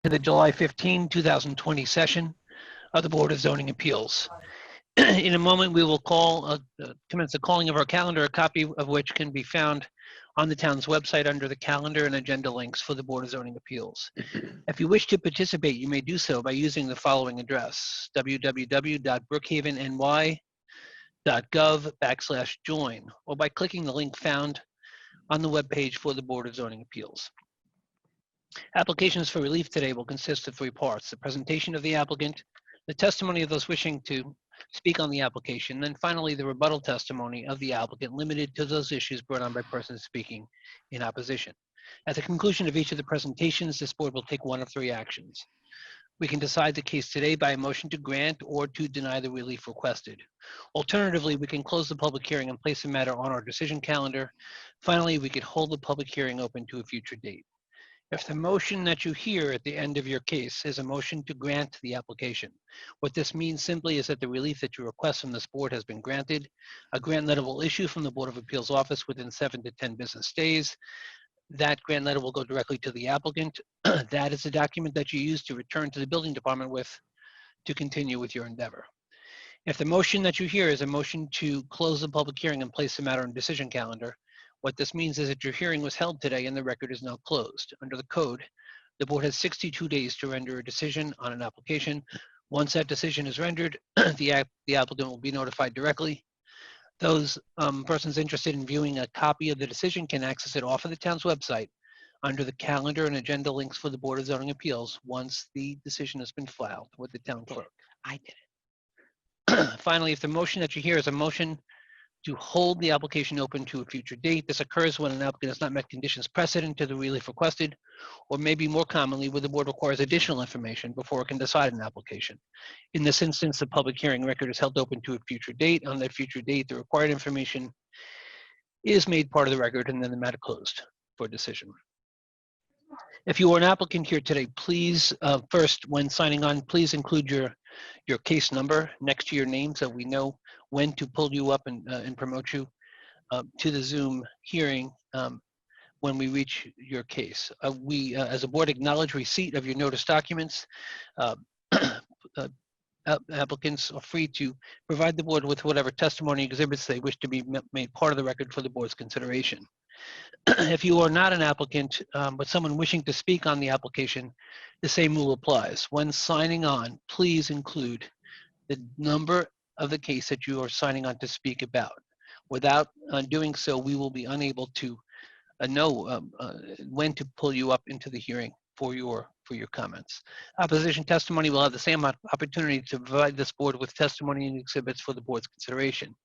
To the July 15, 2020 session of the Board of Zoning Appeals. In a moment, we will commence the calling of our calendar, a copy of which can be found on the town's website under the calendar and agenda links for the Board of Zoning Appeals. If you wish to participate, you may do so by using the following address: www.brookhavenny.gov/join, or by clicking the link found on the webpage for the Board of Zoning Appeals. Applications for relief today will consist of three parts: the presentation of the applicant, the testimony of those wishing to speak on the application, then finally the rebuttal testimony of the applicant limited to those issues brought on by persons speaking in opposition. At the conclusion of each of the presentations, this board will take one of three actions. We can decide the case today by a motion to grant or to deny the relief requested. Alternatively, we can close the public hearing and place the matter on our decision calendar. Finally, we could hold the public hearing open to a future date. If the motion that you hear at the end of your case is a motion to grant the application, what this means simply is that the relief that you request from this board has been granted. A grant letter will issue from the Board of Appeals office within 7 to 10 business days. That grant letter will go directly to the applicant. That is the document that you use to return to the building department with to continue with your endeavor. If the motion that you hear is a motion to close the public hearing and place the matter on decision calendar, what this means is that your hearing was held today and the record is now closed. Under the code, the board has 62 days to render a decision on an application. Once that decision is rendered, the applicant will be notified directly. Those persons interested in viewing a copy of the decision can access it off of the town's website under the calendar and agenda links for the Board of Zoning Appeals once the decision has been filed with the town clerk. I did it. Finally, if the motion that you hear is a motion to hold the application open to a future date, this occurs when an applicant has not met conditions precedent to the relief requested, or maybe more commonly, where the board requires additional information before it can decide an application. In this instance, the public hearing record is held open to a future date. On that future date, the required information is made part of the record, and then the matter closed for decision. If you are an applicant here today, please, first, when signing on, please include your case number next to your name so we know when to pull you up and promote you to the Zoom hearing when we reach your case. We, as a board, acknowledge receipt of your notice documents. Applicants are free to provide the board with whatever testimony exhibits they wish to be made part of the record for the board's consideration. If you are not an applicant, but someone wishing to speak on the application, the same rule applies. When signing on, please include the number of the case that you are signing on to speak about. Without doing so, we will be unable to know when to pull you up into the hearing for your comments. Opposition testimony will have the same opportunity to provide this board with testimony and exhibits for the board's consideration.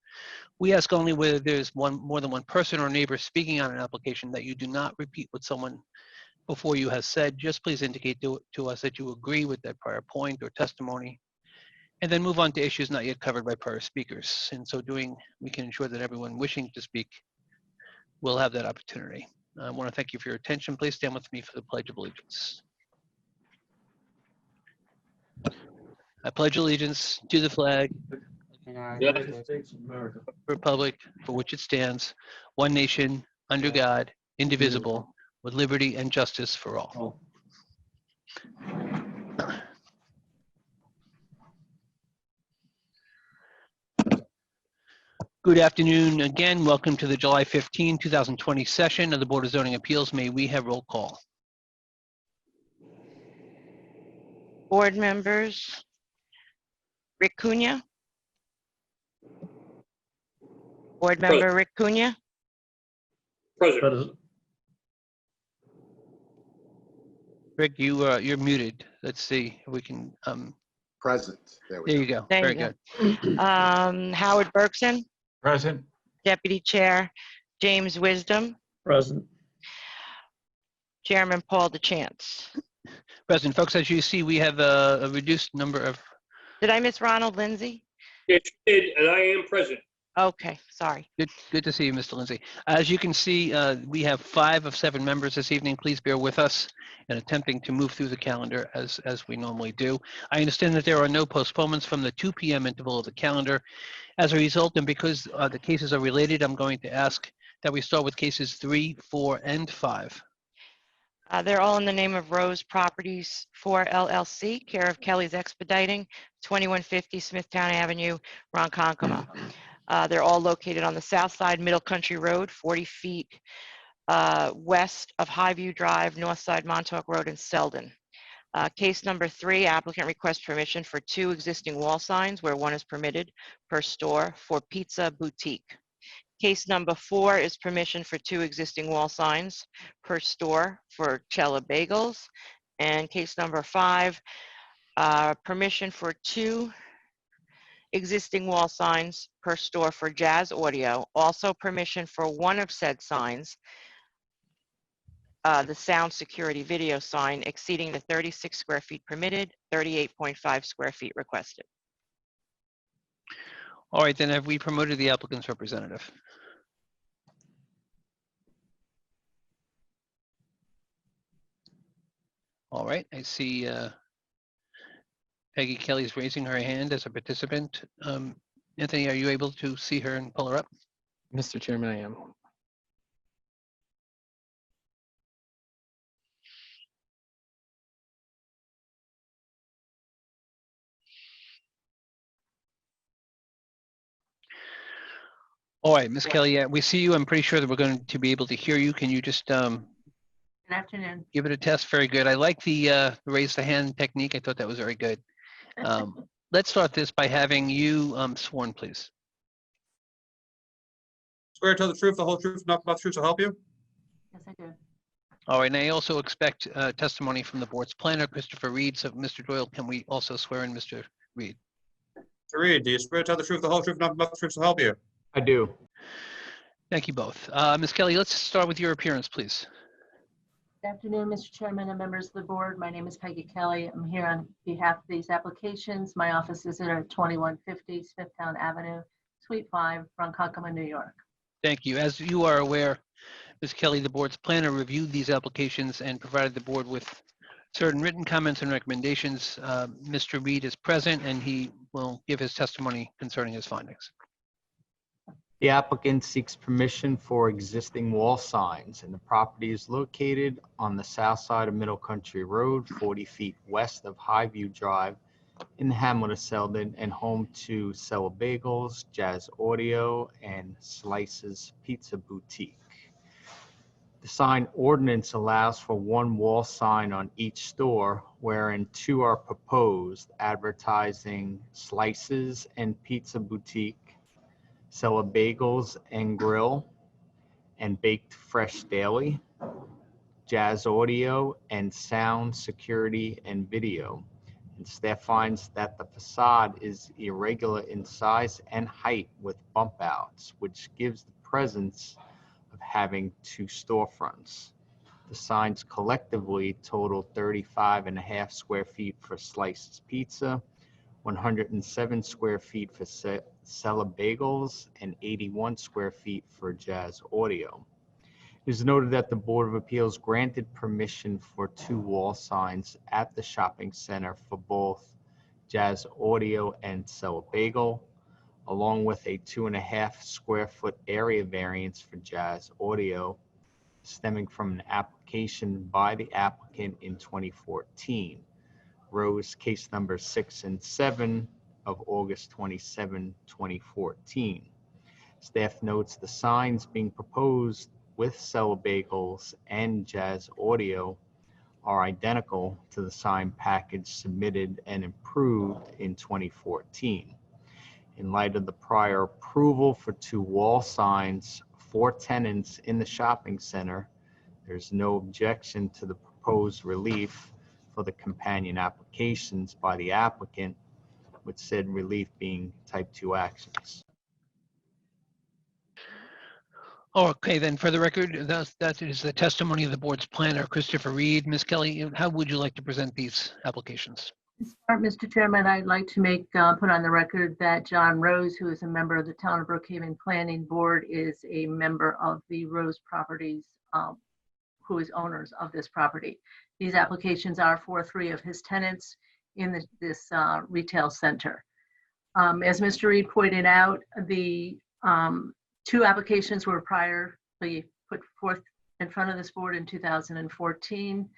We ask only whether there's more than one person or neighbor speaking on an application that you do not repeat what someone before you has said. Just please indicate to us that you agree with that prior point or testimony, and then move on to issues not yet covered by prior speakers. In so doing, we can ensure that everyone wishing to speak will have that opportunity. I want to thank you for your attention. Please stand with me for the Pledge of Allegiance. I pledge allegiance to the flag, United States of America. Republic for which it stands, one nation, under God, indivisible, with liberty and justice for all. Good afternoon again. Welcome to the July 15, 2020 session of the Board of Zoning Appeals. May we have roll call? Board members, Rick Cunha. Board member Rick Cunha. Present. Rick, you're muted. Let's see if we can. Present. There we There go. you go. There Very you good. Howard Bergson, Present. Deputy Chair James Wisdom, Present. Chairman Paul DeChance. President, folks, as you see, we have a reduced number of. Did I miss Ronald Lindsay? Yes, you did, and I am present. Okay, sorry. Good to see you, Mr. Lindsay. As you can see, we have 5 of 7 members this evening. Please bear with us in attempting to move through the calendar as we normally do. I understand that there are no postponements from the 2 p.m. interval of the calendar. As a result, and because the cases are related, I'm going to ask that we start with cases 3, 4, and 5. They're all in the name of Rose Properties 4 LLC, care of Kelly's Expediting, 2150 Smithtown Avenue, Ronkonkoma. They're all located on the south side, Middle Country Road, 40 feet west of Highview Drive, north side Montauk Road in Selden. Case number 3, applicant requests permission for 2 existing wall signs where 1 is permitted per store for Pizza Boutique. Case number 4 is permission for 2 existing wall signs per store for Cella Bagels. And case number 5, permission for 2 existing wall signs per store for Jazz Audio. Also permission for 1 of said signs, the sound security video sign exceeding the 36 square feet permitted, 38.5 square feet requested. All right, then have we promoted the applicant's representative? All right, I see Peggy Kelly's raising her hand as a participant. Anthony, are you able to see her and pull her up? Mr. Chairman, I am. All right, Ms. Kelly, yeah, we see you. I'm pretty sure that we're going to be able to hear you. Can you just Good afternoon. give it a test? Very good. I like the raise the hand technique. I thought that was very good. Let's start this by having you sworn, please. Swear to tell the truth, the whole truth, nothing but the truth to help you. Yes, I do. All right, and I also expect testimony from the board's planner, Christopher Reed. So, Mr. Doyle, can we also swear in Mr. Reed? To read, do you swear to tell the truth, the whole truth, nothing but the truth to help you? I do. Thank you both. Ms. Kelly, let's start with your appearance, please. Good afternoon, Mr. Chairman and members of the board. My name is Peggy Kelly. I'm here on behalf of these applications. My office is at 2150 Smithtown Avenue, Suite 5, Ronkonkoma, New York. Thank you. As you are aware, Ms. Kelly, the board's planner reviewed these applications and provided the board with certain written comments and recommendations. Mr. Reed is present and he will give his testimony concerning his findings. The applicant seeks permission for existing wall signs, and the property is located on the south side of Middle Country Road, 40 feet west of Highview Drive in the hamlet of Selden, and home to Cella Bagels, Jazz Audio, and Slices Pizza Boutique. The sign ordinance allows for 1 wall sign on each store, wherein 2 are proposed, advertising Slices and Pizza Boutique, Cella Bagels and Grill, and Baked Fresh Daily, Jazz Audio, and Sound Security and Video. And staff finds that the facade is irregular in size and height with bump outs, which gives the presence of having 2 storefronts. The signs collectively total 35.5 square feet for Slices Pizza, 107 square feet for Cella Bagels, and 81 square feet for Jazz Audio. It is noted that the Board of Appeals granted permission for 2 wall signs at the shopping center for both Jazz Audio and Cella Bagel, along with a 2.5 square foot area variance for Jazz Audio, stemming from an application by the applicant in 2014. Rose case number 6 and 7 of August 27, 2014. Staff notes the signs being proposed with Cella Bagels and Jazz Audio are identical to the sign package submitted and improved in 2014. In light of the prior approval for 2 wall signs for tenants in the shopping center, there's no objection to the proposed relief for the companion applications by the applicant, with said relief being type 2 actions. Okay, then for the record, that is the testimony of the board's planner, Christopher Reed. Ms. Kelly, how would you like to present these applications? To start, Mr. Chairman, I'd like to put on the record that John Rose, who is a member of the Town of Brookhaven Planning Board, is a member of the Rose Properties, who is owners of this property. These applications are for 3 of his tenants in this retail center. As Mr. Reed pointed out, the 2 applications were previously put forth in front of this board in 2014.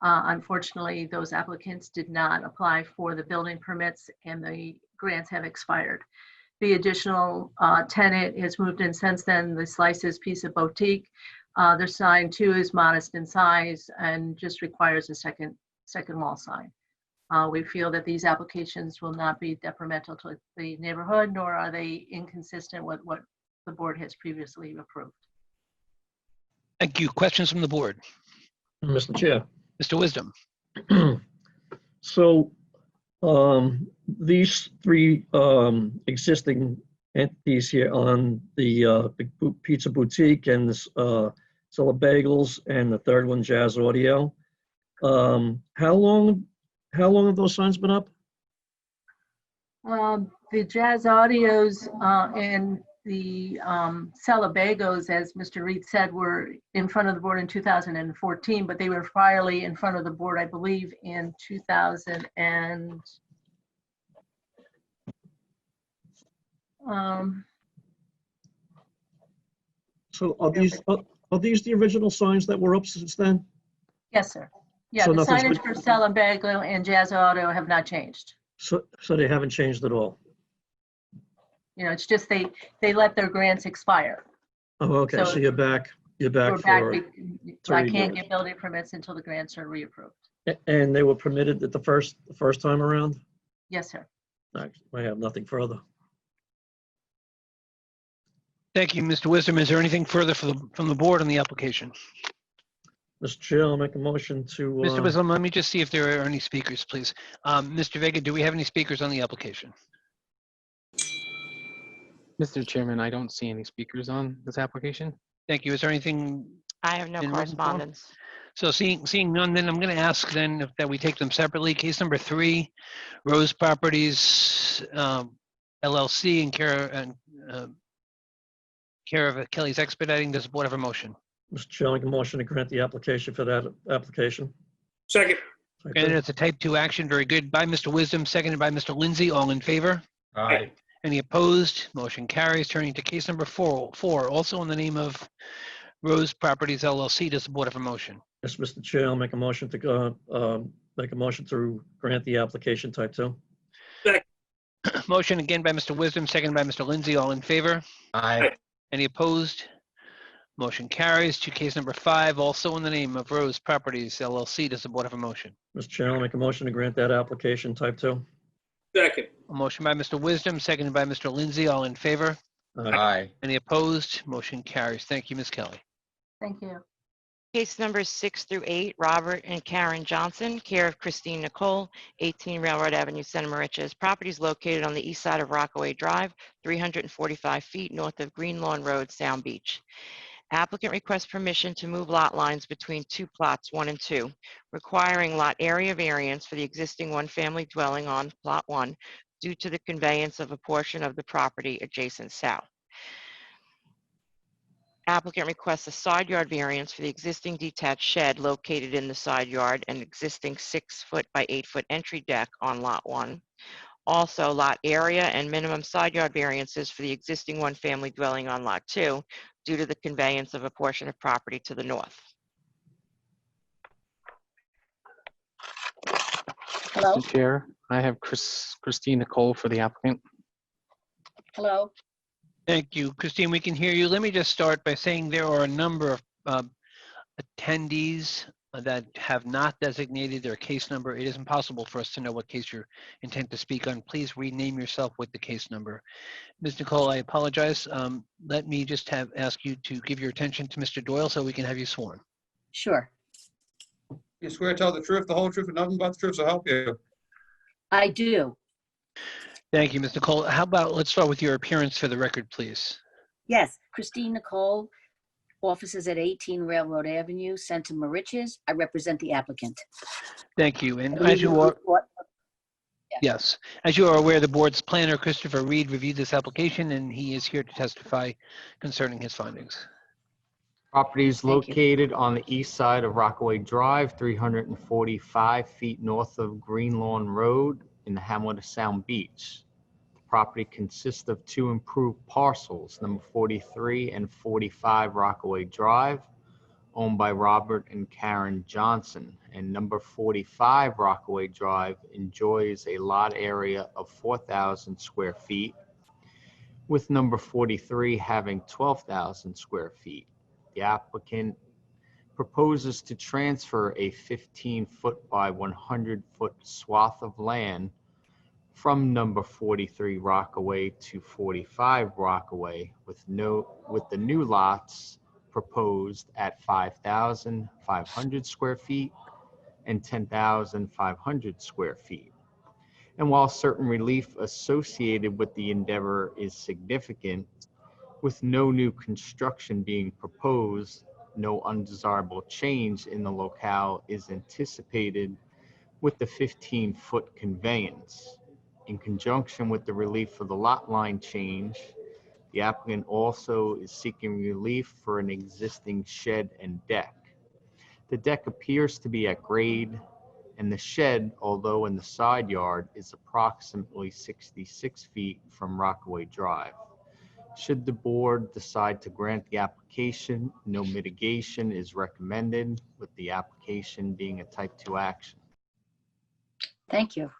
Unfortunately, those applicants did not apply for the building permits and the grants have expired. The additional tenant has moved in since then, the Slices Pizza Boutique. Their sign too is modest in size and just requires a second wall sign. We feel that these applications will not be detrimental to the neighborhood, nor are they inconsistent with what the board has previously approved. Thank you. Questions from the board? Mr. Chair. Mr. Wisdom? So these three existing entities here on the Pizza Boutique and this Zilla Bagels and the third one, Jazz Audio. How long have those signs been up? The Jazz Audios and the Celebagos, as Mr. Reed said, were in front of the board in 2014, but they were finally in front of the board, I believe, in 2000 and So are these the original signs that were up since then? yes, sir. Yeah, So the nothing's signage for Celebago and Jazz Audio have not changed. So they haven't changed at all? You know, it's just they let their grants expire. Oh, okay, so So- you're back We're for, I to can't redo it. get building permits until the grants are reapproved. And they were permitted at the first time around? Yes, sir. I have nothing further. Thank you, Mr. Wisdom. Is there anything further from the board on the application? Mr. Chair, I'll make a motion to. Mr. Wisdom, let me just see if there are any speakers, please. Mr. Vega, do we have any speakers on the application? Mr. Chairman, I don't see any speakers on this application. Thank you. Is there anything? I have no In written form? correspondence. So seeing none, then I'm going to ask then that we take them separately. Case number 3, Rose Properties LLC in care of Kelly's Expediting. Does the board have a motion? Mr. Chair, I'll make a motion to grant the application for that application. Second. Granted, it's a type 2 action. Very good. By Mr. Wisdom, seconded by Mr. Lindsay. All in favor? Aye. Any opposed? Motion carries. Turning to case number 4, also in the name of Rose Properties LLC. Does the board have a motion? Yes, Mr. Chair, I'll make a motion to grant the application type 2. Motion again by Mr. Wisdom, seconded by Mr. Lindsay. All in favor? Aye. Any opposed? Motion carries. To case number 5, also in the name of Rose Properties LLC. Does the board have a motion? Mr. Chair, I'll make a motion to grant that application type 2. Second. A motion by Mr. Wisdom, seconded by Mr. Lindsay. All in favor? Aye. Any opposed? Motion carries. Thank you, Ms. Kelly. Thank you. Case numbers 6 through 8, Robert and Karen Johnson, care of Christine Nicole, 18 Railroad Avenue, Center Moriches. Properties located on the east side of Rockaway Drive, 345 feet north of Green Lawn Road, Sound Beach. Applicant requests permission to move lot lines between 2 plots 1 and 2, requiring lot area variance for the existing one-family dwelling on Plot 1 due to the conveyance of a portion of the property adjacent south. Applicant requests a side yard variance for the existing detached shed located in the side yard and existing 6-foot by 8-foot entry deck on Lot 1. Also, lot area and minimum side yard variances for the existing one-family dwelling on Lot 2 due to the conveyance of a portion of property to the north. Hello, Mr. Chair, I have Christine Nicole for the applicant. hello. Thank you. Christine, we can hear you. Let me just start by saying there are a number of attendees that have not designated their case number. It is impossible for us to know what case you're intent to speak on. Please rename yourself with the case number. Ms. Nicole, I apologize. Let me just ask you to give your attention to Mr. Doyle so we can have you sworn. Sure, You swear to tell the truth, the whole truth, and nothing but the truth, so help you. I do. Thank you, Ms. Nicole. How about, let's start with your appearance for the record, please. Yes, Christine Nicole, offices at 18 Railroad Avenue, Center Moriches. I represent the applicant. Thank you. And as you are, yes, as you are aware, the board's planner, Christopher Reed, reviewed this application and he is here to testify concerning his findings. Property is Thank you. located on the east side of Rockaway Drive, 345 feet north of Green Lawn Road in the hamlet of Sound Beach. The property consists of 2 improved parcels, number 43 and 45 Rockaway Drive. owned by Robert and Karen Johnson, and number 45 Rockaway Drive enjoys a lot area of 4,000 square feet, with number 43 having 12,000 square feet. The applicant proposes to transfer a 15-foot by 100-foot swath of land from number 43 Rockaway to 45 Rockaway, with the new lots proposed at 5,500 square feet and 10,500 square feet. And while certain relief associated with the endeavor is significant, with no new construction being proposed, no undesirable change in the locale is anticipated with the 15-foot conveyance. In conjunction with the relief for the lot line change, the applicant also is seeking relief for an existing shed and deck. The deck appears to be at grade, and the shed, although in the side yard, is approximately 66 feet from Rockaway Drive. Should the board decide to grant the application, no mitigation is recommended, with the application being a type 2 action. Thank you.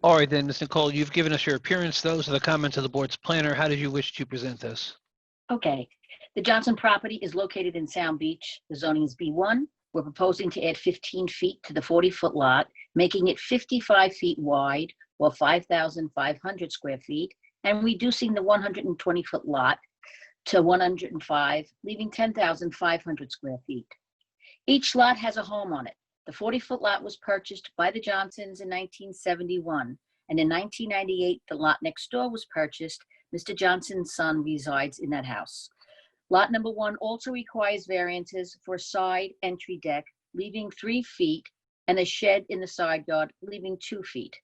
All right, then, Ms. Nicole, you've given us your appearance. Those are the comments of the board's planner. How did you wish to present this? Okay. The Johnson property is located in Sound Beach. The zoning is B1. We're proposing to add 15 feet to the 40-foot lot, making it 55 feet wide, or 5,500 square feet, and reducing the 120-foot lot to 105, leaving 10,500 square feet. Each lot has a home on it. The 40-foot lot was purchased by the Johnsons in 1971, and in 1998, the lot next door was purchased. Mr. Johnson's son resides in that house. Lot number 1 also requires variances for a side entry deck, leaving 3 feet, and a shed in the side yard, leaving 2 feet.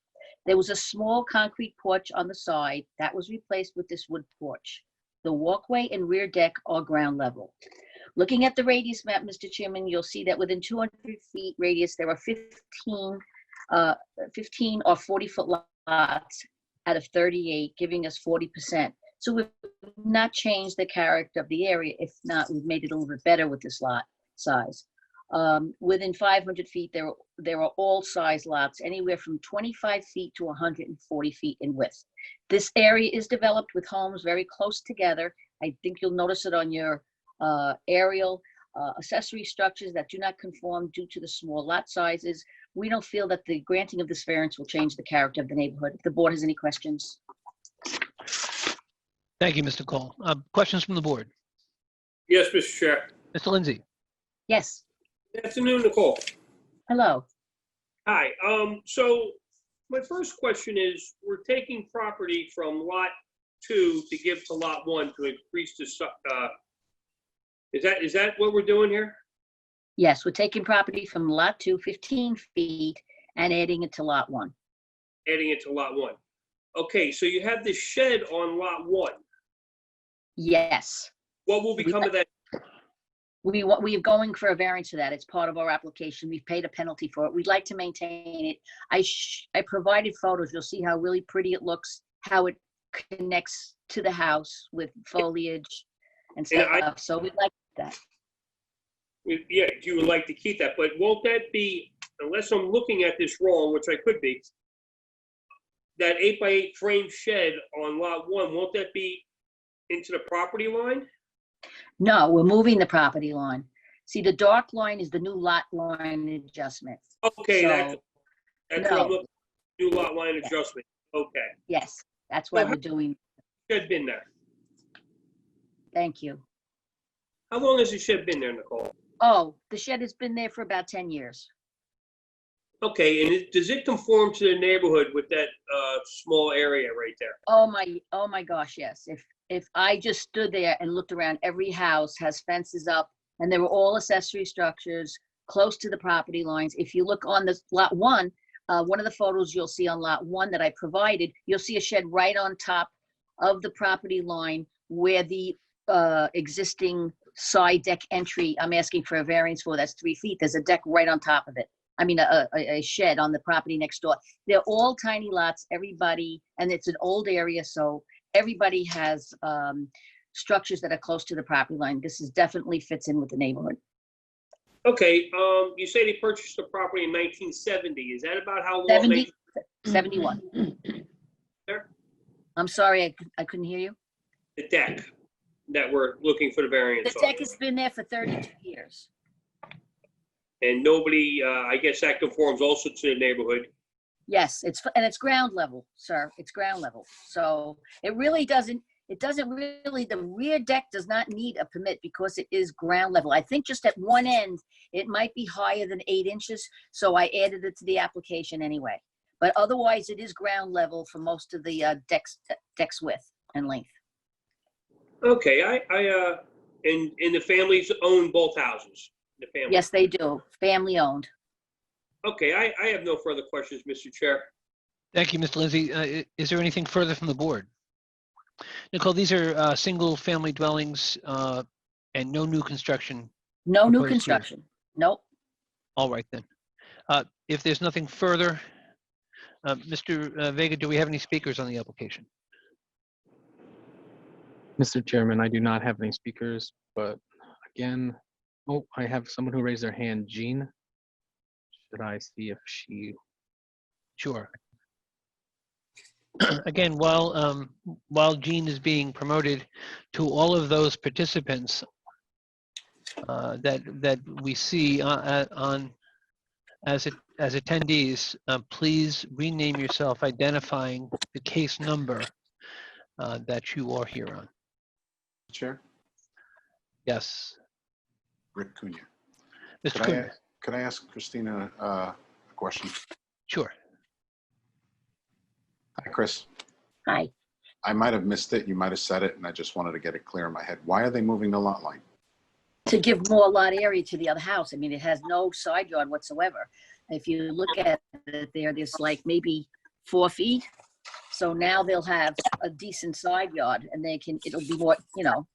There was a small concrete porch on the side that was replaced with this wood porch. The walkway and rear deck are ground level. Looking at the radius map, Mr. Chairman, you'll see that within 200 feet radius, there are 15 or 40-foot lots out of 38, giving us 40%. So we've not changed the character of the area. If not, we've made it a little bit better with this lot size. Within 500 feet, there are all size lots, anywhere from 25 feet to 140 feet in width. This area is developed with homes very close together. I think you'll notice it on your aerial accessory structures that do not conform due to the small lot sizes. We don't feel that the granting of this variance will change the character of the neighborhood. If the board has any questions. Thank you, Mr. Cole. Questions from the board? Yes, Mr. Chair. Mr. Lindsay? Yes, Good afternoon, Nicole. hello. Hi. So my first question is, we're taking property from lot 2 to give to lot 1 to increase the, is that what we're doing here? Yes, we're taking property from lot 2, 15 feet, and adding it to lot 1. Adding it to lot 1. Okay, so you have the shed on lot 1. Yes. What will become of that? We are going for a variance for that. It's part of our application. We've paid a penalty for it. We'd like to maintain it. I provided photos. You'll see how really pretty it looks, how it connects to the house with foliage and stuff. So we'd like that. Yeah, you would like to keep that, but won't that be, unless I'm looking at this wrong, which I could be, that 8x8 frame shed on lot 1, won't that be into the property line? No, we're moving the property line. See, the dark line is the new lot line adjustment. Okay, that's what I'm no. looking, new lot line adjustment. Okay. Yes, that's why Well, we're doing. Shed been there. Thank you. How long has the shed been there, Nicole? Oh, the shed has been there for about 10 years. Okay, and does it conform to the neighborhood with that small area right there? Oh my gosh, yes. If I just stood there and looked around, every house has fences up, and they were all accessory structures close to the property lines. If you look on this lot 1, one of the photos you'll see on lot 1 that I provided, you'll see a shed right on top of the property line where the existing side deck entry I'm asking for a variance for, that's 3 feet. There's a deck right on top of it. I mean, a shed on the property next door. They're all tiny lots, everybody, and it's an old area, so everybody has structures that are close to the property line. This is definitely fits in with the neighborhood. Okay, you say they purchased the property in 1970. Is that about how long? 70, 71. There? I'm sorry, I couldn't hear you. The deck that we're looking for the variance The on. deck has been there for 32 years. And nobody, I guess that conforms also to the neighborhood. Yes, it's ground level, sir. It's ground level. So it really doesn't, the rear deck does not need a permit because it is ground level. I think just at one end, it might be higher than 8 inches. So I added it to the application anyway. But otherwise, it is ground level for most of the deck's width and length. Okay, and the families own both houses? The family? Yes, they do. Family owned. Okay, I have no further questions, Mr. Chair. Thank you, Mr. Lindsay. Is there anything further from the board? Nicole, these are single-family dwellings and no new construction. No new Proposed here. construction. Nope. All right, then. If there's nothing further, Mr. Vega, do we have any speakers on the application? Mr. Chairman, I do not have any speakers, but again, oh, I have someone who raised their hand, Jean. Should I see if she, Sure. Again, while Jean is being promoted, to all of those participants that we see on as attendees, please rename yourself, identifying the case number that you are here on. Chair, Yes, Rick Cunha. Mr. Cunha. Could I ask Christina a question? Sure. Hi, Chris. Hi. I might have missed it. You might have said it, and I just wanted to get it clear in my head. Why are they moving the lot line? To give more lot area to the other house. I mean, it has no side yard whatsoever. If you look at it there's like maybe 4 feet. So now they'll have a decent side yard and it'll be more,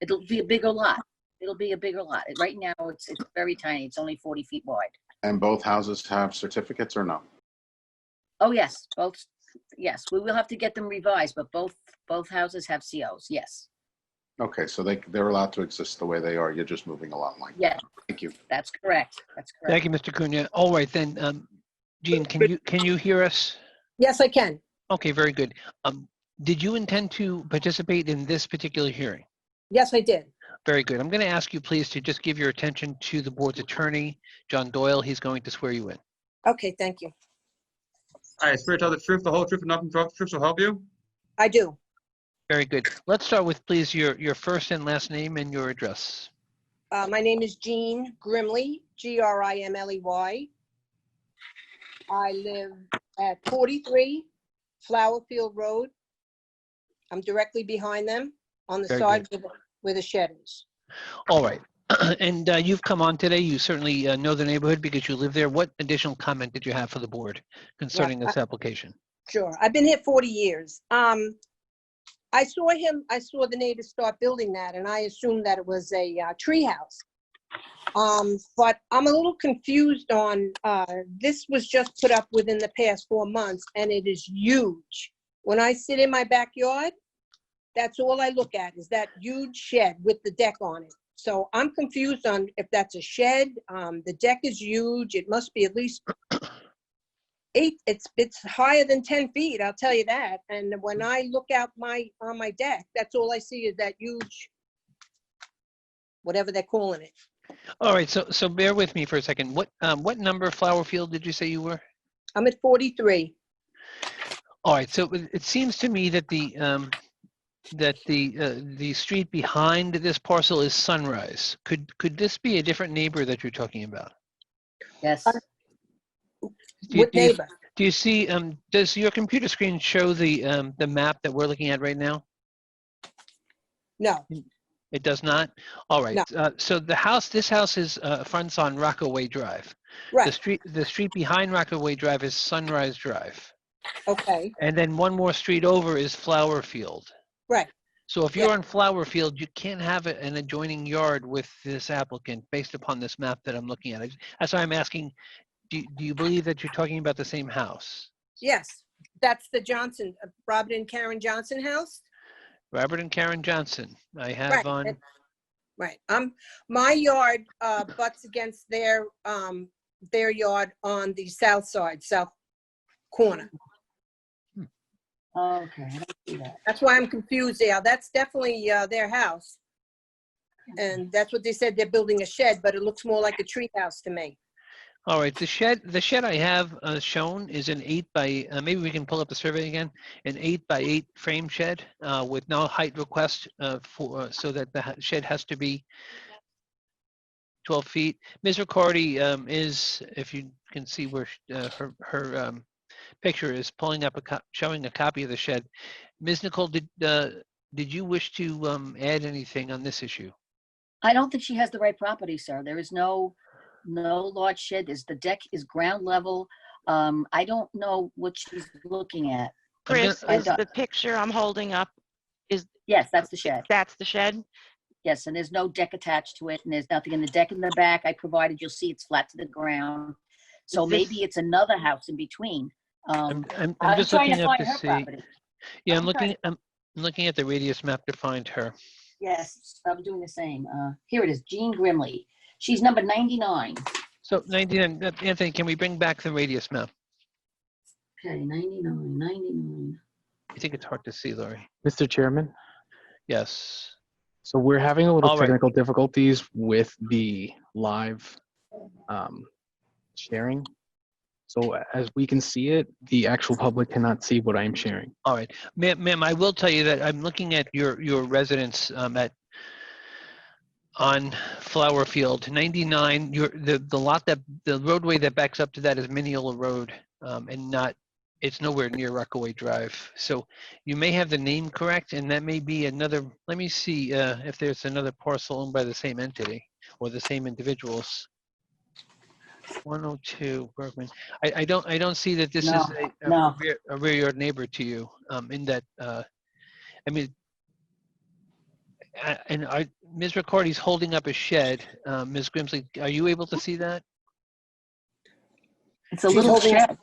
it'll be a bigger lot. It'll be a bigger lot. Right now, it's very tiny. It's only 40 feet wide. And both houses have certificates or no? Oh, yes, both. Yes, we will have to get them revised, but both houses have COs. Yes. Okay, so they're allowed to exist the way they are. You're just moving a lot line. Yeah, Thank you. that's correct. That's correct. Thank you, Mr. Cunha. All right, then, Jean, can you hear us? Yes, I can. Okay, very good. Did you intend to participate in this particular hearing? Yes, I did. Very good. I'm going to ask you, please, to just give your attention to the board's attorney, John Doyle. He's going to swear you in. Okay, thank you. I swear to tell the truth, the whole truth, and nothing but the truth, so help you. I do. Very good. Let's start with, please, your first and last name and your address. My name is Jean Grimley, Grimley. I live at 43 Flowerfield Road. I'm directly behind them on the Very side where the shed is. All right. And you've come on today. You certainly know the neighborhood because you live there. What additional comment did you have for the board concerning this application? Sure. I've been here 40 years. I saw the neighbors start building that, and I assumed that it was a tree house. But I'm a little confused on, this was just put up within the past 4 months, and it is huge. When I sit in my backyard, that's all I look at is that huge shed with the deck on it. So I'm confused on if that's a shed. The deck is huge. It must be at least 8. It's higher than 10 feet. I'll tell you that. And when I look out on my deck, that's all I see is that huge, whatever they're calling it. All right. So bear with me for a second. What number Flower Field did you say you were? I'm at 43. All right. So it seems to me that the street behind this parcel is Sunrise. Could this be a different neighbor that you're talking about? Yes. What neighbor? Do you see? Does your computer screen show the map that we're looking at right now? No. It does not. All right. No. So this house is fronts on Rockaway Drive. Right. The street behind Rockaway Drive is Sunrise Drive. Okay. And then one more street over is Flower Field. Right. So if you're on Flower Field, you can't have an adjoining yard with this applicant based upon this map that I'm looking at. That's why I'm asking, do you believe that you're talking about the same house? Yes. That's the Johnson, Robert and Karen Johnson house. Robert and Karen Johnson. I have Right, on, Right. My yard butts against their yard on the south side, south corner. Okay, I don't see that. That's why I'm confused there. That's definitely their house. And that's what they said, they're building a shed, but it looks more like a tree house to me. all right, the shed I have shown is an 8 by, maybe we can pull up the survey again, an 8 by 8 frame shed with no height request so that the shed has to be 12 feet. Ms. Riccardi is, if you can see where her picture is pulling up showing a copy of the shed. Ms. Nicole, did you wish to add anything on this issue? I don't think she has the right property, sir. There is no large shed. The deck is ground level. I don't know what she's looking at. Chris, I is don't- the picture I'm holding up, Yes, that's the shed. that's the shed? Yes, and there's no deck attached to it, and there's nothing in the deck in the back. I provided, you'll see it's flat to the ground. So Is this- maybe it's another house in between. I'm I'm just trying looking to up find to her see. property. Yeah, I'm trying I'm looking at the radius map to find her. Yes, I'm doing the same. Here it is, Jean Grimley. She's number 99. So 99, Anthony, can we bring back the radius map? Okay, 99. I think it's hard to see, Laurie. Mr. Chairman, Yes. so we're having a little All right. technical difficulties with the live sharing. So as we can see it, the actual public cannot see what I'm sharing. All right, ma'am, I will tell you that I'm looking at your residence on Flower Field 99. The roadway that backs up to that is Mineola Road, and it's nowhere near Rockaway Drive. So you may have the name correct, and that may be another. Let me see if there's another parcel owned by the same entity or the same individuals. 102 Bergman. I don't see that this is No. a rear yard neighbor to you. In that, I mean, Ms. Riccardi's holding up a shed. Ms. Grimsley, are you able to see that? It's a She's little holding- shed.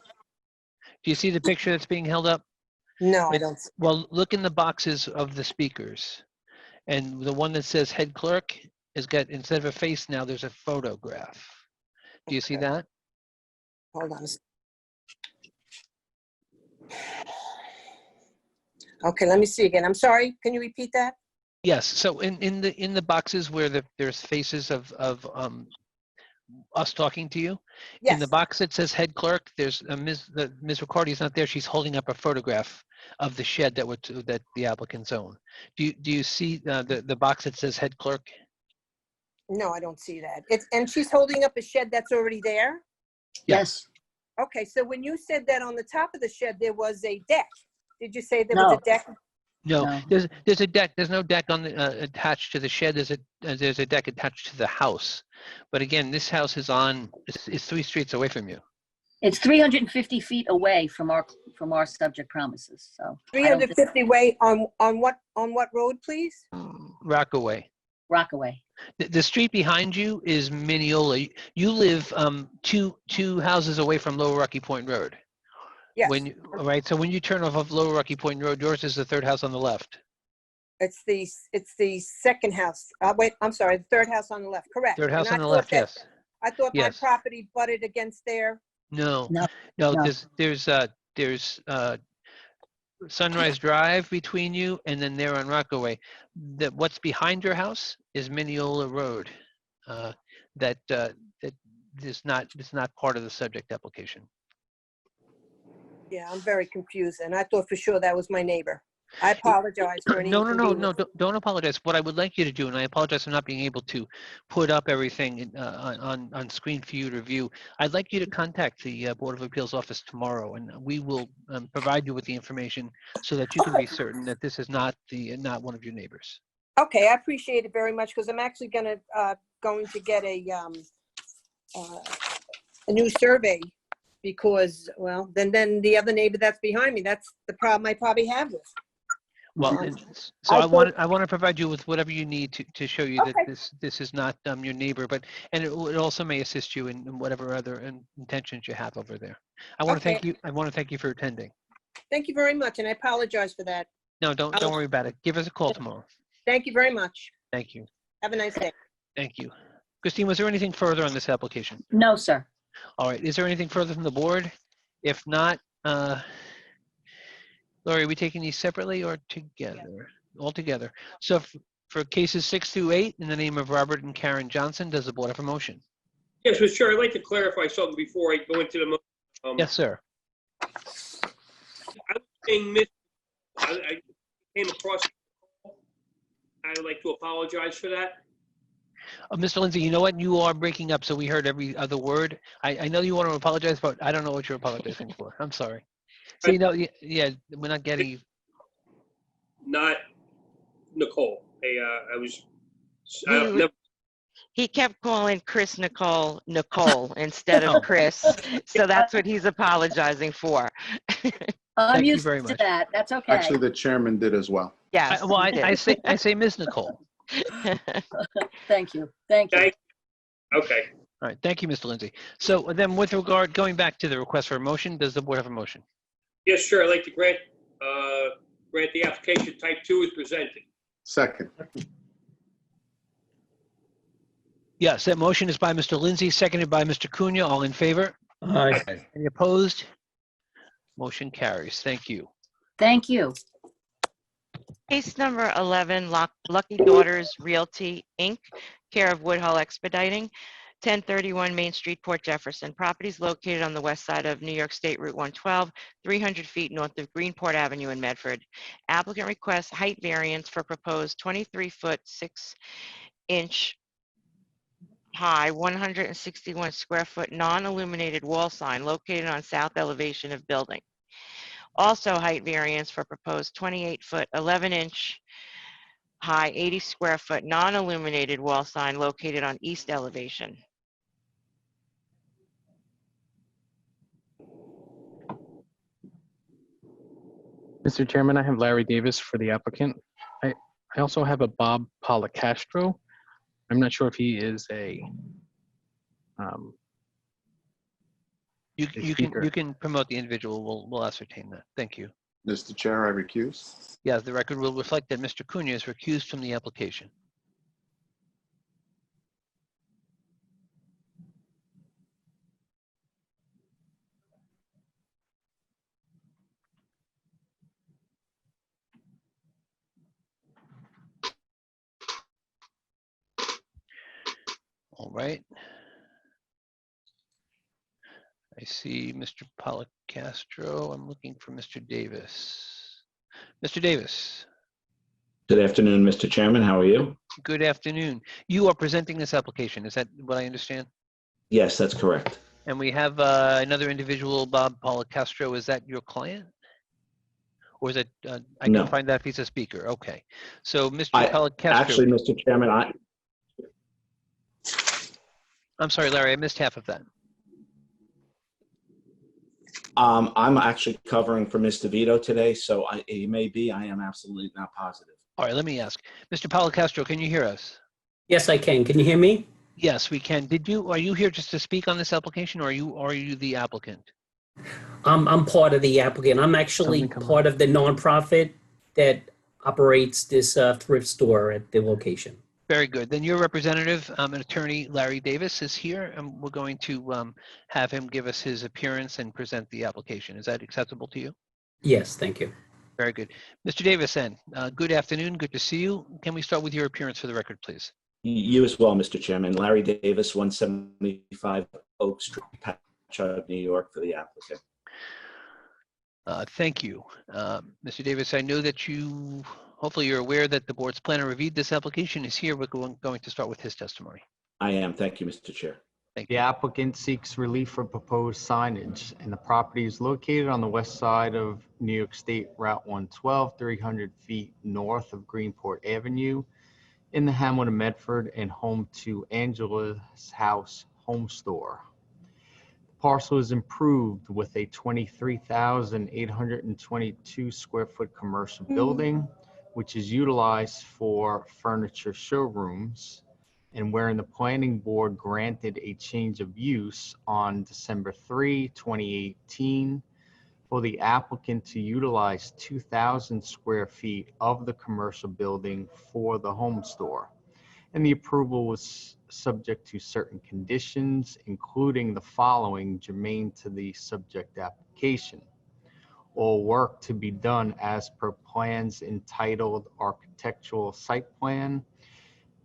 Do you see the picture that's being held up? No, I don't. Well, look in the boxes of the speakers, and the one that says head clerk has got, instead of a face now, there's a photograph. Do you see Okay. that? Hold on. Okay, let me see again. I'm sorry. Can you repeat that? Yes. So in the boxes where there's faces of us talking to you, in the Yes. box that says head clerk, there's Ms. Riccardi's not there. She's holding up a photograph of the shed that the applicants own. Do you see the box that says head clerk? No, I don't see that. And she's holding up a shed that's already there? Yes. Okay, so when you said that on the top of the shed, there was a deck. Did you say there was No. a deck? No, No. there's a deck. There's no deck on the attached to the shed. There's a deck attached to the house. But again, this house is 3 streets away from you. It's 350 feet away from our subject premises, so. I don't think- 350 way on what road, please? Rockaway. Rockaway. The street behind you is Mineola. You live two houses away from Lower Rocky Point Road. Yes, Right. So when you turn off of Lower Rocky Point Road, yours is the third house on the left. it's the second house. Wait, I'm sorry, the third house on the left, correct. Third house And I on the thought left. that- Yes. I thought my Yes. property butted against their, No. No, No. no. There's Sunrise Drive between you, and then there on Rockaway. What's behind your house is Mineola Road. That is not part of the subject application. yeah, I'm very confused, and I thought for sure that was my neighbor. I apologize for any No, inconvenience. don't apologize. What I would like you to do, and I apologize for not being able to put up everything on screen for you to view. I'd like you to contact the Board of Appeals office tomorrow, and we will provide you with the information so that you can be certain that this is not one of your neighbors. Okay, I appreciate it very much, because I'm actually going to get a new survey, because, well, then the other neighbor that's behind me, that's the problem I probably have with. Well, Mhm. so I I want to provide you with whatever you need to show you that Okay. this is not your neighbor, and it also may assist you in whatever other intentions you have over there. I want to Okay. thank you. I want to thank you for attending. Thank you very much, and I apologize for that. No, don't worry about it. Give us a call tomorrow. Thank you very much. Thank you. Have a nice day. Thank you. Christine, was there anything further on this application? No, sir. All right, is there anything further from the board? If not, Lori, are we taking these separately or together? All together. So for cases 6 through 8, in the name of Robert and Karen Johnson, does the board have a motion? Yes, Mr. Chair, I'd like to clarify something before I go into the motion. Yes, sir. I was saying, I came across, I'd like to apologize for that. Mr. Lindsay, you know what? You are breaking up, so we heard every other word. I know you want to apologize, but I don't know what you're apologizing for. I'm sorry. So, you know, yeah, we're not getting you. Not Nicole. Hey, He kept calling Chris Nicole instead Oh. of Chris. So that's what he's apologizing for. I'm Thank you used very to much. that. That's okay. Actually, the chairman did as well. Yes. Well, he did. I say Ms. Nicole. Thank you. Thank you. Okay. All right, thank you, Mr. Lindsay. So then with regard, going back to the request for a motion, does the board have a motion? Yes, sure. I'd like to grant the application type 2 is presented. Second. Yes, that motion is by Mr. Lindsay, seconded by Mr. Cunha. All in favor? Aye. Any opposed? Motion carries. Thank you. Thank you. Case number 11, Lucky Daughters Realty, Inc., care of Woodhull Expediting, 1031 Main Street, Port Jefferson. Properties located on the west side of New York State Route 112, 300 feet north of Greenport Avenue in Medford. Applicant requests height variance for proposed 23-foot, 6-inch high, 161 square foot non-illuminated wall sign located on south elevation of building. Also height variance for proposed 28-foot, 11-inch high, 80 square foot non-illuminated wall sign located on east elevation. Mr. Chairman, I have Larry Davis for the applicant. I also have a Bob Policastro. I'm not sure if he is a You speaker. can promote the individual. We'll ascertain that. Thank you. Mr. Chair, I recuse. Yes, the record will reflect that Mr. Cunha is recused from the application. All right. I see Mr. Policastro. I'm looking for Mr. Davis. Mr. Davis, Good afternoon, Mr. Chairman. How are you? good afternoon. You are presenting this application. Is that what I understand? Yes, that's correct. And we have another individual, Bob Policastro. Is that your client? Or is it, I No. can find that if he's a speaker. Okay. So Mr. I- Policastro, Actually, Mr. Chairman, I'm sorry, Larry, I missed half of that. I'm actually covering for Mr. Vito today, so he may be. I am absolutely not positive. All right, let me ask. Mr. Policastro, can you hear us? Yes, I can. Can you hear me? Yes, we can. Are you here just to speak on this application, or are you the applicant? I'm part of the applicant. I'm actually Something come part of the nonprofit that operates this thrift store at the location. Very good. Then your representative, an attorney, Larry Davis, is here, and we're going to have him give us his appearance and present the application. Is that acceptable to you? Yes, thank you. Very good. Mr. Davis, then, good afternoon. Good to see you. Can we start with your appearance for the record, please? You as well, Mr. Chairman. Larry Davis, 175 Oak Street, Patchogue, New York, for the applicant. Thank you. Mr. Davis, I know that hopefully you're aware that the board's planner reviewed this application, is here. We're going to start with his testimony. I am. Thank you, Mr. Chair. Thank The you. applicant seeks relief for proposed signage, and the property is located on the west side of New York State Route 112, 300 feet north of Greenport Avenue, in the Hamlet of Medford, and home to Angela's House Home Store. The parcel is improved with a 23,822 square foot commercial building, which is utilized for furniture showrooms, and wherein the planning board granted a change of use on December 3, 2018, for the applicant to utilize 2,000 square feet of the commercial building for the home store. And the approval was subject to certain conditions, including the following germane to the subject application. All work to be done as per plans entitled Architectural Site Plan,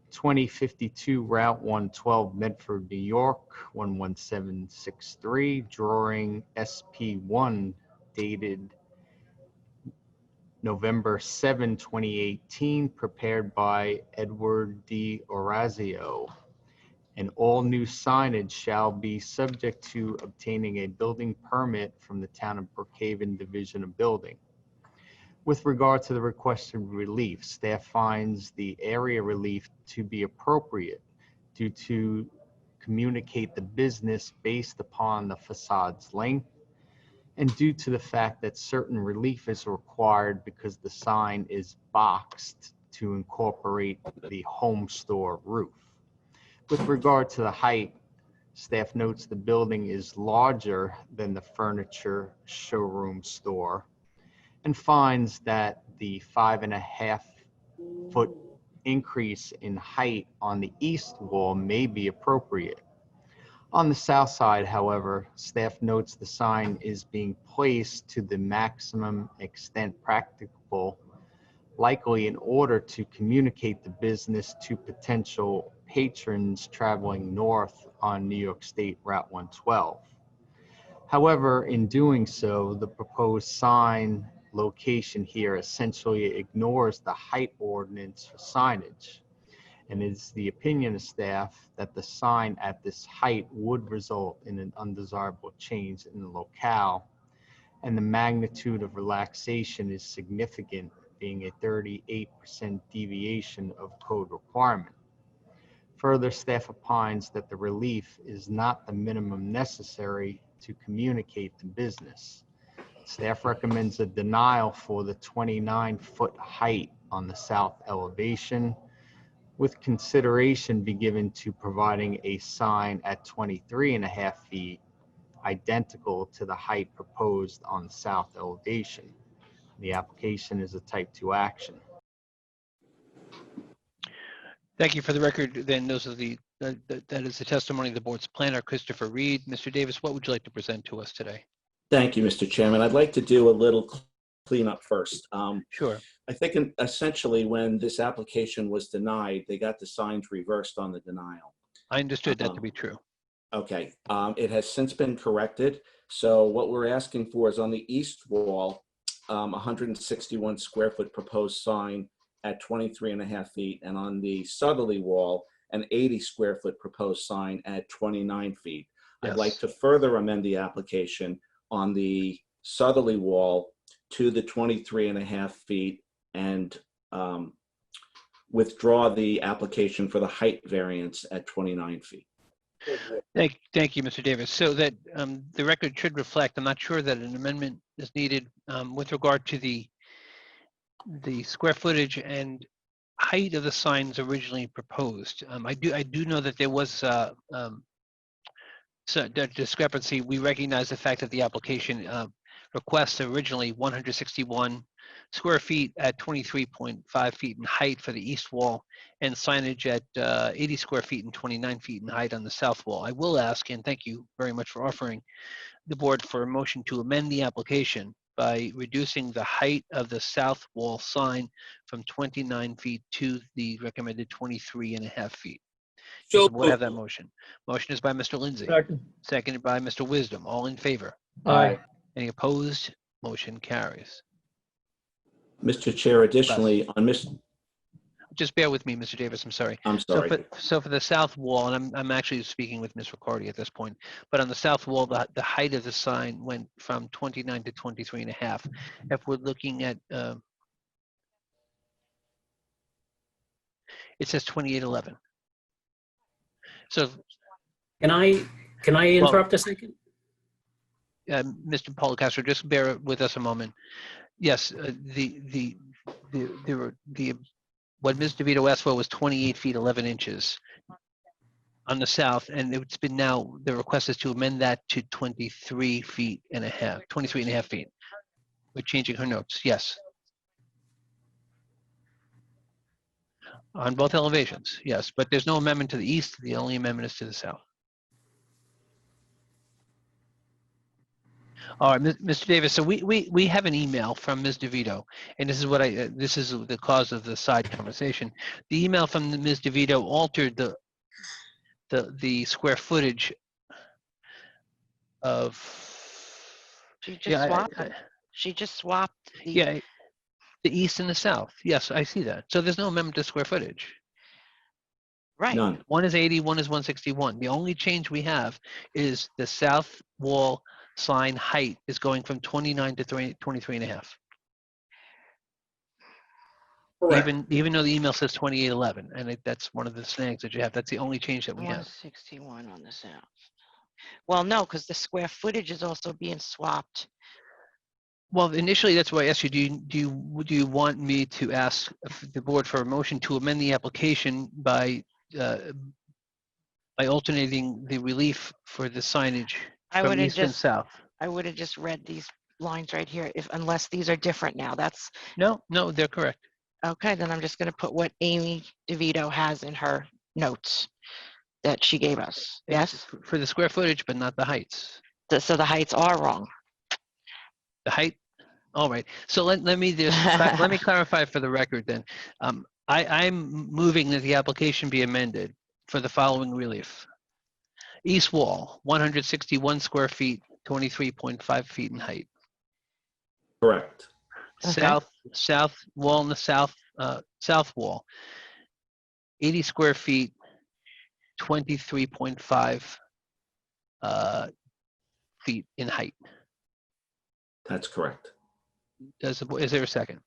2052 Route 112, Medford, New York, 11763, drawing SP1 dated November 7, 2018, prepared by Edward D. Orazio. And all new signage shall be subject to obtaining a building permit from the Town of Brookhaven Division of Building. With regard to the requested relief, staff finds the area relief to be appropriate due to communicate the business based upon the facade's length and due to the fact that certain relief is required because the sign is boxed to incorporate the home store roof. With regard to the height, staff notes the building is larger than the furniture showroom store and finds that the 5.5-foot increase in height on the east wall may be appropriate. On the south side, however, staff notes the sign is being placed to the maximum extent practicable, likely in order to communicate the business to potential patrons traveling north on New York State Route 112. However, in doing so, the proposed sign location here essentially ignores the height ordinance for signage, and it is the opinion of staff that the sign at this height would result in an undesirable change in the locale, and the magnitude of relaxation is significant, being a 38% deviation of code requirement. Further, staff opines that the relief is not the minimum necessary to communicate the business. Staff recommends a denial for the 29-foot height on the south elevation, with consideration be given to providing a sign at 23.5 feet, identical to the height proposed on the south elevation. The application is a type 2 action. Thank you. For the record, then those are that is the testimony of the board's planner, Christopher Reed. Mr. Davis, what would you like to present to us today? Thank you, Mr. Chairman. I'd like to do a little cleanup first. Sure. I think essentially when this application was denied, they got the signs reversed on the denial. I understood that to be true. Okay. It has since been corrected. So what we're asking for is on the east wall, 161 square foot proposed sign at 23.5 feet, and on the southerly wall, an 80 square foot proposed sign at 29 feet. Yes. I'd like to further amend the application on the southerly wall to the 23.5 feet and withdraw the application for the height variance at 29 feet. Thank you, Mr. Davis. So that the record should reflect, I'm not sure that an amendment is needed with regard to the square footage and height of the signs originally proposed. I do know that there was so the discrepancy. We recognize the fact that the application requests originally 161 square feet at 23.5 feet in height for the east wall and signage at 80 square feet and 29 feet in height on the south wall. I will ask, and thank you very much for offering the board for a motion to amend the application by reducing the height of the south wall sign from 29 feet to the recommended 23.5 feet. Does the board have that motion? Motion is by Mr. Lindsay. Second. Seconded by Mr. Wisdom. All in favor? Aye. Any opposed? Motion carries. Mr. Chair, additionally, on Just bear with me, Mr. Davis, I'm sorry. I'm sorry. So for the south wall, and I'm actually speaking with Ms. Riccardi at this point, but on the south wall, the height of the sign went from 29 to 23.5. If we're looking at, it says 2811. So, Can I interrupt a second? Mr. Policastro, just bear with us a moment. Yes, what Ms. DeVito asked for was 28 feet 11 inches. on the south, and it's been now, the request is to amend that to 23 feet and a half, 23 and a half feet. We're changing her notes, yes. On both elevations, yes, but there's no amendment to the east, the only amendment is to the south. All right, Mr. Davis, so we have an email from Ms. DeVito, and this is what this is the cause of the side conversation. The email from Ms. DeVito altered the square footage of. She just swapped them. She just swapped the. Yeah, the east and the south. Yes, I see that. So there's no amendment to square footage. Right. None. One is 80, one is 161. The only change we have is the south wall sign height is going from 29 to 23 and a half. Correct. Even though the email says 2811, and that's one of the snags that you have. That's the only change that we have. 161 on the south. Well, no, because the square footage is also being swapped. Well, initially, that's why I asked you, do you want me to ask the board for a motion to amend the application by alternating the relief for the signage I from would have east and just, south? I would have just read these lines right here, unless these are different now. That's, No, they're correct. okay, then I'm just gonna put what Amy DeVito has in her notes that she gave us. Yes? For the square footage, but not the heights. So the heights are wrong. The height? All right. So let me just, let me clarify for the record then. I'm moving that the application be amended for the following relief. East wall, 161 square feet, 23.5 feet in height. Correct. Okay. South wall in the south wall, 80 square feet, 23.5 feet in height. That's correct. Is there a second?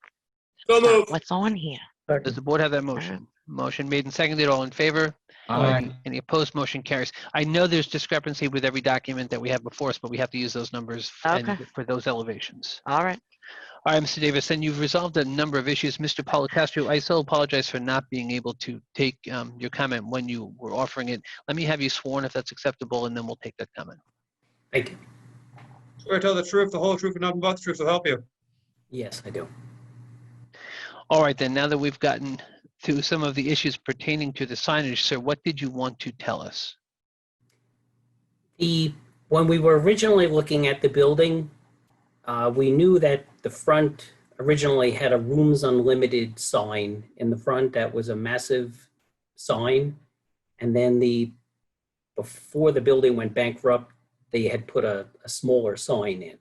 So Stop. moved. What's on here? Does the board have that motion? Motion made and seconded. All in favor? Any opposed? Motion carries. I know there's discrepancy with every document that we have before us, but we have to use those numbers Okay. for those elevations. All right. All right, Mr. Davis, then you've resolved a number of issues. Mr. Policastro, I so apologize for not being able to take your comment when you were offering it. Let me have you sworn if that's acceptable, and then we'll take that comment. Thank you. Swear to tell the truth, the whole truth, and nothing but the truth, so help you. Yes, I do. All right, then, now that we've gotten to some of the issues pertaining to the signage, sir, what did you want to tell us? When we were originally looking at the building, we knew that the front originally had a Rooms Unlimited sign in the front that was a massive sign. And then before the building went bankrupt, they had put a smaller sign in.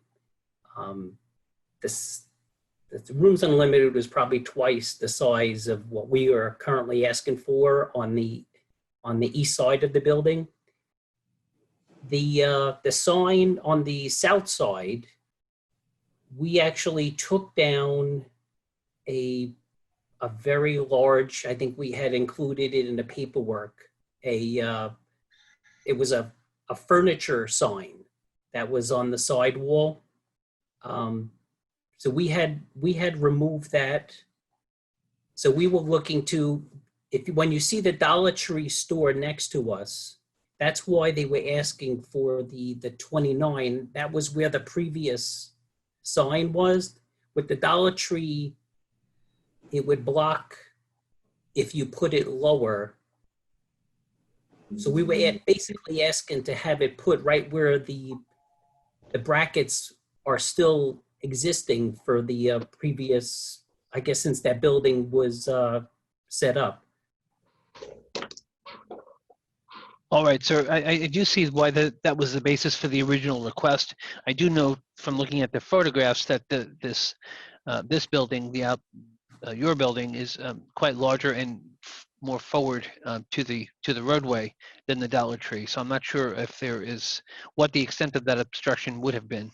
The Rooms Unlimited was probably twice the size of what we are currently asking for on the east side of the building. The sign on the south side, we actually took down a very large, I think we had included it in the paperwork, it was a furniture sign that was on the side wall. So we had removed that. So we were looking to, when you see the Dollar Tree store next to us, that's why they were asking for the 29. That was where the previous sign was. With the Dollar Tree, it would block if you put it lower. So we were basically asking to have it put right where the brackets are still existing for the previous, I guess, since that building was set up. All right, sir. I do see why that was the basis for the original request. I do know from looking at the photographs that this building, your building, is quite larger and more forward to the roadway than the Dollar Tree. So I'm not sure if there is what the extent of that obstruction would have been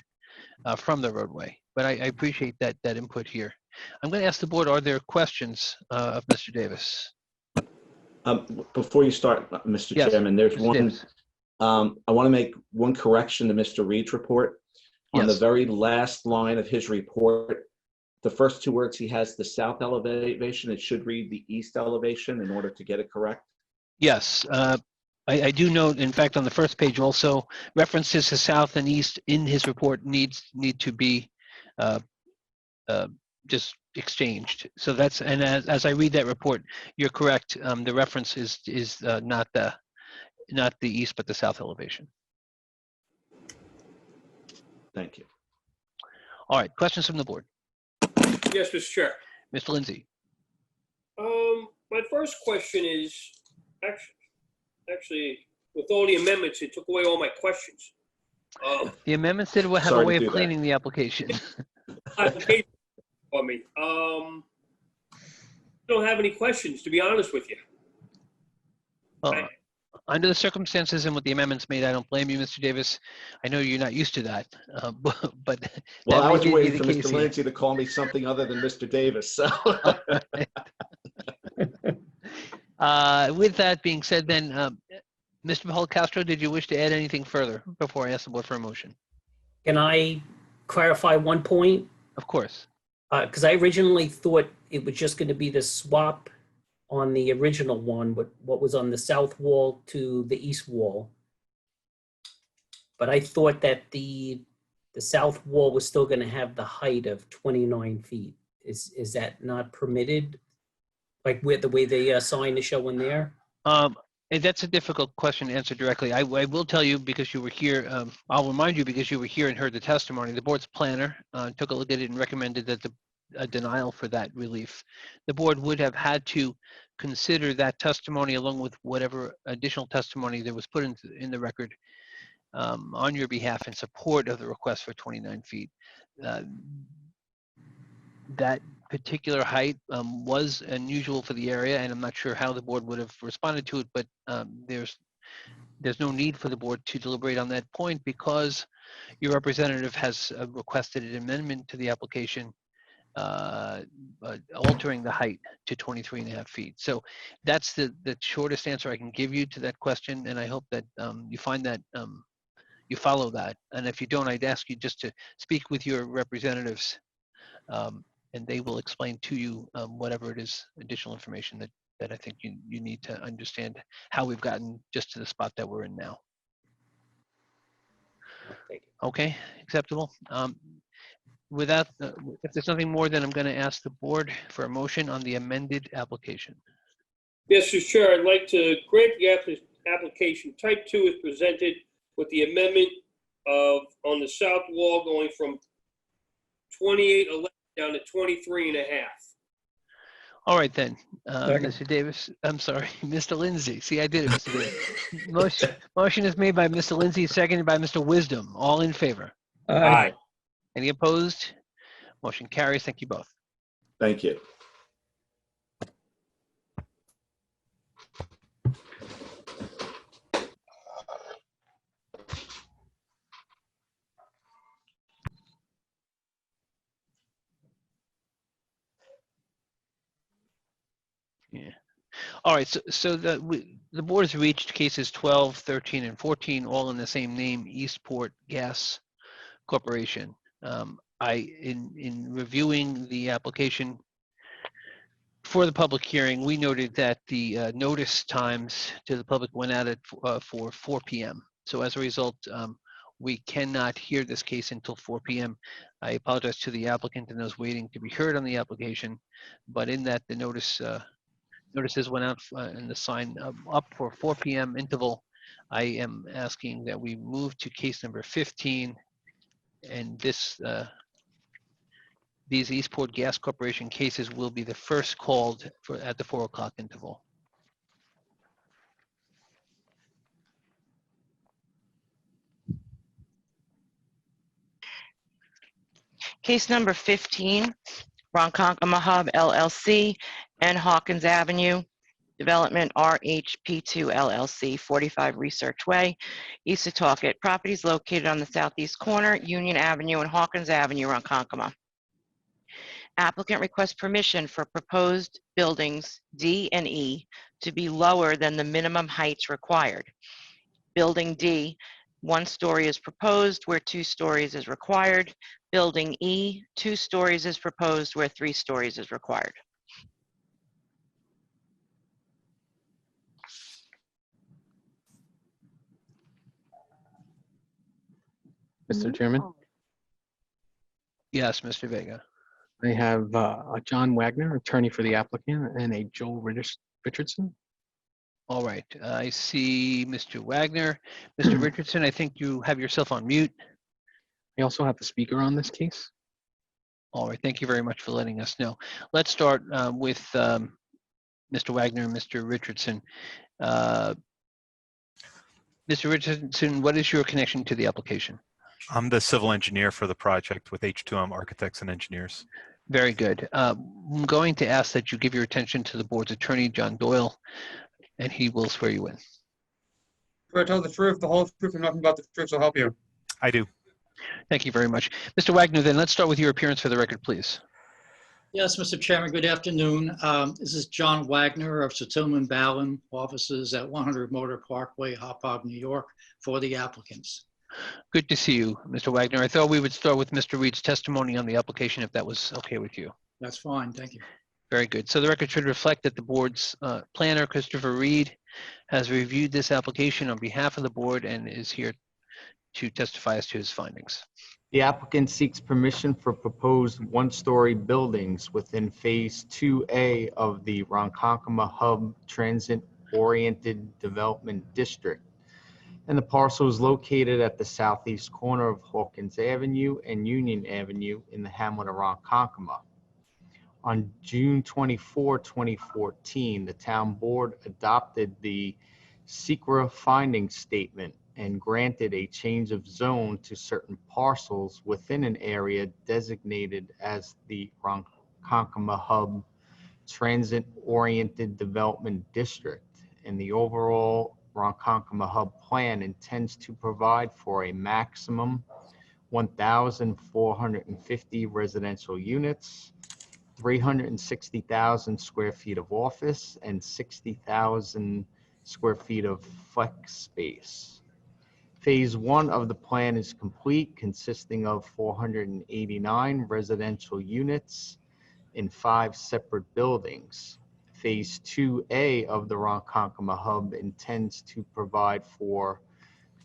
from the roadway. But I appreciate that input here. I'm going to ask the board: are there questions of Mr. Davis? Before you start, Mr. Yes, Chairman, there's Mr. one. Davis. I want to make one correction to Mr. Reed's report. On the Yes. very last line of his report, the first two words, he has the south elevation. It should read the east elevation in order to get it correct. Yes. I do note, in fact, on the first page also, references to south and east in his report need to be uh, just exchanged. So that's, and as I read that report, you're correct. The reference is not the east, but the south elevation. Thank you. All right, questions from the board. Yes, Mr. Chair. Mr. Lindsay. My first question is, actually, with all the amendments, it took away all my questions. The amendments did have Sorry a to way of do that. cleaning the application. Application for me. Don't have any questions, to be honest with you. Under the circumstances and with the amendments made, I don't blame you, Mr. Davis. I know you're not used to that, but Well, I may was be waiting the for case Mr. here. Lindsay to call me something other than Mr. Davis, so. With that being said, then, Mr. Polcastro, did you wish to add anything further before I ask the board for a motion? Can I clarify one point? Of course. Because I originally thought it was just going to be the swap on the original one, but what was on the south wall to the east wall. But I thought that the south wall was still going to have the height of 29 feet. Is that not permitted? Like with the way the sign is showing there? And that's a difficult question to answer directly. I will tell you, because you were here, I'll remind you, because you were here and heard the testimony, the board's planner took a look at it and recommended that a denial for that relief. The board would have had to consider that testimony along with whatever additional testimony that was put in the record on your behalf in support of the request for 29 feet. That particular height was unusual for the area, and I'm not sure how the board would have responded to it, but there's no need for the board to deliberate on that point because your representative has requested an amendment to the application altering the height to 23.5 feet. So that's the shortest answer I can give you to that question, and I hope that you find that you follow that. And if you don't, I'd ask you just to speak with your representatives and they will explain to you whatever it is, additional information that I think you need to understand how we've gotten just to the spot that we're in now. Okay, acceptable. Without, if there's nothing more, then I'm going to ask the board for a motion on the amended application. Yes, Mr. Chair, I'd like to grant the application type 2 is presented with the amendment of on the south wall going from 28.11 down to 23.5. All right then, Mr. Davis, I'm sorry, Mr. Lindsay. See, I did it, Mr. Davis. Motion is made by Mr. Lindsay, seconded by Mr. Wisdom. All in favor? Aye. Any opposed? Motion carries. Thank you both. Thank you. Yeah. All right. So the board has reached cases 12, 13, and 14, all in the same name, Eastport Gas Corporation. In reviewing the application for the public hearing, we noted that the notice times to the public went out at for 4 p.m. So as a result, we cannot hear this case until 4 p.m. I apologize to the applicant and those waiting to be heard on the application, but in that the notices went out and the sign up for 4 p.m. interval. I am asking that we move to case number 15, and these Eastport Gas Corporation cases will be the first called at the 4 o'clock interval. Case number 15, Ronkonkoma Hub LLC and Hawkins Avenue Development RHP2 LLC, 45 Research Way, East Setauket. Properties located on the southeast corner, Union Avenue and Hawkins Avenue, Ronkonkoma. Applicant requests permission for proposed buildings D and E to be lower than the minimum heights required. Building D, 1 story is proposed where 2 stories is required. Building E, 2 stories is proposed where 3 stories is required. Mr. Chairman, Yes, Mr. Vega. I have a John Wagner, attorney for the applicant, and a Joel Richardson. All right, I see Mr. Wagner. Mr. Richardson, I think you have yourself on mute. I also have the speaker on this case. All right, thank you very much for letting us know. Let's start with Mr. Wagner and Mr. Richardson. Mr. Richardson, what is your connection to the application? I'm the civil engineer for the project with H2M Architects and Engineers. Very good. I'm going to ask that you give your attention to the board's attorney, John Doyle, and he will swear you in. Swear to tell the truth, the whole truth, and nothing but the truth, so help you. I do. Thank you very much. Mr. Wagner, then let's start with your appearance for the record, please. Yes, Mr. Chairman, good afternoon. This is John Wagner of Tillman Ballin, offices at 100 Motor Parkway, Hauppauge, New York, for the applicants. Good to see you, Mr. Wagner. I thought we would start with Mr. Reed's testimony on the application, if that was okay with you. That's fine, thank you. Very good. So the record should reflect that the board's planner, Christopher Reed, has reviewed this application on behalf of the board and is here to testify as to his findings. The applicant seeks permission for proposed one-story buildings within Phase 2A of the Ronkonkoma Hub Transit-Oriented Development District. And the parcel is located at the southeast corner of Hawkins Avenue and Union Avenue in the hamlet of Ronkonkoma. On June 24, 2014, the town board adopted the SECRA finding statement and granted a change of zone to certain parcels within an area designated as the Ronkonkoma Hub Transit-Oriented Development District. And the overall Ronkonkoma Hub plan intends to provide for a maximum 1,450 residential units, 360,000 square feet of office, and 60,000 square feet of flex space. Phase 1 of the plan is complete, consisting of 489 residential units in 5 separate buildings. Phase 2A of the Ronkonkoma Hub intends to provide for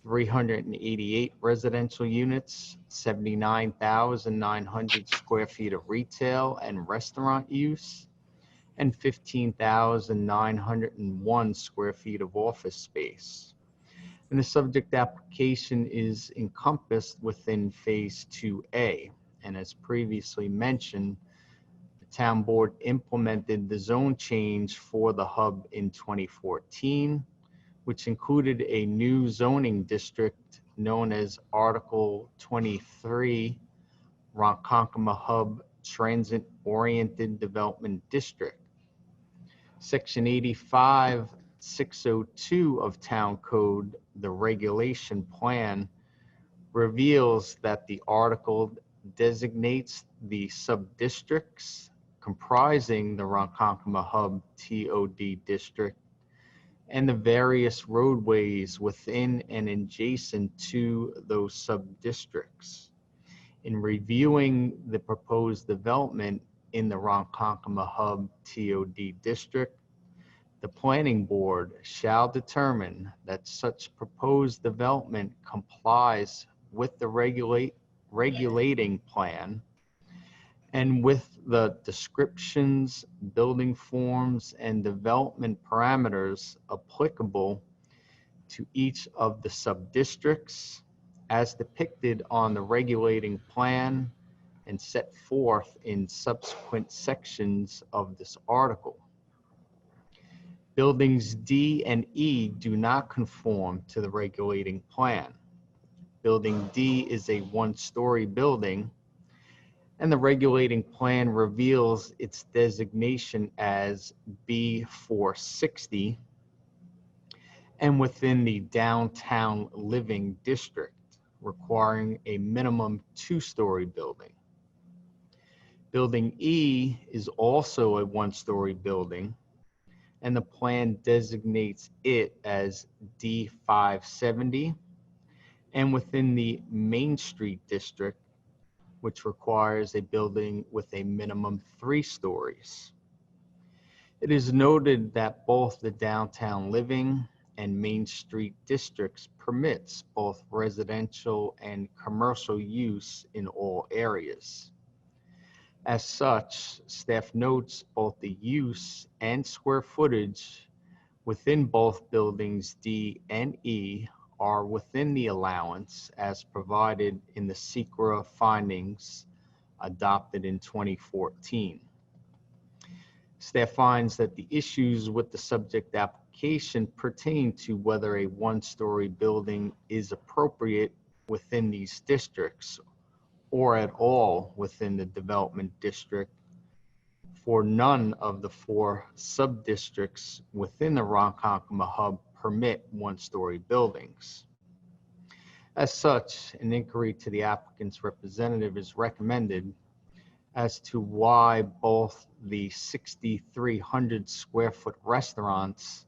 388 residential units, 79,900 square feet of retail and restaurant use, and 15,901 square feet of office space. And the subject application is encompassed within Phase 2A. And as previously mentioned, the town board implemented the zone change for the hub in 2014, which included a new zoning district known as Article 23, Ronkonkoma Hub Transit-Oriented Development District. Section 85-602 of Town Code, the regulation plan, reveals that the article designates the sub-districts comprising the Ronkonkoma Hub TOD district and the various roadways within and adjacent to those sub-districts. In reviewing the proposed development in the Ronkonkoma Hub TOD district, the planning board shall determine that such proposed development complies with the regulating plan and with the descriptions, building forms, and development parameters applicable to each of the sub-districts as depicted on the regulating plan and set forth in subsequent sections of this article. Buildings D and E do not conform to the regulating plan. Building D is a one-story building, and the regulating plan reveals its designation as B460 and within the downtown living district, requiring a minimum 2-story building. Building E is also a 1-story building, and the plan designates it as D570 and within the Main Street district, which requires a building with a minimum 3 stories. It is noted that both the downtown living and Main Street districts permits both residential and commercial use in all areas. As such, staff notes both the use and square footage within both buildings D and E are within the allowance as provided in the SECRA findings adopted in 2014. Staff finds that the issues with the subject application pertain to whether a one-story building is appropriate within these districts or at all within the development district, for none of the 4 sub-districts within the Ronkonkoma hub permit one-story buildings. As such, an inquiry to the applicant's representative is recommended as to why both the 6,300 square foot restaurants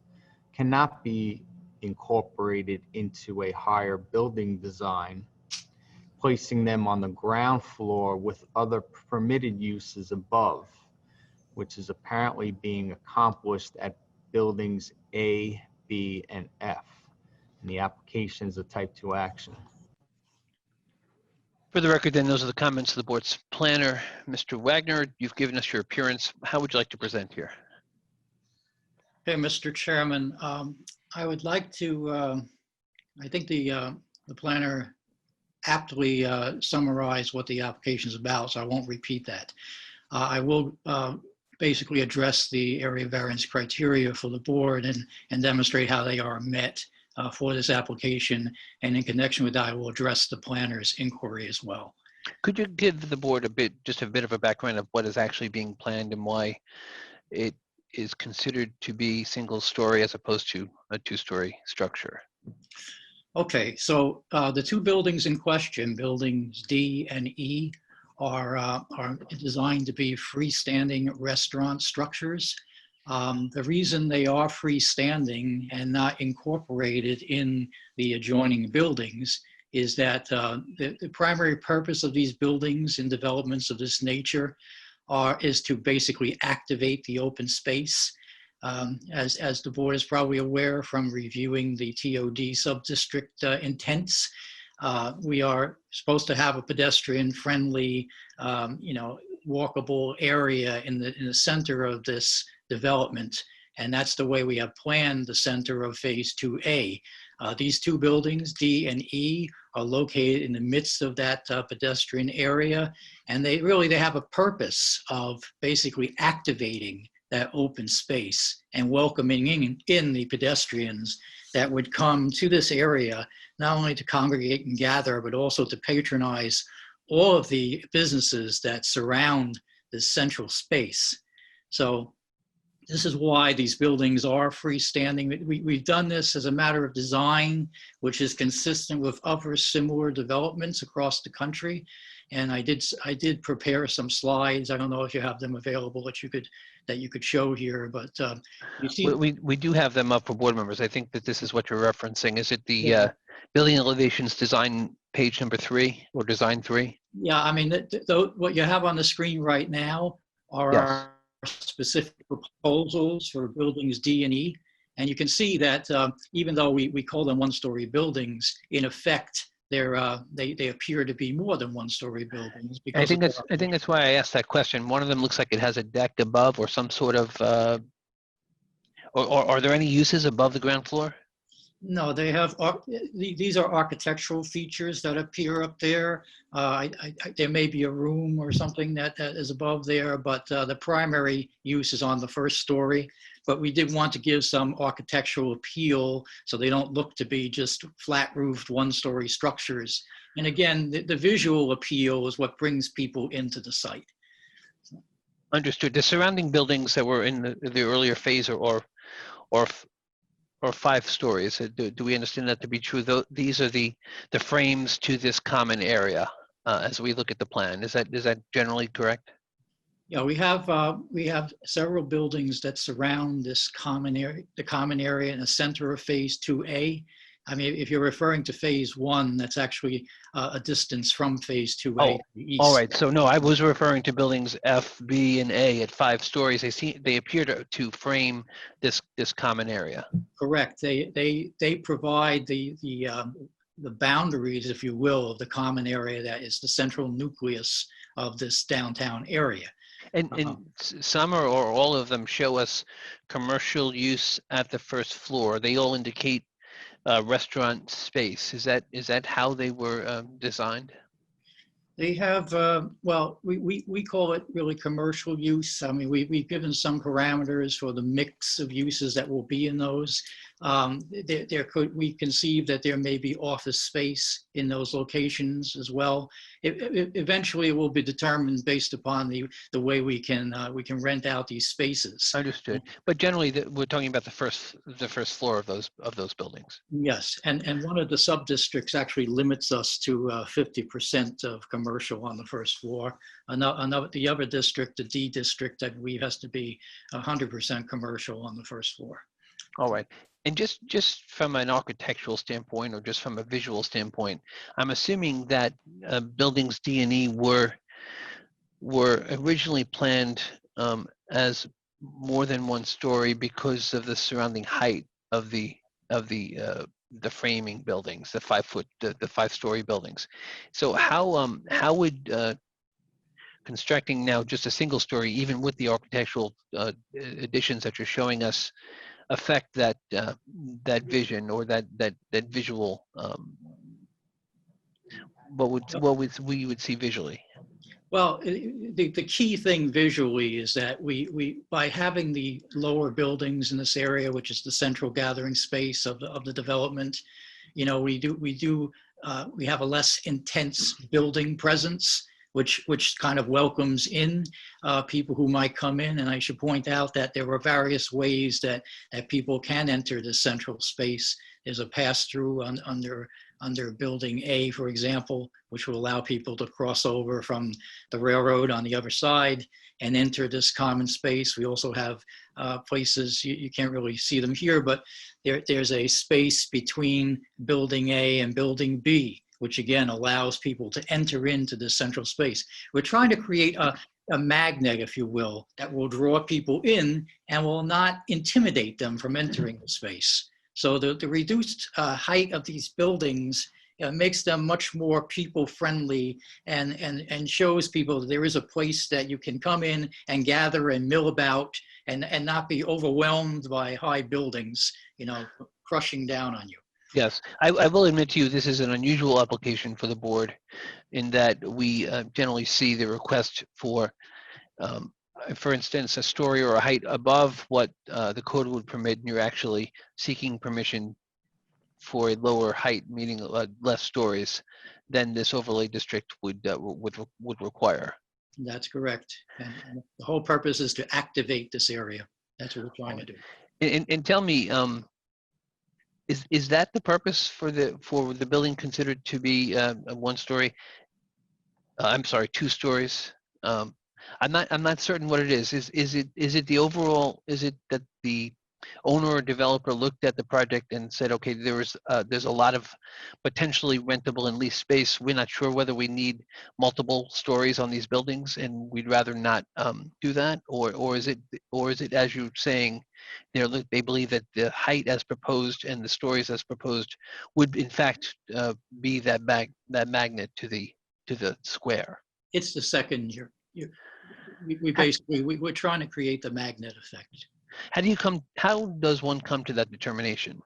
cannot be incorporated into a higher building design, placing them on the ground floor with other permitted uses above, which is apparently being accomplished at buildings A, B, and F. And the application is a type 2 action. For the record, then, those are the comments of the board's planner. Mr. Wagner, you've given us your appearance. How would you like to present here? Okay, Mr. Chairman, I would like to, I think the planner aptly summarized what the application is about, so I won't repeat that. I will basically address the area variance criteria for the board and demonstrate how they are met for this application. And in connection with that, I will address the planner's inquiry as well. Could you give the board just a bit of a background of what is actually being planned and why it is considered to be single story as opposed to a 2-story structure? Okay, so the 2 buildings in question, buildings D and E, are designed to be freestanding restaurant structures. The reason they are freestanding and not incorporated in the adjoining buildings is that the primary purpose of these buildings in developments of this nature is to basically activate the open space. As the board is probably aware from reviewing the TOD sub-district intents, we are supposed to have a pedestrian-friendly, walkable area in the center of this development, and that's the way we have planned the center of Phase 2A. These 2 buildings, D and E, are located in the midst of that pedestrian area, and they have a purpose of basically activating that open space and welcoming in the pedestrians that would come to this area, not only to congregate and gather, but also to patronize all of the businesses that surround this central space. So this is why these buildings are freestanding. We've done this as a matter of design, which is consistent with other similar developments across the country. And I did prepare some slides. I don't know if you have them available that you could show here, but you see. We do have them up for board members. I think that this is what you're referencing. Is it the building elevations design page number 3 or design 3? Yeah, I mean, what you have on the screen right now are our specific proposals for buildings D and E. And you can see that even though we call them 1-story buildings, in effect, they appear to be more than 1-story buildings. I think that's why I asked that question. One of them looks like it has a deck above or some sort of, or are there any uses above the ground floor? No, they have, these are architectural features that appear up there. There may be a room or something that is above there, but the primary use is on the 1st story. But we did want to give some architectural appeal so they don't look to be just flat roofed 1-story structures. And again, the visual appeal is what brings people into the site. Understood. The surrounding buildings that were in the earlier phase or 5 stories, do we understand that to be true? These are the frames to this common area as we look at the plan. Is that generally correct? Yeah, we have several buildings that surround this common area, the common area in the center of Phase 2A. I mean, if you're referring to phase one, that's actually a distance from phase 2A Oh, to the east. all right. So no, I was referring to buildings F, B, and A at 5 stories. They appear to frame this common area. Correct. They provide the boundaries, if you will, of the common area that is the central nucleus of this downtown area. And some or all of them show us commercial use at the first floor. They all indicate restaurant space. Is that how they were designed? They have, well, we call it really commercial use. I mean, we've given some parameters for the mix of uses that will be in those. We conceive that there may be office space in those locations as well. Eventually, it will be determined based upon the way we can rent out these spaces. Understood. But generally, we're talking about the first floor of those buildings. Yes, and one of the sub-districts actually limits us to 50% of commercial on the first floor. The other district, the D district, I believe has to be 100% commercial on the first floor. All right. And just from an architectural standpoint, or just from a visual standpoint, I'm assuming that buildings D and E were originally planned as more than one story because of the surrounding height of the framing buildings, the 5-story buildings. So how would constructing now just a single story, even with the architectural additions that you're showing us, affect that vision or that visual? What we would see visually? Well, the key thing visually is that we by having the lower buildings in this area, which is the central gathering space of the development, you know, we have a less intense building presence, which kind of welcomes in people who might come in. And I should point out that there are various ways that people can enter this central space. There's a pass-through under building A, for example, which will allow people to cross over from the railroad on the other side and enter this common space. We also have places, you can't really see them here, but there's a space between building A and building B, which again allows people to enter into this central space. We're trying to create a magnet, if you will, that will draw people in and will not intimidate them from entering the space. So the reduced height of these buildings makes them much more people-friendly and shows people that there is a place that you can come in and gather and mill about and not be overwhelmed by high buildings, you know, crushing down on you. Yes, I will admit to you, this is an unusual application for the board in that we generally see the request for instance, a story or a height above what the code would permit, and you're actually seeking permission for a lower height, meaning less stories, than this overlay district would require. That's correct. And the whole purpose is to activate this area. That's what we're trying to do. And tell me, is that the purpose for the building considered to be a 1-story? I'm sorry, 2 stories. I'm not certain what it is. Is it the overall? Is it that the owner or developer looked at the project and said, okay, there's a lot of potentially rentable and leased space. We're not sure whether we need multiple stories on these buildings, and we'd rather not do that, or is it as you're saying, they believe that the height as proposed and the stories as proposed would in fact be that magnet to the square? It's the second. We're trying to create the magnet effect. How does one come to that determination?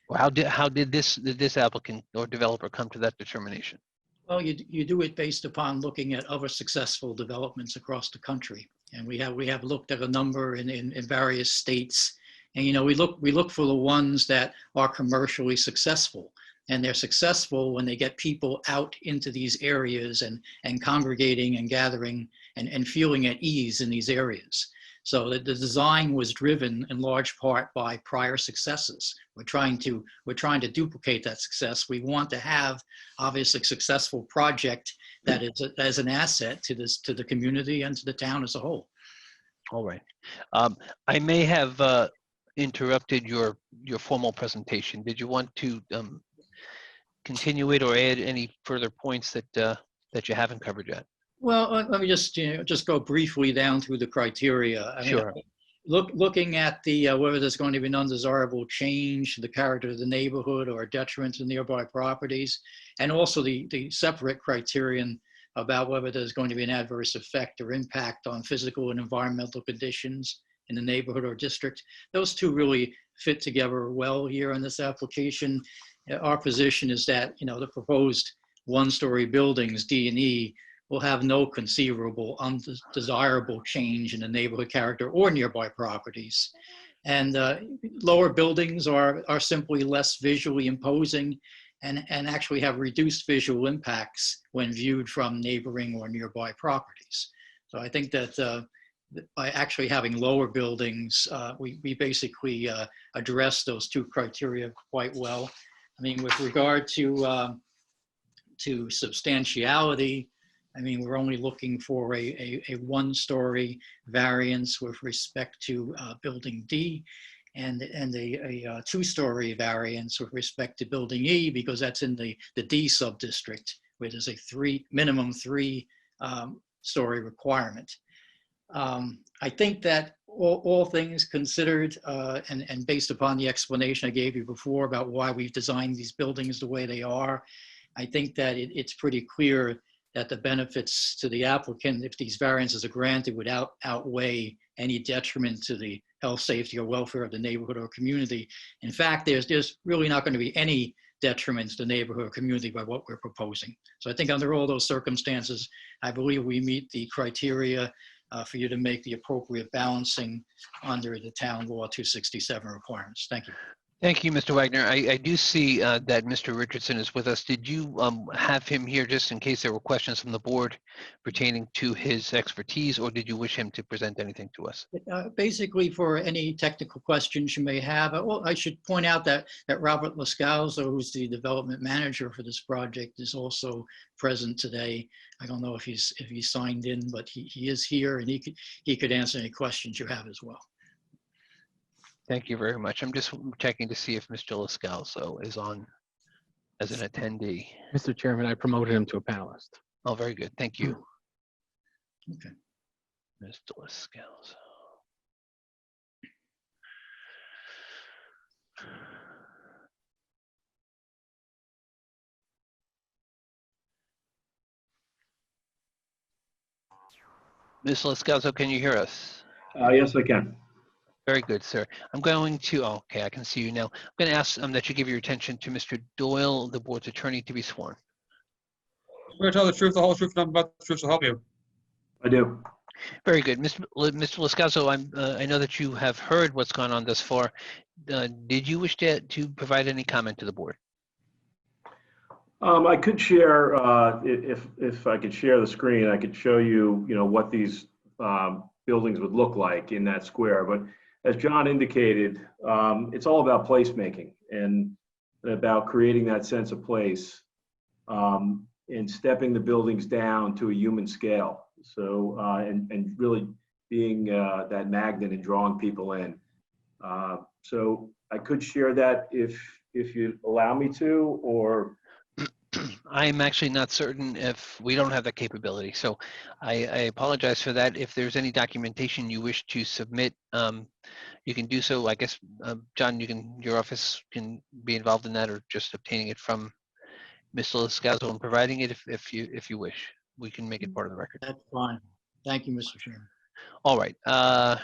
Or how did this applicant or developer come to that determination? Well, you do it based upon looking at other successful developments across the country. And we have looked at a number in various states. And, you know, we look for the ones that are commercially successful. And they're successful when they get people out into these areas and congregating and gathering and feeling at ease in these areas. So the design was driven in large part by prior successes. We're trying to duplicate that success. We want to have obviously a successful project that is as an asset to the community and to the town as a whole. All right. I may have interrupted your formal presentation. Did you want to continue it or add any further points that you haven't covered yet? Well, let me just, just go briefly down through the criteria. I mean, Sure. looking at the whether there's going to be an undesirable change to the character of the neighborhood or a detriment to nearby properties, and also the separate criterion about whether there's going to be an adverse effect or impact on physical and environmental conditions in the neighborhood or district. Those two really fit together well here in this application. Our position is that, the proposed one-story buildings, D and E, will have no conceivable undesirable change in the neighborhood character or nearby properties. And lower buildings are simply less visually imposing and actually have reduced visual impacts when viewed from neighboring or nearby properties. So I think that by actually having lower buildings, we basically address those two criteria quite well. I mean, with regard to substantiality, I mean, we're only looking for a one-story variance with respect to building D and a two-story variance with respect to building E, because that's in the D sub-district, where there's a minimum three story requirement. I think that all things considered, and based upon the explanation I gave you before about why we've designed these buildings the way they are, I think that it's pretty clear that the benefits to the applicant, if these variances are granted, would outweigh any detriment to the health, safety, or welfare of the neighborhood or community. In fact, there's really not going to be any detriment to the neighborhood or community by what we're proposing. So I think under all those circumstances, I believe we meet the criteria for you to make the appropriate balancing under the town law 267 requirements. Thank you. Thank you, Mr. Wagner. I do see that Mr. Richardson is with us. Did you have him here just in case there were questions from the board pertaining to his expertise, or did you wish him to present anything to us? Basically, for any technical questions you may have, I should point out that Robert Lascalzo, who's the development manager for this project, is also present today. I don't know if he's signed in, but he is here, and he could answer any questions you have as well. Thank you very much. I'm just checking to see if Mr. Lascalzo is on as an attendee. Mr. Chairman, I promoted him to a panelist. Oh, very good. Thank you. Okay. Mr. Lascalzo. Ms. Lascalzo, can you hear us? Yes, I can. Very good, sir. I'm going to, okay, I can see you now. I'm going to ask that you give your attention to Mr. Doyle, the board's attorney, to be sworn. Swear to tell the truth, the whole truth, and nothing but the truth to help you. I do. Very good. Mr. Lascalzo, I know that you have heard what's gone on thus far. Did you wish to provide any comment to the board? I could share, if I could share the screen, I could show you, what these buildings would look like in that square. But as John indicated, it's all about placemaking and about creating that sense of place and stepping the buildings down to a human scale. So, and really being that magnet and drawing people in. So I could share that if you allow me to, or. I'm actually not certain if we don't have that capability. So I apologize for that. If there's any documentation you wish to submit, you can do so. I guess, John, your office can be involved in that, or just obtaining it from Mr. Lascalzo and providing it if you wish. We can make it part of the record. That's fine. Thank you, Mr. Chairman. All right. Let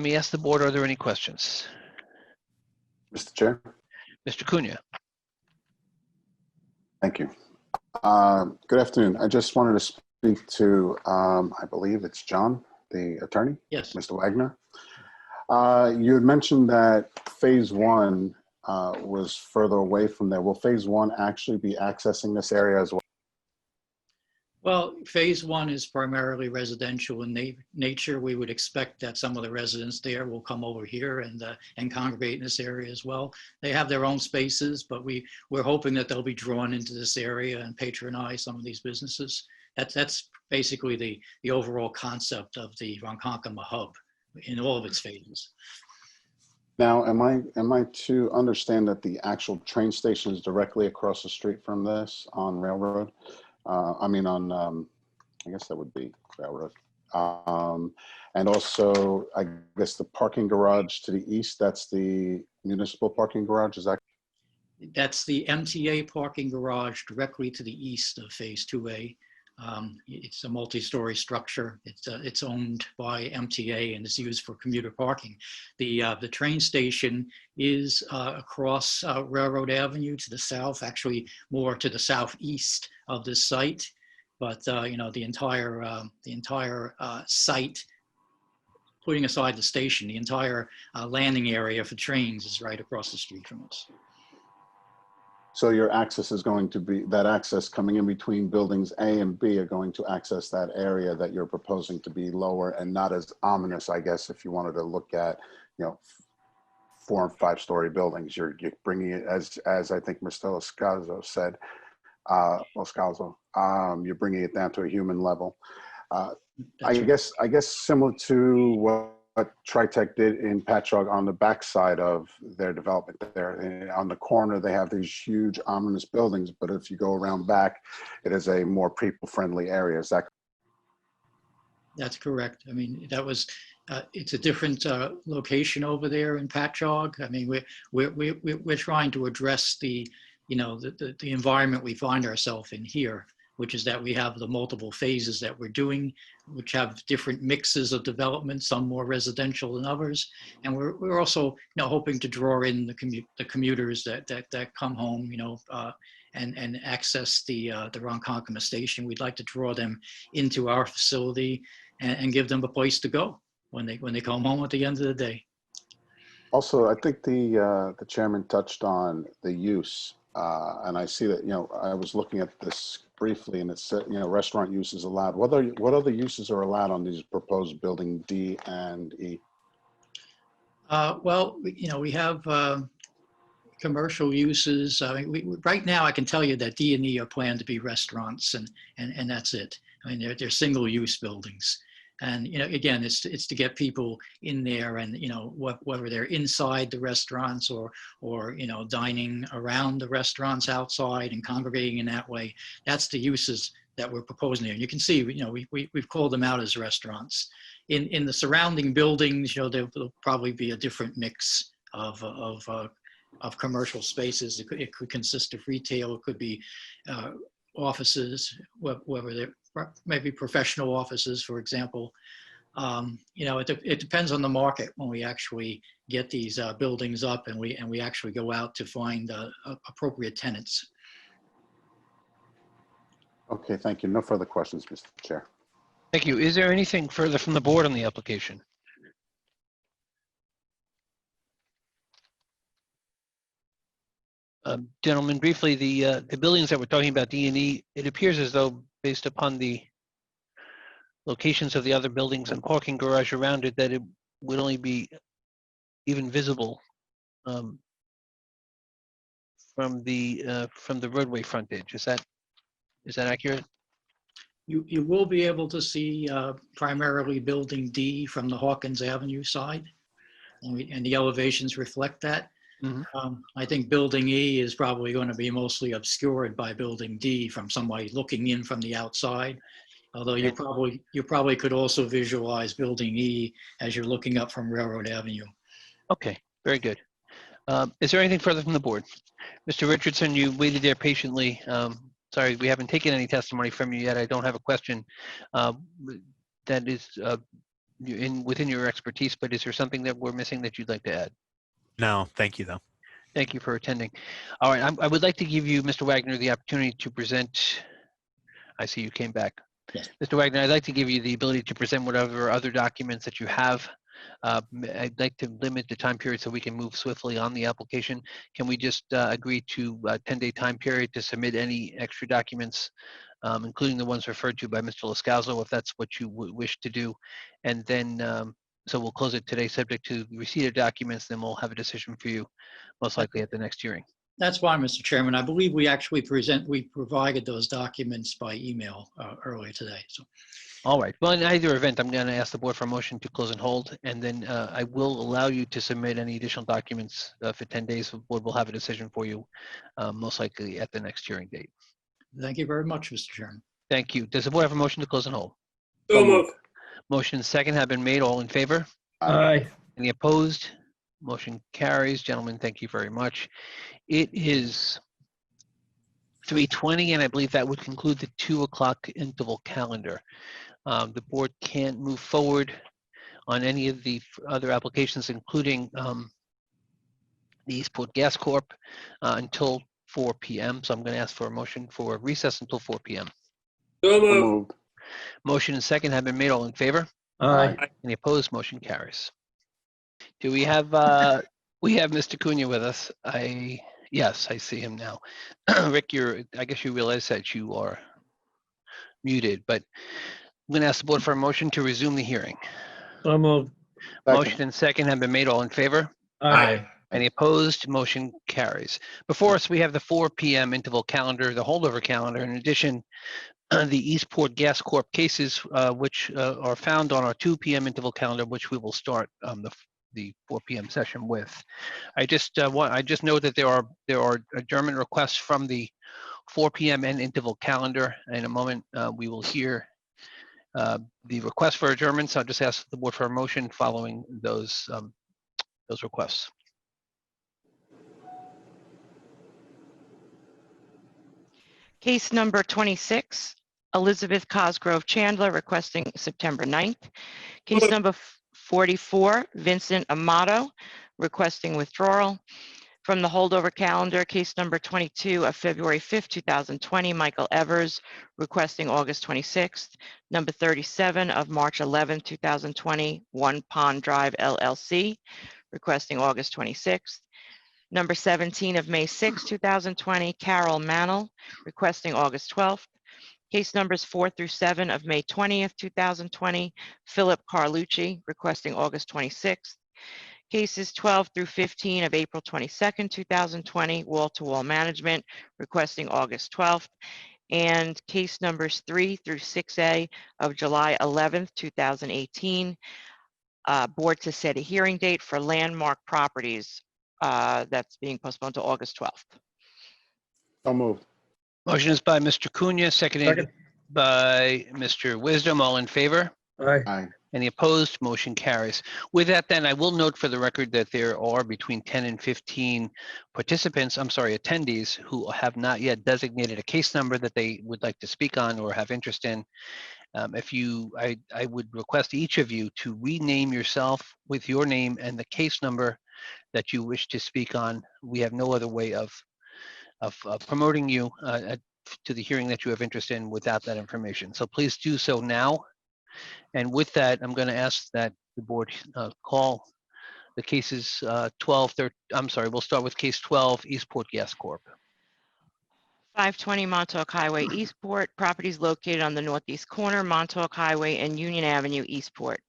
me ask the board, are there any questions? Mr. Chair. Mr. Cunha. Thank you. Good afternoon. I just wanted to speak to, I believe it's John, the attorney? Yes. Mr. Wagner. You had mentioned that phase one was further away from there. Will phase one actually be accessing this area as well? Well, phase one is primarily residential in nature. We would expect that some of the residents there will come over here and congregate in this area as well. They have their own spaces, but we're hoping that they'll be drawn into this area and patronize some of these businesses. That's basically the overall concept of the Ronkonkoma hub. in all of its phases. Now, am I to understand that the actual train station is directly across the street from this on Railroad? I guess that would be Railroad. And also, I guess the parking garage to the east, that's the municipal parking garage, is that? That's the MTA parking garage directly to the east of Phase 2A. It's a multi-story structure. It's owned by MTA and is used for commuter parking. The train station is across Railroad Avenue to the south, actually more to the southeast of this site. But the entire site, putting aside the station, the entire landing area for trains is right across the street from us. So your access is going to be, that access coming in between buildings A and B are going to access that area that you're proposing to be lower and not as ominous, I guess, if you wanted to look at, 4 and 5 story buildings. You're bringing it, as I think Mr. Loscalzo said, you're bringing it down to a human level. I guess similar to what Tritech did in Patchogue on the backside of their development there. And on the corner, they have these huge ominous buildings, but if you go around back, it is a more people-friendly area. Is that? That's correct. I mean, that was, it's a different location over there in Patchogue. I mean, we're trying to address the environment we find ourselves in here, which is that we have the multiple phases that we're doing, which have different mixes of development, some more residential than others. And we're also hoping to draw in the commuters that come home, and access the Ronkonkoma station. We'd like to draw them into our facility and give them a place to go when they come home at the end of the day. Also, I think the chairman touched on the use, and I see that, I was looking at this briefly, and it said, restaurant use is allowed. What other uses are allowed on these proposed building D and E? Well, we have commercial uses. I mean, right now, I can tell you that D and E are planned to be restaurants, and that's it. I mean, they're single-use buildings. And, again, it's to get people in there and, whether they're inside the restaurants or dining around the restaurants outside and congregating in that way. That's the uses that we're proposing there. And you can see, we've called them out as restaurants. In the surrounding buildings, there'll probably be a different mix of commercial spaces. It could consist of retail. It could be offices, whether they're maybe professional offices, for example. It depends on the market when we actually get these buildings up and we actually go out to find appropriate tenants. Okay, thank you. No further questions, Mr. Chair. Thank you. Is there anything further from the board on the application? Gentlemen, briefly, the buildings that we're talking about, D and E, it appears as though, based upon the locations of the other buildings and parking garage around it, that it would only be even visible from the roadway frontage. Is that accurate? You will be able to see primarily building D from the Hawkins Avenue side, and the elevations reflect that. Mm-hmm. I think building E is probably going to be mostly obscured by building D from somebody looking in from the outside. Although you probably could also visualize building E as you're looking up from Railroad Avenue. Okay, very good. Is there anything further from the board? Mr. Richardson, you waited there patiently. Sorry, we haven't taken any testimony from you yet. I don't have a question that is within your expertise, but is there something that we're missing that you'd like to add? No, thank you, though. Thank you for attending. All right, I would like to give you, Mr. Wagner, the opportunity to present. I see you came back. Yes. Mr. Wagner, I'd like to give you the ability to present whatever other documents that you have. I'd like to limit the time period so we can move swiftly on the application. Can we just agree to a 10-day time period to submit any extra documents, including the ones referred to by Mr. Loscalzo, if that's what you wish to do? And then, so we'll close it today subject to receipt of documents, then we'll have a decision for you most likely at the next hearing. That's fine, Mr. Chairman. I believe we provided those documents by email earlier today. So, All right. Well, in either event, I'm going to ask the board for a motion to close and hold, and then I will allow you to submit any additional documents for 10 days. The board will have a decision for you, most likely at the next hearing date. thank you very much, Mr. Chairman. Thank you. Does the board have a motion to close and hold? So moved. Motion and second have been made. All in favor? Aye. Any opposed? Motion carries. Gentlemen, thank you very much. It is 3:20, and I believe that would conclude the 2 o'clock interval calendar. The board can't move forward on any of the other applications, including the Eastport Gas Corp. Until 4 p.m. So I'm going to ask for a motion for recess until 4 p.m. So So moved. moved. Motion and second have been made. All in favor? Aye. Any opposed? Motion carries. Do we have Mr. Cunha with us? Yes, I see him now. Rick, I guess you realize that you are muted, but I'm going to ask the board for a motion to resume the hearing. So moved. Motion and second have been made. All in favor? Aye. Any opposed? Motion carries. Before us, we have the 4 p.m. interval calendar, the holdover calendar. In addition, the Eastport Gas Corp cases, which are found on our 2 p.m. interval calendar, which we will start the 4 p.m. session with. I just know that there are adjournment requests from the 4 p.m. and interval calendar. In a moment, we will hear the request for adjournments. I'll just ask the board for a motion following those requests. Case number 26, Elizabeth Cosgrove Chandler requesting September 9th. Case number 44, Vincent Amato requesting withdrawal. From the holdover calendar, case number 22 of February 5th, 2020, Michael Evers requesting August 26th. Number 37 of March 11th, 2020, One Pond Drive LLC requesting August 26th. Number 17 of May 6, 2020, Carol Mantle requesting August 12th. Case numbers 4 through 7 of May 20th, 2020, Philip Carlucci requesting August 26th. Cases 12 through 15 of April 22nd, 2020, Wall to Wall Management requesting August 12th. And case numbers 3 through 6A of July 11th, 2018, board to set a hearing date for Landmark Properties. That's being postponed to August 12th. So moved. Motion is by Mr. Cunha, seconded by Mr. Wisdom. All in favor? Aye. Aye. Any opposed? Motion carries. With that, then, I will note for the record that there are between 10 and 15 attendees who have not yet designated a case number that they would like to speak on or have interest in. I would request each of you to rename yourself with your name and the case number that you wish to speak on. We have no other way of promoting you to the hearing that you have interest in without that information. So please do so now. And with that, I'm going to ask that the board call the cases 12, we'll start with case 12, Eastport Gas Corp. 520 Montauk Highway, Eastport. Properties located on the northeast corner, Montauk Highway and Union Avenue, Eastport.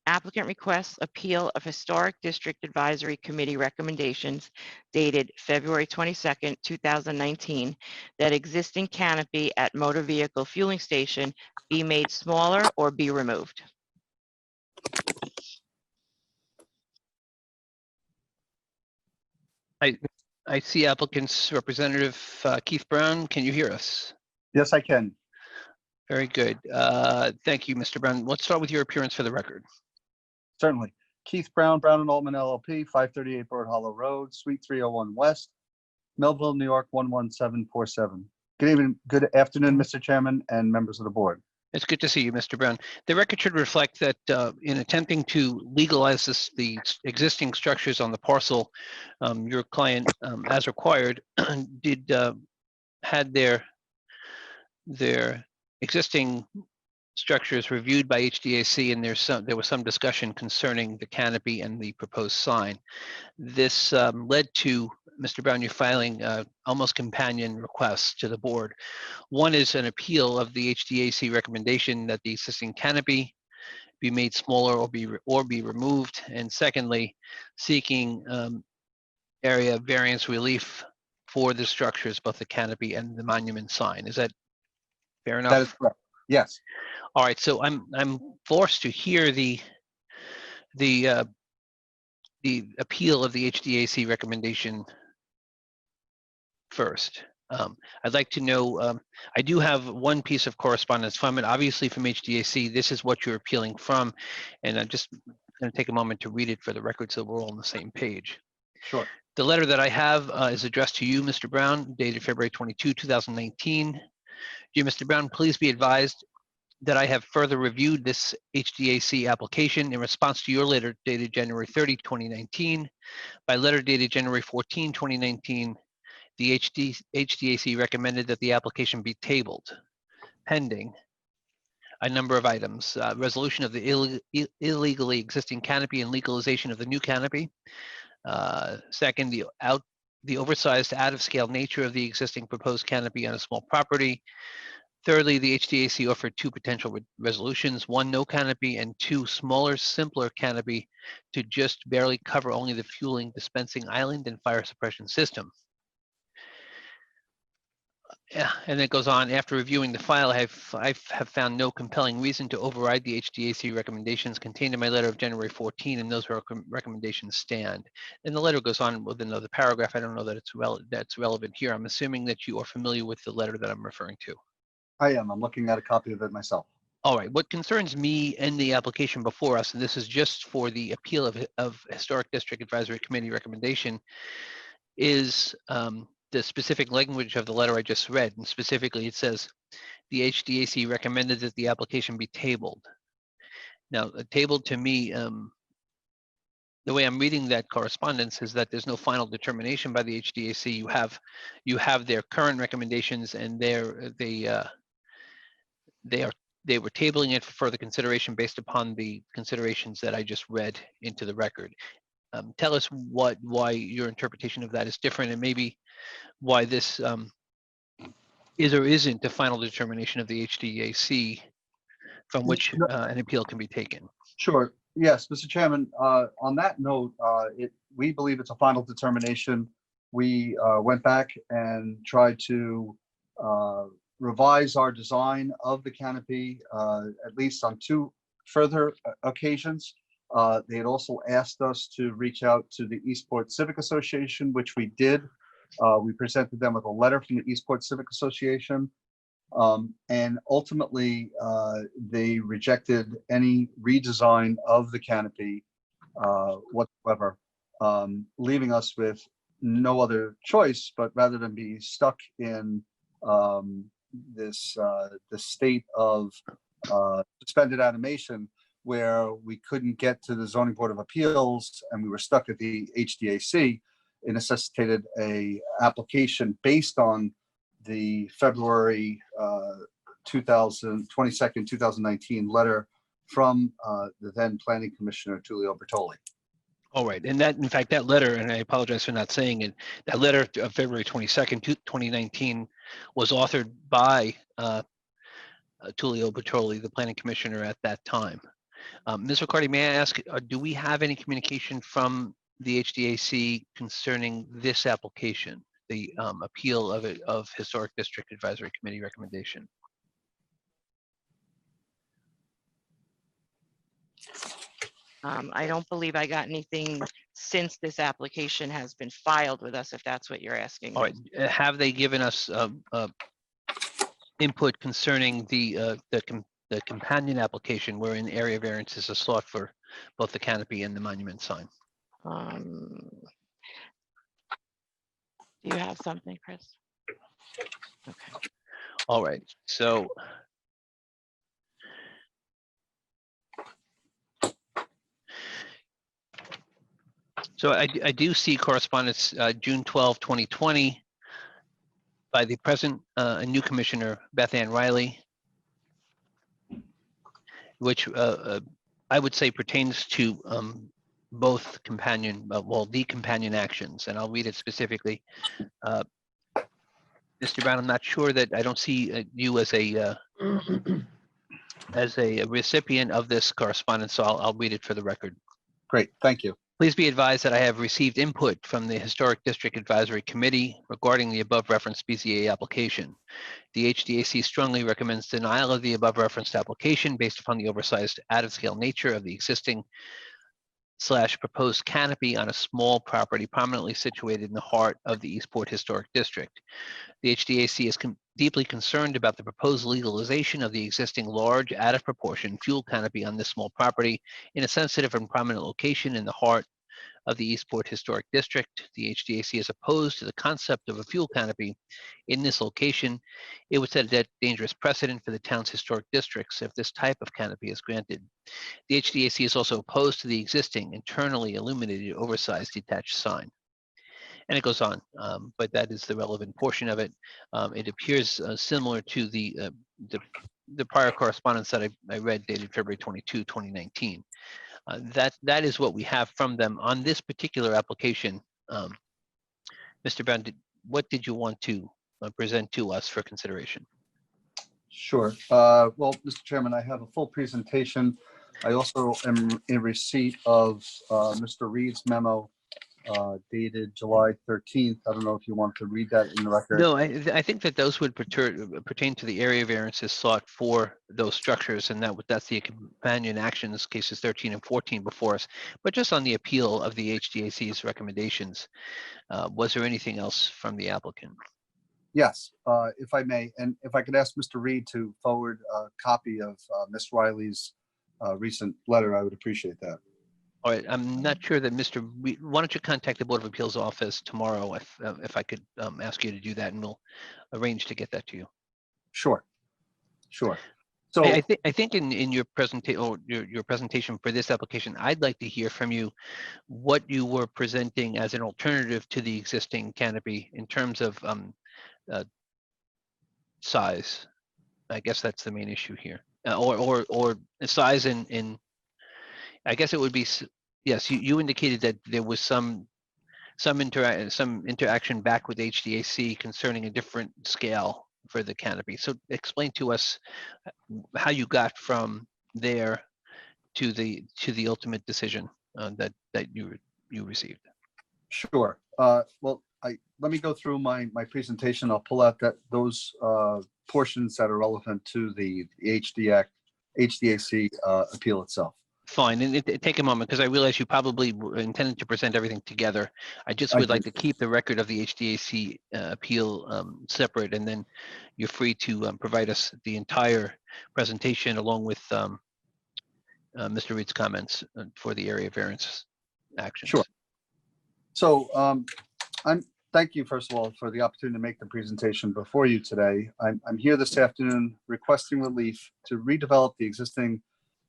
Applicant requests appeal of Historic District Advisory Committee recommendations dated February 22nd, 2019, that existing canopy at motor vehicle fueling station be made smaller or be removed. I see applicant's representative, Keith Brown. Can you hear us? Yes, I can. Very good. Thank you, Mr. Brown. Let's start with your appearance for the record. Certainly. Keith Brown, Brown and Altman LLP, 538 Broad Hollow Road, Suite 301 West, Melville, New York, 11747. Good evening, good afternoon, Mr. Chairman and members of the board. It's good to see you, Mr. Brown. The record should reflect that in attempting to legalize the existing structures on the parcel, your client, as required, had their existing structures reviewed by HDAC, and there was some discussion concerning the canopy and the proposed sign. This led to Mr. Brown, you filing almost companion requests to the board. One is an appeal of the HDAC recommendation that the existing canopy be made smaller or be removed, and secondly, seeking area variance relief for the structures, both the canopy and the monument sign. Is that fair enough? That is correct. Yes. All right, so I'm forced to hear the appeal of the HDAC recommendation first. I'd like to know, I do have one piece of correspondence from it, obviously from HDAC. This is what you're appealing from, and I'm just going to take a moment to read it for the record so we're all on the same page. Sure. The letter that I have is addressed to you, Mr. Brown, dated February 22, 2019. Dear Mr. Brown, please be advised that I have further reviewed this HDAC application in response to your letter dated January 30, 2019. By letter dated January 14, 2019, the HDAC recommended that the application be tabled, pending a number of items: resolution of the illegally existing canopy and legalization of the new canopy. Second, the oversized out-of-scale nature of the existing proposed canopy on a small property. Thirdly, the HDAC offered two potential resolutions: one, no canopy, and two, smaller, simpler canopy to just barely cover only the fueling dispensing island and fire suppression system. Yeah, and it goes on, after reviewing the file, I have found no compelling reason to override the HDAC recommendations contained in my letter of January 14, and those recommendations stand. And the letter goes on with another paragraph. I don't know that that's relevant here. I'm assuming that you are familiar with the letter that I'm referring to. I am. I'm looking at a copy of it myself. All right, what concerns me and the application before us, and this is just for the appeal of Historic District Advisory Committee recommendation, is the specific language of the letter I just read. And specifically, it says, the HDAC recommended that the application be tabled. Now, tabled to me, the way I'm reading that correspondence is that there's no final determination by the HDAC. You have their current recommendations, and they were tabling it for further consideration based upon the considerations that I just read into the record. Tell us why your interpretation of that is different, and maybe why this is or isn't the final determination of the HDAC from which an appeal can be taken. Sure. Yes, Mr. Chairman, on that note, we believe it's a final determination. We went back and tried to revise our design of the canopy, at least on two further occasions. They had also asked us to reach out to the Eastport Civic Association, which we did. We presented them with a letter from the Eastport Civic Association. And ultimately, they rejected any redesign of the canopy whatsoever, leaving us with no other choice, but rather than be stuck in this state of suspended animation, where we couldn't get to the Zoning Board of Appeals and we were stuck at the HDAC, it necessitated a application based on the February 22nd, 2019 letter from the then Planning Commissioner Tullio Bertoli. All right, and that, in fact, that letter, and I apologize for not saying it, that letter of February 22nd, 2019 was authored by Tullio Bertoli, the Planning Commissioner at that time. Ms. Riccardi, may I ask, do we have any communication from the HDAC concerning this application, the appeal of Historic District Advisory Committee recommendation? I don't believe I got anything since this application has been filed with us, if that's what you're asking. All right, have they given us input concerning the companion application wherein area variances are sought for both the canopy and the monument sign? Do you have something, Chris? Okay. All right, so I do see correspondence June 12, 2020 by the present new commissioner, Beth Ann Riley, which I would say pertains to both companion, the companion actions, and I'll read it specifically. Mr. Brown, I'm not sure that I don't see you as a recipient of this correspondence, so I'll read it for the record. Great, thank you. Please be advised that I have received input from the Historic District Advisory Committee regarding the above referenced BZA application. The HDAC strongly recommends denial of the above referenced application based upon the oversized out-of-scale nature of the existing / proposed canopy on a small property prominently situated in the heart of the Eastport Historic District. The HDAC is deeply concerned about the proposed legalization of the existing large, out of proportion fuel canopy on this small property in a sensitive and prominent location in the heart of the Eastport Historic District. The HDAC is opposed to the concept of a fuel canopy in this location. It would set a dangerous precedent for the town's historic districts if this type of canopy is granted. The HDAC is also opposed to the existing internally illuminated oversized detached sign. And it goes on, but that is the relevant portion of it. It appears similar to the prior correspondence that I read dated February 22, 2019. That is what we have from them on this particular application. Mr. Brown, what did you want to present to us for consideration? Sure. Well, Mr. Chairman, I have a full presentation. I also am in receipt of Mr. Reed's memo dated July 13th. I don't know if you want to read that in the record. No, I think that those would pertain to the area variances sought for those structures, and that's the companion actions, cases 13 and 14 before us. But just on the appeal of the HDAC's recommendations, was there anything else from the applicant? Yes, if I may, and if I could ask Mr. Reed to forward a copy of Ms. Riley's recent letter, I would appreciate that. All right, I'm not sure that Mr. Reed, why don't you contact the Board of Appeals office tomorrow if I could ask you to do that, and we'll arrange to get that to you. Sure, sure. So I think in your presentation or your presentation for this application, I'd like to hear from you what you were presenting as an alternative to the existing canopy in terms of size. I guess that's the main issue here, or size in. I guess it would be, yes, you indicated that there was some interaction back with HDAC concerning a different scale for the canopy. So explain to us how you got from there to the ultimate decision that you received. sure. Well, let me go through my presentation. I'll pull out those portions that are relevant to the HDAC appeal itself. Fine, and take a moment, because I realize you probably intended to present everything together. I just would like to keep the record of the HDAC appeal separate, and then you're free to provide us the entire presentation along with Mr. Reed's comments for the area variance actions. Sure. So thank you, first of all, for the opportunity to make the presentation before you today. I'm here this afternoon requesting relief to redevelop the existing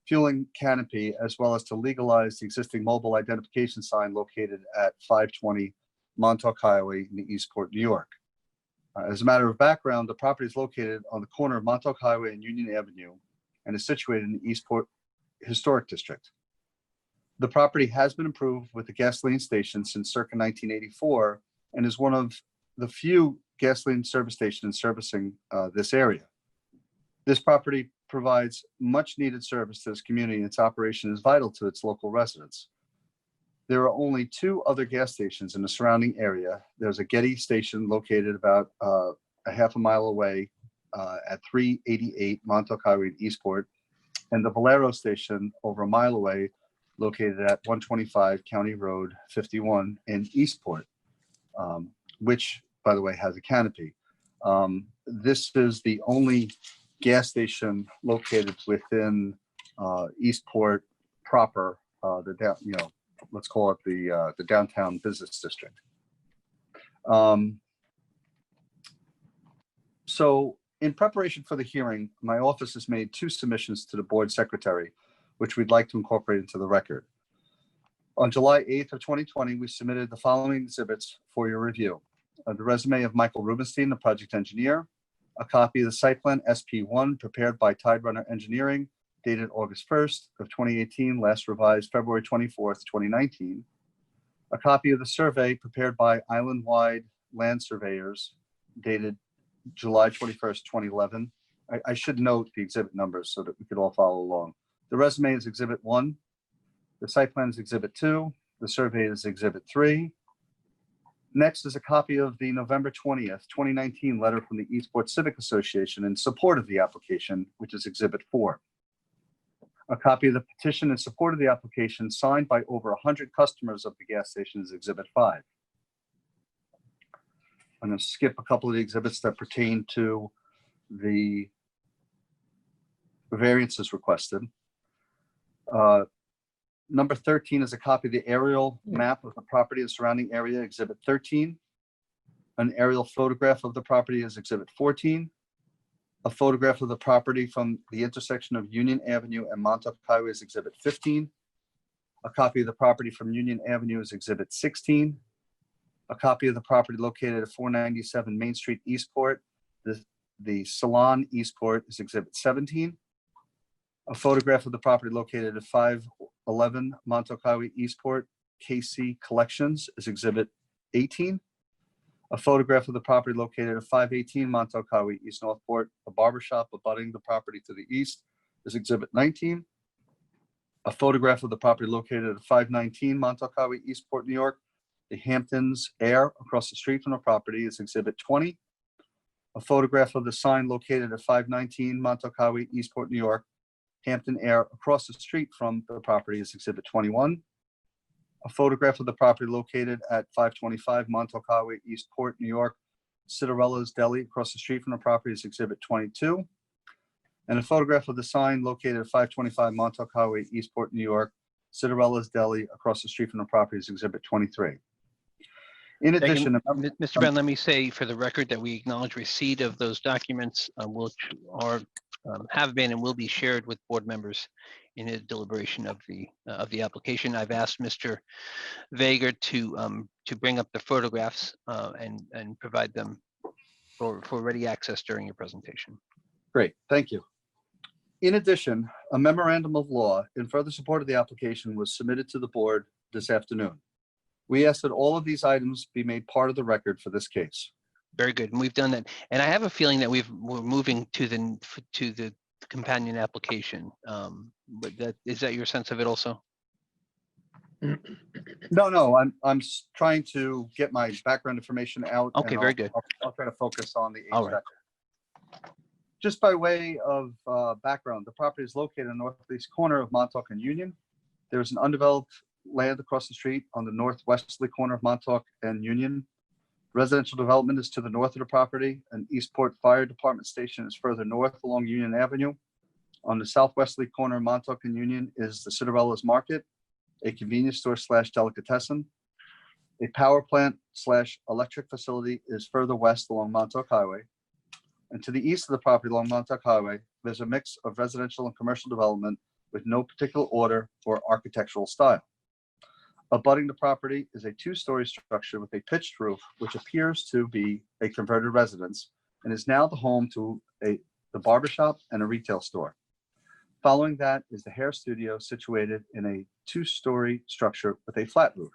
fueling canopy, as well as to legalize the existing mobile identification sign located at 520 Montauk Highway in Eastport, New York. As a matter of background, the property is located on the corner of Montauk Highway and Union Avenue and is situated in the Eastport Historic District. The property has been improved with a gasoline station since circa 1984 and is one of the few gasoline service stations servicing this area. This property provides much needed service to this community, and its operation is vital to its local residents. There are only 2 other gas stations in the surrounding area. There's a Getty station located about a half a mile away at 388 Montauk Highway in Eastport, and the Valero station over a mile away located at 125 County Road 51 in Eastport, which, by the way, has a canopy. This is the only gas station located within Eastport proper, let's call it the downtown business district. So in preparation for the hearing, my office has made 2 submissions to the board secretary, which we'd like to incorporate into the record. On July 8th of 2020, we submitted the following exhibits for your review. The resume of Michael Rubenstein, the project engineer, a copy of the site plan SP1 prepared by Tide Runner Engineering, dated August 1st of 2018, last revised February 24th, 2019. A copy of the survey prepared by Island-Wide Land Surveyors, dated July 21st, 2011. I should note the exhibit numbers so that we could all follow along. The resume is Exhibit 1. The site plan is Exhibit 2. The survey is Exhibit 3. Next is a copy of the November 20th, 2019 letter from the Eastport Civic Association in support of the application, which is Exhibit 4. A copy of the petition in support of the application signed by over 100 customers of the gas station is Exhibit 5. I'm going to skip a couple of the exhibits that pertain to the variances requested. Number 13 is a copy of the aerial map of the property and surrounding area, Exhibit 13. An aerial photograph of the property is Exhibit 14. A photograph of the property from the intersection of Union Avenue and Montauk Highway is Exhibit 15. A copy of the property from Union Avenue is Exhibit 16. A copy of the property located at 497 Main Street, Eastport. The Salon Eastport is Exhibit 17. A photograph of the property located at 511 Montauk Highway, Eastport, KC Collections is Exhibit 18. A photograph of the property located at 518 Montauk Highway, East Northport, a barbershop abutting the property to the east is Exhibit 19. A photograph of the property located at 519 Montauk Highway, Eastport, New York, the Hamptons Air across the street from the property is Exhibit 20. A photograph of the sign located at 519 Montauk Highway, Eastport, New York, Hampton Air across the street from the property is Exhibit 21. A photograph of the property located at 525 Montauk Highway, Eastport, New York, Cinderella's Deli across the street from the property is Exhibit 22. And a photograph of the sign located at 525 Montauk Highway, Eastport, New York, Cinderella's Deli across the street from the property is Exhibit 23. In addition, Mr. Brown, let me say for the record that we acknowledge receipt of those documents, which are have been and will be shared with board members in a deliberation of the application. I've asked Mr. Vager to bring up the photographs and provide them for ready access during your presentation. Great, thank you. In addition, a memorandum of law in further support of the application was submitted to the board this afternoon. We ask that all of these items be made part of the record for this case. Very good, and we've done that. And I have a feeling that we're moving to the companion application. But is that your sense of it also? No, I'm trying to get my background information out. Okay, and very good. I'll try to focus on the All HVAC. right. Just by way of background, the property is located in the northeast corner of Montauk and Union. There's an undeveloped land across the street on the northwesterly corner of Montauk and Union. Residential development is to the north of the property. An Eastport Fire Department station is further north along Union Avenue. On the southwesterly corner of Montauk and Union is the Cinderella's Market, a convenience store / delicatessen. A power plant / electric facility is further west along Montauk Highway. And to the east of the property along Montauk Highway, there's a mix of residential and commercial development with no particular order or architectural style. Abutting the property is a two-story structure with a pitched roof, which appears to be a converted residence and is now the home to the barbershop and a retail store. Following that is the hair studio situated in a two-story structure with a flat roof.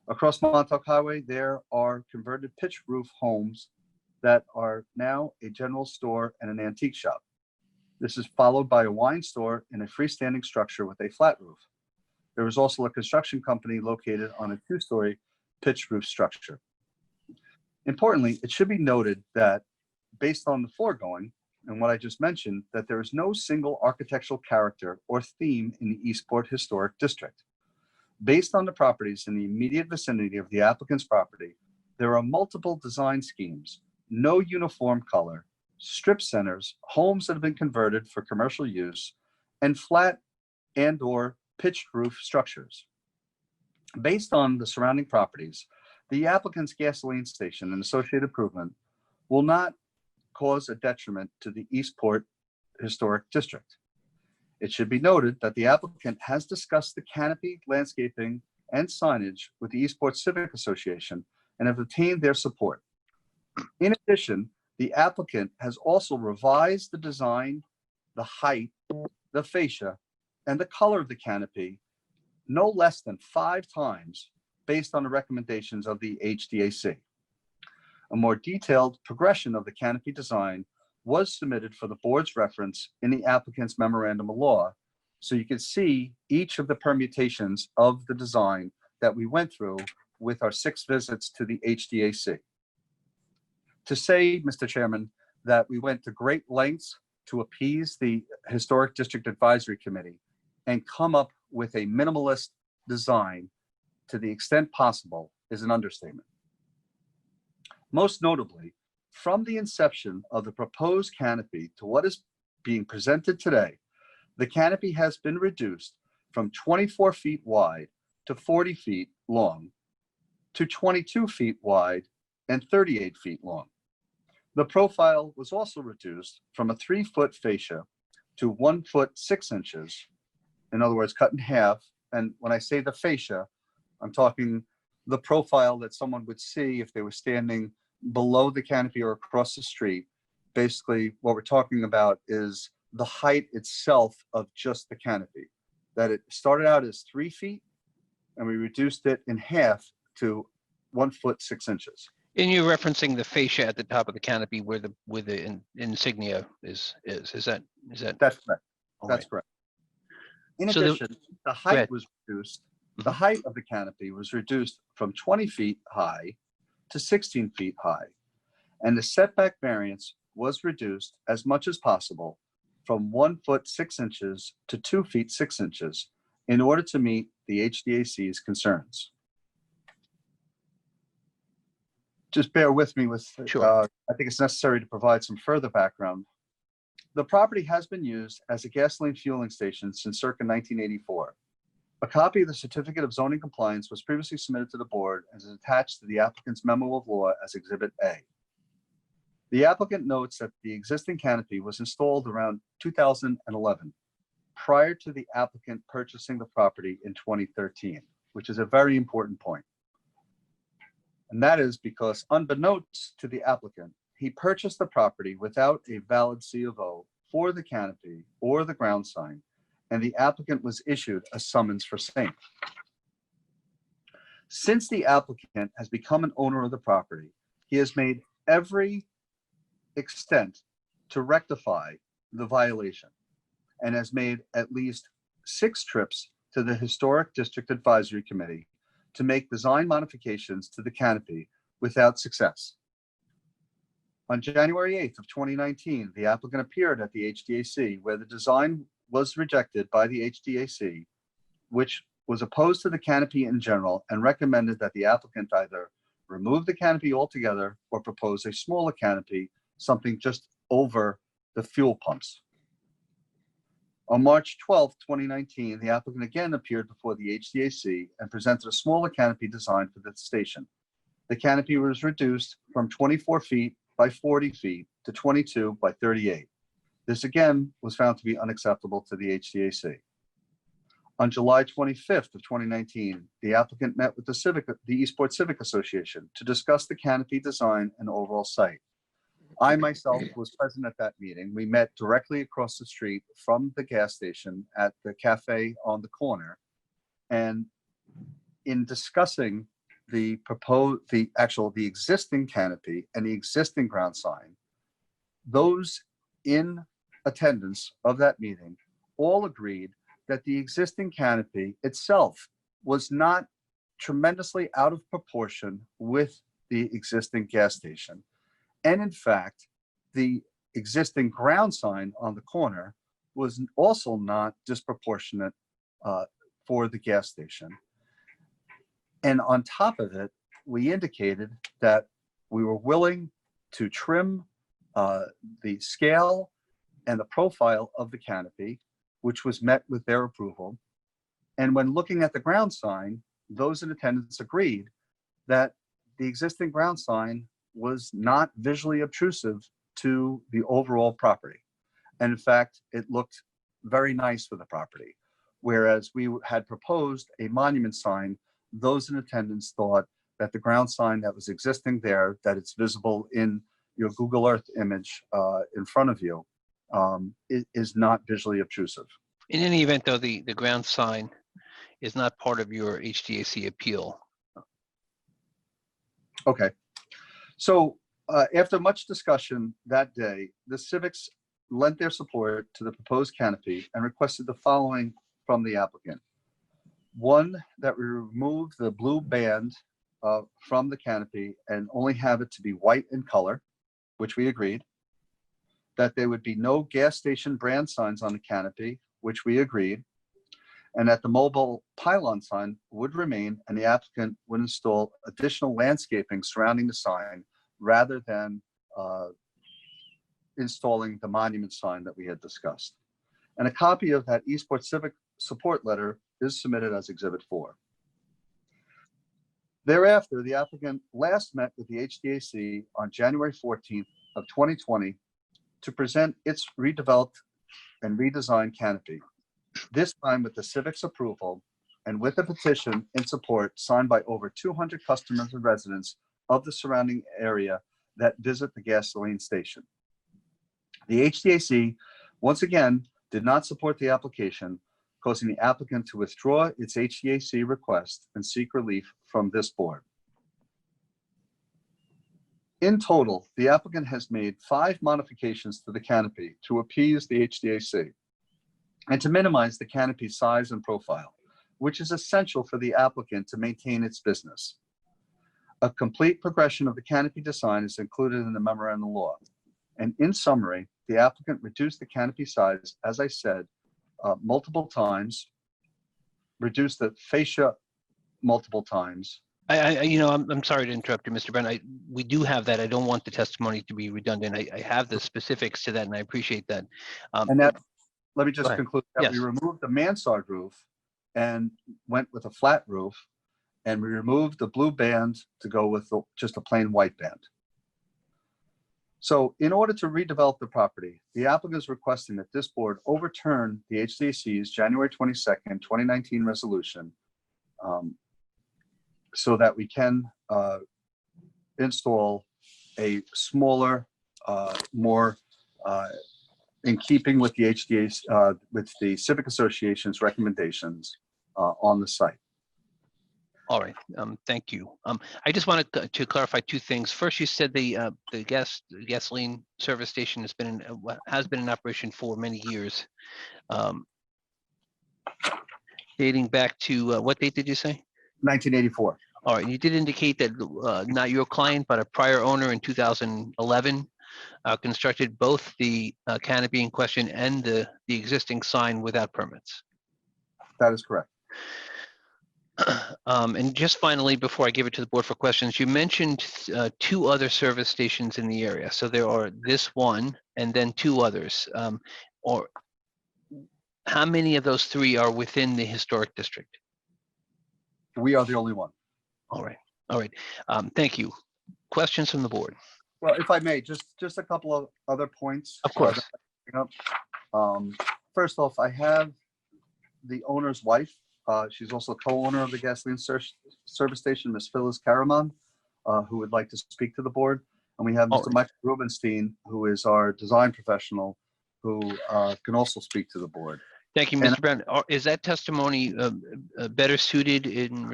Across Montauk Highway, there are converted pitched roof homes that are now a general store and an antique shop. This is followed by a wine store in a freestanding structure with a flat roof. There is also a construction company located on a two-story pitched roof structure. Importantly, it should be noted that based on the foregoing and what I just mentioned, that there is no single architectural character or theme in the Eastport Historic District. Based on the properties in the immediate vicinity of the applicant's property, there are multiple design schemes, no uniform color, strip centers, homes that have been converted for commercial use, and flat and/or pitched roof structures. Based on the surrounding properties, the applicant's gasoline station and associated improvement will not cause a detriment to the Eastport Historic District. It should be noted that the applicant has discussed the canopy, landscaping, and signage with the Eastport Civic Association and have obtained their support. In addition, the applicant has also revised the design, the height, the fascia, and the color of the canopy no less than 5 times based on the recommendations of the HDAC. A more detailed progression of the canopy design was submitted for the board's reference in the applicant's memorandum of law, so you can see each of the permutations of the design that we went through with our 6 visits to the HDAC. To say, Mr. Chairman, that we went to great lengths to appease the Historic District Advisory Committee and come up with a minimalist design to the extent possible is an understatement. Most notably, from the inception of the proposed canopy to what is being presented today, the canopy has been reduced from 24 feet wide to 40 feet long to 22 feet wide and 38 feet long. The profile was also reduced from a 3-foot fascia to 1 foot 6 inches. In other words, cut in half. And when I say the fascia, I'm talking the profile that someone would see if they were standing below the canopy or across the street. Basically, what we're talking about is the height itself of just the canopy. That it started out as 3 feet, and we reduced it in half to 1 foot 6 inches. And you're referencing the fascia at the top of the canopy where the insignia is that? That's correct. All That's right. correct. In So addition, the height ahead. was reduced. The height of the canopy was reduced from 20 feet high to 16 feet high. And the setback variance was reduced as much as possible from 1 foot 6 inches to 2 feet 6 inches in order to meet the HDAC's concerns. Just bear with me with, Sure. I think it's necessary to provide some further background. The property has been used as a gasoline fueling station since circa 1984. A copy of the Certificate of Zoning Compliance was previously submitted to the board and is attached to the applicant's memo of law as Exhibit A. The applicant notes that the existing canopy was installed around 2011, prior to the applicant purchasing the property in 2013, which is a very important point. And that is because unbeknownst to the applicant, he purchased the property without a valid C of O for the canopy or the ground sign, and the applicant was issued a summons for same. Since the applicant has become an owner of the property, he has made every extent to rectify the violation and has made at least 6 trips to the Historic District Advisory Committee to make design modifications to the canopy without success. On January 8th of 2019, the applicant appeared at the HDAC where the design was rejected by the HDAC, which was opposed to the canopy in general and recommended that the applicant either remove the canopy altogether or propose a smaller canopy, something just over the fuel pumps. On March 12th, 2019, the applicant again appeared before the HDAC and presented a smaller canopy design for the station. The canopy was reduced from 24 feet by 40 feet to 22 by 38. This again was found to be unacceptable to the HDAC. On July 25th of 2019, the applicant met with the Eastport Civic Association to discuss the canopy design and overall site. I myself was present at that meeting. We met directly across the street from the gas station at the cafe on the corner. And in discussing the existing canopy and the existing ground sign, those in attendance of that meeting all agreed that the existing canopy itself was not tremendously out of proportion with the existing gas station. And in fact, the existing ground sign on the corner was also not disproportionate for the gas station. And on top of it, we indicated that we were willing to trim the scale and the profile of the canopy, which was met with their approval. And when looking at the ground sign, those in attendance agreed that the existing ground sign was not visually obtrusive to the overall property. And in fact, it looked very nice for the property. Whereas we had proposed a monument sign, those in attendance thought that the ground sign that was existing there, that it's visible in your Google Earth image in front of you, is not visually obtrusive. In any event, though, the ground sign is not part of your HDAC appeal. Okay. So after much discussion that day, the civics lent their support to the proposed canopy and requested the following from the applicant. One, that we remove the blue band from the canopy and only have it to be white in color, which we agreed. That there would be no gas station brand signs on the canopy, which we agreed. And that the mobile pylon sign would remain and the applicant would install additional landscaping surrounding the sign rather than installing the monument sign that we had discussed. And a copy of that Eastport Civic support letter is submitted as Exhibit 4. Thereafter, the applicant last met with the HDAC on January 14th of 2020 to present its redeveloped and redesigned canopy, this time with the Civic's approval and with a petition in support signed by over 200 customers and residents of the surrounding area that visit the gasoline station. The HDAC, once again, did not support the application, causing the applicant to withdraw its HDAC request and seek relief from this board. In total, the applicant has made 5 modifications to the canopy to appease the HDAC and to minimize the canopy size and profile, which is essential for the applicant to maintain its business. A complete progression of the canopy design is included in the memorandum law. And in summary, the applicant reduced the canopy size, as I said, multiple times, reduced the fascia multiple times. I'm sorry to interrupt you, Mr. Brent. We do have that. I don't want the testimony to be redundant. I have the specifics to that, and I appreciate that. And that, let me just go ahead. conclude that Yes. we removed the mansard roof and went with a flat roof, and we removed the blue band to go with just a plain white band. So in order to redevelop the property, the applicant is requesting that this board overturn the HDAC's January 22nd, 2019 resolution so that we can install a smaller, more in keeping with the HDA, with the Civic Association's recommendations on the site. All right, thank you. I just wanted to clarify 2 things. First, you said the gasoline service station has been in operation for many years, dating back to what date did you say? 1984. All right, you did indicate that not your client, but a prior owner in 2011 constructed both the canopy in question and the existing sign without permits. That is correct. And just finally, before I give it to the board for questions, you mentioned 2 other service stations in the area. So there are this one and then 2 others. Or how many of those 3 are within the historic district? We are the only one. All right. All right. Thank you. Questions from the board? Well, if I may, just a couple of other points. Of course. First off, I have the owner's wife. She's also co-owner of the gasoline service station, Ms. Phyllis Karaman, who would like to speak to the board. And we have Mr. Michael Rubenstein, who is our design professional, who can also speak to the board. Thank you, Mr. Brown. Is that testimony better suited in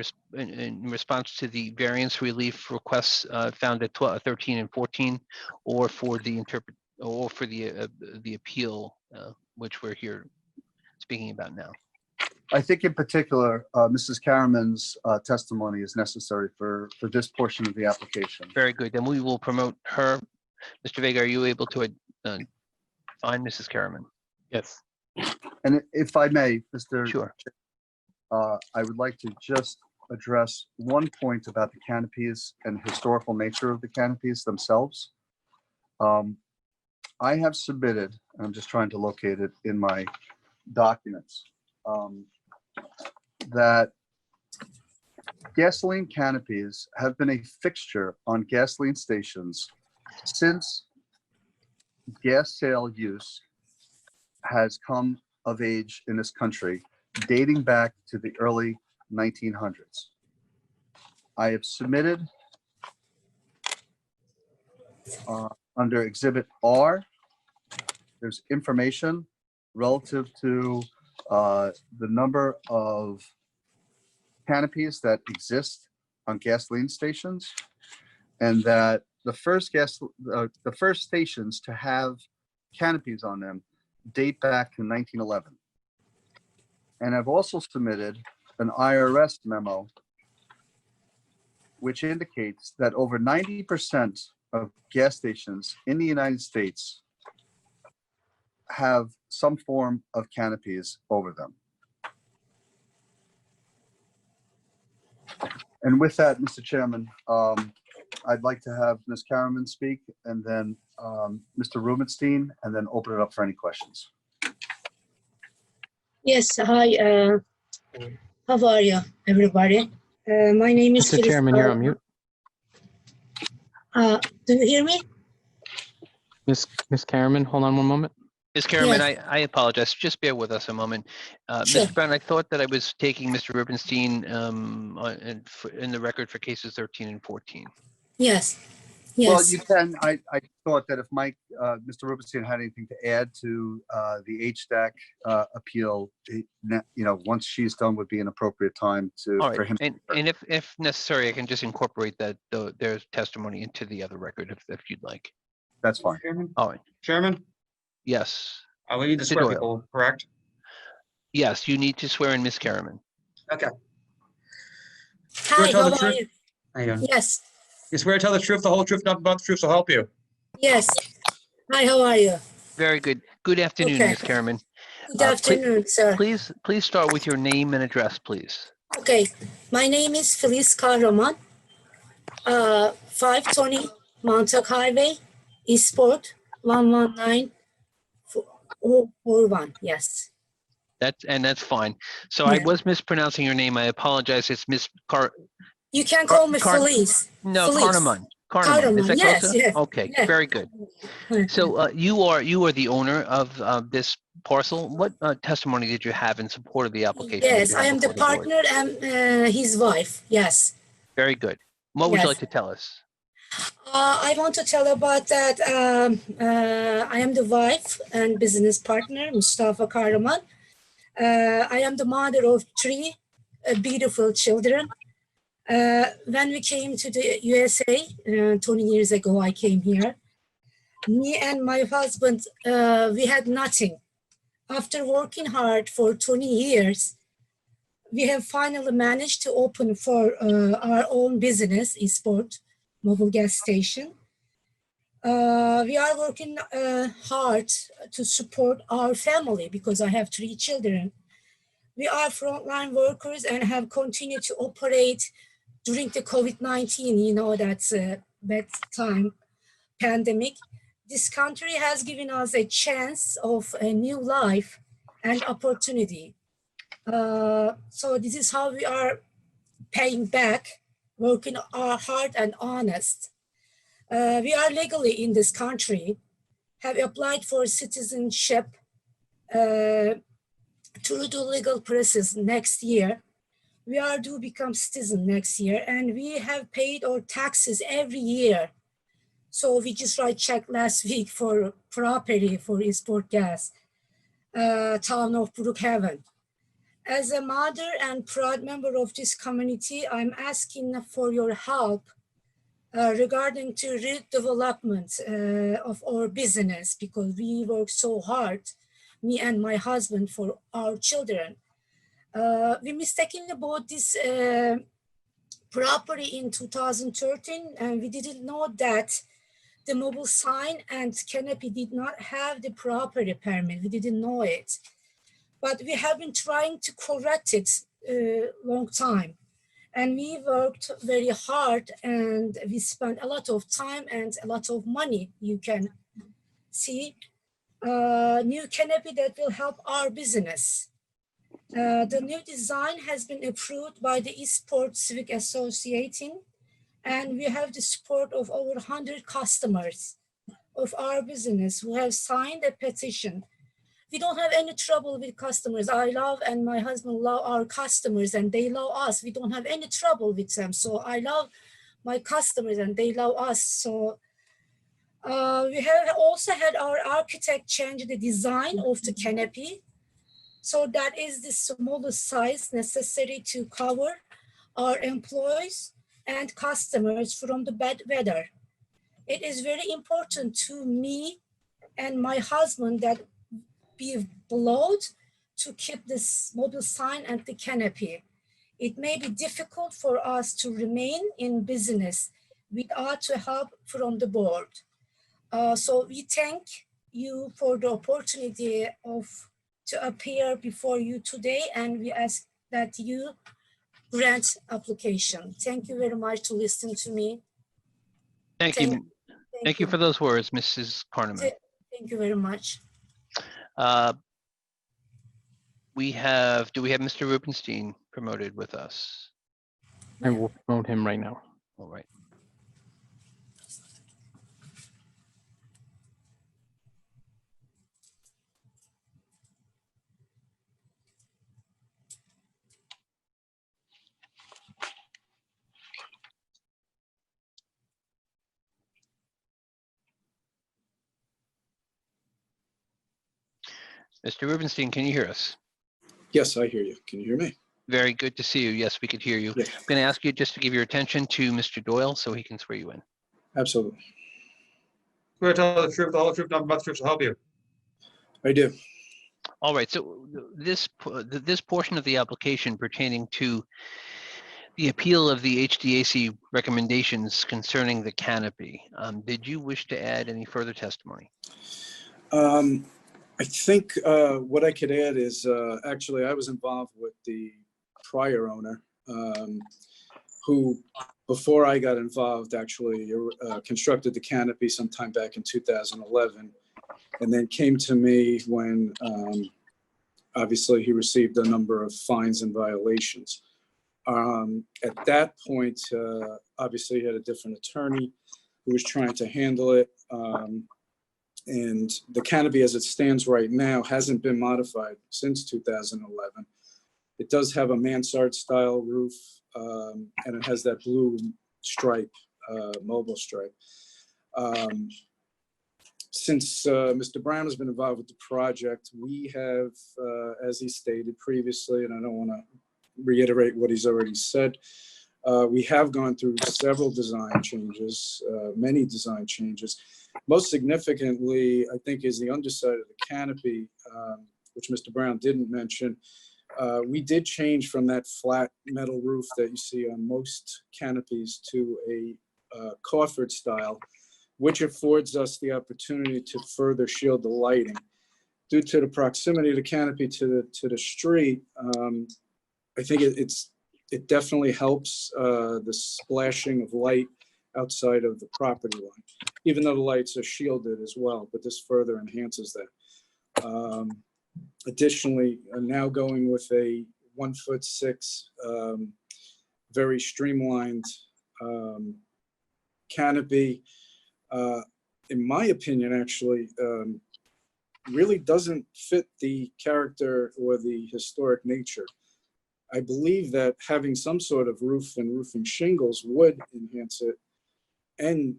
response to the variance relief requests found at 13 and 14, or for the appeal, which we're here speaking about now? I think in particular, Mrs. Karaman's testimony is necessary for this portion of the application. Very good. Then we will promote her. Mr. Vega, are you able to find Mrs. Karaman? Yes. And if I may, Mr. Sure. I would like to just address one point about the canopies and historical nature of the canopies themselves. I have submitted, and I'm just trying to locate it in my documents, that gasoline canopies have been a fixture on gasoline stations since gas sale use has come of age in this country, dating back to the early 1900s. I have submitted under Exhibit R, there's information relative to the number of canopies that exist on gasoline stations, and that the first stations to have canopies on them date back to 1911. And I've also submitted an IRS memo which indicates that over 90% of gas stations in the United States have some form of canopies over them. And with that, Mr. Chairman, I'd like to have Ms. Karaman speak, and then Mr. Rubenstein, and then open it up for any questions. Yes, hi. How are you, everybody? My name is Mr. Chairman, you're on mute. Do you hear me? Miss Karaman, hold on one moment. Ms. Karaman, Yes. I apologize. Just bear with us a moment. Sure. Mr. Brown, I thought that I was taking Mr. Rubenstein in the record for cases 13 and 14. Yes. Well, Yes. you can. I thought that if Mike, Mr. Rubenstein had anything to add to the HDAC appeal, once she's done would be an appropriate time All for right, him. and if necessary, I can just incorporate their testimony into the other record if you'd like. That's fine. Chairman? All right. Chairman? Yes. We need to Mr. swear Doyle. people, correct? Yes, you need to swear in Ms. Karaman. Okay. Hi, tell the how are truth? you? How you doing? Yes. You swear to tell the truth, the whole truth, nothing but the truth, so help you. Yes. Hi, how are you? Very good. Good afternoon, Okay. Ms. Karaman. Good afternoon, sir. Please start with your name and address, please. Okay. My name is Feliz Kahraman. 520 Montauk Highway, Eastport, 11941. Yes. That's fine. So I Yeah. was mispronouncing your name. I apologize. It's Miss You can call me Feliz. No, Feliz. Carnaman. Carnaman. Is that Yes, close? yes. Okay, Yeah. very good. So you are the owner of this parcel. What testimony did you have in support of the application? that Yes, you I have am the before board? partner and his wife. Yes. Very good. What would you Yes. like to tell us? I want to tell about that. I am the wife and business partner, Mustafa Kahraman. I am the mother of three beautiful children. When we came to the USA 20 years ago, I came here. Me and my husband, we had nothing. After working hard for 20 years, we have finally managed to open for our own business, Eastport Mobile Gas Station. We are working hard to support our family because I have three children. We are frontline workers and have continued to operate during the COVID-19, that's a bad time, pandemic. This country has given us a chance of a new life and opportunity. So this is how we are paying back, working hard and honest. We are legally in this country, have applied for citizenship through the legal process next year. We are due become citizen next year, and we have paid our taxes every year. So we just write check last week for property for Eastport Gas, town of Brookhaven. As a mother and proud member of this community, I'm asking for your help regarding to redevelopment of our business, because we work so hard, me and my husband, for our children. We mistakenly bought this property in 2013, and we didn't know that the mobile sign and canopy did not have the property permit. We didn't know it. But we have been trying to correct it a long time. And we worked very hard, and we spent a lot of time and a lot of money. You can see new canopy that will help our business. The new design has been approved by the Eastport Civic Association, and we have the support of over 100 customers of our business who have signed a petition. We don't have any trouble with customers. I love, and my husband love our customers, and they love us. We don't have any trouble with them. So I love my customers and they love us. So we have also had our architect change the design of the canopy. So that is the smallest size necessary to cover our employees and customers from the bad weather. It is very important to me and my husband that be blowed to keep this mobile sign and the canopy. It may be difficult for us to remain in business without the help from the board. So we thank you for the opportunity to appear before you today, and we ask that you grant application. Thank you very much to listen to me. Thank you. Thank you for those words, Mrs. Carneman. Thank you very much. Do we have Mr. Rubenstein promoted with us? I will promote him right now. All right. Mr. Rubenstein, can you hear us? Yes, I hear you. Can you hear me? Very good to see you. Yes, we could hear you. Yes. I'm going to ask you just to give your attention to Mr. Doyle so he can swear you in. Absolutely. Swear to tell the truth, the whole truth, nothing but the truth to help you. I do. All right. So this portion of the application pertaining to the appeal of the HDAC recommendations concerning the canopy, did you wish to add any further testimony? I think what I could add is actually I was involved with the prior owner who, before I got involved, actually constructed the canopy sometime back in 2011, and then came to me when obviously he received a number of fines and violations. At that point, obviously he had a different attorney who was trying to handle it. And the canopy as it stands right now hasn't been modified since 2011. It does have a mansard style roof, and it has that blue stripe, mobile stripe. Since Mr. Brown has been involved with the project, we have, as he stated previously, and I don't want to reiterate what he's already said, we have gone through several design changes, many design changes. Most significantly, I think, is the underside of the canopy, which Mr. Brown didn't mention. We did change from that flat metal roof that you see on most canopies to a coffered style, which affords us the opportunity to further shield the lighting. Due to the proximity of the canopy to the street, I think it definitely helps the splashing of light outside of the property line, even though the lights are shielded as well, but this further enhances that. Additionally, I'm now going with a 1'6", very streamlined canopy. In my opinion, actually, really doesn't fit the character or the historic nature. I believe that having some sort of roof and roofing shingles would enhance it and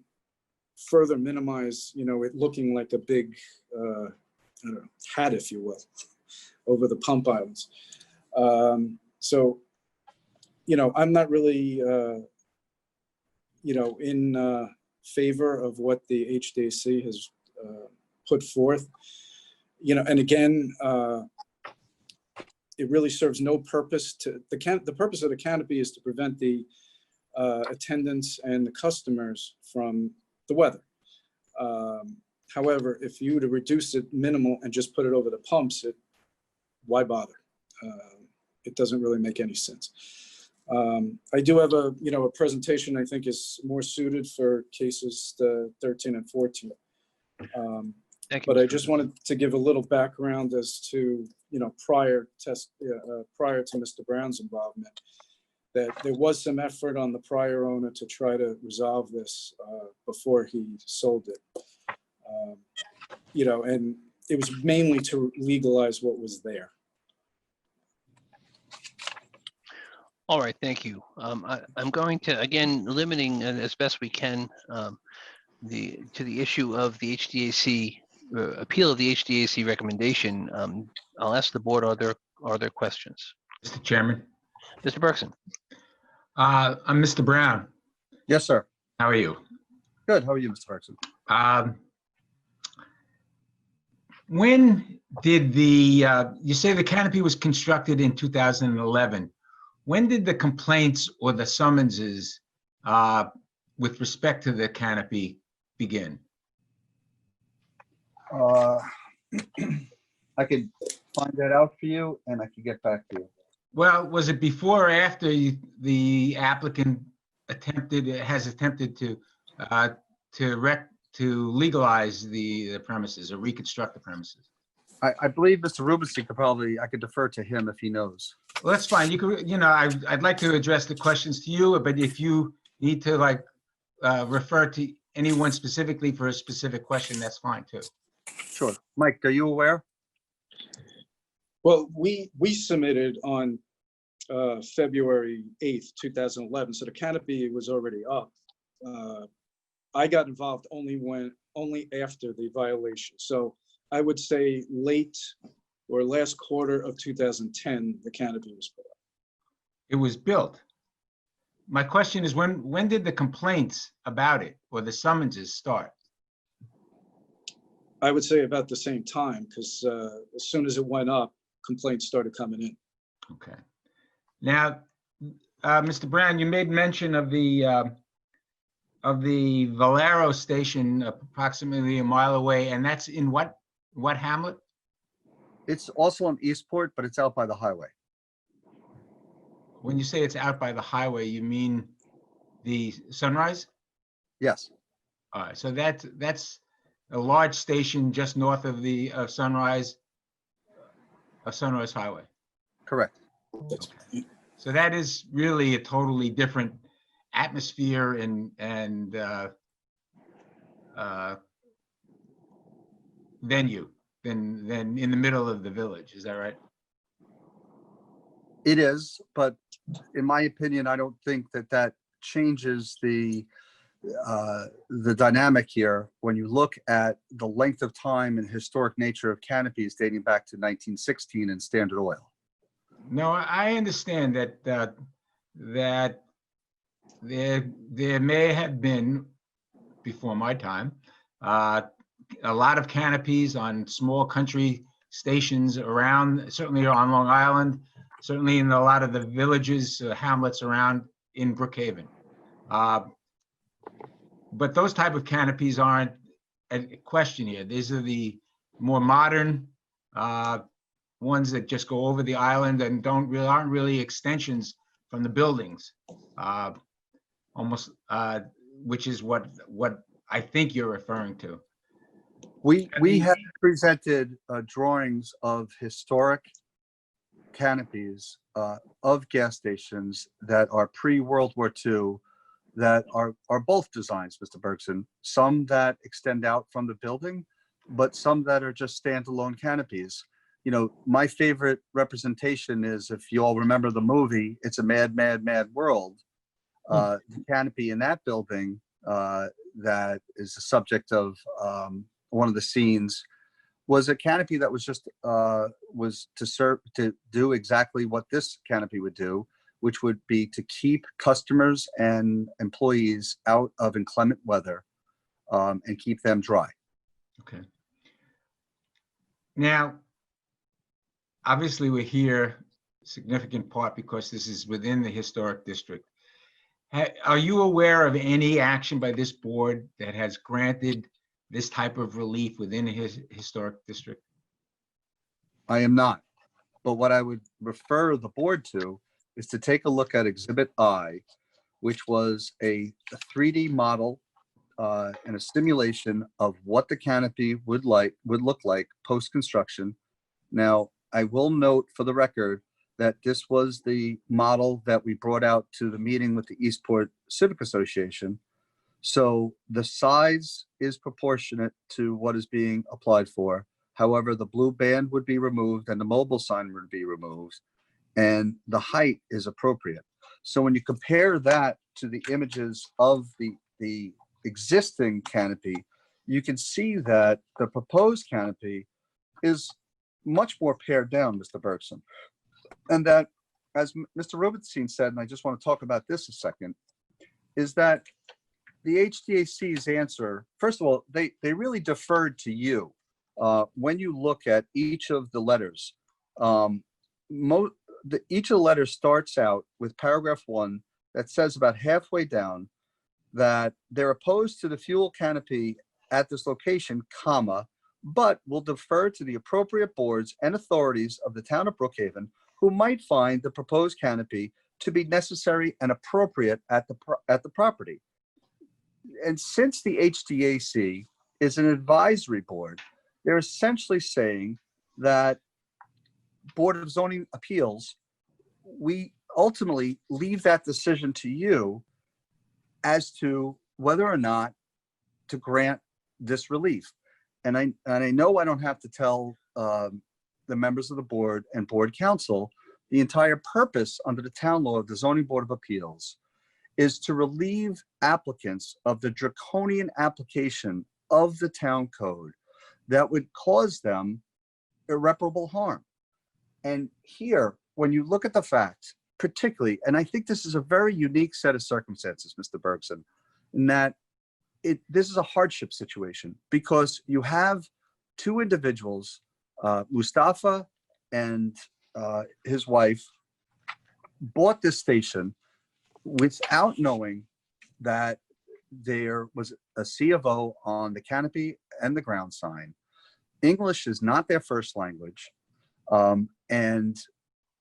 further minimize, it looking like a big, I don't know, hat, if you will, over the pump islands. So, I'm not really, in favor of what the HDAC has put forth. And again, it really serves no purpose to the purpose of the canopy is to prevent the attendants and the customers from the weather. However, if you were to reduce it minimal and just put it over the pumps, why bother? It doesn't really make any sense. I do have a presentation I think is more suited for cases 13 and 14. But I just wanted to give a little background as to, prior to Mr. Brown's involvement, that there was some effort on the prior owner to try to resolve this before he sold it. And it was mainly to legalize what was there. All right, thank you. I'm going to, again, limiting as best we can to the issue of the HDAC appeal of the HDAC recommendation. I'll ask the board, are there questions? Mr. Chairman. Mr. Bergson. I'm Mr. Brown. Yes, sir. How are you? Good. How are you, Mr. Bergson? When did you say the canopy was constructed in 2011. when did the complaints or the summonses with respect to the canopy begin? I could find that out for you and I could get back to you. Well, was it before or after the applicant has attempted to legalize the premises or reconstruct the premises? I believe Mr. Rubenstein I could defer to him if he knows. Well, that's fine. You could, I'd like to address the questions to you, but if you need to refer to anyone specifically for a specific question, that's fine too. Sure. Mike, are you aware? Well, we submitted on February 8th, 2011, so the canopy was already up. I got involved only after the violation. So I would say late or last quarter of 2010, the canopy was put up. It was built. My question is, when did the complaints about it or the summonses start? I would say about the same time, because as soon as it went up, complaints started coming in. Okay. Now, Mr. Brown, you made mention of the Valero station approximately a mile away, and that's in what hamlet? It's also on Eastport, but it's out by the highway. When you say it's out by the highway, you mean the Sunrise? Yes. All right, so that's a large station just north of Sunrise Highway. Correct. Okay. So that is really a totally different atmosphere and venue than in the middle of the village. Is that right? It is, but in my opinion, I don't think that changes the dynamic here when you look at the length of time and historic nature of canopies dating back to 1916 in Standard Oil. No, I understand that there may have been, before my time, a lot of canopies on small country stations around, certainly on Long Island, certainly in a lot of the villages, hamlets around in Brookhaven. But those type of canopies aren't a question here. These are the more modern ones that just go over the island and aren't really extensions from the buildings. Which is what I think you're referring to. We have presented drawings of historic canopies of gas stations that are pre-World War II that are both designs, Mr. Bergson. Some that extend out from the building, but some that are just standalone canopies. My favorite representation is, if you all remember the movie, It's a Mad, Mad, Mad World. The canopy in that building that is the subject of one of the scenes was a canopy that was just was to do exactly what this canopy would do, which would be to keep customers and employees out of inclement weather and keep them dry. Okay. Now, obviously, we're here significant part because this is within the historic district. Are you aware of any action by this board that has granted this type of relief within his historic district? I am not. But what I would refer the board to is to take a look at Exhibit I, which was a 3D model and a simulation of what the canopy would look like post-construction. Now, I will note for the record that this was the model that we brought out to the meeting with the Eastport Civic Association. So the size is proportionate to what is being applied for. However, the blue band would be removed and the mobile sign would be removed, and the height is appropriate. So when you compare that to the images of the existing canopy, you can see that the proposed canopy is much more pared down, Mr. Bergson. And that, as Mr. Rubenstein said, and I just want to talk about this a second, is that the HDAC's answer, first of all, they really deferred to you. When you look at each of the letters, each of the letters starts out with paragraph 1 that says about halfway down that they're opposed to the fuel canopy at this location, comma, but will defer to the appropriate boards and authorities of the town of Brookhaven who might find the proposed canopy to be necessary and appropriate at the property. And since the HDAC is an advisory board, they're essentially saying that Board of Zoning Appeals, we ultimately leave that decision to you as to whether or not to grant this relief. And I know I don't have to tell the members of the board and board council, the entire purpose under the town law of the Zoning Board of Appeals is to relieve applicants of the draconian application of the town code that would cause them irreparable harm. And here, when you look at the facts, particularly, and I think this is a very unique set of circumstances, Mr. Bergson, in that this is a hardship situation because you have two individuals, Mustafa and his wife, bought this station without knowing that there was a C of O on the canopy and the ground sign. English is not their first language, and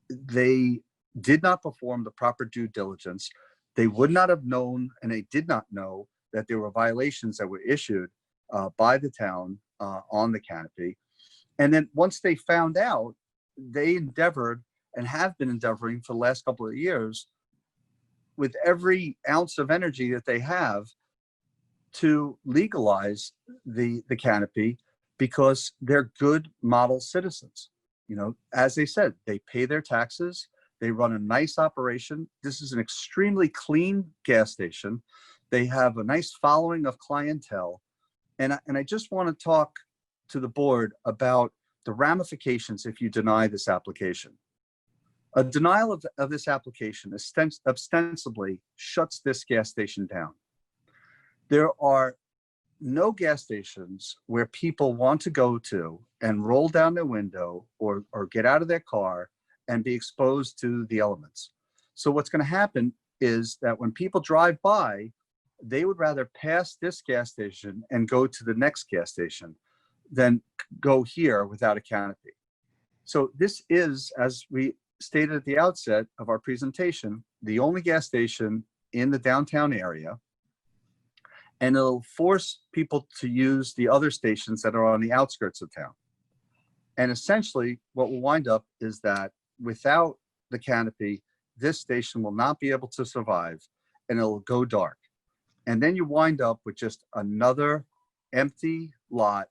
they did not perform the proper due diligence. They would not have known, and they did not know that there were violations that were issued by the town on the canopy. And then once they found out, they endeavored and have been endeavoring for the last couple of years with every ounce of energy that they have to legalize the canopy because they're good model citizens. You know, as they said, they pay their taxes, they run a nice operation. This is an extremely clean gas station. They have a nice following of clientele. And I just want to talk to the board about the ramifications if you deny this application. A denial of this application ostensibly shuts this gas station down. There are no gas stations where people want to go to and roll down their window or get out of their car and be exposed to the elements. So what's going to happen is that when people drive by, they would rather pass this gas station and go to the next gas station than go here without a canopy. So this is, as we stated at the outset of our presentation, the only gas station in the downtown area, and it'll force people to use the other stations that are on the outskirts of town. And essentially what will wind up is that without the canopy, this station will not be able to survive and it'll go dark. And then you wind up with just another empty lot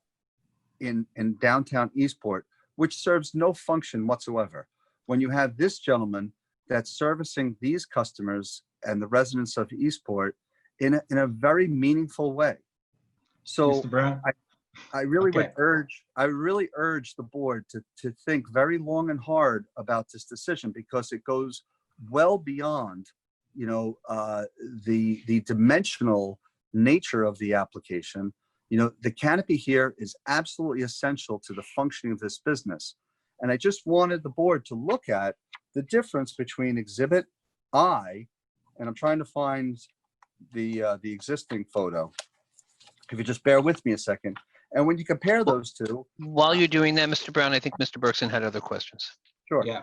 in downtown Eastport, which serves no function whatsoever. When you have this gentleman that's servicing these customers and the residents of Eastport in a very meaningful way. So Mr. Brown? I really Okay. would urge the board to think very long and hard about this decision because it goes well beyond, you know, the dimensional nature of the application. You know, the canopy here is absolutely essential to the functioning of this business. And I just wanted the board to look at the difference between Exhibit I, and I'm trying to find the existing photo. If you just bear with me a second. And when you compare those two. While you're doing that, Mr. Brown, I think Mr. Bergson had other questions. Sure. Yeah,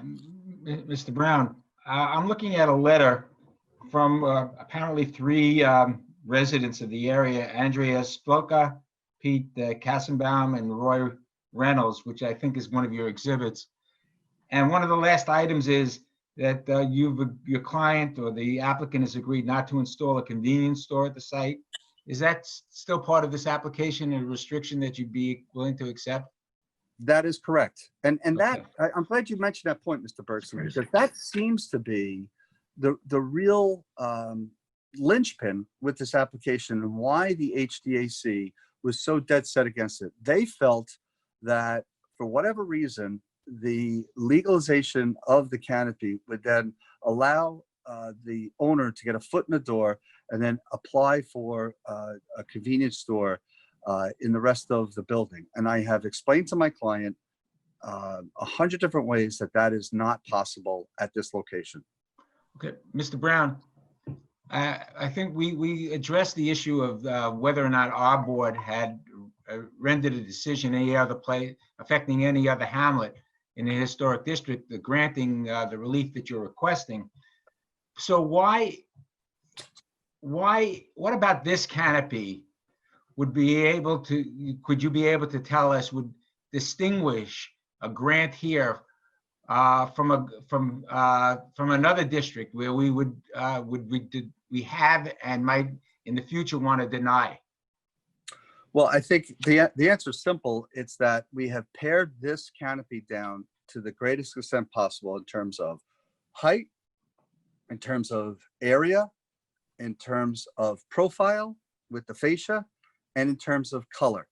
Mr. Brown, I'm looking at a letter from apparently three residents of the area, Andrea Sploka, Pete Kassenbaum, and Roy Reynolds, which I think is one of your exhibits. And one of the last items is that your client or the applicant has agreed not to install a convenience store at the site. Is that still part of this application and a restriction that you'd be willing to accept? That is correct. And Okay. I'm glad you mentioned that point, Mr. Bergson, because that seems to be the real linchpin with this application and why the HDAC was so dead set against it. They felt that for whatever reason, the legalization of the canopy would then allow the owner to get a foot in the door and then apply for a convenience store in the rest of the building. And I have explained to my client 100 different ways that that is not possible at this location. Okay, Mr. Brown, I think we addressed the issue of whether or not our board had rendered a decision any other place affecting any other hamlet in the historic district, granting the relief that you're requesting. So what about this canopy could you be able to tell us would distinguish a grant here from another district where we have and might in the future want to deny? Well, I think the answer is simple. It's that we have pared this canopy down to the greatest extent possible in terms of height, in terms of area, in terms of profile with the fascia, and in terms of color.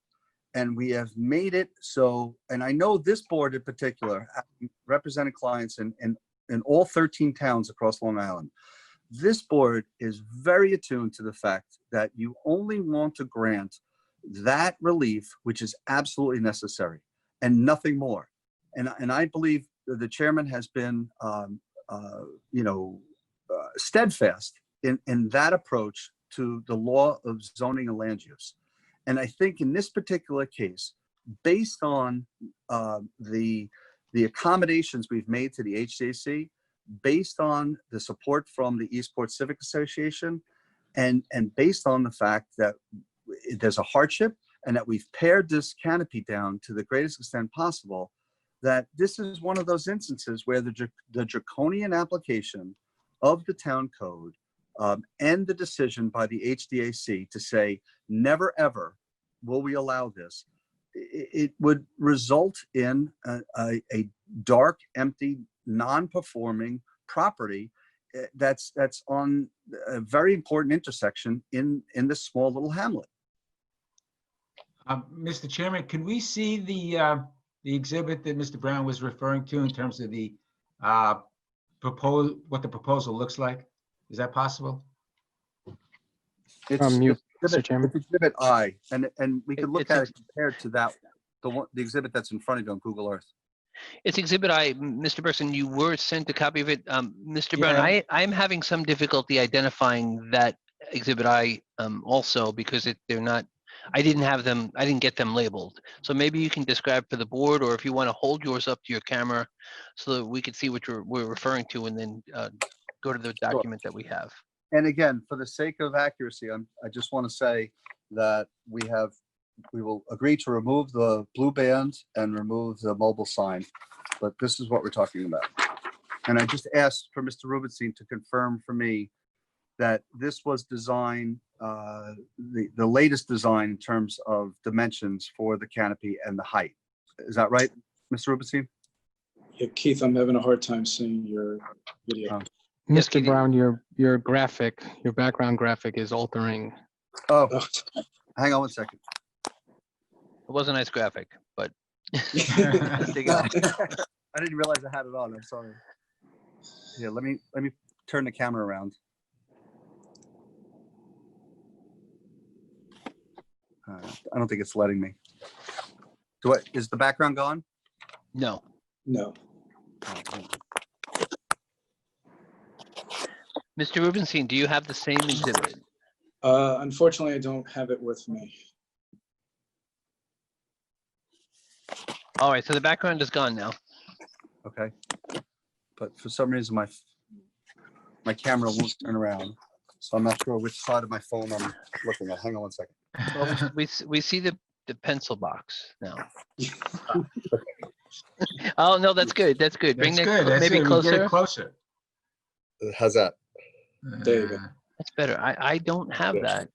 And we have made it so, and I know this board in particular, represented clients in all 13 towns across Long Island. This board is very attuned to the fact that you only want to grant that relief, which is absolutely necessary, and nothing more. And I believe the chairman has been, steadfast in that approach to the law of zoning and land use. And I think in this particular case, based on the accommodations we've made to the HJC, based on the support from the Eastport Civic Association, and based on the fact that there's a hardship and that we've pared this canopy down to the greatest extent possible, that this is one of those instances where the draconian application of the town code and the decision by the HDAC to say, never ever will we allow this, it would result in a dark, empty, non-performing property that's on a very important intersection in this small little hamlet. Mr. Chairman, can we see the exhibit that Mr. Brown was referring to in terms of the what the proposal looks like? Is that possible? It's Mr. Chairman. It's exhibit I, and we could look at it compared to that, the exhibit that's in front of you on Google Earth. It's Exhibit I. Mr. Berson, you were sent a copy of it. Mr. Brown, I'm having some difficulty identifying that Exhibit I also because they're not, I didn't get them labeled. So maybe you can describe for the board, or if you want to hold yours up to your camera so that we could see what we're referring to, and then go to the document that we have. And again, for the sake of accuracy, I just want to say that we will agree to remove the blue band and remove the mobile sign, but this is what we're talking about. And I just asked for Mr. Rubenstein to confirm for me that this was designed, the latest design in terms of dimensions for the canopy and the height. Is that right, Mr. Rubenstein? Yeah, Keith, I'm having a hard time seeing your video. Mr. Brown, your graphic, your background graphic is altering. Oh, hang on one second. It was a nice graphic, but I didn't realize I had it on. I'm sorry. Yeah, let me turn the camera around. I don't think it's letting me. Is the background gone? No. No. Mr. Rubenstein, do you have the same exhibit? Unfortunately, I don't have it with me. All right, so the background is gone now. Okay. But for some reason, my camera won't turn around. So I'm not sure which side of my phone I'm looking at. Hang on one second. Well, we see the pencil box now. Oh, no, that's good. That's good. Bring that maybe closer. Closer. How's that? There you go. That's better. I don't have that.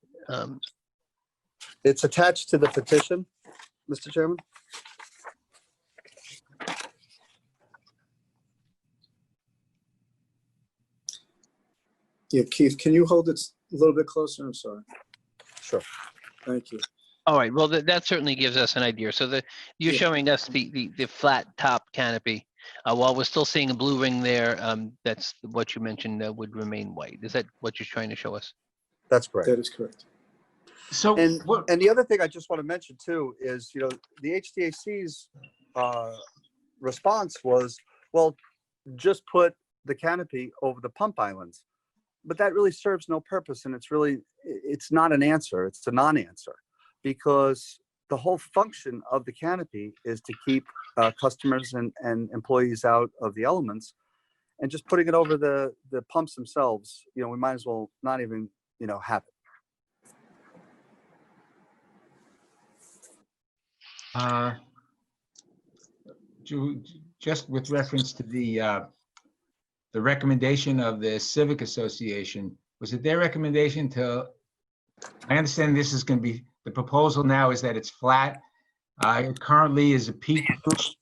It's attached to the petition, Mr. Chairman. Yeah, Keith, can you hold it a little bit closer? I'm sorry. Sure. Thank you. All right. Well, that certainly gives us an idea. So you're showing us the flat top canopy, while we're still seeing a blue ring there. That's what you mentioned would remain white. Is that what you're trying to show us? That's correct. That is correct. So, and the other thing I just want to mention too is, the HDAC's response was, well, just put the canopy over the pump islands. But that really serves no purpose, and it's not an answer. It's a non-answer, because the whole function of the canopy is to keep customers and employees out of the elements. And just putting it over the pumps themselves, we might as well not even, have it. Just with reference to the recommendation of the Civic Association, was it their recommendation to, I understand this is going to be, the proposal now is that it's flat. It currently is a peak roof.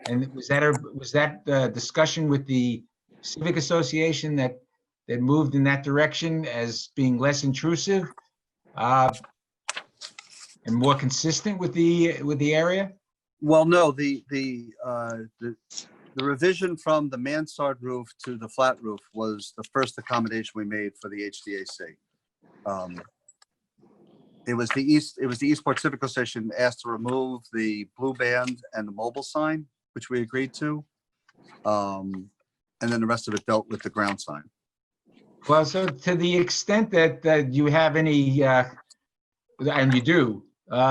And was that discussion with the Civic Association that moved in that direction as being less intrusive and more consistent with the area? Well, no, the revision from the mansard roof to the flat roof was the first accommodation we made for the HDAC. It was the Eastport Civic Association asked to remove the blue band and the mobile sign, which we agreed to. And then the rest of it dealt with the ground sign. Well, so to the extent that you have any, and you do,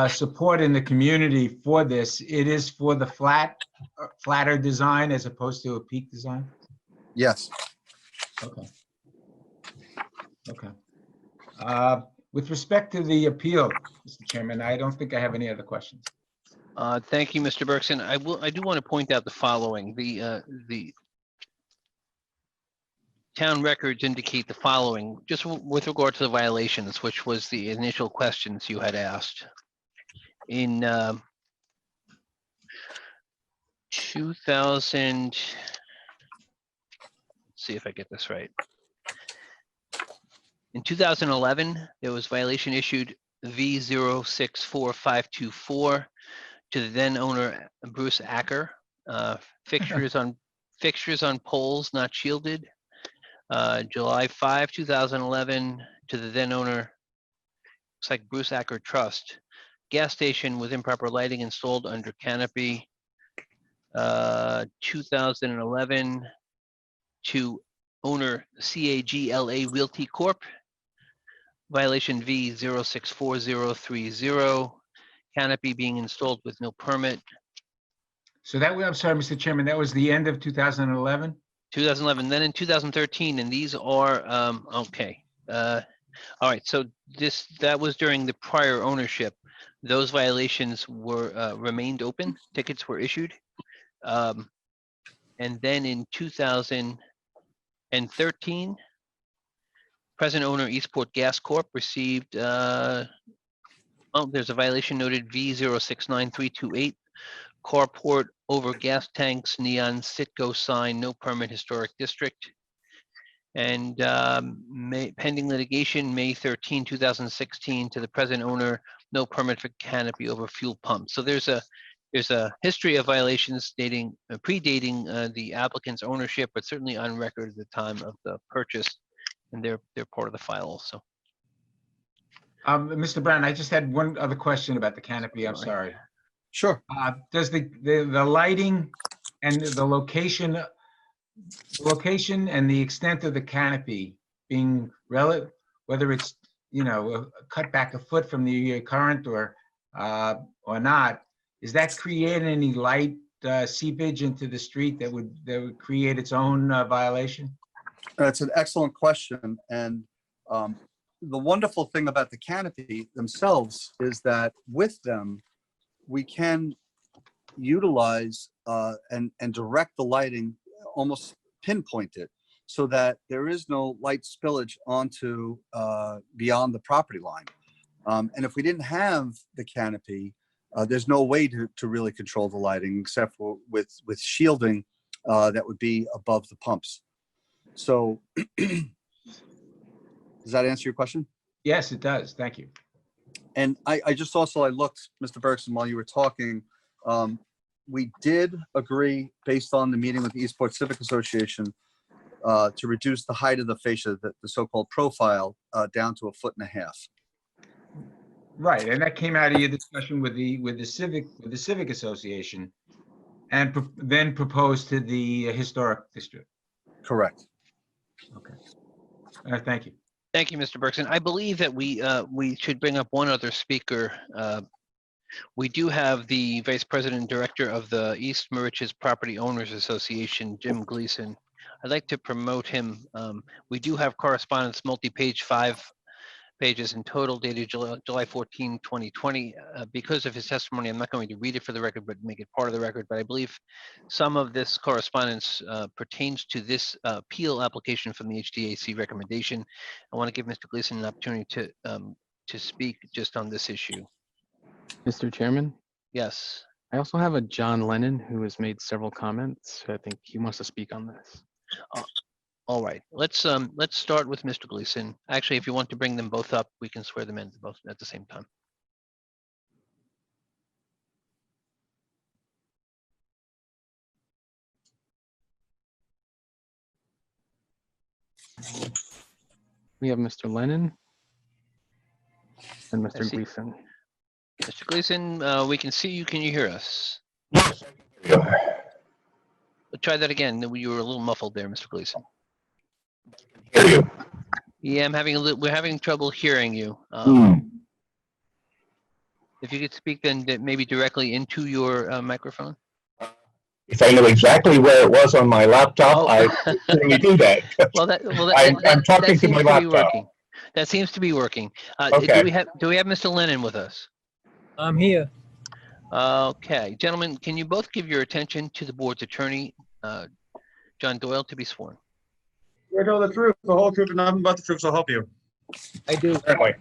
support in the community for this, it is for the flatter design as opposed to a peak design? Yes. Okay. With respect to the appeal, Mr. Chairman, I don't think I have any other questions. Thank you, Mr. Bergson. I do want to point out the following. The town records indicate the following, just with regard to the violations, which was the initial questions you had asked. In 2000, let's see if I get this right. In 2011, there was violation issued V064524 to the then owner Bruce Acker. Fixtures on poles not shielded. July 5, 2011, to the then owner, looks like Bruce Acker Trust. Gas station with improper lighting installed under canopy. 2011 to owner CAGLA Realty Corp. Violation V064030. Canopy being installed with no permit. So that, I'm sorry, Mr. Chairman, that was the end of 2011? 2011, then in 2013, and these are, okay. All right, so that was during the prior ownership. Those violations were remained open, tickets were issued. And then in 2013, present owner Eastport Gas Corp. received, there's a violation noted V069328, carport over gas tanks, neon Citgo sign, no permit, historic district. And pending litigation, May 13, 2016, to the present owner, no permit for canopy over fuel pumps. So there's a history of violations predating the applicant's ownership, but certainly on record at the time of the purchase, and they're part of the file also. Mr. Brown, I just had one other question about the canopy. I'm sorry. Sure. Does the lighting and the location and the extent of the canopy being relative, whether it's cut back a foot from the current or not, is that creating any light seepage into the street that would create its own violation? That's an excellent question, and the wonderful thing about the canopy themselves is that with them, we can utilize and direct the lighting, almost pinpoint it, so that there is no light spillage onto beyond the property line. And if we didn't have the canopy, there's no way to really control the lighting except for with shielding that would be above the pumps. So does that answer your question? Yes, it does. Thank you. And I just also, I looked, Mr. Bergson, while you were talking, we did agree, based on the meeting with the Eastport Civic Association, to reduce the height of the fascia, the so-called profile, down to 1.5 feet. Right, and that came out of your discussion with the Civic Association. And then propose to the historic district. Correct. Okay. Thank you. Thank you, Mr. Bergson. I believe that we should bring up one other speaker. We do have the Vice President and Director of the East Moriches Property Owners Association, Jim Gleason. I'd like to promote him. We do have correspondence, multi-page, 5 pages in total, dated July 14, 2020. Because of his testimony, I'm not going to read it for the record, but make it part of the record. But I believe some of this correspondence pertains to this appeal application from the HDAC recommendation. I want to give Mr. Gleason an opportunity to speak just on this issue. Mr. Chairman, Yes. I also have a John Lennon who has made several comments. I think he wants to speak on this. All right. Let's start with Mr. Gleason. Actually, if you want to bring them both up, we can swear them in both at the same time. We have Mr. Lennon and I Mr. see. Gleason. Mr. Gleason, we can see you. Can you hear us? Try that again. You were a little muffled there, Mr. Gleason. Hear you. Yeah, we're having trouble hearing you. If you could speak then maybe directly into your microphone. If I knew exactly where it was on my laptop, I would certainly do that. I'm talking to my laptop. That seems to be working. Okay. Do we have Mr. Lennon with us? I'm here. Okay, gentlemen, can you both give your attention to the board's attorney, John Doyle, to be sworn? Swear to tell the truth, the whole truth, and nothing but the truth, so help you. I do. Certainly.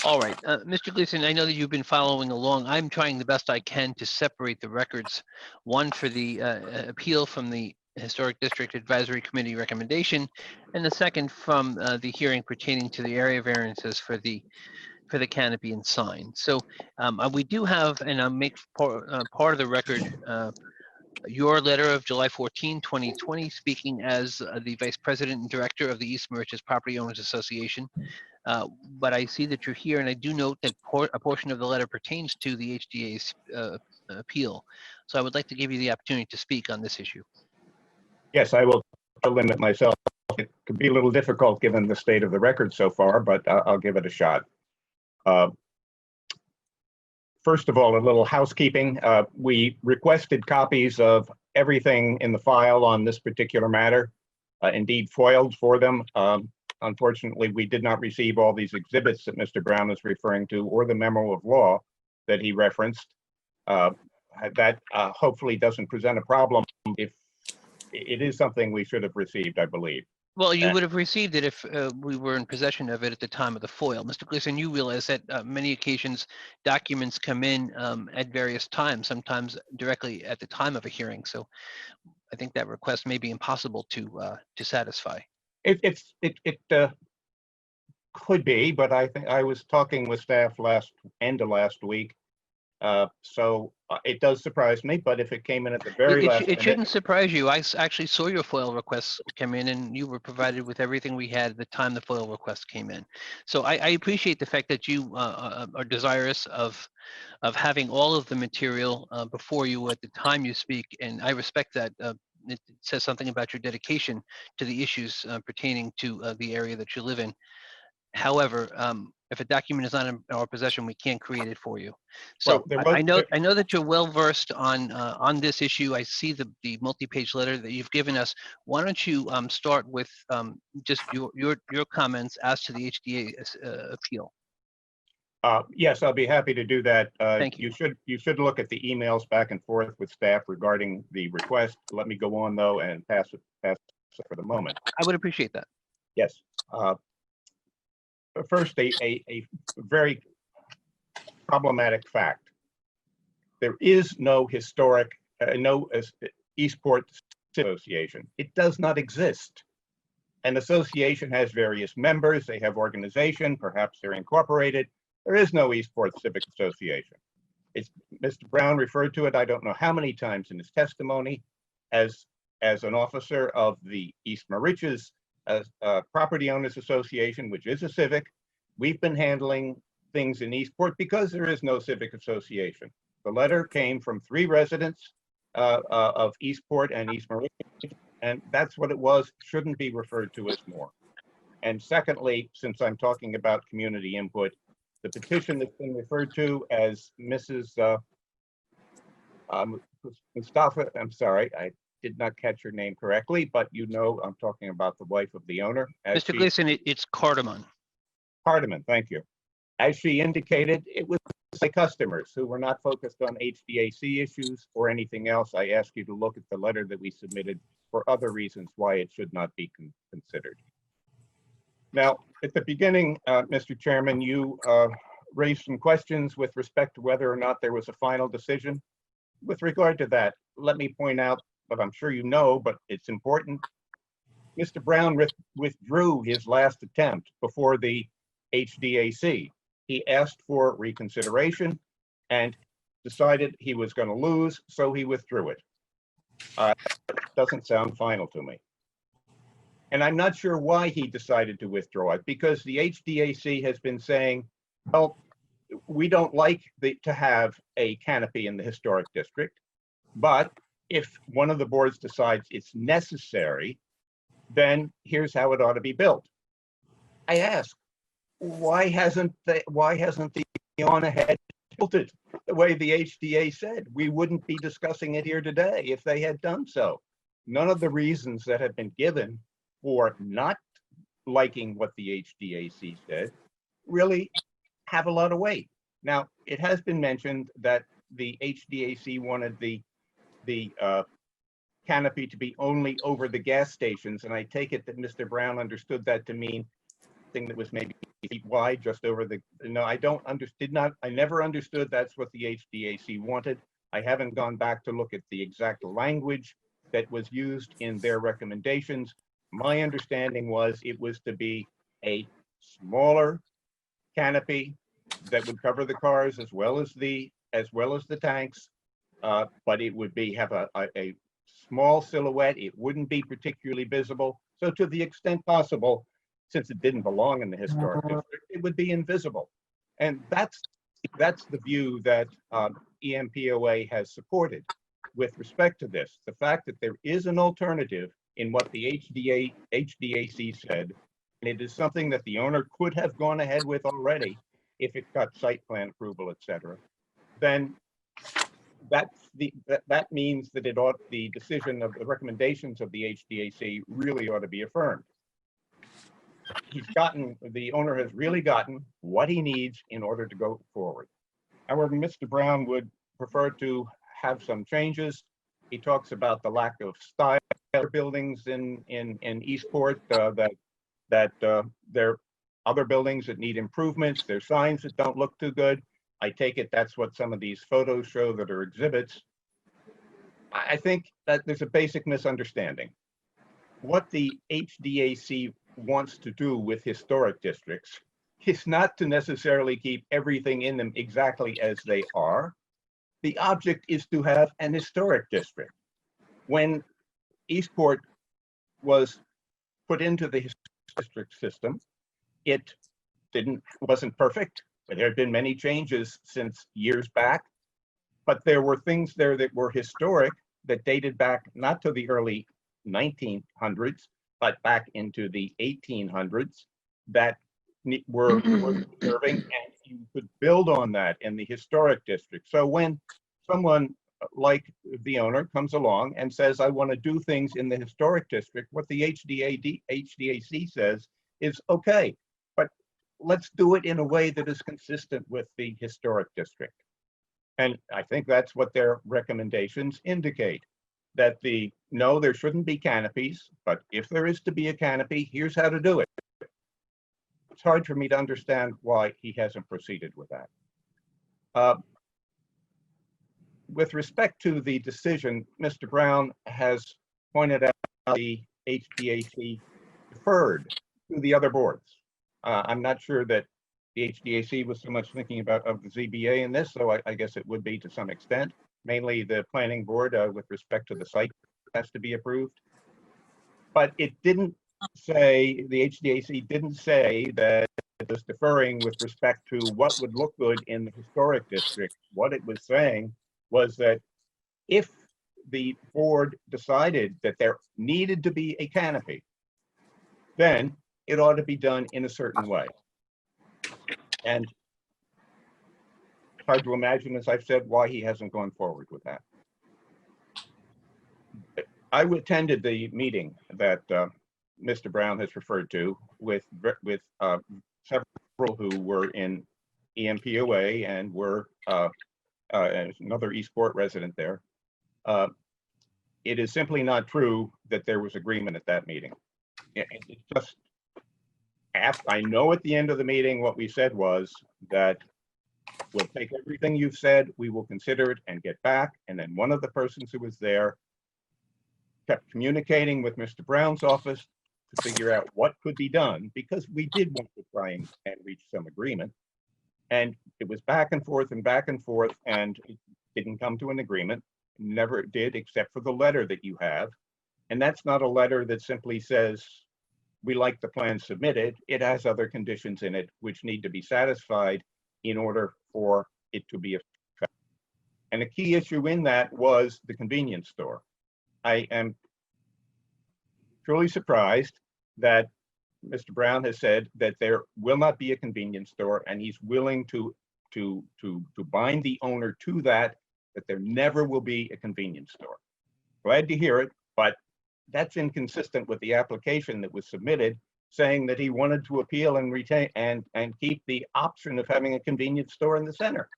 All right, Mr. Gleason, I know that you've been following along. I'm trying the best I can to separate the records. One for the appeal from the Historic District Advisory Committee recommendation, and the second from the hearing pertaining to the area variances for the canopy and sign. So we do have, and I'll make part of the record, your letter of July 14, 2020, speaking as the Vice President and Director of the East Moriches Property Owners Association. But I see that you're here, and I do note that a portion of the letter pertains to the HDA's appeal. So I would like to give you the opportunity to speak on this issue. Yes, I will limit myself. It could be a little difficult given the state of the record so far, but I'll give it a shot. First of all, a little housekeeping. We requested copies of everything in the file on this particular matter, indeed foiled for them. Unfortunately, we did not receive all these exhibits that Mr. Brown is referring to, or the memo of law that he referenced. That hopefully doesn't present a problem. If it is something we should have received, I believe. Well, you would have received it if we were in possession of it at the time of the FOIL. Mr. Gleason, you realize that many occasions documents come in at various times, sometimes directly at the time of a hearing. So I think that request may be impossible to satisfy. It could be, but I think I was talking with staff end of last week. So it does surprise me, but if it came in at the very last It minute, shouldn't surprise you. I actually saw your FOIL requests come in, and you were provided with everything we had at the time the FOIL request came in. So I appreciate the fact that you are desirous of having all of the material before you at the time you speak, and I respect that. It says something about your dedication to the issues pertaining to the area that you live in. However, if a document is not in our possession, we can't create it for you. So I know that you're well versed on this issue. I see the multi-page letter that you've given us. Why don't you start with just your comments as to the HDA appeal? yes, I'll be happy to do that. Thank you. You should look at the emails back and forth with staff regarding the request. Let me go on though and pass it for the moment. I would appreciate that. Yes. First, a very problematic fact. There is no historic, Eastport Association. It does not exist. An association has various members. They have organization. Perhaps they're incorporated. There is no Eastport Civic Association. Mr. Brown referred to it, I don't know how many times in his testimony, as an officer of the East Moriches Property Owners Association, which is a civic. We've been handling things in Eastport because there is no civic association. The letter came from 3 residents of Eastport and East Meridian, and that's what it was, shouldn't be referred to as more. And secondly, since I'm talking about community input, the petition that's been referred to as Mrs. Mustafa, I'm sorry, I did not catch her name correctly, but you know I'm talking about the wife of the owner. Mr. Gleason, it's cardamom. Cardamom, thank you. As she indicated, it was my customers who were not focused on HVAC issues or anything else. I ask you to look at the letter that we submitted for other reasons why it should not be considered. Now, at the beginning, Mr. Chairman, you raised some questions with respect to whether or not there was a final decision. With regard to that, let me point out, but I'm sure you know, but it's important. Mr. Brown withdrew his last attempt before the HDAC. He asked for reconsideration and decided he was going to lose, so he withdrew it. Doesn't sound final to me. And I'm not sure why he decided to withdraw it, because the HDAC has been saying, well, we don't like to have a canopy in the historic district, but if one of the boards decides it's necessary, then here's how it ought to be built. I ask, why hasn't the on ahead built it the way the HDA said? We wouldn't be discussing it here today if they had done so. None of the reasons that have been given for not liking what the HDAC said really have a lot of weight. Now, it has been mentioned that the HDAC wanted the canopy to be only over the gas stations, and I take it that Mr. Brown understood that to mean thing that was maybe feet wide, just over the. No, I never understood that's what the HDAC wanted. I haven't gone back to look at the exact language that was used in their recommendations. My understanding was it was to be a smaller canopy that would cover the cars as well as the tanks, but it would have a small silhouette. It wouldn't be particularly visible. So to the extent possible, since it didn't belong in the historic district, it would be invisible. And that's the view that EMPOA has supported with respect to this. The fact that there is an alternative in what the HDAC said, and it is something that the owner could have gone ahead with already if it got site plan approval, et cetera, then that means that the decision of the recommendations of the HDAC really ought to be affirmed. The owner has really gotten what he needs in order to go forward. However, Mr. Brown would prefer to have some changes. He talks about the lack of style buildings in Eastport, that there are other buildings that need improvements. There's signs that don't look too good. I take it that's what some of these photos show that are exhibits. I think that there's a basic misunderstanding. What the HDAC wants to do with historic districts is not to necessarily keep everything in them exactly as they are. The object is to have an historic district. When Eastport was put into the district system, it wasn't perfect. There had been many changes since years back, but there were things there that were historic that dated back not to the early 1900s, but back into the 1800s that were serving, and you could build on that in the historic district. So when someone like the owner comes along and says, I want to do things in the historic district, what the HDAC says is, okay, but let's do it in a way that is consistent with the historic district. And I think that's what their recommendations indicate, that no, there shouldn't be canopies, but if there is to be a canopy, here's how to do it. It's hard for me to understand why he hasn't proceeded with that. With respect to the decision, Mr. Brown has pointed out the HDAC deferred to the other boards. I'm not sure that the HDAC was so much thinking of the ZBA in this, so I guess it would be to some extent. Mainly the planning board with respect to the site has to be approved. But it didn't say, the HDAC didn't say that it was deferring with respect to what would look good in the historic district. What it was saying was that if the board decided that there needed to be a canopy, then it ought to be done in a certain way. And hard to imagine, as I've said, why he hasn't gone forward with that. I attended the meeting that Mr. Brown has referred to with several who were in EMPOA and were another Eastport resident there. It is simply not true that there was agreement at that meeting. It's just, I know at the end of the meeting what we said was that we'll take everything you've said, we will consider it and get back. And then one of the persons who was there kept communicating with Mr. Brown's office to figure out what could be done, because we did want to try and reach some agreement. And it was back and forth, and it didn't come to an agreement. Never did, except for the letter that you have. And that's not a letter that simply says, we like the plan submitted. It has other conditions in it which need to be satisfied in order for it to be effective. And a key issue in that was the convenience store. I am truly surprised that Mr. Brown has said that there will not be a convenience store, and he's willing to bind the owner to that there never will be a convenience store. Glad to hear it, but that's inconsistent with the application that was submitted, saying that he wanted to appeal and retain and keep the option of having a convenience store in the center.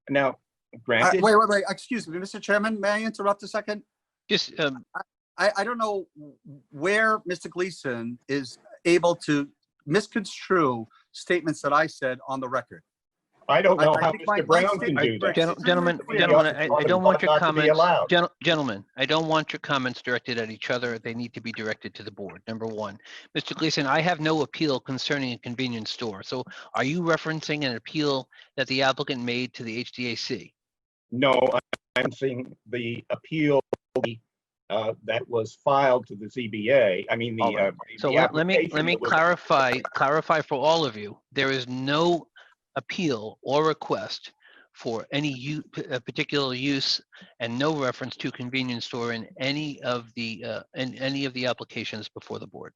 Now, granted. Wait. Excuse me, Mr. Chairman, may I interrupt a second? Just, I don't know where Mr. Gleason is able to misconstrue statements that I said on the record. I don't know how think Mr. Brown can do that. Gentlemen, I don't want your comments, gentlemen, I don't want your comments directed at each other. They need to be directed to the board, number one. Mr. Gleason, I have no appeal concerning a convenience store. So are you referencing an appeal that the applicant made to the HDAC? No, I'm seeing the appeal that was filed to the ZBA. I mean, So let me clarify for all of you. There is no appeal or request for any particular use, and no reference to convenience store in any of the applications before the board.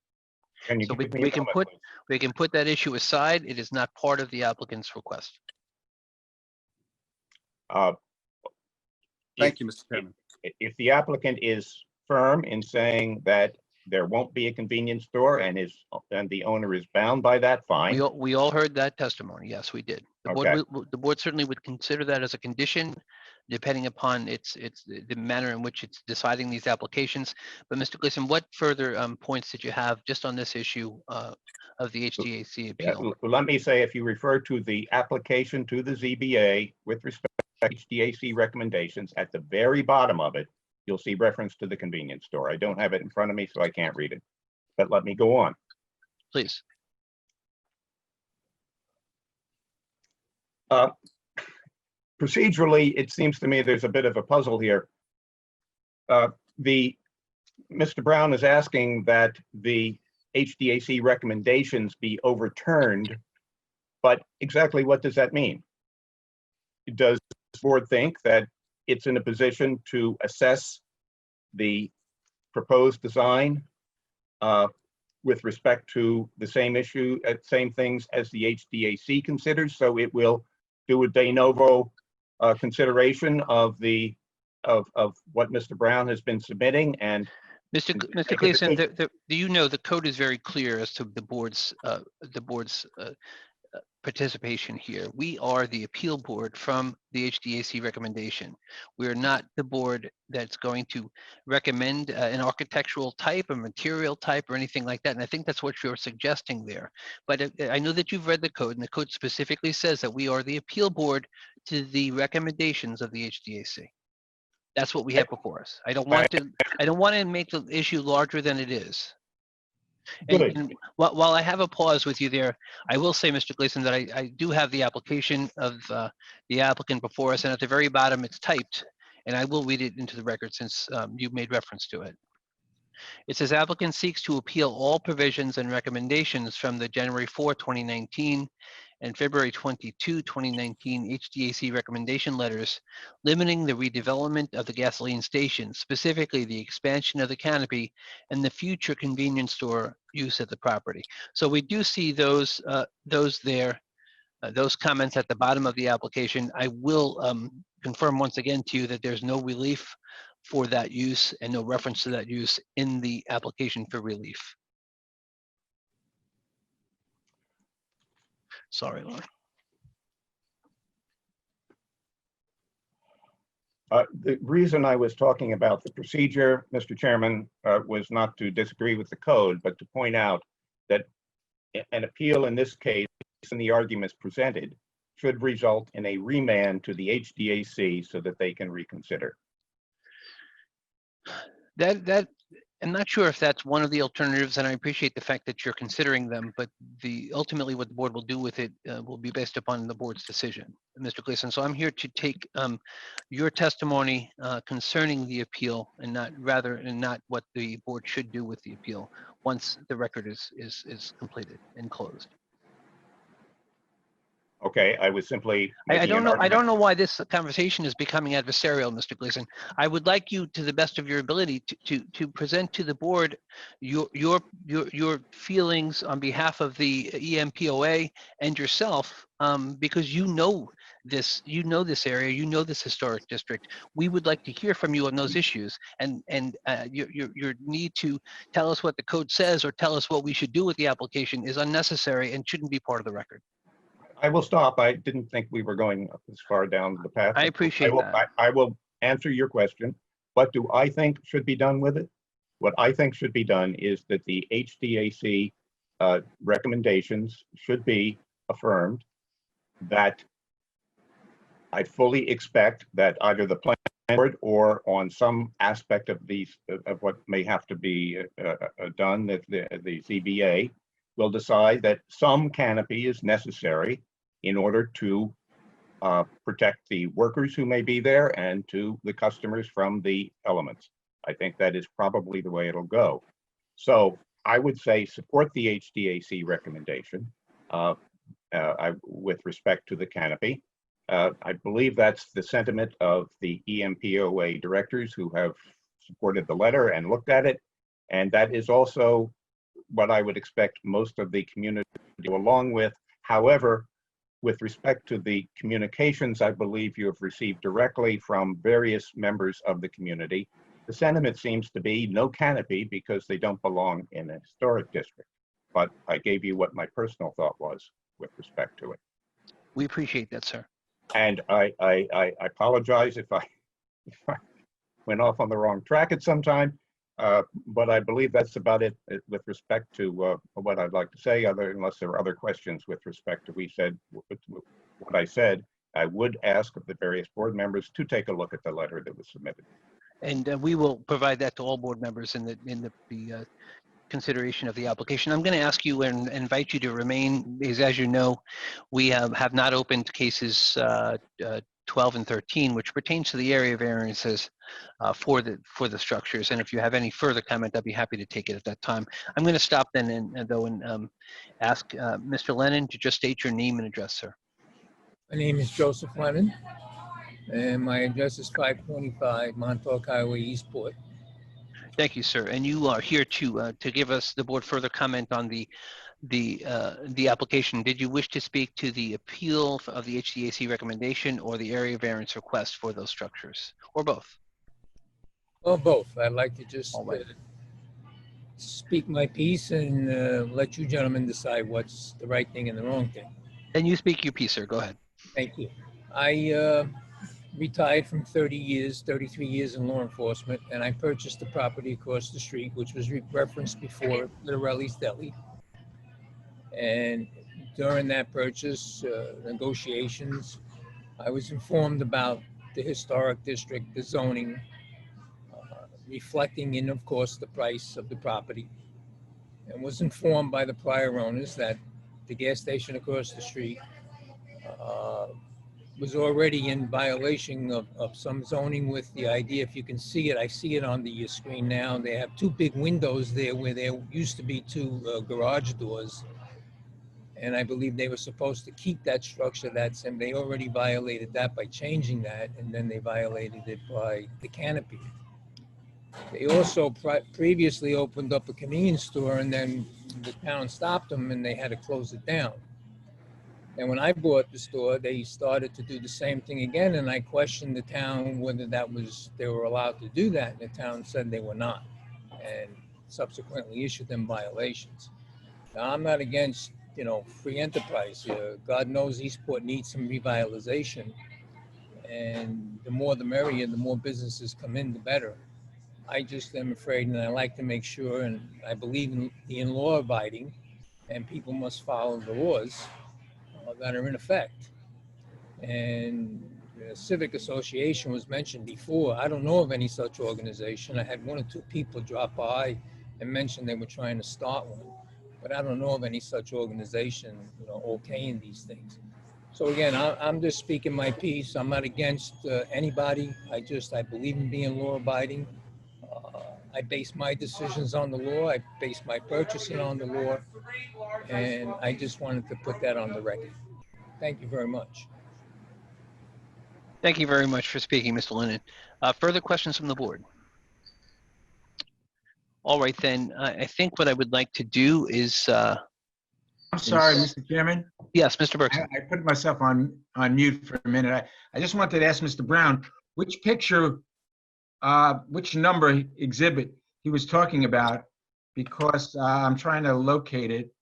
So we can put that issue aside. It is not part of the applicant's request. Thank you, Mr. Chairman. If the applicant is firm in saying that there won't be a convenience store and the owner is bound by that, fine. We all heard that testimony. Yes, we did. The board certainly would consider that as a condition, depending upon the manner in which it's deciding these applications. But Mr. Gleason, what further points did you have just on this issue of the HDAC appeal? Let me say, if you refer to the application to the ZBA with respect to HDAC recommendations, at the very bottom of it, you'll see reference to the convenience store. I don't have it in front of me, so I can't read it. But let me go on. Please. Procedurally, it seems to me there's a bit of a puzzle here. Mr. Brown is asking that the HDAC recommendations be overturned, but exactly what does that mean? Does the board think that it's in a position to assess the proposed design with respect to the same issue, same things as the HDAC considers? So it will do a de novo consideration of what Mr. Brown has been submitting. And Mr. Gleason, you know the code is very clear as to the board's participation here. We are the appeal board from the HDAC recommendation. We are not the board that's going to recommend an architectural type, a material type, or anything like that. And I think that's what you're suggesting there. But I know that you've read the code, and the code specifically says that we are the appeal board to the recommendations of the HDAC. That's what we have before us. I don't want to make the issue larger than it is. And while I have a pause with you there, I will say, Mr. Gleason, that I do have the application of the applicant before us, and at the very bottom it's typed, and I will read it into the record since you made reference to it. It says, applicant seeks to appeal all provisions and recommendations from the January 4, 2019 and February 22, 2019 HDAC recommendation letters limiting the redevelopment of the gasoline station, specifically the expansion of the canopy and the future convenience store use of the property. So we do see those there, those comments at the bottom of the application. I will confirm once again to you that there's no relief for that use and no reference to that use in the application for relief. Sorry, Lauren. The reason I was talking about the procedure, Mr. Chairman, was not to disagree with the code, but to point out that an appeal in this case, and the arguments presented, should result in a remand to the HDAC so that they can reconsider. That I'm not sure if that's one of the alternatives, and I appreciate the fact that you're considering them, but ultimately what the board will do with it will be based upon the board's decision, Mr. Gleason. So I'm here to take your testimony concerning the appeal and not what the board should do with the appeal once the record is completed and closed. Okay, I was simply. I don't know why this conversation is becoming adversarial, Mr. Gleason. I would like you, to the best of your ability, to present to the board your feelings on behalf of the EMPOA and yourself, because you know this area, you know this historic district. We would like to hear from you on those issues, and your need to tell us what the code says or tell us what we should do with the application is unnecessary and shouldn't be part of the record. I will stop. I didn't think we were going this far down the path. I appreciate that. I will answer your question. What do I think should be done with it? What I think should be done is that the HDAC recommendations should be affirmed, that I fully expect that either the planning board or on some aspect of these, of what may have to be done, that the ZBA will decide that some canopy is necessary in order to protect the workers who may be there and to the customers from the elements. I think that is probably the way it'll go. So I would say support the HDAC recommendation with respect to the canopy. I believe that's the sentiment of the EMPOA directors who have supported the letter and looked at it. And that is also what I would expect most of the community to go along with. However, with respect to the communications I believe you have received directly from various members of the community, the sentiment seems to be no canopy because they don't belong in a historic district. But I gave you what my personal thought was with respect to it. We appreciate that, sir. And I apologize if I went off on the wrong track at some time. But I believe that's about it with respect to what I'd like to say, unless there are other questions with respect to what I said. I would ask of the various board members to take a look at the letter that was submitted. And we will provide that to all board members in the consideration of the application. I'm going to ask you and invite you to remain, because as you know, we have not opened cases 12 and 13, which pertains to the area variances for the structures. And if you have any further comment, I'd be happy to take it at that time. I'm going to stop then and ask Mr. Lennon to just state your name and address, sir. My name is Joseph Lennon, and my address is 525 Montauk Highway, Eastport. Thank you, sir. And you are here to give us, the board, further comment on the application. Did you wish to speak to the appeal of the HDAC recommendation or the area variance request for those structures, or both? Well, both. I'd like to just speak my piece and let you gentlemen decide what's the right thing and the wrong thing. And you speak your piece, sir. Go ahead. Thank you. I retired from 33 years in law enforcement, and I purchased the property across the street, which was referenced before, Littorelli's Deli. And during that purchase, negotiations, I was informed about the historic district, the zoning, reflecting in, of course, the price of the property, and was informed by the prior owners that the gas station across the street was already in violation of some zoning with the idea, if you can see it, I see it on the screen now, they have two big windows there where there used to be two garage doors. And I believe they were supposed to keep that structure that's, and they already violated that by changing that, and then they violated it by the canopy. They also previously opened up a convenience store, and then the town stopped them and they had to close it down. And when I bought the store, they started to do the same thing again, and I questioned the town whether they were allowed to do that, and the town said they were not, and subsequently issued them violations. Now, I'm not against, free enterprise. God knows Eastport needs some revitalization, and the more the merrier, the more businesses come in, the better. I just am afraid, and I like to make sure, and I believe in law abiding, and people must follow the laws that are in effect. And the Civic Association was mentioned before. I don't know of any such organization. I had 1 or 2 people drop by and mention they were trying to start one, but I don't know of any such organization, okaying these things. So again, I'm just speaking my piece. I'm not against anybody. I believe in being law abiding. I base my decisions on the law. I base my purchasing on the law. And I just wanted to put that on the record. Thank you very much. Thank you very much for speaking, Mr. Lennon. Further questions from the board? All right, then. I think what I would like to do is... I'm sorry, Mr. Chairman. Yes, Mr. Bergson. I put myself on mute for a minute. I just wanted to ask Mr. Brown, which picture, which number exhibit he was talking about, because I'm trying to locate it.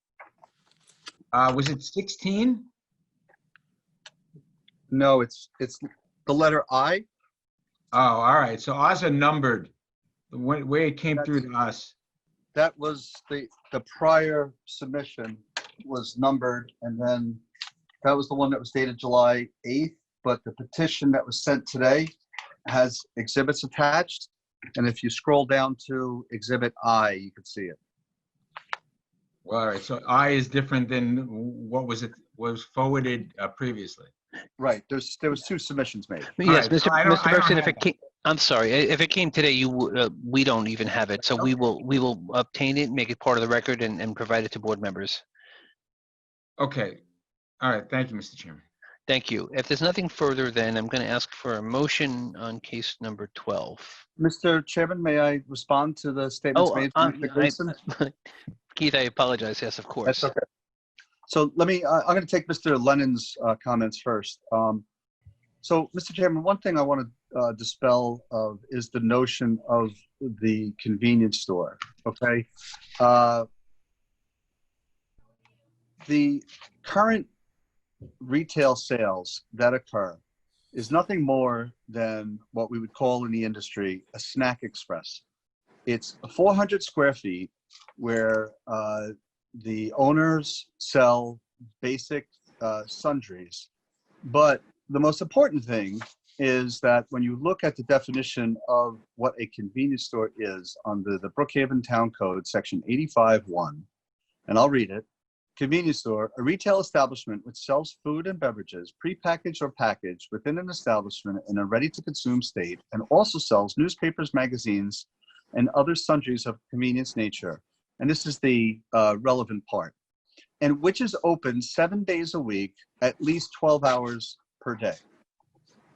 Was it 16? No, it's the letter I. Oh, all right. So ours are numbered, the way it came through to us. That was the prior submission was numbered, and then that was the one that was dated July 8th, but the petition that was sent today has exhibits attached, and if you scroll down to exhibit I, you can see it. Well, all right. So I is different than what was forwarded previously. Right. There was 2 submissions made. Yes, right, so Mr. Bergson, if it came, I'm sorry, if it came today, we don't even have it. So we will obtain it, make it part of the record, and provide it to board members. Okay. All right. Thank you, Mr. Chairman. Thank you. If there's nothing further, then I'm going to ask for a motion on case number 12. Mr. Chairman, may I respond to the statements made from Mr. Gleason? Keith, I apologize. Yes, of course. That's okay. So let me, I'm going to take Mr. Lennon's comments first. So, Mr. Chairman, one thing I want to dispel of is the notion of the convenience store, okay? The current retail sales that occur is nothing more than what we would call in the industry a snack express. It's 400 square feet where the owners sell basic sundries. But the most important thing is that when you look at the definition of what a convenience store is under the Brookhaven Town Code, section 85(1), and I'll read it. Convenience store, a retail establishment which sells food and beverages, prepackaged or packaged within an establishment in a ready-to-consume state, and also sells newspapers, magazines, and other sundries of convenience nature. And this is the relevant part. And which is open 7 days a week, at least 12 hours per day.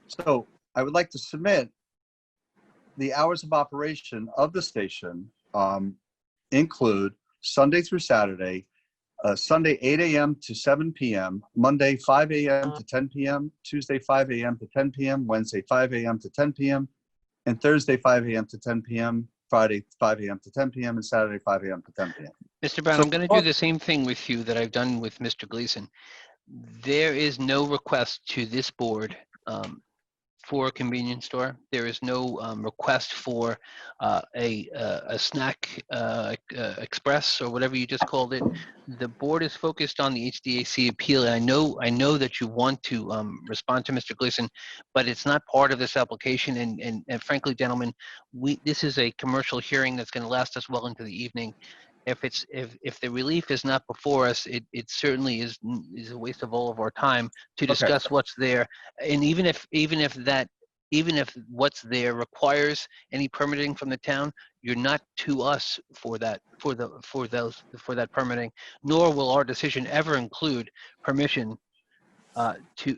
So I would like to submit the hours of operation of the station include Sunday through Saturday, Sunday 8 a.m. to 7 p.m., Monday 5 a.m. to 10 p.m., Tuesday 5 a.m. to 10 p.m., Wednesday 5 a.m. to 10 p.m., and Thursday 5 a.m. to 10 p.m., Friday 5 a.m. to 10 p.m., and Saturday 5 a.m. to 10 p.m. Mr. Brown, So- I'm going to do the same thing with you that I've done with Mr. Gleason. There is no request to this board for a convenience store. There is no request for a snack express or whatever you just called it. The board is focused on the HDAC appeal. And I know that you want to respond to Mr. Gleason, but it's not part of this application. And frankly, gentlemen, this is a commercial hearing that's going to last us well into the evening. If the relief is not before us, it certainly is a waste of all of our time to discuss what's there. And even if what's there requires any permitting from the town, You're not to us for that, for that permitting, nor will our decision ever include permission to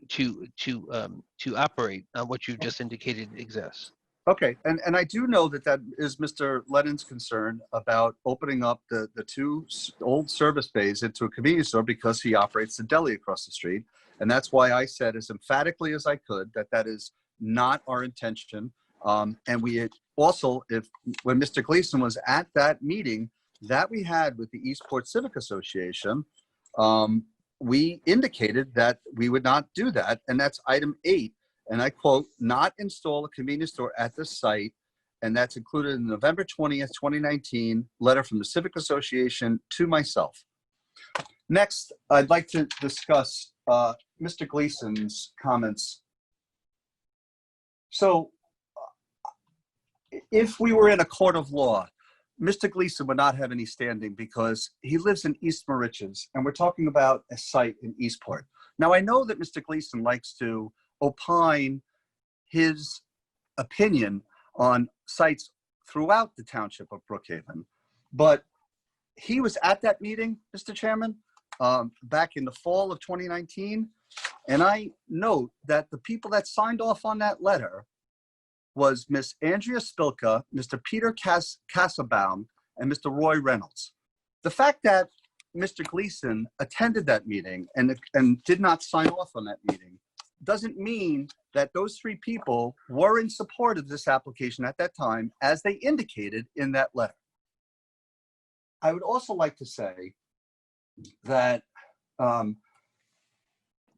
operate what you've just indicated exists. Okay, and I do know that that is Mr. Lennon's concern about opening up the two old service bays into a convenience store because he operates the deli across the street. And that's why I said as emphatically as I could that that is not our intention. And we had also, when Mr. Gleason was at that meeting that we had with the Eastport Civic Association, we indicated that we would not do that. And that's item 8. And I quote, not install a convenience store at this site. And that's included in the November 20th, 2019 letter from the Civic Association to myself. Next, I'd like to discuss Mr. Gleason's comments. So if we were in a court of law, Mr. Gleason would not have any standing because he lives in East Moriches, and we're talking about a site in Eastport. Now, I know that Mr. Gleason likes to opine his opinion on sites throughout the township of Brookhaven, but he was at that meeting, Mr. Chairman, back in the fall of 2019, and I note that the people that signed off on that letter was Miss Andrea Spilka, Mr. Peter Kassabaum, and Mr. Roy Reynolds. The fact that Mr. Gleason attended that meeting and did not sign off on that meeting doesn't mean that those 3 people were in support of this application at that time, as they indicated in that letter. I would also like to say that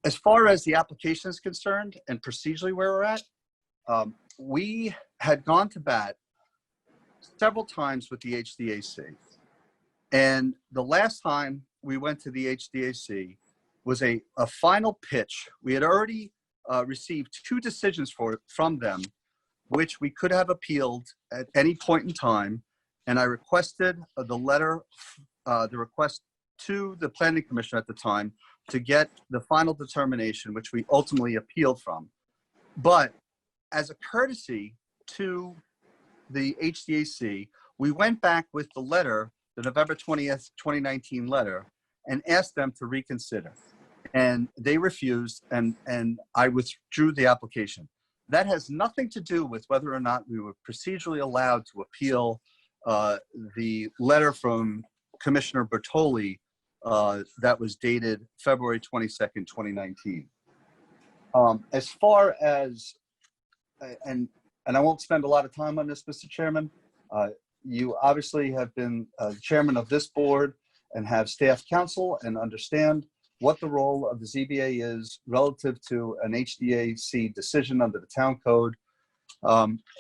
as far as the application is concerned and procedurally where we're at, we had gone to bat several times with the HDAC. And the last time we went to the HDAC was a final pitch. We had already received 2 decisions from them, which we could have appealed at any point in time. And I requested the request to the Planning Commission at the time to get the final determination, which we ultimately appealed from. But as a courtesy to the HDAC, we went back with the letter, the November 20th, 2019 letter, and asked them to reconsider. And they refused, and I withdrew the application. That has nothing to do with whether or not we were procedurally allowed to appeal the letter from Commissioner Bertoli that was dated February 22nd, 2019. As far as, and I won't spend a lot of time on this, Mr. Chairman, you obviously have been chairman of this board and have staff counsel and understand what the role of the ZBA is relative to an HDAC decision under the town code.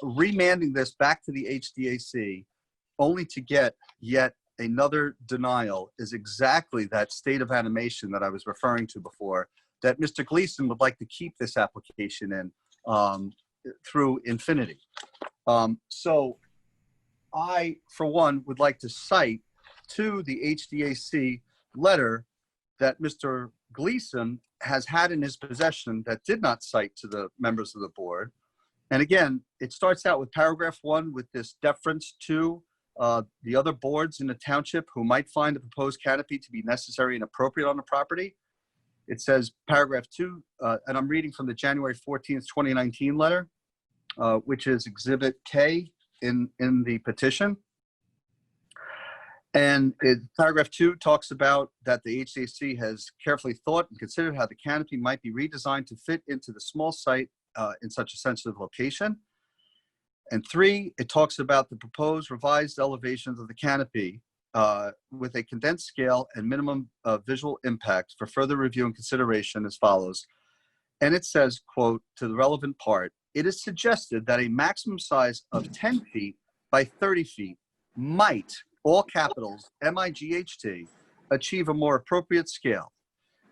Remanding this back to the HDAC only to get yet another denial is exactly that state of animation that I was referring to before, that Mr. Gleason would like to keep this application in through infinity. So I, for one, would like to cite to the HDAC letter that Mr. Gleason has had in his possession that did not cite to the members of the board. And again, it starts out with paragraph 1 with this deference to the other boards in the township who might find the proposed canopy to be necessary and appropriate on the property. It says paragraph 2, and I'm reading from the January 14th, 2019 letter, which is Exhibit K in the petition. And paragraph 2 talks about that the HDAC has carefully thought and considered how the canopy might be redesigned to fit into the small site in such a sensitive location. And 3, it talks about the proposed revised elevations of the canopy with a condensed scale and minimum visual impact for further review and consideration as follows. And it says, quote, to the relevant part, it is suggested that a maximum size of 10 feet by 30 feet might, all capitals, MIGHT, achieve a more appropriate scale.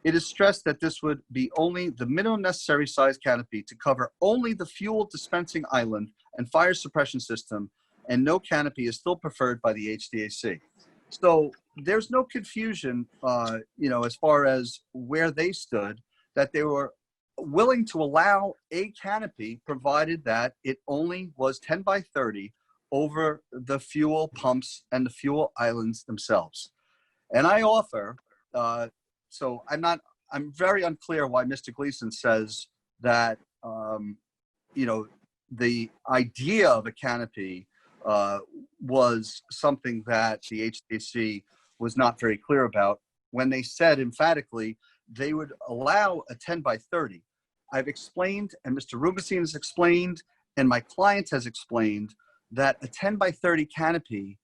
It is stressed that this would be only the minimum necessary size canopy to cover only the fuel dispensing island and fire suppression system, and no canopy is still preferred by the HDAC. So there's no confusion, as far as where they stood, that they were willing to allow a canopy provided that it only was 10 by 30 over the fuel pumps and the fuel islands themselves. And I offer, so I'm very unclear why Mr. Gleason says that, you know, the idea of a canopy was something that the HDC was not very clear about when they said emphatically they would allow a 10 by 30. I've explained, and Mr. Rubenstein has explained, and my client has explained that a 10 by 30 canopy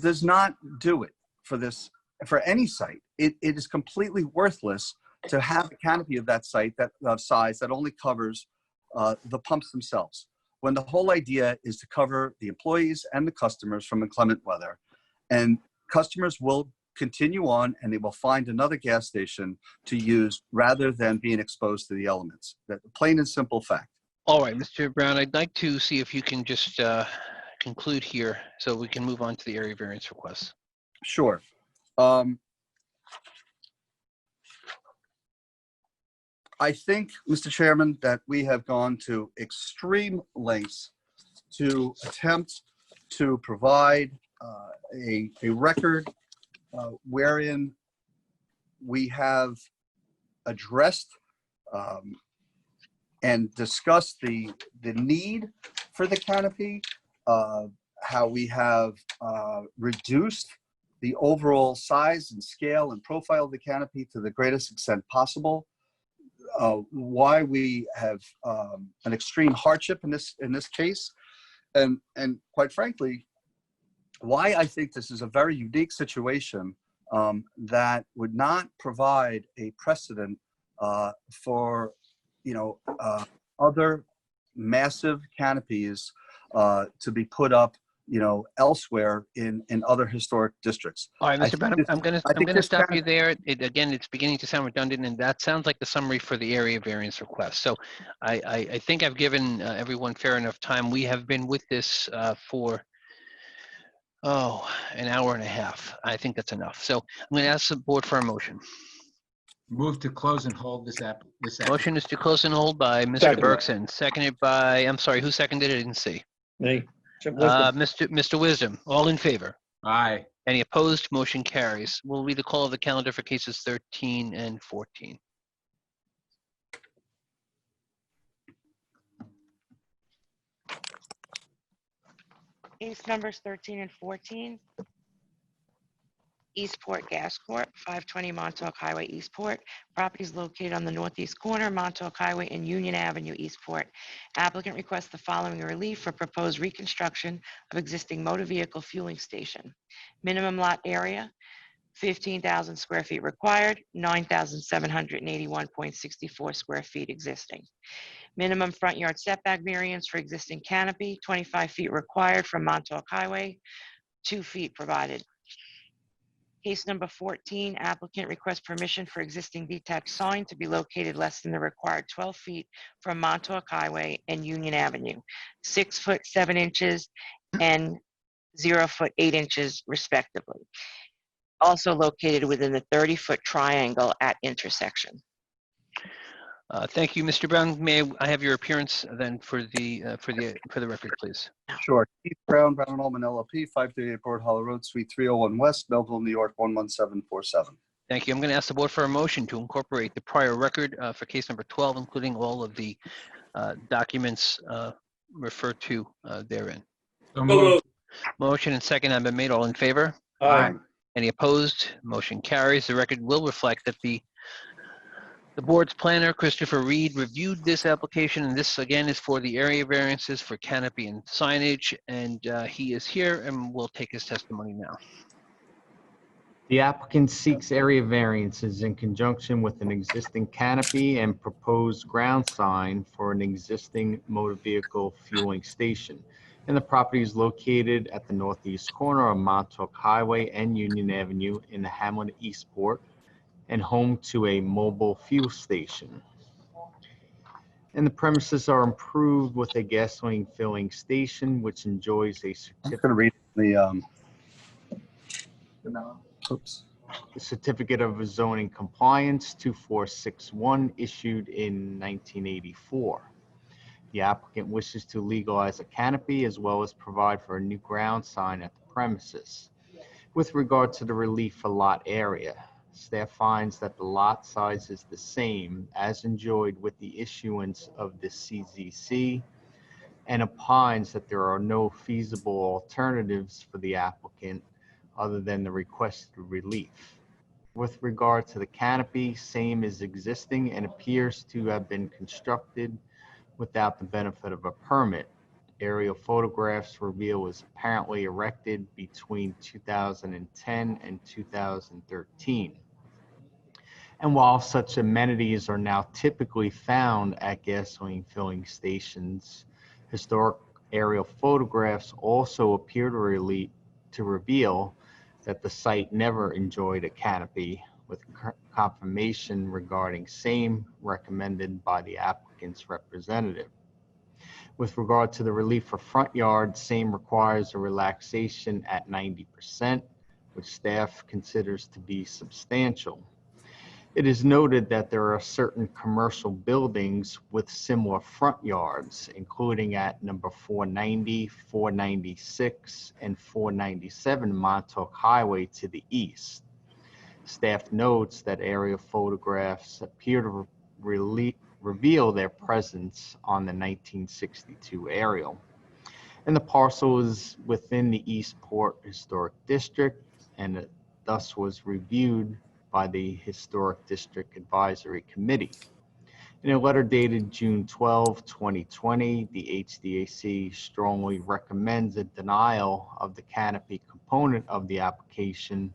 does not do it for any site. It is completely worthless to have a canopy of that size that only covers the pumps themselves, when the whole idea is to cover the employees and the customers from inclement weather. And customers will continue on and they will find another gas station to use rather than being exposed to the elements. That plain and simple fact. All right, Mr. Brown, I'd like to see if you can just conclude here so we can move on to the area variance requests. Sure. I think, Mr. Chairman, that we have gone to extreme lengths to attempt to provide a record wherein we have addressed and discussed the need for the canopy, how we have reduced the overall size and scale and profile of the canopy to the greatest extent possible, why we have an extreme hardship in this case, and quite frankly, why I think this is a very unique situation that would not provide a precedent for other massive canopies to be put up elsewhere in other historic districts. All right, Mr. Brown, I'm going to stop you there. Again, it's beginning to sound redundant, and that sounds like the summary for the area variance request. So I think I've given everyone fair enough time. We have been with this for, an hour and a half. I think that's enough. So I'm going to ask the board for a motion. Move to close and hold this app. Motion is to close and hold by Mr. Second. Bergson, seconded by, I'm sorry, who seconded it? I didn't see. Me. Chip Wisdom. Mr. Wisdom, all in favor? Aye. Any opposed? Motion carries. We'll read the call of the calendar for cases 13 and 14. Case numbers 13 and 14. Eastport Gas Corp., 520 Montauk Highway, Eastport. Property is located on the northeast corner, Montauk Highway and Union Avenue, Eastport. Applicant requests the following relief for proposed reconstruction of existing motor vehicle fueling station. Minimum lot area, 15,000 square feet required, 9,781.64 square feet existing. Minimum front yard setback variance for existing canopy, 25 feet required from Montauk Highway, 2 feet provided. Case number 14, applicant requests permission for existing detached sign to be located less than the required 12 feet from Montauk Highway and Union Avenue, 6 foot 7 inches and 0 foot 8 inches respectively. Also located within the 30-foot triangle at intersection. Thank you, Mr. Brown. May I have your appearance then for the record, please? Sure. Keith Brown, Brown and Altman LLP, 538 Broad Hollow Road, Suite 301 West, Melville, New York, 11747. Thank you. I'm going to ask the board for a motion to incorporate the prior record for case number 12, including all of the documents referred to therein. So moved. Motion and second have been made. All in favor? Aye. Any opposed? Motion carries. The record will reflect that the board's planner, Christopher Reed, reviewed this application, and this again is for the area variances for canopy and signage, and he is here and will take his testimony now. The applicant seeks area variances in conjunction with an existing canopy and proposed ground sign for an existing motor vehicle fueling station. And the property is located at the northeast corner of Montauk Highway and Union Avenue in the Hamlet Eastport, and home to a mobile fuel station. And the premises are improved with a gasoline filling station, which enjoys a I'm just going to read the certificate of zoning compliance 2461 issued in 1984. The applicant wishes to legalize a canopy as well as provide for a new ground sign at the premises. With regard to the relief for lot area, staff finds that the lot size is the same as enjoyed with the issuance of the CZC and opines that there are no feasible alternatives for the applicant other than the requested relief. With regard to the canopy, same is existing and appears to have been constructed without the benefit of a permit. Aerial photographs reveal it was apparently erected between 2010 and 2013. And while such amenities are now typically found at gasoline filling stations, historic aerial photographs also appear to reveal that the site never enjoyed a canopy, with confirmation regarding same recommended by the applicant's representative. With regard to the relief for front yard, same requires a relaxation at 90%, which staff considers to be substantial. It is noted that there are certain commercial buildings with similar front yards, including at number 490, 496, and 497 Montauk Highway to the east. Staff notes that aerial photographs appear to reveal their presence on the 1962 aerial. And the parcel is within the Eastport Historic District and it thus was reviewed by the Historic District Advisory Committee. In a letter dated June 12, 2020, the HDAC strongly recommends a denial of the canopy component of the application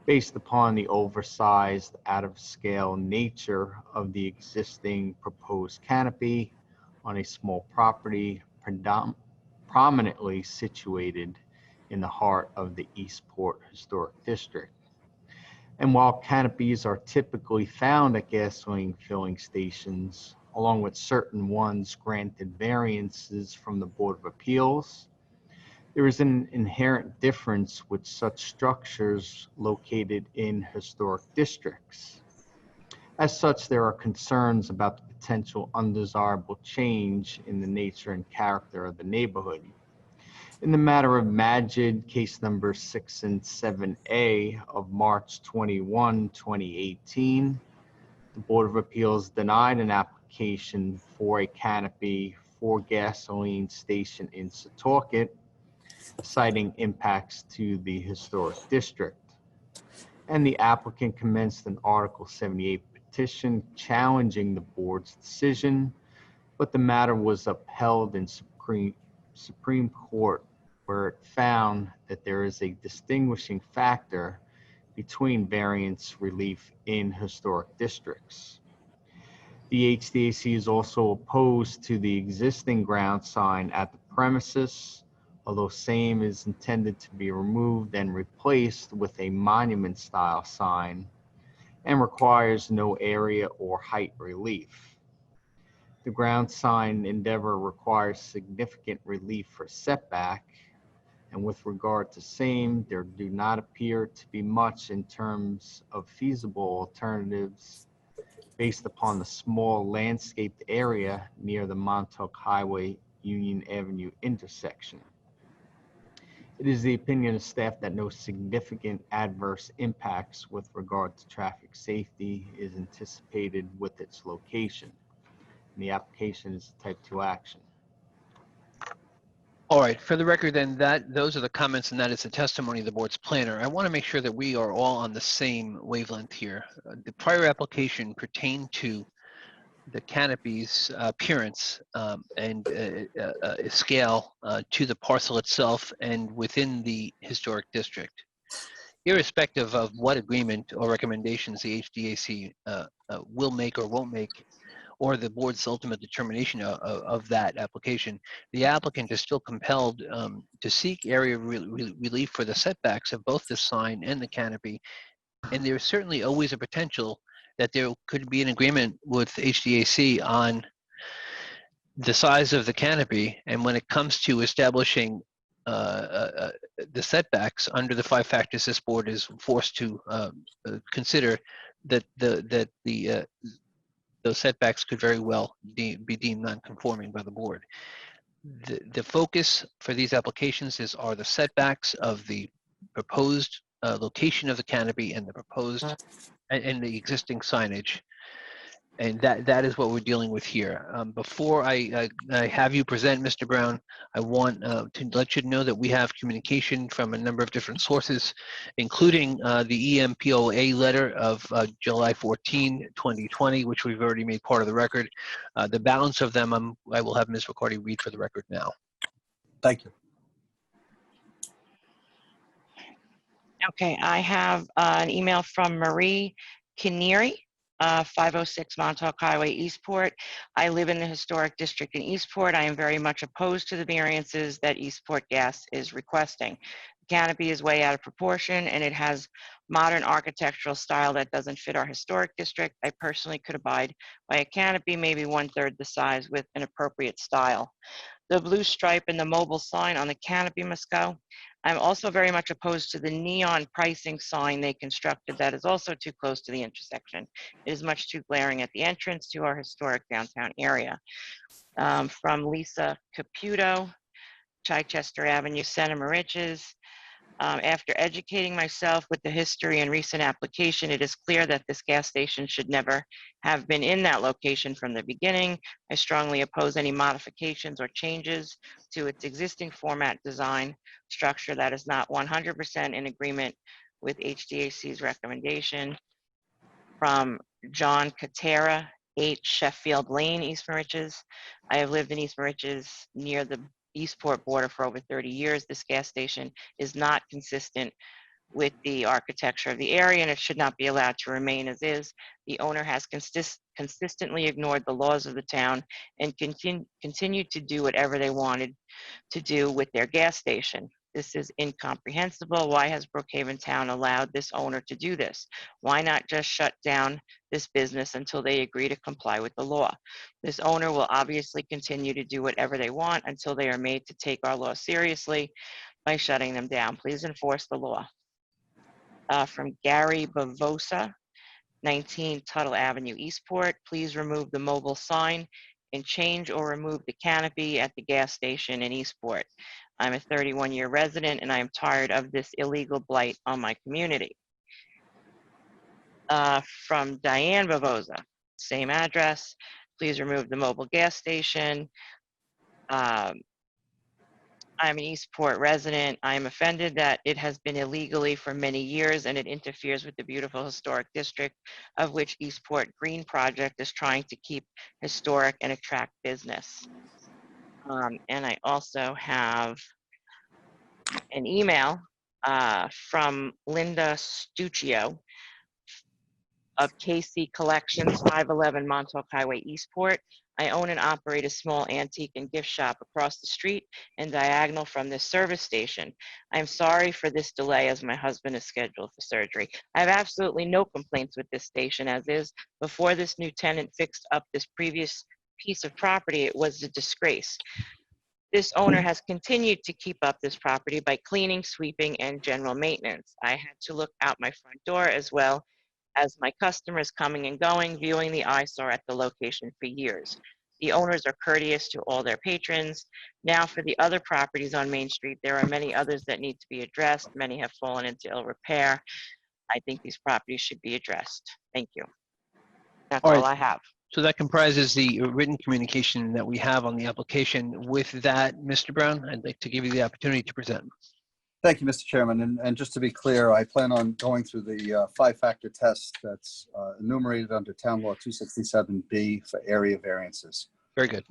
based upon the oversized, out-of-scale nature of the existing proposed canopy on a small property prominently situated in the heart of the Eastport Historic District. And while canopies are typically found at gasoline filling stations, along with certain ones granted variances from the Board of Appeals, there is an inherent difference with such structures located in historic districts. As such, there are concerns about the potential undesirable change in the nature and character of the neighborhood. In the matter of Majid, case number 6 and 7A of March 21, 2018, the Board of Appeals denied an application for a canopy for gasoline station in Setauket, citing impacts to the historic district. And the applicant commenced an Article 78 petition challenging the board's decision, but the matter was upheld in Supreme Court, where it found that there is a distinguishing factor between variance relief in historic districts. The HDAC is also opposed to the existing ground sign at the premises, although same is intended to be removed and replaced with a monument-style sign and requires no area or height relief. The ground sign endeavor requires significant relief for setback, and with regard to same, there do not appear to be much in terms of feasible alternatives based upon the small landscaped area near the Montauk Highway Union Avenue intersection. It is the opinion of staff that no significant adverse impacts with regard to traffic safety is anticipated with its location. And the application is a type 2 action. All right, for the record then, those are the comments and that is the testimony of the board's planner. I want to make sure that we are all on the same wavelength here. The prior application pertained to the canopy's appearance and scale to the parcel itself and within the historic district. Irrespective of what agreement or recommendations the HDAC will make or won't make, or the board's ultimate determination of that application, the applicant is still compelled to seek area relief for the setbacks of both the sign and the canopy. And there's certainly always a potential that there could be an agreement with HDAC on the size of the canopy. And when it comes to establishing the setbacks under the 5 factors this board is forced to consider, that the those setbacks could very well be deemed non-conforming by the board. The focus for these applications are the setbacks of the proposed location of the canopy and the proposed and the existing signage. And that is what we're dealing with here. Before I have you present, Mr. Brown, I want to let you know that we have communication from a number of different sources, including the EMPOA letter of July 14, 2020, which we've already made part of the record. The balance of them I will have Ms. Riccardi read for the record now. Thank you. Okay, I have an email from Marie Kinneary, 506 Montauk Highway, Eastport. I live in the historic district in Eastport. I am very much opposed to the variances that Eastport Gas is requesting. The canopy is way out of proportion and it has modern architectural style that doesn't fit our historic district. I personally could abide by a canopy maybe 1/3 the size with an appropriate style. The blue stripe and the mobile sign on the canopy must go. I'm also very much opposed to the neon pricing sign they constructed that is also too close to the intersection. It is much too glaring at the entrance to our historic downtown area. From Lisa Caputo, Chichester Avenue, Santa Mariches. After educating myself with the history and recent application, it is clear that this gas station should never have been in that location from the beginning. I strongly oppose any modifications or changes to its existing format, design, structure that is not 100% in agreement with HDAC's recommendation. From John Katera, 8 Sheffield Lane, East Moriches. I have lived in East Moriches near the Eastport border for over 30 years. This gas station is not consistent with the architecture of the area and it should not be allowed to remain as is. The owner has consistently ignored the laws of the town and continued to do whatever they wanted to do with their gas station. This is incomprehensible. Why has Brookhaven Town allowed this owner to do this? Why not just shut down this business until they agree to comply with the law? This owner will obviously continue to do whatever they want until they are made to take our law seriously by shutting them down. Please enforce the law. From Gary Bavosa, 19 Tuttle Avenue, Eastport. Please remove the mobile sign and change or remove the canopy at the gas station in Eastport. I'm a 31-year resident and I am tired of this illegal blight on my community. From Diane Bavosa, same address. Please remove the mobile gas station. I'm an Eastport resident. I am offended that it has been illegally for many years and it interferes with the beautiful historic district of which Eastport Green Project is trying to keep historic and attract business. And I also have an email from Linda Stuccio of KC Collections, 511 Montauk Highway, Eastport. I own and operate a small antique and gift shop across the street and diagonal from this service station. I'm sorry for this delay as my husband is scheduled for surgery. I have absolutely no complaints with this station as is. Before this new tenant fixed up this previous piece of property, it was a disgrace. This owner has continued to keep up this property by cleaning, sweeping, and general maintenance. I had to look out my front door as well as my customers coming and going, viewing the eyesore at the location for years. The owners are courteous to all their patrons. Now for the other properties on Main Street, there are many others that need to be addressed. Many have fallen into ill repair. I think these properties should be addressed. Thank you. That's all I have. So that comprises the written communication that we have on the application. With that, Mr. Brown, I'd like to give you the opportunity to present. Thank you, Mr. Chairman. And just to be clear, I plan on going through the 5-factor test that's enumerated under Town Law 267B for area variances. Very good.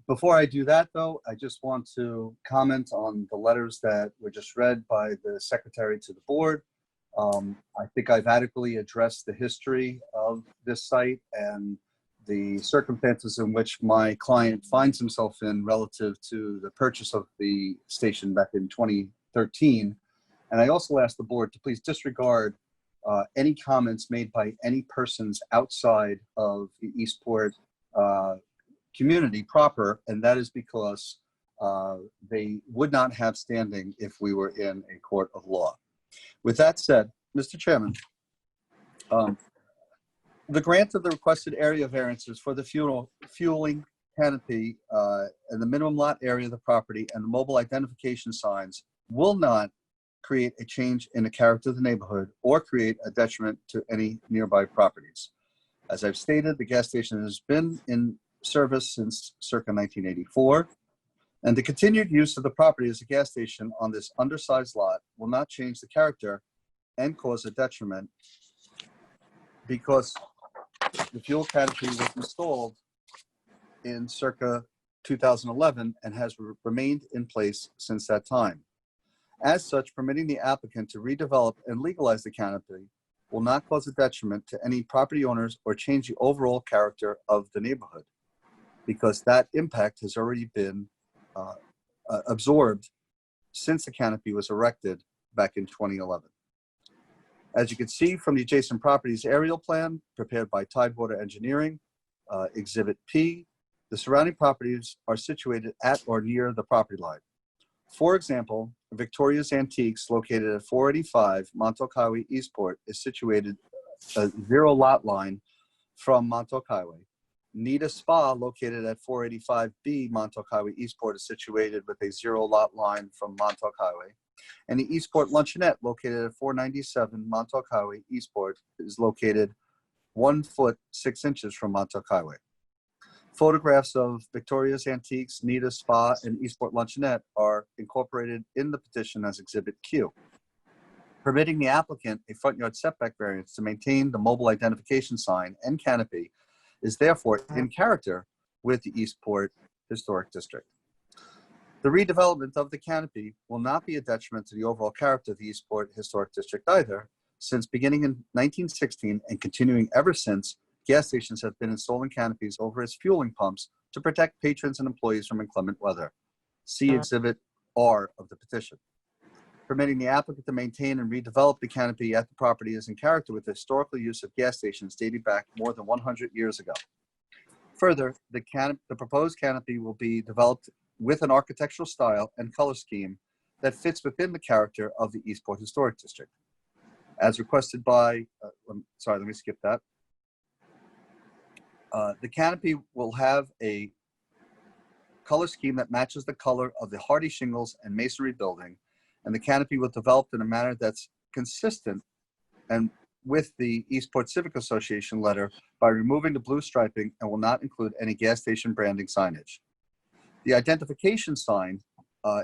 Before I do that, though, I just want to comment on the letters that were just read by the Secretary to the Board. I think I've adequately addressed the history of this site and the circumstances in which my client finds himself in relative to the purchase of the station back in 2013. And I also asked the board to please disregard any comments made by any persons outside of the Eastport community proper, and that is because they would not have standing if we were in a court of law. With that said, Mr. Chairman, The grant of the requested area variances for the fueling canopy and the minimum lot area of the property and the mobile identification signs will not create a change in the character of the neighborhood or create a detriment to any nearby properties. As I've stated, the gas station has been in service since circa 1984, and the continued use of the property as a gas station on this undersized lot will not change the character and cause a detriment because the fuel canopy was installed in circa 2011 and has remained in place since that time. As such, permitting the applicant to redevelop and legalize the canopy will not cause a detriment to any property owners or change the overall character of the neighborhood, because that impact has already been absorbed since the canopy was erected back in 2011. As you can see from the adjacent properties aerial plan prepared by Tidewater Engineering, Exhibit P, the surrounding properties are situated at or near the property line. For example, Victoria's Antiques, located at 485 Montauk Highway, Eastport, is situated a 0 lot line from Montauk Highway. Nita Spa, located at 485B Montauk Highway, Eastport, is situated with a 0 lot line from Montauk Highway. And the Eastport Luncheonette, located at 497 Montauk Highway, Eastport, is located 1 foot 6 inches from Montauk Highway. Photographs of Victoria's Antiques, Nita Spa, and Eastport Luncheonette are incorporated in the petition as Exhibit Q. Permitting the applicant a front yard setback variance to maintain the mobile identification sign and canopy is therefore in character with the Eastport Historic District. The redevelopment of the canopy will not be a detriment to the overall character of the Eastport Historic District either, since beginning in 1916 and continuing ever since, gas stations have been installing canopies over its fueling pumps to protect patrons and employees from inclement weather. See Exhibit R of the petition. Permitting the applicant to maintain and redevelop the canopy at the property is in character with the historical use of gas stations dating back more than 100 years ago. Further, the proposed canopy will be developed with an architectural style and color scheme that fits within the character of the Eastport Historic District. As requested by, let me skip that. The canopy will have a color scheme that matches the color of the hardy shingles and masonry building, and the canopy will develop in a manner that's consistent and with the Eastport Civic Association letter by removing the blue striping and will not include any gas station branding signage. The identification sign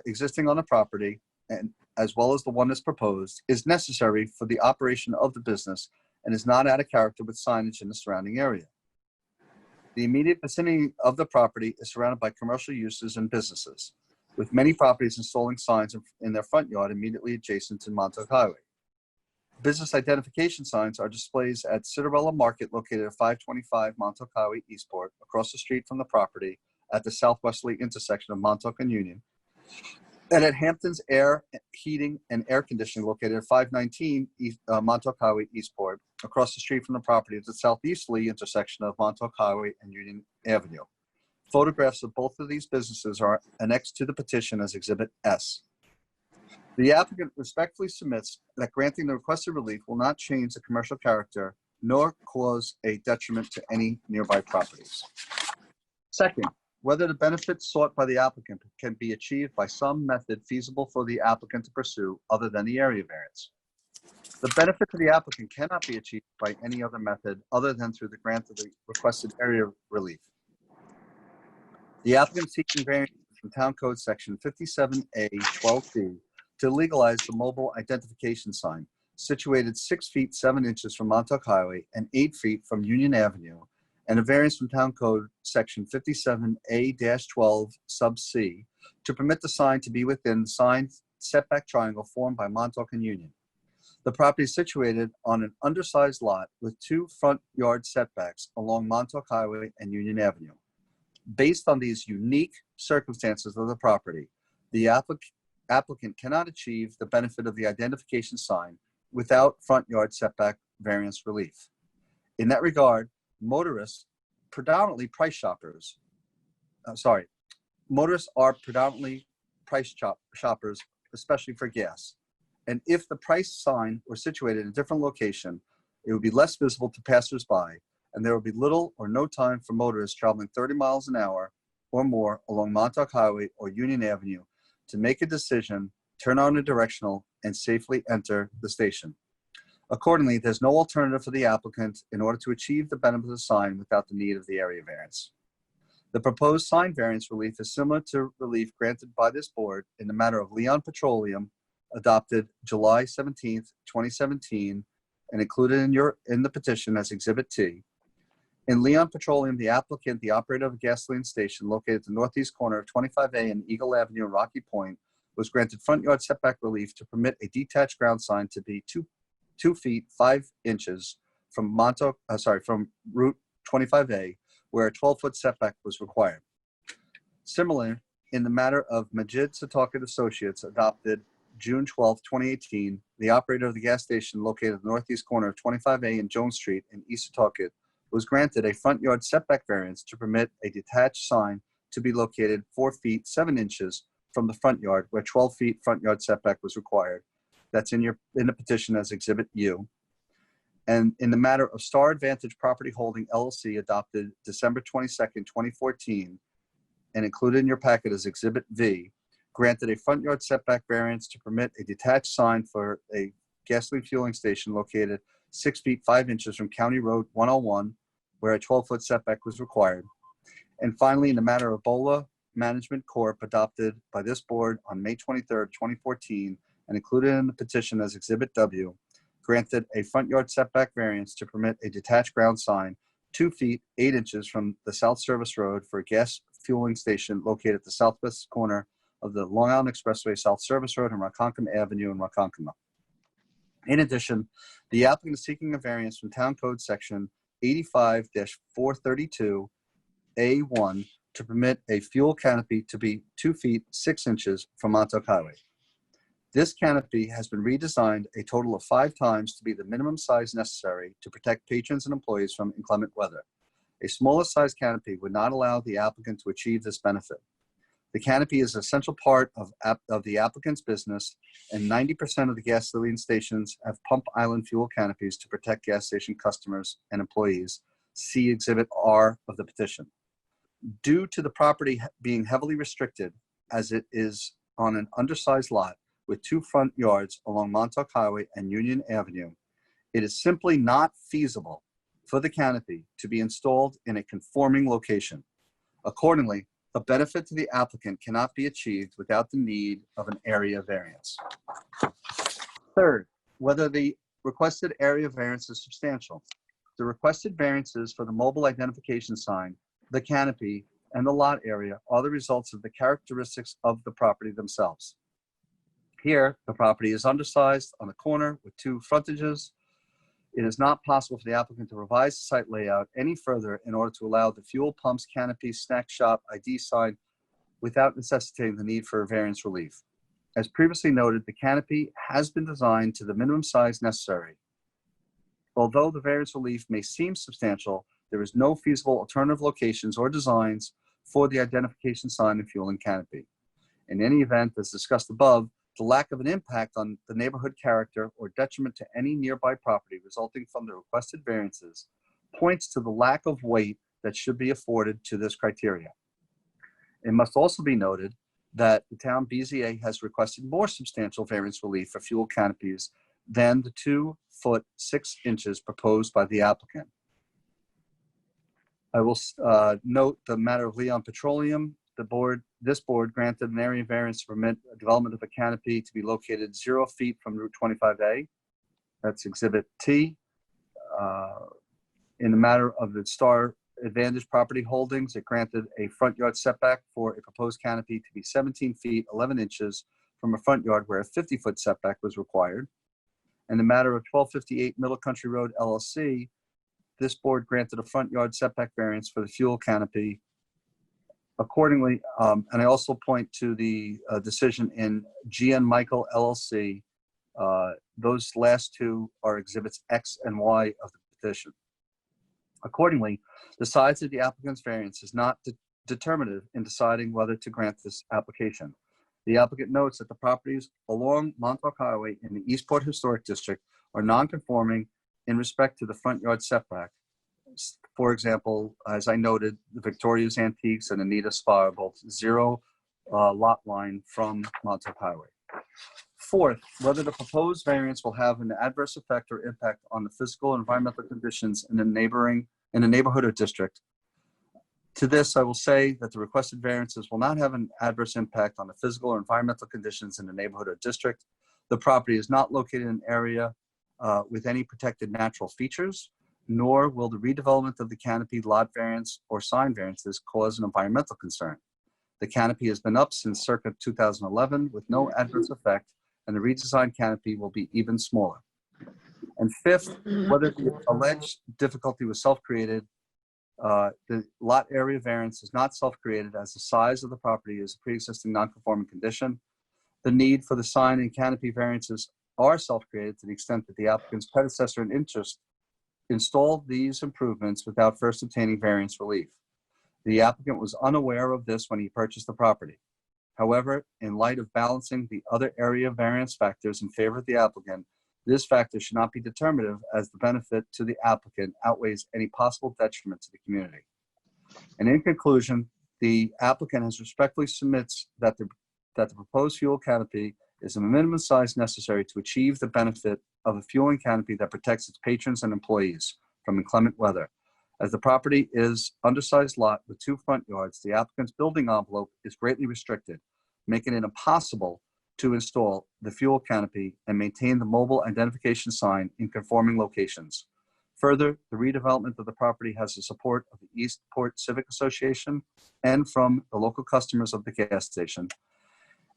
existing on the property, and as well as the one that's proposed, is necessary for the operation of the business and is not out of character with signage in the surrounding area. The immediate vicinity of the property is surrounded by commercial uses and businesses, with many properties installing signs in their front yard immediately adjacent to Montauk Highway. Business identification signs are displays at Cinderella Market, located at 525 Montauk Highway, Eastport, across the street from the property at the southwesterly intersection of Montauk and Union, and at Hampton's Air, Heating, and Air Conditioning, located at 519 Montauk Highway, Eastport, across the street from the property at the southeasterly intersection of Montauk Highway and Union Avenue. Photographs of both of these businesses are annexed to the petition as Exhibit S. The applicant respectfully submits that granting the requested relief will not change the commercial character nor cause a detriment to any nearby properties. Second, whether the benefits sought by the applicant can be achieved by some method feasible for the applicant to pursue other than the area variance. The benefit to the applicant cannot be achieved by any other method other than through the grant of the requested area relief. The applicant seeking variance from Town Code Section 57A 12B to legalize the mobile identification sign situated 6 feet 7 inches from Montauk Highway and 8 feet from Union Avenue, and a variance from Town Code Section 57A-12 sub C to permit the sign to be within the sign setback triangle formed by Montauk and Union. The property is situated on an undersized lot with 2 front yard setbacks along Montauk Highway and Union Avenue. Based on these unique circumstances of the property, the applicant cannot achieve the benefit of the identification sign without front yard setback variance relief. In that regard, motorists, predominantly price shoppers, motorists are predominantly price shoppers, especially for gas. And if the price sign were situated in a different location, it would be less visible to passersby, and there will be little or no time for motorists traveling 30 miles an hour or more along Montauk Highway or Union Avenue to make a decision, turn on a directional, and safely enter the station. Accordingly, there's no alternative for the applicant in order to achieve the benefit of the sign without the need of the area variance. The proposed sign variance relief is similar to relief granted by this board in the matter of Leon Petroleum, adopted July 17th, 2017, and included in the petition as Exhibit T. In Leon Petroleum, the applicant, the operator of a gasoline station located at the northeast corner of 25A and Eagle Avenue in Rocky Point, was granted front yard setback relief to permit a detached ground sign to be 2 feet 5 inches from Route 25A, where a 12-foot setback was required. Similarly, in the matter of Majid Setauket Associates, adopted June 12, 2018, the operator of the gas station located at the northeast corner of 25A and Jones Street in East Setauket was granted a front yard setback variance to permit a detached sign to be located 4 feet 7 inches from the front yard, where 12 feet front yard setback was required. That's in the petition as Exhibit U. And in the matter of Star Advantage Property Holding LLC, adopted December 22nd, 2014, and included in your packet as Exhibit V, granted a front yard setback variance to permit a detached sign for a gasoline fueling station located 6 feet 5 inches from County Road 101, where a 12-foot setback was required. And finally, in the matter of Bola Management Corp., adopted by this board on May 23rd, 2014, and included in the petition as Exhibit W, granted a front yard setback variance to permit a detached ground sign 2 feet 8 inches from the South Service Road for a gas fueling station located at the southwest corner of the Long Island Expressway, South Service Road, and Ronkonkoma Avenue in Ronkonkoma. In addition, the applicant is seeking a variance from Town Code Section 85-432A1 to permit a fuel canopy to be 2 feet 6 inches from Montauk Highway. This canopy has been redesigned a total of 5 times to be the minimum size necessary to protect patrons and employees from inclement weather. A smaller size canopy would not allow the applicant to achieve this benefit. The canopy is an essential part of the applicant's business, and 90% of the gasoline stations have pump island fuel canopies to protect gas station customers and employees. See Exhibit R of the petition. Due to the property being heavily restricted, as it is on an undersized lot with 2 front yards along Montauk Highway and Union Avenue, it is simply not feasible for the canopy to be installed in a conforming location. Accordingly, a benefit to the applicant cannot be achieved without the need of an area variance. Third, whether the requested area variance is substantial. The requested variances for the mobile identification sign, the canopy, and the lot area are the results of the characteristics of the property themselves. Here, the property is undersized on the corner with 2 frontages. It is not possible for the applicant to revise the site layout any further in order to allow the fuel pumps, canopy, snack shop, ID sign without necessitating the need for a variance relief. As previously noted, the canopy has been designed to the minimum size necessary. Although the variance relief may seem substantial, there is no feasible alternative locations or designs for the identification sign and fueling canopy. In any event, as discussed above, the lack of an impact on the neighborhood character or detriment to any nearby property resulting from the requested variances points to the lack of weight that should be afforded to this criteria. It must also be noted that the town BZA has requested more substantial variance relief for fuel canopies than the 2 foot 6 inches proposed by the applicant. I will note the matter of Leon Petroleum. This board granted an area variance to permit a development of a canopy to be located 0 feet from Route 25A. That's Exhibit T. In the matter of the Star Advantage Property Holdings, it granted a front yard setback for a proposed canopy to be 17 feet 11 inches from a front yard where a 50-foot setback was required. In the matter of 1258 Middle Country Road LLC, this board granted a front yard setback variance for the fuel canopy. Accordingly, and I also point to the decision in GN Michael LLC. Those last 2 are Exhibits X and Y of the petition. Accordingly, the size of the applicant's variance is not determinative in deciding whether to grant this application. The applicant notes that the properties along Montauk Highway in the Eastport Historic District are non-conforming in respect to the front yard setback, For example, as I noted, the Victoria's Antiques and Anita Spa are both 0 lot line from Montauk Highway. Fourth, whether the proposed variance will have an adverse effect or impact on the physical and environmental conditions in the neighborhood or district. To this, I will say that the requested variances will not have an adverse impact on the physical or environmental conditions in the neighborhood or district. The property is not located in an area with any protected natural features, nor will the redevelopment of the canopy, lot variance, or sign variances cause an environmental concern. The canopy has been up since circa 2011 with no adverse effect, and the redesigned canopy will be even smaller. And fifth, whether the alleged difficulty was self-created, the lot area variance is not self-created, as the size of the property is a pre-existing non-conforming condition. The need for the sign and canopy variances are self-created to the extent that the applicant's predecessor in interest installed these improvements without first obtaining variance relief. The applicant was unaware of this when he purchased the property. However, in light of balancing the other area variance factors in favor of the applicant, this factor should not be determinative, as the benefit to the applicant outweighs any possible detriment to the community. And in conclusion, the applicant has respectfully submits that the proposed fuel canopy is a minimum size necessary to achieve the benefit of a fueling canopy that protects its patrons and employees from inclement weather. As the property is undersized lot with 2 front yards, the applicant's building envelope is greatly restricted, making it impossible to install the fuel canopy and maintain the mobile identification sign in conforming locations. Further, the redevelopment of the property has the support of the Eastport Civic Association and from the local customers of the gas station.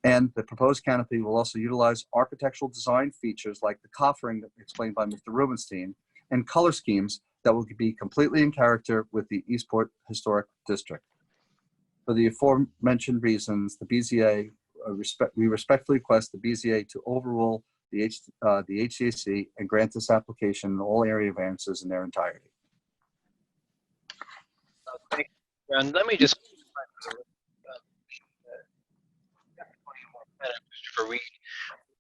And the proposed canopy will also utilize architectural design features like the coffering explained by Mr. Rubenstein and color schemes that will be completely in character with the Eastport Historic District. For the aforementioned reasons, the BZA, we respectfully request the BZA to overrule the HCAC and grant this application in all area variances in their entirety. Thank you. And let me just Christopher Reed,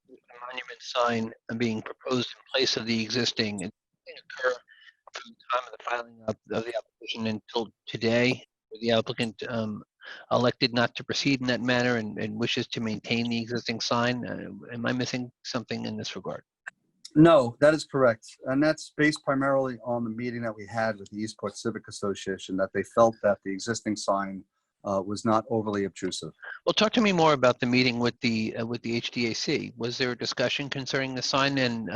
the monument sign being proposed in place of the existing. It didn't occur from the time of the filing of the application until today, where the applicant elected not to proceed in that manner and wishes to maintain the existing sign. Am I missing something in this regard? No, that is correct. And that's based primarily on the meeting that we had with the Eastport Civic Association, that they felt that the existing sign was not overly obtrusive. Well, talk to me more about the meeting with the HDAC. Was there a discussion concerning the sign and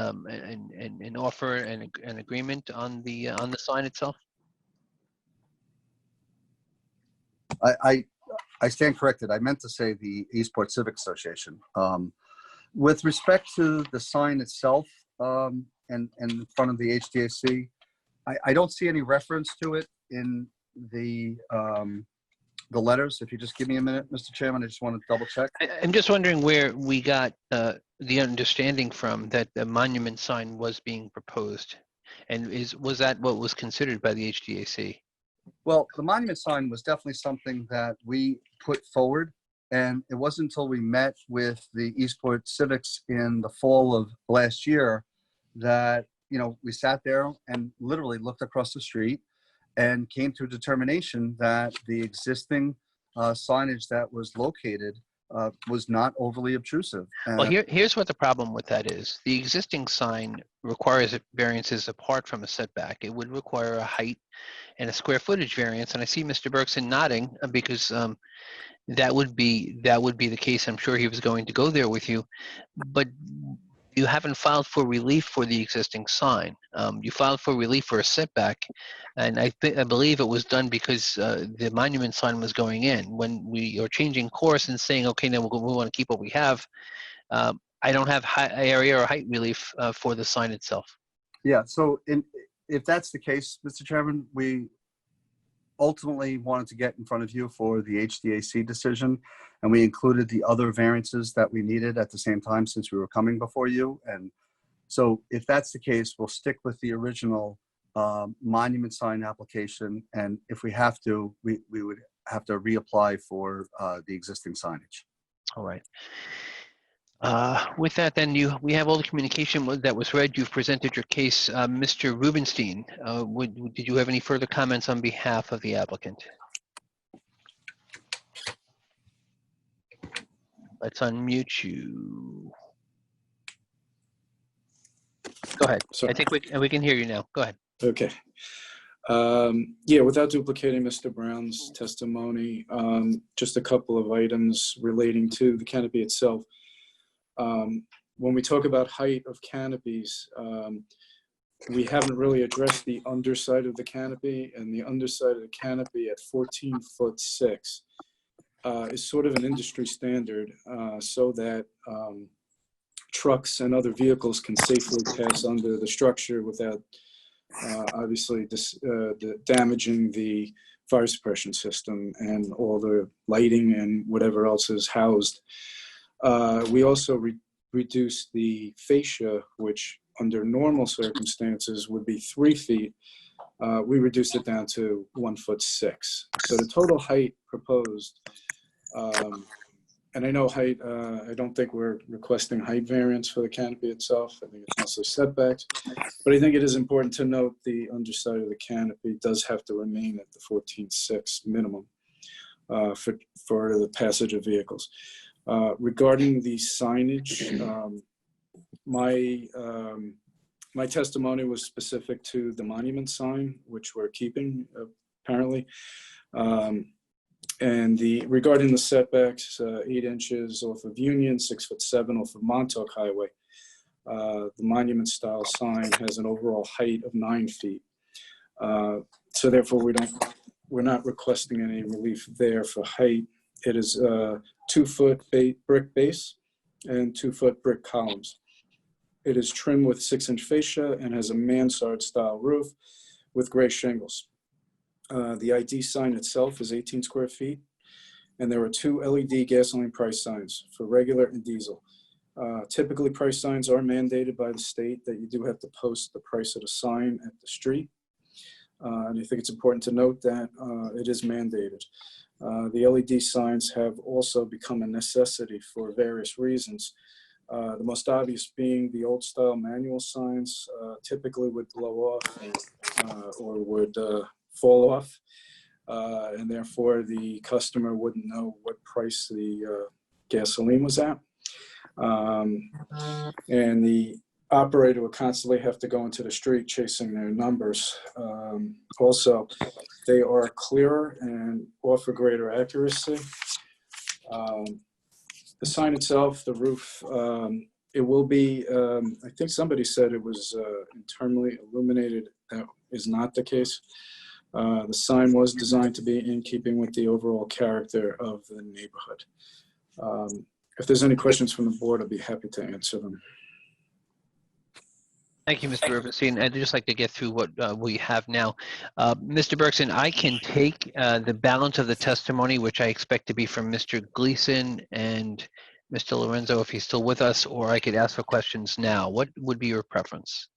offer an agreement on the sign itself? I stand corrected. I meant to say the Eastport Civic Association. With respect to the sign itself and in front of the HDAC, I don't see any reference to it in the letters. If you just give me a minute, Mr. Chairman, I just want to double check. I'm just wondering where we got the understanding from that the monument sign was being proposed, and was that what was considered by the HDAC? Well, the monument sign was definitely something that we put forward, and it wasn't until we met with the Eastport Civics in the fall of last year that, we sat there and literally looked across the street and came to a determination that the existing signage that was located was not overly obtrusive. Well, here's what the problem with that is. The existing sign requires variances apart from a setback. It would require a height and a square footage variance. And I see Mr. Bergson nodding because that would be the case. I'm sure he was going to go there with you, but you haven't filed for relief for the existing sign. You filed for relief for a setback, and I believe it was done because the monument sign was going in. When we are changing course and saying, okay, now we want to keep what we have, I don't have area or height relief for the sign itself. Yeah, so if that's the case, Mr. Chairman, we ultimately wanted to get in front of you for the HDAC decision, and we included the other variances that we needed at the same time since we were coming before you. And so if that's the case, we'll stick with the original monument sign application, and if we have to, we would have to reapply for the existing signage. All right. With that, then we have all the communication that was read. You've presented your case. Mr. Rubenstein, did you have any further comments on behalf of the applicant? Let's unmute you. Go ahead. Sorry. I think we can hear you now. Go ahead. Okay. Yeah, without duplicating Mr. Brown's testimony, just a couple of items relating to the canopy itself. When we talk about height of canopies, we haven't really addressed the underside of the canopy, and the underside of the canopy at 14'6" is sort of an industry standard, so that trucks and other vehicles can safely pass under the structure without obviously damaging the fire suppression system and all the lighting and whatever else is housed. We also reduced the fascia, which under normal circumstances would be 3 feet. We reduced it down to 1'6". So the total height proposed, and I know height, I don't think we're requesting height variance for the canopy itself. I think it's mostly setbacks. But I think it is important to note the underside of the canopy does have to remain at the 14'6" minimum for the passage of vehicles. Regarding the signage, my testimony was specific to the monument sign, which we're keeping apparently. And regarding the setbacks, 8 inches off of Union, 6'7" off of Montauk Highway. The monument style sign has an overall height of 9 feet. So therefore we're not requesting any relief there for height. It is 2-foot brick base and 2-foot brick columns. It is trimmed with 6-inch fascia and has a mansard style roof with gray shingles. The ID sign itself is 18 square feet, and there are 2 LED gasoline price signs for regular and diesel. Typically, price signs are mandated by the state that you do have to post the price of the sign at the street. And I think it's important to note that it is mandated. The LED signs have also become a necessity for various reasons. The most obvious being the old style manual signs typically would blow off or would fall off, and therefore the customer wouldn't know what price the gasoline was at. And the operator would constantly have to go into the street chasing their numbers. Also, they are clearer and offer greater accuracy. The sign itself, the roof, it will be, I think somebody said it was internally illuminated. That is not the case. The sign was designed to be in keeping with the overall character of the neighborhood. If there's any questions from the board, I'd be happy to answer them. Thank you, Mr. Rubenstein. I'd just like to get through what we have now. Mr. Bergson, I can take the balance of the testimony, which I expect to be from Mr. Gleason and Mr. Lorenzo, if he's still with us, or I could ask for questions now. What would be your preference?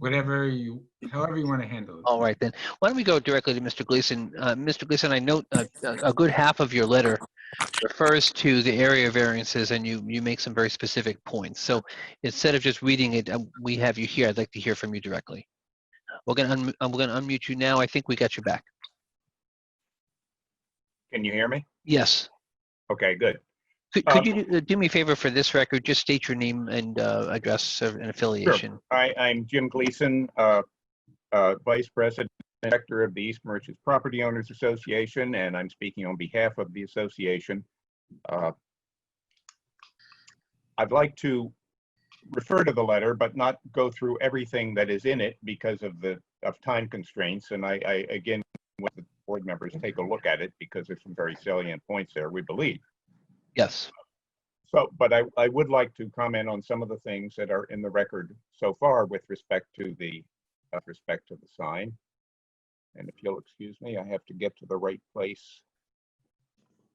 However you want to handle it. All right, then. Why don't we go directly to Mr. Gleason? Mr. Gleason, I note a good half of your letter refers to the area variances, and you make some very specific points. So instead of just reading it, we have you here. I'd like to hear from you directly. We're going to unmute you now. I think we got you back. Can you hear me? Yes. Okay, good. Could you do me a favor for this record? Just state your name and address and affiliation. Sure. I'm Jim Gleason, Vice President and Director of the East Merchants Property Owners Association, and I'm speaking on behalf of the association. I'd like to refer to the letter, but not go through everything that is in it because of time constraints. And I again, let the board members take a look at it because there's some very salient points there, we believe. Yes. So, but I would like to comment on some of the things that are in the record so far with respect to the sign. And if you'll excuse me, I have to get to the right place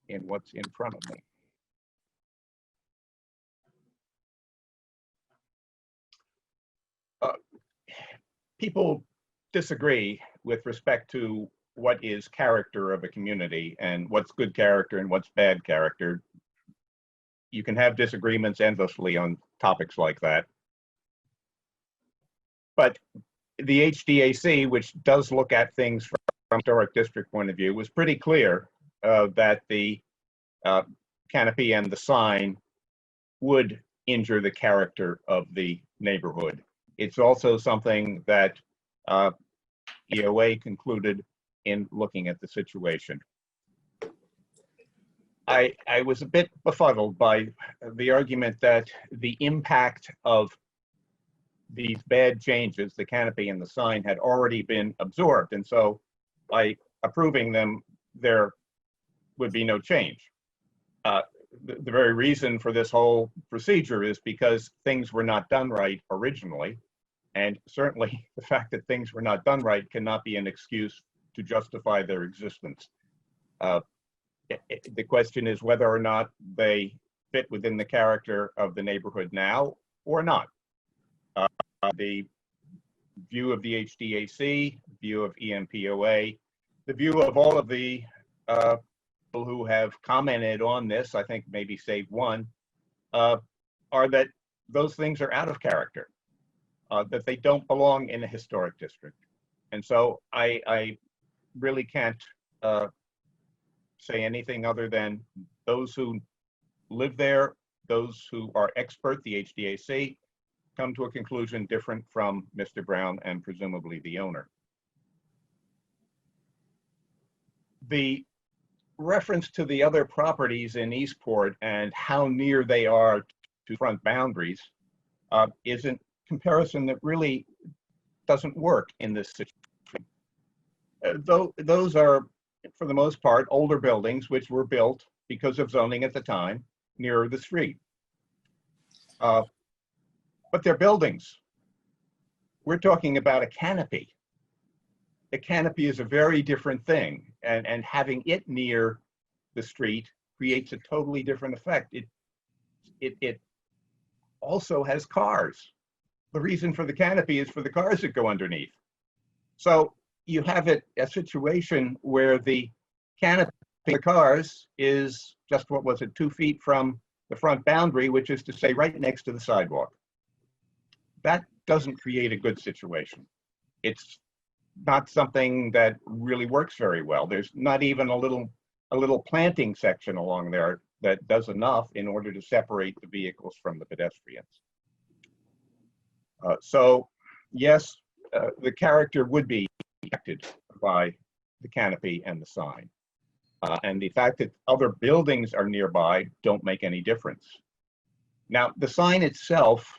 in what's in front of me. People disagree with respect to what is character of a community and what's good character and what's bad character. you can have disagreements endlessly on topics like that. But the HDAC, which does look at things from a historic district point of view, was pretty clear that the canopy and the sign would injure the character of the neighborhood. It's also something that EOA concluded in looking at the situation. I was a bit befuddled by the argument that the impact of these bad changes, the canopy and the sign, had already been absorbed. And so by approving them, there would be no change. The very reason for this whole procedure is because things were not done right originally. And certainly the fact that things were not done right cannot be an excuse to justify their existence. The question is whether or not they fit within the character of the neighborhood now or not. The view of the HDAC, view of EMPOA, the view of all of the people who have commented on this, I think maybe save one, are that those things are out of character, that they don't belong in a historic district. And so I really can't say anything other than those who live there, those who are expert, the HDAC, come to a conclusion different from Mr. Brown and presumably the owner. The reference to the other properties in Eastport and how near they are to front boundaries is a comparison that really doesn't work in this situation. Those are, for the most part, older buildings which were built because of zoning at the time nearer the street. But they're buildings. We're talking about a canopy. A canopy is a very different thing, and having it near the street creates a totally different effect. It also has cars. The reason for the canopy is for the cars that go underneath. So you have a situation where the canopy of the cars is just, what was it, 2 feet from the front boundary, which is to say right next to the sidewalk. That doesn't create a good situation. It's not something that really works very well. There's not even a little planting section along there that does enough in order to separate the vehicles from the pedestrians. So yes, the character would be affected by the canopy and the sign. And the fact that other buildings are nearby don't make any difference. Now, the sign itself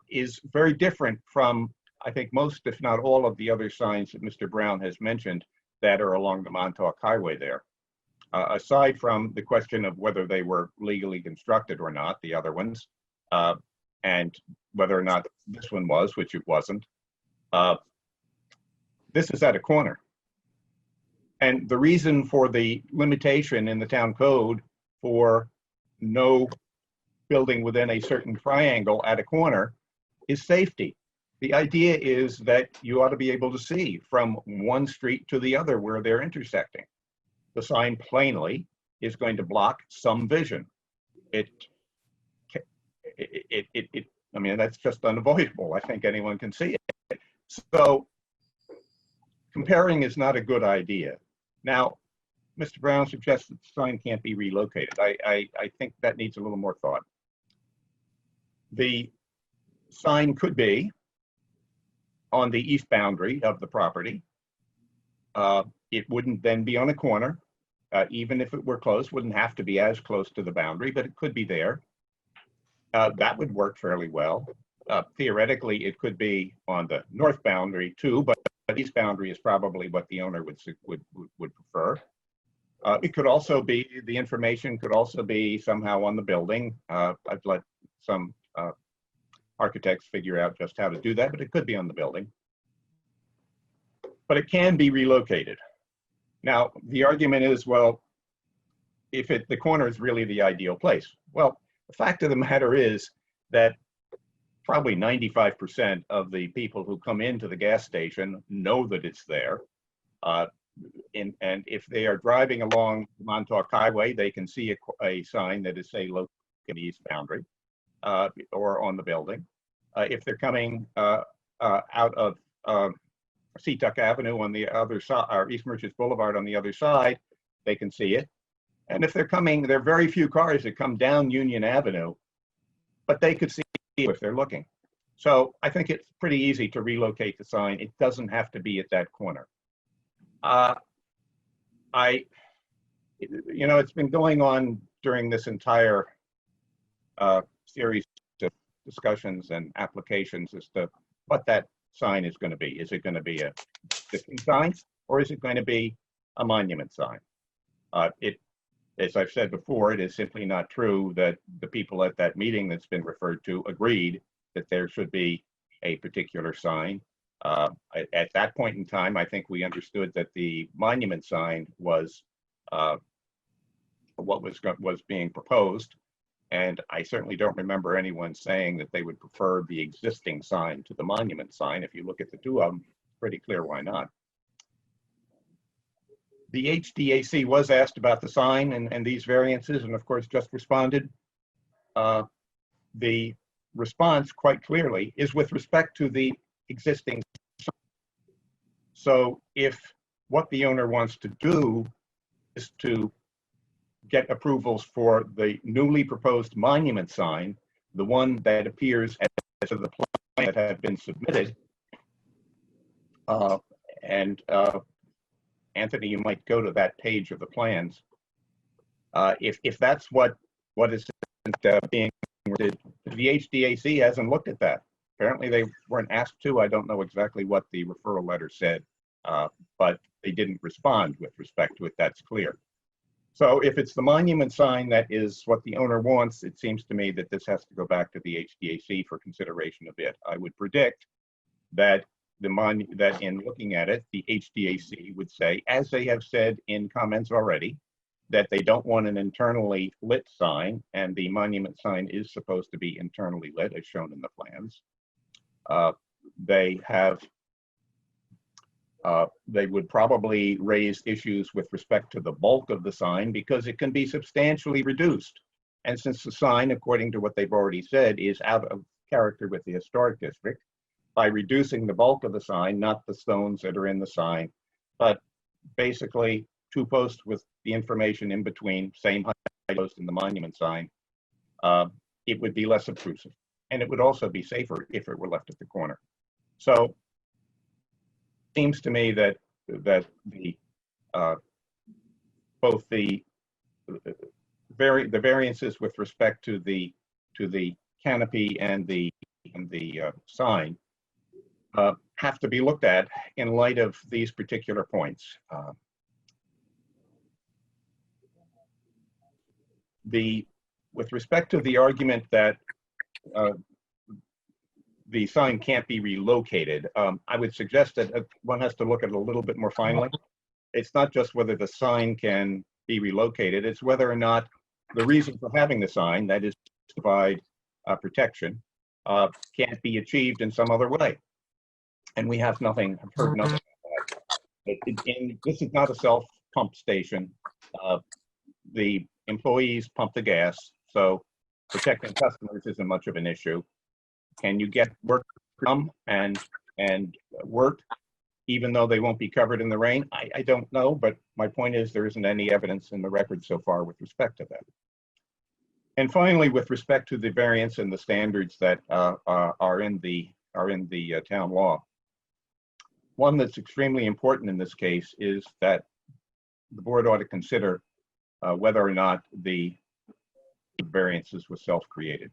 is very different from, I think, most, if not all, of the other signs that Mr. Brown has mentioned that are along the Montauk Highway there. Aside from the question of whether they were legally constructed or not, the other ones, and whether or not this one was, which it wasn't, this is at a corner. And the reason for the limitation in the town code for no building within a certain triangle at a corner is safety. The idea is that you ought to be able to see from one street to the other where they're intersecting. The sign plainly is going to block some vision. I mean, that's just unavoidable. I think anyone can see it. So comparing is not a good idea. Now, Mr. Brown suggests that the sign can't be relocated. I think that needs a little more thought. The sign could be on the east boundary of the property. It wouldn't then be on a corner. Even if it were close, wouldn't have to be as close to the boundary, but it could be there. That would work fairly well. Theoretically, it could be on the north boundary too, but the east boundary is probably what the owner would prefer. It could also be, the information could also be somehow on the building. I've let some architects figure out just how to do that, but it could be on the building. But it can be relocated. Now, the argument is, well, if the corner is really the ideal place. Well, the fact of the matter is that probably 95% of the people who come into the gas station know that it's there. And if they are driving along Montauk Highway, they can see a sign that is, say, located in the east boundary or on the building. If they're coming out of Seatuck Avenue on the other side, or East Merchants Boulevard on the other side, they can see it. And if they're coming, there are very few cars that come down Union Avenue, but they could see it if they're looking. So I think it's pretty easy to relocate the sign. It doesn't have to be at that corner. It's been going on during this entire series of discussions and applications as to what that sign is going to be. Is it going to be a existing sign, or is it going to be a monument sign? As I've said before, it is simply not true that the people at that meeting that's been referred to agreed that there should be a particular sign. At that point in time, I think we understood that the monument sign was what was being proposed. And I certainly don't remember anyone saying that they would prefer the existing sign to the monument sign. If you look at the two of them, it's pretty clear why not. The HDAC was asked about the sign and these variances, and of course just responded. The response quite clearly is with respect to the existing sign. So if what the owner wants to do is to get approvals for the newly proposed monument sign, the one that appears as of the plan that have been submitted, Anthony, you might go to that page of the plans. If that's what is being, the HDAC hasn't looked at that. Apparently they weren't asked to. I don't know exactly what the referral letter said, but they didn't respond with respect to it. That's clear. So if it's the monument sign that is what the owner wants, it seems to me that this has to go back to the HDAC for consideration of it. I would predict that that in looking at it, the HDAC would say, as they have said in comments already, that they don't want an internally lit sign, and the monument sign is supposed to be internally lit, as shown in the plans. They would probably raise issues with respect to the bulk of the sign because it can be substantially reduced. And since the sign, according to what they've already said, is out of character with the historic district, by reducing the bulk of the sign, not the stones that are in the sign, but basically 2 posts with the information in between, same height post in the monument sign, it would be less obtrusive. And it would also be safer if it were left at the corner. So it seems to me that both the variances with respect to the canopy and the sign have to be looked at in light of these particular points. With respect to the argument that the sign can't be relocated, I would suggest that one has to look at it a little bit more finely. It's not just whether the sign can be relocated, it's whether or not the reason for having the sign, that is to provide protection, can't be achieved in some other way. And we have nothing, I've heard nothing about that. This is not a self-pump station. The employees pump the gas, so protecting customers isn't much of an issue. Can you get work from and work even though they won't be covered in the rain? I don't know, but my point is there isn't any evidence in the record so far with respect to that. And finally, with respect to the variance and the standards that are in the town law, one that's extremely important in this case is that the board ought to consider whether or not the variances were self-created.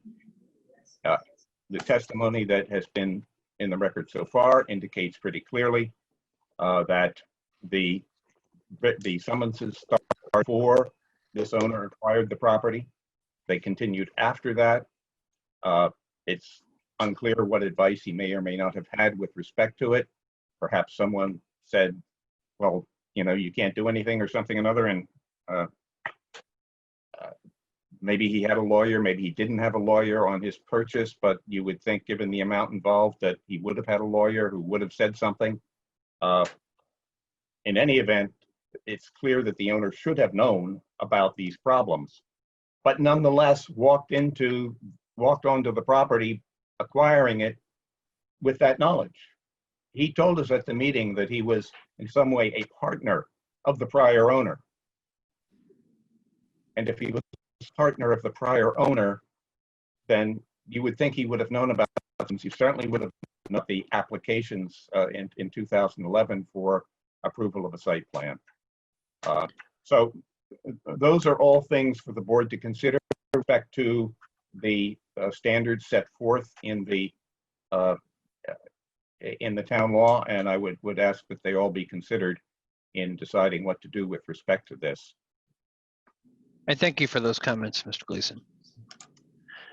The testimony that has been in the record so far indicates pretty clearly that the summonses started before this owner acquired the property. They continued after that. It's unclear what advice he may or may not have had with respect to it. Perhaps someone said, well, you can't do anything or something or another, and maybe he had a lawyer, maybe he didn't have a lawyer on his purchase, but you would think given the amount involved that he would have had a lawyer who would have said something. In any event, it's clear that the owner should have known about these problems, but nonetheless walked onto the property, acquiring it with that knowledge. He told us at the meeting that he was in some way a partner of the prior owner. And if he was a partner of the prior owner, then you would think he would have known about it, since he certainly would have known the applications in 2011 for approval of a site plan. So those are all things for the board to consider with respect to the standards set forth in the town law, and I would ask that they all be considered in deciding what to do with respect to this. I thank you for those comments, Mr. Gleason.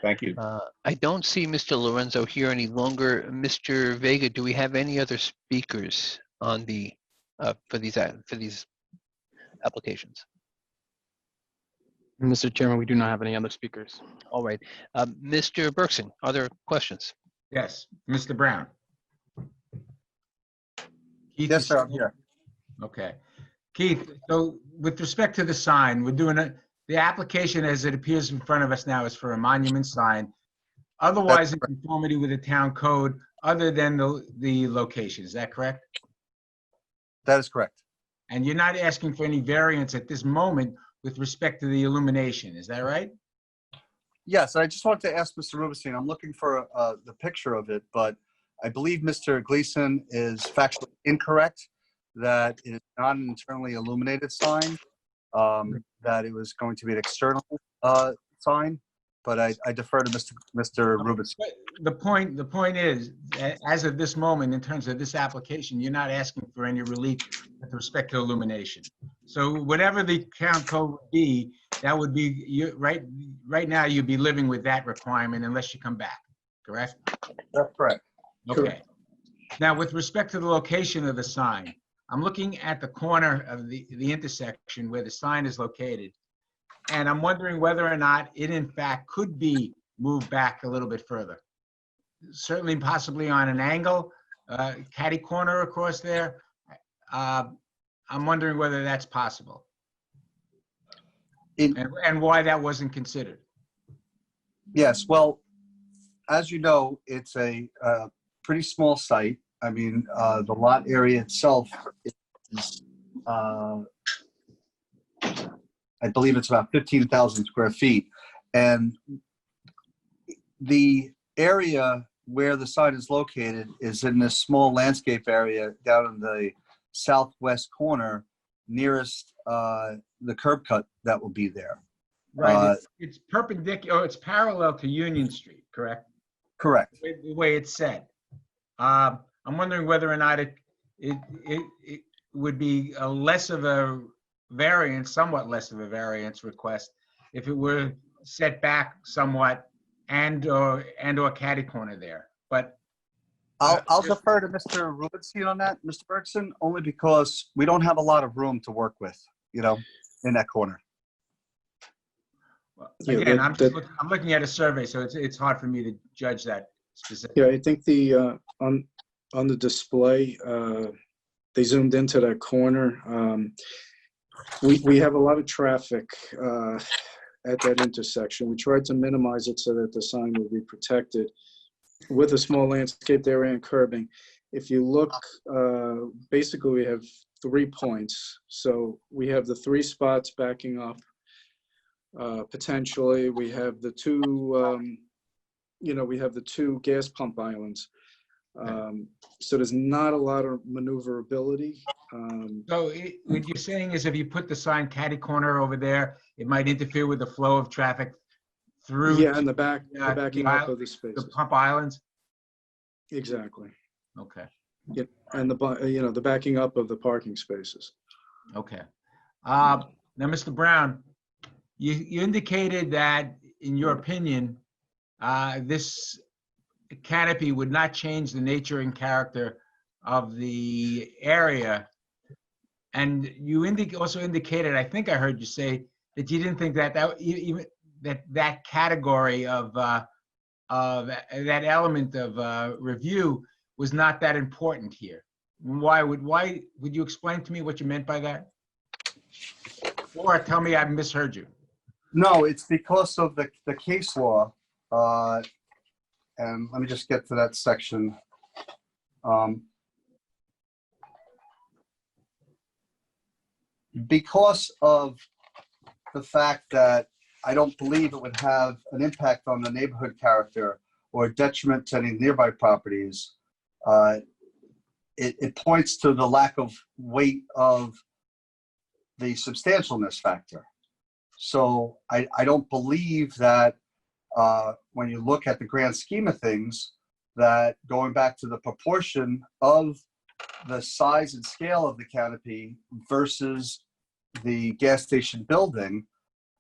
Thank you. I don't see Mr. Lorenzo here any longer. Mr. Vega, do we have any other speakers on the for these applications? Mr. Chairman, we do not have any other speakers. All right. Mr. Bergson, are there questions? Yes, Mr. Brown. Keith, Yes, sir, I'm here. Okay. Keith, so with respect to the sign, we're doing the application as it appears in front of us now is for a monument sign, otherwise in conformity with the town code, other than the location. Is that correct? That is correct. And you're not asking for any variance at this moment with respect to the illumination. Is that right? Yes, I just wanted to ask Mr. Rubenstein, I'm looking for the picture of it, but I believe Mr. Gleason is factually incorrect that it is not an internally illuminated sign, that it was going to be an external sign, but I defer to Mr. Rubenstein. The point is, as of this moment, in terms of this application, you're not asking for any relief with respect to illumination. So whatever the town code would be, that would be, right now you'd be living with that requirement unless you come back, correct? That's correct. Okay. Now, with respect to the location of the sign, I'm looking at the corner of the intersection where the sign is located, and I'm wondering whether or not it in fact could be moved back a little bit further. Certainly, possibly on an angle, catty corner across there. I'm wondering whether that's possible. And why that wasn't considered. Yes, well, as you know, it's a pretty small site. I mean, the lot area itself is, I believe it's about 15,000 square feet. And the area where the site is located is in this small landscape area down in the southwest corner nearest the curb cut that will be there. Right, it's perpendicular, it's parallel to Union Street, correct? Correct. The way it's set. I'm wondering whether or not it would be a less of a variance, somewhat less of a variance request if it were set back somewhat and or catty corner there. But I'll defer to Mr. Rubenstein on that, Mr. Bergson, only because we don't have a lot of room to work with, you know, in that corner. Again, I'm looking at a survey, so it's hard for me to judge that specifically. Yeah, I think the on the display, they zoomed into that corner. We have a lot of traffic at that intersection. We tried to minimize it so that the sign would be protected with a small landscaped area and curbing. If you look, basically we have 3 points. So we have the 3 spots backing up. Potentially, we have the 2, we have the 2 gas pump islands. So there's not a lot of maneuverability. So what you're saying is if you put the sign catty corner over there, it might interfere with the flow of traffic through. Yeah, and the backing up of the spaces. The pump islands? Exactly. Okay. Yeah, and the backing up of the parking spaces. Okay. Now, Mr. Brown, you indicated that, in your opinion, this canopy would not change the nature and character of the area. And you also indicated, I think I heard you say, that you didn't think that category of that element of review was not that important here. Why would you explain to me what you meant by that? Or tell me I misheard you. No, it's because of the case law. And let me just get to that section. Because of the fact that I don't believe it would have an impact on the neighborhood character or detriment to any nearby properties, it points to the lack of weight of the substantialness factor. So I don't believe that when you look at the grand scheme of things, that going back to the proportion of the size and scale of the canopy versus the gas station building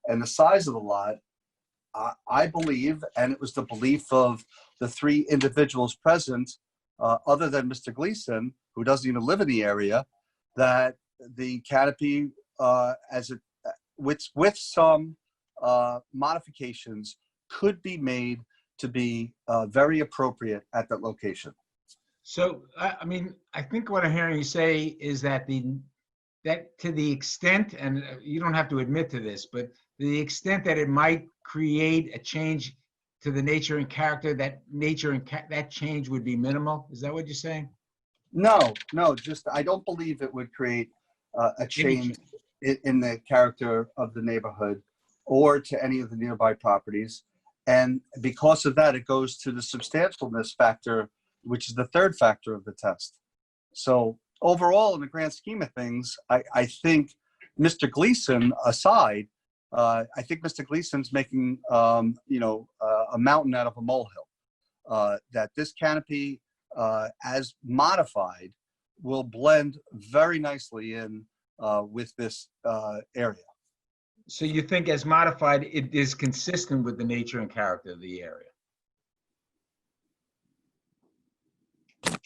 and the size of the lot, I believe, and it was the belief of the three individuals present, other than Mr. Gleason, who doesn't even live in the area, that the canopy, with some modifications, could be made to be very appropriate at that location. So, I mean, I think what I'm hearing you say is that that to the extent, and you don't have to admit to this, but the extent that it might create a change to the nature and character, that that change would be minimal. Is that what you're saying? No, just I don't believe it would create a change in the character of the neighborhood or to any of the nearby properties. And because of that, it goes to the substantialness factor, which is the third factor of the test. So overall, in the grand scheme of things, I think Mr. Gleason aside, I think Mr. Gleason's making, a mountain out of a molehill. That this canopy, as modified, will blend very nicely in with this area. So you think as modified, it is consistent with the nature and character of the area?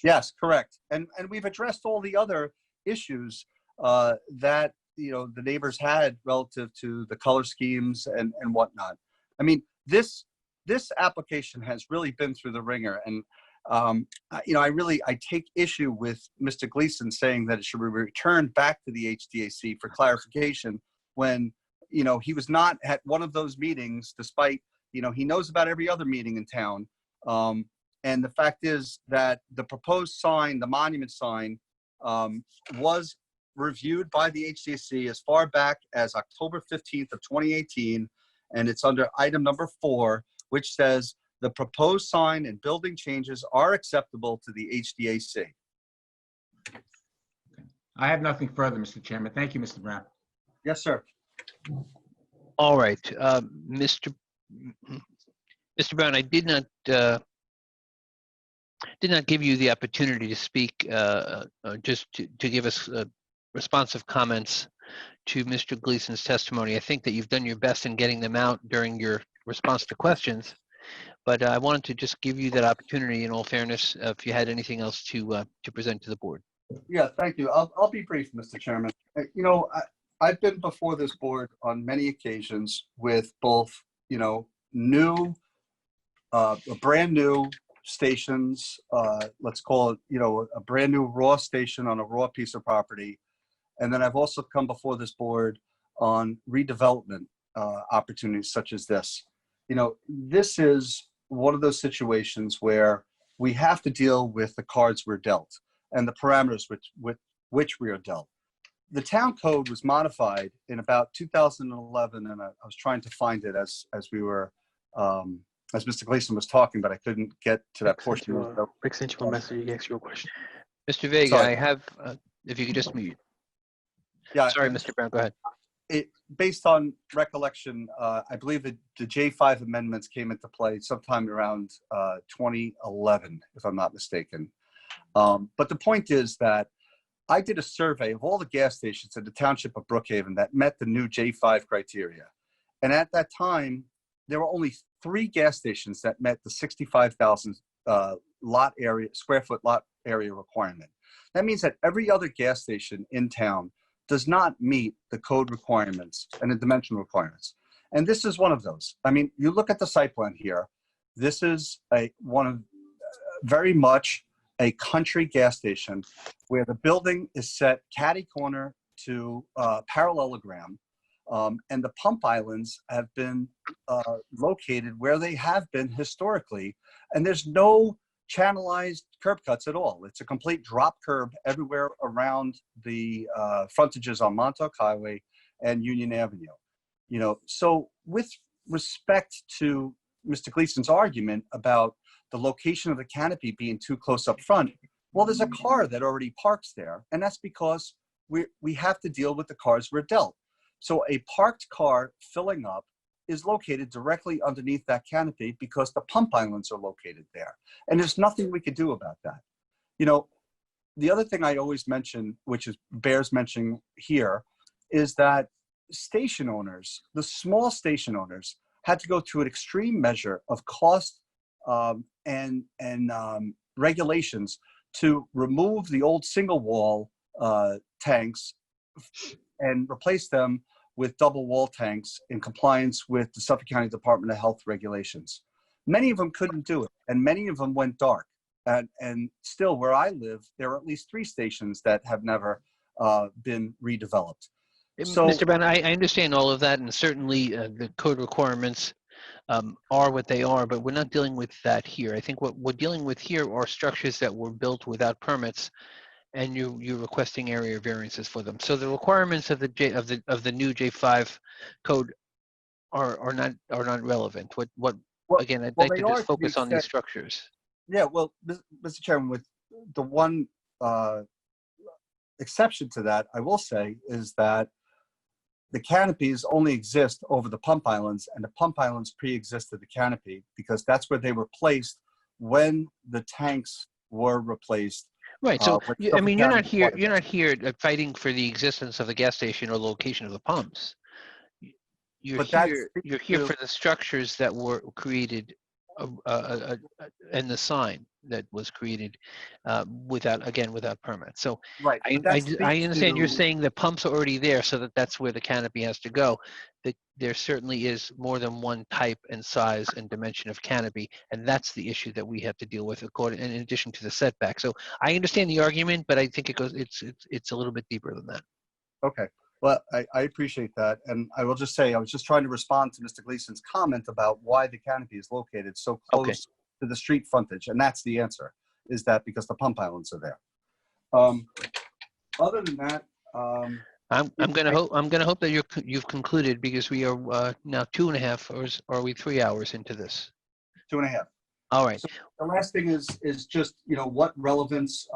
Yes, correct. And we've addressed all the other issues that the neighbors had relative to the color schemes and whatnot. I mean, this application has really been through the ringer, and I take issue with Mr. Gleason saying that it should be returned back to the HDAC for clarification when he was not at one of those meetings, despite he knows about every other meeting in town. And the fact is that the proposed sign, the monument sign, was reviewed by the HDAC as far back as October 15th of 2018, and it's under item number 4, which says the proposed sign and building changes are acceptable to the HDAC. I have nothing further, Mr. Chairman. Thank you, Mr. Brown. Yes, sir. All right, Mr. Brown, I did not give you the opportunity to speak, just to give us responsive comments to Mr. Gleason's testimony. I think that you've done your best in getting them out during your response to questions, but I wanted to just give you that opportunity in all fairness, if you had anything else to present to the board. Yeah, thank you. I'll be brief, Mr. Chairman. I've been before this board on many occasions with both, brand new stations, let's call it, a brand new raw station on a raw piece of property. And then I've also come before this board on redevelopment opportunities such as this. This is one of those situations where we have to deal with the cards we're dealt and the parameters with which we are dealt. The town code was modified in about 2011, and I was trying to find it as we were, as Mr. Gleason was talking, but I couldn't get to that portion. Rick sent you a message. He asked you a question. Mr. Vega, Sorry. I have, if you could just mute. Yeah. Sorry, Mr. Brown, go ahead. Based on recollection, I believe that the J5 amendments came into play sometime around 2011, if I'm not mistaken. But the point is that I did a survey of all the gas stations in the township of Brookhaven that met the new J5 criteria. And at that time, there were only 3 gas stations that met the 65,000 square foot lot area requirement. That means that every other gas station in town does not meet the code requirements and the dimensional requirements. And this is one of those. I mean, you look at the site plan here. This is very much a country gas station where the building is set catty corner to parallelogram. And the pump islands have been located where they have been historically, and there's no channelized curb cuts at all. It's a complete drop curb everywhere around the frontages on Montauk Highway and Union Avenue. You know, so with respect to Mr. Gleason's argument about the location of the canopy being too close up front, well, there's a car that already parks there, and that's because we have to deal with the cars we're dealt. So a parked car filling up is located directly underneath that canopy because the pump islands are located there. And there's nothing we could do about that. You know, the other thing I always mention, which bears mentioning here, is that station owners, the small station owners, had to go to an extreme measure of cost and regulations to remove the old single wall tanks and replace them with double wall tanks in compliance with the Suffolk County Department of Health regulations. Many of them couldn't do it, and many of them went dark. And still, where I live, there are at least 3 stations that have never been redeveloped. So, Mr. Brown, I understand all of that, and certainly the code requirements are what they are, but we're not dealing with that here. I think what we're dealing with here are structures that were built without permits, and you're requesting area variances for them. So the requirements of the new J5 code are not relevant. What again? I'd like to just focus on these structures. Yeah, well, Mr. Chairman, with the one exception to that, I will say is that the canopies only exist over the pump islands, and the pump islands pre-existed the canopy because that's where they were placed when the tanks were replaced. Right. So I mean, you're not here fighting for the existence of the gas station or location of the pumps. You're here for the structures that were created and the sign that was created without permits. So right. I understand you're saying the pumps are already there, so that's where the canopy has to go. That there certainly is more than one type and size and dimension of canopy, and that's the issue that we have to deal with in addition to the setback. So I understand the argument, but I think it's a little bit deeper than that. Okay. Well, I appreciate that. And I will just say, I was just trying to respond to Mr. Gleason's comment about why the canopy is located so close to the street frontage. And that's the answer, is that because the pump islands are there. Other than that, I'm gonna hope that you've concluded, because we are now 2.5 or are we 3 hours into this? 2.5. All right. So the last thing is just, you know, what relevance,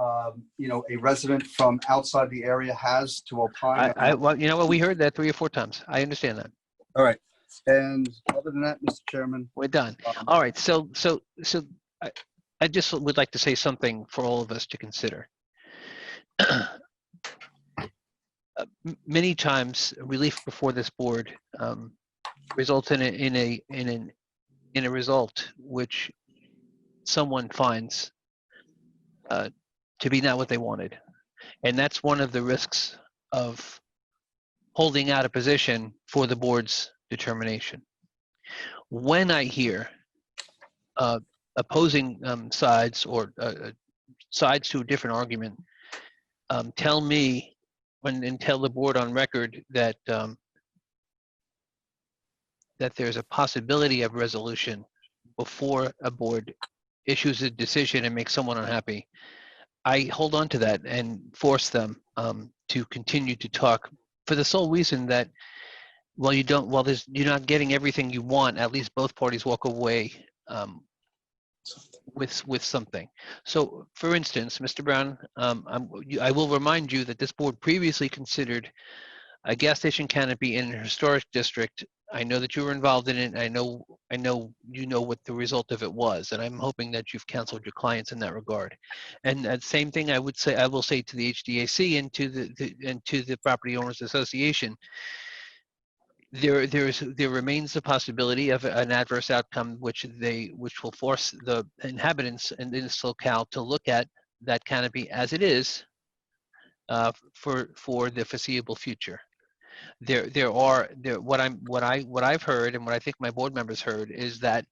you know, a resident from outside the area has to opine. Well, you know what, we heard that 3 or 4 times. I understand that. All right. And other than that, Mr. Chairman, we're done. All right. So I just would like to say something for all of us to consider. Many times, relief before this board results in a result which someone finds to be not what they wanted. And that's one of the risks of holding out a position for the board's determination. When I hear opposing sides or sides to a different argument tell me and tell the board on record that that there's a possibility of resolution before a board issues a decision and makes someone unhappy, I hold on to that and force them to continue to talk for the sole reason that while you're not getting everything you want, at least both parties walk away with something. So, for instance, Mr. Brown, I will remind you that this board previously considered a gas station canopy in a historic district. I know that you were involved in it. I know you know what the result of it was, and I'm hoping that you've counseled your clients in that regard. And that same thing I will say to the HDAC and to the Property Owners Association. There remains the possibility of an adverse outcome, which will force the inhabitants in this locale to look at that canopy as it is for the foreseeable future. What I've heard and what I think my board members heard is that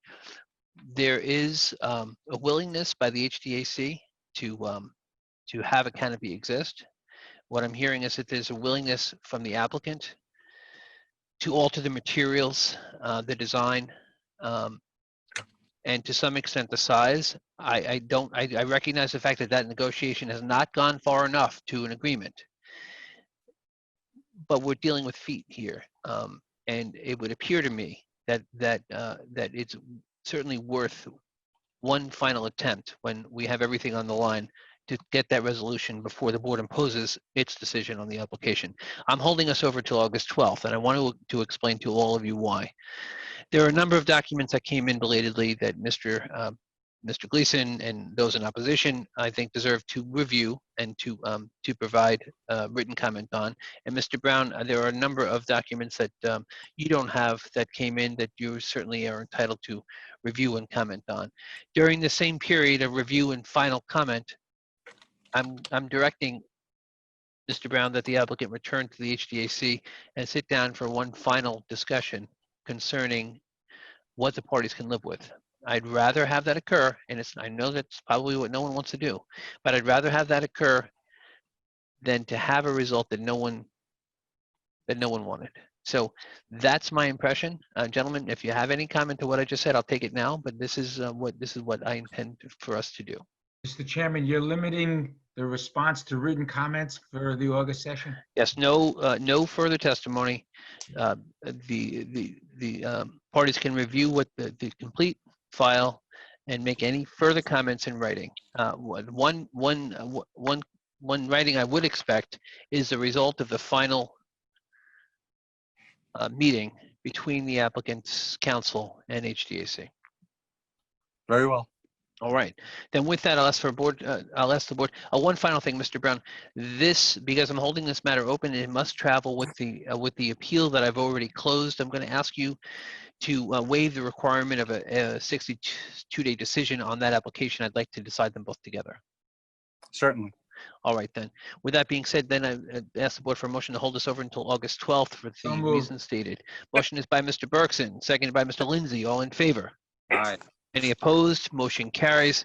there is a willingness by the HDAC to have a canopy exist. What I'm hearing is that there's a willingness from the applicant to alter the materials, the design, and to some extent the size. I recognize the fact that that negotiation has not gone far enough to an agreement. But we're dealing with feet here. And it would appear to me that it's certainly worth one final attempt when we have everything on the line to get that resolution before the board imposes its decision on the application. I'm holding us over till August 12th, and I want to explain to all of you why. There are a number of documents that came in belatedly that Mr. Gleason and those in opposition, I think, deserve to review and to provide written comment on. And Mr. Brown, there are a number of documents that you don't have that came in that you certainly are entitled to review and comment on. During the same period of review and final comment, I'm directing Mr. Brown that the applicant return to the HDAC and sit down for one final discussion concerning what the parties can live with. I'd rather have that occur, and I know that's probably what no one wants to do, but I'd rather have that occur than to have a result that no one wanted. So that's my impression. Gentlemen, if you have any comment to what I just said, I'll take it now, but this is what I intend for us to do. Mr. Chairman, you're limiting the response to written comments for the August session? Yes, no further testimony. The parties can review what the complete file and make any further comments in writing. One writing I would expect is the result of the final meeting between the applicant's counsel and HDAC. Very well. All right. Then with that, I'll ask the board. One final thing, Mr. Brown. This, because I'm holding this matter open, it must travel with the appeal that I've already closed. I'm going to ask you to waive the requirement of a 62-day decision on that application. I'd like to decide them both together. Certainly. All right, then. With that being said, then I ask the board for a motion to hold this over until August 12th for the reasons stated. Motion is by Mr. Bergson, seconded by Mr. Lindsay. All in favor? Aye. Any opposed? Motion carries.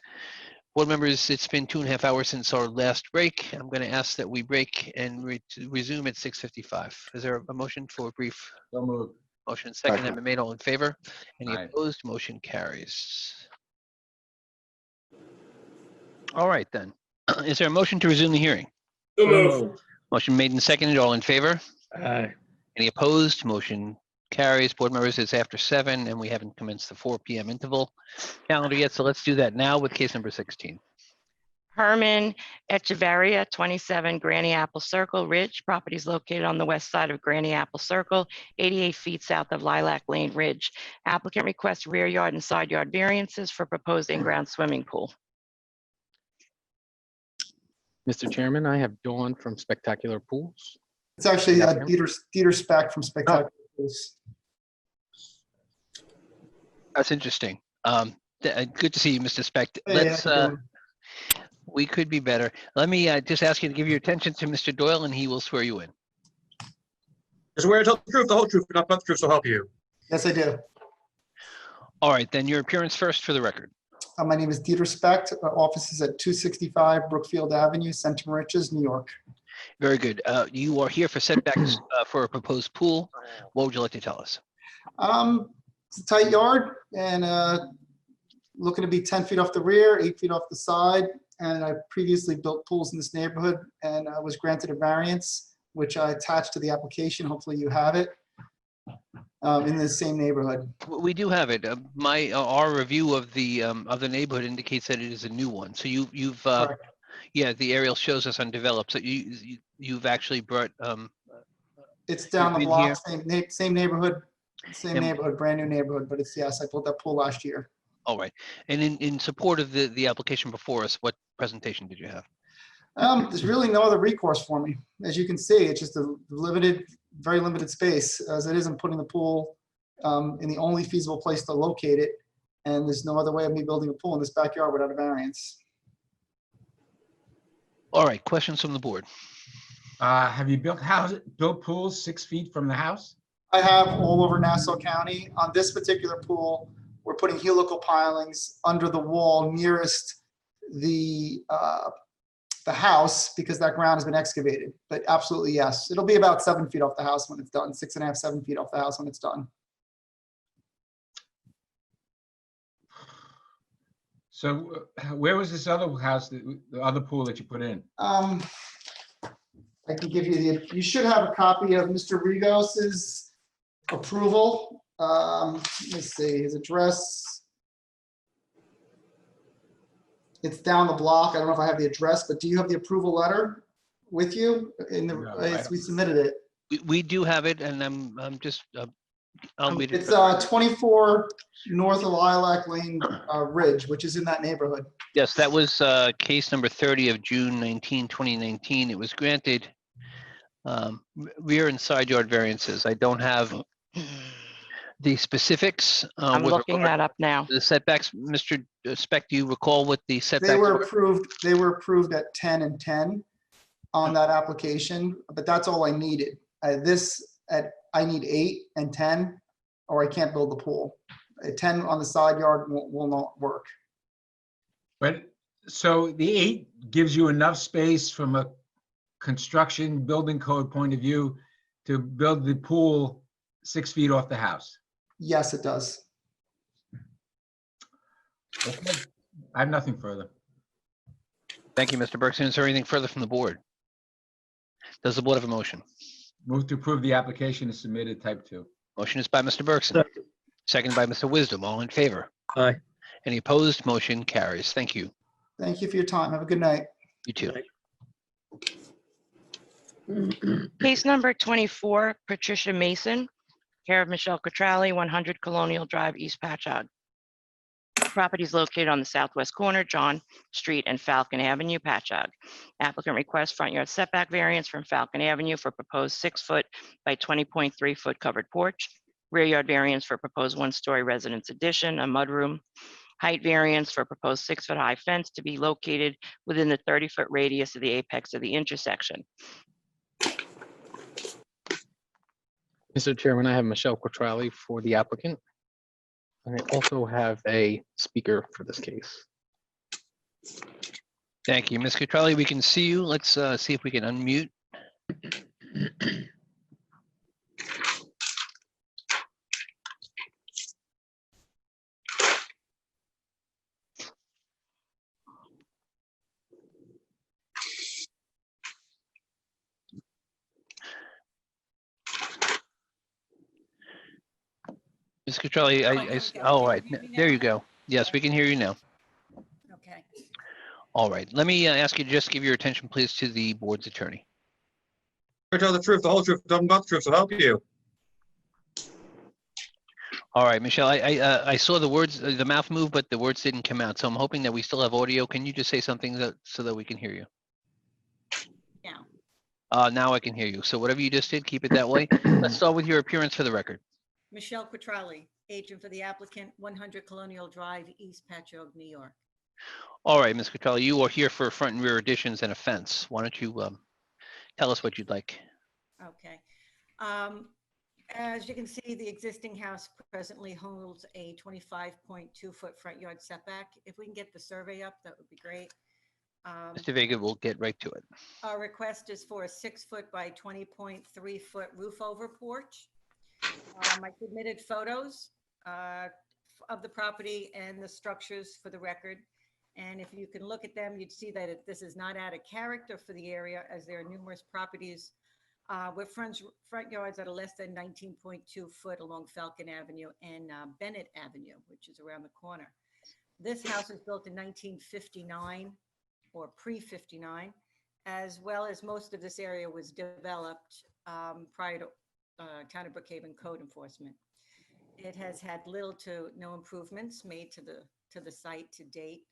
Board members, it's been 2.5 hours since our last break. I'm going to ask that we break and resume at 6:55. Is there a motion for a brief? So moved. Motion second has been made. All in favor? Any Aye. opposed? Motion carries. All right, then. Is there a motion to resume the hearing? So moved. Motion made and seconded. All in favor? Aye. Any opposed? Motion carries. Board members, it's after 7 and we haven't commenced the 4 p.m. interval calendar yet, so let's do that now with case number 16. Herman Echevarria, 27 Granny Apple Circle Ridge. Property is located on the west side of Granny Apple Circle, 88 feet south of Lilac Lane Ridge. Applicant requests rear yard and side yard variances for proposed in-ground swimming pool. Mr. Chairman, I have Dawn from Spectacular Pools. It's actually Dieter Speck from Spectacular Pools. That's interesting. Good to see you, Mr. Speck. Hey, Let's, how you doing? we could be better. Let me just ask you to give your attention to Mr. Doyle and he will swear you in. I swear to tell the truth, the whole truth, but not the truth, so help you. Yes, I do. All right, then your appearance first for the record. My name is Dieter Specht. Our office is at 265 Brookfield Avenue, Central Riches, New York. Very good. You are here for setbacks for a proposed pool. What would you like to tell us? It's a tight yard and looking to be 10 feet off the rear, 8 feet off the side. And I previously built pools in this neighborhood and I was granted a variance, which I attached to the application. Hopefully you have it in the same neighborhood. We do have it. Our review of the neighborhood indicates that it is a new one. So you've yeah, the aerial shows us undeveloped. So you've actually brought. It's down the been block, here? same neighborhood, brand new neighborhood. But it's yes, I built that pool last year. All right. And in support of the application before us, what presentation did you have? There's really no other recourse for me. As you can see, it's just a very limited space. As it is, I'm putting the pool in the only feasible place to locate it. And there's no other way of me building a pool in this backyard without a variance. All right, questions from the board? Have you built pools 6 feet from the house? I have all over Nassau County. On this particular pool, we're putting helical pilings under the wall nearest the the house because that ground has been excavated. But absolutely, yes. It'll be about 7 feet off the house when it's done, 6.5, 7 feet off the house when it's done. So where was this other house, the other pool that you put in? I can give you you should have a copy of Mr. Rigos's approval. Let me see, his address. It's down the block. I don't know if I have the address, but do you have the approval letter with you? We submitted it. We do have it, and I'm just, I'll read it. It's 24 north of Lilac Lane Ridge, which is in that neighborhood. Yes, that was case number 30 of June 19, 2019. It was granted rear and side yard variances. I don't have the specifics. I'm with looking regard that up now. to the setbacks. Mr. Speck, do you recall what the setbacks They were were? approved at 10 and 10 on that application, but that's all I needed. I need 8 and 10, or I can't build the pool. A 10 on the side yard will not work. But, so the 8 gives you enough space from a construction building code point of view to build the pool 6 feet off the house? Yes, it does. Okay. I have nothing further. Thank you, Mr. Bergson. Is there anything further from the board? Does the board have a motion? Move to approve the application is submitted, type 2. Motion is by Mr. Bergson, seconded by Mr. Wisdom. All in favor? Aye. Any opposed? Motion carries. Thank you. Thank you for your time. Have a good night. You too. Case number 24, Patricia Mason, care of Michelle Cotrali, 100 Colonial Drive, East Patchogue. Property is located on the southwest corner, John Street and Falcon Avenue, Patchogue. Applicant requests front yard setback variance from Falcon Avenue for proposed 6-foot by 20.3-foot covered porch. Rear yard variance for proposed 1-story residence addition, a mudroom. Height variance for proposed 6-foot high fence to be located within the 30-foot radius of the apex of the intersection. Mr. Chairman, I have Michelle Quattrali for the applicant. And I also have a speaker for this case. Thank you. Ms. Cutrelli, we can see you. Let's see if we can unmute. Ms. Cutrelli, all right, there you go. Yes, we can hear you now. Okay. All right, let me ask you to just give your attention, please, to the board's attorney. Tell the truth, the whole truth, nothing but the truth, so help you. All right, Michelle, I saw the words, the mouth move, but the words didn't come out. So I'm hoping that we still have audio. Can you just say something so that we can hear you? Now. Now I can hear you. So whatever you just did, keep it that way. Let's start with your appearance for the record. Michelle Quattrali, agent for the applicant, 100 Colonial Drive, East Patchogue, New York. All right, Ms. Cutrelli, you are here for front and rear additions and a fence. Why don't you tell us what you'd like? Okay. As you can see, the existing house presently holds a 25.2-foot front yard setback. If we can get the survey up, that would be great. Mr. Vega, we'll get right to it. Our request is for a 6-foot by 20.3-foot roof over porch. I submitted photos of the property and the structures for the record. And if you can look at them, you'd see that this is not out of character for the area, as there are numerous properties with front yards that are less than 19.2 foot along Falcon Avenue and Bennett Avenue, which is around the corner. This house was built in 1959 or pre-59, as well as most of this area was developed prior to Town of Brookhaven code enforcement. It has had little to no improvements made to the site to date.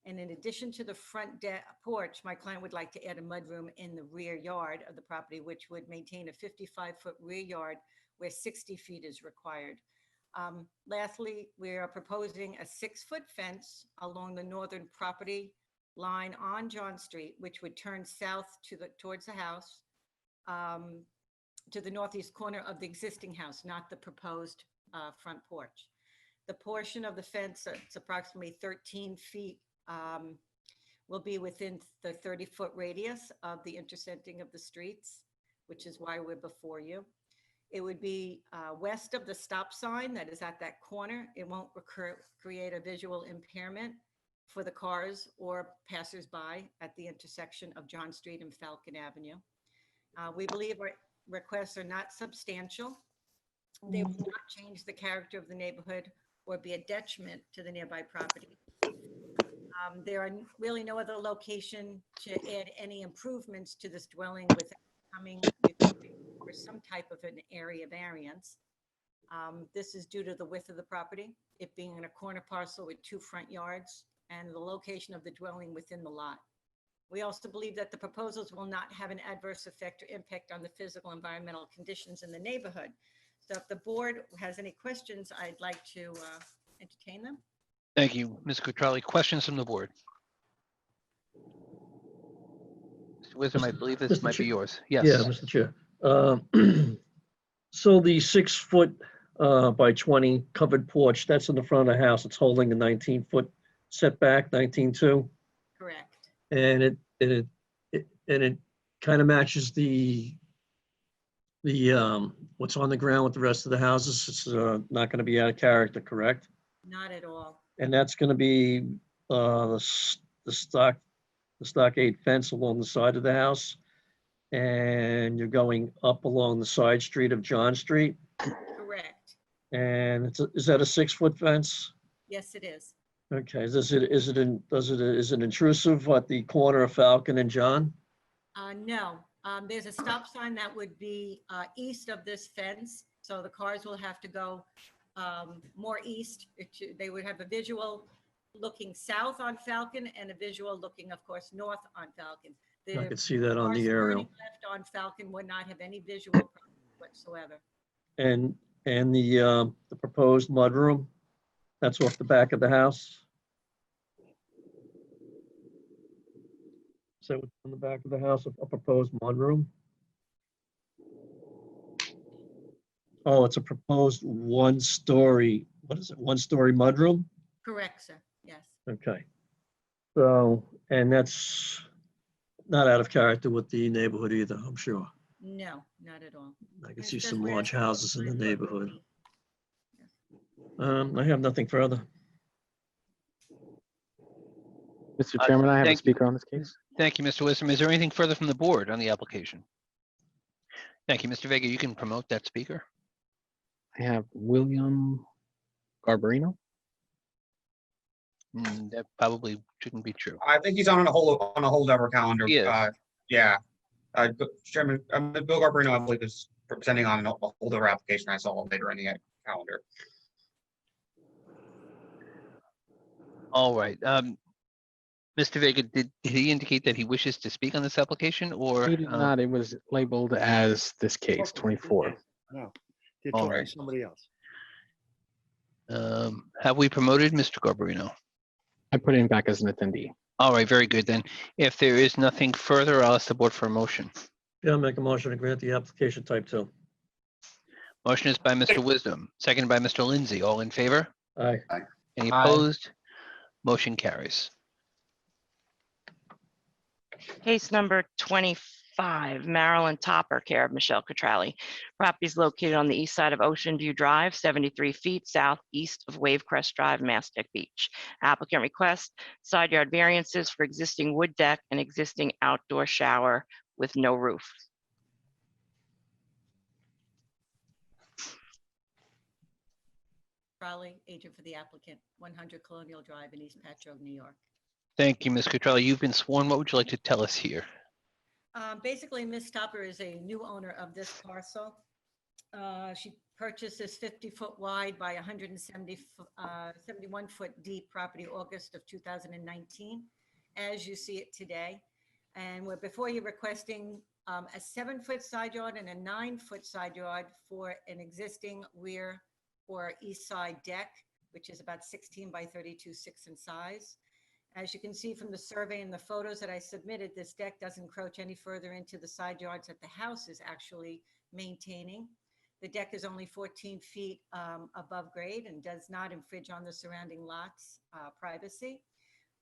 And in addition to the front porch, my client would like to add a mudroom in the rear yard of the property, which would maintain a 55-foot rear yard where 60 feet is required. Lastly, we are proposing a 6-foot fence along the northern property line on John Street, which would turn south towards the house, to the northeast corner of the existing house, not the proposed front porch. The portion of the fence, it's approximately 13 feet will be within the 30-foot radius of the intersecting of the streets, which is why we're before you. It would be west of the stop sign that is at that corner. It won't create a visual impairment for the cars or passersby at the intersection of John Street and Falcon Avenue. We believe our requests are not substantial. They will not change the character of the neighborhood or be a detriment to the nearby property. There are really no other location to add any improvements to this dwelling without coming for some type of an area variance. This is due to the width of the property, it being in a corner parcel with 2 front yards, and the location of the dwelling within the lot. We also believe that the proposals will not have an adverse effect or impact on the physical environmental conditions in the neighborhood. So if the board has any questions, I'd like to entertain them. Thank you, Ms. Cutrale. Questions from the board? Mr. Wisdom, I believe this Mr. might be Chair. yours. Yes. Yeah, Mr. Chair. So the 6-foot by 20 covered porch, that's in the front of the house. It's holding a 19-foot setback, 19.2. Correct. And it kind of matches the what's on the ground with the rest of the houses. It's not going to be out of character, correct? Not at all. And that's going to be the stockade fence along the side of the house. And you're going up along the side street of John Street. Correct. And is that a 6-foot fence? Yes, it is. Okay, is it intrusive at the corner of Falcon and John? No, there's a stop sign that would be east of this fence. So the cars will have to go more east. They would have a visual looking south on Falcon and a visual looking, of course, north on Falcon. I could see that on the cars aerial. turning left on Falcon would not have any visual problem whatsoever. And the proposed mudroom, that's off the back of the house? Is that what's on the back of the house, a proposed mudroom? Oh, it's a proposed 1-story, what is it, 1-story mudroom? Correct, sir. Yes. Okay. So, and that's not out of character with the neighborhood either, I'm sure. No, not at all. I can see some large houses in the neighborhood. I have nothing further. Mr. Chairman, I have a thank you. speaker on this case. Thank you, Mr. Wisdom. Is there anything further from the board on the application? Thank you, Mr. Vega. You can promote that speaker. I have William Garbarino. That probably shouldn't be true. I think he's on a holdover calendar. He is. Yeah. Chairman, Bill Garbarino, I believe, is presenting on a holdover application. I saw later in the calendar. All right. Mr. Vega, did he indicate that he wishes to speak on this application, or? He did not. It was labeled as this case, 24. No, they're All talking right. to somebody else. Have we promoted Mr. Garbarino? I put him back as an attendee. All right, very good then. If there is nothing further, I'll ask the board for a motion. Yeah, I'll make a motion to grant the application type 2. Motion is by Mr. Wisdom, seconded by Mr. Lindsay. All in favor? Aye. Any Aye. opposed? Motion carries. Case number 25, Marilyn Topper, care of Michelle Cutrale. Property is located on the east side of Ocean View Drive, 73 feet southeast of Wavecrest Drive, Mastic Beach. Applicant requests side yard variances for existing wood deck and existing outdoor shower with no roof. Crowley, agent for the applicant, 100 Colonial Drive in East Patchogue, New York. Thank you, Ms. Cutrale. You've been sworn. What would you like to tell us here? Basically, Ms. Topper is a new owner of this parcel. She purchased this 50-foot wide by 71-foot deep property August of 2019, as you see it today. And we're before you requesting a 7-foot side yard and a 9-foot side yard for an existing rear or east side deck, which is about 16 by 32, 6 in size. As you can see from the survey and the photos that I submitted, this deck doesn't encroach any further into the side yards that the house is actually maintaining. The deck is only 14 feet above grade and does not infringe on the surrounding lots' privacy.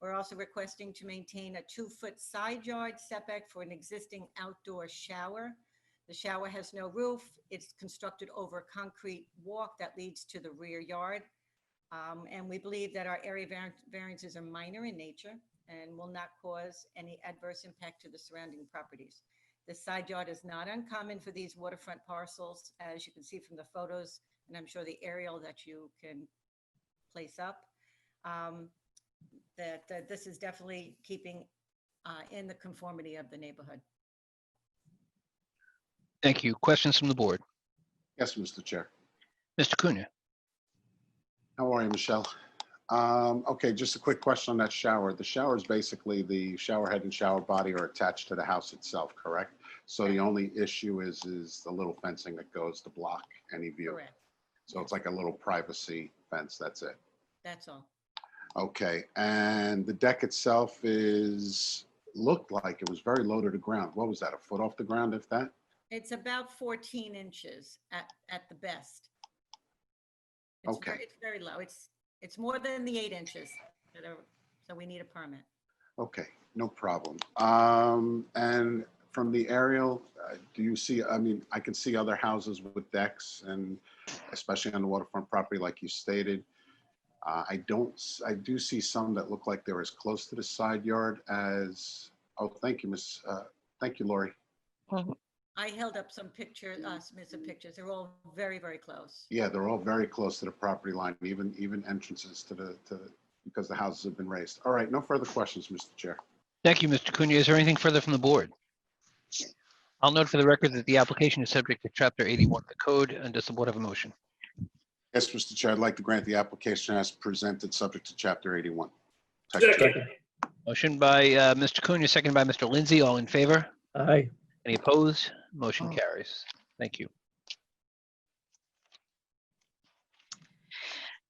We're also requesting to maintain a 2-foot side yard setback for an existing outdoor shower. The shower has no roof. It's constructed over a concrete walk that leads to the rear yard. And we believe that our area variances are minor in nature and will not cause any adverse impact to the surrounding properties. The side yard is not uncommon for these waterfront parcels, as you can see from the photos, and I'm sure the aerial that you can place up. That this is definitely keeping in the conformity of the neighborhood. Thank you. Questions from the board? Yes, Mr. Chair. Mr. Cunha? How are you, Michelle? Okay, just a quick question on that shower. The shower is basically the shower head and shower body are attached to the house itself, correct? So the only issue is the little fencing that goes to block any view. Correct. So it's like a little privacy fence, that's it. That's all. Okay, and the deck itself looked like it was very low to the ground. What was that, a foot off the ground, if that? It's about 14 inches at the best. Okay. It's very low. It's more than the 8 inches so we need a permit. Okay, no problem. And from the aerial, do you see, I mean, I can see other houses with decks, and especially on the waterfront property, like you stated. I do see some that look like they're as close to the side yard as, oh, thank you, thank you, Lori. I held up some pictures. They're all very, very close. Yeah, they're all very close to the property line, even entrances to because the houses have been raised. All right, no further questions, Mr. Chair. Thank you, Mr. Cunha. Is there anything further from the board? I'll note for the record that the application is subject to Chapter 81 of the code, and does the board have a motion? Yes, Mr. Chair, I'd like to grant the application as presented, subject to Chapter 81. Second. Motion by Mr. Cunha, seconded by Mr. Lindsay. All in favor? Aye. Any opposed? Motion carries. Thank you.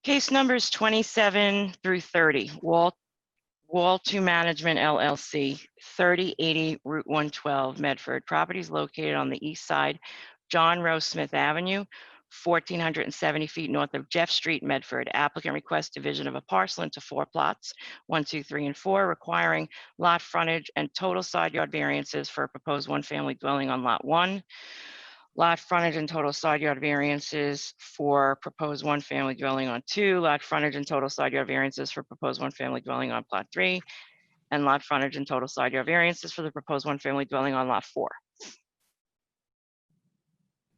Case numbers 27 through 30. Wall 2 Management LLC, 3080 Route 112, Medford. Properties located on the east side, John Rose Smith Avenue, 1,470 feet north of Jeff Street, Medford. Applicant requests division of a parcel into 4 plots, 1, 2, 3, and 4, requiring lot frontage and total side yard variances for a proposed one-family dwelling on Lot 1. Lot frontage and total side yard variances for proposed one-family dwelling on 2. Lot frontage and total side yard variances for proposed one-family dwelling on Plot 3. And lot frontage and total side yard variances for the proposed one-family dwelling on Lot 4.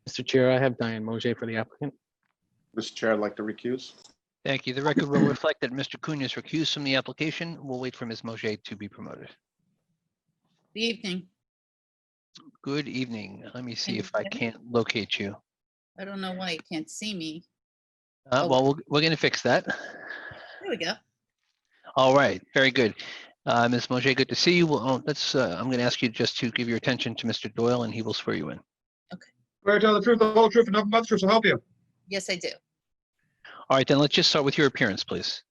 Mr. Chair, I have Diane Moje for the applicant. Mr. Chair, I'd like to recuse. Thank you. The record will reflect that Mr. Cunha is recused from the application. We'll wait for Ms. Moje to be promoted. Good evening. Good evening. Let me see Can if you I hear me? can't locate you. I don't know why you can't see me. Well, we're going to fix that. There we go. All right. Very good. Ms. Moje, good to see you. Well, I'm going to ask you just to give your attention to Mr. Doyle, and he will swear you in. Swear to tell the truth, the whole truth, and nothing but the truth, so help you. Yes, I do. All right, then let's just start with your appearance, please.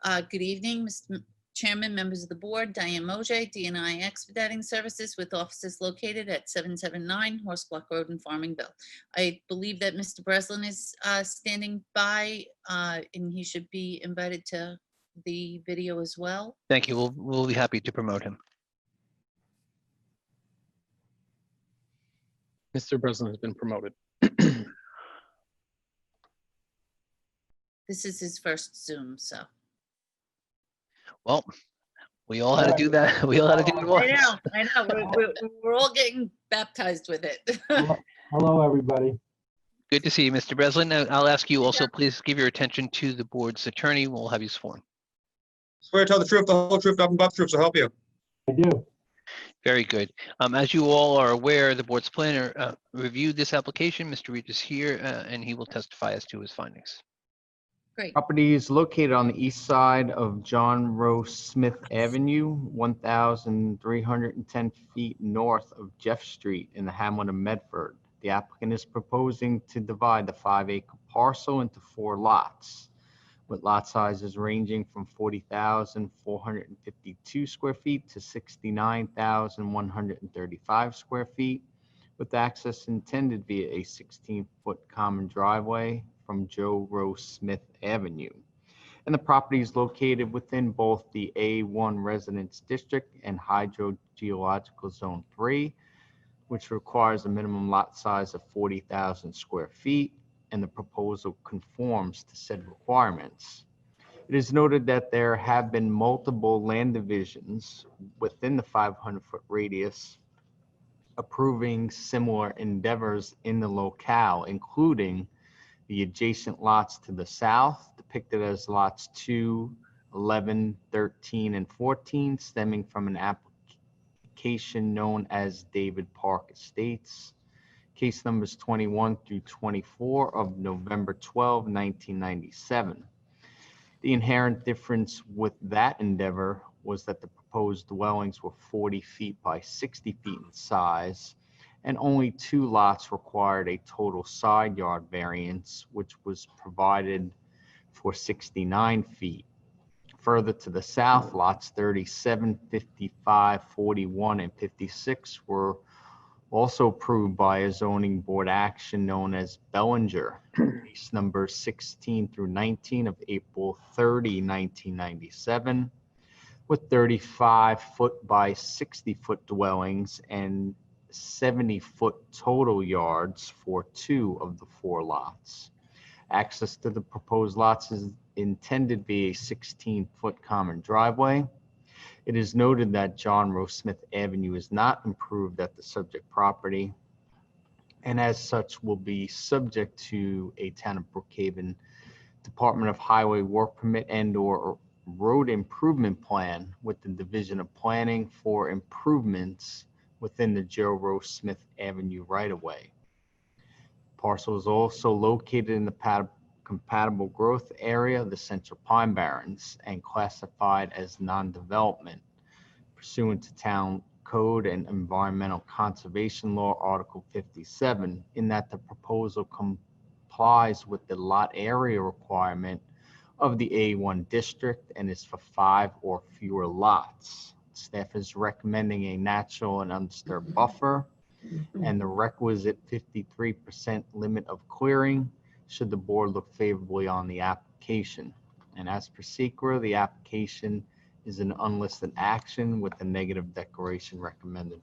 Good evening, Mr. Chairman, members of the board. Diane Moje, DNI Expediting Services with offices located at 779 Horse Block Road in Farmingville. I believe that Mr. Breslin is standing by, and he should be invited to the video as well. Thank you. We'll be happy to promote him. Mr. Breslin has been promoted. This is his first Zoom, so. Well, we all had to do that. We all had to do it once. I know. We're all getting baptized with it. Hello, everybody. Good to see you, Mr. Breslin. I'll ask you also, please give your attention to the board's attorney. We'll have you sworn. Swear to tell the truth, the whole truth, nothing but the truth, so help you. I do. Very good. As you all are aware, the board's planner reviewed this application. Mr. Reed is here, and he will testify as to his findings. Great. Property is located on the east side of John Rose Smith Avenue, 1,310 feet north of Jeff Street in the hamlet of Medford. The applicant is proposing to divide the 5-acre parcel into 4 lots, with lot sizes ranging from 40,452 square feet to 69,135 square feet, with access intended via a 16-foot common driveway from Joe Rose Smith Avenue. and the property is located within both the A1 Residence District and Hydrogeological Zone 3, which requires a minimum lot size of 40,000 square feet, and the proposal conforms to said requirements. It is noted that there have been multiple land divisions within the 500-foot radius approving similar endeavors in the locale, including the adjacent lots to the south, depicted as lots 2, 11, 13, and 14, stemming from an application known as David Park Estates. Case numbers 21 through 24 of November 12, 1997. The inherent difference with that endeavor was that the proposed dwellings were 40 feet by 60 feet in size, and only 2 lots required a total side yard variance, which was provided for 69 feet. Further to the south, lots 37, 55, 41, and 56 were also approved by a zoning board action known as Bellinger, case number 16 through 19 of April 30, 1997, with 35-foot by 60-foot dwellings and 70-foot total yards for 2 of the 4 lots. Access to the proposed lots is intended to be a 16-foot common driveway. It is noted that John Roe Smith Avenue is not improved at the subject property, and as such will be subject to a Town of Brookhaven Department of Highway work permit and/or road improvement plan with the Division of Planning for improvements within the Joe Roe Smith Avenue right-of-way. Parcel is also located in the compatible growth area of the Central Pine Barrens and classified as non-development pursuant to Town Code and Environmental Conservation Law, Article 57, in that the proposal complies with the lot area requirement of the A1 district and is for 5 or fewer lots. Staff is recommending a natural and undisturbed buffer and the requisite 53% limit of clearing should the board look favorably on the application. And as per SECRA, the application is an unlisted action with a negative declaration recommended.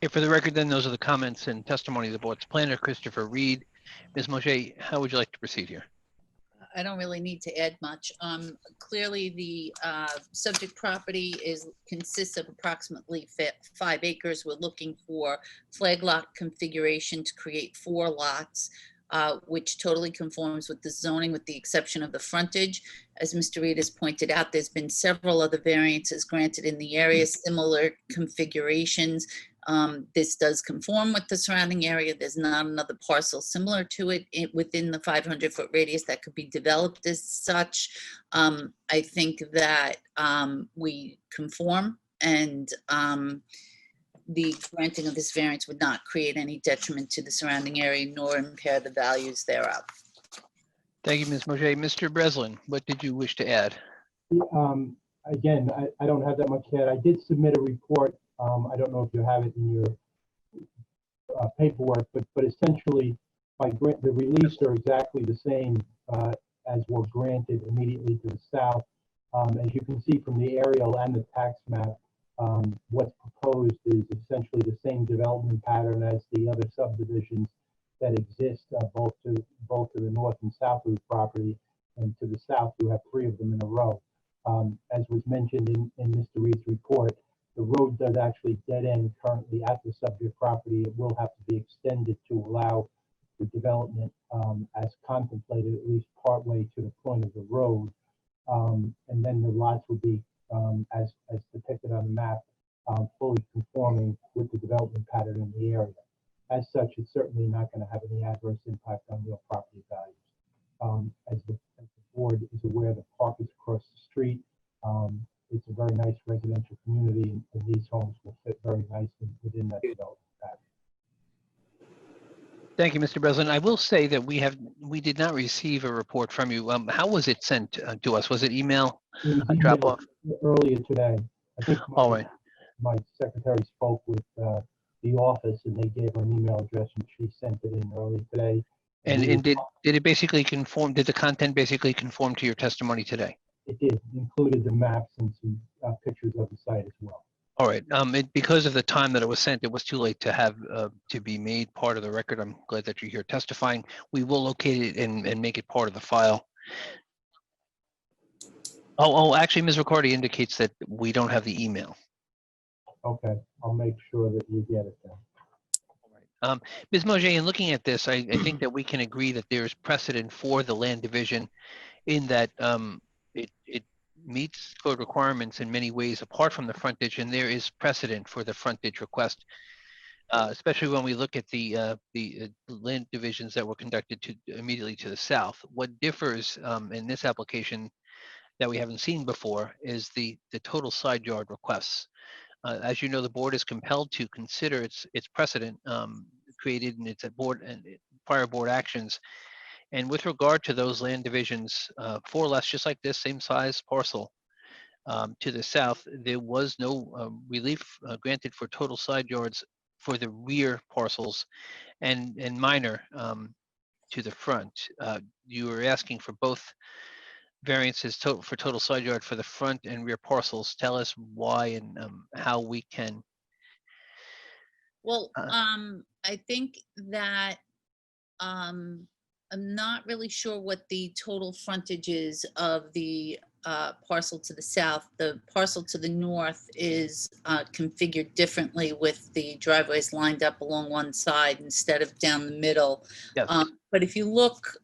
Okay, for the record, then, those are the comments and testimony of the board's planner, Christopher Reed. Ms. Moshe, how would you like to proceed here? I don't really need to add much. Clearly, the subject property consists of approximately 5 acres. We're looking for flag lot configuration to create 4 lots, which totally conforms with the zoning with the exception of the frontage. As Mr. Reed has pointed out, there's been several other variances granted in the area, similar configurations. This does conform with the surrounding area. There's not another parcel similar to it within the 500-foot radius that could be developed as such. I think that we conform, and the granting of this variance would not create any detriment to the surrounding area nor impair the values thereof. Thank you, Ms. Moshe. Mr. Breslin, what did you wish to add? Again, I don't have that much yet. I did submit a report. I don't know if you have it in your paperwork, but essentially, the release are exactly the same as were granted immediately to the south. As you can see from the aerial and the tax map, what's proposed is essentially the same development pattern as the other subdivisions that exist both to the north and south of the property, and to the south you have 3 of them in a row. As was mentioned in Mr. Reed's report, the road does actually dead end currently at the subject property. It will have to be extended to allow the development as contemplated, at least partway to the point of the road. And then the lots would be, as depicted on the map, fully conforming with the development pattern in the area. As such, it's certainly not going to have any adverse impact on real property values. As the board is aware, the park is across the street. It's a very nice residential community, and these homes will fit very nicely within that development pattern. Thank you, Mr. Breslin. I will say that we did not receive a report from you. How was it sent to us? Was it email? It was Drop off? earlier today. I think All right. my secretary spoke with the office, and they gave her an email address, and she sent it in earlier today. And did it basically conform, did the content basically conform to your testimony today? It did, included the maps and some pictures of the site as well. All right, because of the time that it was sent, it was too late to have, to be made part of the record. I'm glad that you're here testifying. We will locate it and make it part of the file. Actually, Ms. Riccardi indicates that we don't have the email. Okay, I'll make sure that you get it then. Ms. Mosier, in looking at this, I think that we can agree that there's precedent for the land division in that it meets code requirements in many ways apart from the frontage, and there is precedent for the frontage request, especially when we look at the land divisions that were conducted immediately to the south. What differs in this application that we haven't seen before is the total side yard requests. As you know, the board is compelled to consider its precedent created in its board and prior board actions. And with regard to those land divisions, 4 less, just like this, same size parcel to the south, there was no relief granted for total side yards for the rear parcels and minor to the front. You were asking for both variances for total side yard for the front and rear parcels. Tell us why and how we can. Well, I think that I'm not really sure what the total frontage is of the parcel to the south. The parcel to the north is configured differently with the driveways lined up along one side instead of down the middle. Yes. But if you look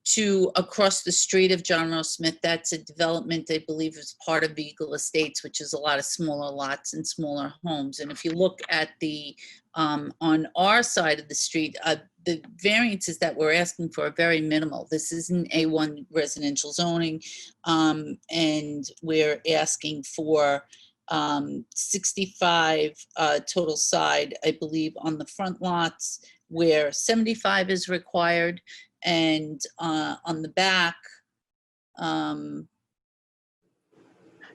to across the street of John Ross Smith, that's a development I believe is part of Eagle Estates, which is a lot of smaller lots and smaller homes. And if you look at the on our side of the street, the variances that we're asking for are very minimal. This is an A1 residential zoning, and we're asking for 65 total side, I believe, on the front lots, where 75 is required. And on the back,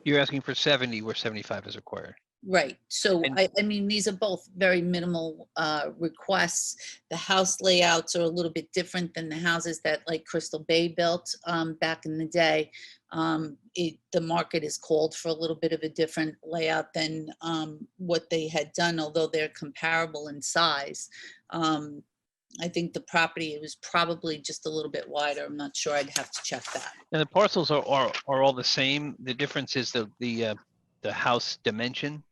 You're asking for 70 where 75 is required. right. So I mean, these are both very minimal requests. The house layouts are a little bit different than the houses that like Crystal Bay built back in the day. The market is called for a little bit of a different layout than what they had done, although they're comparable in size. I think the property, it was probably just a little bit wider. I'm not sure. I'd have to check that. And the parcels are all the same. The difference is the house dimension.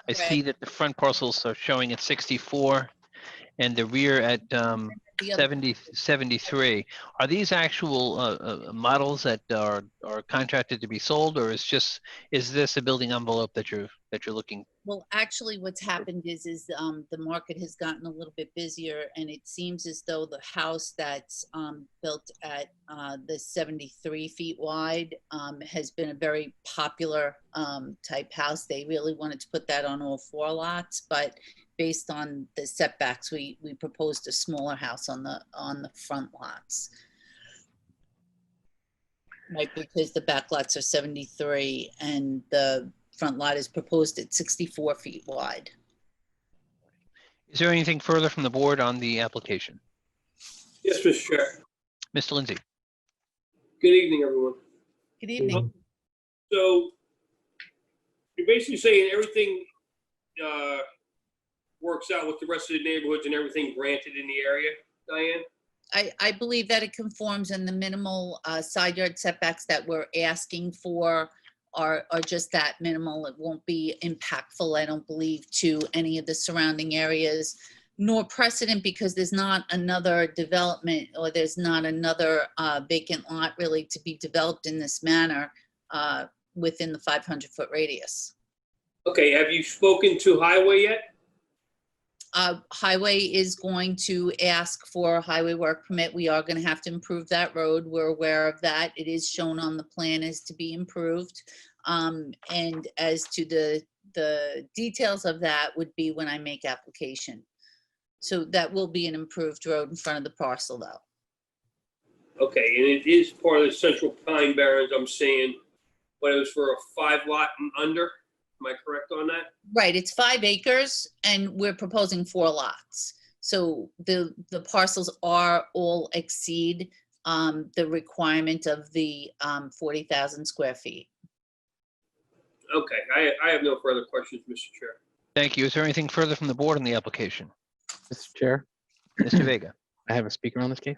I see that the front parcels are showing at 64 and the rear at 73. Are these actual models that are contracted to be sold, or is this a building envelope that you're looking? Well, actually, what's happened is the market has gotten a little bit busier, and it seems as though the house that's built at the 73 feet wide has been a very popular type house. They really wanted to put that on all 4 lots, but based on the setbacks, we proposed a smaller house on the front lots. Right, because the back lots are 73 and the front lot is proposed at 64 feet wide. Is there anything further from the board on the application? Yes, Mr. Chair. Mr. Lindsay. Good evening, everyone. Good evening. So you're basically saying everything works out with the rest of the neighborhoods and everything granted in the area, Diane? I believe that it conforms, and the minimal side yard setbacks that we're asking for are just that minimal. It won't be impactful, I don't believe, to any of the surrounding areas, nor precedent, because there's not another development or there's not another vacant lot really to be developed in this manner within the 500-foot radius. Okay, have you spoken to Highway yet? Highway is going to ask for a highway work permit. We are going to have to improve that road. We're aware of that. It is shown on the plan as to be improved. And as to the details of that would be when I make application. So that will be an improved road in front of the parcel though. Okay, and it is part of the Central Pine Barrens, I'm seeing, but it was for a 5 lot and under. Am I correct on that? Right, it's 5 acres and we're proposing 4 lots. So the parcels are all exceed the requirement of the 40,000 square feet. Okay, I have no further questions, Mr. Chair. Thank you. Is there anything further from the board on the application? Mr. Chair, Mr. Vega? I have a speaker on this case.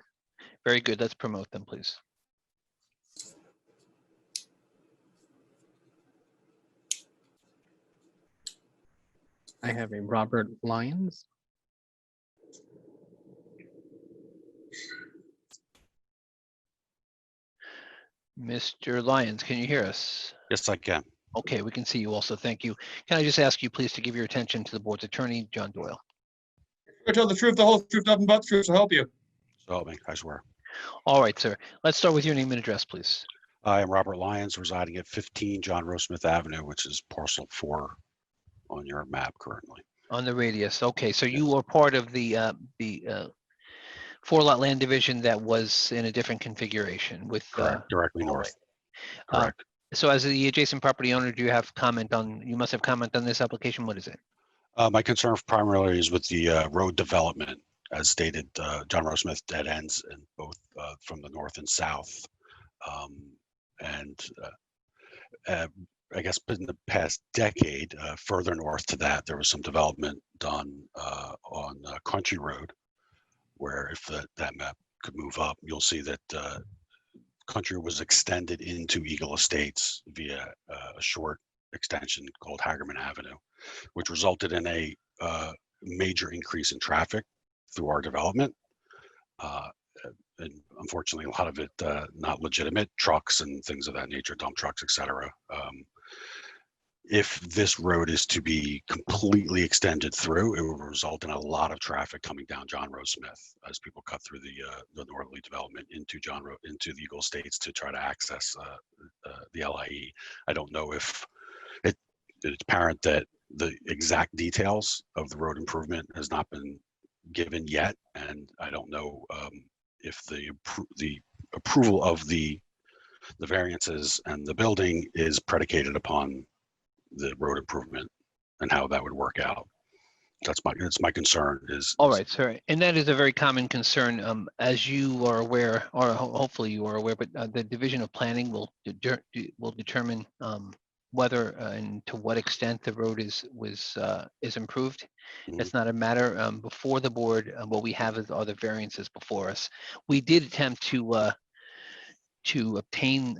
Very good. Let's promote them, please. I have a Robert Lyons. Mr. Lyons, can you hear us? Yes, I can. Okay, we can see you also. Thank you. Can I just ask you please to give your attention to the board's attorney, John Doyle? I tell the truth, the whole truth, nothing but the truth, to help you. So help me, I swear. All right, sir. Let's start with your name and address, please. I am Robert Lyons, residing at 15 John Rose Smith Avenue, which is parcel 4 on your map currently. On the radius. Okay, so you are part of the 4-lot land division that was in a different configuration with Correct, directly all north. right. Correct. So as the adjacent property owner, do you have comment on, you must have comment on this application. What is it? My concern primarily is with the road development. As stated, John Rose Smith dead ends in both from the north and south. I guess in the past decade, further north to that, there was some development done on Country Road, where if that map could move up, you'll see that Country was extended into Eagle Estates via a short extension called Hagerman Avenue, which resulted in a major increase in traffic through our development. And unfortunately, a lot of it not legitimate, trucks and things of that nature, dump trucks, etc. If this road is to be completely extended through, it will result in a lot of traffic coming down John Rose Smith as people cut through the northerly development into into the Eagle Estates to try to access the LIE. I don't know if it's apparent that the exact details of the road improvement has not been given yet, and I don't know if the approval of the variances and the building is predicated upon the road improvement and how that would work out. That's my concern is. All right, sir. And that is a very common concern. As you are aware, or hopefully you are aware, but the Division of Planning will determine whether and to what extent the road is improved. It's not a matter before the board. What we have are the variances before us. We did attempt to obtain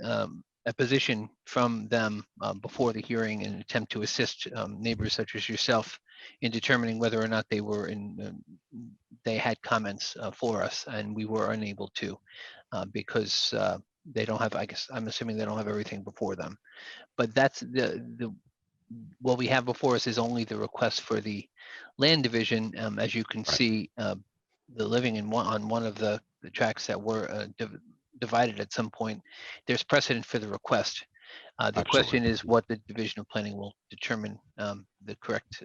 a position from them before the hearing and attempt to assist neighbors such as yourself in determining whether or not they had comments for us, and we were unable to because they don't have, I guess, I'm assuming they don't have everything before them. But that's what we have before us is only the request for the land division. As you can see, the living on one of the tracks that were divided at some point, there's precedent for the request. The question is what the Division of Planning will determine the correct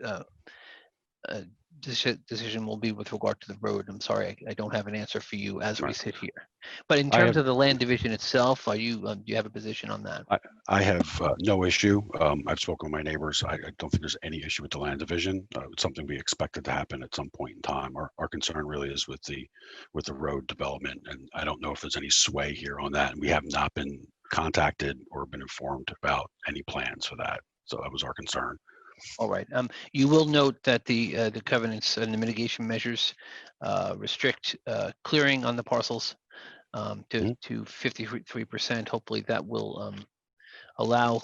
decision will be with regard to the road. I'm sorry, I don't have an answer for you as we sit here. But in terms of the land division itself, do you have a position on that? I have no issue. I've spoken with my neighbors. I don't think there's any issue with the land division. It's something we expected to happen at some point in time. Our concern really is with the road development, and I don't know if there's any sway here on that. And we have not been contacted or been informed about any plans for that. So that was our concern. All right. You will note that the covenants and the mitigation measures restrict clearing on the parcels to 53%. Hopefully that will allow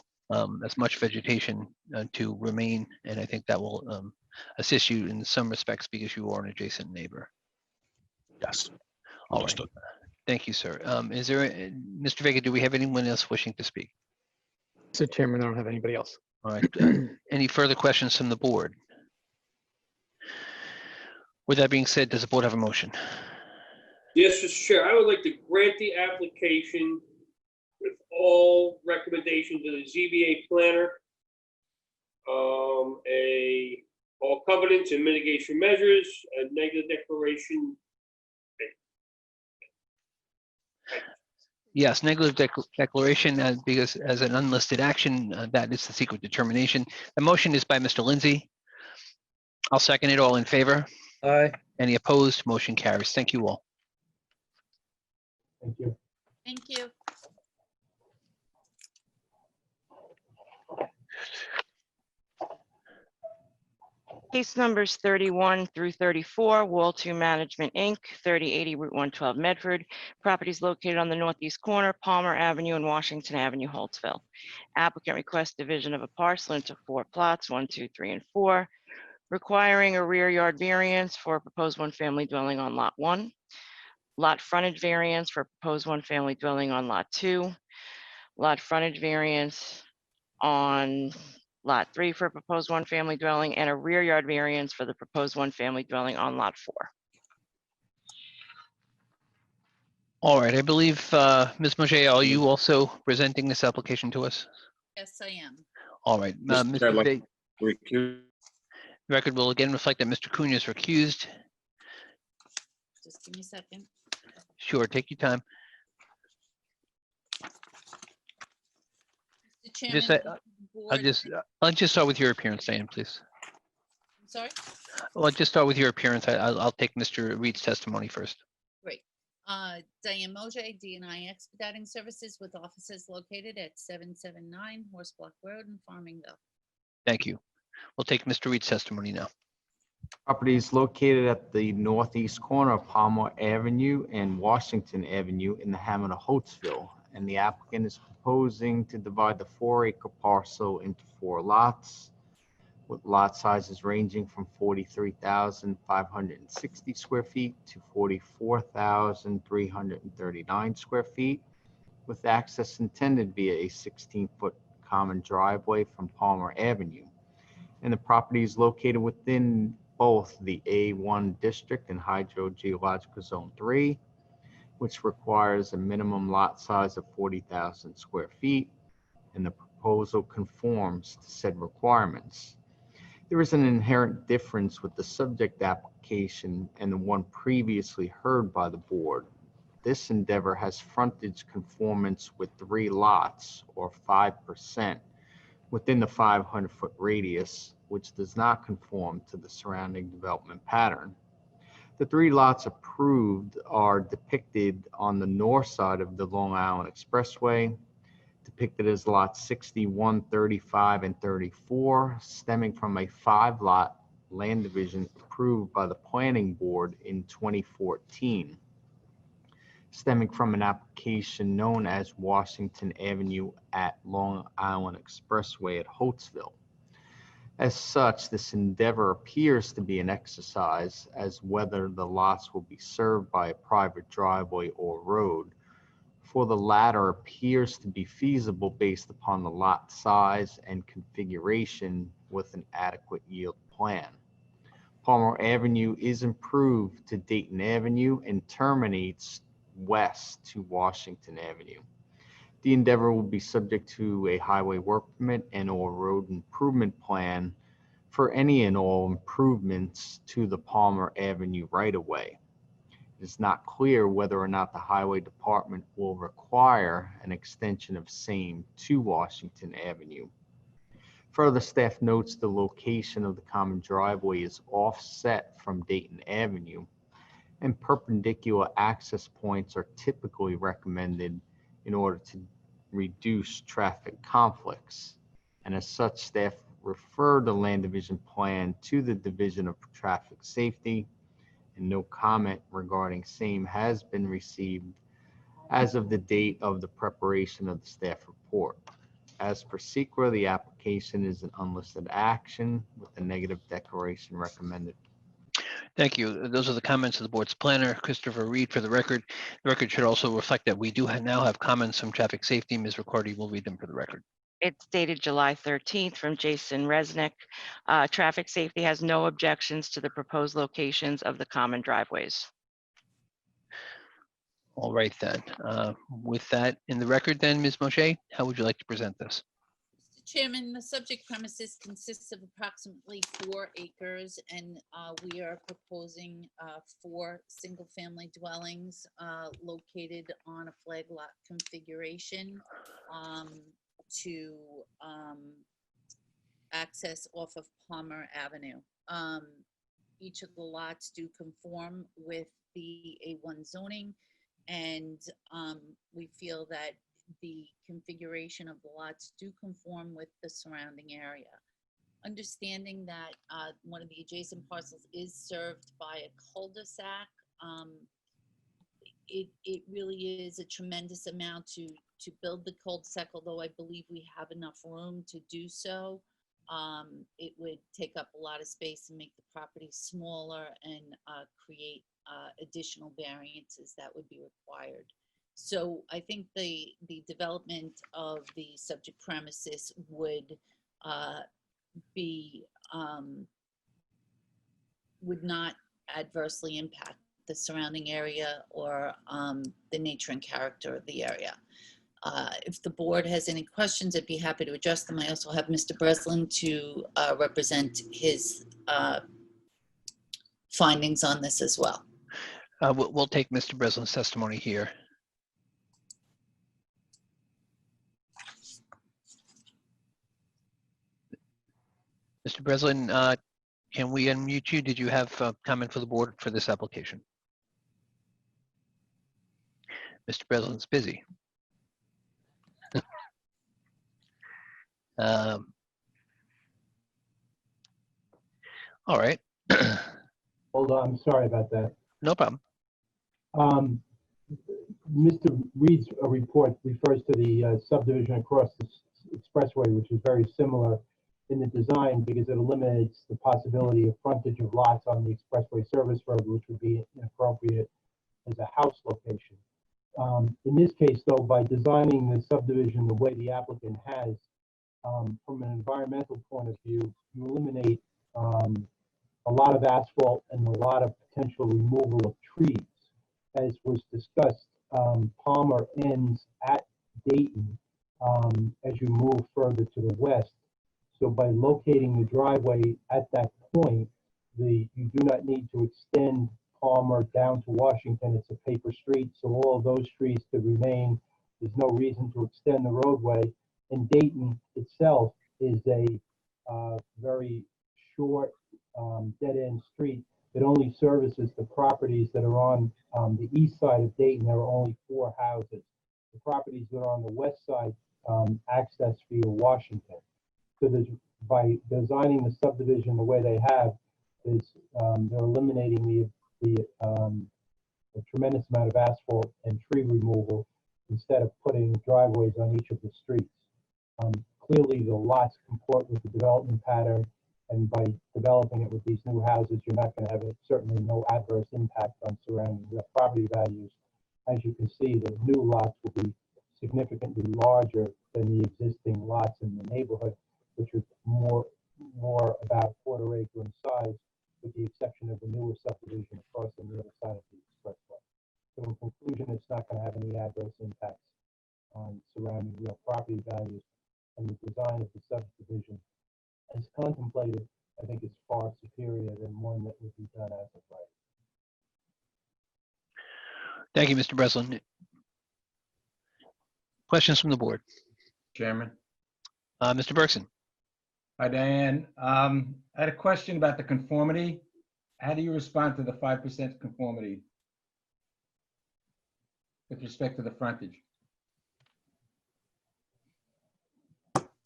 as much vegetation to remain, and I think that will assist you in some respects because you are an adjacent neighbor. Yes. All right. Thank you, sir. Is there, Mr. Vega, do we have anyone else wishing to speak? Mr. Chairman, I don't have anybody else. All right. Any further questions from the board? With that being said, does the board have a motion? Yes, Mr. Chair, I would like to grant the application with all recommendations of the ZBA planner, all covenants and mitigation measures, a negative declaration. Yes, negative declaration because as an unlisted action, that is the secret determination. The motion is by Mr. Lindsay. I'll second it. All in favor? Aye. Any opposed? Motion carries. Thank you all. Thank you. Thank you. Case numbers 31 through 34, Wall 2 Management, Inc., 3080 Route 112, Medford. Properties located on the northeast corner, Palmer Avenue and Washington Avenue, Holtzville. Applicant requests division of a parcel into 4 plots, 1, 2, 3, and 4, requiring a rear yard variance for a proposed one-family dwelling on Lot 1, lot frontage variance for proposed one-family dwelling on Lot 2, lot frontage variance on Lot 3 for a proposed one-family dwelling, and a rear yard variance for the proposed one-family dwelling on Lot 4. All right, I believe, Ms. Mojay, are you also presenting this application to us? Yes, I am. All right, Mr. Chair, I'd Mr. like Bay, to recuse. the record will again reflect that Mr. Cunha is recused. Just give me a second. Sure, take your time. Mr. Chairman, Just, members of the board, I'll just start with your appearance, Diane, please. I'm sorry? Well, I'll just start with your appearance. I'll take Mr. Reed's testimony first. Great. Diane Mojay, DNI Expediting Services with offices located at 779 Horse Block Road in Farmingville. Thank you. We'll take Mr. Reed's testimony now. Property is located at the northeast corner of Palmer Avenue and Washington Avenue in the hamlet of Holtzville, and the applicant is proposing to divide the 4-acre parcel into 4 lots, with lot sizes ranging from 43,560 square feet to 44,339 square feet, with access intended via a 16-foot common driveway from Palmer Avenue. And the property is located within both the A1 district and Hydrogeological Zone 3, which requires a minimum lot size of 40,000 square feet, and the proposal conforms to said requirements. There is an inherent difference with the subject application and the one previously heard by the board. This endeavor has frontage conformance with 3 lots, or 5%, within the 500-foot radius, which does not conform to the surrounding development pattern. The 3 lots approved are depicted on the north side of the Long Island Expressway, depicted as lots 61, 35, and 34, stemming from a 5-lot land division approved by the Planning Board in 2014, stemming from an application known as Washington Avenue at Long Island Expressway at Holtzville. As such, this endeavor appears to be an exercise as whether the lots will be served by a private driveway or road. For the latter appears to be feasible based upon the lot size and configuration with an adequate yield plan. Palmer Avenue is improved to Dayton Avenue and terminates west to Washington Avenue. The endeavor will be subject to a highway work permit and or road improvement plan for any and all improvements to the Palmer Avenue right-of-way. It is not clear whether or not the highway department will require an extension of same to Washington Avenue. Further, staff notes the location of the common driveway is offset from Dayton Avenue, and perpendicular access points are typically recommended in order to reduce traffic conflicts. And as such, staff referred the land division plan to the Division of Traffic Safety, and no comment regarding same has been received as of the date of the preparation of the staff report. As per SEQRA, the application is an unlisted action with a negative declaration recommended. Thank you. Those are the comments of the board's planner, Christopher Reed, for the record. The record should also reflect that we do now have comments from traffic safety. Ms. Ricordi will read them for the record. It's dated July 13th from Jason Resnick. Traffic safety has no objections to the proposed locations of the common driveways. All right then. With that in the record then, Ms. Moshe, how would you like to present this? Mr. Chairman, the subject premises consists of approximately 4 acres, and we are proposing 4 single-family dwellings located on a flag lot configuration to access off of Palmer Avenue. each of the lots do conform with the A1 zoning. And we feel that the configuration of the lots do conform with the surrounding area. Understanding that one of the adjacent parcels is served by a cul-de-sac, it really is a tremendous amount to build the cul-de-sac, although I believe we have enough room to do so. It would take up a lot of space and make the property smaller and create additional variances that would be required. So I think the development of the subject premises would would not adversely impact the surrounding area or the nature and character of the area. If the board has any questions, I'd be happy to address them. I also have Mr. Breslin to represent his findings on this as well. We'll take Mr. Breslin's testimony here. Mr. Breslin, can we unmute you? Did you have a comment for the board for this application? Mr. Breslin's busy. All right. Hold on, I'm sorry about that. No problem. Mr. Reed's report refers to the subdivision across the expressway, which is very similar in the design because it eliminates the possibility of frontage of lots on the expressway service road, which would be inappropriate as a house location. In this case, though, by designing the subdivision the way the applicant has, from an environmental point of view, you eliminate a lot of asphalt and a lot of potential removal of trees. As was discussed, Palmer ends at Dayton as you move further to the west. So by locating the driveway at that point, you do not need to extend Palmer down to Washington. It's a paper street, so all of those trees could remain. There's no reason to extend the roadway. And Dayton itself is a very short dead-end street that only services the properties that are on the east side of Dayton. There are only 4 houses. The properties that are on the west side access via Washington. So by designing the subdivision the way they have, they're eliminating a tremendous amount of asphalt and tree removal instead of putting driveways on each of the streets. Clearly, the lots comport with the development pattern, and by developing it with these new houses, you're not going to have certainly no adverse impact on surrounding property values. As you can see, the new lots will be significantly larger than the existing lots in the neighborhood, which are more about 1/4 acre in size, with the exception of the newer subdivision across on the other side of the expressway. So in conclusion, it's not going to have any adverse impacts on surrounding real property values, and the design of the subdivision as contemplated, I think, is far superior than one that would be done as of right. Thank you, Mr. Breslin. Questions from the board? Chairman. Mr. Bergson. Hi, Diane. I had a question about the conformity. How do you respond to the 5% conformity with respect to the frontage?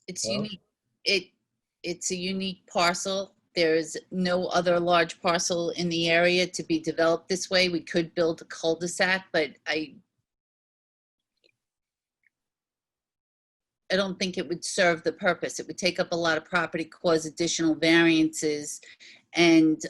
It's Well- unique. It's a unique parcel. There's no other large parcel in the area to be developed this way. We could build a cul-de-sac, but I don't think it would serve the purpose. It would take up a lot of property, cause additional variances. And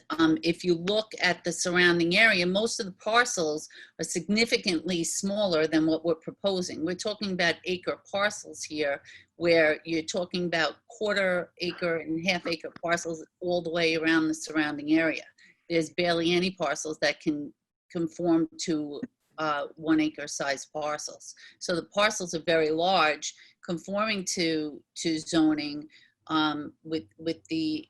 if you look at the surrounding area, most of the parcels are significantly smaller than what we're proposing. We're talking about acre parcels here, where you're talking about 1/4 acre and 1/2 acre parcels all the way around the surrounding area. There's barely any parcels that can conform to 1 acre size parcels. So the parcels are very large, conforming to zoning with the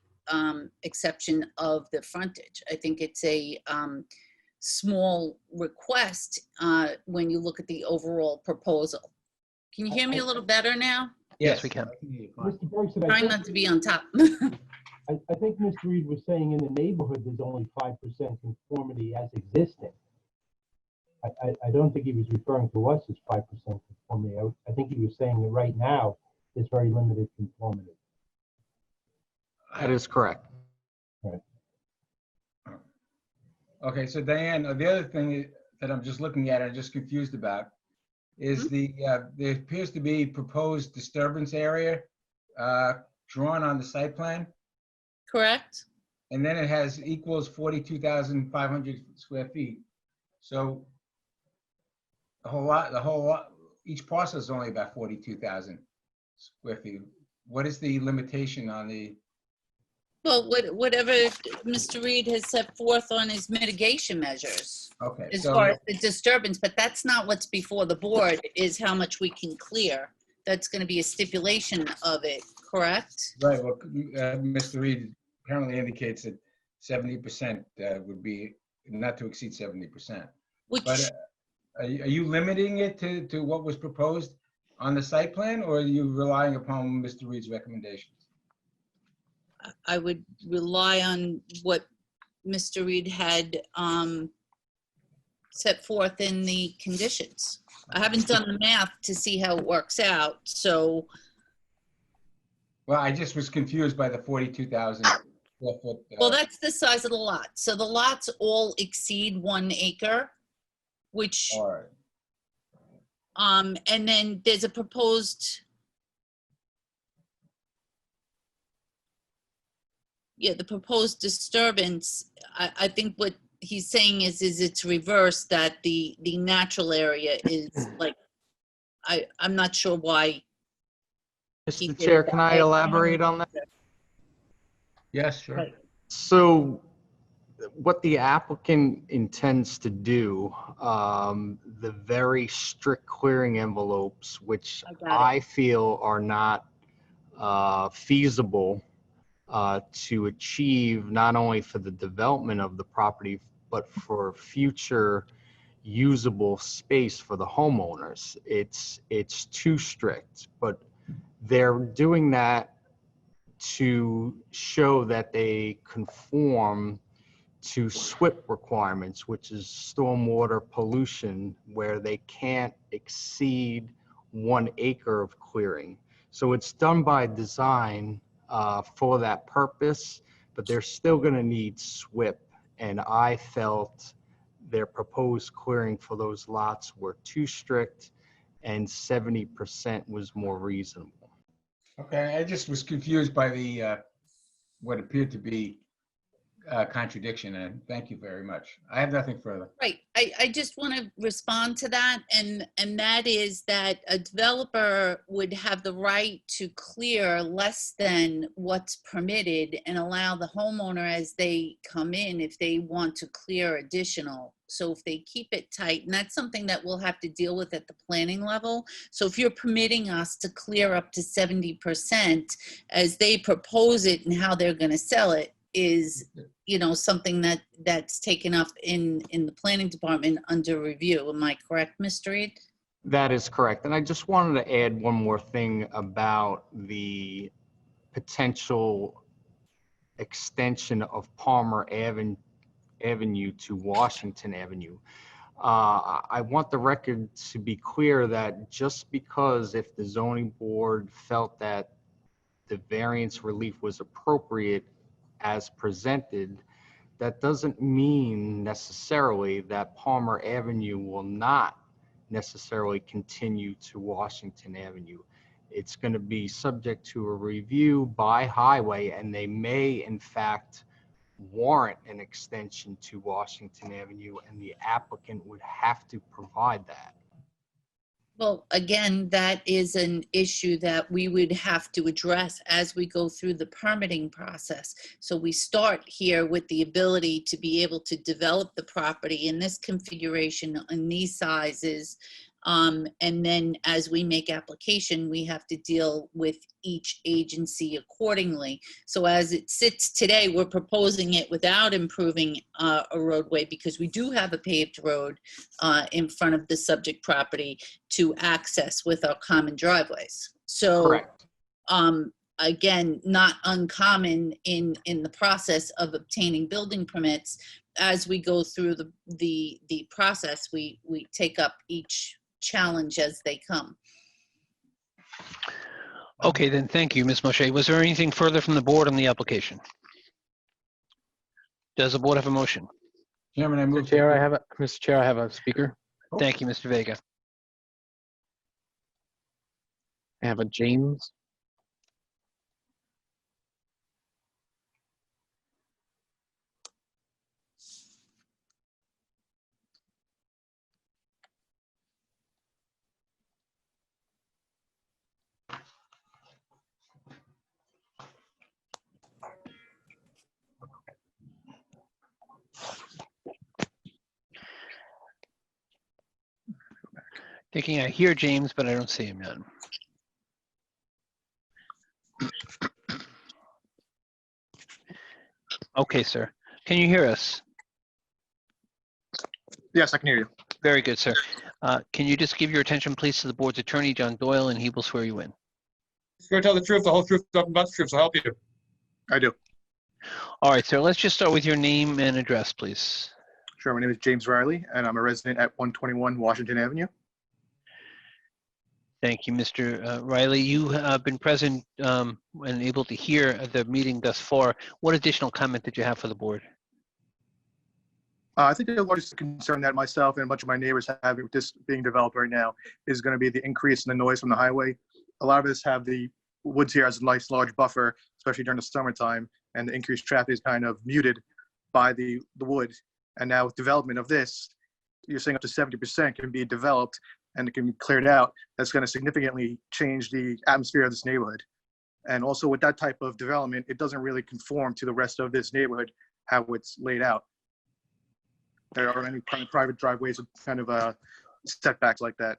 exception of the frontage. I think it's a small request when you look at the overall proposal. Can you hear me a little better now? Yes, we can. Mr. Bergson, I Trying think- not to be on top. I think Mr. Reed was saying in the neighborhood, there's only 5% conformity as existing. I don't think he was referring to us as 5% conformity. I think he was saying that right now, there's very limited conformity. That is correct. Right. Okay, so Diane, the other thing that I'm just looking at, I'm just confused about, is there appears to be proposed disturbance area drawn on the site plan, Correct? and then it has equals 42,500 square feet. So the whole lot, each parcel is only about 42,000 square feet. What is the limitation on the? Well, whatever Mr. Reed has set forth on his mitigation measures Okay, as so far as the disturbance, but that's not what's before the board, is how much we can clear. That's going to be a stipulation of it, correct? right. Well, Mr. Reed apparently indicates that 70% would be not to exceed 70%. Which, But are you limiting it to what was proposed on the site plan, or are you relying upon Mr. Reed's recommendations? I would rely on what Mr. Reed had set forth in the conditions. I haven't done the math to see how it works out, so. Well, I just was confused by the 42,000 square foot. Well, that's the size of the lot. So the lots all exceed 1 acre, which, All right. and then there's a proposed, the proposed disturbance, I think what he's saying is it's reversed, that the natural area is like, I'm not sure why. he Mr. did Chair, it can that I way. elaborate on that? Yes, sure. Right. So what the applicant intends to do, the very strict clearing envelopes, which I feel are not feasible to achieve, not only for the development of the property, but for future usable space for the homeowners. It's too strict, but they're doing that to show that they conform to SWIP requirements, which is stormwater pollution, where they can't exceed 1 acre of clearing. So it's done by design for that purpose, but they're still going to need SWIP. And I felt their proposed clearing for those lots were too strict, and 70% was more reasonable. Okay, I just was confused by the what appeared to be contradiction, and thank you very much. I have nothing further. Right. I just want to respond to that, and that is that a developer would have the right to clear less than what's permitted and allow the homeowner, as they come in, if they want to clear additional. So if they keep it tight, and that's something that we'll have to deal with at the planning level. So if you're permitting us to clear up to 70% as they propose it and how they're going to sell it, is, something that's taken up in the planning department under review. Am I correct, Mr. Reed? That is correct. And I just wanted to add one more thing about the potential extension of Palmer Avenue to Washington Avenue. I want the record to be clear that just because if the zoning board felt that the variance relief was appropriate as presented, that doesn't mean necessarily that Palmer Avenue will not necessarily continue to Washington Avenue. It's going to be subject to a review by Highway, and they may in fact warrant an extension to Washington Avenue, and the applicant would have to provide that. Well, again, that is an issue that we would have to address as we go through the permitting process. So we start here with the ability to be able to develop the property in this configuration, in these sizes. And then as we make application, we have to deal with each agency accordingly. So as it sits today, we're proposing it without improving a roadway, because we do have a paved road in front of the subject property to access with our common driveways. So again, not uncommon in the process of obtaining building permits. As we go through the process, we take up each challenge as they come. Okay, then, thank you, Ms. Moshe. Was there anything further from the board on the application? Does the board have a motion? Chairman, I move. Mr. Chair, I have a speaker. Thank you, Mr. Vega. I have a James. Thinking I hear James, but I don't see him yet. Okay, sir. Can you hear us? Yes, I can hear you. Very good, sir. Can you just give your attention, please, to the board's attorney, John Doyle, and he will swear you in. Swear to tell the truth, the whole truth, nothing but the truth, so help you. I do. All right, sir. Let's just start with your name and address, please. Sure. My name is James Riley, and I'm a resident at 121 Washington Avenue. Thank you, Mr. Riley. You have been present and able to hear the meeting thus far. What additional comment did you have for the board? I think the largest concern that myself and a bunch of my neighbors have with this being developed right now is going to be the increase in the noise from the highway. A lot of us have the woods here as a nice large buffer, especially during the summertime, and the increased traffic is kind of muted by the wood. And now with development of this, you're saying up to 70% can be developed and it can be cleared out. That's going to significantly change the atmosphere of this neighborhood. And also with that type of development, it doesn't really conform to the rest of this neighborhood, how it's laid out. There are any private driveways with kind of setbacks like that.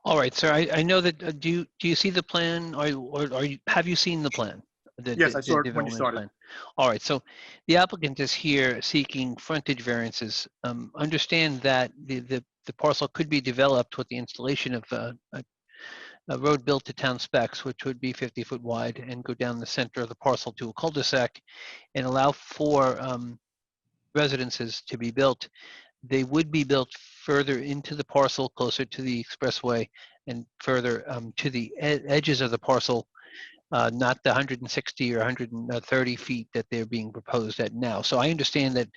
All right, sir. I know that. Do you see the plan, or have you seen the plan? Yes, I saw it when you started. Plan. All right. So the applicant is here seeking frontage variances. Understand that the parcel could be developed with the installation of a road built to town specs, which would be 50-foot wide and go down the center of the parcel to a cul-de-sac and allow for residences to be built. They would be built further into the parcel, closer to the expressway, and further to the edges of the parcel, not the 160 or 130 feet that they're being proposed at now. So I understand that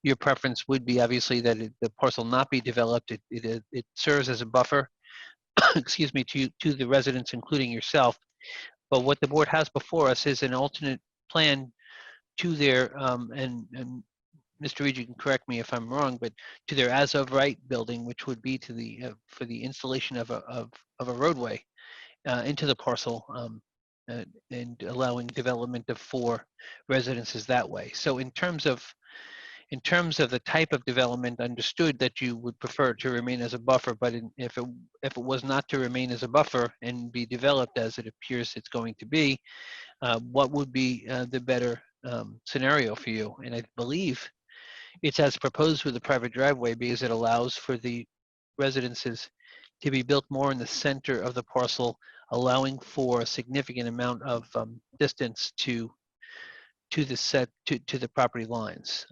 your preference would be obviously that the parcel not be developed. It serves as a buffer, excuse me, to the residents, including yourself. But what the board has before us is an alternate plan to their and Mr. Reed, you can correct me if I'm wrong, but to their as of right building, which would be to the for the installation of a roadway into the parcel and allowing development of 4 residences that way. So in terms of the type of development, understood that you would prefer to remain as a buffer, but if it was not to remain as a buffer and be developed as it appears it's going to be, what would be the better scenario for you? And I believe it's as proposed with the private driveway because it allows for the residences to be built more in the center of the parcel, allowing for a significant amount of distance to the property lines.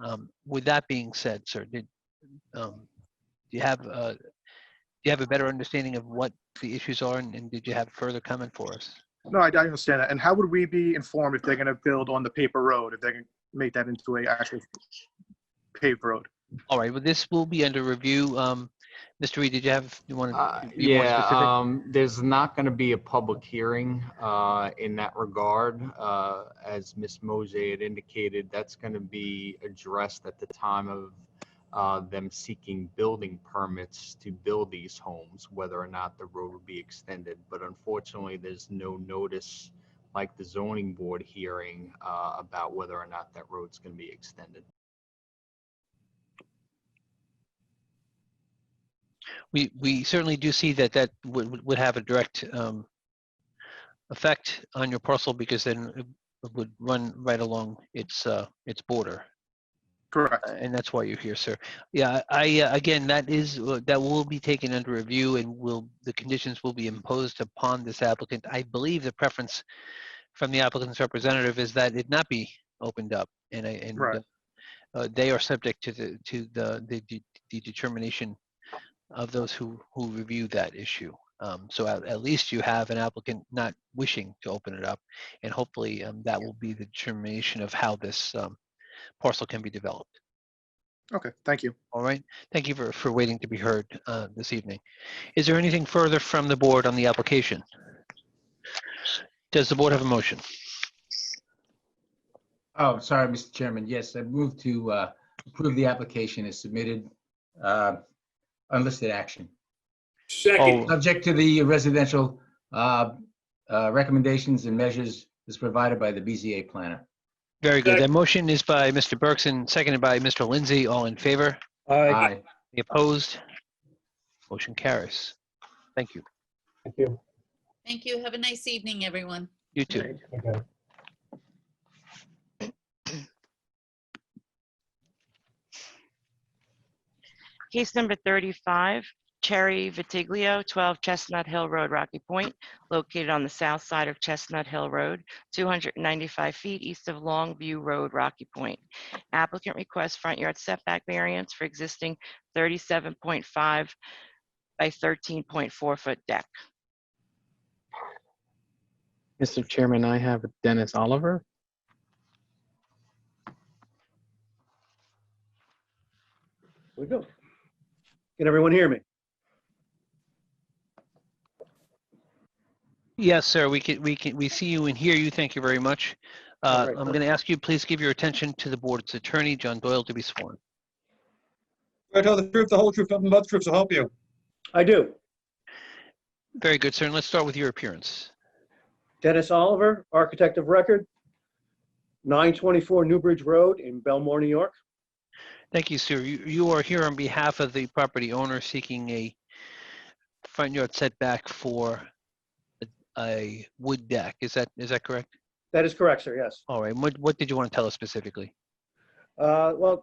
With that being said, sir, do you have a better understanding of what the issues are, and did you have further comment for us? No, I understand that. And how would we be informed if they're going to build on the paper road, if they're going to make that into a actual paved road? All right, well, this will be under review. Mr. Reed, you want to be more specific? There's not going to be a public hearing in that regard. As Ms. Moshe had indicated, that's going to be addressed at the time of them seeking building permits to build these homes, whether or not the road will be extended. But unfortunately, there's no notice like the zoning board hearing about whether or not that road's going to be extended. We certainly do see that would have a direct effect on your parcel, because then it would run right along its border. Correct. And that's why you're here, sir. Yeah, again, that will be taken under review, and the conditions will be imposed upon this applicant. I believe the preference from the applicant's representative is that it not be opened up, and Right. they are subject to the determination of those who review that issue. So at least you have an applicant not wishing to open it up, and hopefully that will be the determination of how this parcel can be developed. Okay, thank you. All right. Thank you for waiting to be heard this evening. Is there anything further from the board on the application? Does the board have a motion? Oh, sorry, Mr. Chairman. Yes, I move to approve the application as submitted, unlisted action. Second. Subject to the residential recommendations and measures as provided by the BZA planner. Very good. That motion is by Mr. Bergson, seconded by Mr. Lindsay. All in favor? Aye. Any opposed? Motion carries. Thank you. Thank you. Thank you. Have a nice evening, everyone. You too. Okay. Case number 35, Cherry Vitiglio, 12 Chestnut Hill Road, Rocky Point, located on the south side of Chestnut Hill Road, 295 feet east of Longview Road, Rocky Point. Applicant requests front yard setback variance for existing 37.5 by 13.4 foot deck. Mr. Chairman, I have Dennis Oliver. Here we go. Can everyone hear me? Yes, sir. We see you and hear you. Thank you very much. All right. I'm going to ask you, please give your attention to the board's attorney, John Doyle, to be sworn. I tell the truth, the whole truth, nothing but the truth, so help you. I do. Very good, sir. And let's start with your appearance. Dennis Oliver, architect of record, 924 Newbridge Road in Belmore, New York. Thank you, sir. You are here on behalf of the property owner seeking a front yard setback for a wood deck. Is that correct? That is correct, sir, yes. All right. What did you want to tell us specifically? We're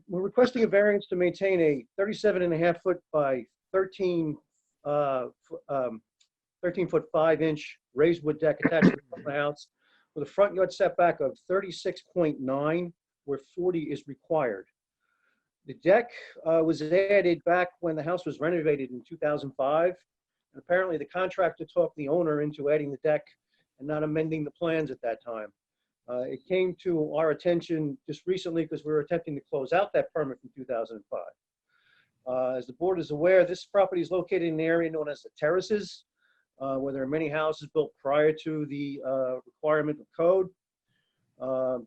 requesting a variance to maintain a 37.5 foot by 13 foot 5 inch raised wood deck attached to the house with a front yard setback of 36.9 where 40 is required. The deck was added back when the house was renovated in 2005. And apparently the contractor talked the owner into adding the deck and not amending the plans at that time. It came to our attention just recently because we were attempting to close out that permit from 2005. As the board is aware, this property is located in an area known as the Terraces, where there are many houses built prior to the requirement of code.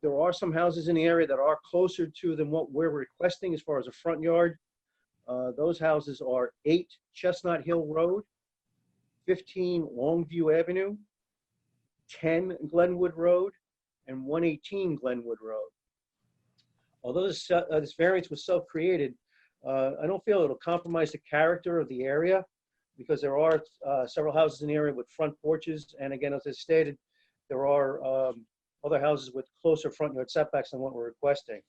There are some houses in the area that are closer to than what we're requesting as far as a front yard. Those houses are 8 Chestnut Hill Road, 15 Longview Avenue, 10 Glenwood Road, and 118 Glenwood Road. Although this variance was self-created, I don't feel it'll compromise the character of the area because there are several houses in the area with front porches. And again, as I stated, there are other houses with closer front yard setbacks than what we're requesting.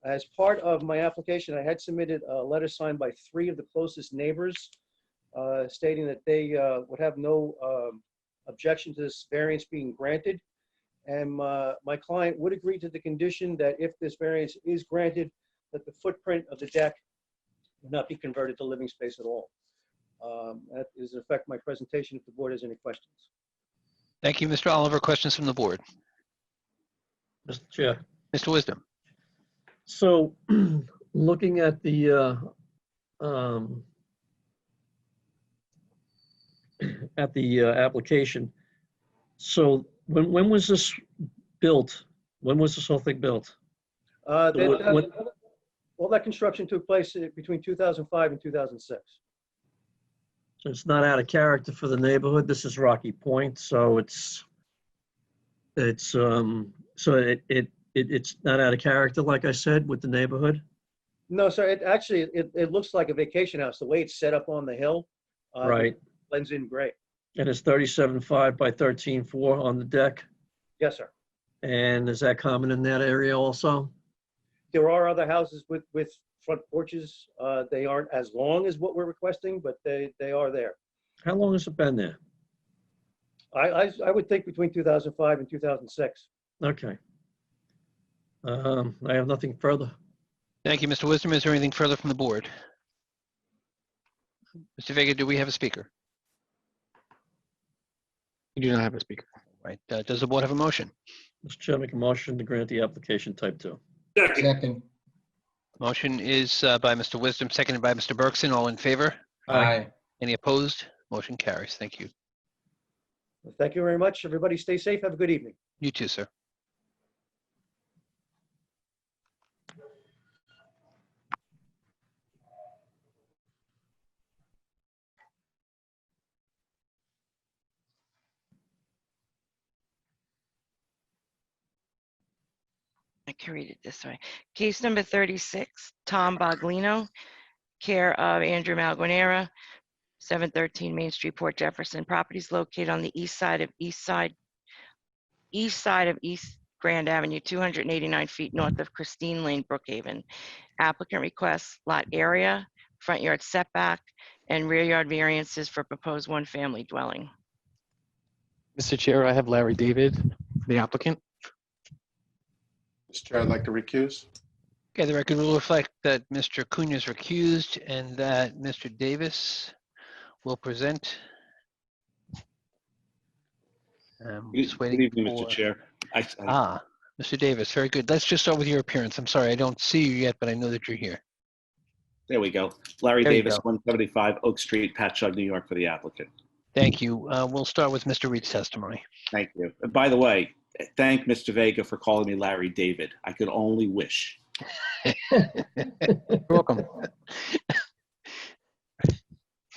As part of my application, I had submitted a letter signed by 3 of the closest neighbors stating that they would have no objection to this variance being granted. And my client would agree to the condition that if this variance is granted, that the footprint of the deck would not be converted to living space at all. That is in effect my presentation if the board has any questions. Thank you, Mr. Oliver. Questions from the board? Mr. Chair. Mr. Wisdom. So looking at the application, so when was this built? When was this whole thing built? All that construction took place between 2005 and 2006. So it's not out of character for the neighborhood. This is Rocky Point, so it's not out of character, like I said, with the neighborhood. No, sir. It looks like a vacation house. The way it's set up on the hill, Right. it blends in great. And it's 37.5 by 13.4 on the deck. Yes, sir. And is that common in that area also? There are other houses with front porches. They aren't as long as what we're requesting, but they are there. How long has it been there? I would think between 2005 and 2006. Okay. I have nothing further. Thank you, Mr. Wisdom. Is there anything further from the board? Mr. Vega, do we have a speaker? You do not have a speaker. Right. Does the board have a motion? Mr. Chair, make a motion to grant the application type 2. Second. Motion is by Mr. Wisdom, seconded by Mr. Bergson. All in favor? Aye. Any opposed? Motion carries. Thank you. Thank you very much. Everybody stay safe. Have a good evening. You too, sir. I can read it this way. Case number 36, Tom Boglino, care of Andrew Malguanera, 713 Main Street, Port Jefferson. Properties located on the east side of East Grand Avenue, 289 feet north of Christine Lane, Brookhaven. Applicant requests lot area, front yard setback, and rear yard variances for proposed one-family dwelling. Mr. Chair, I have Larry David, the applicant. Mr. Chair, I'd like to recuse. Okay, the record will reflect that Mr. Cunha is recused and that Mr. Davis will present. Just waiting Good evening, for- Mr. Chair. Mr. Davis, very good. Let's just start with your appearance. I'm sorry, I don't see you yet, but I know that you're here. There we go. Larry There you Davis, go. 175 Oak Street, Patchogue, New York, for the applicant. Thank you. We'll start with Mr. Reed's testimony. Thank you. And by the way, thank Mr. Vega for calling me Larry David. I could only wish. You're welcome.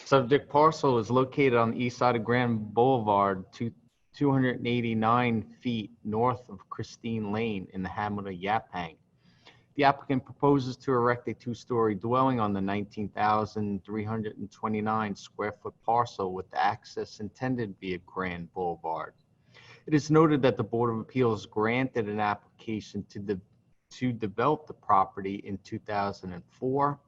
Subject parcel is located on the east side of Grand Boulevard, 289 feet north of Christine Lane in the hamlet of Yaphank. The applicant proposes to erect a two-story dwelling on the 19,329 square foot parcel with access intended via Grand Boulevard. It is noted that the Board of Appeals granted an application to develop the property in 2004,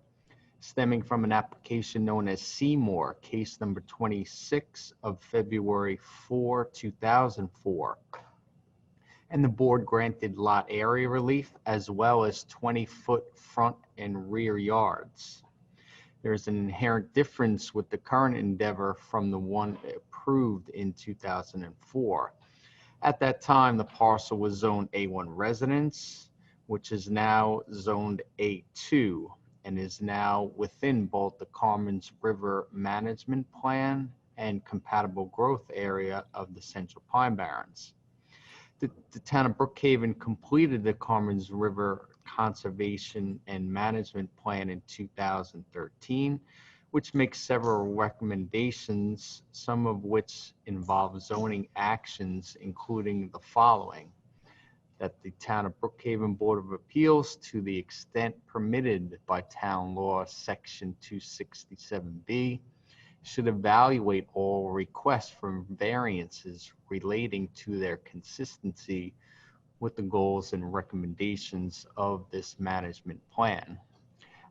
stemming from an application known as Seymour, case number 26 of February 4, 2004. And the board granted lot area relief as well as 20-foot front and rear yards. There's an inherent difference with the current endeavor from the one approved in 2004. At that time, the parcel was zoned A1 residence, which is now zoned A2 and is now within both the Carmen's River Management Plan and compatible growth area of the Central Pine Barrens. The town of Brookhaven completed the Carmen's River Conservation and Management Plan in 2013, which makes several recommendations, some of which involve zoning actions, including the following: that the town of Brookhaven Board of Appeals, to the extent permitted by town law, section 267B, should evaluate all requests for variances relating to their consistency with the goals and recommendations of this management plan.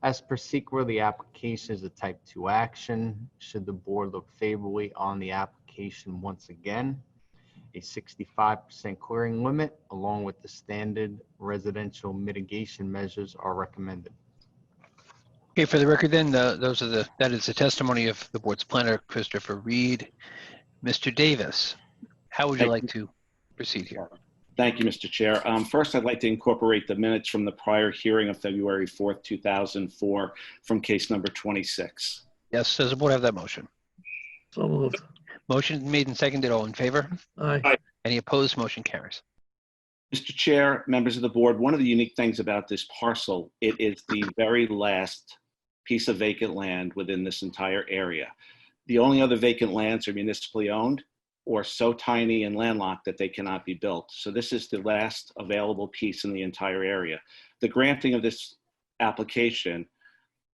As per SEQR, the application is a type 2 action. Should the board look favorably on the application once again, a 65% clearing limit along with the standard residential mitigation measures are recommended. Okay, for the record then, that is the testimony of the board's planner, Christopher Reed. Mr. Davis, how would you like to proceed here? Thank you, Mr. Chair. First, I'd like to incorporate the minutes from the prior hearing of February 4th, 2004 from case number 26. Yes, does the board have that motion? So moved. Motion made and seconded. All in favor? Aye. Any opposed? Motion carries. Mr. Chair, members of the board, one of the unique things about this parcel, it is the very last piece of vacant land within this entire area. The only other vacant lands are municipally owned or so tiny and landlocked that they cannot be built. So this is the last available piece in the entire area. The granting of this application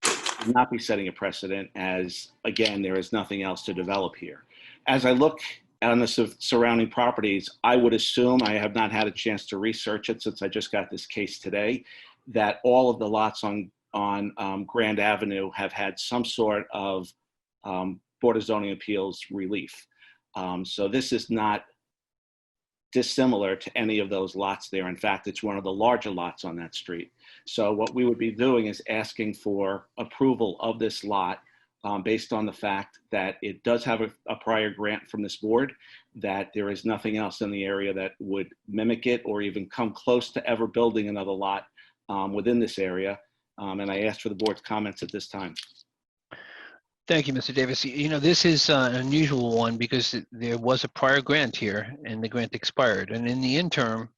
would not be setting a precedent, as, again, there is nothing else to develop here. As I look on the surrounding properties, I would assume, I have not had a chance to research it since I just got this case today, that all of the lots on Grand Avenue have had some sort of Board of Zoning Appeals relief. So this is not dissimilar to any of those lots there. In fact, it's one of the larger lots on that street. So what we would be doing is asking for approval of this lot based on the fact that it does have a prior grant from this board, that there is nothing else in the area that would mimic it or even come close to ever building another lot within this area. And I asked for the board's comments at this time. Thank you, Mr. Davis. You know, this is an unusual one because there was a prior grant here and the grant expired. And in the interim,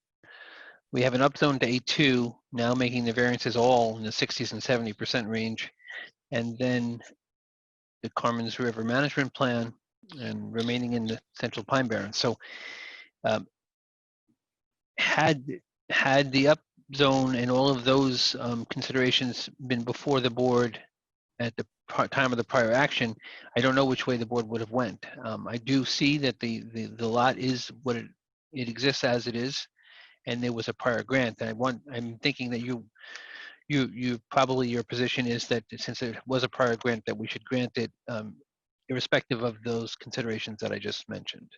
we have an upzone to A2, now making the variances all in the 60s and 70% range. And then the Carmen's River Management Plan and remaining in the Central Pine Barrens. So had the upzone and all of those considerations been before the board at the time of the prior action, I don't know which way the board would have went. I do see that the lot is what it exists as it is, and there was a prior grant. And I'm thinking that you probably, your position is that since it was a prior grant, that we should grant it irrespective of those considerations that I just mentioned.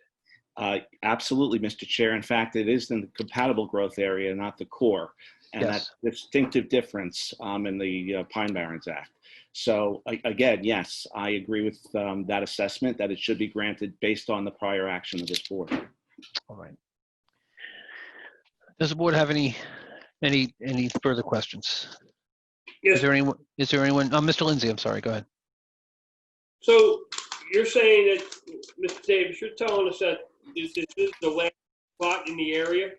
Absolutely, Mr. Chair. In fact, it is in the compatible growth area, not the core. And Yes. that's the distinctive difference in the Pine Barrens Act. So again, yes, I agree with that assessment that it should be granted based on the prior action of this board. All right. Does the board have any further questions? Yes. Is there anyone, Mr. Lindsay, I'm sorry, go ahead. So you're saying that, Mr. Davis, you're telling us that this is the last lot in the area?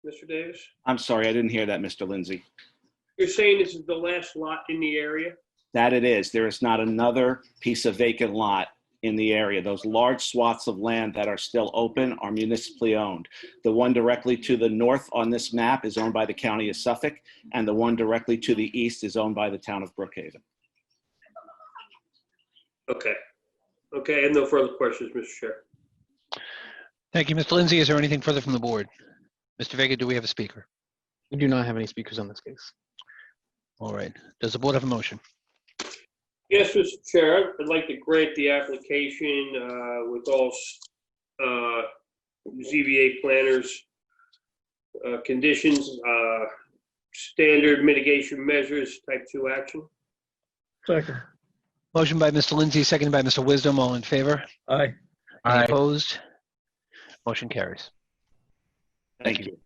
Mr. Davis? I'm sorry, I didn't hear that, Mr. Lindsay. You're saying this is the last lot in the area? That it is. There is not another piece of vacant lot in the area. Those large swaths of land that are still open are municipally owned. The one directly to the north on this map is owned by the County of Suffolk, and the one directly to the east is owned by the town of Brookhaven. Okay. Okay, I have no further questions, Mr. Chair. Thank you, Mr. Lindsay. Is there anything further from the board? Mr. Vega, do we have a speaker? We do not have any speakers on this case. All right. Does the board have a motion? Yes, Mr. Chair, I'd like to grant the application with all ZBA planners conditions, standard mitigation measures, type 2 action. Second. Motion by Mr. Lindsay, seconded by Mr. Wisdom. All in favor? Aye. Any Aye. opposed? Motion carries. Thank you.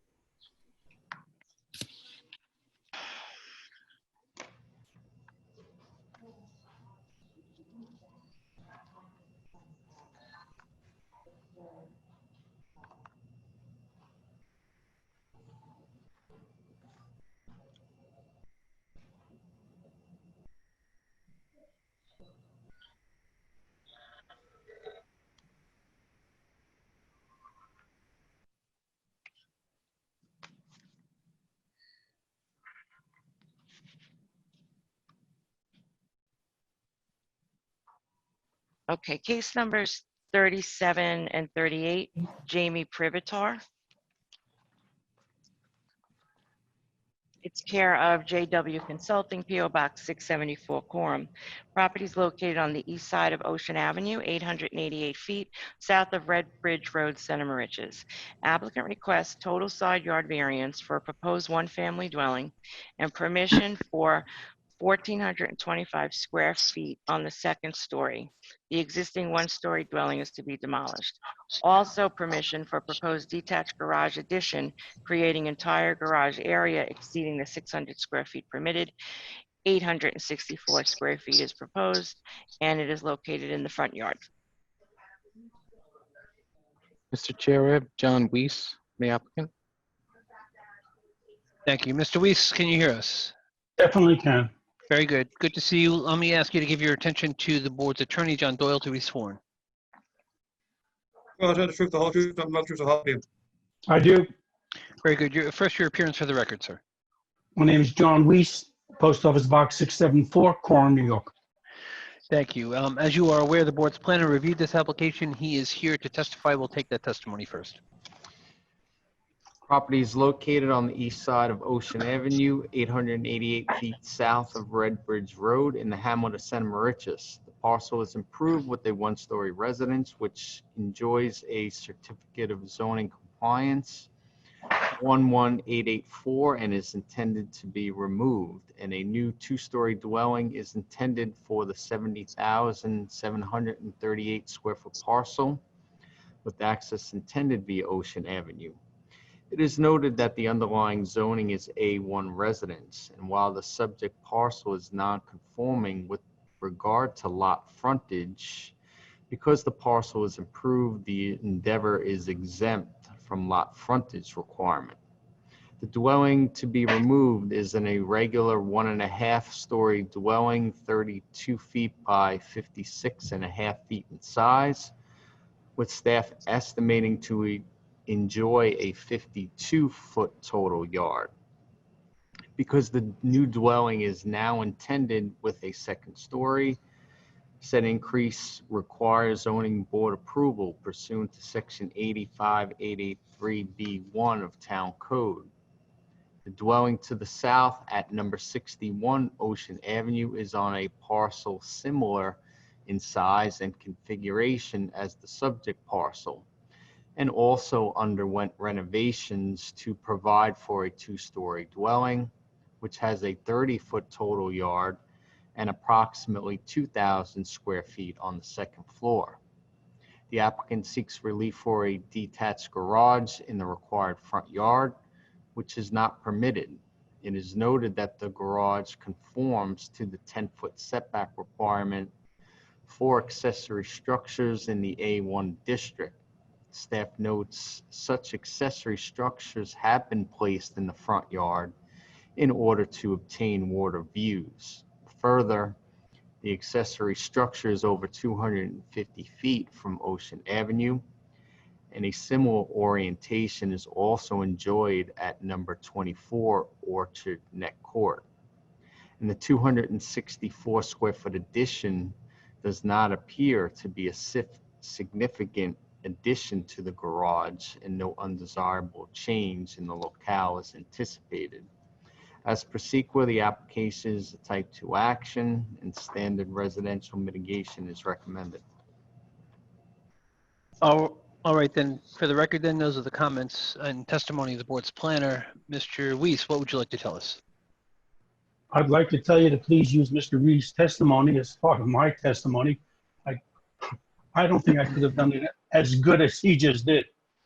Okay, case numbers 37 and 38, Jamie Privitar. It's care of JW Consulting, PO Box 674, Quorum. Property is located on the east side of Ocean Avenue, 888 feet south of Red Bridge Road, Center Moriches. Applicant requests total side yard variance for a proposed one-family dwelling and permission for 1,425 square feet on the second story. The existing one-story dwelling is to be demolished. Also permission for proposed detached garage addition, creating entire garage area exceeding the 600 square feet permitted. 864 square feet is proposed, and it is located in the front yard. Mr. Chair, we have John Weiss, the applicant. Thank you. Mr. Weiss, can you hear us? Definitely can. Very good. Good to see you. Let me ask you to give your attention to the board's attorney, John Doyle, to be sworn. Well, I tell the truth, the whole truth, nothing but the truth, so help you. I do. Very good. Your appearance for the record, sir. My name is John Weiss, Post Office Box 674, Quorum, New York. Thank you. As you are aware, the board's planner reviewed this application. He is here to testify. We'll take that testimony first. Property is located on the east side of Ocean Avenue, 888 feet south of Red Bridge Road in the hamlet of Center Moriches. The parcel is improved with a one-story residence which enjoys a certificate of zoning compliance 11884 and is intended to be removed, and a new two-story dwelling is intended for the 70,738 square foot parcel with access intended via Ocean Avenue. It is noted that the underlying zoning is A1 residence, and while the subject parcel is non-conforming with regard to lot frontage, because the parcel is improved, the endeavor is exempt from lot frontage requirement. The dwelling to be removed is an irregular 1.5-story dwelling, 32 feet by 56.5 feet in size, with staff estimating to enjoy a 52-foot total yard. Because the new dwelling is now intended with a second story, said increase requires zoning board approval pursuant to section 85883B1 of Town Code. The dwelling to the south at number 61 Ocean Avenue is on a parcel similar in size and configuration as the subject parcel, and also underwent renovations to provide for a two-story dwelling, which has a 30-foot total yard and approximately 2,000 square feet on the second floor. The applicant seeks relief for a detached garage in the required front yard, which is not permitted. It is noted that the garage conforms to the 10-foot setback requirement for accessory structures in the A1 district. Staff notes such accessory structures have been placed in the front yard in order to obtain water views. Further, the accessory structure is over 250 feet from Ocean Avenue, and a similar orientation is also enjoyed at number 24 Orchard Neck Court. And the 264 square foot addition does not appear to be a significant addition to the garage, and no undesirable change in the locale is anticipated. As per SEQA, the application is a type 2 action and standard residential mitigation is recommended. All right, then, for the record, then, those are the comments and testimony of the board's planner. Mr. Weiss, what would you like to tell us? I'd like to tell you to please use Mr. Reed's testimony as part of my testimony. I don't think I could have done it as good as he just did.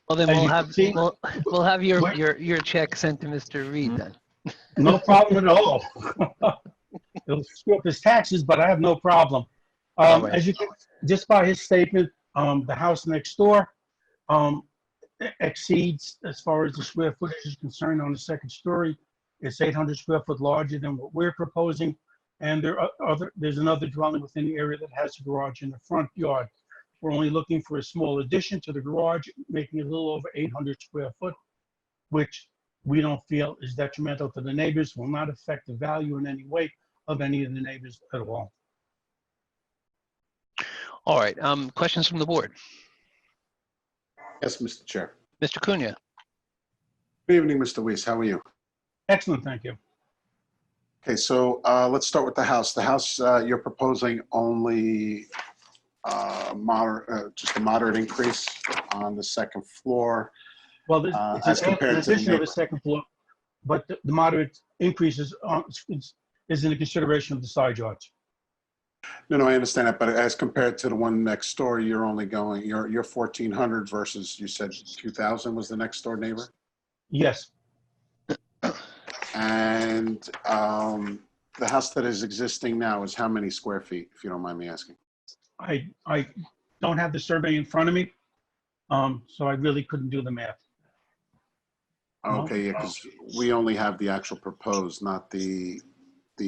Well, then As we'll you have can see- we'll have your check sent to Mr. Reed then. No problem at all. It'll screw up his taxes, but I have no problem. All right. As you can, just by his statement, the house next door exceeds, as far as the square footage is concerned, on the second story. It's 800 square foot larger than what we're proposing. And there's another dwelling within the area that has a garage in the front yard. We're only looking for a small addition to the garage, making it a little over 800 square foot, which we don't feel is detrimental to the neighbors, will not affect the value in any way of any of the neighbors at all. All right, questions from the board? Yes, Mr. Chair. Mr. Cunha? Good evening, Mr. Weiss. How are you? Excellent, thank you. Okay, so let's start with the house. The house you're proposing only just a moderate increase on the second floor. Well, as it's an compared to the addition of neighbor. a second floor, but the moderate increases is in the consideration of the side yards. No, I understand that, but as compared to the one next door, you're only going, you're 1,400 versus, you said 2,000 was the next door neighbor? Yes, And the house that is existing now is how many square feet, if you don't mind me asking? I don't have the survey in front of me, so I really couldn't do the math. Okay, yeah, because we only have the actual proposed, not the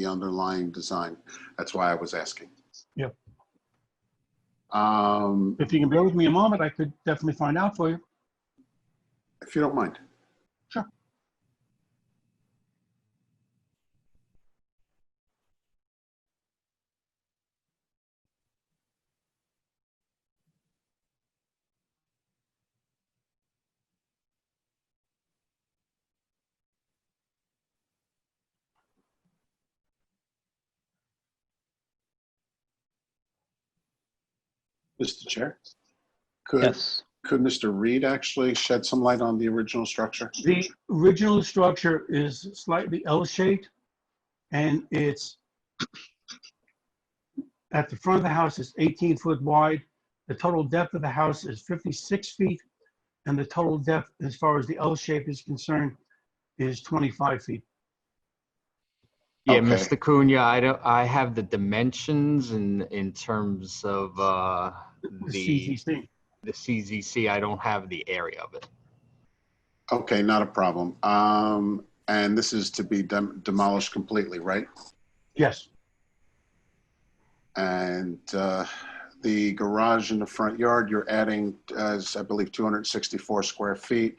underlying design. That's why I was asking. Yep. If you can bear with me a moment, I could definitely find out for you. If you don't mind. Sure. Mr. Chair? Could, Yes. could Mr. Reed actually shed some light on the original structure? The original structure is slightly L-shaped, and it's at the front of the house is 18 foot wide. The total depth of the house is 56 feet, and the total depth, as far as the L shape is concerned, is 25 feet. Yeah, Okay. Mr. Cunha, I have the dimensions in terms of The the CZC. CZC. I don't have the area of it. Okay, not a problem. And this is to be demolished completely, right? Yes, And the garage in the front yard, you're adding, as I believe, 264 square feet.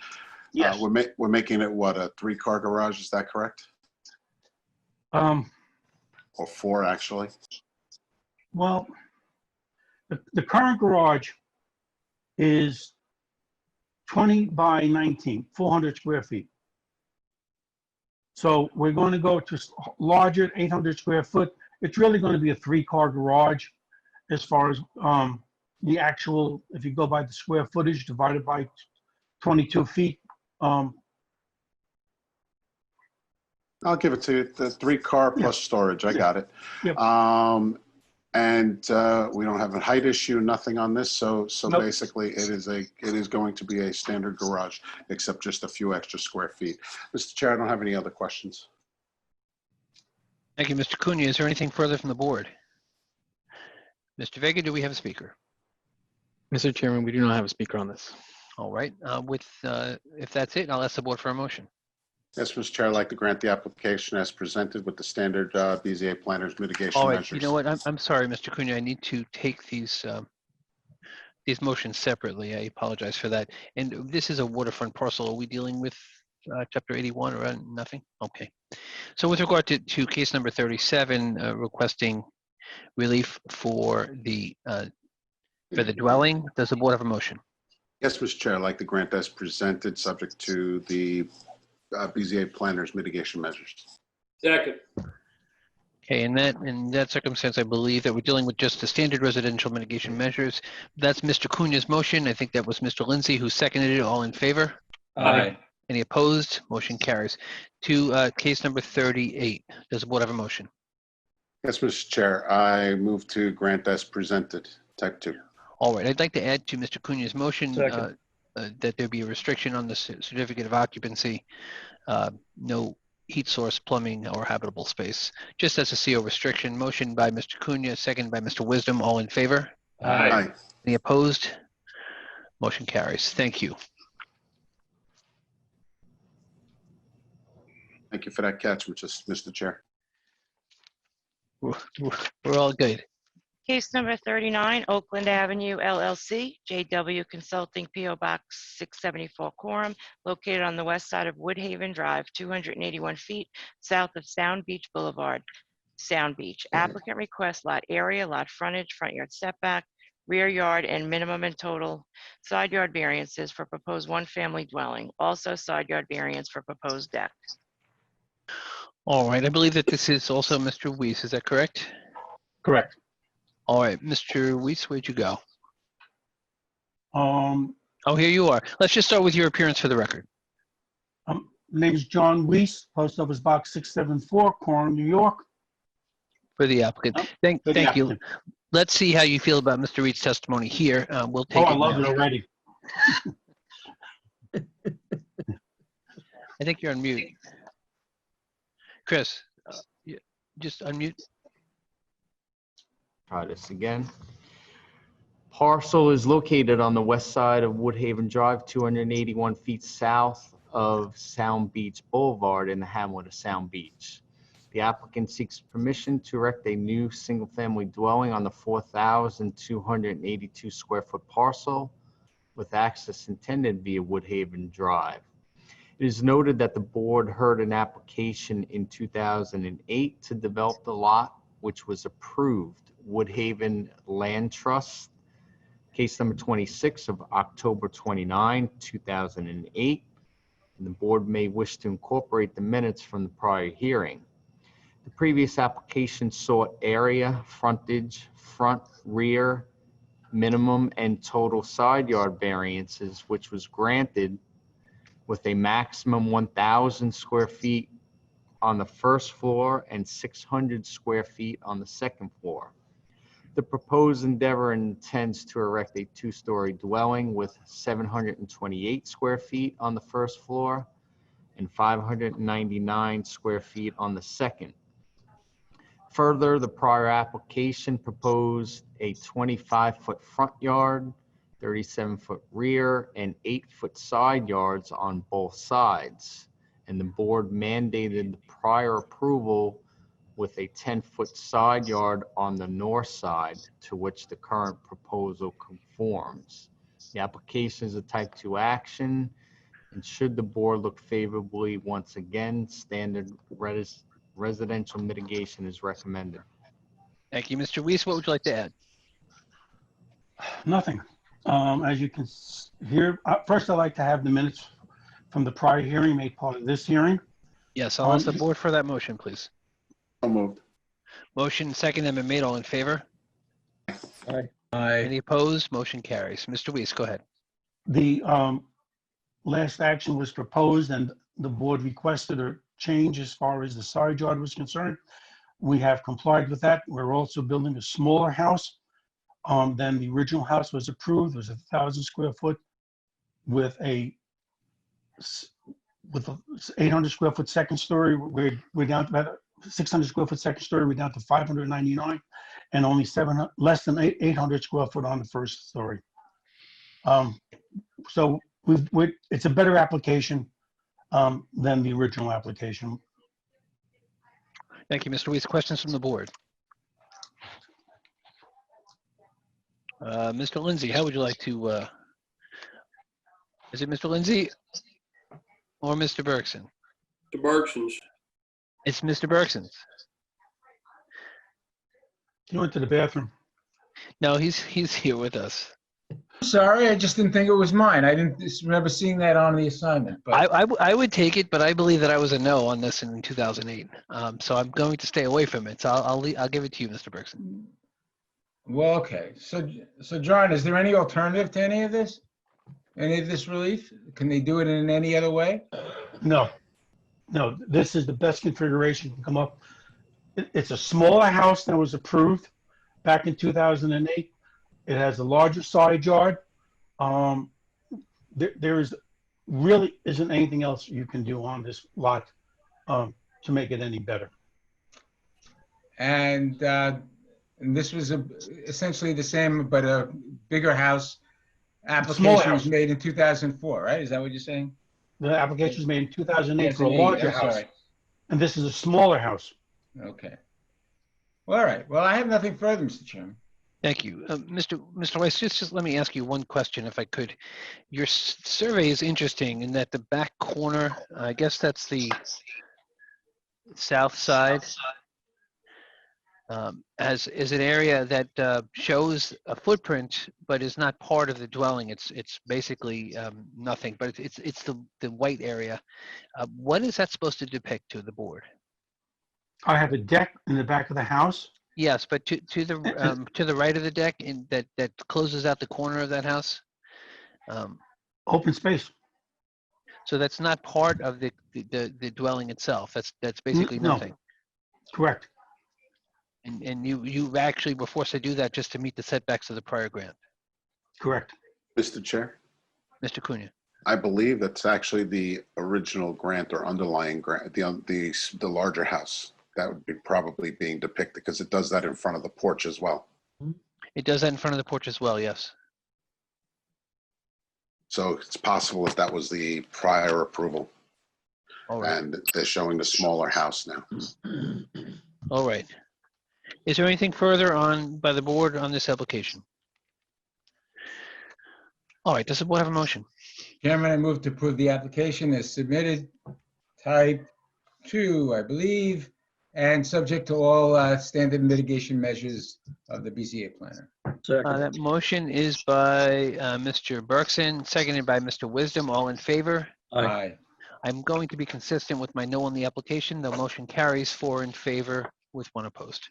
yes. We're making it what, a 3-car garage? Is that correct? Or 4, actually? Well, the current garage is 20 by 19, 400 square feet. So we're going to go to larger, 800 square foot. It's really going to be a 3-car garage as far as the actual, if you go by the square footage divided by 22 feet. I'll give it to you, the 3-car plus storage. I got it. Yep. And we don't have a height issue, nothing on this. So Nope. basically it is going to be a standard garage, except just a few extra square feet. Mr. Chair, I don't have any other questions. Thank you, Mr. Cunha. Is there anything further from the board? Mr. Vega, do we have a speaker? Mr. Chairman, we do not have a speaker on this. All right, if that's it, I'll ask the board for a motion. Yes, Mr. Chair, I'd like to grant the application as presented with the standard BZA planners mitigation All right, measures. you know what, I'm sorry, Mr. Cunha, I need to take these motions separately. I apologize for that. And this is a waterfront parcel. Are we dealing with chapter 81 or nothing? Okay. So with regard to case number 37, requesting relief for the dwelling, does the board have a motion? Yes, Mr. Chair, I'd like to grant as presented, subject to the BZA planners mitigation measures. Second. Okay, in that circumstance, I believe that we're dealing with just the standard residential mitigation measures. That's Mr. Cunha's motion. I think that was Mr. Lindsay who seconded it. All in favor? Aye. Any opposed? Motion carries. To case number 38, does the board have a motion? Yes, Mr. Chair, I move to grant as presented, type 2. All right, I'd like to add to Mr. Cunha's motion Second. that there be a restriction on the certificate of occupancy, no heat source, plumbing, or habitable space, just as a CO restriction. Motion by Mr. Cunha, second by Mr. Wisdom. All in favor? Aye. Any opposed? Motion carries. Thank you. Thank you for that catch, Mr. Chair. We're all good. Case number 39, Oakland Avenue LLC, JW Consulting, PO Box 674 Quorum, located on the west side of Woodhaven Drive, 281 feet south of Sound Beach Boulevard, Sound Beach. Applicant requests lot area, lot frontage, front yard setback, rear yard, and minimum and total side yard variances for proposed one-family dwelling. Also side yard variance for proposed deck. All right, I believe that this is also Mr. Weiss. Is that correct? Correct. All right, Mr. Weiss, where'd you go? Um, Oh, here you are. Let's just start with your appearance for the record. name is John Weiss, Post Office Box 674, Quorum, New York. For the applicant. Thank for the you. applicant. Let's see how you feel about Mr. Reed's testimony here. We'll take Oh, it I love now. it already. I think you're on mute. Chris, just unmute. Try this again. Parcel is located on the west side of Woodhaven Drive, 281 feet south of Sound Beach Boulevard in the hamlet of Sound Beach. The applicant seeks permission to erect a new single-family dwelling on the 4,282 square foot parcel with access intended via Woodhaven Drive. It is noted that the board heard an application in 2008 to develop the lot, which was approved. Woodhaven Land Trust, case number 26 of October 29, 2008. And the board may wish to incorporate the minutes from the prior hearing. The previous application sought area, frontage, front, rear, minimum and total side yard variances, which was granted with a maximum 1,000 square feet on the first floor and 600 square feet on the second floor. The proposed endeavor intends to erect a two-story dwelling with 728 square feet on the first floor and 599 square feet on the second. Further, the prior application proposed a 25-foot front yard, 37-foot rear, and 8-foot side yards on both sides, and the board mandated the prior approval with a 10-foot side yard on the north side, to which the current proposal conforms. The application is a type 2 action, and should the board look favorably, once again, standard residential mitigation is recommended. Thank you. Mr. Weiss, what would you like to add? Nothing. As you can hear, first I'd like to have the minutes from the prior hearing made part of this hearing. Yes, I'll ask the board for that motion, please. So moved. Motion second have been made. All in favor? Aye. Any opposed? Motion carries. Mr. Weiss, go ahead. The last action was proposed and the board requested a change as far as the side yard was concerned. We have complied with that. We're also building a smaller house than the original house was approved. It was 1,000 square foot with a 800 square foot second story. We're down to about 600 square foot second story. We're down to 599 and only less than 800 square foot on the first story. So it's a better application than the original application. Thank you, Mr. Weiss. Questions from the board? Mr. Lindsay, how would you like to, is it Mr. Lindsay or Mr. Bergson? The Bergsons. It's Mr. Bergson's. He went to the bathroom. No, he's here with us. Sorry, I just didn't think it was mine. I didn't remember seeing that on the assignment. But I would take it, but I believe that I was a no on this in 2008. So I'm going to stay away from it. So I'll give it to you, Mr. Bergson. well, okay. So John, is there any alternative to any of this? Any of this relief? Can they do it in any other way? No, this is the best configuration can come up. It's a smaller house than was approved back in 2008. It has a larger side yard. There really isn't anything else you can do on this lot to make it any better. And this was essentially the same, but a bigger house. Application was made in 2004, right? Is that what you're saying? The application was made in 2008 for a larger house. Sorry. And this is a smaller house. Okay. Well, all right. Well, I have nothing further, Mr. Chairman. Thank you. Mr. Weiss, just let me ask you one question, if I could. Your survey is interesting in that the back corner, I guess that's the south side, is an area that shows a footprint, but is not part of the dwelling. It's basically nothing, but it's the white area. What is that supposed to depict to the board? I have a deck in the back of the house. Yes, but to the right of the deck, that closes out the corner of that house. Open space. So that's not part of the dwelling itself. That's basically No. nothing. Correct. And you actually were forced to do that just to meet the setbacks of the prior grant. Correct. Mr. Chair, Mr. Cunha. I believe that's actually the original grant or underlying grant, the larger house. That would be probably being depicted because it does that in front of the porch as well. It does that in front of the porch as well, yes. So it's possible if that was the prior approval. All right. And they're showing the smaller house now. All right. Is there anything further by the board on this application? All right, does the board have a motion? Chairman, I move to approve the application as submitted, type 2, I believe, and subject to all standard mitigation measures of the BZA planner. That motion is by Mr. Bergson, seconded by Mr. Wisdom. All in favor? Aye. I'm going to be consistent with my no on the application. The motion carries 4 in favor with 1 opposed.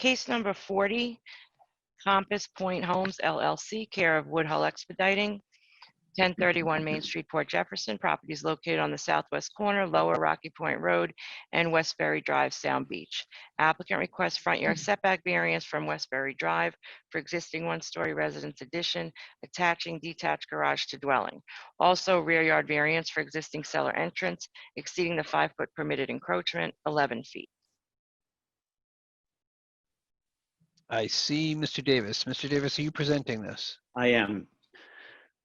Case number 40, Compass Point Homes LLC, care of Woodhull Expediting, 1031 Main Street, Port Jefferson. Property is located on the southwest corner, Lower Rocky Point Road and Westbury Drive, Sound Beach. Applicant requests front yard setback variance from Westbury Drive for existing one-story residence addition, attaching detached garage to dwelling. Also, rear yard variance for existing cellar entrance exceeding the 5-foot permitted encroachment, 11 feet. I see Mr. Davis. Mr. Davis, are you presenting this? I am.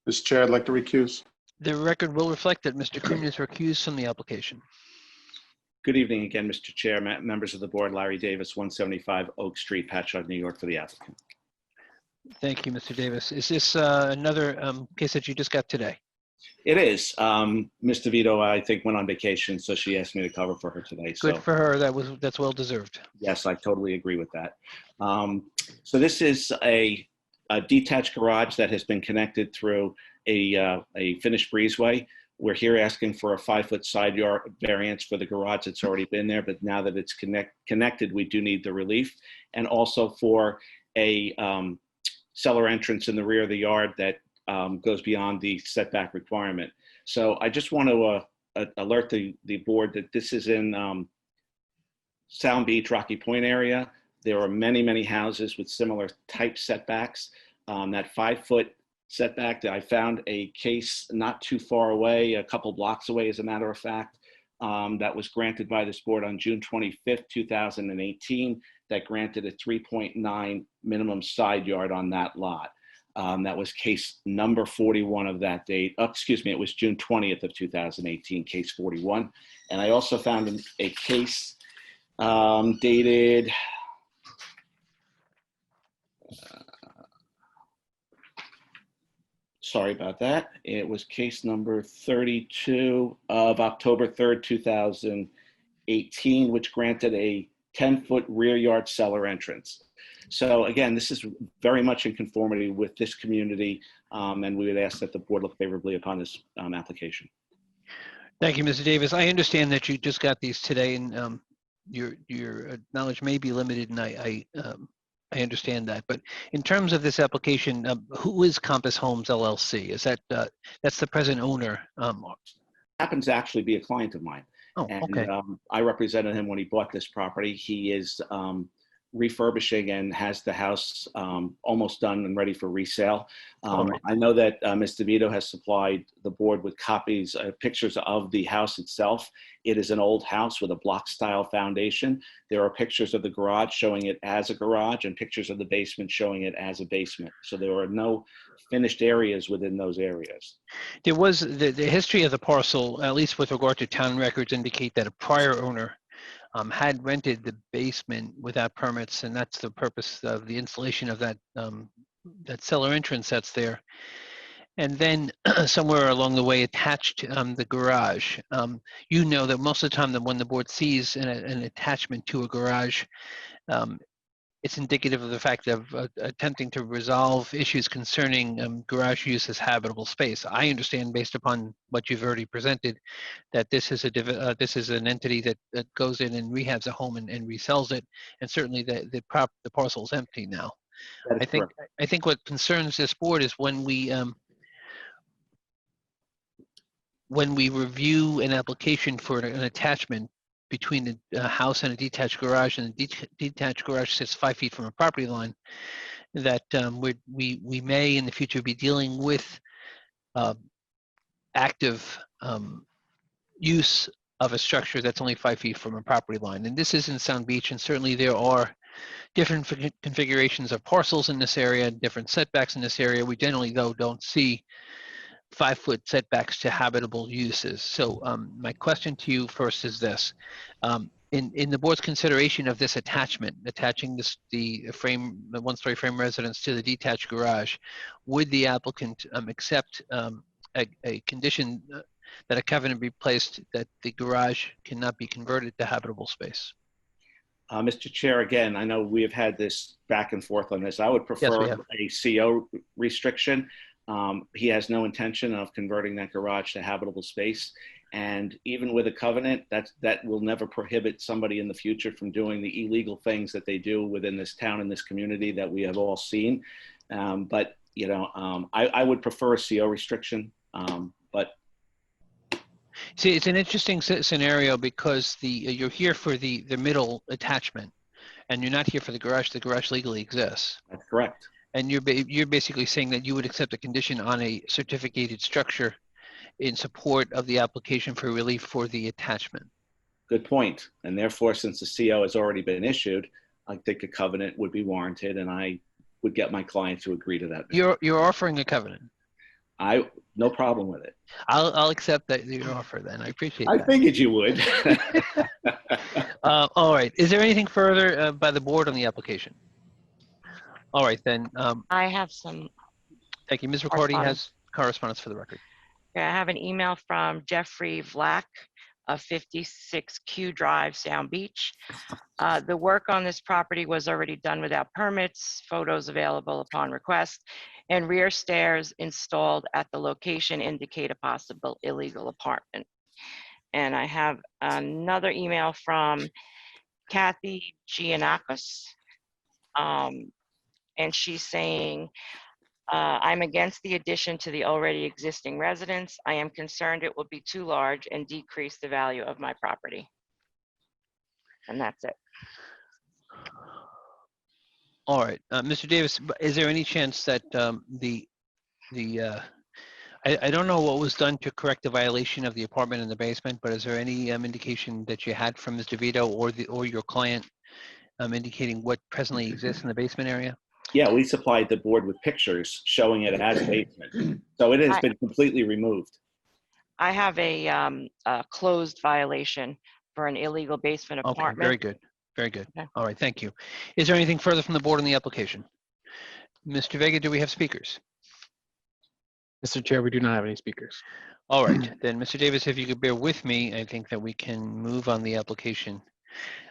Mr. Chair, I'd like to recuse. The record will reflect that Mr. Kuhn is recused from the application. Good evening again, Mr. Chair, members of the board. Larry Davis, 175 Oak Street, Patchogue, New York, for the applicant. Thank you, Mr. Davis. Is this another case that you just got today? It is. Ms. DeVito, I think, went on vacation, so she asked me to cover for her today. Good So for her. That's well deserved. yes, I totally agree with that. So this is a detached garage that has been connected through a finished breezeway. We're here asking for a 5-foot side yard variance for the garage that's already been there, but now that it's connected, we do need the relief. And also for a cellar entrance in the rear of the yard that goes beyond the setback requirement. So I just want to alert the board that this is in Sound Beach, Rocky Point area. There are many, many houses with similar type setbacks. That 5-foot setback, that I found a case not too far away, a couple blocks away, as a matter of fact, that was granted by this board on June 25th, 2018, that granted a 3.9 minimum side yard on that lot. That was case number 41 of that date. Excuse me, it was June 20th of 2018, case 41. And I also found a case dated sorry about that. It was case number 32 of October 3rd, 2018, which granted a 10-foot rear yard cellar entrance. So again, this is very much in conformity with this community, and we would ask that the board look favorably upon this application. Thank you, Mr. Davis. I understand that you just got these today, and your knowledge may be limited, and I understand that. But in terms of this application, who is Compass Homes LLC? Is that that's the present owner? Happens to actually be a client of mine. Oh, okay. And I represented him when he bought this property. He is refurbishing and has the house almost done and ready for resale. Right. I know that Ms. DeVito has supplied the board with copies, pictures of the house itself. It is an old house with a block style foundation. There are pictures of the garage showing it as a garage and pictures of the basement showing it as a basement. So there are no finished areas within those areas. There was the history of the parcel, at least with regard to town records, indicate that a prior owner had rented the basement without permits, and that's the purpose of the installation of that that cellar entrance that's there. And then somewhere along the way attached the garage. You know that most of the time that when the board sees an attachment to a garage, it's indicative of the fact of attempting to resolve issues concerning garage use as habitable space. I understand, based upon what you've already presented, that this is an entity that goes in and rehabs a home and resells it, and certainly the parcel is empty now. I think what concerns this board is when we review an application for an attachment between a house and a detached garage, and the detached garage sits 5 feet from a property line, that we may in the future be dealing with active use of a structure that's only 5 feet from a property line. And this is in Sound Beach, and certainly there are different configurations of parcels in this area, different setbacks in this area. We generally, though, don't see 5-foot setbacks to habitable uses. So my question to you first is this. In the board's consideration of this attachment, attaching the one-story frame residence to the detached garage, would the applicant accept a condition that a covenant be placed that the garage cannot be converted to habitable space? Mr. Chair, again, I know we have had this back and forth on this. I would prefer a CO restriction. He has no intention of converting that garage to habitable space. And even with a covenant, that will never prohibit somebody in the future from doing the illegal things that they do within this town and this community that we have all seen. But, you know, I would prefer a CO restriction, but. See, it's an interesting scenario because you're here for the middle attachment, and you're not here for the garage. The garage legally exists. That's correct. And you're basically saying that you would accept a condition on a certificated structure in support of the application for relief for the attachment. Good point. And therefore, since the CO has already been issued, I think a covenant would be warranted, and I would get my client to agree to that. You're offering a covenant. No problem with it. I'll accept that your offer then. I appreciate that. I figured you would. All right. Is there anything further by the board on the application? All right, then. I have some. Thank you. Ms. Riccardi has correspondence for the record. Okay, I have an email from Jeffrey Vlack of 56Q Drive, Sound Beach. The work on this property was already done without permits, photos available upon request, and rear stairs installed at the location indicate a possible illegal apartment. And I have another email from Kathy Giannakis. And she's saying, I'm against the addition to the already existing residence. I am concerned it will be too large and decrease the value of my property. And that's it. All right, Mr. Davis, is there any chance that I don't know what was done to correct the violation of the apartment in the basement, but is there any indication that you had from Mr. Vito or your client indicating what presently exists in the basement area? Yeah, we supplied the board with pictures showing it as basement. So it has been completely removed. I have a closed violation for an illegal basement apartment. Okay, very good. Very good. Okay. All right, thank you. Is there anything further from the board on the application? Mr. Vega, do we have speakers? Mr. Chair, we do not have any speakers. All right, then, Mr. Davis, if you could bear with me, I think that we can move on the application.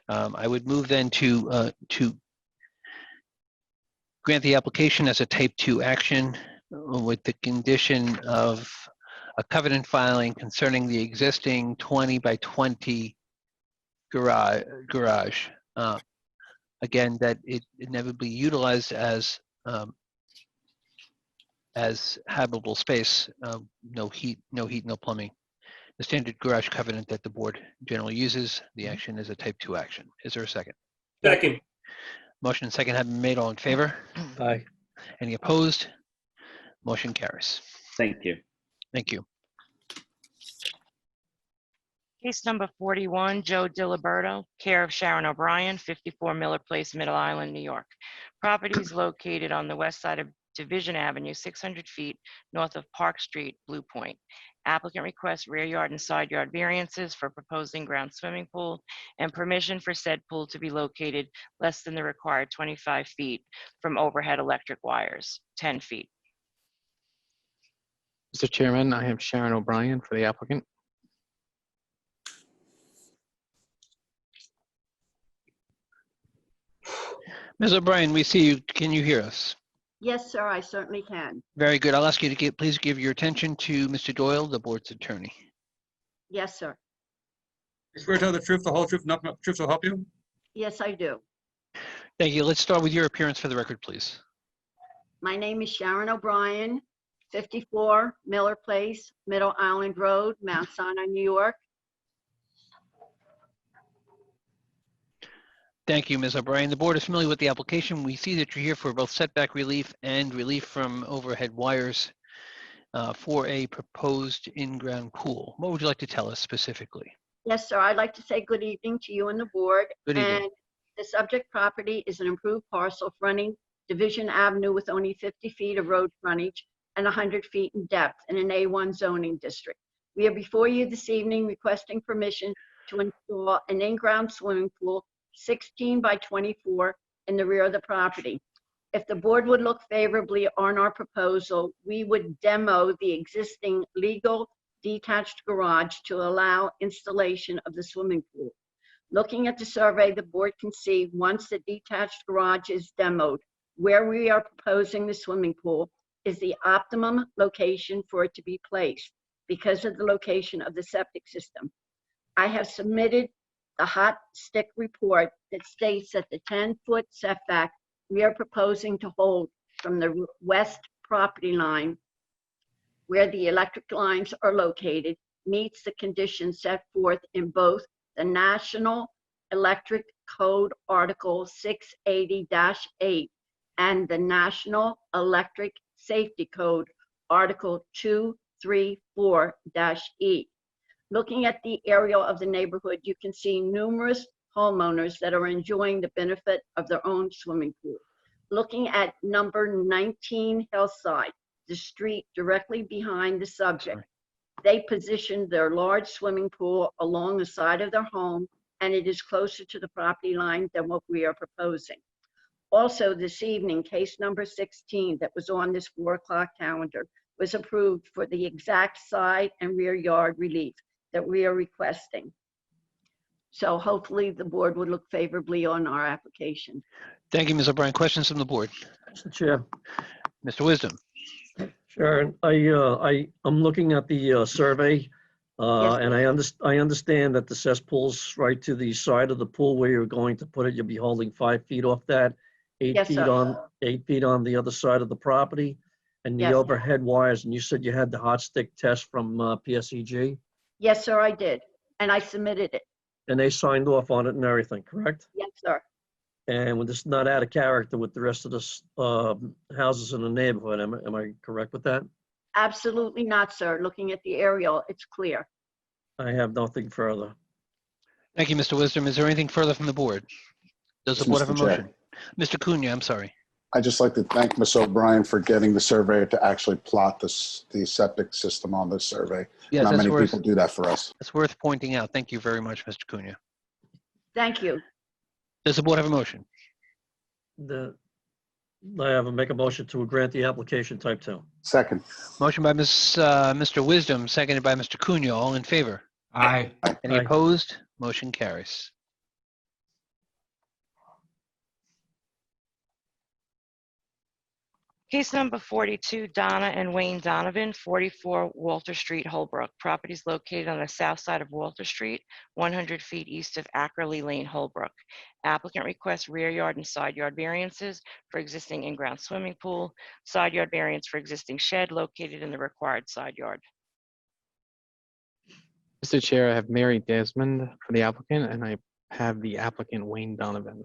I would move then to grant the application as a type 2 action with the condition of a covenant filing concerning the existing 20 by 20 garage. Again, that it never be utilized as habitable space. No heat, no plumbing. The standard garage covenant that the board generally uses. The action is a type 2 action. Is there a second? Second. Motion and second have been made. All in favor? Aye. Any opposed? Motion carries. Thank you. Thank you. Case number 41, Joe Diliberto, care of Sharon O'Brien, 54 Miller Place, Middle Island, New York. Property is located on the west side of Division Avenue, 600 feet north of Park Street, Blue Point. Applicant requests rear yard and side yard variances for proposing ground swimming pool and permission for said pool to be located less than the required 25 feet from overhead electric wires, 10 feet. Mr. Chairman, I have Sharon O'Brien for the applicant. Ms. O'Brien, we see you. Can you hear us? Yes, sir, I certainly can. Very good. I'll ask you to please give your attention to Mr. Doyle, the board's attorney. Yes, sir. You swear to tell the truth, the whole truth, nothing but the truth will help you? Yes, I do. Thank you. Let's start with your appearance for the record, please. My name is Sharon O'Brien, 54 Miller Place, Middle Island Road, Mount Sinai, New York. Thank you, Ms. O'Brien. The board is familiar with the application. We see that you're here for both setback relief and relief from overhead wires for a proposed in-ground pool. What would you like to tell us specifically? Yes, sir, I'd like to say good evening to you and the board. Good evening. And the subject property is an improved parcel fronting Division Avenue with only 50 feet of road frontage and 100 feet in depth in an A1 zoning district. We are before you this evening requesting permission to install an in-ground swimming pool 16 by 24 in the rear of the property. If the board would look favorably on our proposal, we would demo the existing legal detached garage to allow installation of the swimming pool. Looking at the survey, the board can see once the detached garage is demoed, where we are proposing the swimming pool is the optimum location for it to be placed because of the location of the septic system. I have submitted the hot stick report that states that the 10-foot setback we are proposing to hold from the west property line where the electric lines are located meets the conditions set forth in both the National Electric Code Article 680-8 and the National Electric Safety Code Article 234-E. Looking at the area of the neighborhood, you can see numerous homeowners that are enjoying the benefit of their own swimming pool. Looking at number 19 Hillside, the street directly behind the subject, they positioned their large swimming pool along the side of their home, and it is closer to the property line than what we are proposing. Also this evening, case number 16 that was on this 4 o'clock calendar was approved for the exact side and rear yard relief that we are requesting. So hopefully the board would look favorably on our application. Thank you, Ms. O'Brien. Questions from the board? Mr. Chair. Mr. Wisdom? Sharon, I'm looking at the survey, and I understand that the cesspool's right to the side of the pool where you're going to put it. You'll be holding 5 feet off that, 8 Yes, feet sir. on 8 feet on the other side of the property, and the Yes. overhead wires. And you said you had the hot stick test from PSEG, Yes, sir, I did, and I submitted it. and they signed off on it and everything, correct? Yes, sir. And when this is not out of character with the rest of the houses in the neighborhood, am I correct with that? Absolutely not, sir. Looking at the aerial, it's clear. I have nothing further. Thank you, Mr. Wisdom. Is there anything further from the board? Does the Yes, board have a Mr. Chair. motion? Mr. Cunha, I'm sorry. I'd just like to thank Ms. O'Brien for getting the surveyor to actually plot the septic system on this survey. Yes, Not that's many worth- people do that for us. That's worth pointing out. Thank you very much, Mr. Cunha. Thank you. Does the board have a motion? Make a motion to grant the application type 2. Second. Motion by Mr. Wisdom, seconded by Mr. Cunha. All in favor? Aye. Any Aye. opposed? Motion carries. Case number 42, Donna and Wayne Donovan, 44 Walter Street, Holbrook. Properties located on the south side of Walter Street, 100 feet east of Ackerley Lane, Holbrook. Applicant requests rear yard and side yard variances for existing in-ground swimming pool, side yard variance for existing shed located in the required side yard. Mr. Chair, I have Mary Desmond for the applicant, and I have the applicant Wayne Donovan.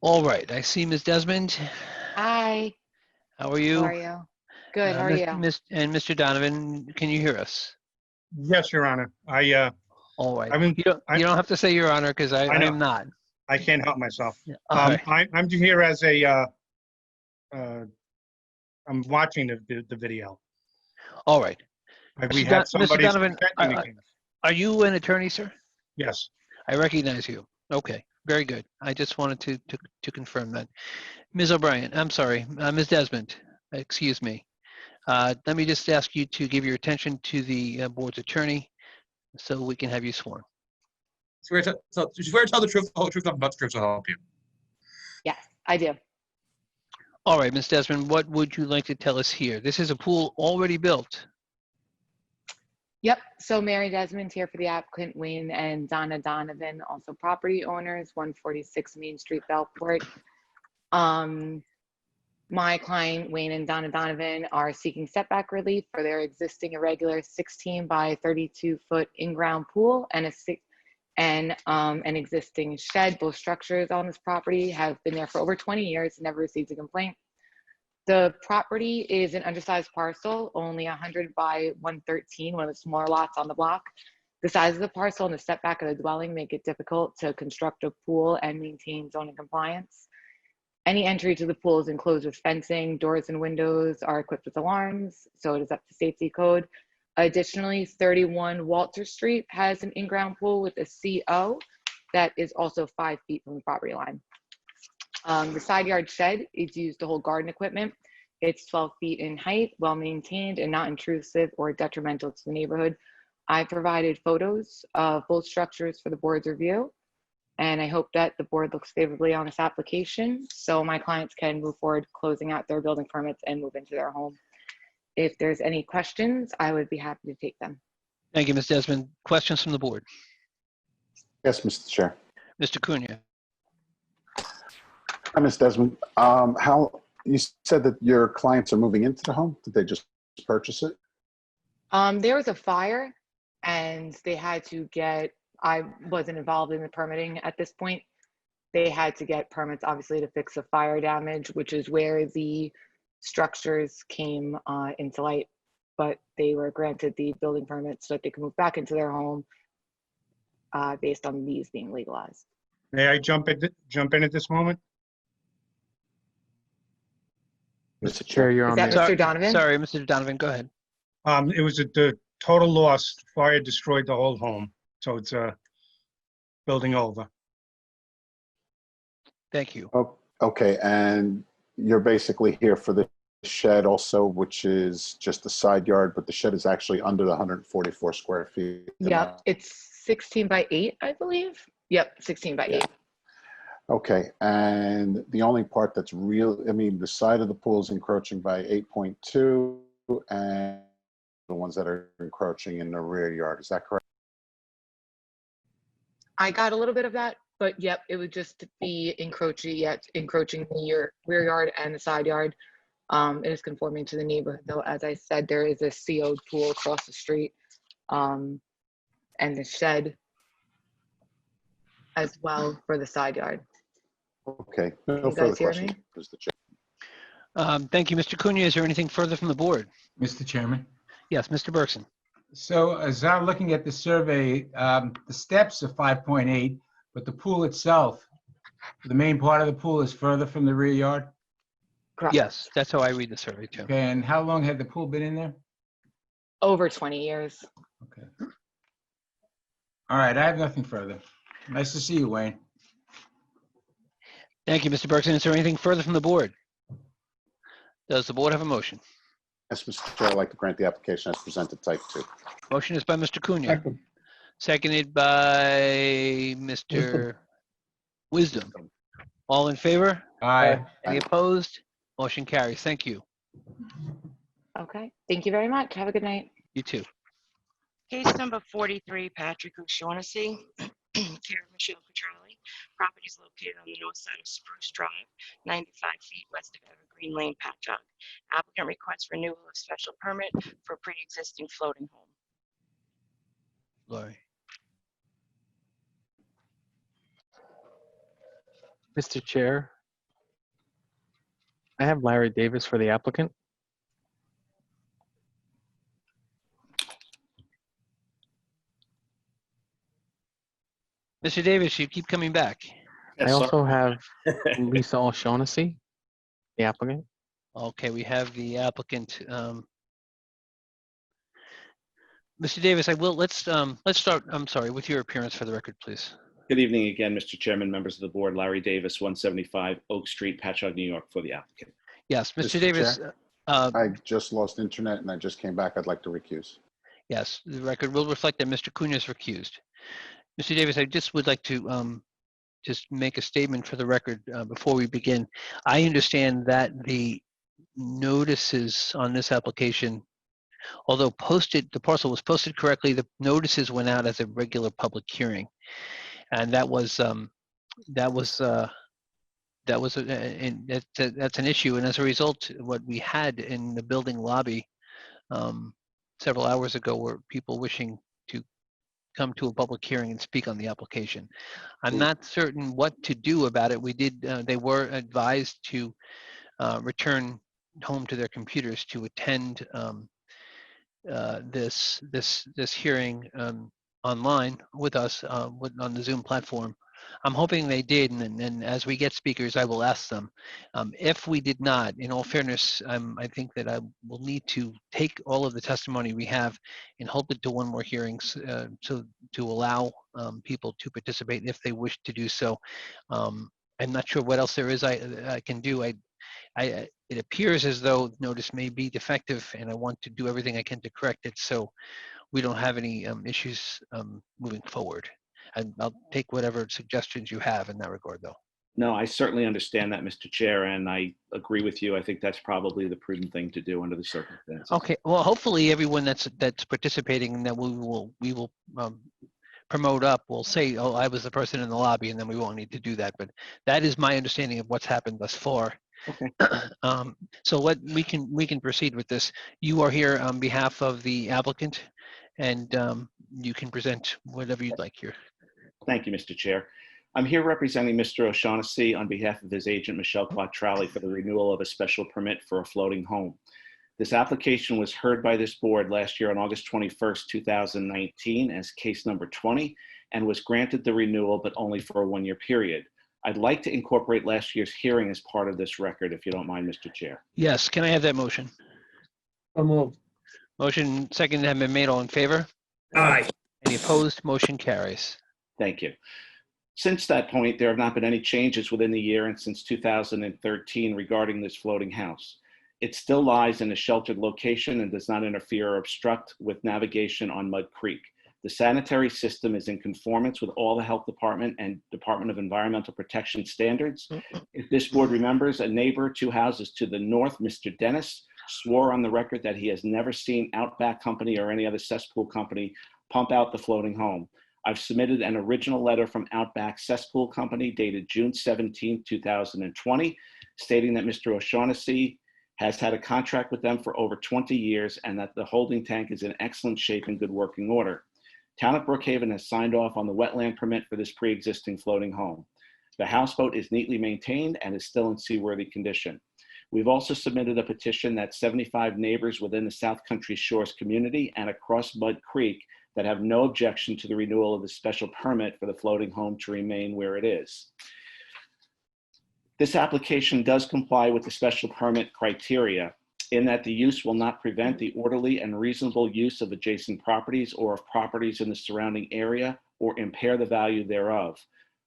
All right, I see Ms. Desmond. Hi, How are you? how are you? Good, how are you? And Mr. Donovan, can you hear us? Yes, Your Honor. All right. I mean, You don't have to say Your Honor, because I know. am not. I can't help myself. All right. I'm here as a, I'm watching the video. All right. We Mr. had Mr. somebody. Donovan, presenting the case. are you an attorney, sir? Yes. I recognize you. Okay, very good. I just wanted to confirm that. Ms. O'Brien, I'm sorry, Ms. Desmond, excuse me. Let me just ask you to give your attention to the board's attorney so we can have you sworn. Swear to tell the truth, the whole truth, nothing but the truth, so help you. Yes, I do. All right, Ms. Desmond, what would you like to tell us here? This is a pool already built. Yep, so Mary Desmond here for the applicant, Wayne and Donna Donovan, also property owners, 146 Main Street, Belport. My client, Wayne and Donna Donovan, are seeking setback relief for their existing irregular 16 by 32 foot in-ground pool and an existing shed. Both structures on this property have been there for over 20 years, never received a complaint. The property is an undersized parcel, only 100 by 113, one of the smaller lots on the block. The size of the parcel and the setback of the dwelling make it difficult to construct a pool and maintain zoning compliance. Any entry to the pool is enclosed with fencing, doors and windows are equipped with alarms, so it is up to safety code. Additionally, 31 Walter Street has an in-ground pool with a CO that is also 5 feet from the property line. The side yard shed is used to hold garden equipment. It's 12 feet in height, well maintained, and not intrusive or detrimental to the neighborhood. I provided photos of both structures for the board's review. And I hope that the board looks favorably on this application so my clients can move forward, closing out their building permits and move into their home. If there's any questions, I would be happy to take them. Thank you, Ms. Desmond. Questions from the board? Yes, Mr. Chair. Mr. Cunha? Hi, Ms. Desmond. You said that your clients are moving into the home? Did they just purchase it? There was a fire and they had to get, I wasn't involved in the permitting at this point. They had to get permits, obviously, to fix the fire damage, which is where the structures came into light. But they were granted the building permit so that they could move back into their home based on these being legalized. May I jump in at this moment? Mr. Chair, you're Is on that there. Mr. Donovan? Sorry, Mr. Donovan, go ahead. It was the total loss. Fire destroyed the whole home, so it's building over. Thank you. Oh, okay, and you're basically here for the shed also, which is just the side yard, but the shed is actually under the 144 square feet. Yeah, it's 16 by 8, I believe. Yep, 16 by 8. Okay, and the only part that's real, I mean, the side of the pool is encroaching by 8.2, and the ones that are encroaching in the rear yard, is that correct? I got a little bit of that, but yep, it would just be encroaching the rear yard and the side yard. It is conforming to the neighborhood, though. As I said, there is a CO'd pool across the street, and the shed as well for the side yard. Okay, Can no you further guys hear questions, me? Mr. Chair. Thank you, Mr. Cunha. Is there anything further from the board? Mr. Chairman. Yes, Mr. Bergson. So as I'm looking at the survey, the steps are 5.8, but the pool itself, the main part of the pool is further from the rear yard? Correct. Yes, that's how I read the survey too. Okay, and how long had the pool been in there? Over 20 years. Okay. All right, I have nothing further. Nice to see you, Wayne. Thank you, Mr. Bergson. Is there anything further from the board? Does the board have a motion? Yes, Mr. Chair, I'd like to grant the application as presented, type 2. Motion is by Mr. Cunha, Second. seconded by Mr. Wisdom. All in favor? Aye. Any opposed? Motion carries. Thank you. Okay, thank you very much. Have a good night. You too. Case number 43, Patrick O'Shaughnessy, care of Michelle Petrelli. Property is located on the north side of Spruce Drive, 95 feet west of Evergreen Lane, Patchogue. Applicant requests renewal of special permit for pre-existing floating home. Laurie. Mr. Chair, I have Larry Davis for the applicant. Mr. Davis, you keep coming back. I also have Lisa O'Shaughnessy, the applicant. Okay, we have the applicant. Mr. Davis, let's start, I'm sorry, with your appearance for the record, please. Good evening again, Mr. Chairman, members of the board. Larry Davis, 175 Oak Street, Patchogue, New York, for the applicant. Yes, Mr. Mr. Davis. Chair, I just lost internet and I just came back. I'd like to recuse. Yes, the record will reflect that Mr. Cunha is recused. Mr. Davis, I just would like to just make a statement for the record before we begin. I understand that the notices on this application, although the parcel was posted correctly, the notices went out as a regular public hearing, and that's an issue. And as a result, what we had in the building lobby several hours ago were people wishing to come to a public hearing and speak on the application. I'm not certain what to do about it. They were advised to return home to their computers to attend this hearing online with us on the Zoom platform. I'm hoping they did, and as we get speakers, I will ask them. If we did not, in all fairness, I think that I will need to take all of the testimony we have and hold it to one more hearing to allow people to participate if they wish to do so. I'm not sure what else there is I can do. It appears as though notice may be defective, and I want to do everything I can to correct it so we don't have any issues moving forward. I'll take whatever suggestions you have in that regard, though. No, I certainly understand that, Mr. Chair, and I agree with you. I think that's probably the prudent thing to do under the circumstances. Okay, well, hopefully everyone that's participating and that we will promote up will say, oh, I was the person in the lobby, and then we won't need to do that. But that is my understanding of what's happened thus far. Okay. So we can proceed with this. You are here on behalf of the applicant, and you can present whatever you'd like here. Thank you, Mr. Chair. I'm here representing Mr. O'Shaughnessy on behalf of his agent, Michelle Quattrelli, for the renewal of a special permit for a floating home. This application was heard by this board last year on August 21st, 2019 as case number 20 and was granted the renewal, but only for a one-year period. I'd like to incorporate last year's hearing as part of this record, if you don't mind, Mr. Chair. Yes, can I have that motion? So moved. Motion second have been made. All in favor? Aye. Any opposed? Motion carries. Thank you. Since that point, there have not been any changes within the year and since 2013 regarding this floating house. It still lies in a sheltered location and does not interfere or obstruct with navigation on Mud Creek. The sanitary system is in conformance with all the Health Department and Department of Environmental Protection standards. If this board remembers, a neighbor 2 houses to the north, Mr. Dennis, swore on the record that he has never seen Outback Company or any other cesspool company pump out the floating home. I've submitted an original letter from Outback Cesspool Company dated June 17, 2020, stating that Mr. O'Shaughnessy has had a contract with them for over 20 years and that the holding tank is in excellent shape and good working order. Town of Brookhaven has signed off on the wetland permit for this pre-existing floating home. The houseboat is neatly maintained and is still in seaworthy condition. We've also submitted a petition that 75 neighbors within the South Country Shores community and across Mud Creek that have no objection to the renewal of the special permit for the floating home to remain where it is. This application does comply with the special permit criteria in that the use will not prevent the orderly and reasonable use of adjacent properties or of properties in the surrounding area or impair the value thereof.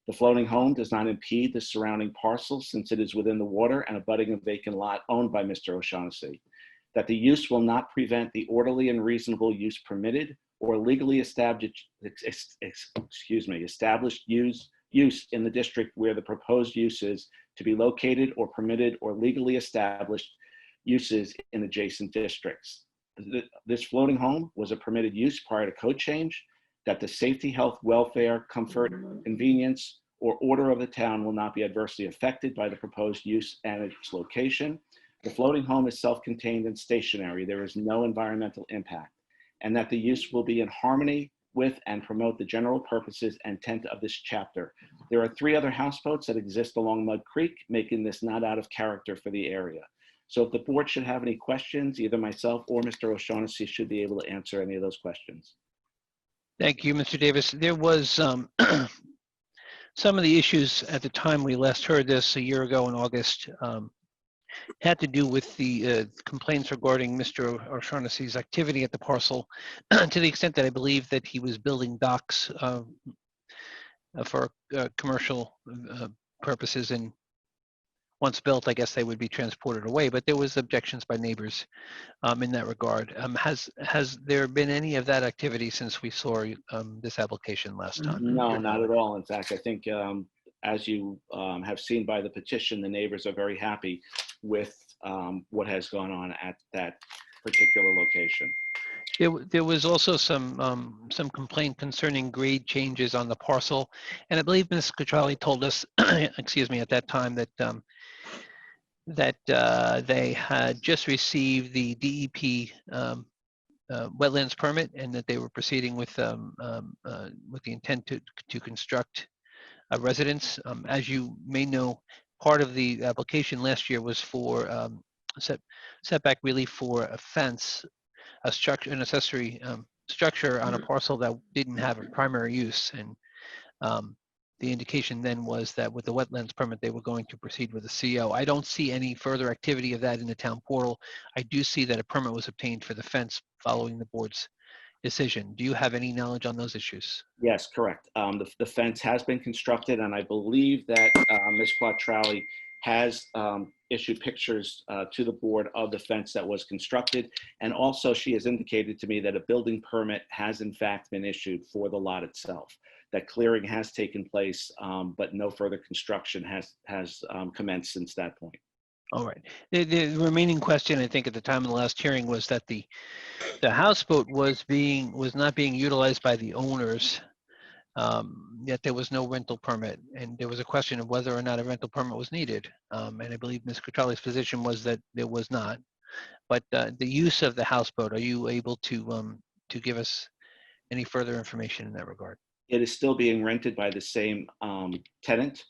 The floating home does not impede the surrounding parcels since it is within the water and abutting a vacant lot owned by Mr. O'Shaughnessy. That the use will not prevent the orderly and reasonable use permitted or legally established use in the district where the proposed use is to be located or permitted or legally established uses in adjacent districts. This floating home was a permitted use prior to code change, that the safety, health, welfare, comfort, convenience, or order of the town will not be adversely affected by the proposed use and its location. The floating home is self-contained and stationary. There is no environmental impact, and that the use will be in harmony with and promote the general purposes and intent of this chapter. There are 3 other houseboats that exist along Mud Creek, making this not out of character for the area. So if the board should have any questions, either myself or Mr. O'Shaughnessy should be able to answer any of those questions. Thank you, Mr. Davis. There was some of the issues at the time we last heard this a year ago in August had to do with the complaints regarding Mr. O'Shaughnessy's activity at the parcel to the extent that I believe that he was building docks for commercial purposes, and once built, I guess they would be transported away, but there was objections by neighbors in that regard. Has there been any of that activity since we saw this application last time? No, not at all. In fact, I think as you have seen by the petition, the neighbors are very happy with what has gone on at that particular location. There was also some complaint concerning grade changes on the parcel, and I believe Ms. Quattrelli told us, excuse me, at that time that they had just received the DEP wetlands permit, and that they were proceeding with the intent to construct a residence. As you may know, part of the application last year was for setback relief for a fence, a structure, an accessory structure on a parcel that didn't have a primary use. And the indication then was that with the wetlands permit, they were going to proceed with a CO. I don't see any further activity of that in the town portal. I do see that a permit was obtained for the fence following the board's decision. Do you have any knowledge on those issues? Yes, correct. The fence has been constructed, and I believe that Ms. Quattrelli has issued pictures to the board of the fence that was constructed. And also she has indicated to me that a building permit has in fact been issued for the lot itself. that clearing has taken place, but no further construction has commenced since that point. All right. The remaining question, I think, at the time of the last hearing was that the houseboat was not being utilized by the owners, yet there was no rental permit, and there was a question of whether or not a rental permit was needed. And I believe Ms. Cutrali's position was that there was not. But the use of the houseboat, are you able to give us any further information in that regard? It is still being rented by the same tenant.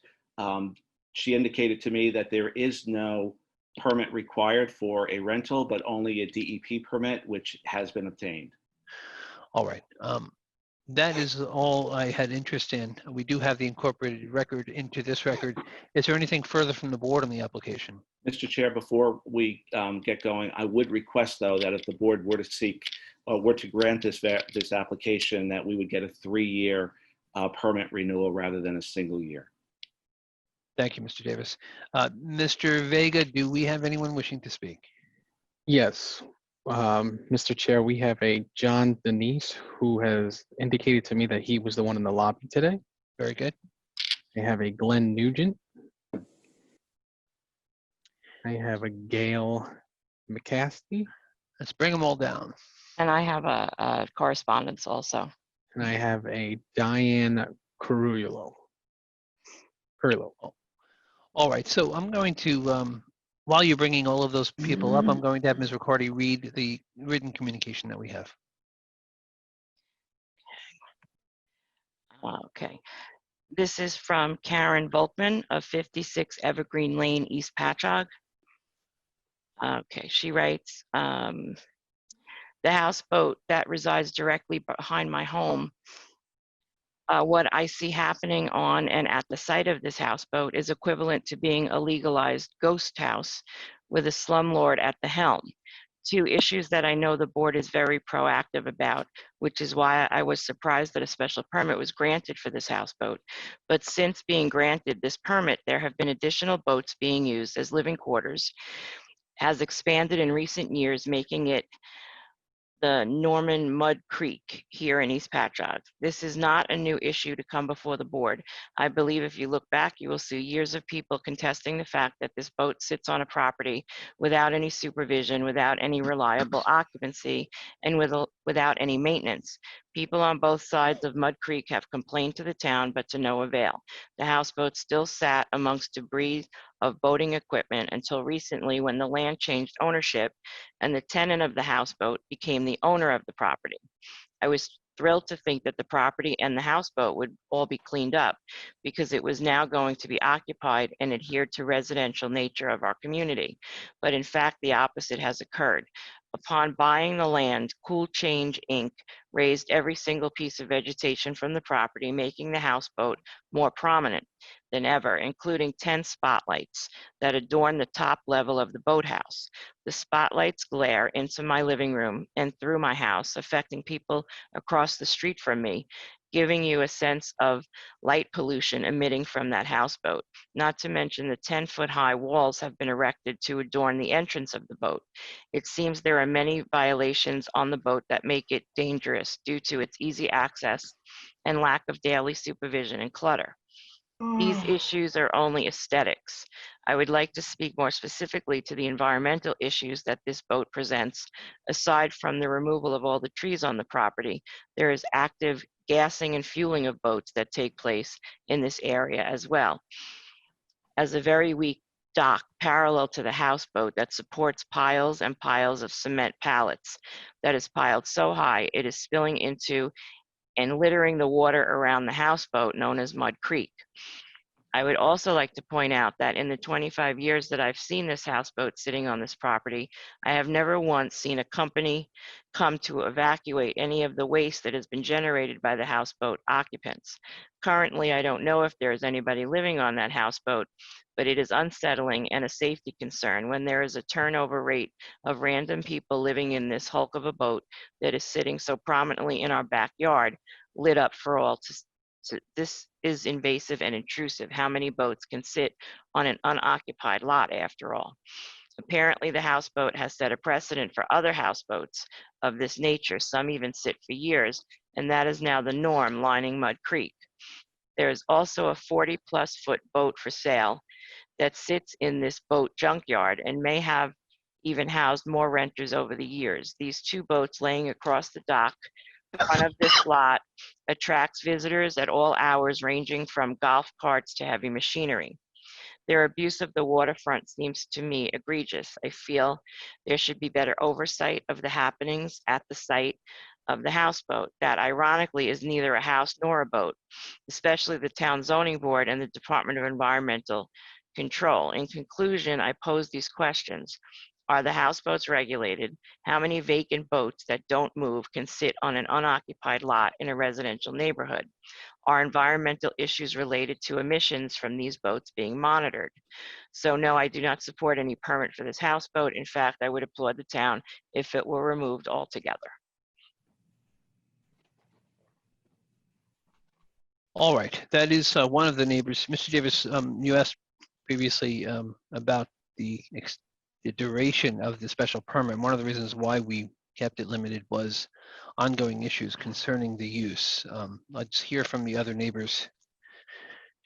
She indicated to me that there is no permit required for a rental, but only a DEP permit, which has been obtained. All right. That is all I had interest in. We do have the incorporated record into this record. Is there anything further from the board on the application? Mr. Chair, before we get going, I would request, though, that if the board were to seek or were to grant this application, that we would get a 3-year permit renewal rather than a single year. Thank you, Mr. Davis. Mr. Vega, do we have anyone wishing to speak? Yes, Mr. Chair, we have a John Denise who has indicated to me that he was the one in the lobby today. Very good. I have a Glenn Nugent. I have a Gail McCasty. Let's bring them all down. And I have a correspondence also. And I have a Diane Carullo. All right, so I'm going to, while you're bringing all of those people up, I'm going to have Ms. Riccardi read the written communication that we have. Okay. This is from Karen Volkman of 56 Evergreen Lane, East Patchogue. Okay, she writes, the houseboat that resides directly behind my home, what I see happening on and at the site of this houseboat is equivalent to being a legalized ghost house with a slumlord at the helm. 2 issues that I know the board is very proactive about, which is why I was surprised that a special permit was granted for this houseboat. But since being granted this permit, there have been additional boats being used as living quarters, has expanded in recent years, making it the Norman Mud Creek here in East Patchogue. This is not a new issue to come before the board. I believe if you look back, you will see years of people contesting the fact that this boat sits on a property without any supervision, without any reliable occupancy, and without any maintenance. People on both sides of Mud Creek have complained to the town, but to no avail. The houseboat still sat amongst debris of boating equipment until recently, when the land changed ownership and the tenant of the houseboat became the owner of the property. I was thrilled to think that the property and the houseboat would all be cleaned up because it was now going to be occupied and adhere to residential nature of our community. But in fact, the opposite has occurred. Upon buying the land, Cool Change Inc. raised every single piece of vegetation from the property, making the houseboat more prominent than ever, including 10 spotlights that adorn the top level of the boathouse. The spotlights glare into my living room and through my house, affecting people across the street from me, giving you a sense of light pollution emitting from that houseboat. Not to mention the 10-foot-high walls have been erected to adorn the entrance of the boat. It seems there are many violations on the boat that make it dangerous due to its easy access and lack of daily supervision and clutter. These issues are only aesthetics. I would like to speak more specifically to the environmental issues that this boat presents. Aside from the removal of all the trees on the property, there is active gassing and fueling of boats that take place in this area as well. As a very weak dock parallel to the houseboat that supports piles and piles of cement pallets that is piled so high it is spilling into and littering the water around the houseboat known as Mud Creek. I would also like to point out that in the 25 years that I've seen this houseboat sitting on this property, I have never once seen a company come to evacuate any of the waste that has been generated by the houseboat occupants. Currently, I don't know if there is anybody living on that houseboat, but it is unsettling and a safety concern when there is a turnover rate of random people living in this hulk of a boat that is sitting so prominently in our backyard, lit up for all to this is invasive and intrusive. How many boats can sit on an unoccupied lot after all? Apparently, the houseboat has set a precedent for other houseboats of this nature. Some even sit for years, and that is now the norm lining Mud Creek. There is also a 40-plus foot boat for sale that sits in this boat junkyard and may have even housed more renters over the years. These two boats laying across the dock in front of this lot attracts visitors at all hours, ranging from golf carts to heavy machinery. Their abuse of the waterfront seems to me egregious. I feel there should be better oversight of the happenings at the site of the houseboat. That ironically is neither a house nor a boat, especially the town zoning board and the Department of Environmental Control. In conclusion, I pose these questions. Are the houseboats regulated? How many vacant boats that don't move can sit on an unoccupied lot in a residential neighborhood? Are environmental issues related to emissions from these boats being monitored? So no, I do not support any permit for this houseboat. In fact, I would applaud the town if it were removed altogether. All right, that is one of the neighbors. Mr. Davis, you asked previously about the duration of the special permit. One of the reasons why we kept it limited was ongoing issues concerning the use. Let's hear from the other neighbors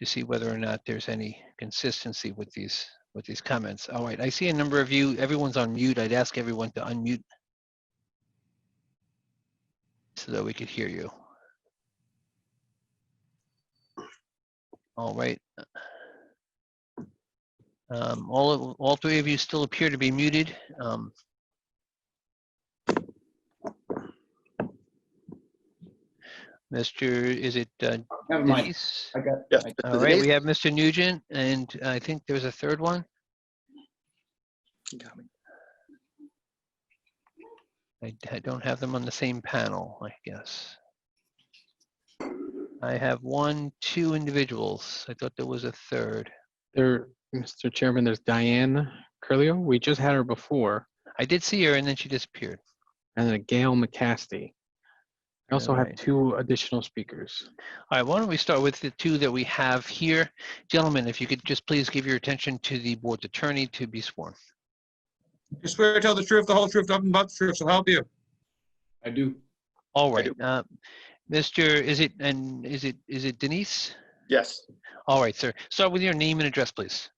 to see whether or not there's any consistency with these comments. All right, I see a number of you. Everyone's on mute. I'd ask everyone to unmute so that we could hear you. All right. All three of you still appear to be muted. Mr. Is it Never mind. Denise? I got. Yes. All right, we have Mr. Nugent, and I think there's a third one. You got me. I don't have them on the same panel, I guess. I have two individuals. I thought there was a third. There, Mr. Chairman, there's Diane Curlio. We just had her before. I did see her, and then she disappeared. And then Gail McCasty. I also All have right. 2 additional speakers. All right, why don't we start with the 2 that we have here. Gentlemen, if you could just please give your attention to the board's attorney to be sworn. You swear to tell the truth, the whole truth, nothing but the truth, so help you. I do. All right, Mr. Is it Denise? Yes. All right, sir. Start with your name and address, please.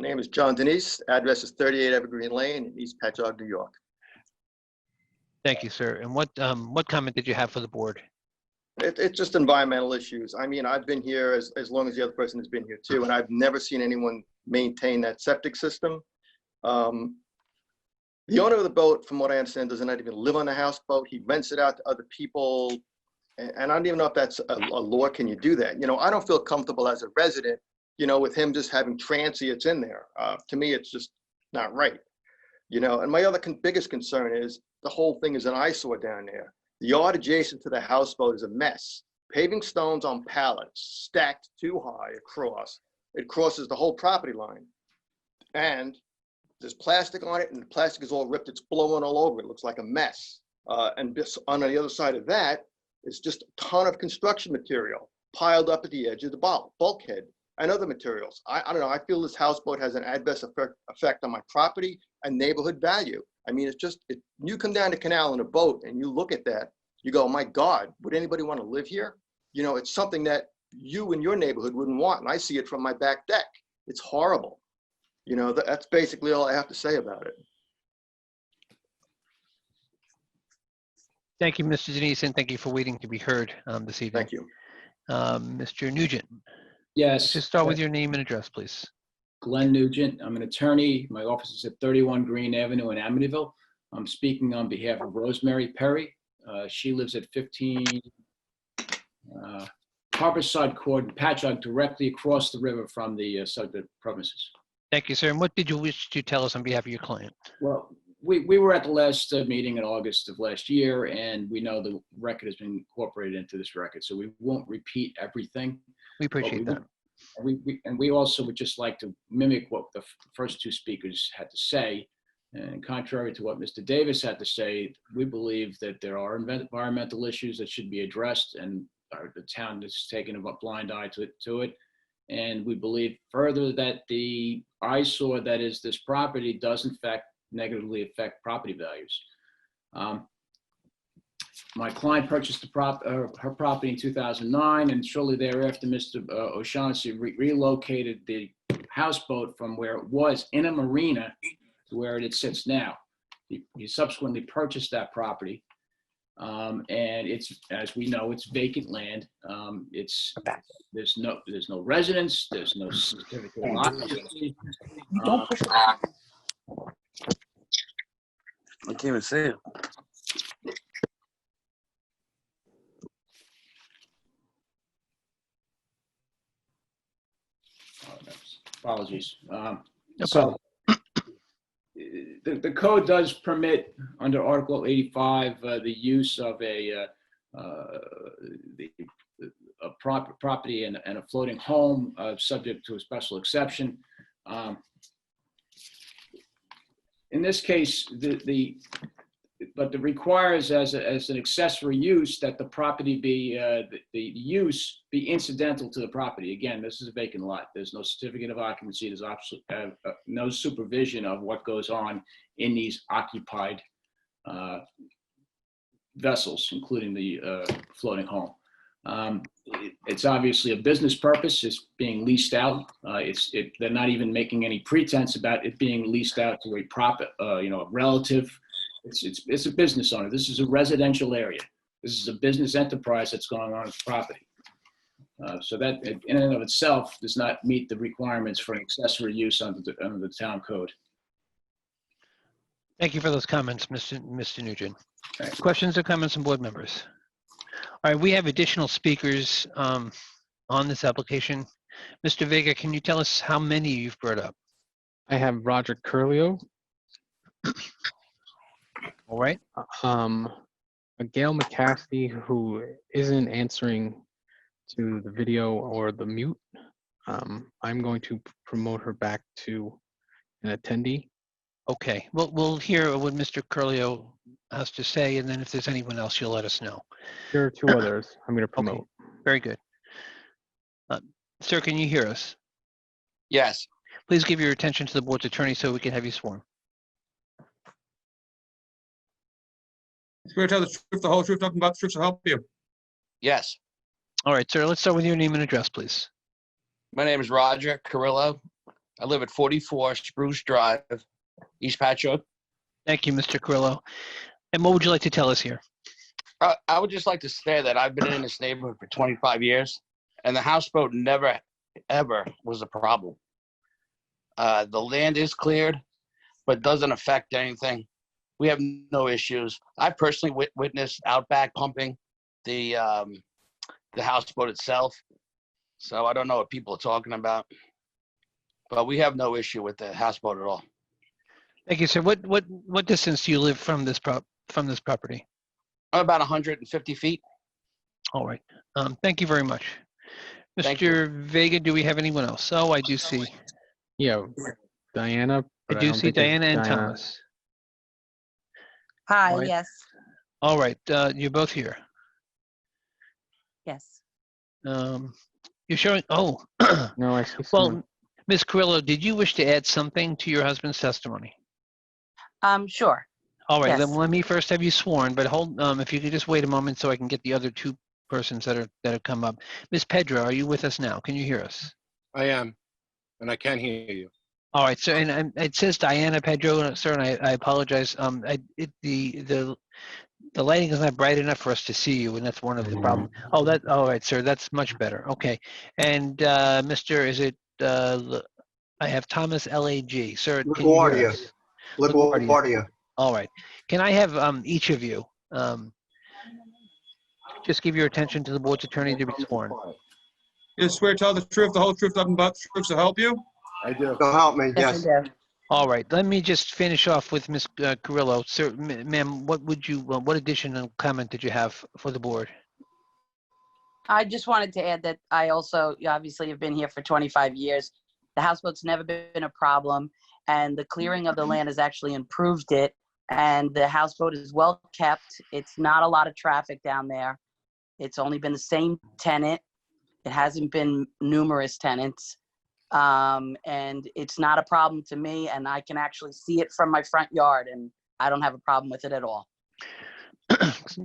Name is John Denise. Address is 38 Evergreen Lane in East Patchogue, New York. Thank you, sir. And what comment did you have for the board? It's just environmental issues. I mean, I've been here as long as the other person has been here too, and I've never seen anyone maintain that septic system. The owner of the boat, from what I understand, doesn't even live on the houseboat. He rents it out to other people. And I don't even know if that's a law. Can you do that? You know, I don't feel comfortable as a resident, you know, with him just having transients in there. To me, it's just not right. You know, and my other biggest concern is the whole thing is an eyesore down there. The yard adjacent to the houseboat is a mess. Paving stones on pallets stacked too high across. It crosses the whole property line. And there's plastic on it, and the plastic is all ripped. It's blowing all over. It looks like a mess. And just on the other side of that is just a ton of construction material piled up at the edge of the bulkhead and other materials. I don't know. I feel this houseboat has an adverse effect on my property and neighborhood value. I mean, it's just, you come down the canal in a boat and you look at that, you go, my God, would anybody want to live here? You know, it's something that you and your neighborhood wouldn't want. And I see it from my back deck. It's horrible. You know, that's basically all I have to say about it. Thank you, Mr. Denise, and thank you for waiting to be heard this evening. Thank you. Mr. Nugent. Yes. Just start with your name and address, please. Glenn Nugent. I'm an attorney. My office is at 31 Green Avenue in Amityville. I'm speaking on behalf of Rosemary Perry. She lives at 15 Harborside Court in Patchogue, directly across the river from the subject premises. Thank you, sir. And what did you wish to tell us on behalf of your client? Well, we were at the last meeting in August of last year, and we know the record has been incorporated into this record, so we won't repeat everything. We appreciate that. And we also would just like to mimic what the first 2 speakers had to say. And contrary to what Mr. Davis had to say, we believe that there are environmental issues that should be addressed, and the town has taken a blind eye to it. And we believe further that the eyesore that is this property does in fact negatively affect property values. My client purchased her property in 2009, and shortly thereafter, Mr. O'Shaughnessy relocated the houseboat from where it was in a marina to where it sits now. He subsequently purchased that property. And it's, as we know, it's vacant land. There's no residence, there's no certificate of occupancy. Don't push it. I can't even see it. Apologies. So the code does permit under Article 85 the use of a property and a floating home subject to a special exception. In this case, but it requires as an accessory use that the property be, the use be incidental to the property. Again, this is a vacant lot. There's no certificate of occupancy. There's no supervision of what goes on in these occupied vessels, including the floating home. It's obviously a business purpose. It's being leased out. They're not even making any pretense about it being leased out to a relative. It's a business owner. This is a residential area. This is a business enterprise that's going on its property. So that in and of itself does not meet the requirements for an accessory use under the town code. Thank you for those comments, Mr. Nugent. Questions or comments from board members? All right, we have additional speakers on this application. Mr. Vega, can you tell us how many you've brought up? I have Roger Curlio. All right. Gail McCaskey, who isn't answering to the video or the mute. I'm going to promote her back to an attendee. Okay, we'll hear what Mr. Curlio has to say, and then if there's anyone else, you'll let us know. There are two others I'm going to promote. Okay, very good. Sir, can you hear us? Yes. Please give your attention to the board's attorney so we can have you sworn. Swear to tell the truth, the whole truth, nothing but the truth to help you. Yes. All right, sir, let's start with your name and address, please. My name is Roger Carrillo. I live at 44 Spruce Drive, East Patchogue. Thank you, Mr. Carrillo. And what would you like to tell us here? I would just like to say that I've been in this neighborhood for 25 years, and the houseboat never, ever was a problem. The land is cleared, but doesn't affect anything. We have no issues. I personally witnessed Outback pumping the houseboat itself, so I don't know what people are talking about. But we have no issue with the houseboat at all. Thank you, sir. What distance do you live from this property? About 150 feet. All right. Thank you very much. Thank Mr. Vega, do we have anyone else? Oh, I do see. Yeah, Diana. I do see Diana and Thomas. Hi, All right. yes, All right, you're both here. yes. You're showing, oh. No, I see Well, Ms. Carrillo, did you wish to add something to your husband's testimony? Sure. All right, Yes. then let me first have you sworn, but hold, if you could just wait a moment so I can get the other two persons that have come up. Ms. Pedro, are you with us now? Can you hear us? I am, and I can hear you. All right, so, and it says Diana Pedro, sir, and I apologize. The lighting is not bright enough for us to see you, and that's one of the problems. Oh, all right, sir, that's much better. Okay, and Mr., is it, I have Thomas L.A.G. Sir, can you hear us? LaGuardia. All right, can I have each of you just give your attention to the board's attorney to be sworn? You swear to tell the truth, the whole truth, nothing but the truth to help you? I do. So help me, yes. All right, let me just finish off with Ms. Carrillo. Sir, ma'am, what additional comment did you have for the board? I just wanted to add that I also obviously have been here for 25 years. The houseboat's never been a problem, and the clearing of the land has actually improved it. And the houseboat is well kept. It's not a lot of traffic down there. It's only been the same tenant. It hasn't been numerous tenants. And it's not a problem to me, and I can actually see it from my front yard, and I don't have a problem with it at all.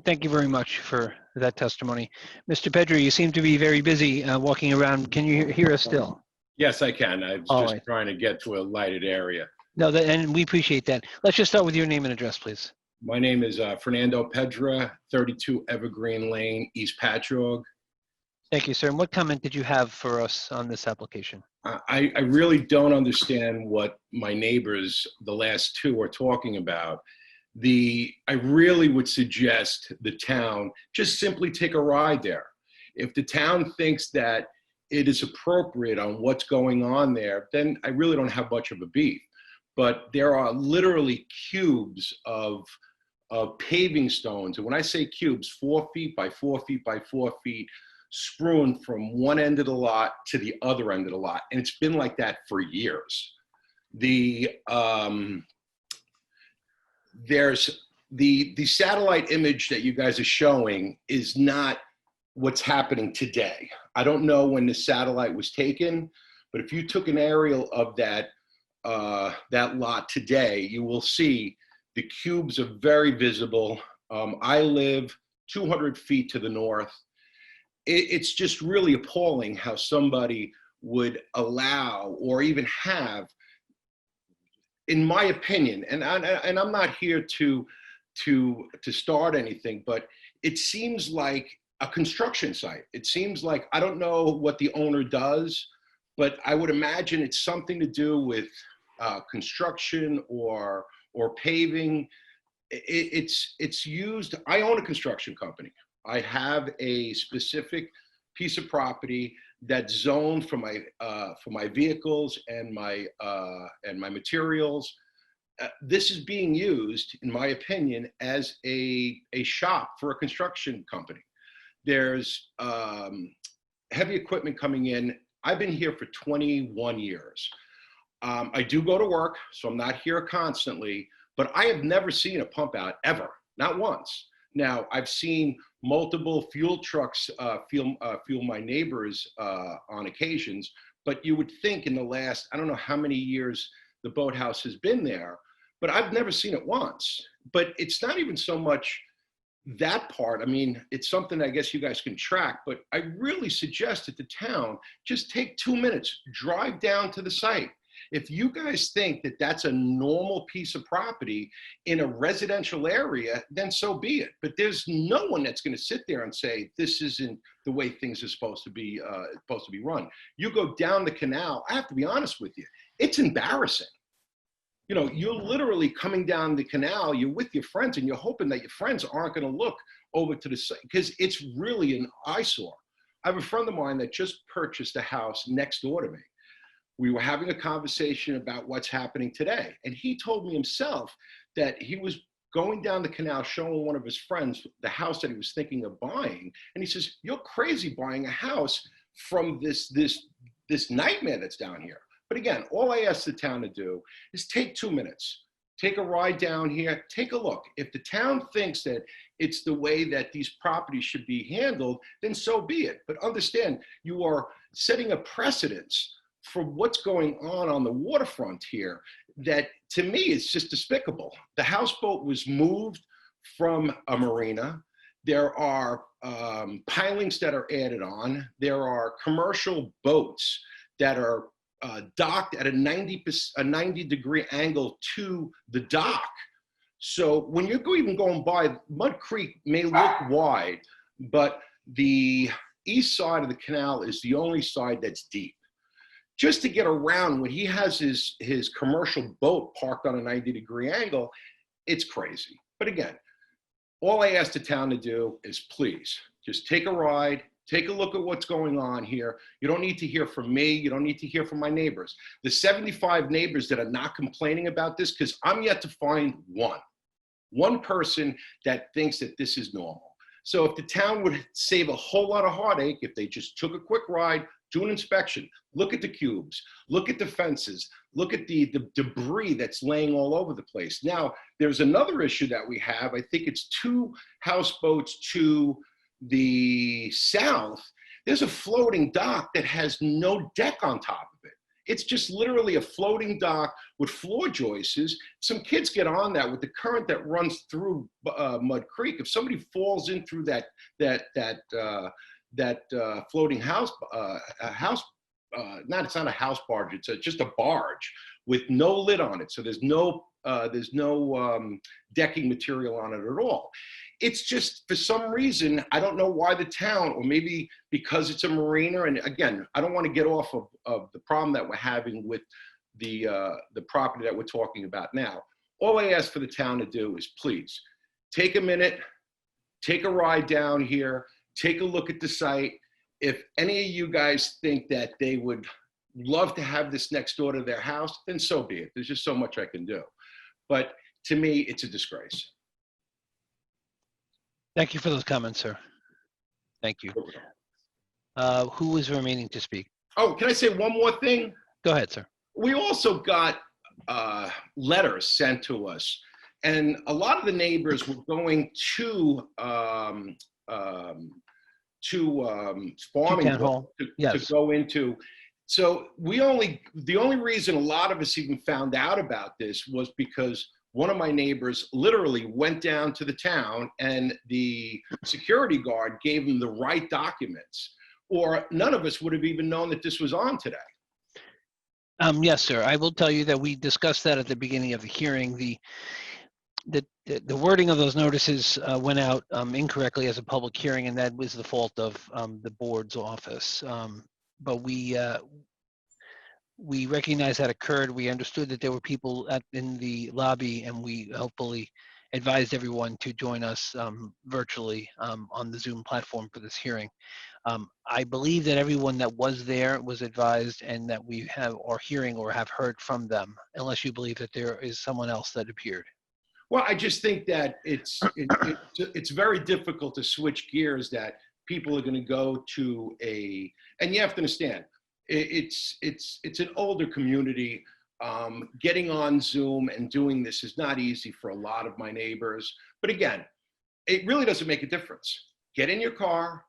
Thank you very much for that testimony. Mr. Pedro, you seem to be very busy walking around. Can you hear us still? Yes, I can. I was All just right. trying to get to a lighted area. No, and we appreciate that. Let's just start with your name and address, please. My name is Fernando Pedra, 32 Evergreen Lane, East Patchogue. Thank you, sir. And what comment did you have for us on this application? I really don't understand what my neighbors, the last two, are talking about. I really would suggest the town just simply take a ride there. If the town thinks that it is appropriate on what's going on there, then I really don't have much of a beef. But there are literally cubes of paving stones. And when I say cubes, 4 feet by 4 feet by 4 feet, strewn from one end of the lot to the other end of the lot. And it's been like that for years. There's the satellite image that you guys are showing is not what's happening today. I don't know when the satellite was taken, but if you took an aerial of that lot today, you will see the cubes are very visible. I live 200 feet to the north. It's just really appalling how somebody would allow or even have, in my opinion, and I'm not here to start anything, but it seems like a construction site. It seems like, I don't know what the owner does, but I would imagine it's something to do with construction or paving. It's used. I own a construction company. I have a specific piece of property that's zoned for my vehicles and my materials. This is being used, in my opinion, as a shop for a construction company. There's heavy equipment coming in. I've been here for 21 years. I do go to work, so I'm not here constantly, but I have never seen a pump out ever, not once. Now, I've seen multiple fuel trucks fuel my neighbors on occasions, but you would think in the last, I don't know how many years the boathouse has been there, but I've never seen it once. But it's not even so much that part. I mean, it's something I guess you guys can track, but I really suggest that the town just take 2 minutes, drive down to the site. If you guys think that that's a normal piece of property in a residential area, then so be it. But there's no one that's going to sit there and say, this isn't the way things are supposed to be run. You go down the canal, I have to be honest with you, it's embarrassing. You know, you're literally coming down the canal, you're with your friends, and you're hoping that your friends aren't going to look over to the side, because it's really an eyesore. I have a friend of mine that just purchased a house next door to me. We were having a conversation about what's happening today. And he told me himself that he was going down the canal showing one of his friends the house that he was thinking of buying. And he says, you're crazy buying a house from this nightmare that's down here. But again, all I ask the town to do is take 2 minutes, take a ride down here, take a look. If the town thinks that it's the way that these properties should be handled, then so be it. But understand, you are setting a precedence for what's going on the waterfront here that to me is just despicable. The houseboat was moved from a marina. There are pilings that are added on. There are commercial boats that are docked at a 90-degree angle to the dock. So when you're even going by, Mud Creek may look wide, but the east side of the canal is the only side that's deep. Just to get around, when he has his commercial boat parked on a 90-degree angle, it's crazy. But again, all I ask the town to do is please just take a ride, take a look at what's going on here. You don't need to hear from me. You don't need to hear from my neighbors. The 75 neighbors that are not complaining about this, because I'm yet to find one person that thinks that this is normal. So if the town would save a whole lot of heartache if they just took a quick ride, do an inspection, look at the cubes, look at the fences, look at the debris that's laying all over the place. Now, there's another issue that we have. I think it's 2 houseboats to the south. There's a floating dock that has no deck on top of it. It's just literally a floating dock with floor joists. Some kids get on that with the current that runs through Mud Creek. If somebody falls in through that floating house, it's not a house barge. It's just a barge with no lid on it. So there's no decking material on it at all. It's just, for some reason, I don't know why the town, or maybe because it's a marina. And again, I don't want to get off of the problem that we're having with the property that we're talking about now. All I ask for the town to do is please take a minute, take a ride down here, take a look at the site. If any of you guys think that they would love to have this next door to their house, then so be it. There's just so much I can do. But to me, it's a disgrace. Thank you for those comments, sir. Thank you. Who is remaining to speak? Oh, can I say one more thing? Go ahead, sir. We also got letters sent to us, and a lot of the neighbors were going to farming Town Hall. to Yes. go into. So the only reason a lot of us even found out about this was because one of my neighbors literally went down to the town and the security guard gave him the right documents, or none of us would have even known that this was on today. Yes, sir. I will tell you that we discussed that at the beginning of the hearing. The wording of those notices went out incorrectly as a public hearing, and that was the fault of the board's office. But we recognized that occurred. We understood that there were people in the lobby, and we hopefully advised everyone to join us virtually on the Zoom platform for this hearing. I believe that everyone that was there was advised, and that we are hearing or have heard from them, unless you believe that there is someone else that appeared. Well, I just think that it's very difficult to switch gears, that people are going to go to and you have to understand, it's an older community. Getting on Zoom and doing this is not easy for a lot of my neighbors. But again, it really doesn't make a difference. Get in your car,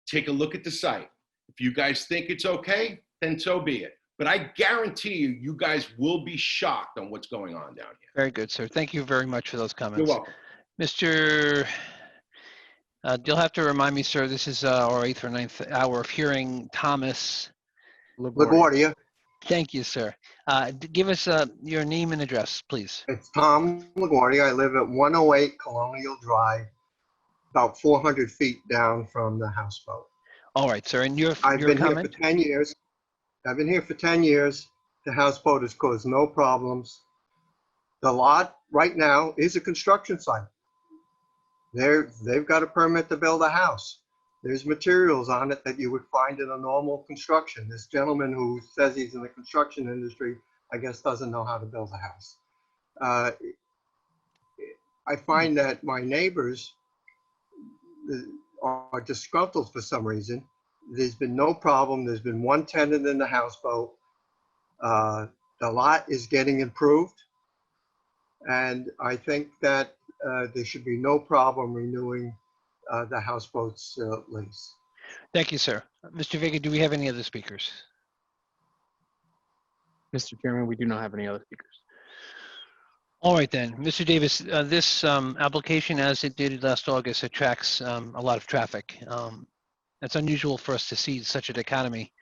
take a look at the site. If you guys think it's okay, then so be it. But I guarantee you guys will be shocked on what's going on down here. Very good, sir. Thank you very much for those comments. You're welcome. Mr. You'll have to remind me, sir, this is our 8th or 9th hour of hearing. Thomas LaGuardia. Thank you, sir. Give us your name and address, please. It's Tom LaGuardia. I live at 108 Colonial Drive, about 400 feet down from the houseboat. All right, sir. And your I've been comment? here for 10 years. I've been here for 10 years. The houseboat has caused no problems. The lot right now is a construction site. They've got a permit to build a house. There's materials on it that you would find in a normal construction. This gentleman who says he's in the construction industry, I guess, doesn't know how to build a house. I find that my neighbors are disgruntled for some reason. There's been no problem. There's been one tenant in the houseboat. The lot is getting improved. And I think that there should be no problem renewing the houseboat's lease. Thank you, sir. Mr. Vega, do we have any other speakers? Mr. Chairman, we do not have any other speakers. All right, then. Mr. Davis, this application, as it did last August, attracts a lot of traffic. It's unusual for us to see such a dichotomy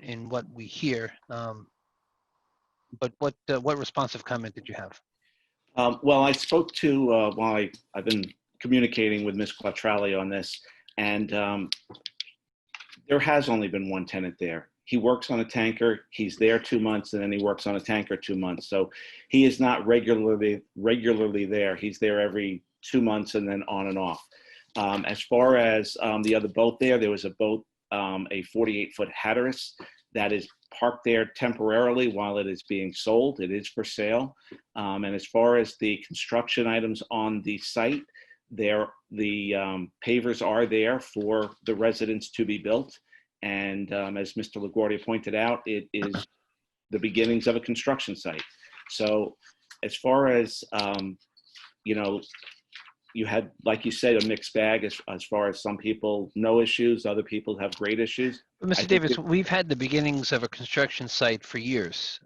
in what we hear. But what responsive comment did you have? Well, I spoke to, I've been communicating with Ms. Quattrelli on this, and there has only been one tenant there. He works on a tanker. He's there 2 months, and then he works on a tanker 2 months. So he is not regularly there. He's there every 2 months and then on and off. As far as the other boat there was a boat, a 48-foot Hatteras that is parked there temporarily while it is being sold. It is for sale. And as far as the construction items on the site, the pavers are there for the residents to be built. And as Mr. LaGuardia pointed out, it is the beginnings of a construction site. So as far as, you had, like you said, a mixed bag as far as some people, no issues, other people have great issues. But I Mr. think Davis, we've had the beginnings of a construction site for years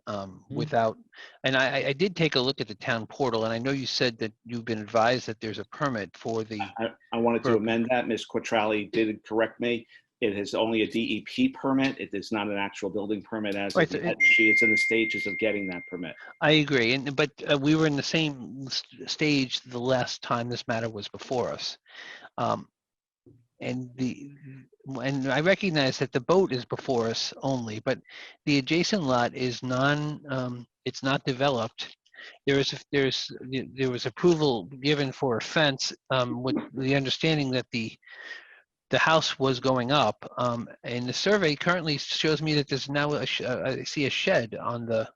without, and I did take a look at the town portal, and I know you said that you've been advised that there's a permit for the. I wanted to amend that. Ms. Quattrelli did correct me. It is only a DEP permit. It is not an actual building permit as Right, of yet. She is in the stages of getting that permit. I agree, but we were in the same stage the last time this matter was before us. And I recognize that the boat is before us only, but the adjacent lot is it's not developed. There was approval given for a fence with the understanding that the house was going up. And the survey currently shows me that there's now I see a shed on the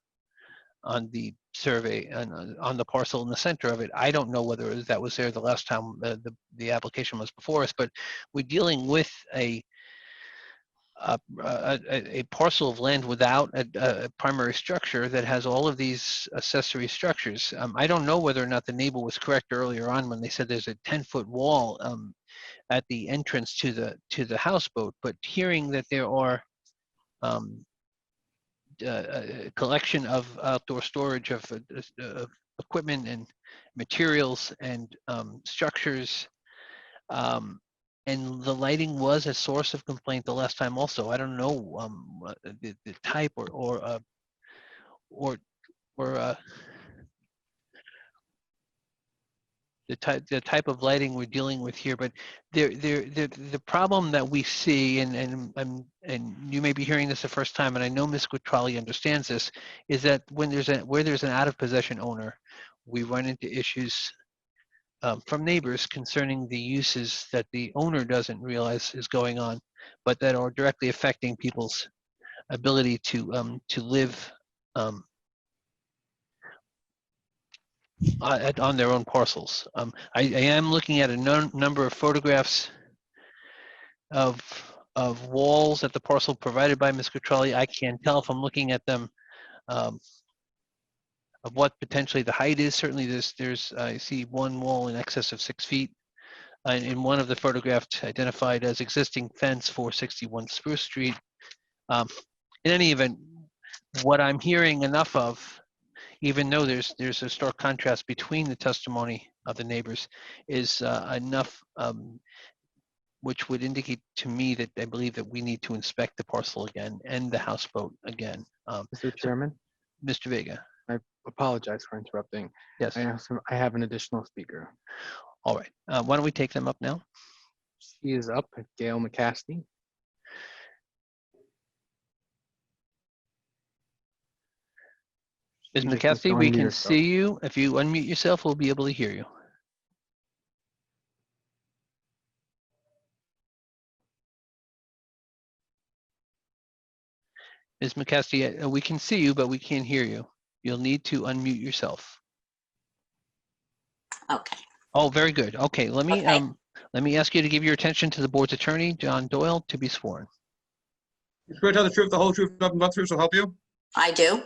survey and on the parcel in the center of it. I don't know whether that was there the last time the application was before us, but we're dealing with a parcel of land without a primary structure that has all of these accessory structures. I don't know whether or not the neighbor was correct earlier on when they said there's a 10-foot wall at the entrance to the houseboat, but hearing that there are a collection of outdoor storage of equipment and materials and structures, and the lighting was a source of complaint the last time also. I don't know the type or the type of lighting we're dealing with here, but the problem that we see, and you may be hearing this the first time, and I know Ms. Quattrelli understands this, is that where there's an out of possession owner, we run into issues from neighbors concerning the uses that the owner doesn't realize is going on, but that are directly affecting people's ability to live on their own parcels. I am looking at a number of photographs of walls at the parcel provided by Ms. Quattrelli. I can't tell if I'm looking at them of what potentially the height is. Certainly there's I see one wall in excess of 6 feet. In one of the photographs identified as existing fence 461 Spruce Street. In any event, what I'm hearing enough of, even though there's a stark contrast between the testimony of the neighbors, is enough which would indicate to me that I believe that we need to inspect the parcel again and the houseboat again. Mr. Chairman? Mr. Vega. I apologize for interrupting. Yes. I have an additional speaker. All right. Why don't we take them up now? She is up, Gail McCasty. Ms. You just have to McCasty, we unmute can yourself. see you. If you unmute yourself, we'll be able to hear you. Ms. McCasty, we can see you, but we can't hear you. You'll need to unmute yourself. Okay. Oh, very good. Okay, let me ask you to give your attention to the board's attorney, John Doyle, to be sworn. You swear to tell the truth, the whole truth, nothing but the truth, so help you? I do.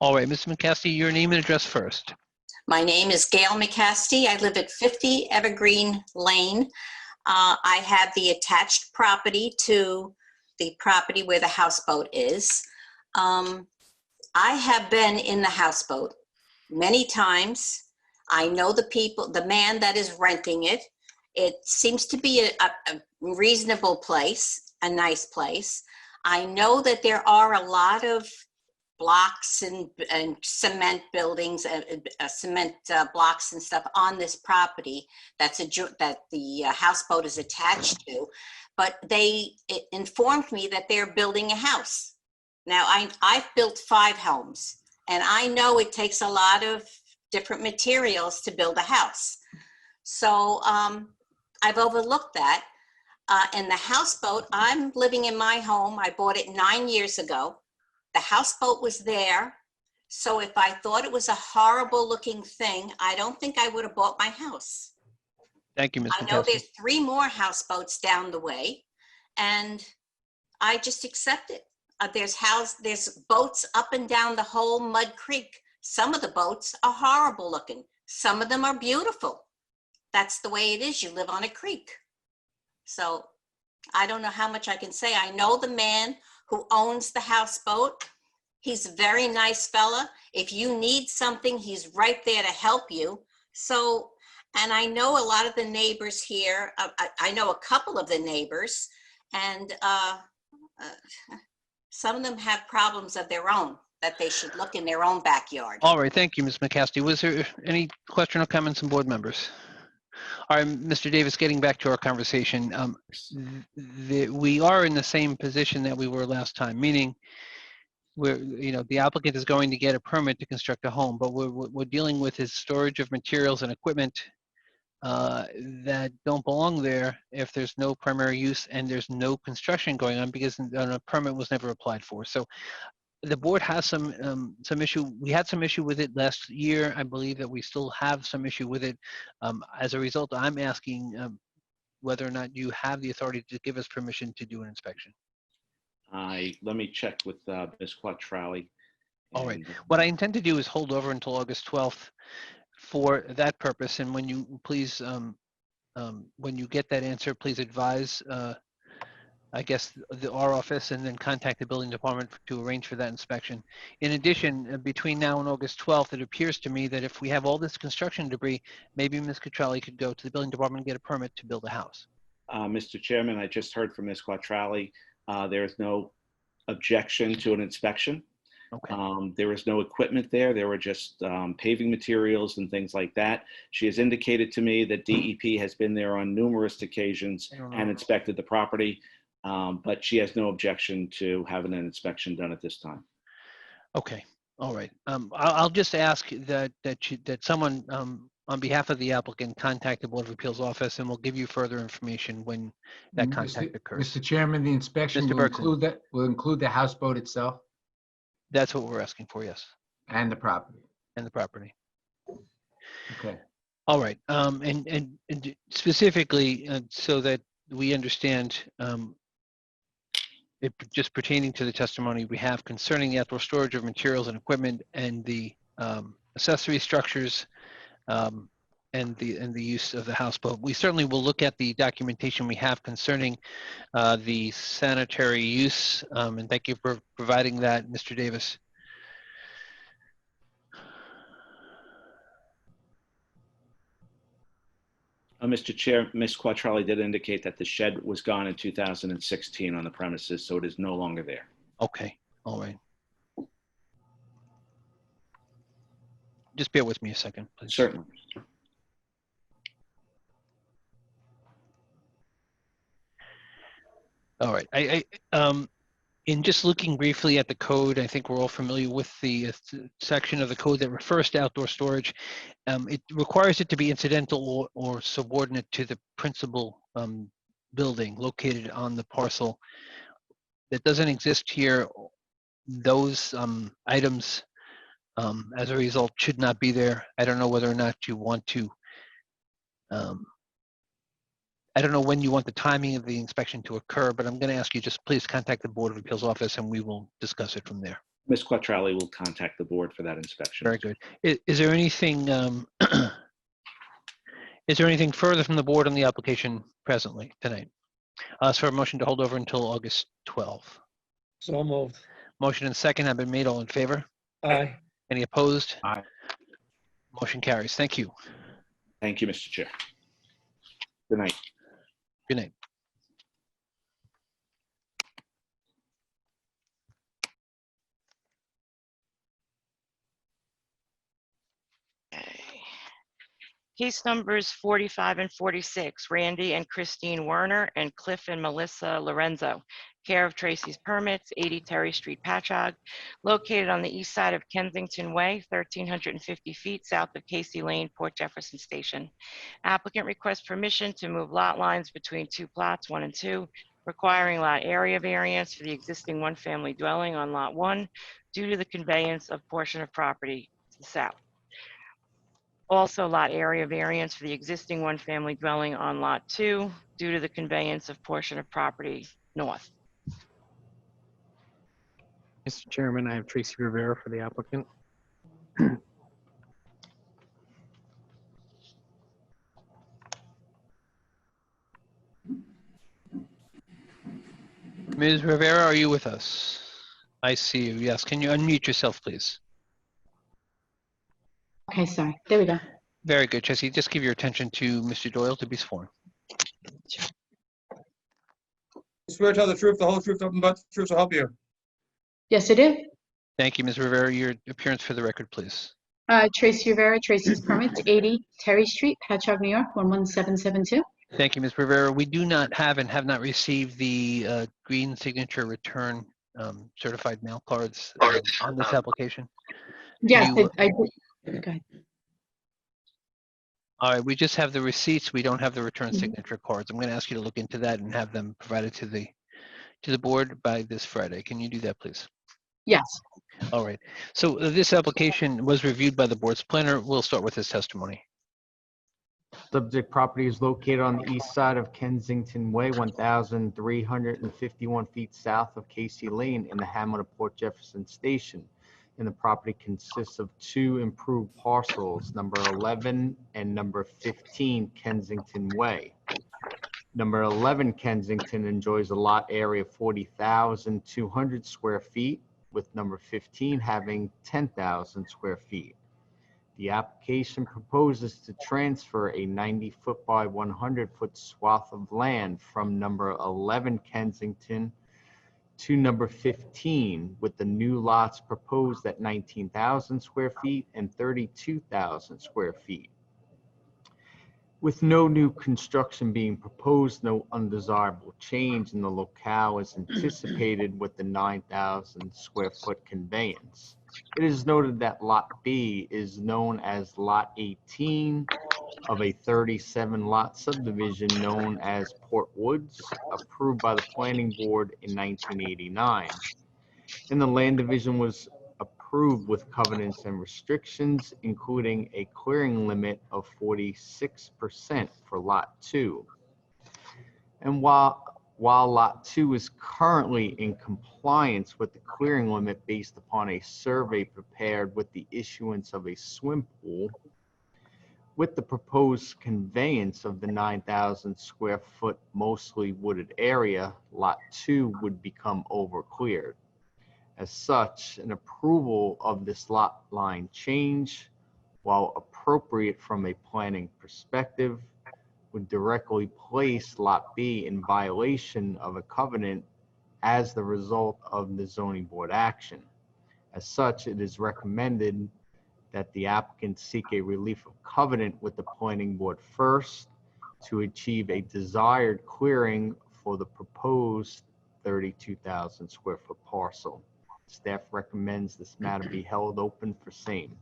All right, Ms. McCasty, your name and address first. My name is Gail McCasty. I live at 50 Evergreen Lane. I have the attached property to the property where the houseboat is. I have been in the houseboat many times. I know the people, the man that is renting it. It seems to be a reasonable place, a nice place. I know that there are a lot of blocks and cement buildings, cement blocks and stuff on this property that the houseboat is attached to, but it informed me that they're building a house. Now, I've built 5 homes, and I know it takes a lot of different materials to build a house. So I've overlooked that. In the houseboat, I'm living in my home. I bought it 9 years ago. The houseboat was there. So if I thought it was a horrible looking thing, I don't think I would have bought my house. Thank you, Ms. I know McCasty. there's 3 more houseboats down the way, and I just accept it. There's boats up and down the whole Mud Creek. Some of the boats are horrible looking. Some of them are beautiful. that's the way it is. You live on a creek. So I don't know how much I can say. I know the man who owns the houseboat. He's a very nice fella. If you need something, he's right there to help you. So, and I know a lot of the neighbors here. I know a couple of the neighbors, and some of them have problems of their own that they should look in their own backyard. All right, thank you, Ms. McCasty. Was there any question or comments from board members? All right, Mr. Davis, getting back to our conversation, we are in the same position that we were last time, meaning the applicant is going to get a permit to construct a home, but what we're dealing with is storage of materials and equipment that don't belong there if there's no primary use and there's no construction going on because a permit was never applied for. So the board has some issue. We had some issue with it last year. I believe that we still have some issue with it. As a result, I'm asking whether or not you have the authority to give us permission to do an inspection. Let me check with Ms. Quattrelli. All right. What I intend to do is hold over until August 12th for that purpose. And when you please, when you get that answer, please advise I guess our office and then contact the building department to arrange for that inspection. In addition, between now and August 12th, it appears to me that if we have all this construction debris, maybe Ms. Quattrelli could go to the building department and get a permit to build a house. Mr. Chairman, I just heard from Ms. Quattrelli. There is no objection to an inspection. Okay. There is no equipment there. There were just paving materials and things like that. She has indicated to me that DEP has been there on numerous occasions and inspected the property. But she has no objection to having an inspection done at this time. Okay, all right. I'll just ask that someone on behalf of the applicant contact the Board of Appeals office, and we'll give you further information when that contact occurs. Mr. Chairman, the inspection Mr. will Bergson. include the houseboat itself That's what we're asking for, yes, and the property. and the property. Okay. All right, and specifically so that we understand it just pertaining to the testimony we have concerning the outdoor storage of materials and equipment and the accessory structures and the use of the houseboat. We certainly will look at the documentation we have concerning the sanitary use, and thank you for providing that, Mr. Davis. Mr. Chair, Ms. Quattrelli did indicate that the shed was gone in 2016 on the premises, so it is no longer there. Okay, all right. Just bear with me a second, please. Certainly. All right. In just looking briefly at the code, I think we're all familiar with the section of the code that refers to outdoor storage. It requires it to be incidental or subordinate to the principal building located on the parcel. That doesn't exist here. Those items, as a result, should not be there. I don't know whether or not you want to I don't know when you want the timing of the inspection to occur, but I'm going to ask you just please contact the Board of Appeals office and we will discuss it from there. Ms. Quattrelli will contact the board for that inspection. Very good. Is there anything is there anything further from the board on the application presently tonight? For a motion to hold over until August 12th. So moved. Motion and second have been made. All in favor? Aye. Any opposed? Aye. Motion carries. Thank you. Thank you, Mr. Chair. Good night. Good night. Case numbers 45 and 46, Randy and Christine Werner and Cliff and Melissa Lorenzo, care of Tracy's Permits, 80 Terry Street, Patchogue, located on the east side of Kensington Way, 1,350 feet south of Casey Lane, Port Jefferson Station. Applicant requests permission to move lot lines between two plots, 1 and 2, requiring lot area variance for the existing one-family dwelling on Lot 1 due to the conveyance of portion of property to the south. Also, lot area variance for the existing one-family dwelling on Lot 2 due to the conveyance of portion of property north. Mr. Chairman, I have Tracy Rivera for the applicant. Ms. Rivera, are you with us? I see you. Yes. Can you unmute yourself, please? Okay, sorry. There we go. Very good, Jesse. Just give your attention to Mr. Doyle to be sworn. Swear to tell the truth, the whole truth, nothing but the truth, so help you. Yes, I do. Thank you, Ms. Rivera. Your appearance for the record, please. Tracy Rivera, Tracy's Permit, 80 Terry Street, Patchogue, New York, 11772. Thank you, Ms. Rivera. We do not have and have not received the green signature return certified mail cards on this application. Yes, You- I did. Okay. All right, we just have the receipts. We don't have the return signature cards. I'm going to ask you to look into that and have them provided to the board by this Friday. Can you do that, please? Yes. All right. So this application was reviewed by the board's planner. We'll start with his testimony. Subject property is located on the east side of Kensington Way, 1,351 feet south of Casey Lane in the hamlet of Port Jefferson Station. And the property consists of two improved parcels, number 11 and number 15 Kensington Way. Number 11 Kensington enjoys a lot area of 40,200 square feet, with number 15 having 10,000 square feet. The application proposes to transfer a 90-foot by 100-foot swath of land from number 11 Kensington to number 15, with the new lots proposed at 19,000 square feet and 32,000 square feet. With no new construction being proposed, no undesirable change in the locale is anticipated with the 9,000 square foot conveyance. It is noted that Lot B is known as Lot 18 of a 37-lot subdivision known as Port Woods, approved by the Planning Board in 1989. And the land division was approved with covenants and restrictions, including a clearing limit of 46% for Lot 2. And while Lot 2 is currently in compliance with the clearing limit based upon a survey prepared with the issuance of a swim pool, with the proposed conveyance of the 9,000 square foot mostly wooded area, Lot 2 would become overcleared. As such, an approval of this lot line change, while appropriate from a planning perspective, would directly place Lot B in violation of a covenant as the result of the zoning board action. As such, it is recommended that the applicant seek a relief of covenant with the planning board first to achieve a desired clearing for the proposed 32,000 square foot parcel. Staff recommends this matter be held open for same.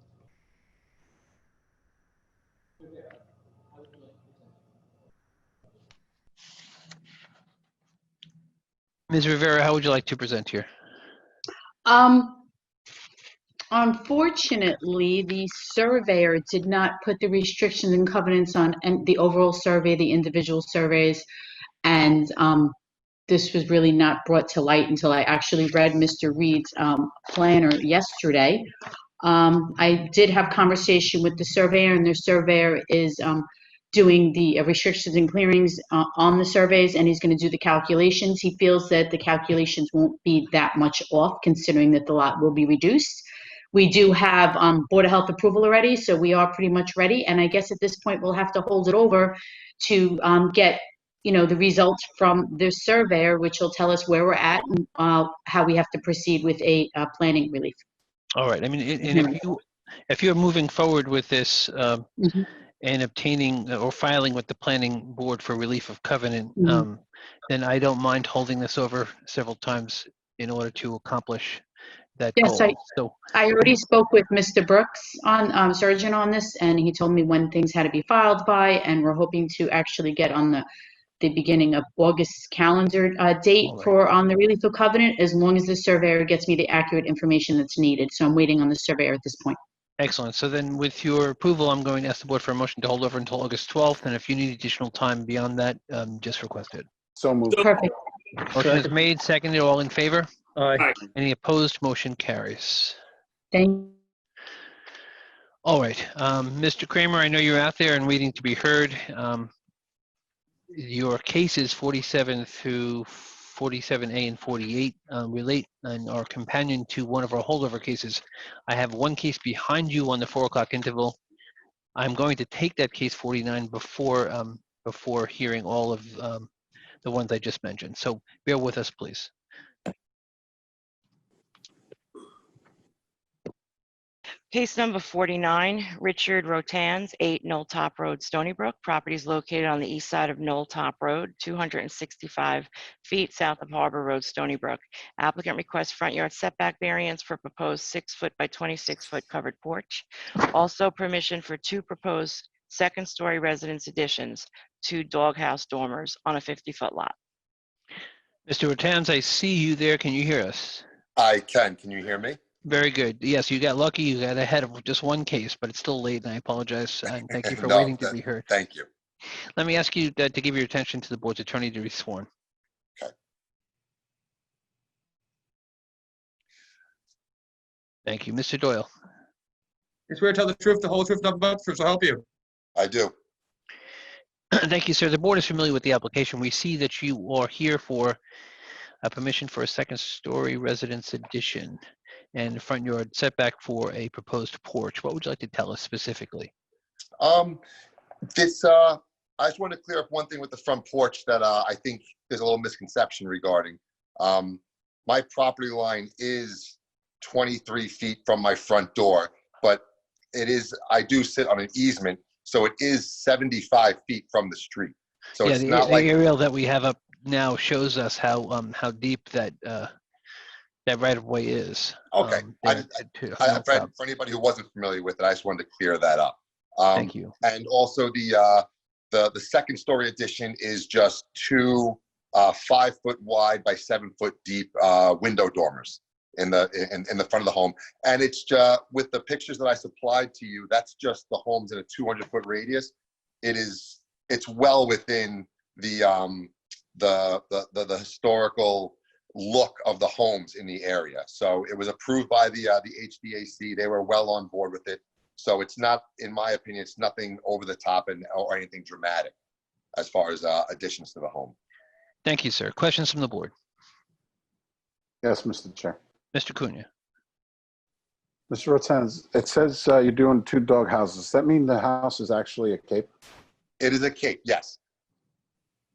Ms. Rivera, how would you like to present here? Unfortunately, the surveyor did not put the restrictions and covenants on the overall survey, the individual surveys, and this was really not brought to light until I actually read Mr. Reed's planner yesterday. I did have conversation with the surveyor, and the surveyor is doing the restrictions and clearings on the surveys, and he's going to do the calculations. He feels that the calculations won't be that much off, considering that the lot will be reduced. We do have Board of Health approval already, so we are pretty much ready. And I guess at this point, we'll have to hold it over to get, the results from the surveyor, which will tell us where we're at and how we have to proceed with a planning relief. All right. I mean, and if you're moving forward with this and obtaining or filing with the planning board for relief of covenant, then I don't mind holding this over several times in order to accomplish that Yes, goal. I already spoke with Mr. Brooks on surgeon on this, and he told me when things had to be filed by, and we're hoping to actually get on the beginning of August calendar date for on the relief of covenant, as long as the surveyor gets me the accurate information that's needed. So I'm waiting on the surveyor at this point. Excellent. So then with your approval, I'm going to ask the board for a motion to hold over until August 12th. And if you need additional time beyond that, just request it. So moved. Perfect. Motion is made, seconded, all in favor? Aye. Any opposed? Motion carries. Thank you. All right. Mr. Kramer, I know you're out there and waiting to be heard. Your cases 47 through 47A and 48 relate and are companion to one of our holdover cases. I have one case behind you on the 4 o'clock interval. I'm going to take that case 49 before hearing all of the ones I just mentioned. So bear with us, please. Case number 49, Richard Rotans, 8 Knoll Top Road, Stony Brook. Property is located on the east side of Knoll Top Road, 265 feet south of Harbor Road, Stony Brook. Applicant requests front yard setback variance for proposed 6-foot by 26-foot covered porch. Also permission for 2 proposed second-story residence additions, 2 doghouse dormers on a 50-foot lot. Mr. Rotans, I see you there. Can you hear us? I can. Can you hear me? Very good. Yes, you got lucky. You got ahead of just one case, but it's still late, and I apologize. And thank you for No, waiting to be heard. Thank you. Let me ask you to give your attention to the board's attorney to be sworn. Okay. Thank you. Mr. Doyle. I swear to tell the truth, the whole truth, nothing but the truth, so help you. I do. Thank you, sir. The board is familiar with the application. We see that you are here for a permission for a second-story residence addition and front yard setback for a proposed porch. What would you like to tell us specifically? I just want to clear up one thing with the front porch that I think there's a little misconception regarding. My property line is 23 feet from my front door, but I do sit on an easement, so it is 75 feet from the street. So yeah, it's the not like aerial that we have up now shows us how deep that right of way is. Okay. For anybody who wasn't familiar with it, I just wanted to clear that up. Thank you. And also the second story addition is just 2 5-foot wide by 7-foot deep window dormers in the front of the home. And it's just with the pictures that I supplied to you, that's just the homes in a 200-foot radius. It's well within the historical look of the homes in the area. So it was approved by the HDAC. They were well on board with it. So it's not, in my opinion, it's nothing over the top or anything dramatic as far as additions to the home. Thank you, sir. Questions from the board? Yes, Mr. Chair. Mr. Cunha. Mr. Rotans, it says you're doing 2 dog houses. Does that mean the house is actually a cape? It is a cape, yes.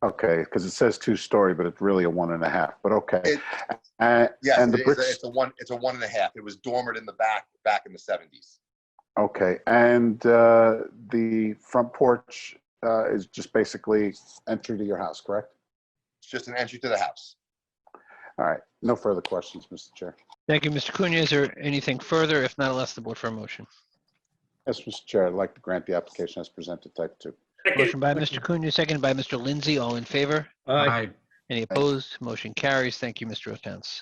Okay, because it says 2-story, but it's really a 1.5. But okay. Yes, and the bricks. It's a 1.5. It was dormered in the back in the 70s. Okay, and the front porch is just basically entry to your house, correct? It's just an entry to the house. All right. No further questions, Mr. Chair. Thank you, Mr. Cunha. Is there anything further? If not, I'll ask the board for a motion. Yes, Mr. Chair, I'd like to grant the application as presented, type 2. Motion by Mr. Cunha, seconded by Mr. Lindsay. All in favor? Aye. Any opposed? Motion carries. Thank you, Mr. Rotans.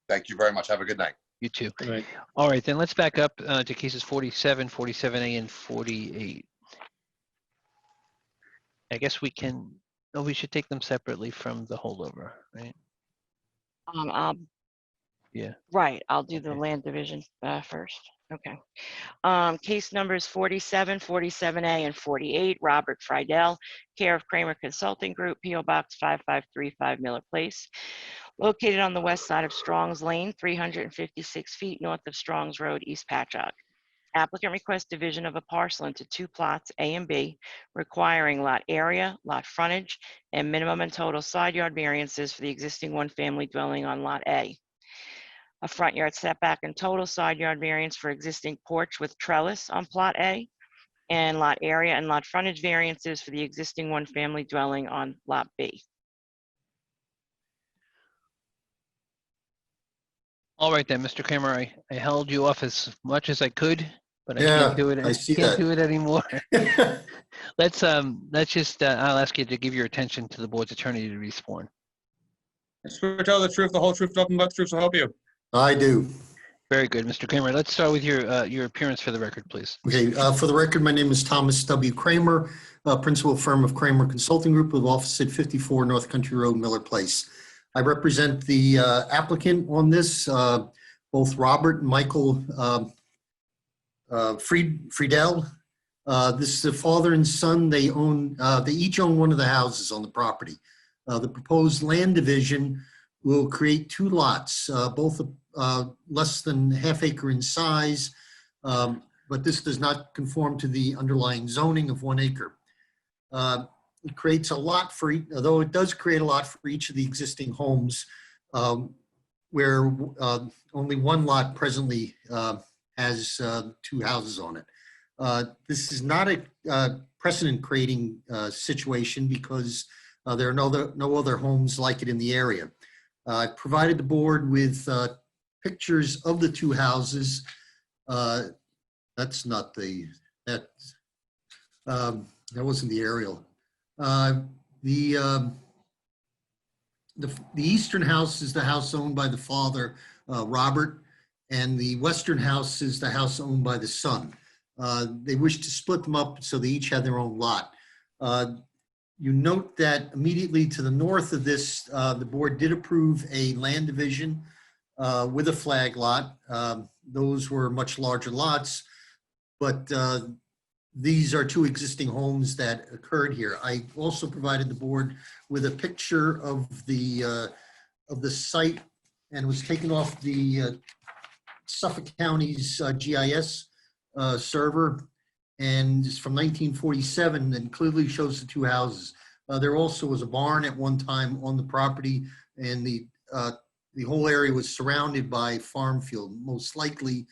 Thank you very much. Have a good night. You too. All right. All right, then let's back up to cases 47, 47A, and 48. I guess we should take them separately from the holdover, right? Yeah. Right, I'll do the land division first. Okay. Case numbers 47, 47A, and 48, Robert Friedel, care of Kramer Consulting Group, P.O. Box 5535 Miller Place, located on the west side of Strong's Lane, 356 feet north of Strong's Road, East Patchogue. Applicant requests division of a parcel into 2 plots, A and B, requiring lot area, lot frontage, and minimum and total side yard variances for the existing 1-family dwelling on Lot A. A front yard setback and total side yard variance for existing porch with trellis on Plot A, and lot area and lot frontage variances for the existing 1-family dwelling on Lot B. All right then, Mr. Kramer, I held you off as much as I could, but I Yeah, can't do it. I see can't that. do it anymore. Let's just, I'll ask you to give your attention to the board's attorney to be sworn. I swear to tell the truth, the whole truth, nothing but the truth, so help you. I do. Very good, Mr. Kramer. Let's start with your appearance for the record, please. Okay, for the record, my name is Thomas W. Kramer, principal firm of Kramer Consulting Group with office at 54 North Country Road, Miller Place. I represent the applicant on this, both Robert and Michael Friedel. This is the father and son. They each own one of the houses on the property. The proposed land division will create two lots, both less than ½ acre in size, but this does not conform to the underlying zoning of 1 acre. It creates a lot for, although it does create a lot for each of the existing homes, where only one lot presently has 2 houses on it. This is not a precedent-creating situation because there are no other homes like it in the area. I provided the board with pictures of the 2 houses. That's not the, that wasn't the aerial. The eastern house is the house owned by the father, Robert, and the western house is the house owned by the son. They wish to split them up so they each have their own lot. You note that immediately to the north of this, the board did approve a land division with a flag lot. Those were much larger lots, but these are 2 existing homes that occurred here. I also provided the board with a picture of the site, and it was taken off the Suffolk County's GIS server, and it's from 1947 and clearly shows the 2 houses. There also was a barn at one time on the property, and the whole area was surrounded by farm field. Most likely,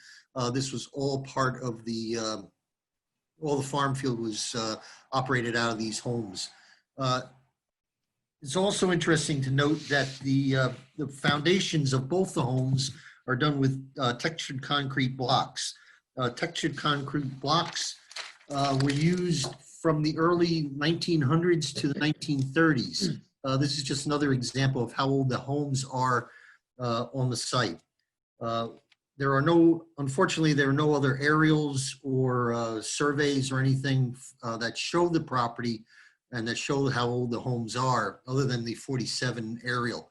this was all part of all the farm field was operated out of these homes. It's also interesting to note that the foundations of both the homes are done with textured concrete blocks. Textured concrete blocks were used from the early 1900s to the 1930s. This is just another example of how old the homes are on the site. Unfortunately, there are no other aerials or surveys or anything that show the property and that show how old the homes are, other than the 47 aerial.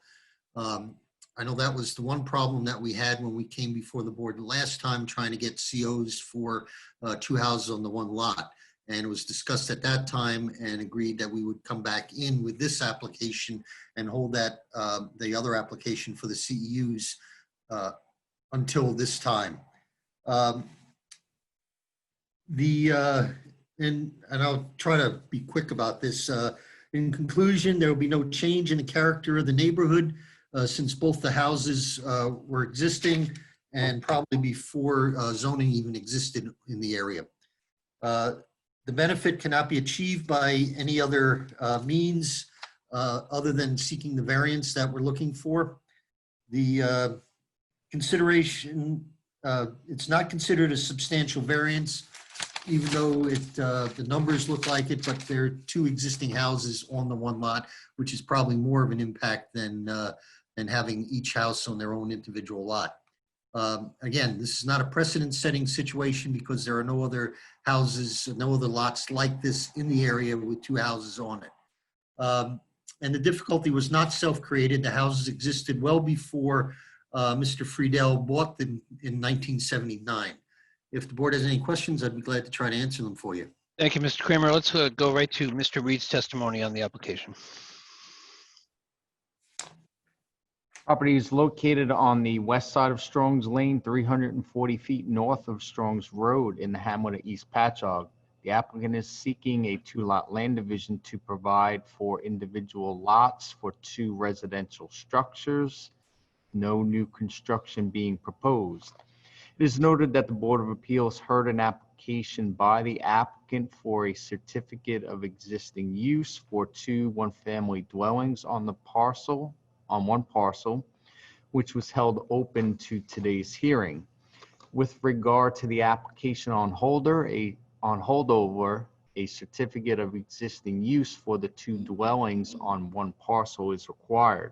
I know that was the one problem that we had when we came before the board the last time, trying to get COs for 2 houses on the 1 lot. And it was discussed at that time and agreed that we would come back in with this application and hold that the other application for the CEUs until this time. And I'll try to be quick about this. In conclusion, there will be no change in the character of the neighborhood since both the houses were existing and probably before zoning even existed in the area. The benefit cannot be achieved by any other means other than seeking the variance that we're looking for. The consideration, it's not considered a substantial variance, even though the numbers look like it, but there are 2 existing houses on the 1 lot, which is probably more of an impact than having each house on their own individual lot. Again, this is not a precedent-setting situation because there are no other houses, no other lots like this in the area with 2 houses on it. And the difficulty was not self-created. The houses existed well before Mr. Friedel bought them in 1979. If the board has any questions, I'd be glad to try to answer them for you. Thank you, Mr. Kramer. Let's go right to Mr. Reed's testimony on the application. Property is located on the west side of Strong's Lane, 340 feet north of Strong's Road in the hamlet of East Patchogue. The applicant is seeking a 2-lot land division to provide for individual lots for 2 residential structures. No new construction being proposed. It is noted that the Board of Appeals heard an application by the applicant for a certificate of existing use for 2 one-family dwellings on one parcel, which was held open to today's hearing. With regard to the application on holdover, a certificate of existing use for the 2 dwellings on 1 parcel is required.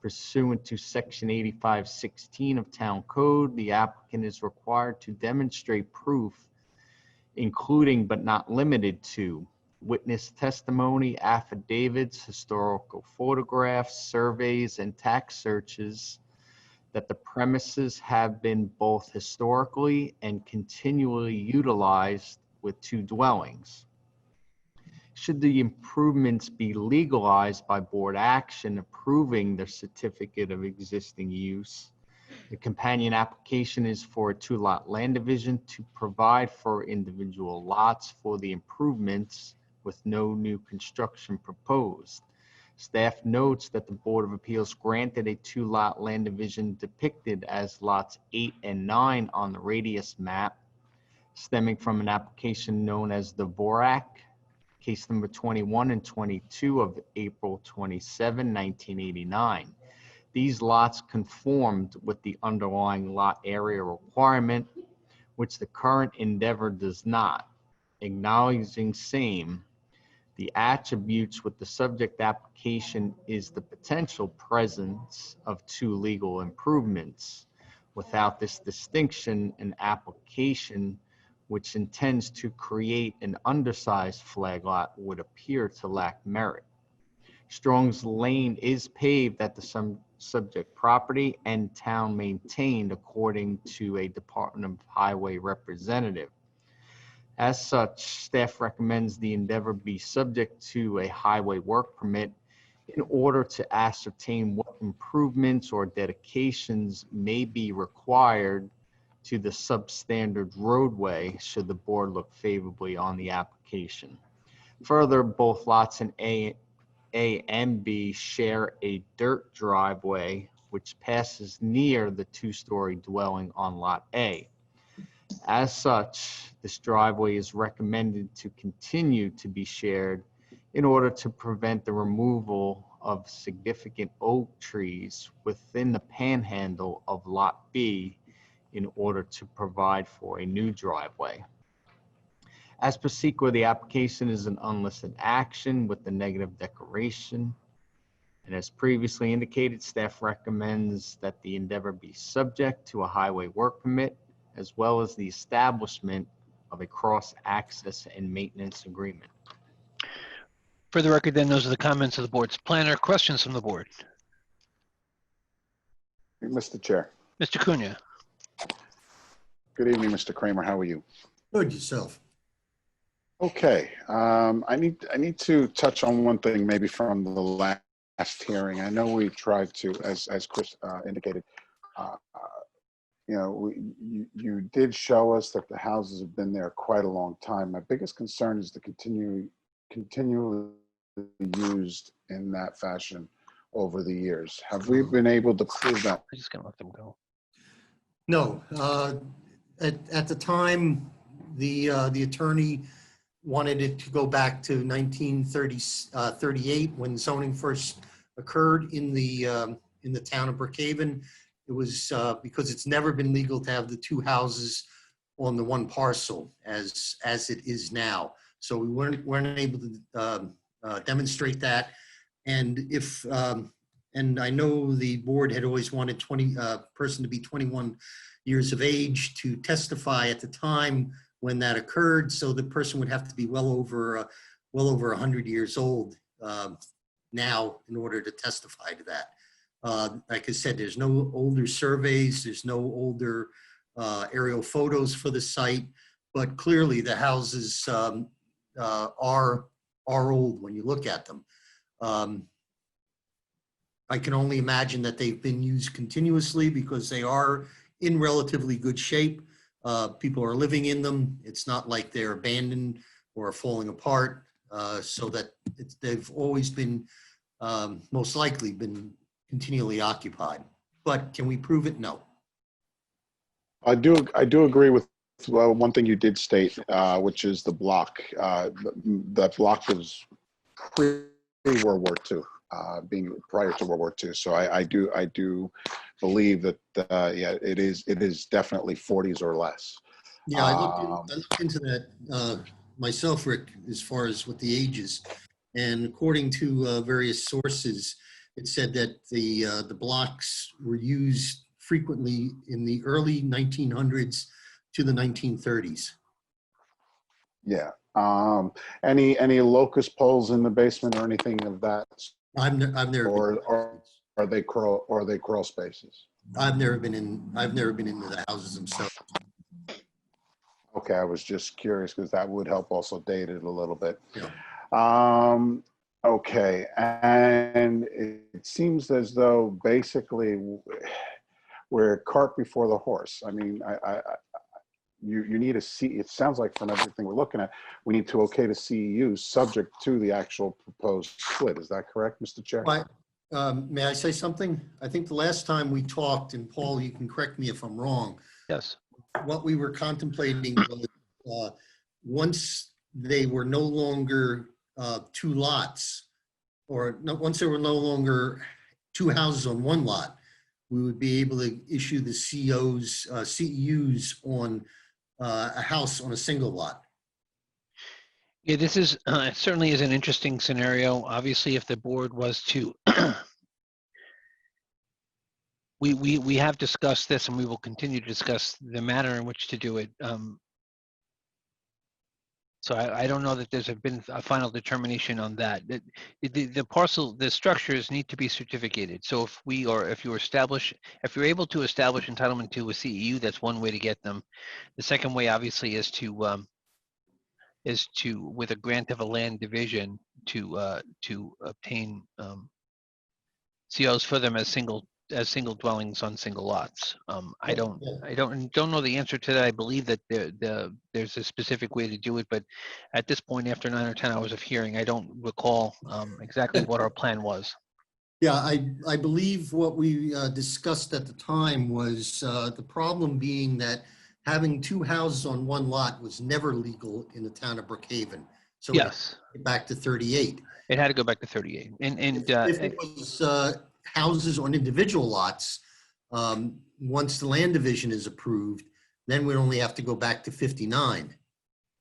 Pursuant to Section 8516 of Town Code, the applicant is required to demonstrate proof, including but not limited to witness testimony, affidavits, historical photographs, surveys, and tax searches, that the premises have been both historically and continually utilized with 2 dwellings. Should the improvements be legalized by board action approving the certificate of existing use, the companion application is for a 2-lot land division to provide for individual lots for the improvements with no new construction proposed. Staff notes that the Board of Appeals granted a 2-lot land division depicted as lots 8 and 9 on the radius map, stemming from an application known as the Vorak, case number 21 and 22 of April 27, 1989. These lots conformed with the underlying lot area requirement, which the current endeavor does not. Acknowledging same, the attributes with the subject application is the potential presence of 2 legal improvements. Without this distinction, an application which intends to create an undersized flag lot would appear to lack merit. Strong's Lane is paved at the subject property and town maintained according to a Department of Highway representative. As such, staff recommends the endeavor be subject to a highway work permit in order to ascertain what improvements or dedications may be required to the substandard roadway should the board look favorably on the application. Further, both lots in A and B share a dirt driveway which passes near the 2-story dwelling on Lot A. As such, this driveway is recommended to continue to be shared in order to prevent the removal of significant oak trees within the panhandle of Lot B in order to provide for a new driveway. As per SEQA, the application is an unlisted action with the negative declaration. And as previously indicated, staff recommends that the endeavor be subject to a highway work permit, as well as the establishment of a cross-access and maintenance agreement. For the record, then, those are the comments of the board's planner. Questions from the board? Mr. Chair. Mr. Cunha. Good evening, Mr. Kramer. How are you? Good, yourself. Okay, I need to touch on one thing maybe from the last hearing. I know we tried to, as Chris indicated, you did show us that the houses have been there quite a long time. My biggest concern is the continually used in that fashion over the years. Have we been able to prove that? I'm just gonna let them go. No, at the time, the attorney wanted it to go back to 1938 when zoning first occurred in the town of Brookhaven. It was because it's never been legal to have the 2 houses on the 1 parcel as it is now. So we weren't able to demonstrate that. And if and I know the board had always wanted person to be 21 years of age to testify at the time when that occurred. So the person would have to be well over 100 years old now in order to testify to that. Like I said, there's no older surveys, there's no older aerial photos for the site, but clearly the houses are old when you look at them. I can only imagine that they've been used continuously because they are in relatively good shape. People are living in them. It's not like they're abandoned or falling apart, so that they've always been, most likely been continually occupied. But can we prove it? No. I do agree with one thing you did state, which is the block. That block was pre-World War II, being prior to World War II. So I do believe that yeah, it is definitely 40s or less. Yeah, I looked into that myself, Rick, as far as what the age is, and according to various sources, it said that the blocks were used frequently in the early 1900s to the 1930s. Yeah. Any locust poles in the basement or anything of that? I've never. Or are they crawl spaces? I've never been into the houses themselves. Okay, I was just curious because that would help also date it a little bit. Yeah. Okay, and it seems as though basically we're cart before the horse. I mean, you need a C. It sounds like from everything we're looking at, we need to okay the CEU subject to the actual proposed split. Is that correct, Mr. Chair? Right. May I say something? I think the last time we talked, and Paul, you can correct me if I'm wrong, Yes. what we were contemplating was once they were no longer two lots, or no, once there were no longer two houses on one lot, we would be able to issue the CEUs on a house on a single lot. Yeah, this is certainly is an interesting scenario. Obviously, if the board was to, we have discussed this, and we will continue to discuss the manner in which to do it. So I don't know that there's been a final determination on that. The parcel, the structures need to be certificated. So if you're able to establish entitlement to a CEU, that's one way to get them. The second way, obviously, is to with a grant of a land division to obtain COs for them as single dwellings on single lots. I don't know the answer to that. I believe that there's a specific way to do it, but at this point, after 9 or 10 hours of hearing, I don't recall exactly what our plan was. Yeah, I believe what we discussed at the time was the problem being that having two houses on one lot was never legal in the town of Brookhaven. So yes, back to 38. It had to go back to 38. And if it was houses on individual lots, once the land division is approved, then we only have to go back to 59.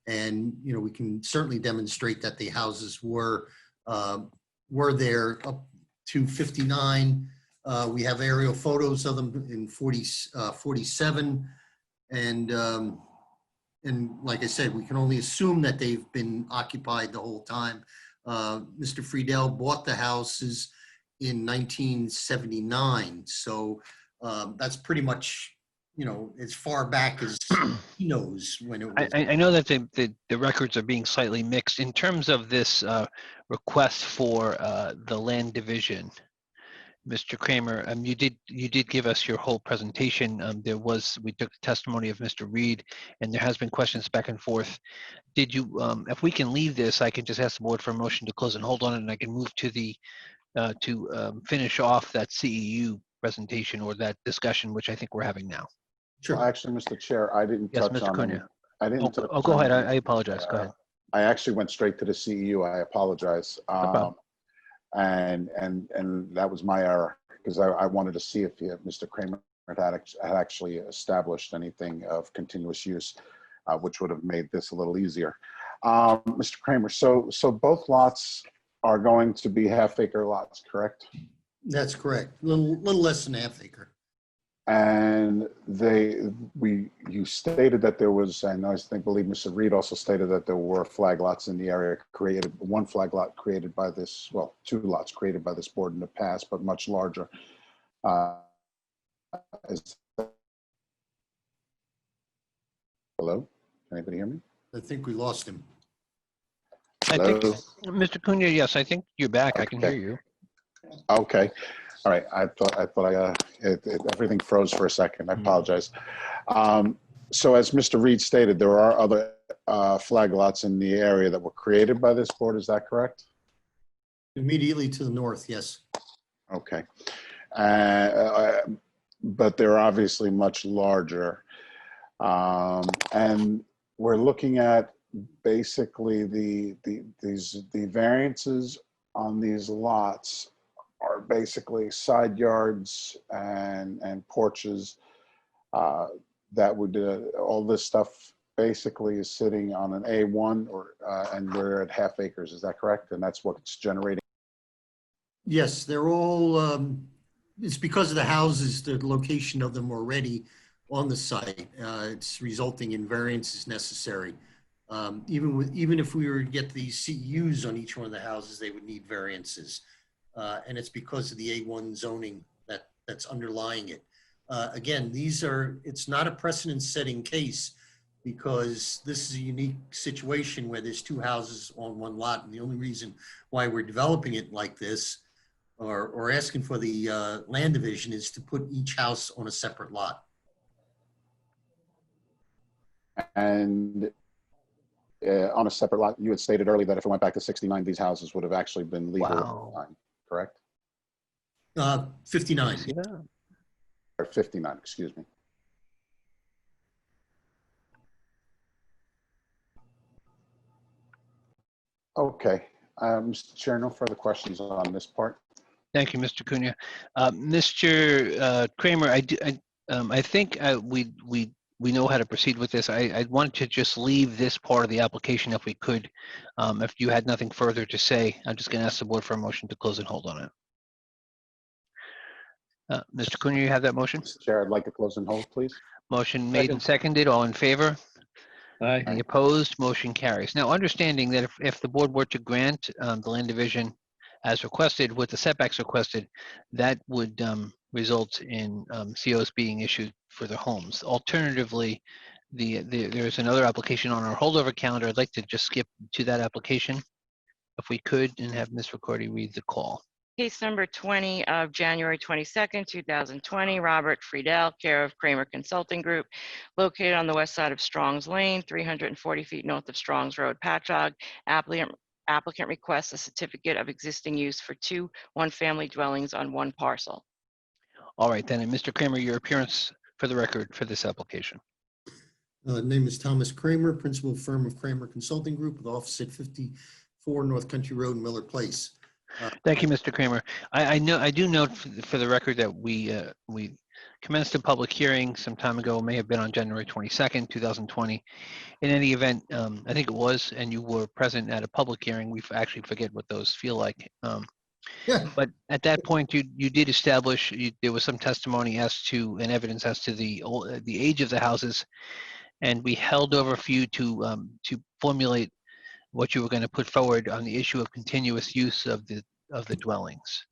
And, you know, we can certainly demonstrate that the houses were there up to 59. We have aerial photos of them in 47. And like I said, we can only assume that they've been occupied the whole time. Mr. Friedel bought the houses in 1979. So that's pretty much, you know, as far back as he knows when it was. I know that the records are being slightly mixed in terms of this request for the land division. Mr. Kramer, you did give us your whole presentation. We took the testimony of Mr. Reed, and there has been questions back and forth. Did you, if we can leave this, I can just ask the board for a motion to close and hold on it, and I can move to the finish off that CEU presentation or that discussion, which I think we're having now. Sure. Well, actually, Mr. Chair, I didn't touch Mr. on Cunha. them. I didn't. Oh, go ahead. I apologize. Go ahead. I actually went straight to the CEU. I apologize. No and that was my error, because I wanted to see if Mr. Kramer had actually established anything of continuous use, which would have made this a little easier. Mr. Kramer, so both lots are going to be half-acre lots, correct? That's correct. Little less than half acre. And you stated that there was, and I believe Mr. Reed also stated that there were flag lots in the area created, one flag lot created by this, well, two lots created by this board in the past, but much larger. Hello? Anybody hear me? I think we lost him. I think, Hello? Mr. Cunha, yes, I think you're back. I can hear you. Okay. All right. I thought everything froze for a second. I apologize. So as Mr. Reed stated, there are other flag lots in the area that were created by this board. Is that correct? Immediately to the north, yes. Okay. But they're obviously much larger. And we're looking at basically the variances on these lots are basically side yards and porches that would all this stuff basically is sitting on an A1 and we're at half acres. Is that correct? And that's what's generating. Yes, they're all, it's because of the houses, the location of them already on the site. It's resulting in variances necessary. Even if we were to get these CEUs on each one of the houses, they would need variances. And it's because of the A1 zoning that's underlying it. Again, it's not a precedent-setting case. because this is a unique situation where there's two houses on one lot. And the only reason why we're developing it like this or asking for the land division is to put each house on a separate lot. And on a separate lot, you had stated earlier that if it went back to 69, these houses would have actually been legal at the time, correct? 59. Or 59, excuse me. Okay, Mr. Chair, no further questions on this part. Thank you, Mr. Cunha. Mr. Kramer, I think we know how to proceed with this. I wanted to just leave this part of the application if we could. If you had nothing further to say, I'm just going to ask the board for a motion to close and hold on it. Mr. Cunha, you have that motion? Mr. Chair, I'd like to close and hold, please. Motion made and seconded. All in favor? Aye. Any opposed? Motion carries. Now, understanding that if the board were to grant the land division as requested with the setbacks requested, that would result in COs being issued for their homes. Alternatively, there's another application on our holdover calendar. I'd like to just skip to that application if we could and have Ms. Ricordi read the call. Case number 20 of January 22nd, 2020, Robert Friedel, care of Kramer Consulting Group, located on the west side of Strong's Lane, 340 feet north of Strong's Road, Patchogue. Applicant requests a certificate of existing use for two one-family dwellings on one parcel. All right, then, and Mr. Kramer, your appearance for the record for this application. Name is Thomas Kramer, principal firm of Kramer Consulting Group with office at 54 North Country Road, Miller Place. Thank you, Mr. Kramer. I do note for the record that we commenced a public hearing some time ago, may have been on January 22nd, 2020. In any event, I think it was, and you were present at a public hearing. We actually forget what those feel like. But at that point, you did establish there was some testimony as to and evidence as to the age of the houses, and we held over for you to formulate what you were going to put forward on the issue of continuous use of the dwellings.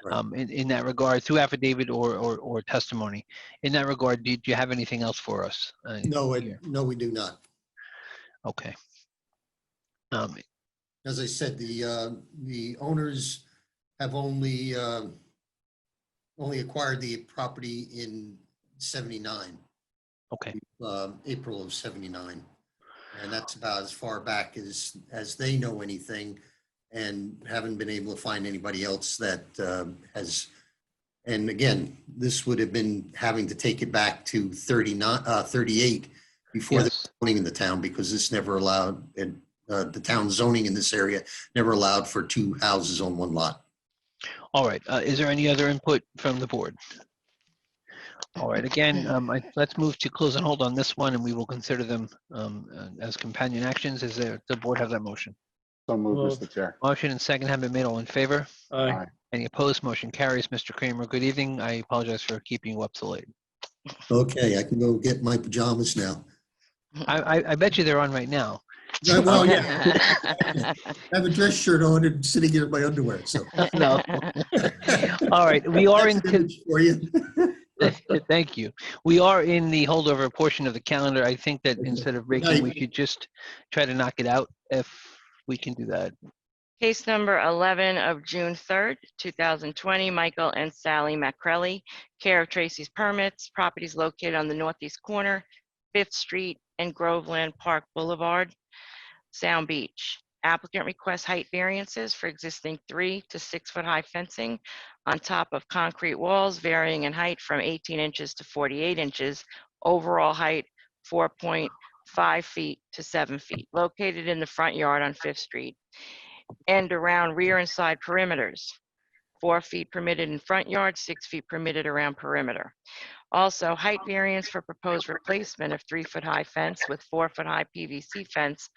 Right. In that regard, through affidavit or testimony. In that regard, do you have anything else for us? No, we do not. Okay. As I said, the owners have only acquired the property in 79. Okay. April of 79. And that's about as far back as they know anything, and haven't been able to find anybody else that has. And again, this would have been having to take it back to 38 before the zoning in the town, because this never allowed, and the town zoning in this area never allowed for two houses on one lot. All right. Is there any other input from the board? All right. Again, let's move to close and hold on this one, and we will consider them as companion actions. Does the board have that motion? So moved, Mr. Chair. Motion and second have been made. All in favor? Aye. Any opposed? Motion carries. Mr. Kramer, good evening. I apologize for keeping you up so late. Okay, I can go get my pajamas now. I bet you they're on right now. Well, yeah. I have a dress shirt on and sitting here in my underwear. So no. All right, we are in. For you. Thank you. We are in the holdover portion of the calendar. I think that instead of breaking, we should just try to knock it out if we can do that. Case number 11 of June 3rd, 2020, Michael and Sally Macrelli, care of Tracy's Permits, properties located on the northeast corner, 5th Street and Groveland Park Boulevard, Sound Beach. Applicant requests height variances for existing 3 to 6 foot high fencing on top of concrete walls varying in height from 18 inches to 48 inches, overall height 4.5 feet to 7 feet, located in the front yard on 5th Street, and around rear and side perimeters. 4 feet permitted in front yard, 6 feet permitted around perimeter. Also, height variance for proposed replacement of 3 foot high fence with 4 foot high PVC fence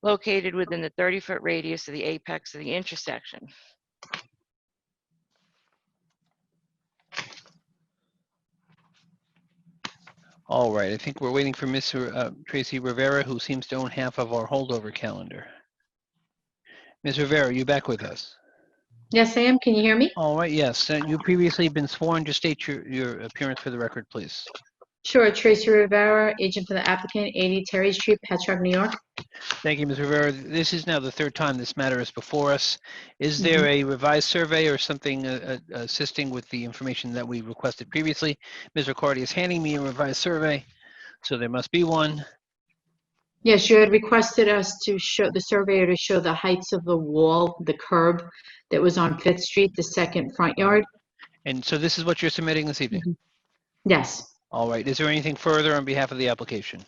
located within the 30-foot radius of the apex of the intersection. All right, I think we're waiting for Ms. Tracy Rivera, who seems to own half of our holdover calendar. Ms. Rivera, are you back with us? Yes, I am. Can you hear me? All right, yes. You previously been sworn. Just state your appearance for the record, please. Sure, Tracy Rivera, agent for the applicant, 80 Terry Street, Patchogue, New York. Thank you, Ms. Rivera. This is now the third time this matter is before us. Is there a revised survey or something assisting with the information that we requested previously? Ms. Riccardi is handing me a revised survey, so there must be one. Yes, you had requested us to show, the surveyor to show the heights of the wall, the curb that was on Fifth Street, the second front yard. And so this is what you're submitting this evening? Yes. All right. Is there anything further on behalf of the application?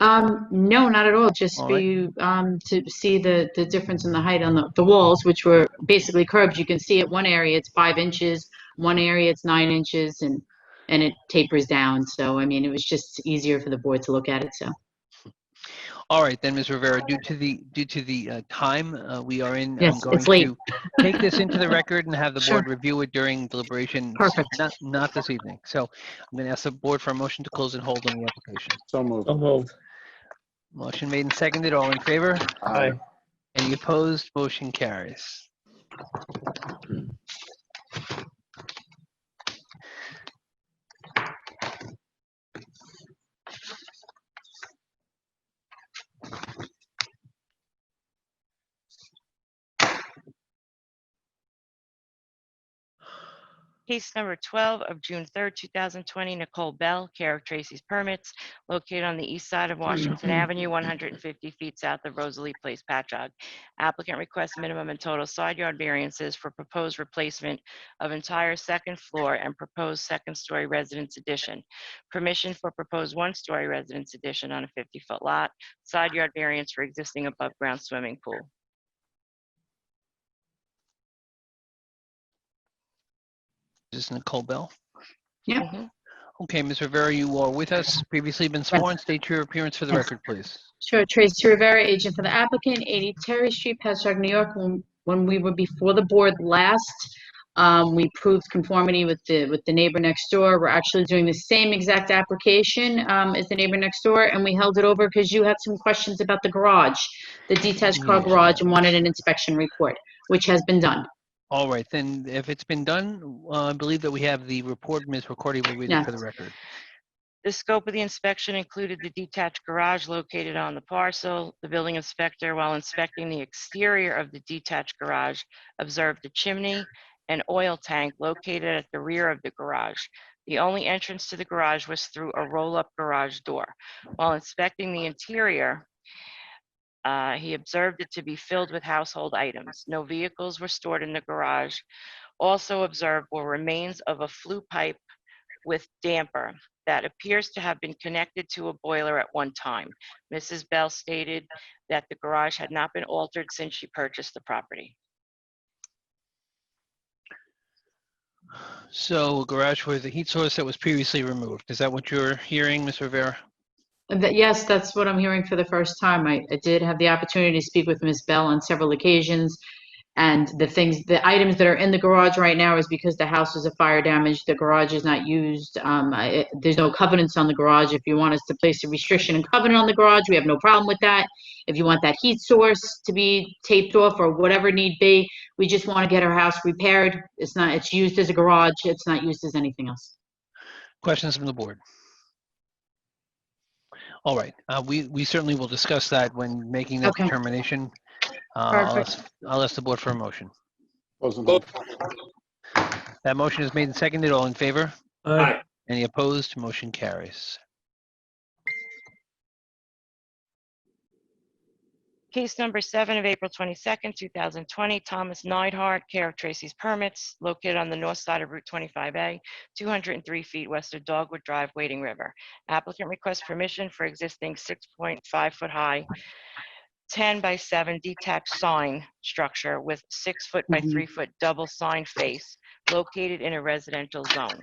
No, not at all. Just All for right. you to see the difference in the height on the walls, which were basically curbs. You can see at one area it's 5 inches, one area it's 9 inches, and it tapers down. So I mean, it was just easier for the board to look at it. So. All right, then, Ms. Rivera, due to the time we are in, Yes, I'm going it's late. to take this into the record and have the Sure. board review it during deliberation. Perfect. Not this evening. So I'm going to ask the board for a motion to close and hold on the application. So moved. So moved. Motion made and seconded. All in favor? Aye. Any opposed? Motion carries. Case number 12 of June 3rd, 2020, Nicole Bell, care of Tracy's Permits, located on the east side of Washington Avenue, 150 feet south of Rosalie Place, Patchogue. Applicant requests minimum and total side yard variances for proposed replacement of entire second floor and proposed second-story residence addition. Permission for proposed one-story residence addition on a 50-foot lot. Side yard variance for existing above-ground swimming pool. This is Nicole Bell. Yeah. Okay, Ms. Rivera, you are with us. Previously been sworn. State your appearance for the record, please. Sure, Tracy Rivera, agent for the applicant, 80 Terry Street, Patchogue, New York. When we were before the board last, we proved conformity with the neighbor next door. We're actually doing the same exact application as the neighbor next door, and we held it over because you had some questions about the garage, the detached car garage, and wanted an inspection report, which has been done. All right, then if it's been done, I believe that we have the report. Ms. Riccardi will read it for the record. The scope of the inspection included the detached garage located on the parcel. The building inspector, while inspecting the exterior of the detached garage, observed a chimney and oil tank located at the rear of the garage. The only entrance to the garage was through a roll-up garage door. While inspecting the interior, he observed it to be filled with household items. No vehicles were stored in the garage. Also observed were remains of a flue pipe with damper that appears to have been connected to a boiler at one time. Mrs. Bell stated that the garage had not been altered since she purchased the property. So garage with a heat source that was previously removed. Is that what you're hearing, Ms. Rivera? Yes, that's what I'm hearing for the first time. I did have the opportunity to speak with Ms. Bell on several occasions. And the items that are in the garage right now is because the house is a fire damage. The garage is not used. There's no covenants on the garage. If you want us to place a restriction and covenant on the garage, we have no problem with that. If you want that heat source to be taped off or whatever need be, we just want to get our house repaired. It's used as a garage. It's not used as anything else. Questions from the board? All right, we certainly will discuss that when making that determination. I'll ask the board for a motion. That motion is made and seconded. All in favor? Aye. Any opposed? Motion carries. Case number 7 of April 22nd, 2020, Thomas Neidhart, care of Tracy's Permits, located on the north side of Route 25A, 203 feet west of Dogwood Drive, Wading River. Applicant requests permission for existing 6.5 foot high, 10 by 7 detached sign structure with 6 foot by 3 foot double sign face located in a residential zone.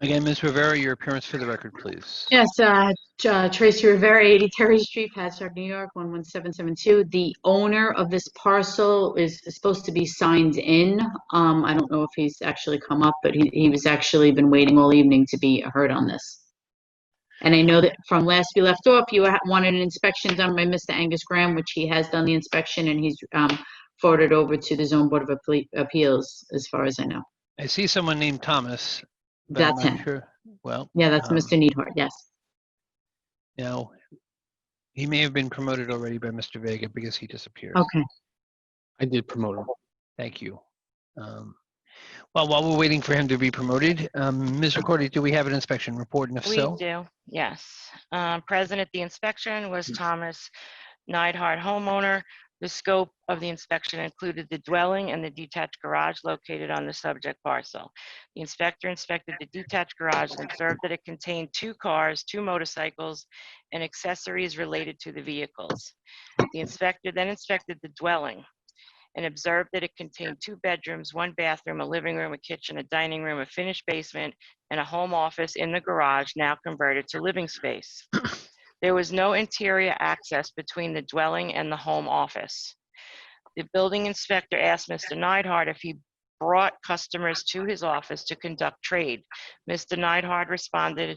Again, Ms. Rivera, your appearance for the record, please. Yes, Tracy Rivera, 80 Terry Street, Patchogue, New York, 11772. The owner of this parcel is supposed to be signed in. I don't know if he's actually come up, but he was actually been waiting all evening to be heard on this. And I know that from last we left off, you wanted an inspection done by Mr. Angus Graham, which he has done the inspection, and he's forwarded over to the Zone Board of Appeals, as far as I know. I see someone named Thomas. but I'm That's not him. sure. Well, Yeah, that's Mr. Neidhart, yes. now, he may have been promoted already by Mr. Vega because he disappeared. Okay. I did promote him. Thank you. Well, while we're waiting for him to be promoted, Ms. Recordy, do we have an inspection report? And if We so, do, yes. Present at the inspection was Thomas Neidhart, homeowner. The scope of the inspection included the dwelling and the detached garage located on the subject parcel. The inspector inspected the detached garage and observed that it contained 2 cars, 2 motorcycles, and accessories related to the vehicles. The inspector then inspected the dwelling and observed that it contained 2 bedrooms, 1 bathroom, a living room, a kitchen, a dining room, a finished basement, and a home office in the garage, now converted to living space. There was no interior access between the dwelling and the home office. The building inspector asked Mr. Neidhart if he brought customers to his office to conduct trade. Mr. Neidhart responded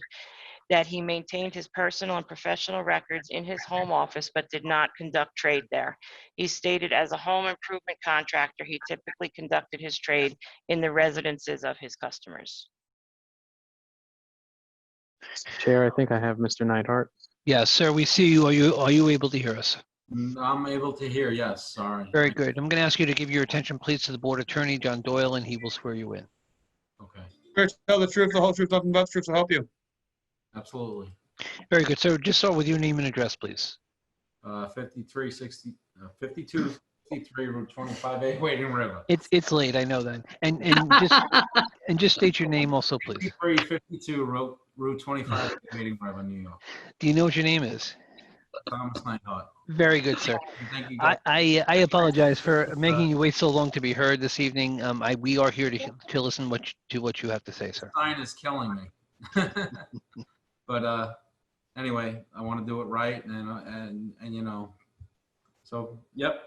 that he maintained his personal and professional records in his home office but did not conduct trade there. He stated as a home improvement contractor, he typically conducted his trade in the residences of his customers. Chair, I think I have Mr. Neidhart. yes, sir, we see you. Are you able to hear us? I'm able to hear, yes, sorry. Very good. I'm going to ask you to give your attention, please, to the board attorney, John Doyle, and he will swear you in. Okay, Swear to tell the truth, the whole truth, nothing but the truth to help you. absolutely. Very good. So just start with your name and address, please. 5263 Route 25A, Wading River. It's late, I know that. And just state your name also, please. 5352 Route 25A, Wading River, New York. Do you know what your name is? Thomas Neidhart. Very good, sir. Thank you, I apologize for making you wait so long to be heard this evening. We are here to listen to what you have to say, sir. Sign is killing me. But anyway, I want to do it right, and you know, so yep.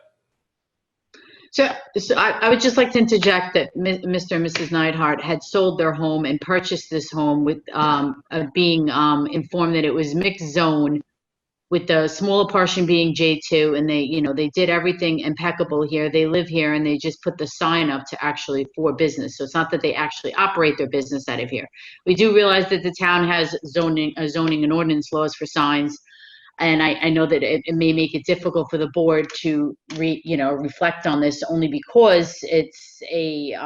So I would just like to interject that Mr. and Mrs. Neidhart had sold their home and purchased this home with being informed that it was mixed zone, with the smaller portion being J2, and they did everything impeccable here. They live here, and they just put the sign up to actually for business. So it's not that they actually operate their business out of here. We do realize that the town has zoning and ordinance laws for signs, and I know that it may make it difficult for the board to reflect on this, only because it's a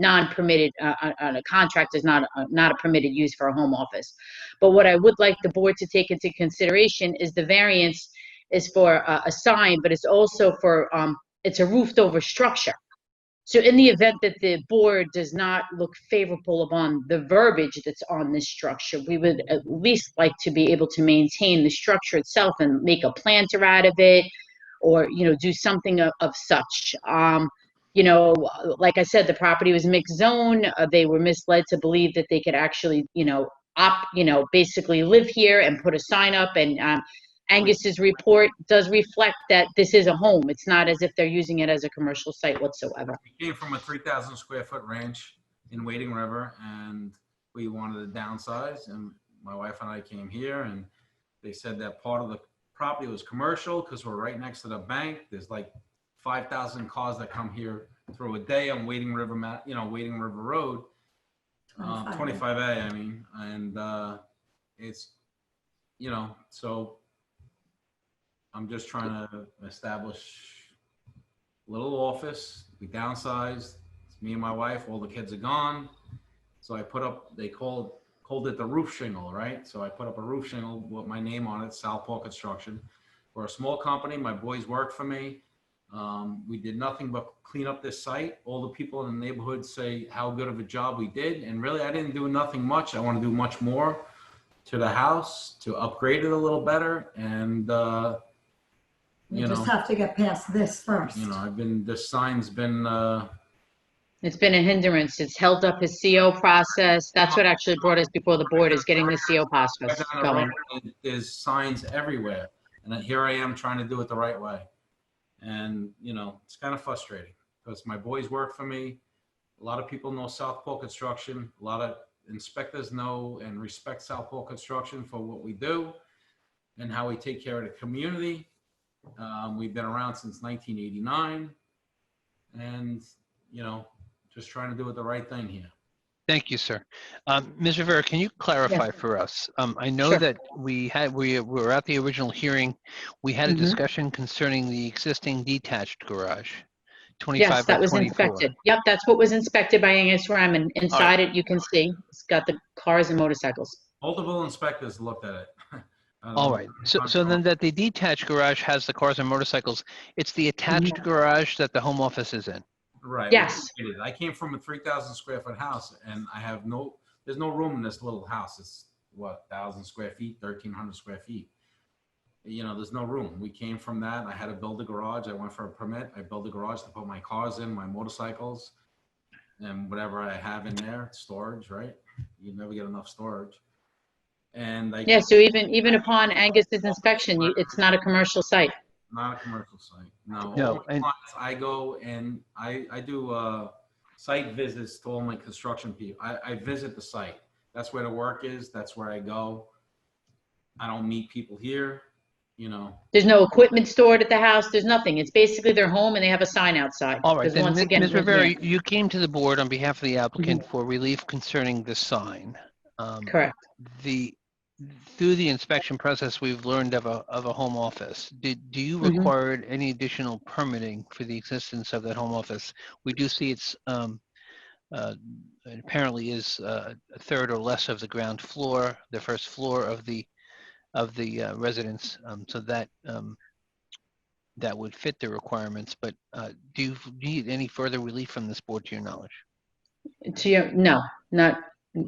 non-permitted, on a contract is not a permitted use for a home office. But what I would like the board to take into consideration is the variance is for a sign, but it's also for, it's a roofed over structure. So in the event that the board does not look favorable upon the verbiage that's on this structure, we would at least like to be able to maintain the structure itself and make a planter out of it, or, do something of such. Like I said, the property was mixed zone. They were misled to believe that they could actually, basically live here and put a sign up. And Angus's report does reflect that this is a home. It's not as if they're using it as a commercial site whatsoever. We came from a 3,000 square foot ranch in Wading River, and we wanted to downsize. And my wife and I came here, and they said that part of the property was commercial because we're right next to the bank. There's like 5,000 cars that come here through a day on Wading River, Wading River Road, 25A, I mean, and it's, so I'm just trying to establish a little office. We downsized. It's me and my wife. All the kids are gone. So I put up, they called it the roof shingle, right? So I put up a roof shingle with my name on it, Southpaw Construction. We're a small company. My boys work for me. We did nothing but clean up this site. All the people in the neighborhood say how good of a job we did. And really, I didn't do nothing much. I want to do much more to the house to upgrade it a little better. And, You just have to get past this first. This sign's been, It's been a hindrance. It's held up his CO process. That's what actually brought us before the board, is getting the CO process going. There's signs everywhere. And here I am trying to do it the right way. And, it's kind of frustrating because my boys work for me. A lot of people know Southpaw Construction. A lot of inspectors know and respect Southpaw Construction for what we do and how we take care of the community. We've been around since 1989, and, just trying to do it the right thing here. Thank you, sir. Ms. Rivera, can you clarify for us? I know Sure. that we were at the original hearing. We had a Mhm. discussion concerning the existing detached garage, 25 Yes, by that was 24. inspected. Yep, that's what was inspected by Angus Ryman. Inside it, you can see, it's got the cars and motorcycles. Multiple inspectors looked at it. I don't All know. right. So then that the detached garage has the cars and motorcycles, it's the attached garage that the home office is in. Right. Yes. I came from a 3,000 square foot house, and there's no room in this little house. It's what, 1,000 square feet, 1,300 square feet. You know, there's no room. We came from that. I had to build a garage. I went for a permit. I built a garage to put my cars in, my motorcycles, and whatever I have in there, storage, right? You never get enough storage. And Yeah, so even upon Angus's inspection, it's not a commercial site. Not a commercial site. No. No, All my clients, I go and I do site visits to all my construction people. I visit the site. That's where the work is. That's where I go. I don't meet people here, you know. There's no equipment stored at the house. There's nothing. It's basically their home and they have a sign outside. All right, Because then, once again, Ms. Rivera, yeah, you came to the board on behalf of the applicant for relief concerning the sign. correct. Through the inspection process, we've learned of a home office. Do you require any additional permitting for the existence of that home office? We do see it's it apparently is a third or less of the ground floor, the first floor of the residence, so that that would fit the requirements. But do you need any further relief from this board, to your knowledge? No, not,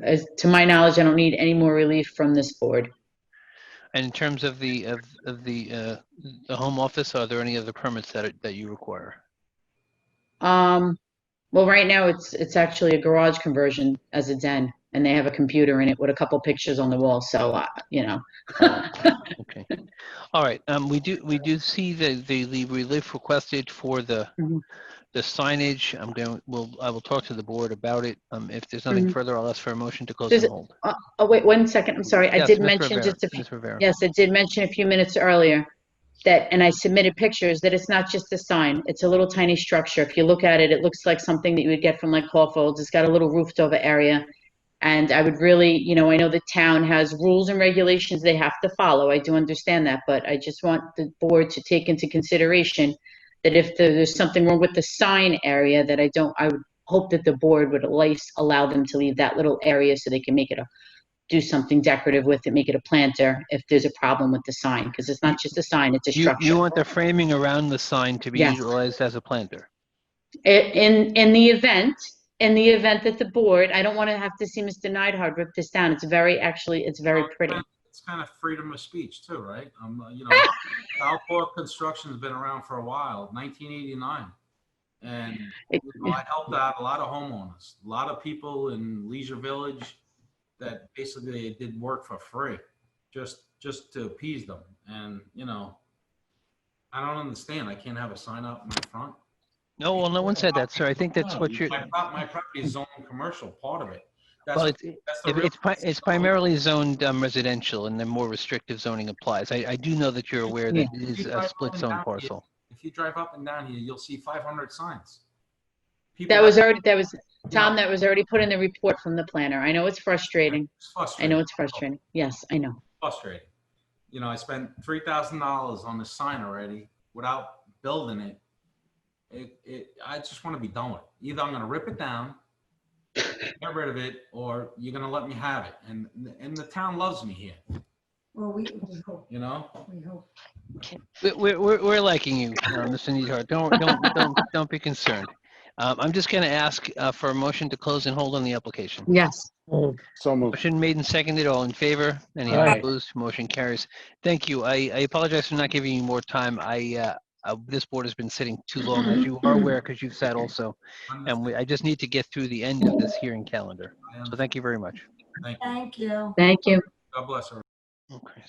as to my knowledge, I don't need any more relief from this board. And in terms of the home office, are there any other permits that you require? Well, right now it's actually a garage conversion as a den, and they have a computer in it with a couple pictures on the wall. So, you know. Okay. All right. We do see the relief requested for the signage. I will talk to the board about it. If there's nothing further, I'll ask for a motion to close and hold. Oh, wait 1 second. I'm sorry. I Yes, did Ms. mention Rivera, just a Ms. Rivera. yes, I did mention a few minutes earlier that, and I submitted pictures, that it's not just a sign. It's a little tiny structure. If you look at it, it looks like something that you would get from like Hawfolds. It's got a little roofed over area. And I would really, you know, I know the town has rules and regulations they have to follow. I do understand that, but I just want the board to take into consideration that if there's something wrong with the sign area, that I would hope that the board would at least allow them to leave that little area so they can make it do something decorative with it, make it a planter if there's a problem with the sign, because it's not just a sign, it's a structure. You want the framing around the sign to be Yes. utilized as a planter? In the event that the board, I don't want to have to see Mr. Neidhart rip this down. It's very pretty. It's kind of freedom of speech too, right? You know, Southport Construction's been around for a while, 1989. And you know, I helped out a lot of homeowners, a lot of people in Leisure Village that basically did work for free, just to appease them. And you know, I don't understand. I can't have a sign up in my front. No, well, no one said that, sir. I think that's what you're. My property is zoned commercial, part of it. That's Well, what- that's the real- it's primarily zoned residential, and then more restrictive zoning applies. I do know that you're aware that it If is you a drive split up and zone down here- parcel. If you drive up and down here, you'll see 500 signs. That was Tom, that was already put in the report from the planner. I know it's frustrating. It's frustrating. I know it's frustrating. Yes, I know. Frustrating. You know, I spent $3,000 on this sign already without building it. I just want to be done with it. Either I'm going to rip it down, get rid of it, or you're going to let me have it. And the town loves me here. Well, we hope, You know? we hope. We're liking you, Mr. Neidhart. Don't be concerned. I'm just going to ask for a motion to close and hold on the application. Yes. So moved. Motion made and seconded. All in favor? Any Aye. opposed? Motion carries. Thank you. I apologize for not giving you more time. This board has been sitting too long, as you are aware, because you've sat also. And I just need to get through the end of this hearing calendar. So thank you very much. Thank you. Thank you. God bless her. Okay.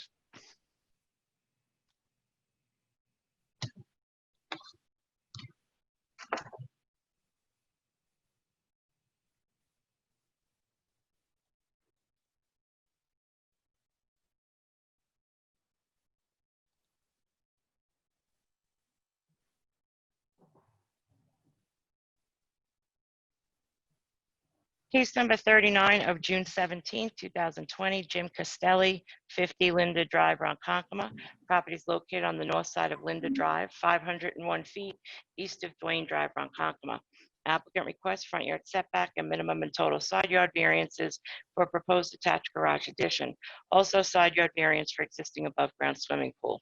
Case number 39 of June 17, 2020, Jim Castelli, 50 Linda Drive, Ronkonkoma. Property is located on the north side of Linda Drive, 501 feet east of Dwayne Drive, Ronkonkoma. Applicant requests front yard setback and minimum and total side yard variances for a proposed attached garage addition. Also side yard variance for existing above-ground swimming pool.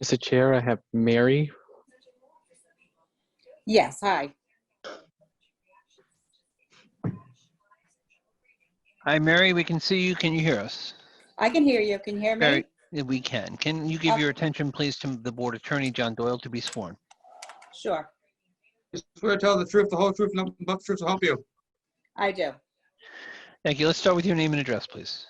Mr. Chair, I have Mary. Yes, hi. Hi, Mary, we can see you. Can you hear us? I can hear you. Can you hear me? Mary, we can. Can you give Okay. your attention, please, to the board attorney, John Doyle, to be sworn? Sure, Swear to tell the truth, the whole truth, and nothing but the truth to help you. I do. Thank you. Let's start with your name and address, please.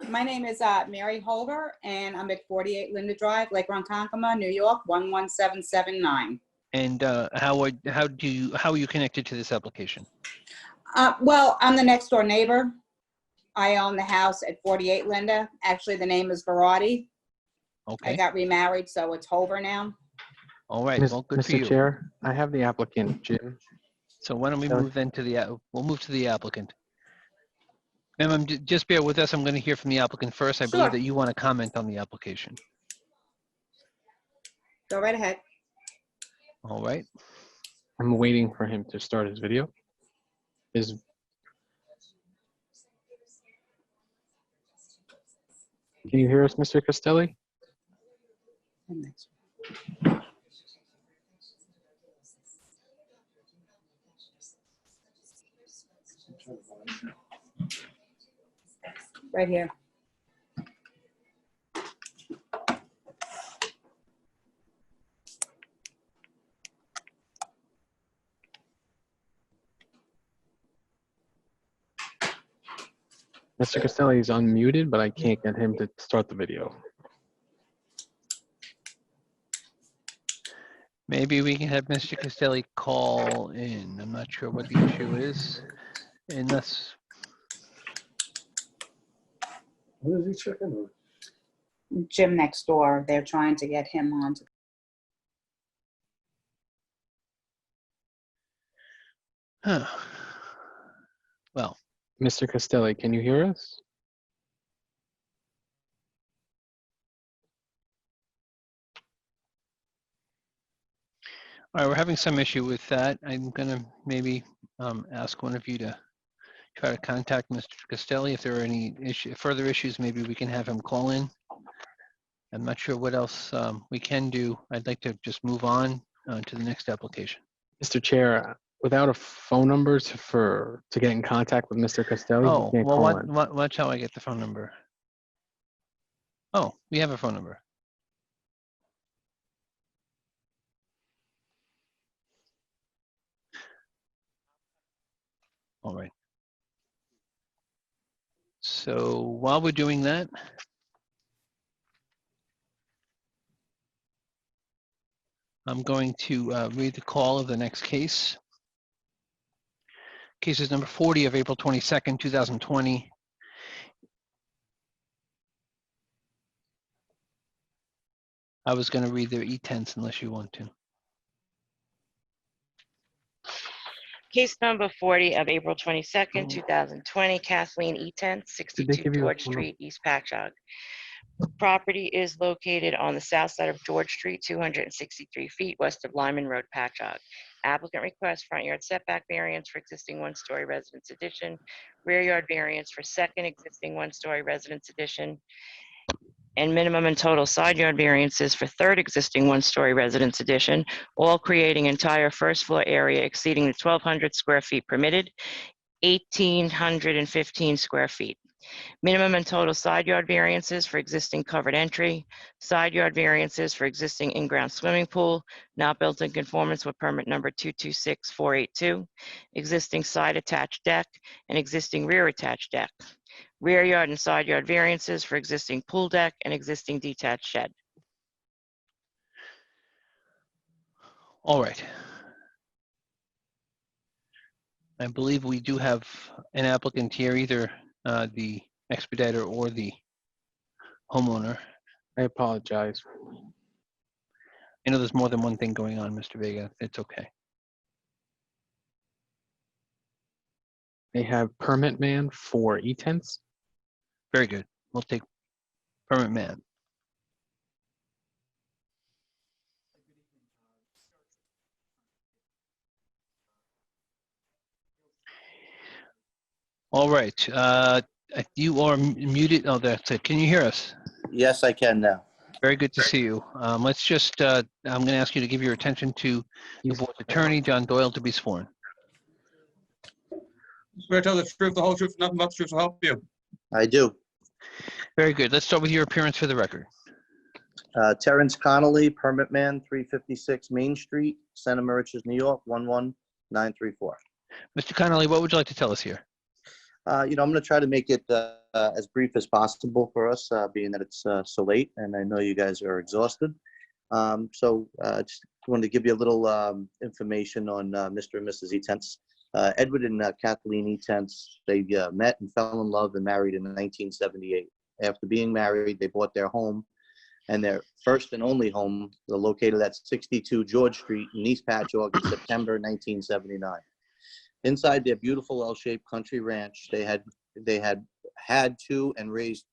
My name is Mary Holder, and I'm at 48 Linda Drive, Lake Ronkonkoma, New York, 11779. And how are you connected to this application? Well, I'm the next door neighbor. I own the house at 48 Linda. Actually, the name is Verratti. I Okay. got remarried, so it's Holder now. All right. Well, good for Mr. you. Chair, I have the applicant, Jim. So why don't we Sure. move then to we'll move to the applicant. Ma'am, just bear with us. I'm going to hear from the applicant first. I believe Sure. that you want to comment on the application. Go right ahead. All right. I'm waiting for him to start his video. Can you hear us, Mr. Castelli? Right here. Mr. Castelli is unmuted, but I can't get him to start the video. Maybe we can have Mr. Castelli call in. I'm not sure what the issue is. Unless, What is he checking on? Jim next door. They're trying to get him on. well, Mr. Castelli, can you hear us? all right, we're having some issue with that. I'm going to maybe ask one of you to try to contact Mr. Castelli. If there are any further issues, maybe we can have him call in. I'm not sure what else we can do. I'd like to just move on to the next application. Mr. Chair, without a phone number to get in contact with Mr. Castelli, Oh, you can't well, call in. watch how I get the phone number. Oh, we have a phone number. All right. So while we're doing that, I'm going to read the call of the next case. Case is number 40 of April 22nd, 2020. I was going to read their E-tense unless you want to. Case number 40 of April 22nd, 2020, Kathleen Eaton, 62 give you a George phone Street, East Patchogue. Property is located on the south side of George Street, 263 feet west of Lyman Road, Patchogue. Applicant requests front yard setback variance for existing one-story residence addition, rear yard variance for second existing one-story residence addition, and minimum and total side yard variances for third existing one-story residence addition, all creating entire first floor area exceeding the 1,200 square feet permitted, 1,815 square feet. Minimum and total side yard variances for existing covered entry, side yard variances for existing in-ground swimming pool, not built in conformance with permit number 226482, existing side attached deck, and existing rear attached deck. Rear yard and side yard variances for existing pool deck and existing detached shed. All right. I believe we do have an applicant here, either the expediter or the homeowner. I apologize. I know there's more than one thing going on, Mr. Vega. It's okay. They have permit man for E-Tents. Very good. We'll take permit man. All right. You are muted. Oh, that's it. Can you hear us? Yes, I can now. Very good to see you. Let's just, I'm going to ask you to give your attention to the board's attorney, John Doyle, to be sworn. Swear to tell the truth, the whole truth, nothing but the truth to help you. I do. Very good. Let's start with your appearance for the record. Terrence Connolly, permit man, 356 Main Street, Center Moriches, New York, 11934. Mr. Connolly, what would you like to tell us here? I'm going to try to make it as brief as possible for us, being that it's so late, and I know you guys are exhausted. Just wanted to give you a little information on Mr. and Mrs. E-Tents. Edward and Kathleen E-Tents, they met and fell in love and married in 1978. After being married, they bought their home, and their first and only home, located at 62 George Street in East Patchogue in September 1979. Inside their beautiful L-shaped country ranch, they had two and raised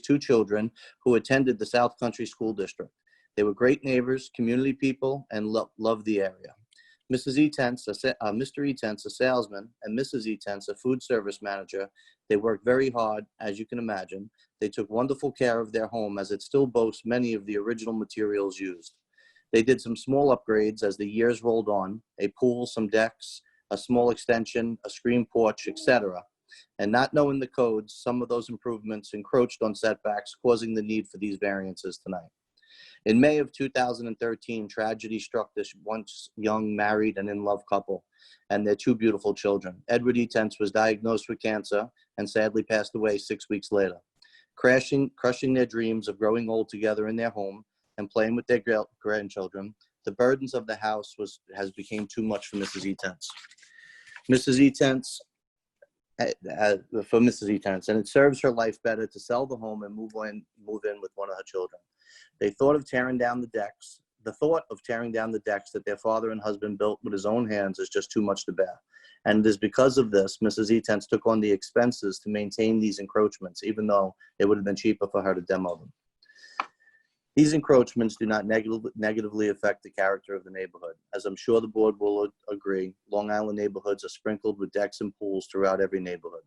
two children who attended the South Country School District. They were great neighbors, community people, and loved the area. Mrs. E-Tents, Mr. E-Tents, a salesman, and Mrs. E-Tents, a food service manager. They worked very hard, as you can imagine. They took wonderful care of their home, as it still boasts many of the original materials used. They did some small upgrades as the years rolled on: a pool, some decks, a small extension, a screen porch, etc. And not knowing the codes, some of those improvements encroached on setbacks, causing the need for these variances tonight. In May of 2013, tragedy struck this once young, married, and in-love couple and their two beautiful children. Edward E-Tents was diagnosed with cancer and sadly passed away 6 weeks later. Crushing their dreams of growing old together in their home and playing with their grandchildren, the burdens of the house has become too much for Mrs. E-Tents. Mrs. E-Tents, for Mrs. E-Tents, and it serves her life better to sell the home and move in with one of her children. The thought of tearing down the decks that their father and husband built with his own hands is just too much to bear. And it is because of this, Mrs. E-Tents took on the expenses to maintain these encroachments, even though it would have been cheaper for her to demo them. These encroachments do not negatively affect the character of the neighborhood. As I'm sure the board will agree, Long Island neighborhoods are sprinkled with decks and pools throughout every neighborhood.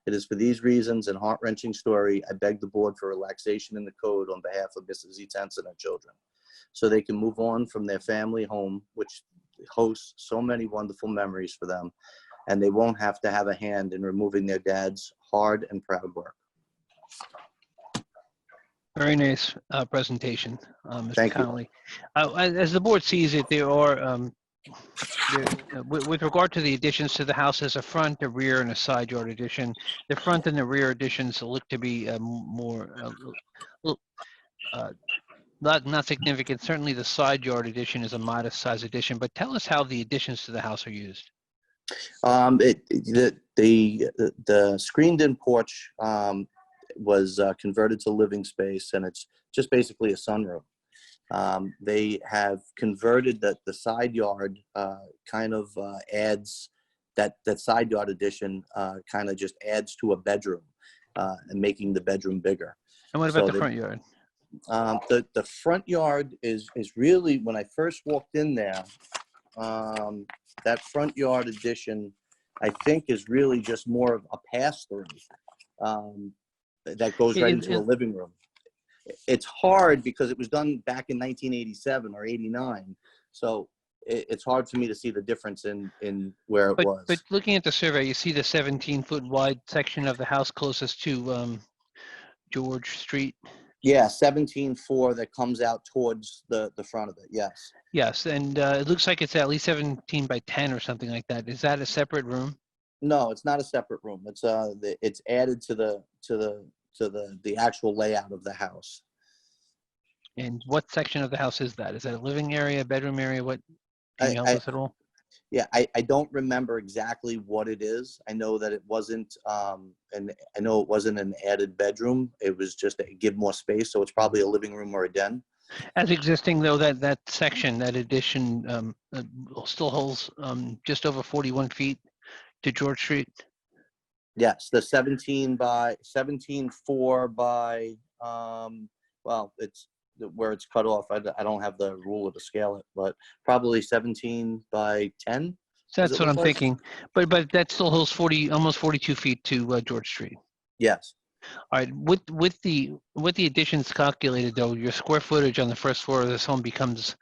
It is for these reasons and heart-wrenching story, I beg the board for relaxation in the code on behalf of Mrs. E-Tents and her children, so they can move on from their family home, which hosts so many wonderful memories for them, and they won't have to have a hand in removing their dad's hard and proud work. Very nice presentation, Mr. Thank you. Connolly. As the board sees it, there are, with regard to the additions to the house, there's a front, a rear, and a side yard addition. The front and the rear additions look to be not significant. Certainly the side yard addition is a modest size addition, but tell us how the additions to the house are used. The screened-in porch was converted to living space, and it's just basically a sunroom. They have converted the side yard, adds that side yard addition kind of just adds to a bedroom and making the bedroom bigger. And what about the front yard? The front yard is really, when I first walked in there, that front yard addition, I think, is really just more of a pass-through that goes right into a living room. It's hard because it was done back in 1987 or 89, so it's hard for me to see the difference in where it was. But looking at the survey, you see the 17-foot wide section of the house closest to George Street. Yeah, 17.4 that comes out towards the front of it. Yes. Yes, and it looks like it's at least 17 by 10 or something like that. Is that a separate room? No, it's not a separate room. It's added to the actual layout of the house. And what section of the house is that? Is that a living area, bedroom area? What, can you help us at all? Yeah, I don't remember exactly what it is. I know that it wasn't, and I know it wasn't an added bedroom. It was just to give more space. So it's probably a living room or a den. As existing, though, that section, that addition still holds just over 41 feet to George Street? Yes, the 17 by 17.4 by, well, it's where it's cut off. I don't have the ruler to scale it, but probably 17 by 10. So does that's it what look I'm like? thinking. But that still holds 40, almost 42 feet to George Street. Yes. All right, with the additions calculated though, your square footage on the first floor of this home becomes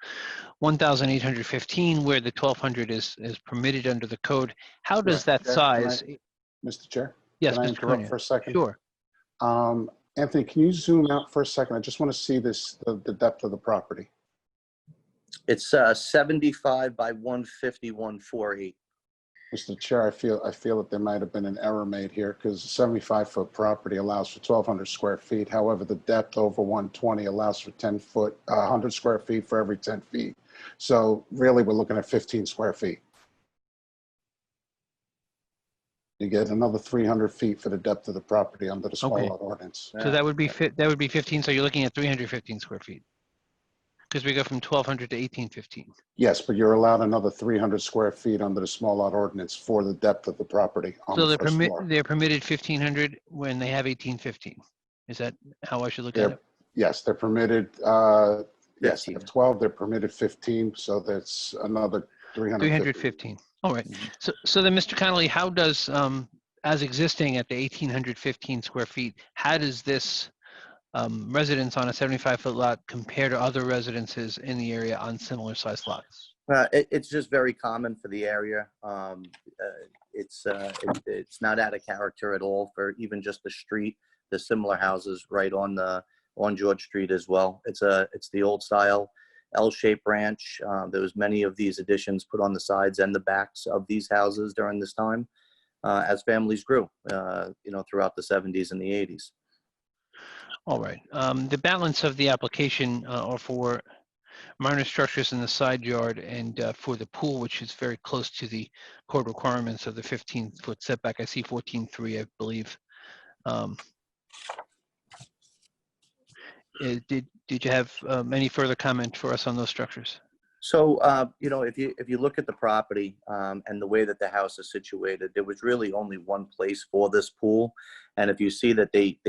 1,815, where the 1,200 is permitted under the code. How does Right. that Chair, size? Mr. Chair? Yes, Can I Mr. interrupt Cunha. for a second? Sure. Anthony, can you zoom out for a second? I just want to see the depth of the property. It's 75 by 150, 148. Mr. Chair, I feel that there might have been an error made here because a 75-foot property allows for 1,200 square feet. However, the depth over 120 allows for 100 square feet for every 10 feet. So really, we're looking at 15 square feet. You get another 300 feet for the depth of the property under the small Okay. lot ordinance. So that would be 15. So you're looking at 315 square feet. Because we go from 1,200 to 1,815. Yes, but you're allowed another 300 square feet under the small lot ordinance for the depth of the property on So the first floor. they're permitted 1,500 when they have 1,815. Is that how I should look at They're, it? yes, they're permitted, yes, they have 12, they're permitted 15, so that's another 350. 315. All right. So then, Mr. Connolly, how does, as existing at the 1,815 square feet, how does this residence on a 75-foot lot compare to other residences in the area on similar sized lots? It's just very common for the area. It's not out of character at all for even just the street. There's similar houses right on George Street as well. It's the old style L-shaped ranch. There was many of these additions put on the sides and the backs of these houses during this time as families grew, throughout the 70s and the 80s. All right. The balance of the application are for minor structures in the side yard and for the pool, which is very close to the code requirements of the 15-foot setback. I see 14.3, I believe. Did you have any further comment for us on those structures? So, if you look at the property and the way that the house is situated, there was really only one place for this pool. And if you see that they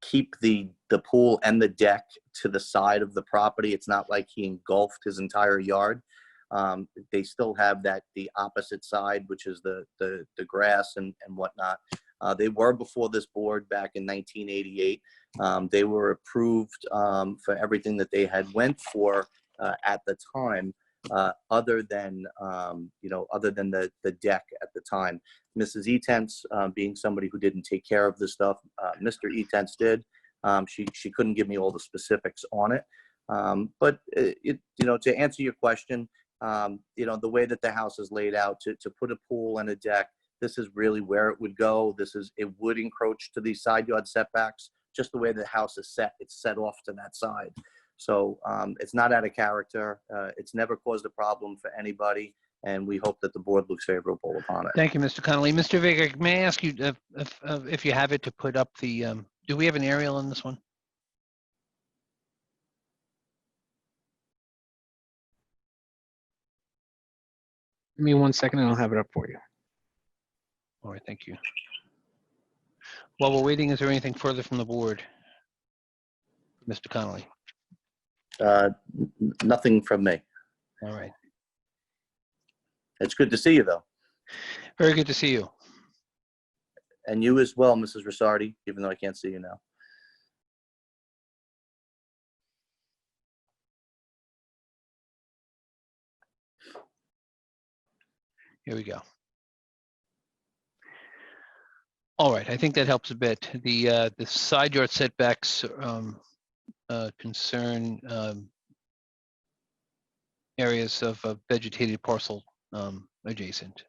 keep the pool and the deck to the side of the property, it's not like he engulfed his entire yard. They still have the opposite side, which is the grass and whatnot. They were before this board back in 1988. They were approved for everything that they had went for at the time. Other than the deck at the time. Mrs. Etense, being somebody who didn't take care of this stuff, Mr. Etense did. She couldn't give me all the specifics on it. But to answer your question, the way that the house is laid out to put a pool and a deck, this is really where it would go. It would encroach to the side yard setbacks, just the way the house is set. It's set off to that side. So it's not out of character. It's never caused a problem for anybody, and we hope that the board looks favorable upon it. Thank you, Mr. Connolly. Mr. Vega, may I ask you if you have it to put up the, do we have an aerial on this one? Give me 1 second and I'll have it up for you. All right, thank you. While we're waiting, is there anything further from the board? Mr. Connolly? Nothing from me. All right. It's good to see you, though. Very good to see you. And you as well, Mrs. Rosardi, even though I can't see you now. Here we go. All right, I think that helps a bit. The side yard setbacks concern areas of a vegetated parcel adjacent.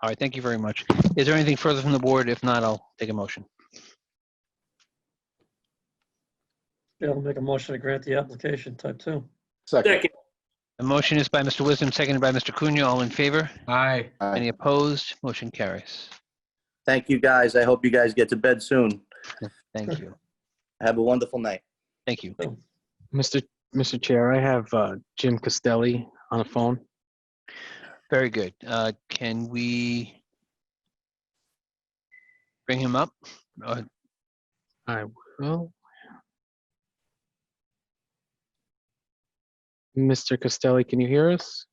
All right, thank you very much. Is there anything further from the board? If not, I'll take a motion. Yeah, I'll make a motion to grant the application type 2. Second. The motion is by Mr. Wisdom, seconded by Mr. Cunha. All in favor? Aye. Any opposed? Motion carries. Thank you, guys. I hope you guys get to bed soon. Thank you. Have a wonderful night. Thank you. Mr. Chair, I have Jim Costelli on the phone. Very good. Can we bring him up? I will. Mr. Castelli, can you hear us?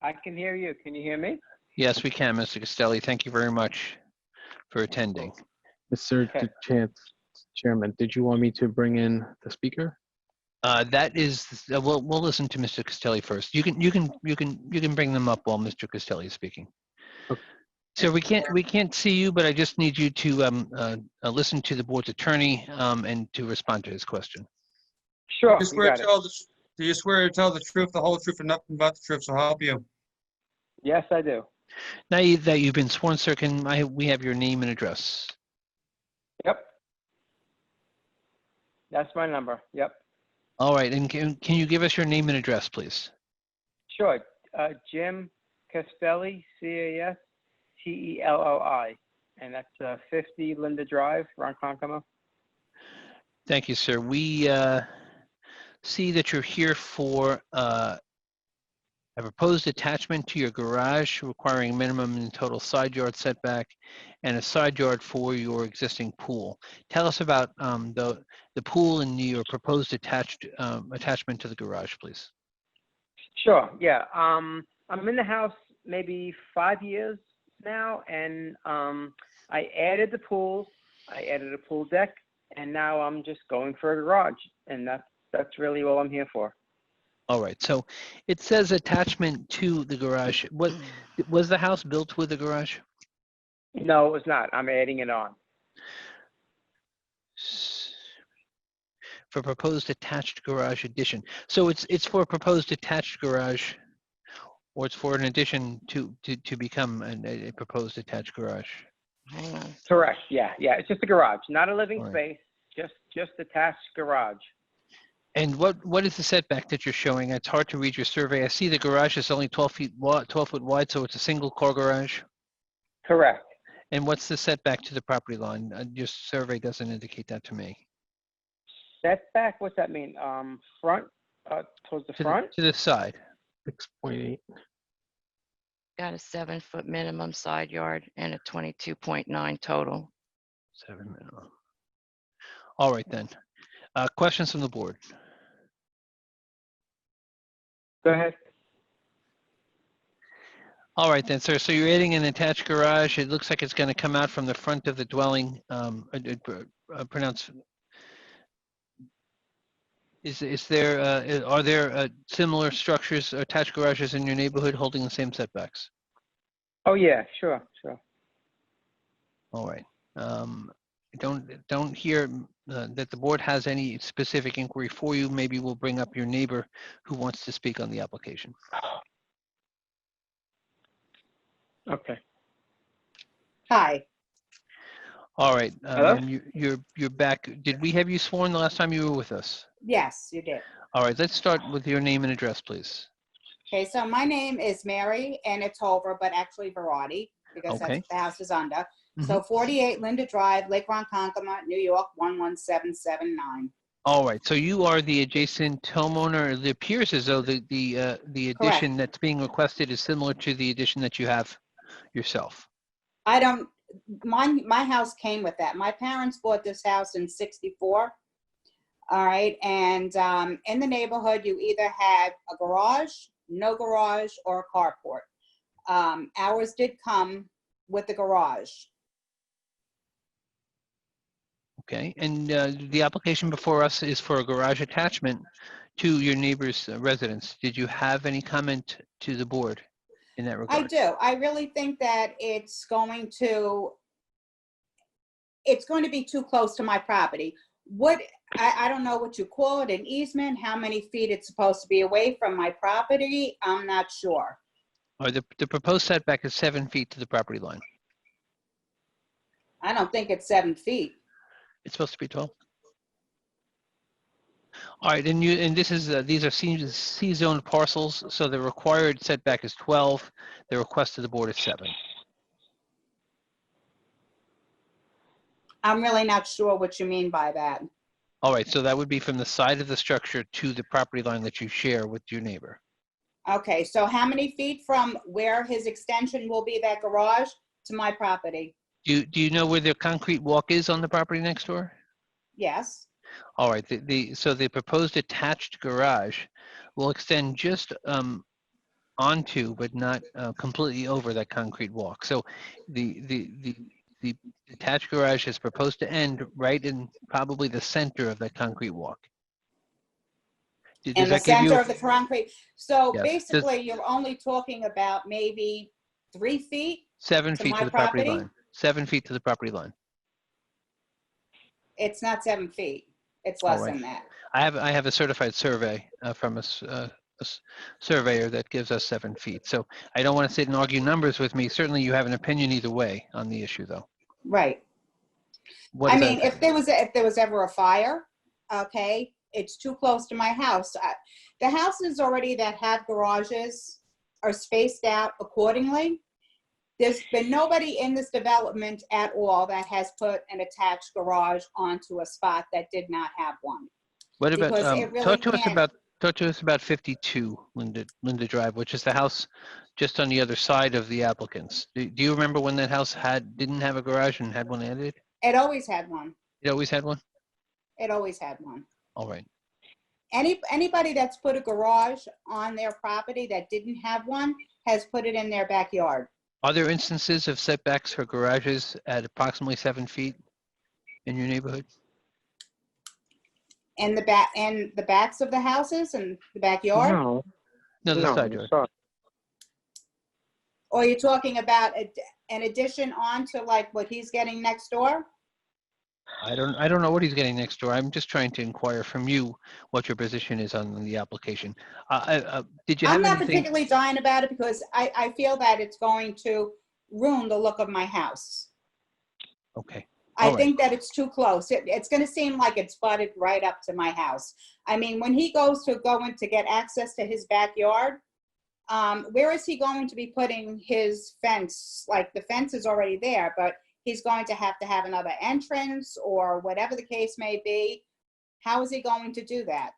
I can hear you. Can you hear me? Yes, we can, Mr. Castelli. Thank you very much for attending. Mr. Chairman, did you want me to bring in the speaker? That is, we'll listen to Mr. Castelli first. You can bring them up while Mr. Castelli is speaking. Okay. So we can't see you, but I just need you to listen to the board's attorney and to respond to his question. Sure. Do you swear to tell the truth, the whole truth, and nothing but the truth, so help you? Yes, I do. Now that you've been sworn, sir, we have your name and address? Yep. That's my number. Yep. All right, and can you give us your name and address, please? Sure. Jim Castelli, Castelli, and that's 50 Linda Drive, Ronkonkoma. Thank you, sir. We see that you're here for a proposed attachment to your garage requiring minimum and total side yard setback and a side yard for your existing pool. Tell us about the pool and your proposed attachment to the garage, please. Sure. Yeah. I'm in the house maybe 5 years now, and I added the pool. I added a pool deck, and now I'm just going for a garage, and that's really all I'm here for. All right. So it says attachment to the garage. What was the house built with a garage? No, it was not. I'm adding it on. For proposed attached garage addition. So it's for a proposed attached garage, or it's for an addition to become a proposed attached garage. Hang on. Correct. Yeah. It's just a garage, not a living space. Just attached garage. And what is the setback that you're showing? It's hard to read your survey. I see the garage is only 12 foot wide, so it's a single car garage. Correct. And what's the setback to the property line? Your survey doesn't indicate that to me. Setback, what's that mean? Front, towards the front? To the side. 6.8. Got a 7-foot minimum side yard and a 22.9 total. 7 minimum. All right then. Questions from the board? Go ahead. All right then, sir. So you're adding an attached garage. It looks like it's going to come out from the front of the dwelling. Pronounce. Are there similar structures, attached garages in your neighborhood holding the same setbacks? Oh yeah, sure. All right. Don't hear that the board has any specific inquiry for you. Maybe we'll bring up your neighbor who wants to speak on the application. Okay. Hi. All right. Hello? And you're back. Did we have you sworn the last time you were with us? Yes, you did. All right. Let's start with your name and address, please. Okay, so my name is Mary, and it's over, but actually Verratti, because that's Okay. what the house is under. So 48 Linda Drive, Lake Ronkonkoma, New York, 11779. All right. So you are the adjacent homeowner. It appears as though the addition that's being requested is similar to the addition that you have yourself. My house came with that. My parents bought this house in 64. All right, and in the neighborhood, you either had a garage, no garage, or a carport. Ours did come with the garage. Okay. And the application before us is for a garage attachment to your neighbor's residence. Did you have any comment to the board in that regard? I do. I really think that it's going to be too close to my property. I don't know what you call it, an easement, how many feet it's supposed to be away from my property. I'm not sure. Or the proposed setback is 7 feet to the property line. I don't think it's 7 feet. It's supposed to be 12. All right, and this is these are C-zoned parcels, so the required setback is 12. The request to the board is 7. I'm really not sure what you mean by that. All right, so that would be from the side of the structure to the property line that you share with your neighbor. Okay, so how many feet from where his extension will be, that garage, to my property? Do you know where the concrete walk is on the property next door? Yes. All right, so the proposed attached garage will extend just onto, but not completely over that concrete walk. So the attached garage is proposed to end right in probably the center of that concrete walk. In Does the that give you? center of the concrete. So Yes. basically, you're only talking about maybe 3 feet 7 to feet my to the property property. line. 7 feet to the property line. It's not 7 feet. It's All less right. than that. I have a certified survey from surveyor that gives us 7 feet. So I don't want to sit and argue numbers with me. Certainly you have an opinion either way on the issue, though. Right. What I is that mean, if there was ever a fire, okay, it's too close to my house. The houses already that have garages are spaced out accordingly. There's been nobody in this development at all that has put an attached garage onto a spot that did not have one. What about, Because it really talk to us can't- about 52 Linda Drive, which is the house just on the other side of the applicants. Do you remember when that house didn't have a garage and had one added? It always had one. It always had one? It always had one. All right. Anybody that's put a garage on their property that didn't have one has put it in their backyard. Are there instances of setbacks for garages at approximately 7 feet in your neighborhood? In the backs of the houses and the backyard? No. No, the No, side yard. sorry. Or you're talking about an addition onto like what he's getting next door? I don't know what he's getting next door. I'm just trying to inquire from you what your position is on the application. Did you have I'm not anything? particularly dying about it because I feel that it's going to ruin the look of my house. Okay. I All right. think that it's too close. It's going to seem like it's butted right up to my house. I mean, when he goes to go in to get access to his backyard, where is he going to be putting his fence? Like the fence is already there, but he's going to have another entrance or whatever the case may be. How is he going to do that?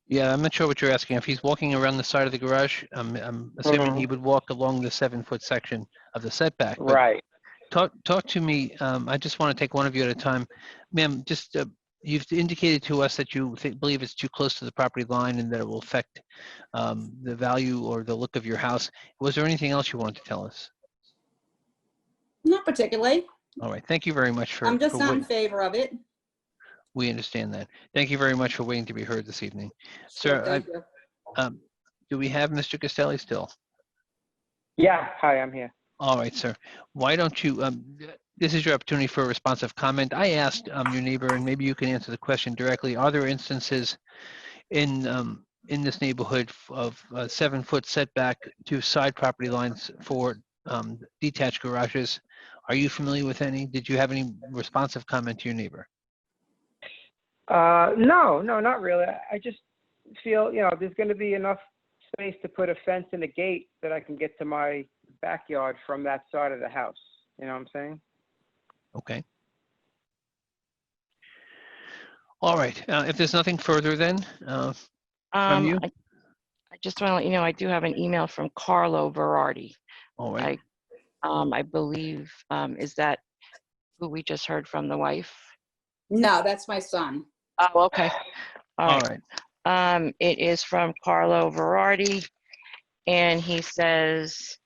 Yeah, I'm not sure what you're asking. If he's walking around the side of the garage, I'm assuming he would walk along the 7-foot section of the setback. But Right. Talk to me. I just want to take one of you at a time. Ma'am, just you've indicated to us that you believe it's too close to the property line and that it will affect the value or the look of your house. Was there anything else you wanted to tell us? Not particularly. All right. Thank you very much for. I'm just for not in wait- favor of it. We understand that. Thank you very much for waiting to be heard this evening. Sir, Thank you. do we have Mr. Castelli still? Yeah, hi, I'm here. All right, sir. Why don't you, this is your opportunity for a responsive comment. I asked your neighbor, and maybe you can answer the question directly. Are there instances in this neighborhood of 7-foot setback to side property lines for detached garages? Are you familiar with any? Did you have any responsive comment to your neighbor? No, not really. I just feel, there's going to be enough space to put a fence and a gate that I can get to my backyard from that side of the house. You know what I'm saying? Okay. All right. If there's nothing further then from you? I just want to let you know, I do have an email from Carlo Verardi. All right. I believe, is that who we just heard from, the wife? No, that's my son. Oh, okay. All right. It is from Carlo Verardi, and he says,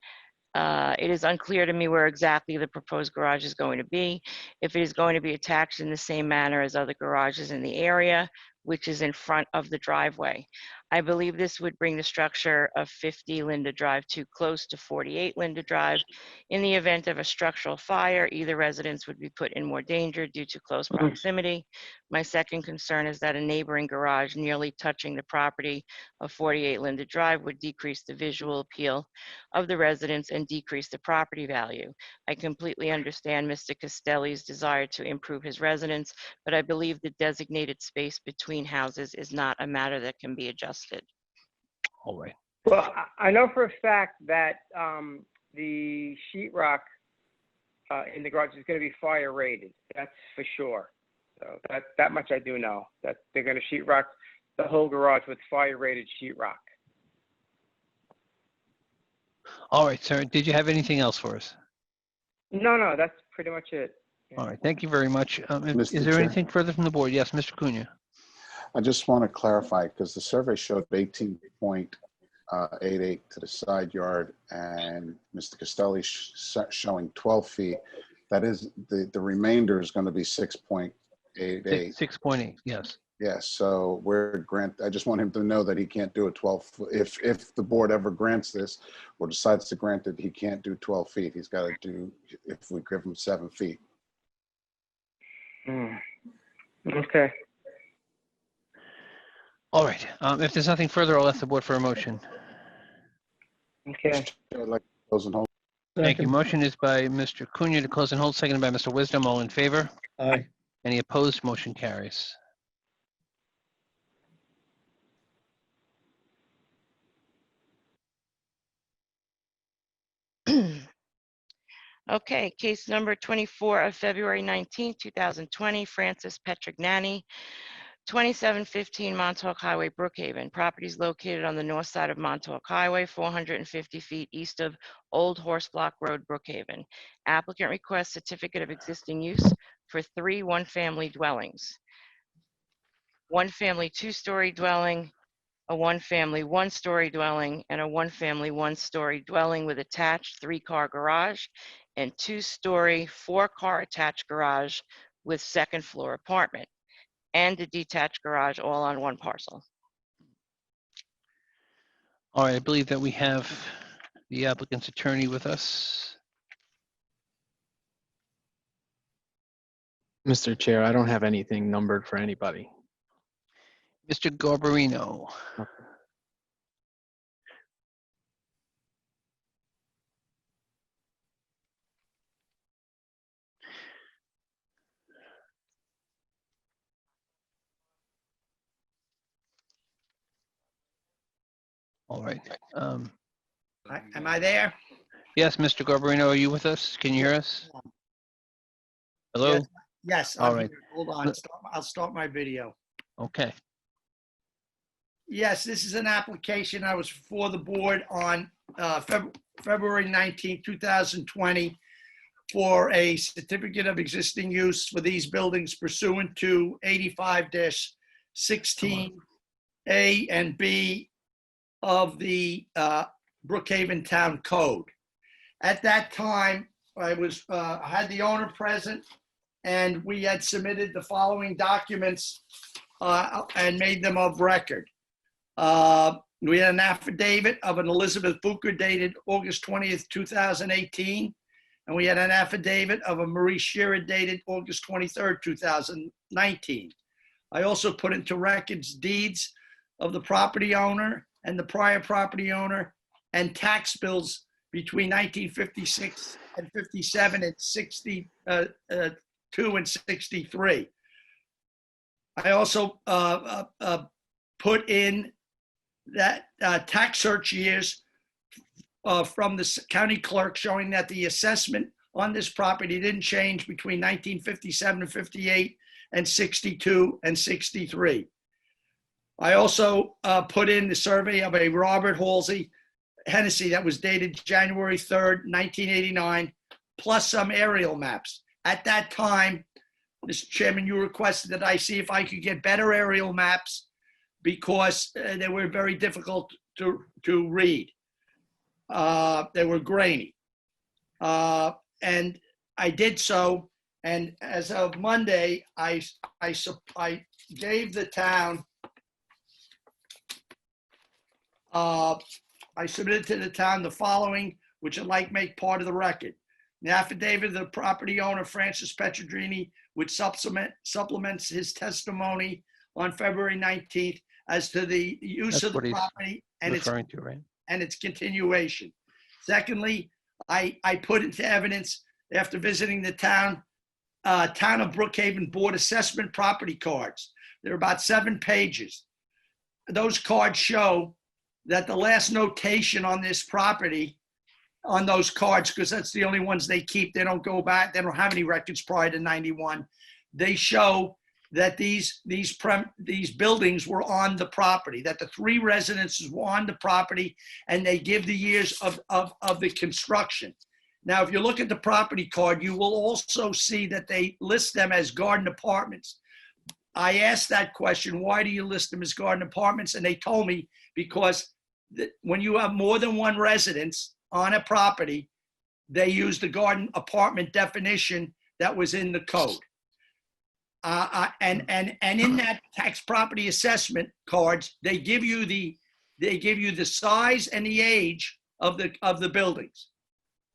it is unclear to me where exactly the proposed garage is going to be. If it is going to be attached in the same manner as other garages in the area, which is in front of the driveway. I believe this would bring the structure of 50 Linda Drive too close to 48 Linda Drive. In the event of a structural fire, either residence would be put in more danger due to close proximity. My second concern is that a neighboring garage nearly touching the property of 48 Linda Drive would decrease the visual appeal of the residents and decrease the property value. I completely understand Mr. Castelli's desire to improve his residence, but I believe the designated space between houses is not a matter that can be adjusted. All right. Well, I know for a fact that the sheetrock in the garage is going to be fire rated. That's for sure. So that much I do know, that they're going to sheetrock the whole garage with fire rated sheetrock. All right, sir. Did you have anything else for us? No, that's pretty much it. All right, thank you very much. Is Mr. there Chair. anything further from the board? Yes, Mr. Cunha. I just want to clarify, because the survey showed 18.88 to the side yard, and Mr. Costelli showing 12 feet. That is, the remainder is going to be 6.88. 6.8, yes. Yes, so I just want him to know that he can't do a 12, if the board ever grants this or decides to grant it, he can't do 12 feet. He's got to do, if we give him 7 feet. Okay. All right, if there's nothing further, I'll ask the board for a motion. Okay. I'd like to close and hold. Thank you. Motion is by Mr. Cunha to close and hold, seconded by Mr. Wisdom. All in favor? Aye. Any opposed? Motion carries. Okay, case number 24 of February 19, 2020, Francis Petrignani, 2715 Montauk Highway, Brookhaven. Properties located on the north side of Montauk Highway, 450 feet east of Old Horse Block Road, Brookhaven. Applicant requests certificate of existing use for 3 one-family dwellings. One-family two-story dwelling, a one-family one-story dwelling, and a one-family one-story dwelling with attached 3-car garage and 2-story 4-car attached garage with second floor apartment, and a detached garage, all on one parcel. All right, I believe that we have the applicant's attorney with us. Mr. Chair, I don't have anything numbered for anybody. Mr. Garbarino. All right. Am I there? Yes, Mr. Garbarino, are you with us? Can you hear us? Hello? Yes. All I'm right. here. Hold on. I'll start my video. Okay. Yes, this is an application. I was before the board on February 19, 2020 for a certificate of existing use for these buildings pursuant to 85-16A and B of the Brookhaven Town Code. At that time, I had the owner present, and we had submitted the following documents and made them of record. We had an affidavit of an Elizabeth Booker dated August 20th, 2018, and we had an affidavit of a Marie Shearer dated August 23rd, 2019. I also put into records deeds of the property owner and the prior property owner and tax bills between 1956 and 57 and 62 and 63. I also put in that tax search years from the county clerk showing that the assessment on this property didn't change between 1957 and 58 and 62 and 63. I also put in the survey of a Robert Halsey Hennessy that was dated January 3rd, 1989, plus some aerial maps. At that time, Mr. Chairman, you requested that I see if I could get better aerial maps because they were very difficult to read. They were grainy. And I did so. And as of Monday, I gave the town, I submitted to the town the following, which I'd like make part of the record. The affidavit of the property owner, Francis Petrignani, which supplements his testimony on February 19th as to the use of the property and its continuation. Secondly, I put into evidence, after visiting the town of Brookhaven Board Assessment property cards. They're about 7 pages. Those cards show that the last notation on this property, on those cards, because that's the only ones they keep, they don't go back, they don't have any records prior to 91. They show that these buildings were on the property, that the 3 residences were on the property, and they give the years of the construction. Now, if you look at the property card, you will also see that they list them as garden apartments. I asked that question, why do you list them as garden apartments? And they told me because when you have more than one residence on a property, they use the garden apartment definition that was in the code. And in that tax property assessment cards, they give you the size and the age of the buildings.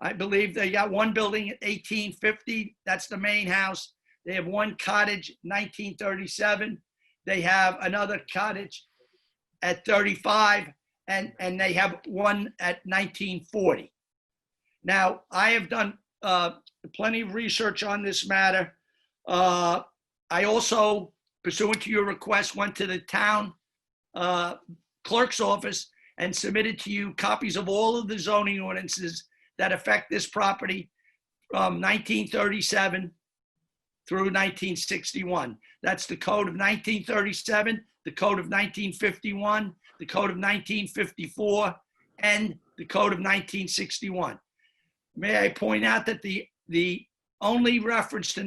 I believe they got one building at 1850. That's the main house. They have one cottage, 1937. They have another cottage at 35, and they have one at 1940. Now, I have done plenty of research on this matter. I also, pursuant to your request, went to the town clerk's office and submitted to you copies of all of the zoning ordinances that affect this property from 1937 through 1961. That's the code of 1937, the code of 1951, the code of 1954, and the code of 1961. May I point out that the only reference to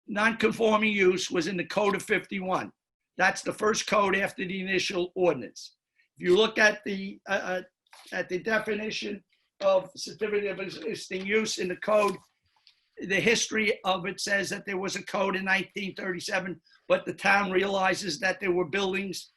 non-conforming use was in the code of 51. That's the first code after the initial ordinance. If you look at the definition of certificate of existing use in the code, the history of it says that there was a code in 1937, but the town realizes that there were buildings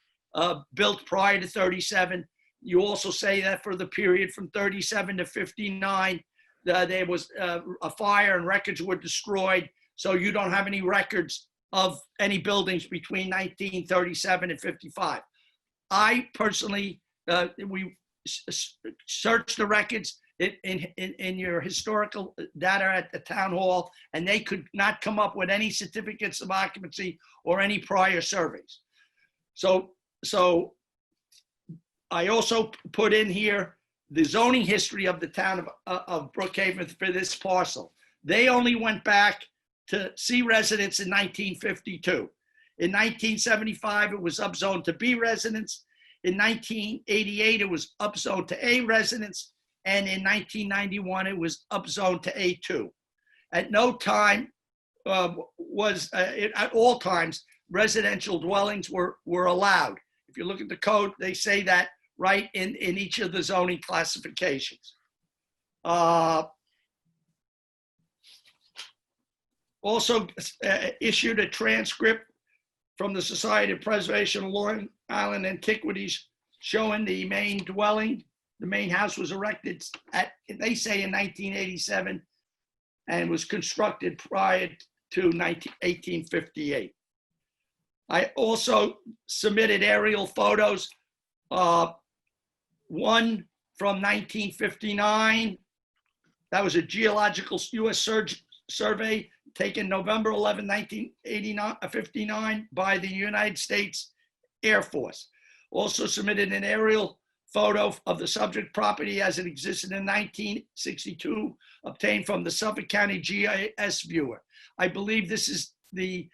built prior to 37. You also say that for the period from 37 to 59, there was a fire and records were destroyed. So you don't have any records of any buildings between 1937 and 55. I personally, we searched the records in your historical data at the town hall, and they could not come up with any certificates of occupancy or any prior surveys. So I also put in here the zoning history of the town of Brookhaven for this parcel. They only went back to C residence in 1952. In 1975, it was upzoned to B residence. In 1988, it was upzoned to A residence. And in 1991, it was upzoned to A2. At no time at all times, residential dwellings were allowed. If you look at the code, they say that right in each of the zoning classifications. Also issued a transcript from the Society of Preservation of Long Island Antiquities showing the main dwelling. The main house was erected they say in 1987 and was constructed prior to 1858. I also submitted aerial photos, one from 1959. That was a geological U.S. survey taken November 11, 1959 by the United States Air Force. Also submitted an aerial photo of the subject property as it existed in 1962, obtained from the Suffolk County GIS viewer. I believe this is the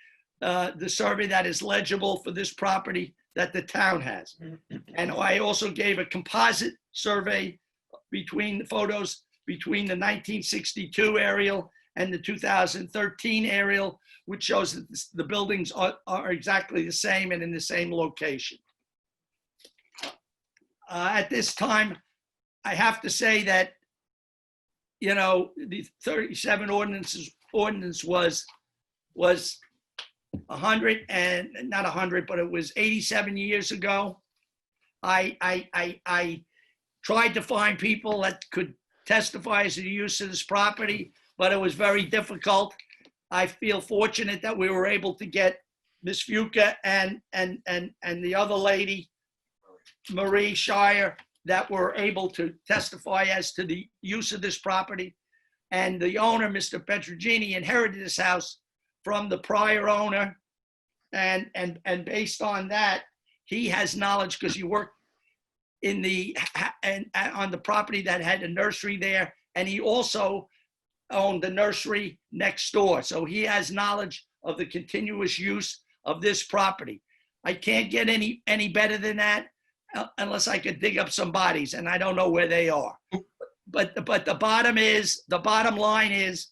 survey that is legible for this property that the town has. And I also gave a composite survey between the photos between the 1962 aerial and the 2013 aerial, which shows that the buildings are exactly the same and in the same location. At this time, I have to say that, you know, the 37 ordinance was 100 and not 100, but it was 87 years ago. I tried to find people that could testify as to the use of this property, but it was very difficult. I feel fortunate that we were able to get Ms. Fuca and the other lady, Marie Shire, that were able to testify as to the use of this property. And the owner, Mr. Petrogini, inherited this house from the prior owner. And based on that, he has knowledge because he worked on the property that had a nursery there. And he also owned the nursery next door. So he has knowledge of the continuous use of this property. I can't get any better than that unless I could dig up some bodies, and I don't know where they are. but the bottom line is,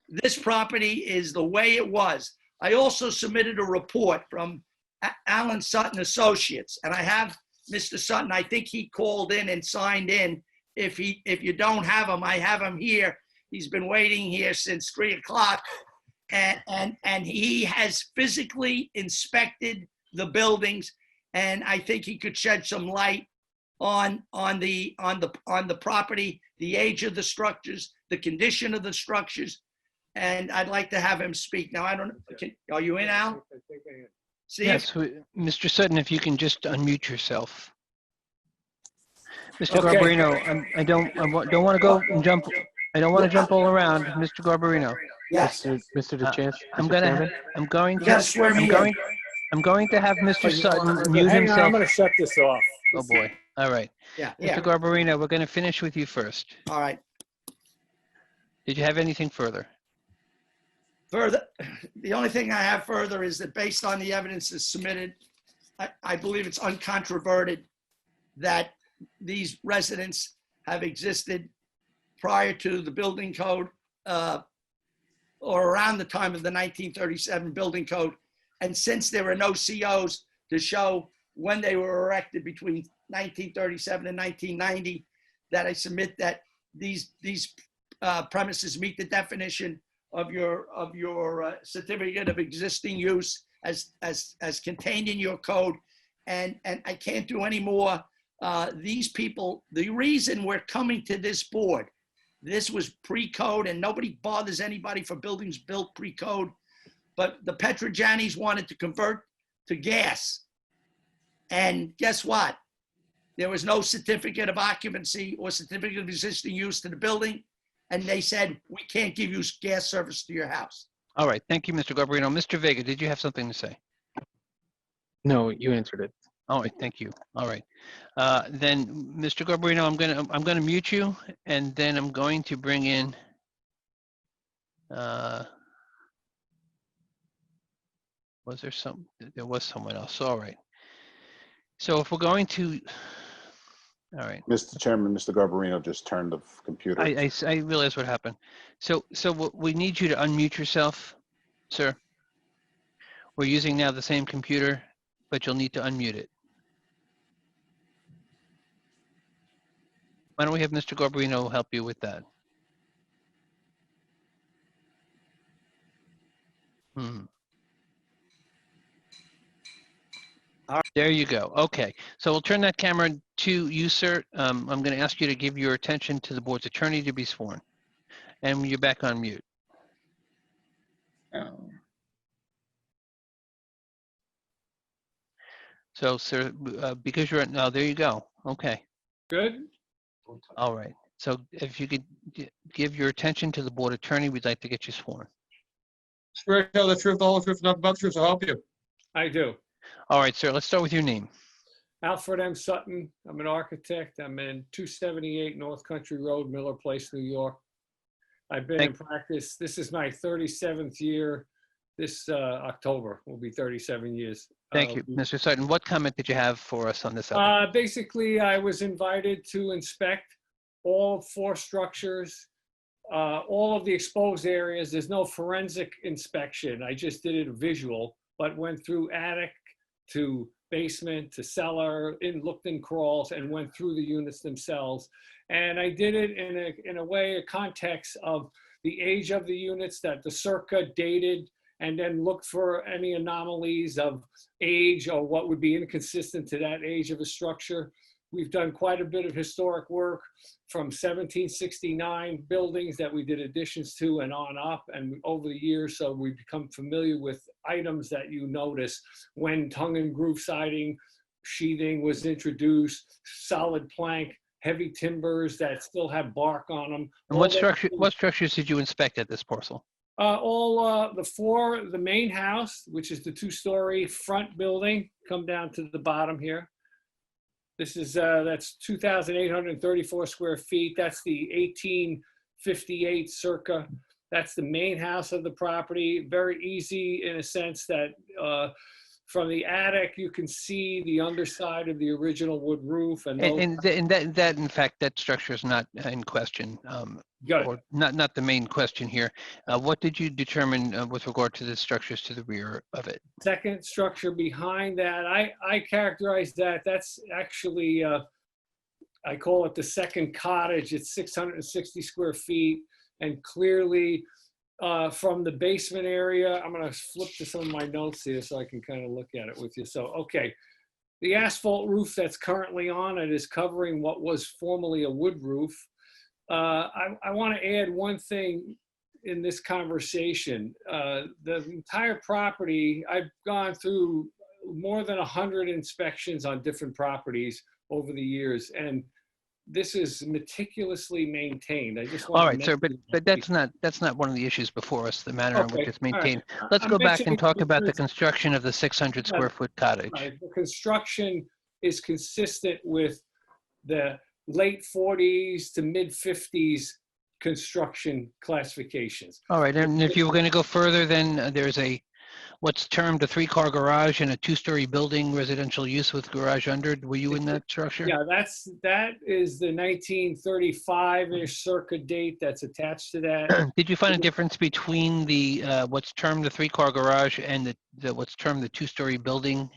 this property is the way it was. I also submitted a report from Alan Sutton Associates, and I have Mr. Sutton. I think he called in and signed in. If you don't have him, I have him here. He's been waiting here since 3 o'clock, and he has physically inspected the buildings, and I think he could shed some light on the property, the age of the structures, the condition of the structures, and I'd like to have him speak. Now, I don't, are you in, Al? See Yes, Mr. Sutton, if you can just unmute yourself. Mr. Okay. Garbarino, I don't want to go and jump. I don't want to jump all around, Mr. Garbarino. Yes. Mr. DeChance? I'm going You gotta swear me in. I'm going to have Mr. Sutton mute Hang on, himself. I'm gonna shut this off. Oh, boy. All right. Yeah, Mr. Garbarino, we're going to finish with you first. All right. Did you have anything further? Further, the only thing I have further is that based on the evidence that's submitted, I believe it's uncontroverted that these residents have existed prior to the building code or around the time of the 1937 building code. And since there were no COs to show when they were erected between 1937 and 1990, that I submit that these premises meet the definition of your certificate of existing use as contained in your code, and I can't do any more. These people, the reason we're coming to this board, this was pre-code, and nobody bothers anybody for buildings built pre-code, but the Petrogiannis wanted to convert to gas, and guess what? There was no certificate of occupancy or certificate of existing use to the building. And they said, we can't give you gas service to your house. All right. Thank you, Mr. Garbarino. Mr. Vega, did you have something to say? No, you answered it. All right. Thank you. All right. Then, Mr. Garbarino, I'm gonna mute you, and then I'm going to bring in. Was there some? There was someone else. All right. So if we're going to. All right. Mr. Chairman, Mr. Garbarino just turned the computer. I realize what happened. So we need you to unmute yourself, sir. We're using now the same computer, but you'll need to unmute it. Why don't we have Mr. Garbarino help you with that? There you go. Okay. So we'll turn that camera to you, sir. I'm going to ask you to give your attention to the board's attorney to be sworn. And you're back on mute. So, sir, because you're now, there you go. Okay. Good. All right. So if you could give your attention to the board attorney, we'd like to get you sworn. Swear to tell the truth, the whole truth, and nothing but the truth, so help you. I do. All right, sir. Let's start with your name. Alfred M. Sutton. I'm an architect. I'm in 278 North Country Road, Miller Place, New York. I've been in practice. This is my 37th year. This October will be 37 years. Thank you, Mr. Sutton. What comment did you have for us on this? Basically, I was invited to inspect all 4 structures, all of the exposed areas. There's no forensic inspection. I just did it visual, but went through attic to basement to cellar, looked in crawls, and went through the units themselves. And I did it in a way, a context of the age of the units, that the circa dated, and then look for any anomalies of age or what would be inconsistent to that age of a structure. We've done quite a bit of historic work from 1769 buildings that we did additions to and on up, and over the years, so we've become familiar with items that you notice when tongue and groove siding, sheathing was introduced, solid plank, heavy timbers that still have bark on them. And what structures did you inspect at this parcel? The main house, which is the 2-story front building, come down to the bottom here. This is, that's 2,834 square feet. That's the 1858 circa. That's the main house of the property. Very easy in a sense that from the attic, you can see the underside of the original wood roof and those. And that, in fact, that structure is not in question, Good. or not the main question here. What did you determine with regard to the structures to the rear of it? Second structure behind that, I characterize that, that's actually, I call it the second cottage. It's 660 square feet, and clearly from the basement area, I'm going to flip to some of my notes here so I can kind of look at it with you. So, okay, the asphalt roof that's currently on it is covering what was formerly a wood roof. I want to add one thing in this conversation. The entire property, I've gone through more than 100 inspections on different properties over the years, and this is meticulously maintained. I just want All to right, sir, mention but that's not one of the issues before us, the manner in which Okay, it's all right. maintained. Let's I'm go back mentioning and talk about the because- construction of the 600 square foot cottage. Right, the construction is consistent with the late 40s to mid 50s construction classifications. All right, and if you were going to go further, then there's what's termed a 3-car garage and a 2-story building, residential use with garage under. Were you in that structure? Yeah, that is the 1935-ish circa date that's attached to that. Did you find a difference between the what's termed the 3-car garage and the what's termed the 2-story building?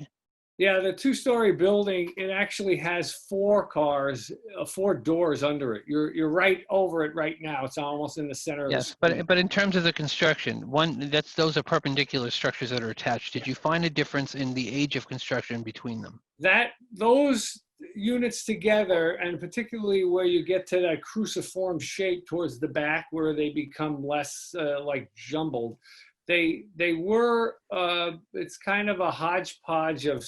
Yeah, the 2-story building, it actually has 4 cars, 4 doors under it. You're right over it right now. It's almost in the center of the Yes, screen. but in terms of the construction, those are perpendicular structures that are attached. Did you find a difference in the age of construction between them? Those units together, and particularly where you get to that cruciform shape towards the back where they become less like jumbled, they were, it's kind of a hodgepodge of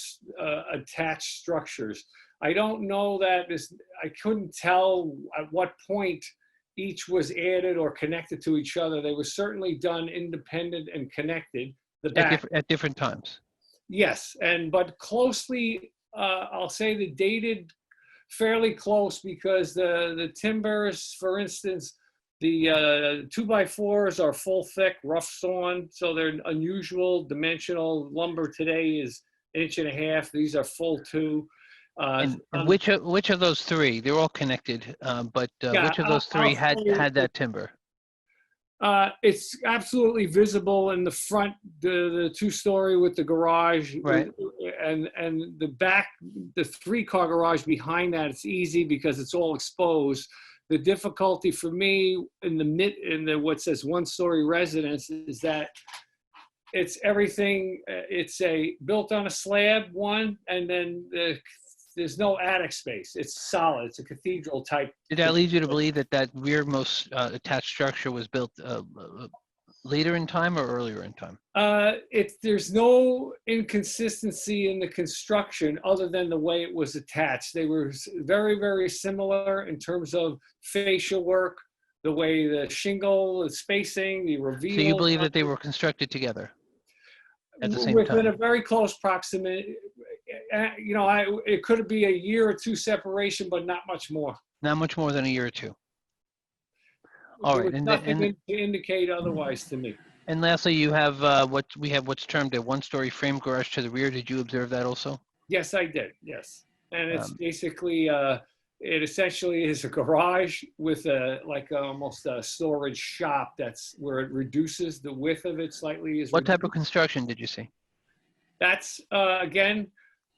attached structures. I don't know that I couldn't tell at what point each was added or connected to each other. They were certainly done independent and connected. The back, At different times. yes, but closely, I'll say they dated fairly close because the timbers, for instance, the 2x4s are full thick, rough sawn, so they're unusual dimensional. Lumber today is 1.5 inches. These are full 2. And which of those 3? They're all connected, but Yeah, which of those 3 had that timber? It's absolutely visible in the front, the 2-story with the garage, Right. and the back, the 3-car garage behind that. It's easy because it's all exposed. The difficulty for me in the what says 1-story residence is that it's everything. It's built on a slab, and then there's no attic space. It's solid. It's a cathedral type. Did that lead you to believe that rearmost attached structure was built later in time or earlier in time? There's no inconsistency in the construction other than the way it was attached. They were very, very similar in terms of facial work, the way the shingle, the spacing, the reveal. So you believe that they were constructed together at the same within time? a very close proximity. It could be a year or 2 separation, but not much more. Not much more than a year or 2. All There right, was and nothing to indicate otherwise to me. And lastly, you have what's termed a 1-story frame garage to the rear. Did you observe that also? Yes, I did. Yes, and it's basically it essentially is a garage with almost a storage shop. That's where it reduces the width of it slightly. What type of construction did you see? That's again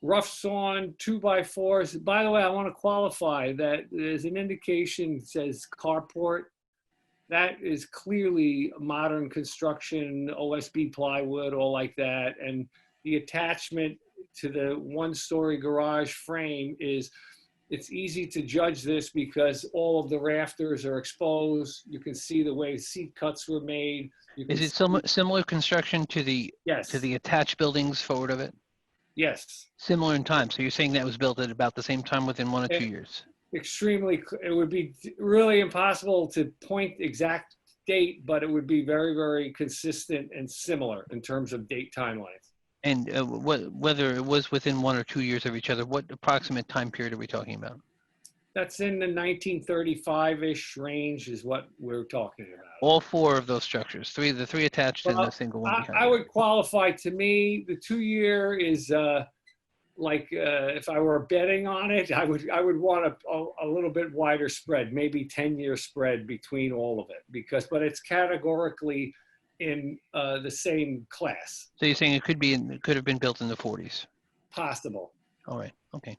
rough sawn 2x4s. By the way, I want to qualify that there's an indication that says carport. That is clearly modern construction, OSB plywood, all like that. And the attachment to the 1-story garage frame it's easy to judge this because all of the rafters are exposed. You can see the way seat cuts were made. Is it similar construction to the attached buildings forward of it? Yes. Similar in time. So you're saying that was built at about the same time within 1 or 2 years? It would be really impossible to point exact date, but it would be very, very consistent and similar in terms of date timelines. And whether it was within 1 or 2 years of each other, what approximate time period are we talking about? That's in the 1935-ish range is what we're talking about. All four of those structures, the three attached and the Well, single one I behind. would qualify, to me, the 2-year is if I were betting on it, I would want a little bit wider spread, maybe 10-year spread between all of it, but it's categorically in the same class. So you're saying it could have been built in the 40s? Possible. All right, okay.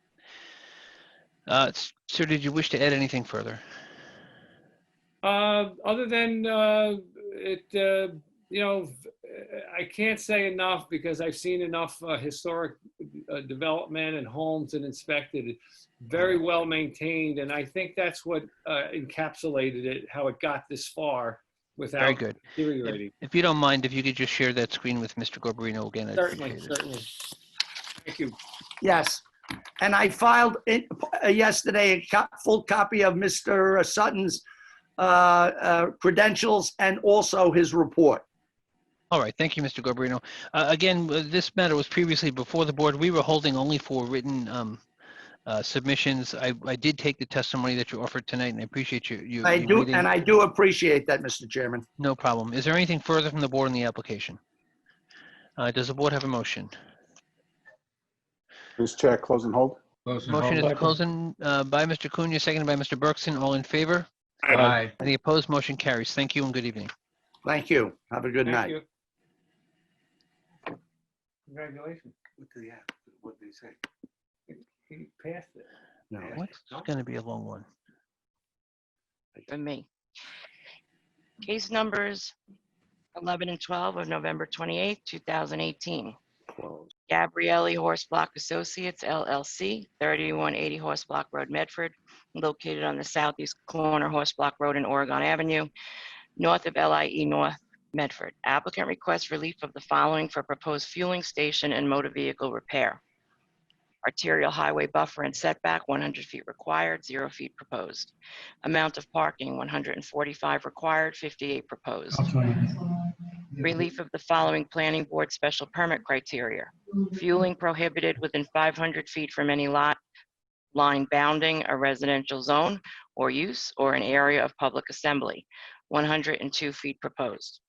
Sir, did you wish to add anything further? Other than I can't say enough because I've seen enough historic development and homes and inspected. It's very well maintained, and I think that's what encapsulated it, how it got this far without Very good. deteriorating. If you don't mind, if you could just share that screen with Mr. Garbarino again, I'd Certainly, appreciate it. certainly. Thank you. Yes. And I filed yesterday a full copy of Mr. Sutton's credentials and also his report. All right, thank you, Mr. Garbarino. Again, this matter was previously before the board. We were holding only for written submissions. I did take the testimony that you offered tonight, and I appreciate you. I do, and I do appreciate that, Mr. Chairman. No problem. Is there anything further from the board in the application? Does the board have a motion? Mr. Chair, close and hold. Motion is closing by Mr. Cunha, seconded by Mr. Bergson. All in favor? Aye. Any opposed? Motion carries. Thank you and good evening. Thank you. Have a good Thank night. you. Congratulations. What did he say? He passed it. No. What's going to be a long one? For me. Case numbers 11 and 12 of November 28, 2018. Gabrielli Horse Block Associates, LLC, 3180 Horse Block Road, Medford, located on the southeast corner Horse Block Road and Oregon Avenue, north of LIE North, Medford. Applicant requests relief of the following for proposed fueling station and motor vehicle repair. Arterial highway buffer and setback, 100 feet required, 0 feet proposed. Amount of parking, 145 required, 58 proposed. Relief of the following planning board special permit criteria. Fueling prohibited within 500 feet from any lot line bounding a residential zone or use or an area of public assembly, 102 feet proposed.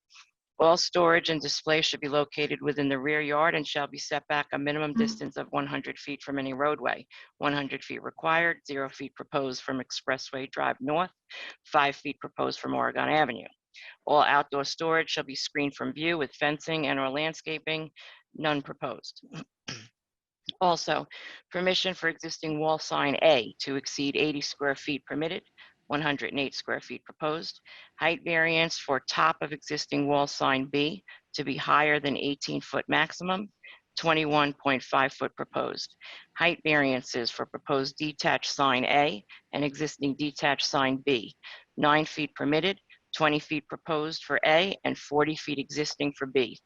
All storage and display should be located within the rear yard and shall be set back a minimum distance of 100 feet from any roadway. 100 feet required, 0 feet proposed from Expressway Drive North, 5 feet proposed from Oregon Avenue. All outdoor storage shall be screened from view with fencing and/or landscaping, none proposed. Also, permission for existing wall sign A to exceed 80 square feet permitted, 108 square feet proposed. Height variance for top of existing wall sign B to be higher than 18-foot maximum, 21.5 foot proposed. Height variances for proposed detached sign A and existing detached sign B, 9 feet permitted, 20 feet proposed for A and 40 feet existing for B.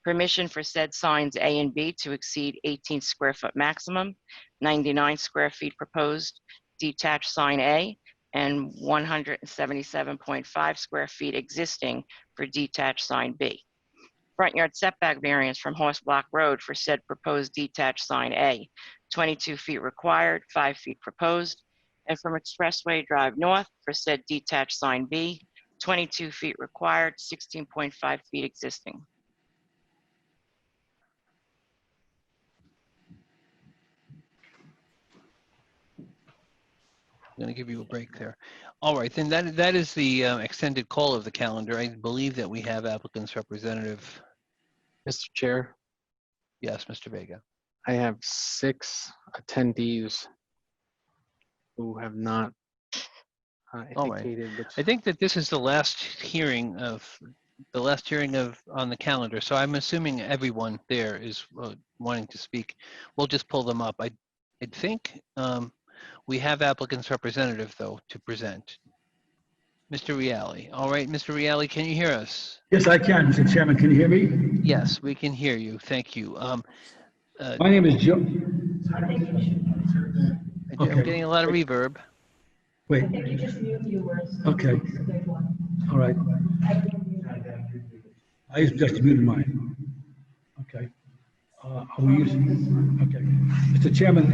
Permission for said signs A and B to exceed 18 square foot maximum, 99 square feet proposed, detached sign A, and 177.5 square feet existing for detached sign B. Front yard setback variance from Horse Block Road for said proposed detached sign A, 22 feet required, 5 feet proposed, and from Expressway Drive North for said detached sign B, 22 feet required, 16.5 feet existing. I'm going to give you a break there. All right, then that is the extended call of the calendar. I believe that we have applicant's representative. Mr. Chair, Yes, Mr. Vega. I have 6 attendees who have not All right. indicated which. I think that this is the last hearing on the calendar. So I'm assuming everyone there is wanting to speak. We'll just pull them up. I think we have applicant's representative though to present. Mr. Reale. All right, Mr. Reale, can you hear us? Yes, I can, Mr. Chairman. Can you hear me? Yes, we can hear you. Thank you. My name is Joe. I'm getting a lot of reverb. Wait. Okay. All right. I just muted mine. Okay. Are we using? Okay. Mr. Chairman,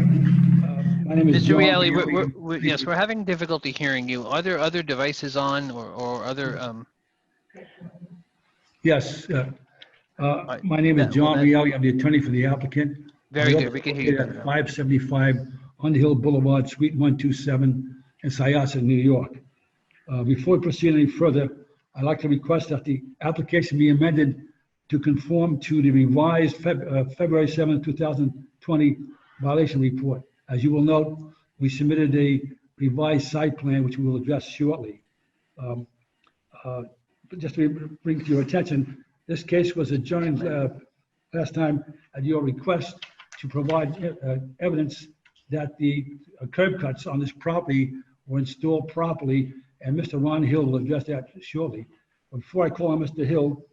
My name is Mr. John Reale, Reale. yes, we're having difficulty hearing you. Are there other devices on or other, Yes, my name is John Reale. I'm the attorney for the applicant. Very My good. office We is can hear you located better at now. 575 Underhill Boulevard, Suite 127 in Syosset, New York. Before we proceed any further, I'd like to request that the application be amended to conform to the revised February 7, 2020 violation report. As you will note, we submitted a revised site plan, which we will address shortly. But just to bring to your attention, this case was adjourned last time at your request to provide evidence that the curb cuts on this property were installed properly, and Mr. Ron Hill will address that shortly. But before I call on Mr. Hill,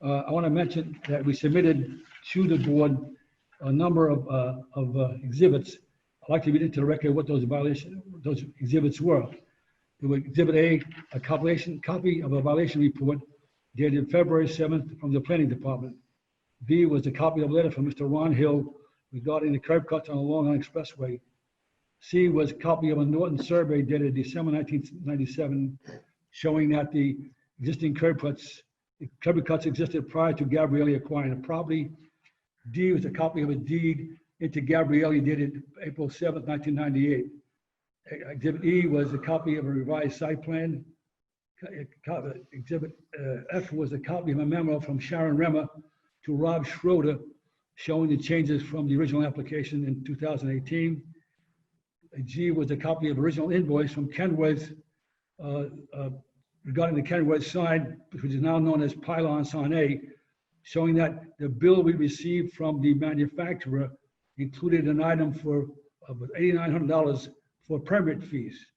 I want to mention that we submitted to the board a number of exhibits. I'd like to read into the record what those exhibits were. There was Exhibit A, a copy of a violation report dated February 7th from the planning department. B was a copy of a letter from Mr. Ron Hill regarding the curb cuts on the Long Island Expressway. C was a copy of a Norton survey dated December 1997 showing that the existing curb cuts existed prior to Gabrielli acquiring the property. D was a copy of a deed into Gabrielli dated April 7th, 1998. Exhibit E was a copy of a revised site plan. Exhibit F was a copy of a memo from Sharon Remmer to Rob Schroeder showing the changes from the original application in 2018. G was a copy of original invoice from Kenworth regarding the Kenworth sign, which is now known as Pylon Sign A, showing that the bill we received from the manufacturer included an item of $8,900 for permit fees.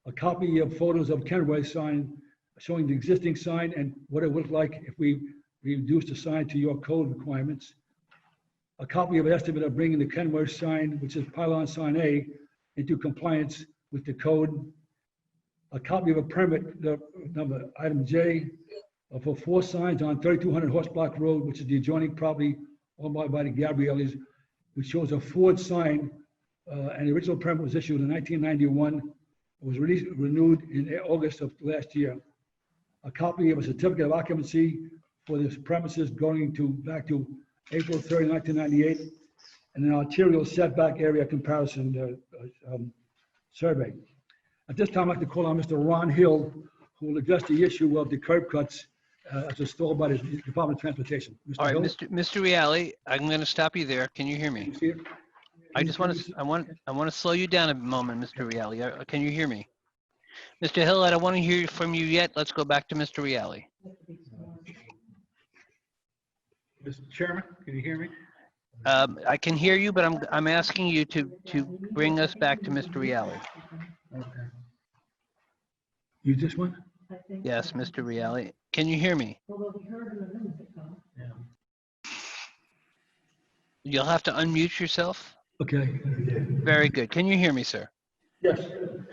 A copy of photos of Kenworth sign showing the existing sign and what it would look like if we reduced the sign to your code requirements. A copy of an estimate of bringing the Kenworth sign, which is Pylon Sign A, into compliance with the code. A copy of a permit, item J, for 4 signs on 3200 Horse Block Road, which is the adjoining property owned by the Gabriellis, which shows a Ford sign, and the original permit was issued in 1991. It was renewed in August of last year. A copy of a certificate of occupancy for this premises going back to April 30, 1998, and an arterial setback area comparison survey. At this time, I'd like to call on Mr. Ron Hill, who will address the issue of the curb cuts as installed by the Department of Transportation. Mr. All right, Hill? Mr. Reale, I'm going to stop you there. Can you hear me? I just want to slow you down a moment, Mr. Reale. Can you hear me? Mr. Hill, I don't want to hear from you yet. Let's go back to Mr. Reale. Mr. Chairman, can you hear me? I can hear you, but I'm asking you to bring us back to Mr. Reale. Okay. You just went? Yes, Mr. Reale. Can you hear me? Yeah. You'll have to unmute yourself. Okay. Very good. Can you hear me, sir? Yes.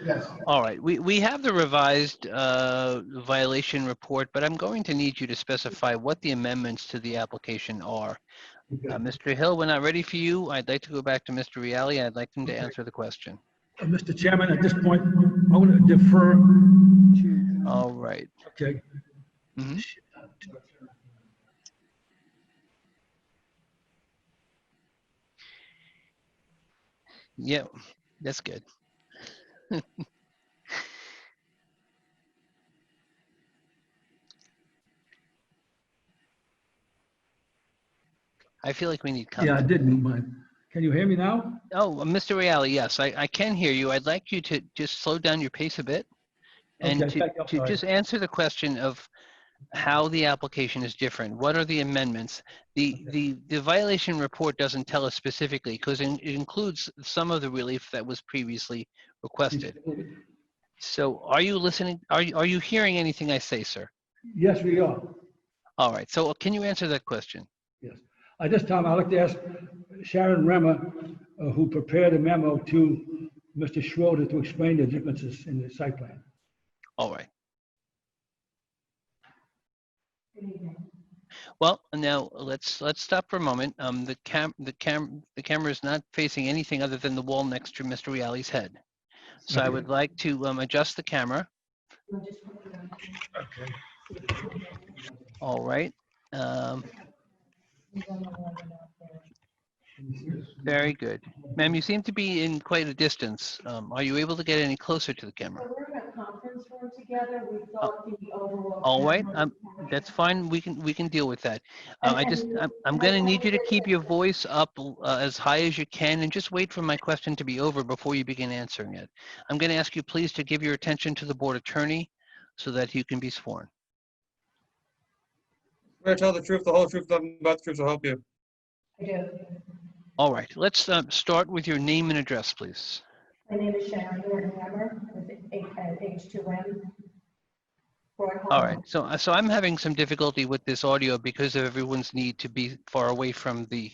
Yes. All right. We have the revised violation report, but I'm going to need you to specify what the amendments to the application are. Mr. Hill, we're not ready for you. I'd like to go back to Mr. Reale. I'd like him to answer the question. Mr. Chairman, at this point, I want to defer to. All right. Okay. Mhm. Yeah, that's good. I feel like we need Yeah, I comment. didn't mind. Can you hear me now? Oh, Mr. Reale, yes, I can hear you. I'd like you to just slow down your pace a bit and Okay, thank you. I'm to sorry. just answer the question of how the application is different. What are the amendments? The violation report doesn't tell us specifically because it includes some of the relief that was previously requested. So are you listening? Are you hearing anything I say, sir? Yes, we are. All right. So can you answer that question? Yes. At this time, I'd like to ask Sharon Remmer, who prepared a memo to Mr. Schroeder to explain the differences in the site plan. All right. Well, now let's stop for a moment. The camera is not facing anything other than the wall next to Mr. Reale's head. So I Okay. would like to adjust the camera. Okay. All right. Very good. Ma'am, you seem to be in quite a distance. Are you able to get any closer to the camera? We're in a conference room together. We thought the overall. All right, camera- that's fine. We can deal with that. I'm going to need you to keep your voice up as high as you can and just wait for my question to be over before you begin answering it. I'm going to ask you please to give your attention to the board attorney so that you can be sworn. Swear to tell the truth, the whole truth, nothing but the truth, so help you. I do. All right, let's start with your name and address, please. My name is Sharon Norton Hammer with H2M. All right, so I'm having some difficulty with this audio because of everyone's need to be far away from the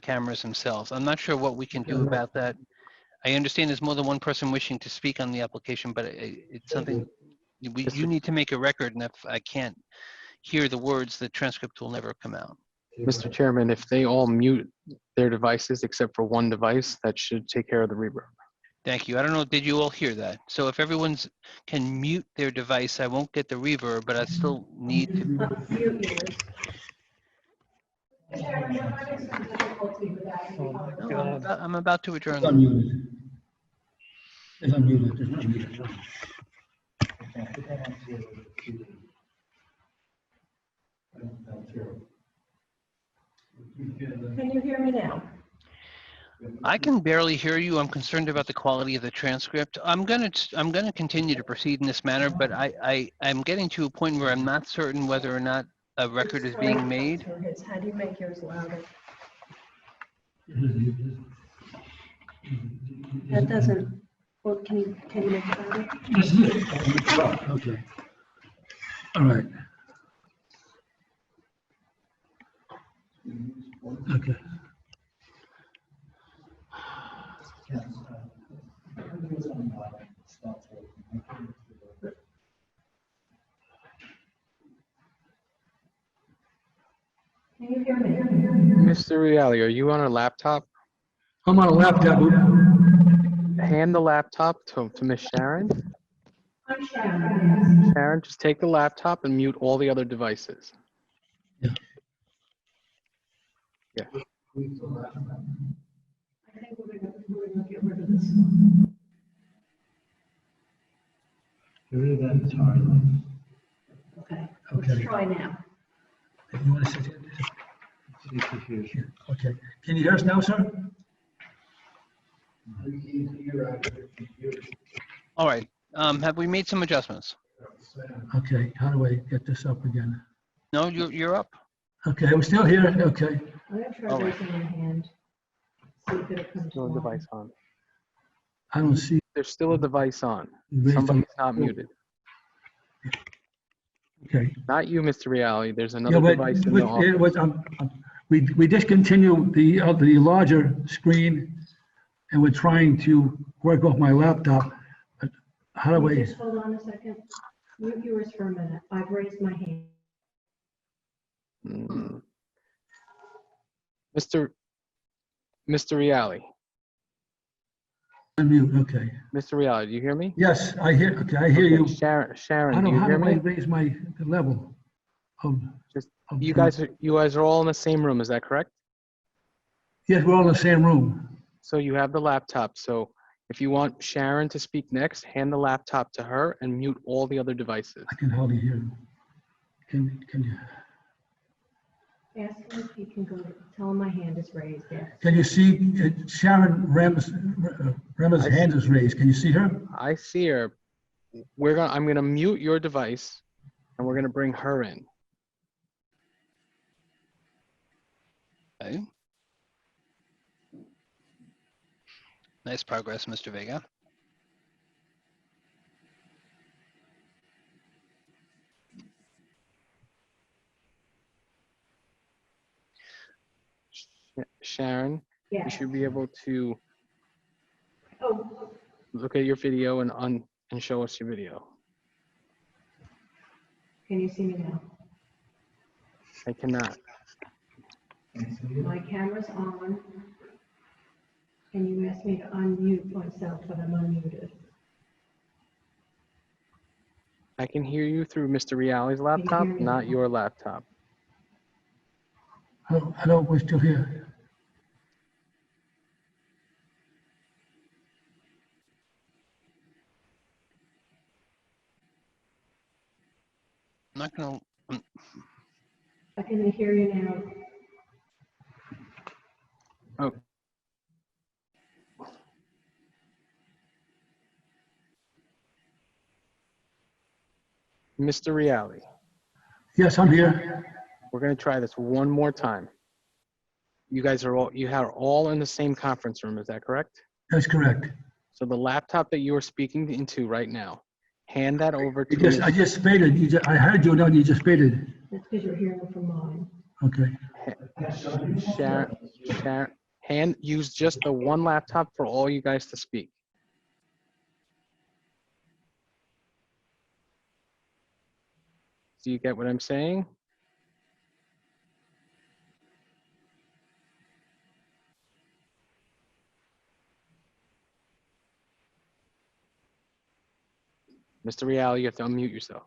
cameras themselves. I'm not sure what we can do about that. I understand there's more than one person wishing to speak on the application, but it's something you need to make a record, and if I can't hear the words, the transcript will never come out. Mr. Chairman, if they all mute their devices except for one device, that should take care of the reverb. Thank you. I don't know, did you all hear that? So if everyone's can mute their device, I won't get the reverb, but I still need to. I'm about to adjourn. It's unmuted. It's unmuted. It's unmuted. Can you hear me now? I can barely hear you. I'm concerned about the quality of the transcript. I'm gonna continue to proceed in this manner, but I'm getting to a point where I'm not certain whether or not a record is being made. How do you make yours louder? That doesn't, well, can you make it louder? Okay. All right. Okay. Can you hear me? Mr. Reale, are you on a laptop? I'm on a laptop. Hand the laptop to Miss Sharon. I'm Sharon. Sharon, just take the laptop and mute all the other devices. Yeah. Yeah. I think we're gonna get rid of this one. Get rid of that entirely. Okay, Okay. let's try now. You want to sit here? Okay. Can you hear us now, sir? All right. Have we made some adjustments? Okay. How do I get this up again? No, you're up. Okay, I'm still here. Okay. I'm gonna try All right. raising my hand. See if it'll come to Still a life. device on. I don't see. There's still a device on. Raise Somebody's them. not muted. Okay. Not you, Mr. Reale. There's Yeah, another but device in the office. it was, we discontinued the larger screen and we're trying to work off my laptop. But how do Can you I? just hold on a second? Mute yours for a minute. I've raised my hand. Mm. Mr. Reale. Unmute, okay. Mr. Reale, do you hear me? Yes, I hear, okay, I hear Okay, you. Sharon, I do don't you know, how hear do I me? raise the level of? Just, of you trans- guys are all in the same room, is that correct? Yes, we're all in the same room. So you have the laptop. So if you want Sharon to speak next, hand the laptop to her and mute all the other devices. I can hardly hear you. Can you? Ask him if he can go, tell him my hand is raised, yes. Can you see Sharon Rem's hand is raised? Can you see her? I see her. I'm gonna mute your device and we're gonna bring her in. Okay. Nice progress, Mr. Vega. Sharon, you Yes. should be able to Oh, look at your video and show us your video. can you see me now? I cannot. My camera's on. And you asked me to unmute myself, but I'm unmuted. I can hear you through Mr. Reale's laptop, me not now? your laptop. Hello, we're still here. I'm not gonna, I can hear you now. Oh. Mr. Reale, Yes, I'm here. we're gonna try this one more time. You guys are all in the same conference room, is that correct? That's correct. So the laptop that you are speaking into right now, hand that over to I just stated, I heard you, no, you just stated. That's because you're hearing from mine. Okay. Sharon, use just the one laptop for all you guys to speak. Do you get what I'm saying? Mr. Reale, you have to unmute yourself.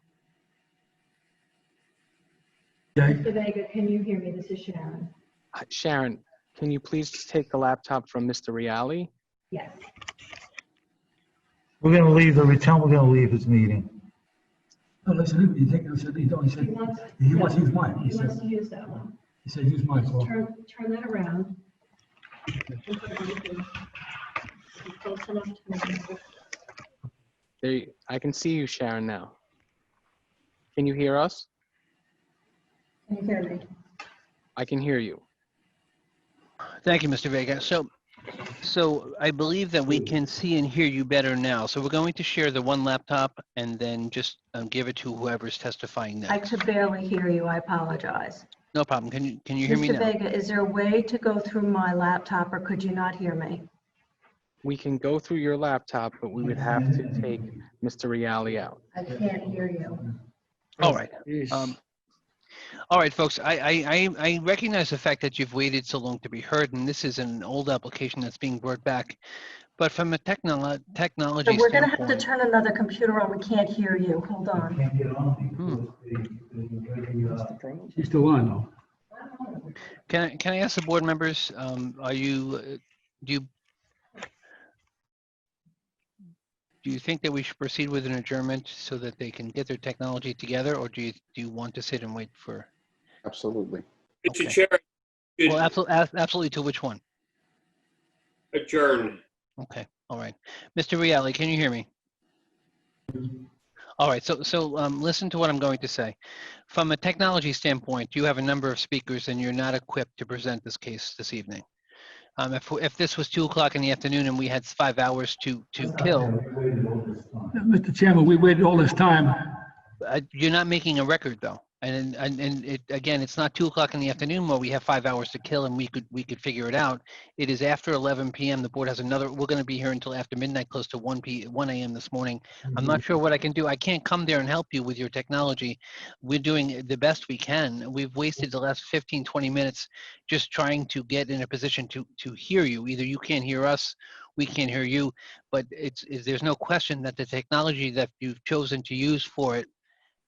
Mr. Vega, can you hear me? This is Sharon. Sharon, can you please just take the laptop from Mr. Reale? Yes. We're gonna leave we're gonna leave this meeting. No, listen, he said, he wants to use mine. He wants to use that one. He said, use mine. So. Turn that around. Close enough to me. I can see you, Sharon, now. Can you hear us? Can you hear me? I can hear you. thank you, Mr. Vega. So I believe that we can see and hear you better now. So we're going to share the one laptop and then just give it to whoever's testifying next. I could barely hear you. I apologize. No problem. Can you hear me Mr. now? Vega, is there a way to go through my laptop or could you not hear me? We can go through your laptop, but we would have to take Mr. Reale out. I can't hear you. All right. All right, folks, I recognize the fact that you've waited so long to be heard, and this is an old application that's being brought back. But from a technology So we're going to have to standpoint, turn another computer on. We can't hear you. Hold on. She's still on, though. can I ask the board members, do you think that we should proceed with an adjournment so that they can get their technology together, or do you want to sit and wait for? Absolutely. Okay. Mr. Chair, Well, absolutely to which one? adjourn. Okay, all right. Mr. Reale, can you hear me? All right, so listen to what I'm going to say. From a technology standpoint, you have a number of speakers and you're not equipped to present this case this evening. If this was 2 o'clock in the afternoon and we had 5 hours to kill. Mr. Chairman, we waited all this time. You're not making a record though. And again, it's not 2 o'clock in the afternoon where we have 5 hours to kill and we could figure it out. It is after 11 p.m. The board has we're going to be here until after midnight, close to 1 a.m. this morning. I'm not sure what I can do. I can't come there and help you with your technology. We're doing the best we can. We've wasted the last 15, 20 minutes just trying to get in a position to hear you. Either you can't hear us, we can't hear you, but there's no question that the technology that you've chosen to use for it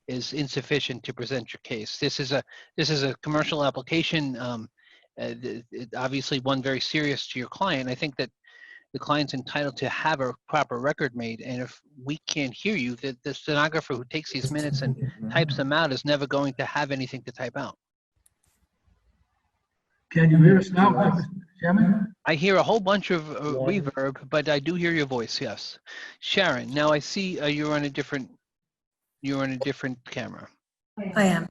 is insufficient to present your case. This is a commercial application, obviously one very serious to your client. I think that the client's entitled to have a proper record made, and if we can't hear you, the stenographer who takes these minutes and types them out is never going to have anything to type out. Can you hear us now, Mr. Chairman? I hear a whole bunch of reverb, but I do hear your voice, yes. Sharon, now I see you're on a different camera. I am.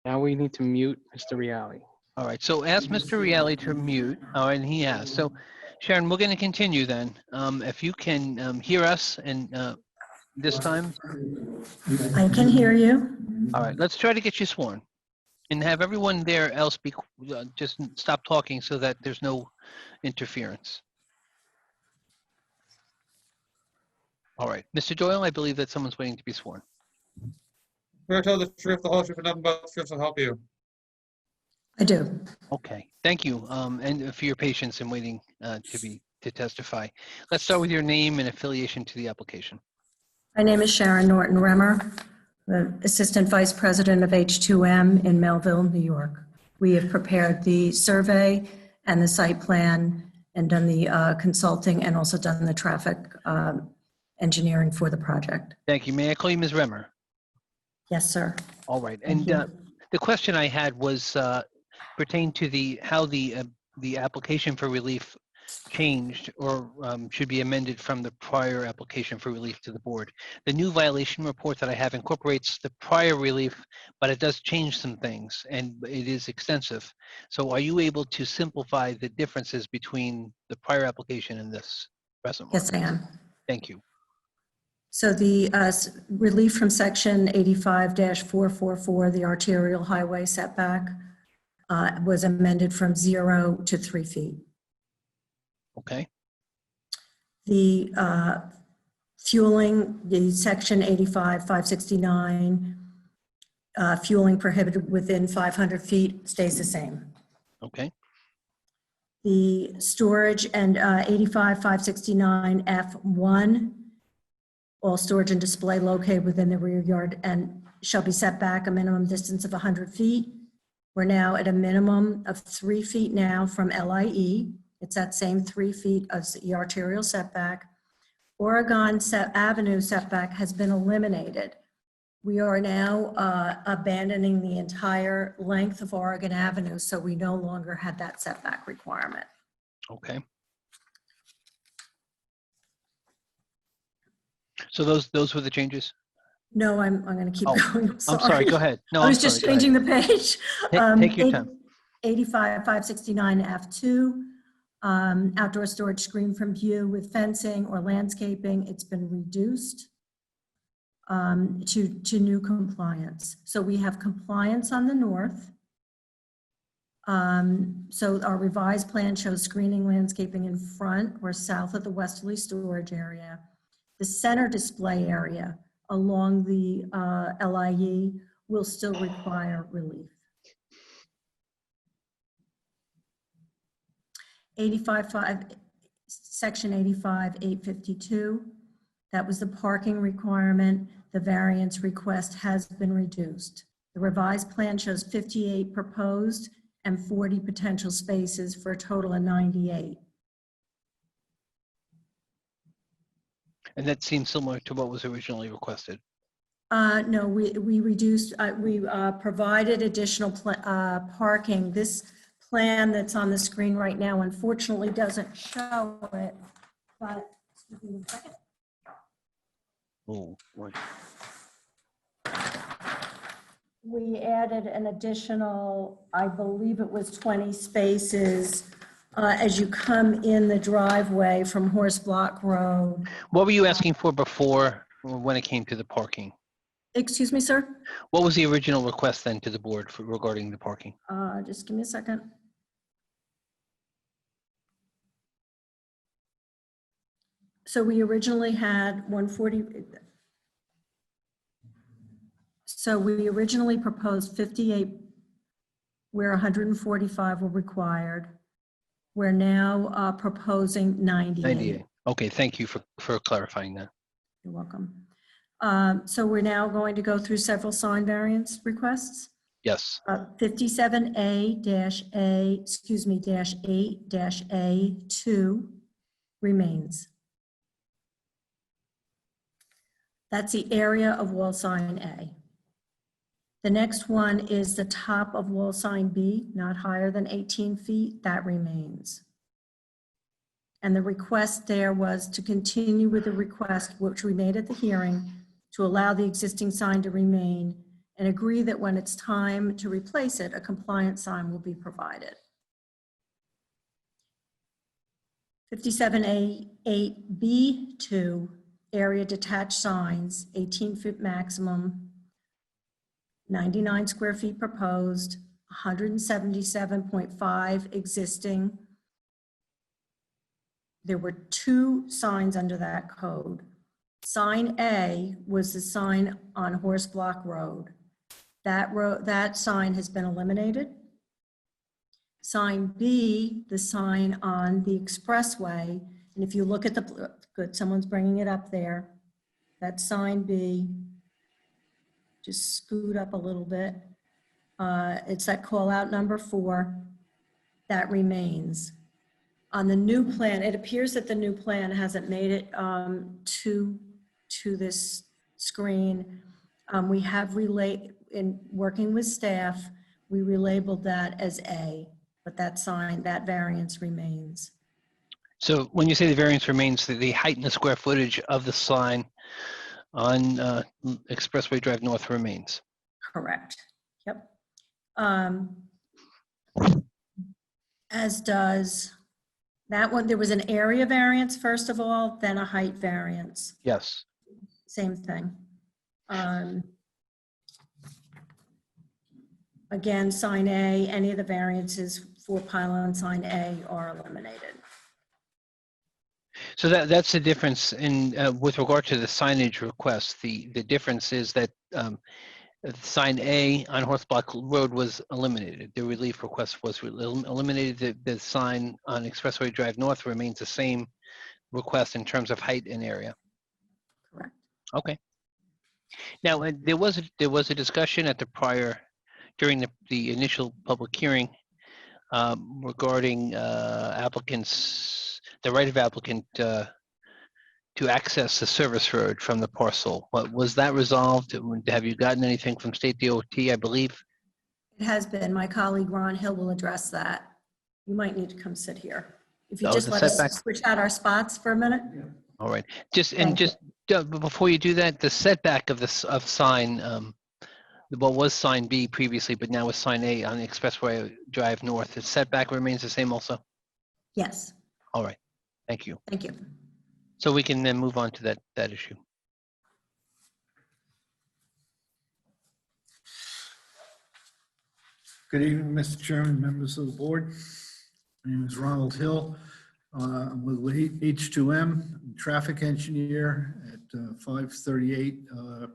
Now we need to mute Mr. Reale. All right, so ask Mr. Reale to mute. All right, and he has. So Sharon, we're going to continue then. If you can hear us and this time. I can hear you. All right, let's try to get you sworn and have everyone there else be just stop talking so that there's no interference. All right, Mr. Doyle, I believe that someone's waiting to be sworn. Swear to tell the truth, the whole truth, and nothing but the truth, so help you. I do. Okay, thank you, and for your patience in waiting to testify. Let's start with your name and affiliation to the application. My name is Sharon Norton Remmer, the Assistant Vice President of H2M in Melville, New York. We have prepared the survey and the site plan and done the consulting and also done the traffic engineering for the project. Thank you. May I call you Ms. Remmer? Yes, sir. All right, Thank and you. the question I had was pertained to how the application for relief changed or should be amended from the prior application for relief to the board. The new violation report that I have incorporates the prior relief, but it does change some things and it is extensive. So are you able to simplify the differences between the prior application and this present one? Yes, I am. Thank you. So the relief from section 85-444, the arterial highway setback, was amended from 0 to 3 feet. Okay. The fueling, the section 85-569, fueling prohibited within 500 feet stays the same. Okay. The storage and 85-569F1, all storage and display located within the rear yard and shall be set back a minimum distance of 100 feet. We're now at a minimum of 3 feet now from LIE. It's that same 3 feet as the arterial setback. Oregon Avenue setback has been eliminated. We are now abandoning the entire length of Oregon Avenue, so we no longer had that setback requirement. Okay. So those were the changes? No, I'm going to keep Oh, going. I'm sorry, go ahead. No, I was I'm just sorry, go changing the page. Take your time. 85-569F2, outdoor storage screen from view with fencing or landscaping, it's been reduced to new compliance. So we have compliance on the north. So our revised plan shows screening landscaping in front or south of the westerly storage area. The center display area along the LIE will still require relief. 85-5, section 85-852, that was the parking requirement. The variance request has been reduced. The revised plan shows 58 proposed and 40 potential spaces for a total of 98. And that seems similar to what was originally requested. No, we reduced, we provided additional parking. This plan that's on the screen right now unfortunately doesn't show it, but excuse me a second. Oh, boy. We added an additional, I believe it was 20 spaces as you come in the driveway from Horse Block Road. What were you asking for before when it came to the parking? Excuse me, sir? What was the original request then to the board regarding the parking? Just give me a second. So we originally had 140. So we originally proposed 58, where 145 were required. We're now proposing 98. 98. Okay, thank you for clarifying that. You're welcome. So we're now going to go through several sign variance requests. Yes. 57A-8-A2 remains. That's the area of wall sign A. The next one is the top of wall sign B, not higher than 18 feet, that remains. And the request there was to continue with the request, which we made at the hearing, to allow the existing sign to remain and agree that when it's time to replace it, a compliant sign will be provided. 57A-8B2, area detached signs, 18-foot maximum, 99 square feet proposed, 177.5 existing. There were 2 signs under that code. Sign A was the sign on Horse Block Road. That sign has been eliminated. Sign B, the sign on the expressway, and if you look at the, good, someone's bringing it up there. That sign B, just scoot up a little bit. It's that call out number 4, that remains. On the new plan, it appears that the new plan hasn't made it to this screen. We have in working with staff, we relabeled that as A, but that sign, that variance remains. So when you say the variance remains, the height and the square footage of the sign on Expressway Drive North remains. Correct. Yep. As does that one. There was an area variance first of all, then a height variance. Yes. Same thing. Again, sign A, any of the variances for pylon sign A are eliminated. So that's the difference in with regard to the signage request. The difference is that sign A on Horse Block Road was eliminated. The relief request was eliminated. The sign on Expressway Drive North remains the same request in terms of height and area. Correct. Okay. Now there was a discussion at the during the initial public hearing regarding the right of applicant to access the service road from the parcel. Was that resolved? Have you gotten anything from State DOT, I believe? It has been. My colleague Ron Hill will address that. You might need to come sit here. If you Oh, just the let setback. us switch out our spots for a minute. All right. Thank you. Before you do that, the setback of sign, what was sign B previously, but now is sign A on the Expressway Drive North. The setback remains the same also? Yes. All right. Thank you. Thank you. So we can then move on to that issue. Good evening, Mr. Chairman, members of the board. My name is Ronald Hill. I'm with H2M, traffic engineer at 538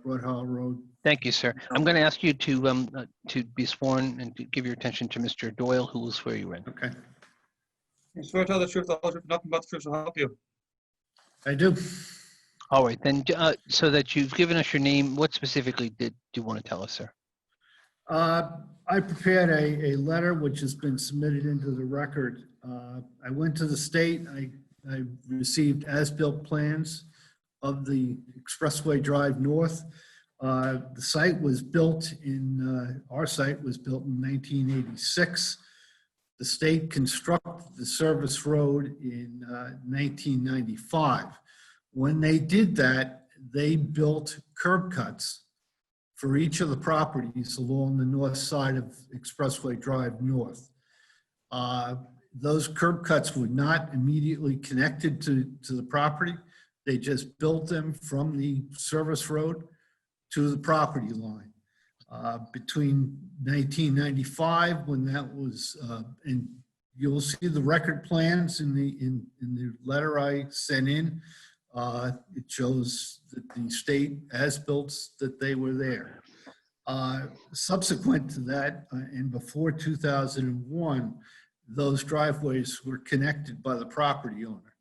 Broad Hollow Road. Thank you, sir. I'm going to ask you to be sworn and to give your attention to Mr. Doyle, who will swear you in. Okay. You swear to tell the truth, the whole truth, nothing but the truth, so help you. I do. All right, then, so that you've given us your name, what specifically do you want to tell us, sir? I prepared a letter which has been submitted into the record. I went to the state. I received as-built plans of the Expressway Drive North. The site was built our site was built in 1986. The state constructed the service road in 1995. When they did that, they built curb cuts for each of the properties along the north side of Expressway Drive North. Those curb cuts were not immediately connected to the property. They just built them from the service road to the property line. Between 1995, when that was, and you'll see the record plans in the letter I sent in. It shows that the state as-built that they were there. Subsequent to that, and before 2001, those driveways were connected by the property owner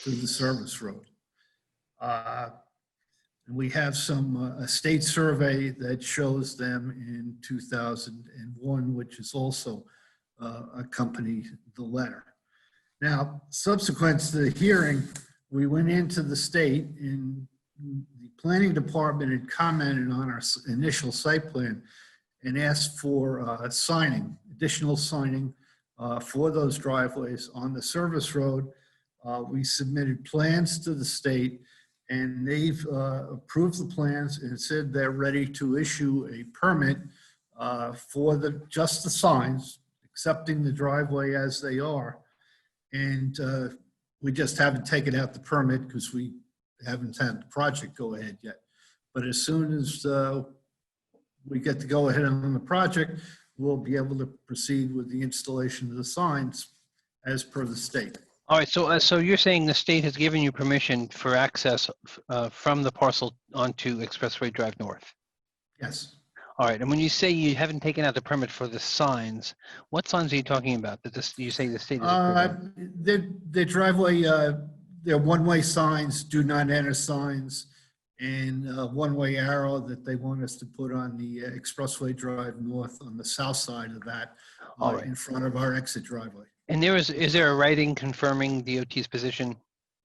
to the service road. And we have a state survey that shows them in 2001, which is also accompanied the letter. Now, subsequent to the hearing, we went into the state and the planning department had commented on our initial site plan and asked for additional signing for those driveways on the service road. We submitted plans to the state and they've approved the plans and said they're ready to issue a permit for just the signs, accepting the driveway as they are. And we just haven't taken out the permit because we haven't had the project go ahead yet. But as soon as we get to go ahead on the project, we'll be able to proceed with the installation of the signs as per the state. All right, so you're saying the state has given you permission for access from the parcel onto Expressway Drive North? Yes. All right, and when you say you haven't taken out the permit for the signs, what signs are you talking about? That this, you say the state is approving? The driveway, they're one-way signs, do not enter signs, and a one-way arrow that they want us to put on the Expressway Drive North on the south side of that, All right. in front of our exit driveway. And is there a writing confirming DOT's position?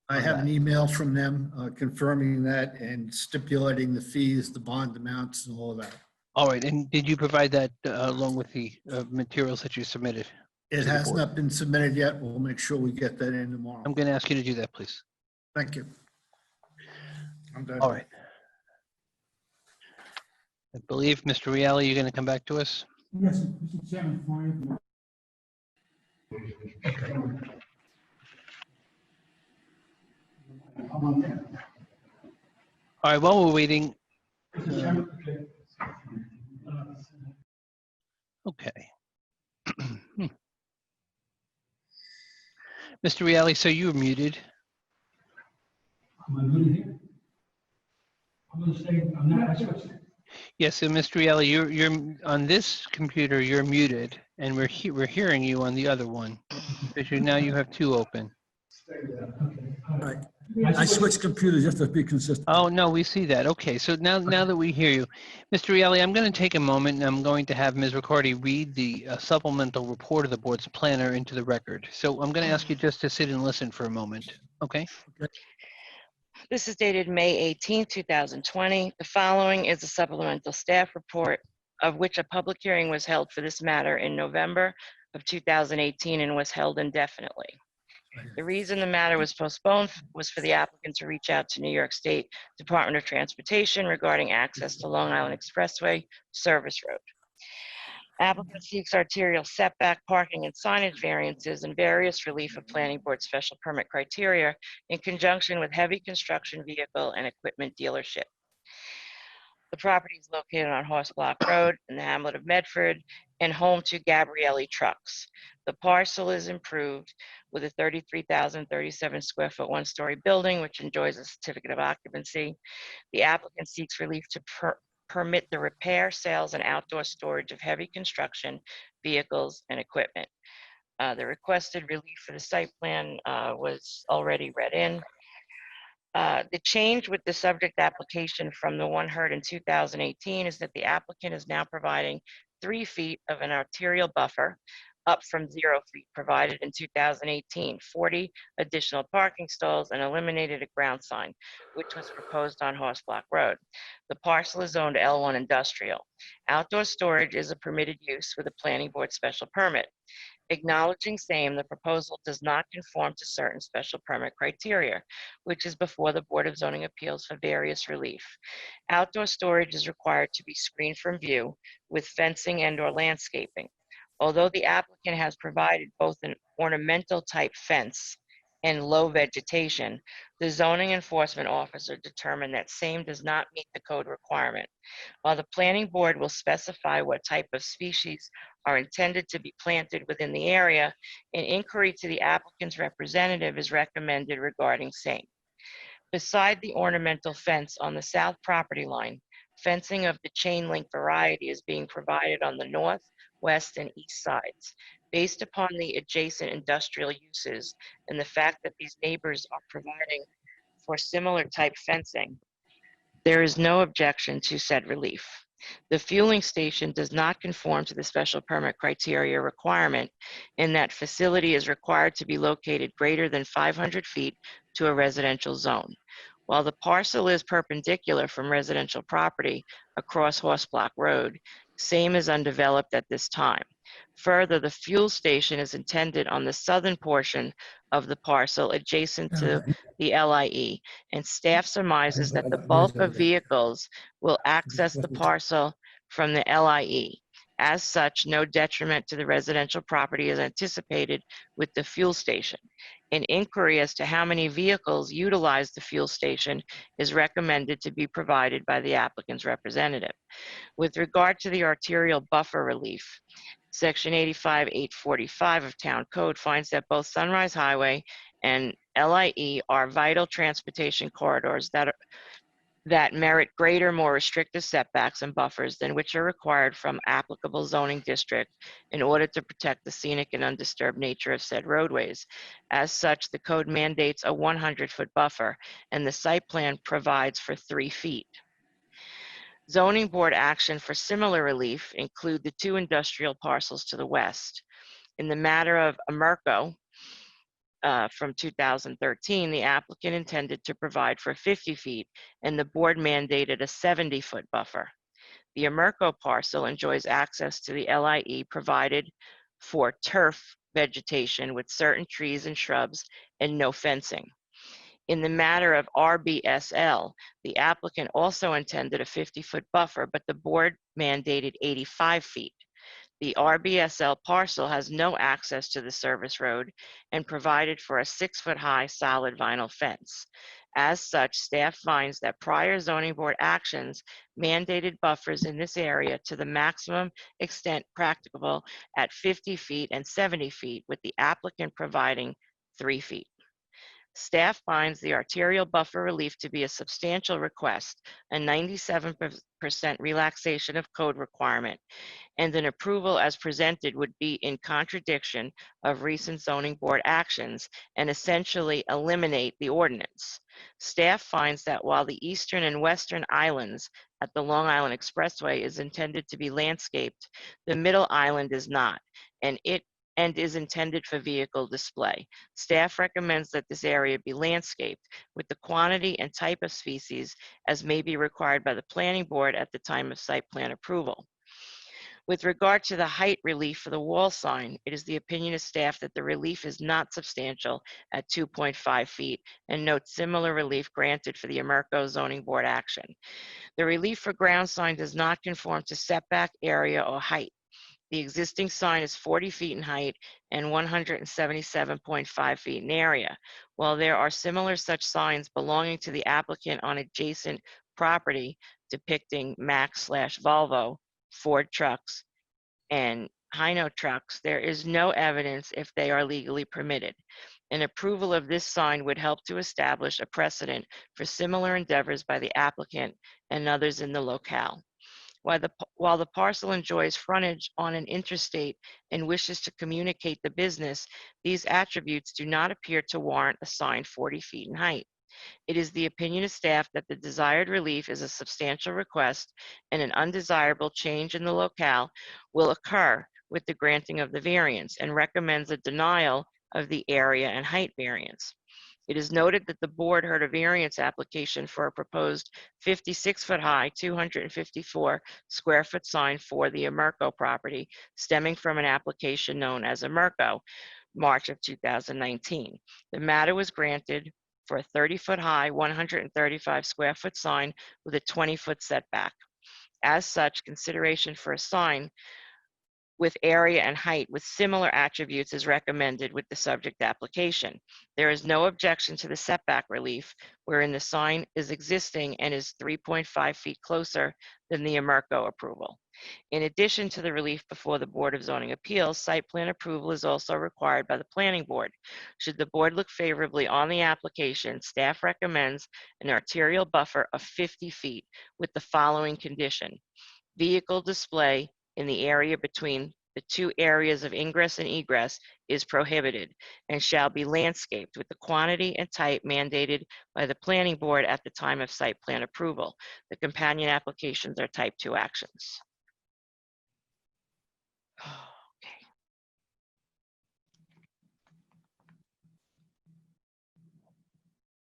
I have an email from them confirming that and stipulating the fees, the bond amounts, and all of that. All right, and did you provide that along with the materials that you submitted? It to the has board? not been submitted yet. We'll make sure we get that in tomorrow. I'm going to ask you to do that, please. Thank you. I'm done. All right. I believe, Mr. Reale, you're going to come back to us? Yes, Mr. Chairman, for you. All right, while we're waiting. Okay. Mr. Reale, so you were muted. Am I muted here? I'm going to say, I'm not, I switched. Yes, so Mr. Reale, you're on this computer, you're muted, and we're hearing you on the other one. Because now you have two open. All right. I switched computers just to be consistent. Oh, no, we see that. Okay, so now that we hear you, Mr. Reale, I'm going to take a moment and I'm going to have Ms. Riccardi read the supplemental report of the board's planner into the record. So I'm going to ask you just to sit and listen for a moment, okay? This is dated May 18, 2020. The following is a supplemental staff report, of which a public hearing was held for this matter in November of 2018 and was held indefinitely. The reason the matter was postponed was for the applicant to reach out to New York State Department of Transportation regarding access to Long Island Expressway Service Road. Applicant seeks arterial setback, parking, and signage variances and various relief of planning board special permit criteria in conjunction with heavy construction vehicle and equipment dealership. The property is located on Horse Block Road in the hamlet of Medford and home to Gabrielli Trucks. The parcel is improved with a 33,037 square foot one-story building, which enjoys a certificate of occupancy. The applicant seeks relief to permit the repair, sales, and outdoor storage of heavy construction vehicles and equipment. The requested relief for the site plan was already read in. The change with the subject application from the one heard in 2018 is that the applicant is now providing 3 feet of an arterial buffer, up from 0 feet provided in 2018, 40 additional parking stalls, and eliminated a ground sign, which was proposed on Horse Block Road. The parcel is zoned L1 Industrial. Outdoor storage is a permitted use with a planning board special permit. Acknowledging same, the proposal does not conform to certain special permit criteria, which is before the Board of Zoning Appeals for various relief. Outdoor storage is required to be screened from view with fencing and/or landscaping. Although the applicant has provided both an ornamental type fence and low vegetation, the zoning enforcement officer determined that same does not meet the code requirement. While the planning board will specify what type of species are intended to be planted within the area, an inquiry to the applicant's representative is recommended regarding same. Beside the ornamental fence on the south property line, fencing of the chain link variety is being provided on the north, west, and east sides. Based upon the adjacent industrial uses and the fact that these neighbors are providing for similar type fencing, there is no objection to said relief. The fueling station does not conform to the special permit criteria requirement in that facility is required to be located greater than 500 feet to a residential zone. While the parcel is perpendicular from residential property across Horse Block Road, same is undeveloped at this time. Further, the fuel station is intended on the southern portion of the parcel adjacent to the LIE, and staff surmises that the bulk of vehicles will access the parcel from the LIE. As such, no detriment to the residential property is anticipated with the fuel station. An inquiry as to how many vehicles utilize the fuel station is recommended to be provided by the applicant's representative. With regard to the arterial buffer relief, Section 85-845 of Town Code finds that both Sunrise Highway and LIE are vital transportation corridors that that merit greater, more restrictive setbacks and buffers than which are required from applicable zoning district in order to protect the scenic and undisturbed nature of said roadways. As such, the code mandates a 100-foot buffer, and the site plan provides for 3 feet. Zoning board action for similar relief include the 2 industrial parcels to the west. In the matter of Amerco, from 2013, the applicant intended to provide for 50 feet, and the board mandated a 70-foot buffer. The Amerco parcel enjoys access to the LIE provided for turf vegetation with certain trees and shrubs and no fencing. In the matter of RBSL, the applicant also intended a 50-foot buffer, but the board mandated 85 feet. The RBSL parcel has no access to the service road and provided for a 6-foot-high solid vinyl fence. As such, staff finds that prior zoning board actions mandated buffers in this area to the maximum extent practicable at 50 feet and 70 feet, with the applicant providing 3 feet. Staff finds the arterial buffer relief to be a substantial request, a 97% relaxation of code requirement, and an approval as presented would be in contradiction of recent zoning board actions and essentially eliminate the ordinance. Staff finds that while the eastern and western islands at the Long Island Expressway is intended to be landscaped, the middle island is not, and is intended for vehicle display. Staff recommends that this area be landscaped with the quantity and type of species as may be required by the planning board at the time of site plan approval. With regard to the height relief for the wall sign, it is the opinion of staff that the relief is not substantial at 2.5 feet and notes similar relief granted for the Amerco zoning board action. The relief for ground sign does not conform to setback area or height. The existing sign is 40 feet in height and 177.5 feet in area. While there are similar such signs belonging to the applicant on adjacent property depicting Mack/Volvo, Ford trucks, and Hino trucks, there is no evidence if they are legally permitted. An approval of this sign would help to establish a precedent for similar endeavors by the applicant and others in the locale. While the parcel enjoys frontage on an interstate and wishes to communicate the business, these attributes do not appear to warrant a sign 40 feet in height. It is the opinion of staff that the desired relief is a substantial request and an undesirable change in the locale will occur with the granting of the variance, and recommends a denial of the area and height variance. It is noted that the board heard a variance application for a proposed 56-foot-high, 254-square-foot sign for the Amerco property, stemming from an application known as Amerco, March of 2019. The matter was granted for a 30-foot-high, 135-square-foot sign with a 20-foot setback. As such, consideration for a sign with area and height with similar attributes is recommended with the subject application. There is no objection to the setback relief, wherein the sign is existing and is 3.5 feet closer than the Amerco approval. In addition to the relief before the Board of Zoning Appeals, site plan approval is also required by the Planning Board. Should the board look favorably on the application, staff recommends an arterial buffer of 50 feet with the following condition: vehicle display in the area between the 2 areas of ingress and egress is prohibited and shall be landscaped with the quantity and type mandated by the planning board at the time of site plan approval. The companion applications are type 2 actions.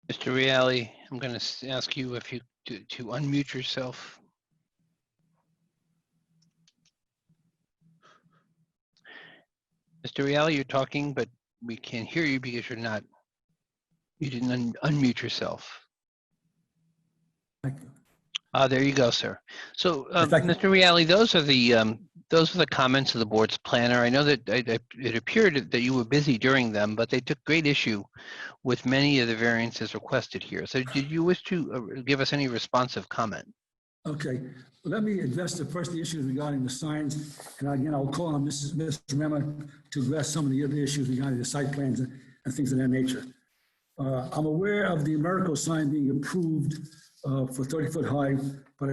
Mr. Reale, I'm going to ask you if you to unmute yourself. Mr. Reale, you're talking, but we can't hear you because you didn't unmute yourself. Thank you. There you go, sir. So, Thank you. Mr. Reale, those are the comments of the board's planner. I know that it appeared that you were busy during them, but they took great issue with many of the variances requested here. So did you wish to give us any responsive comment? Okay, well, let me address the issues regarding the signs, and again, I'll call on Mr. Memmer to address some of the other issues regarding the site plans and things of that nature. I'm aware of the Amerco sign being approved for 30-foot high, but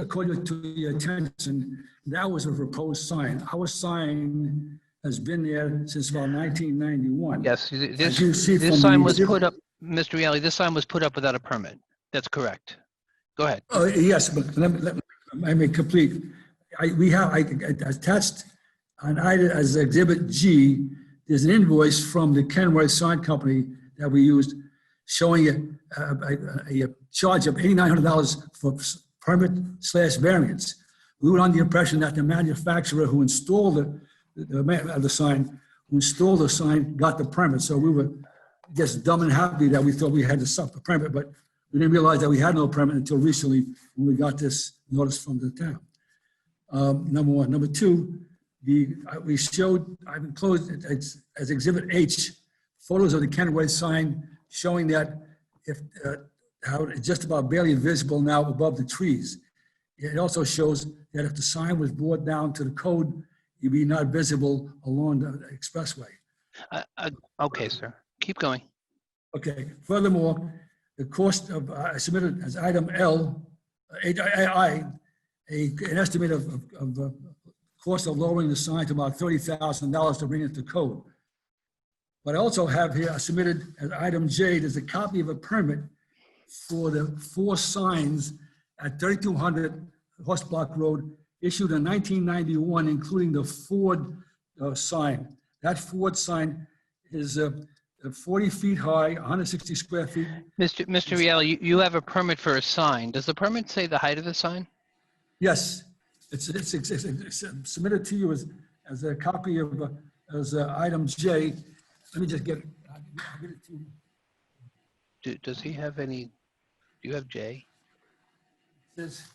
according to the attention, that was a proposed sign. Our sign has been there since about 1991. Yes, As you see this from sign the was exhibit- put up, Mr. Reale, this sign was put up without a permit. That's correct. Go ahead. Yes, but let me complete. I attached an item as Exhibit G. There's an invoice from the Kenworth Sign Company that we used showing a charge of $8,900 for permit/variance. We were under the impression that the manufacturer who installed the sign, got the permit. So we were just dumb and happy that we thought we had the permit, but we didn't realize that we had no permit until recently when we got this notice from the town. Number one. Number two, I've enclosed as Exhibit H, photos of the Kenworth sign showing that how it's just about barely visible now above the trees. It also shows that if the sign was brought down to the code, it'd be not visible along the expressway. Okay, sir. Keep going. Okay. Furthermore, the cost of, I submitted as item L, an estimate of cost of lowering the sign to about $30,000 to bring it to code. But I also have here, I submitted as item J, there's a copy of a permit for the 4 signs at 3200 Horse Block Road, issued in 1991, including the Ford sign. That Ford sign is 40 feet high, 160 square feet. Mr. Reale, you have a permit for a sign. Does the permit say the height of the sign? Yes, it's submitted to you as a copy of as item J. Let me just get it. I'll get it to you. Does he have any? Do you have J? It says,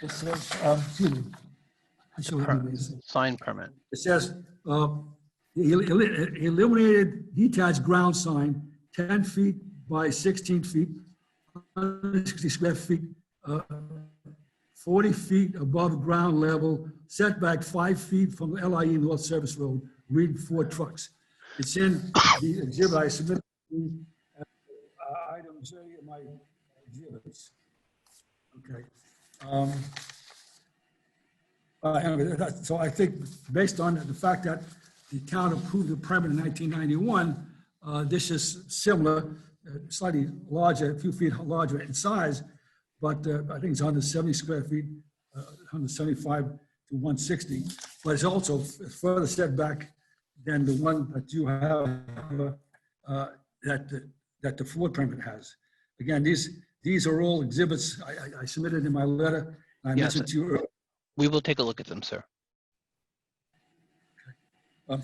excuse me. I should have given this. Sign permit. It says, illuminated detached ground sign, 10 feet by 16 feet, 160 square feet, 40 feet above ground level, setback 5 feet from LIE North Service Road, read 4 trucks. It's in the exhibit I submitted item J in my exhibits. Okay. Anyway, so I think based on the fact that the town approved the permit in 1991, this is similar, slightly larger, a few feet larger in size, but I think it's 170 square feet, 175 to 160. But it's also further setback than the one that you have that the Ford permit has. Again, these are all exhibits I submitted in my letter. I mentioned to you earlier. We will take a look at them, sir. And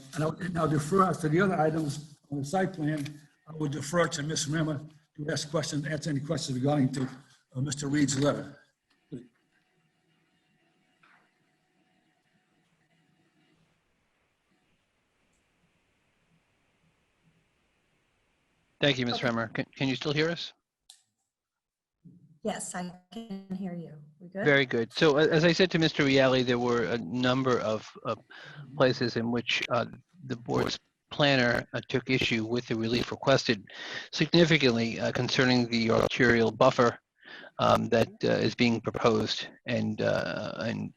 I'll defer as to the other items on the site plan. I will defer to Ms. Rimmer to ask questions, answer any questions regarding to Mr. Reed's letter. Thank you, Ms. Remmer. Can you still hear us? Yes, I can hear you. We good? Very good. So as I said to Mr. Reale, there were a number of places in which the board's planner took issue with the relief requested, significantly concerning the arterial buffer that is being proposed, and a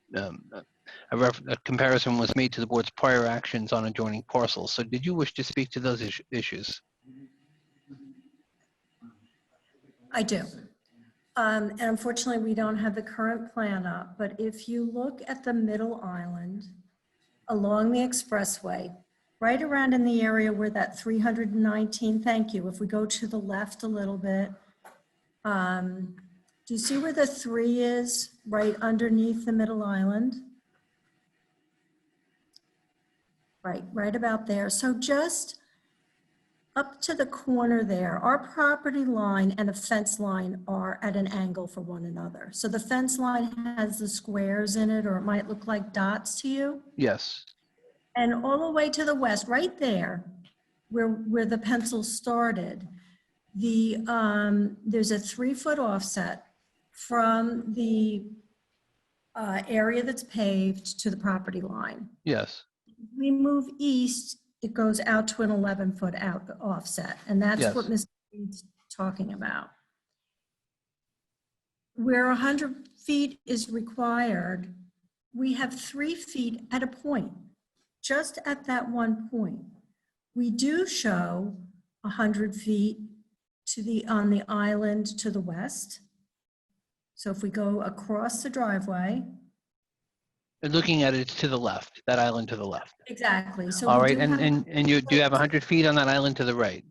comparison was made to the board's prior actions on adjoining parcels. So did you wish to speak to those issues? I do. And unfortunately, we don't have the current plan up, but if you look at the middle island along the expressway, right around in the area where that 319, thank you, if we go to the left a little bit, do you see where the 3 is right underneath the middle island? Right about there. So just up to the corner there, our property line and the fence line are at an angle for one another. So the fence line has the squares in it, or it might look like dots to you. Yes. And all the way to the west, right there, where the pencil started, there's a 3-foot offset from the area that's paved to the property line. Yes. We move east, it goes out to an 11-foot offset, and that's Yes. what Mr. Reed's talking about. where 100 feet is required, we have 3 feet at a point, just at that one point. We do show 100 feet on the island to the west. So if we go across the driveway. And looking at it, it's to the left, that island to the left. Exactly. So All we right, do have and you do have 100 feet on that island to the right?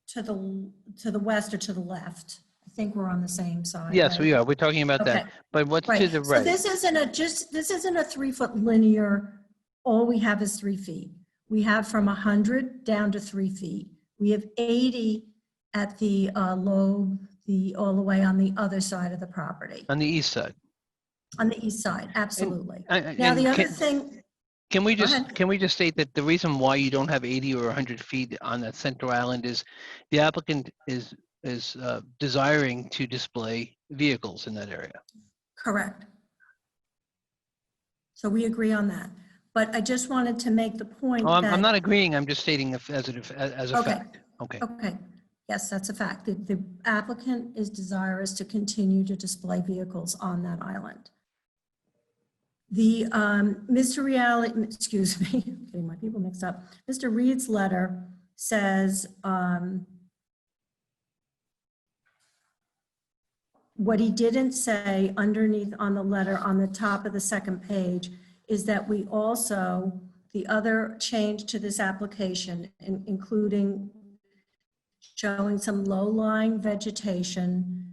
to the west or to the left. I think we're on the same side. Yes, right? we are. We're talking about Okay. that. But what's to Right. the So right? this isn't a 3-foot linear, all we have is 3 feet. We have from 100 down to 3 feet. We have 80 at the lobe, all the way on the other side of the property, On the east side. on the east side, absolutely. And- Now, and the other can- thing, Can we Go just, ahead. can we just state that the reason why you don't have 80 or 100 feet on that central island is the applicant is desiring to display vehicles in that area? correct. So we agree on that. But I just wanted to make the point Oh, I'm that. not agreeing, I'm just stating as a Okay. fact. Okay. Okay, yes, that's a fact. The applicant is desirous to continue to display vehicles on that island. The, Mr. Reale, excuse me, getting my people mixed up. Mr. Reed's letter says, what he didn't say underneath on the letter on the top of the second page is that we also, the other change to this application, including showing some low-lying vegetation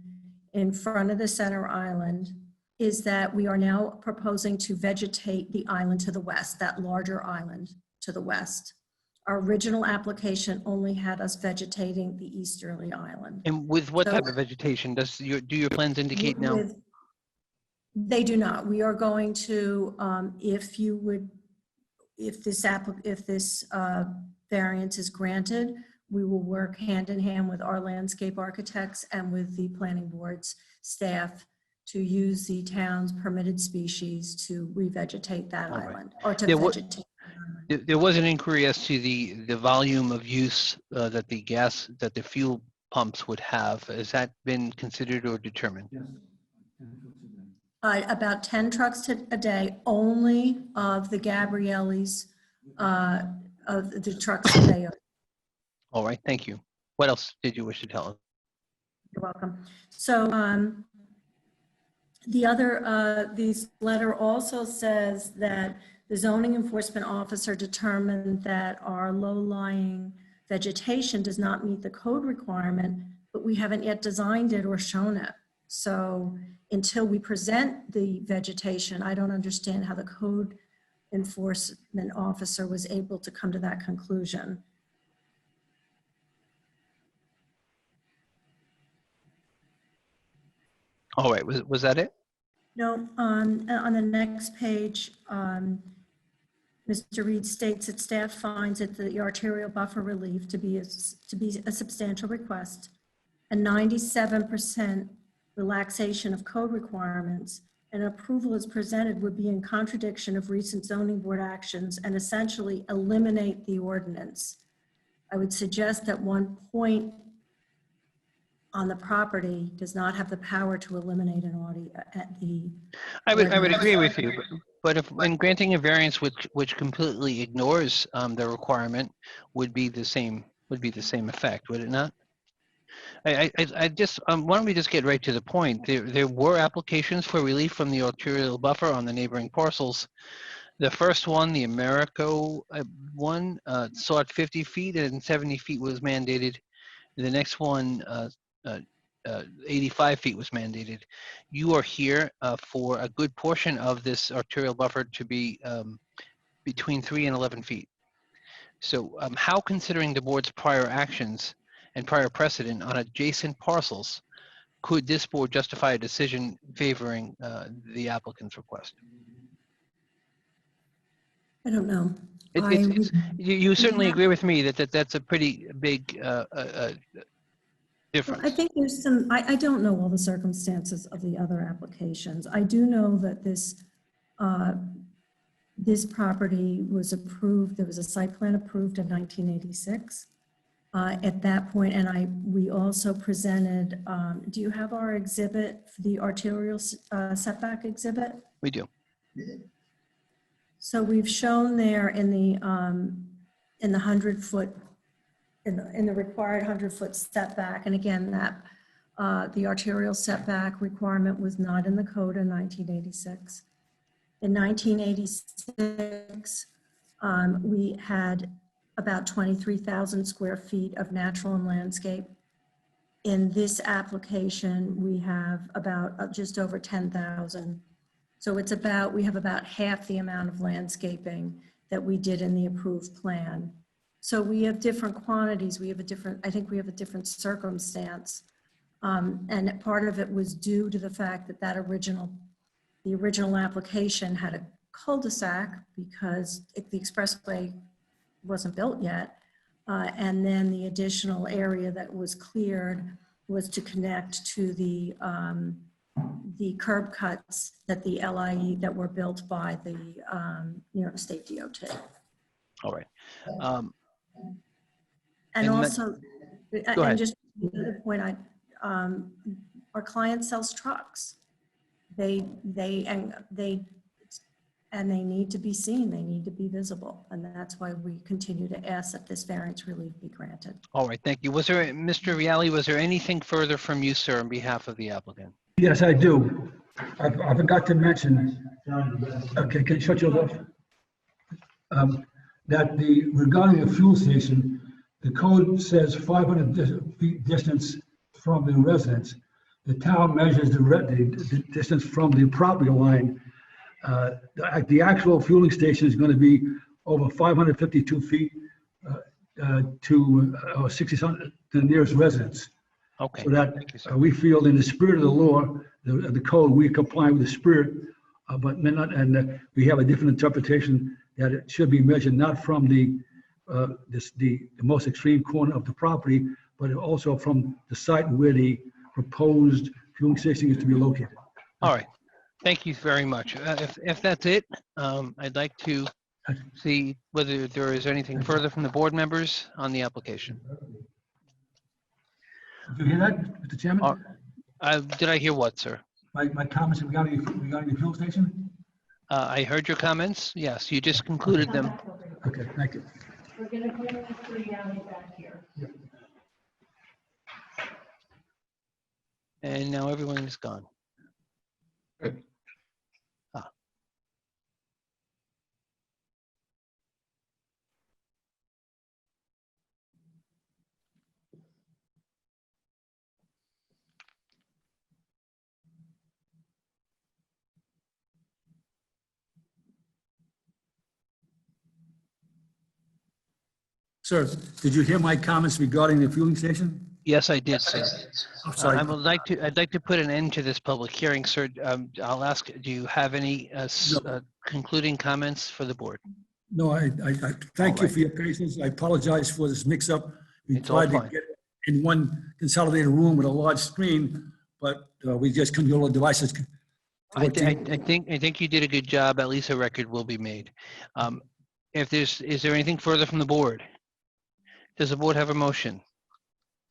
in front of the center island, is that we are now proposing to vegetate the island to the west, that larger island to the west. Our original application only had us vegetating the easterly island. And with what So- type of vegetation do your plans indicate now? They do not. We are going to, if this variance is granted, we will work hand in hand with our landscape architects and with the planning board's staff to use the town's permitted species to revegetate that All right. island, or to There wa- vegetate. There was an inquiry as to the volume of use that the fuel pumps would have. Has that been considered or determined? About 10 trucks a day, only of the Gabriellis, of the trucks that they own. All right, thank you. What else did you wish to tell us? You're welcome. So the other, this letter also says that the zoning enforcement officer determined that our low-lying vegetation does not meet the code requirement, but we haven't yet designed it or shown it. So until we present the vegetation, I don't understand how the code enforcement officer was able to come to that conclusion. All right, was that it? No, on the next page, Mr. Reed states that staff finds that the arterial buffer relief to be a substantial request, a 97% relaxation of code requirements, and approval as presented would be in contradiction of recent zoning board actions and essentially eliminate the ordinance. I would suggest that one point on the property does not have the power to eliminate an at the. I would agree with you, but if when granting a variance which completely ignores the requirement would be the same effect, would it not? I just why don't we just get right to the point? There were applications for relief from the arterial buffer on the neighboring parcels. The first one, the Americo one, sought 50 feet and 70 feet was mandated. The next one, 85 feet was mandated. You are here for a good portion of this arterial buffer to be between 3 and 11 feet. So how, considering the board's prior actions and prior precedent on adjacent parcels, could this board justify a decision favoring the applicant's request? I don't know. You certainly agree with me that that's a pretty big difference. I think there's some, I don't know all the circumstances of the other applications. I do know that this property was approved, there was a site plan approved in 1986. At that point, we also presented, do you have our exhibit, the arterial setback exhibit? We do. So we've shown there in the 100-foot, in the required 100-foot setback, and again, that the arterial setback requirement was not in the code in 1986. In 1986, we had about 23,000 square feet of natural and landscape. In this application, we have about just over 10,000. So it's about, we have about half the amount of landscaping that we did in the approved plan. So we have different quantities. We have a different, I think we have a different circumstance. And part of it was due to the fact that the original application had a cul-de-sac because the expressway wasn't built yet. And then the additional area that was cleared was to connect to the curb cuts that the LIE that were built by the New York State DOT. All right. And and also, Go and ahead. just another point, our client sells trucks. They need to be seen, they need to be visible. And that's why we continue to ask that this variance relief be granted. All right, thank you. Was there, Mr. Reale, was there anything further from you, sir, on behalf of the applicant? Yes, I do. I forgot to mention, okay, can you shut yours off? That regarding the fuel station, the code says 500 feet distance from the residence. The town measures the distance from the property line. The actual fueling station is going to be over 552 feet to 60 something to the nearest residence. Okay. So that we feel in the spirit of the law, the code, we comply with the spirit, but may not, and we have a different interpretation that it should be measured not from the most extreme corner of the property, but also from the site where the proposed fueling station is to be located. All right, thank you very much. If that's it, I'd like to see whether there is anything further from the board members on the application. Did you hear that, Mr. Chairman? Did I hear what, sir? My comments regarding the fuel station? I heard your comments. Yes, you just concluded them. Okay, thank you. We're gonna bring Mr. Reale back here. And now everyone is gone. Sir, did you hear my comments regarding the fueling station? Yes, I did, sir. I'm sorry. I'd like to put an end to this public hearing, sir. I'll ask, do you have any concluding comments for the board? No, I thank you for your patience. I apologize for this mix-up. We It's all tried to fine. get in one consolidated room with a large screen, but we just couldn't get all the devices. I think you did a good job. At least a record will be made. Is there anything further from the board? Does the board have a motion?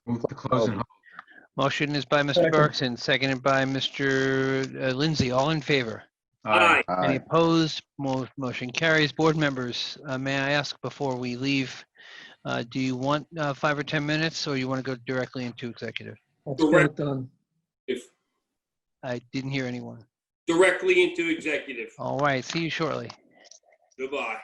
Move to close and hold. Motion is by Mr. Second. Bergson, seconded by Mr. Lindsay. All in favor? Aye. Any opposed? Motion carries. Board members, may I ask before we leave, do you want 5 or 10 minutes, or you want to go directly into executive? Let's get it done. I didn't hear anyone. Directly into executive. All right, see you shortly. Goodbye.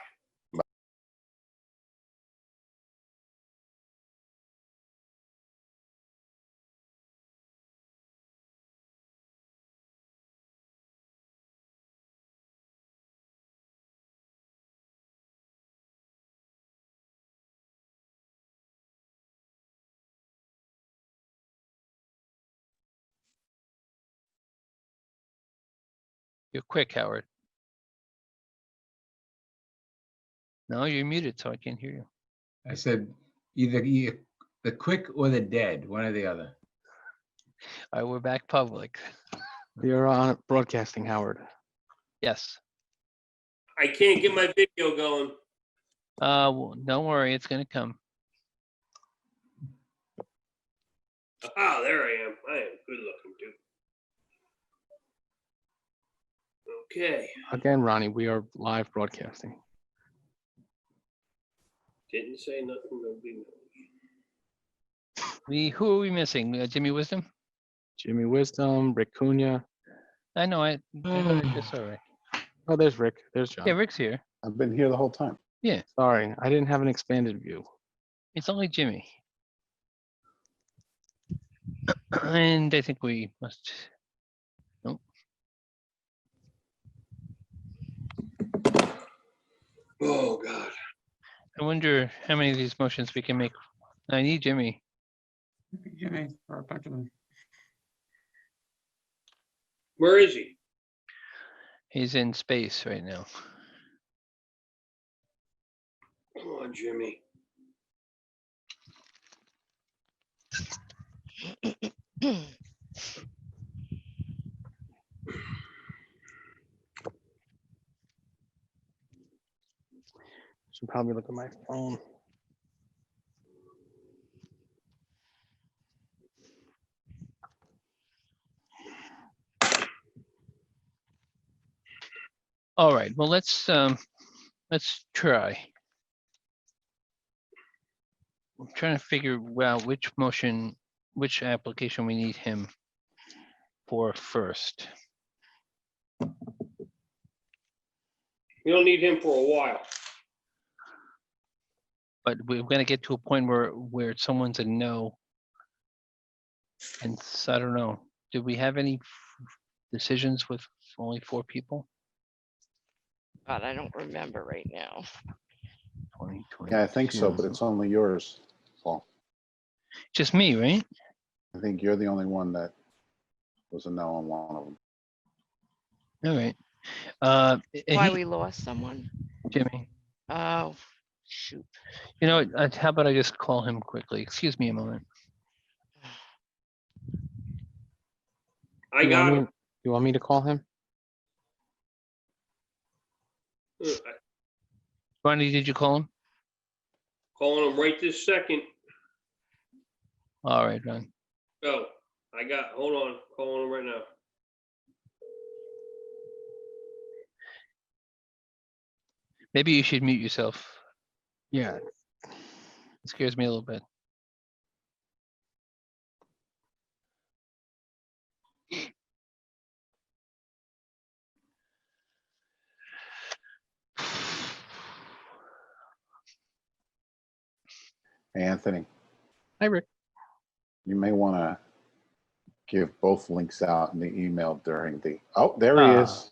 You're quick, Howard. No, you're muted, so I can't hear you. I said either the quick or the dead, one or the other. All right, we're back public. You're on broadcasting, Howard. Yes. I can't get my video going. Well, don't worry, it's going to come. Ah, there I am. I am good looking too. Okay, Again, Ronnie, we are live broadcasting. didn't say nothing. Nobody knows. Who are we missing? Jimmy Wisdom? Jimmy Wisdom, Rick Cunha. I know, I just saw Rick. Oh, there's Rick. There's John. Yeah, Rick's here. I've been here the whole time. Yeah, Sorry, I didn't have an expanded view. it's only Jimmy. And I think we must, nope. Oh, God. I wonder how many of these motions we can make. I need Jimmy. Jimmy, or a bunch of them. Where is he? He's in space right now. Come on, Jimmy. Should probably look at my phone. All right, well, let's try. I'm trying to figure out which motion, which application we need him for first. We don't need him for a while. But we're gonna get to a point where someone's a no. And so I don't know, did we have any decisions with only 4 people? God, I don't remember right now. 2020. Yeah, I think so, but it's only yours, Paul. Just me, right? I think you're the only one that was a no on one of them. All right. Why we lost someone? Jimmy, Oh, shoot. you know what, how about I just call him quickly? Excuse me a moment. I got him. You want me to call him? Ronnie, did you call him? Calling him right this second. All right, Ron. Oh, hold on. Calling him right now. Maybe you should mute yourself. Yeah. It scares me a little bit. Hey, Anthony, Hi, Rick. you may want to give both links out in the email during the, oh, there he is.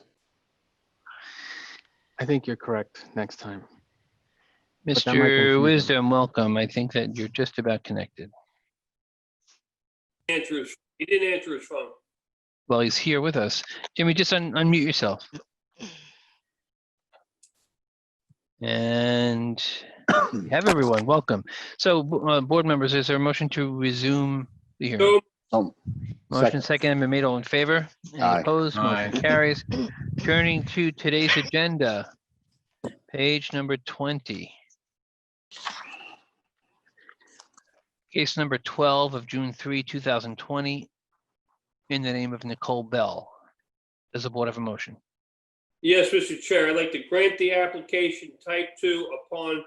I think you're correct next time. But that might confuse Mr. him. Wisdom, welcome. I think that you're just about connected. He didn't answer his phone. Well, he's here with us. Jimmy, just unmute yourself. And have everyone, welcome. So, board members, is there a motion to resume the hearing? Motion second, and been made. All in favor? Any Aye. opposed? Aye. Motion carries. Turning to today's agenda, page number 20. Case number 12 of June 3, 2020, in the name of Nicole Bell. Does the board have a motion? Yes, Mr. Chair, I'd like to grant the application type 2 upon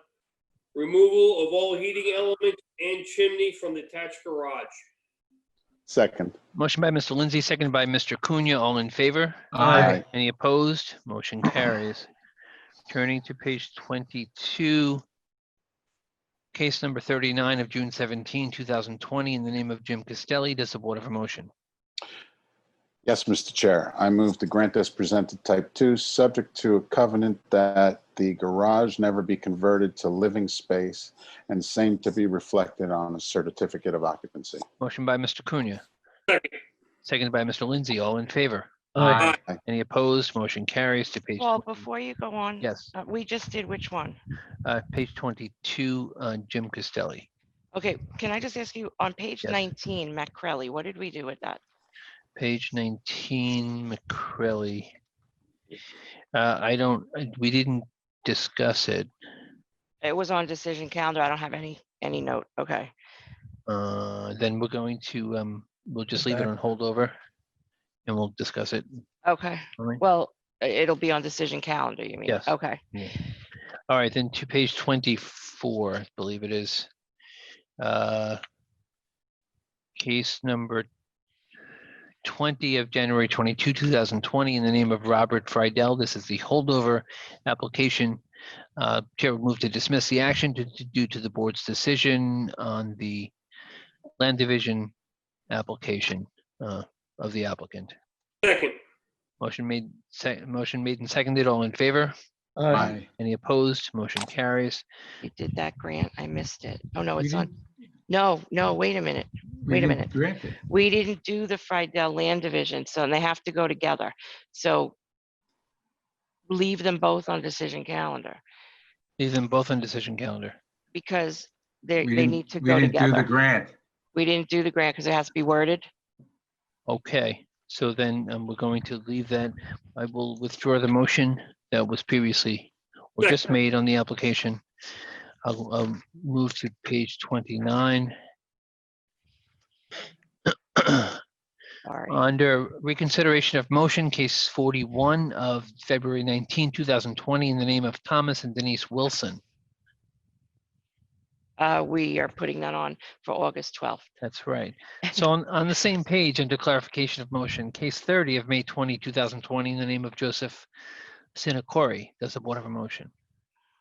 removal of all heating elements and chimney from the attached garage. Second. Motion by Mr. Lindsay, seconded by Mr. Cunha. All in favor? Aye. Any opposed? Motion carries. Turning to page 22, case number 39 of June 17, 2020, in the name of Jim Castelli. Does the board have a motion? Yes, Mr. Chair, I move to grant as presented type 2, subject to a covenant that the garage never be converted to living space and same to be reflected on a certificate of occupancy. Motion by Mr. Cunha, Second. seconded by Mr. Lindsay. All in favor? Aye. Any opposed? Motion carries to page, Well, before you go on. Yes. We just did which one? Page 22, Jim Castelli. Okay, can I just ask you, on page Yes. 19, Macrelli, what did we do with that? Page 19, McCrelly. We didn't discuss it. It was on decision calendar. I don't have any note. Okay. Then we're going to, we'll just leave it on holdover and we'll discuss it. Okay, All right. well, it'll be on decision calendar, you mean? Yes. Okay. Yeah. All right, then to page 24, I believe it is. Case number 20 of January 22, 2020, in the name of Robert Friedel. This is the holdover application. Chair would move to dismiss the action due to the board's decision on the land division application of the applicant. Second. Motion made and seconded. All in favor? Aye. Any opposed? Motion carries. You did that grant, I missed it. Oh, no, We it's on. No, wait a minute. Wait a minute. Grant it. We didn't do the Friedel Land Division, so they have to go together. So leave them both on decision calendar Leave them both on decision calendar. because they We didn't- need to we go didn't do together. the grant. We didn't do the grant because it has to be worded. Okay, so then we're going to leave that. I will withdraw the motion that was previously or just made on the application. I'll move to page 29. Sorry. Under reconsideration of motion, case 41 of February 19, 2020, in the name of Thomas and Denise Wilson. We are putting that on for August 12th. That's right. So on the same page, under clarification of motion, case 30 of May 20, 2020, in the name of Joseph Sinacori. Does the board have a motion?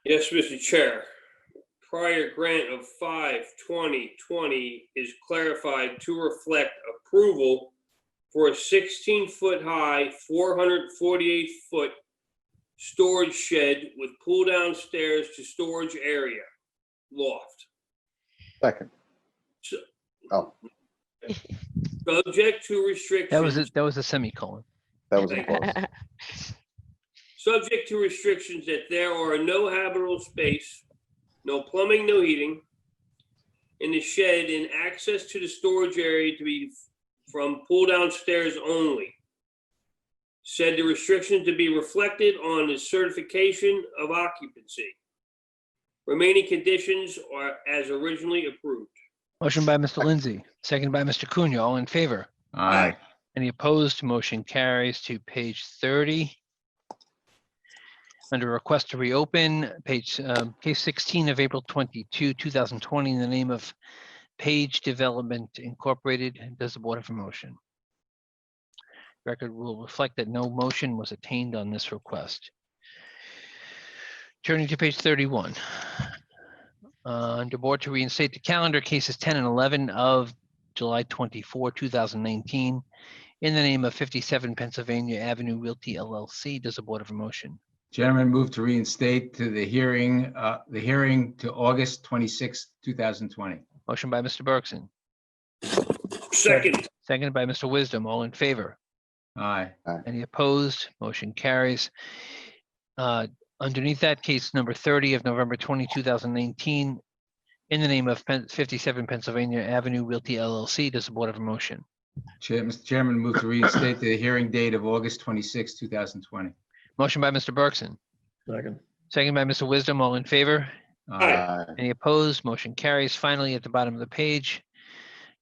Yes, Mr. Chair. Prior grant of 5/20/20 is clarified to reflect approval for a 16-foot high, 448-foot storage shed with pull-down stairs to storage area, loft. Second. So- Oh, Subject to restrictions. That was a semicolon. that was a close. Subject to restrictions that there are no habitable space, no plumbing, no heating in the shed, and access to the storage area to be from pull-down stairs only. Said the restrictions to be reflected on the certification of occupancy. Remaining conditions are as originally approved. Motion by Mr. Lindsay, second by Mr. Cunha. All in favor? Aye. Any opposed? Motion carries to page 30. Under request to reopen, case 16 of April 22, 2020, in the name of Page Development Incorporated. Does the board have a motion? Record will reflect that no motion was attained on this request. Turning to page 31. Under board to reinstate the calendar, cases 10 and 11 of July 24, 2019, in the name of 57 Pennsylvania Avenue Realty LLC. Does the board have a motion? Gentlemen, move to reinstate to the hearing to August 26, 2020. Motion by Mr. Bergson, Second. seconded by Mr. Wisdom. All in favor? Aye. Any opposed? Motion carries. Underneath that, case number 30 of November 20, 2019, in the name of 57 Pennsylvania Avenue Realty LLC. Does the board have a motion? Mr. Chairman, move to reinstate to the hearing date of August 26, 2020. Motion by Mr. Bergson, Second. seconded by Mr. Wisdom. All in favor? Aye. Any opposed? Motion carries. Finally, at the bottom of the page,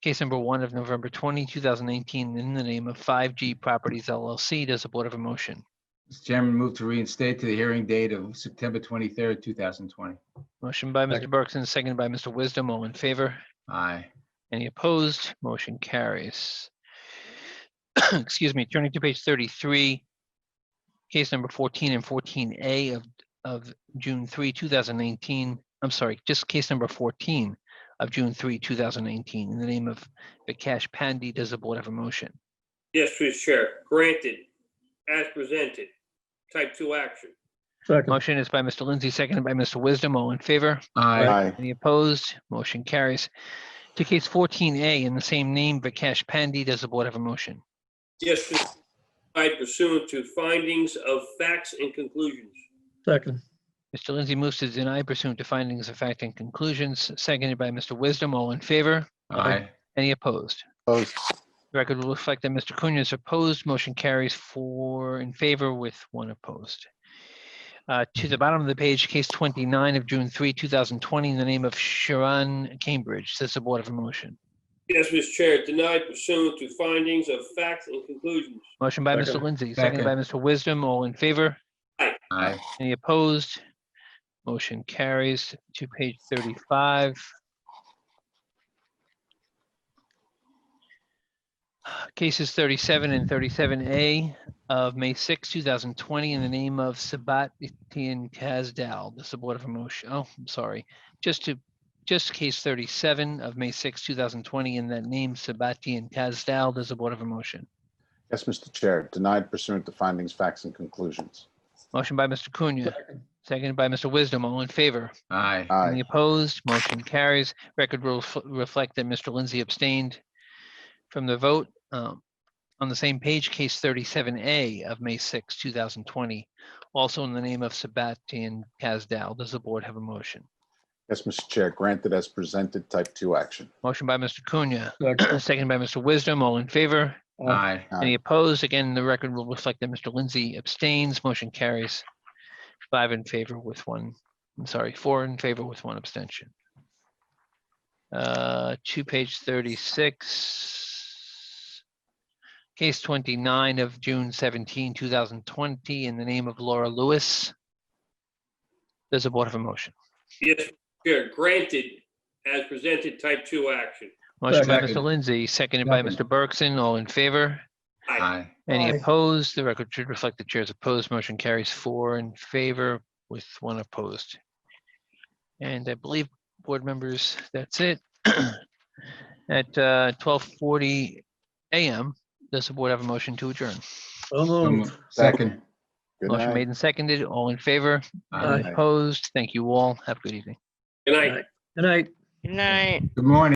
case number 1 of November 20, 2019, in the name of 5G Properties LLC. Does the board have a motion? Mr. Chairman, move to reinstate to the hearing date of September 23, 2020. Motion by Mr. Second. Bergson, seconded by Mr. Wisdom. All in favor? Aye. Any opposed? Motion carries. Excuse me, turning to page 33, case number 14 and 14A of June 3, 2019. I'm sorry, just case number 14 of June 3, 2019, in the name of Vikash Pandey. Does the board have a motion? Yes, Mr. Chair. Granted, as presented. Type 2 action. Second. Motion is by Mr. Lindsay, seconded by Mr. Wisdom. All in favor? Aye. Aye. Any opposed? Motion carries. To case 14A in the same name, Vikash Pandey. Does the board have a motion? Yes, Mr. Chair. Pursuant to findings of facts and conclusions. Second. Mr. Lindsay moves to deny pursuant to findings of fact and conclusions, seconded by Mr. Wisdom. All in favor? Aye. Any opposed? Opposed. The record will reflect that Mr. Cunha is opposed. Motion carries 4 in favor with 1 opposed. To the bottom of the page, case 29 of June 3, 2020, in the name of Sharon Cambridge. Does the board have a motion? Yes, Mr. Chair, denied pursuant to findings of fact and conclusions. Motion by Mr. Second. Lindsay, seconded by Mr. Wisdom. All in favor? Aye. Any opposed? Motion carries to page 35. Cases 37 and 37A of May 6, 2020, in the name of Sabatian Kazdal. Does the board have a motion? Oh, I'm sorry. Just case 37 of May 6, 2020, in that name Sabatian Kazdal. Does the board have a motion? Yes, Mr. Chair, denied pursuant to findings, facts, and conclusions. Motion by Mr. Cunha, seconded by Mr. Wisdom. All in favor? Aye. Any opposed? Motion carries. Record will reflect that Mr. Lindsay abstained from the vote. On the same page, case 37A of May 6, 2020, also in the name of Sabatian Kazdal. Does the board have a motion? Yes, Mr. Chair, granted as presented, type 2 action. Motion by Mr. Cunha, Second. seconded by Mr. Wisdom. All in favor? Aye. Any opposed? Again, the record will reflect that Mr. Lindsay abstains. Motion carries 5 in favor with 1, I'm sorry, 4 in favor with 1 abstention. To page 36. Case 29 of June 17, 2020, in the name of Laura Lewis. Does the board have a motion? Yes, Mr. Chair, granted as presented, type 2 action. Motion by Second. Mr. Lindsay, seconded by Mr. Bergson. All in favor? Aye. Any Aye. opposed? The record should reflect the chair's opposed. Motion carries 4 in favor with 1 opposed. And I believe, board members, that's it. At 12:40 a.m., does the board have a motion to adjourn? So moved. Second. Good Motion night. made and seconded. All in favor? Aye. Any opposed? Thank you all. Have a good evening. Good night. Good night. Good night. Good morning.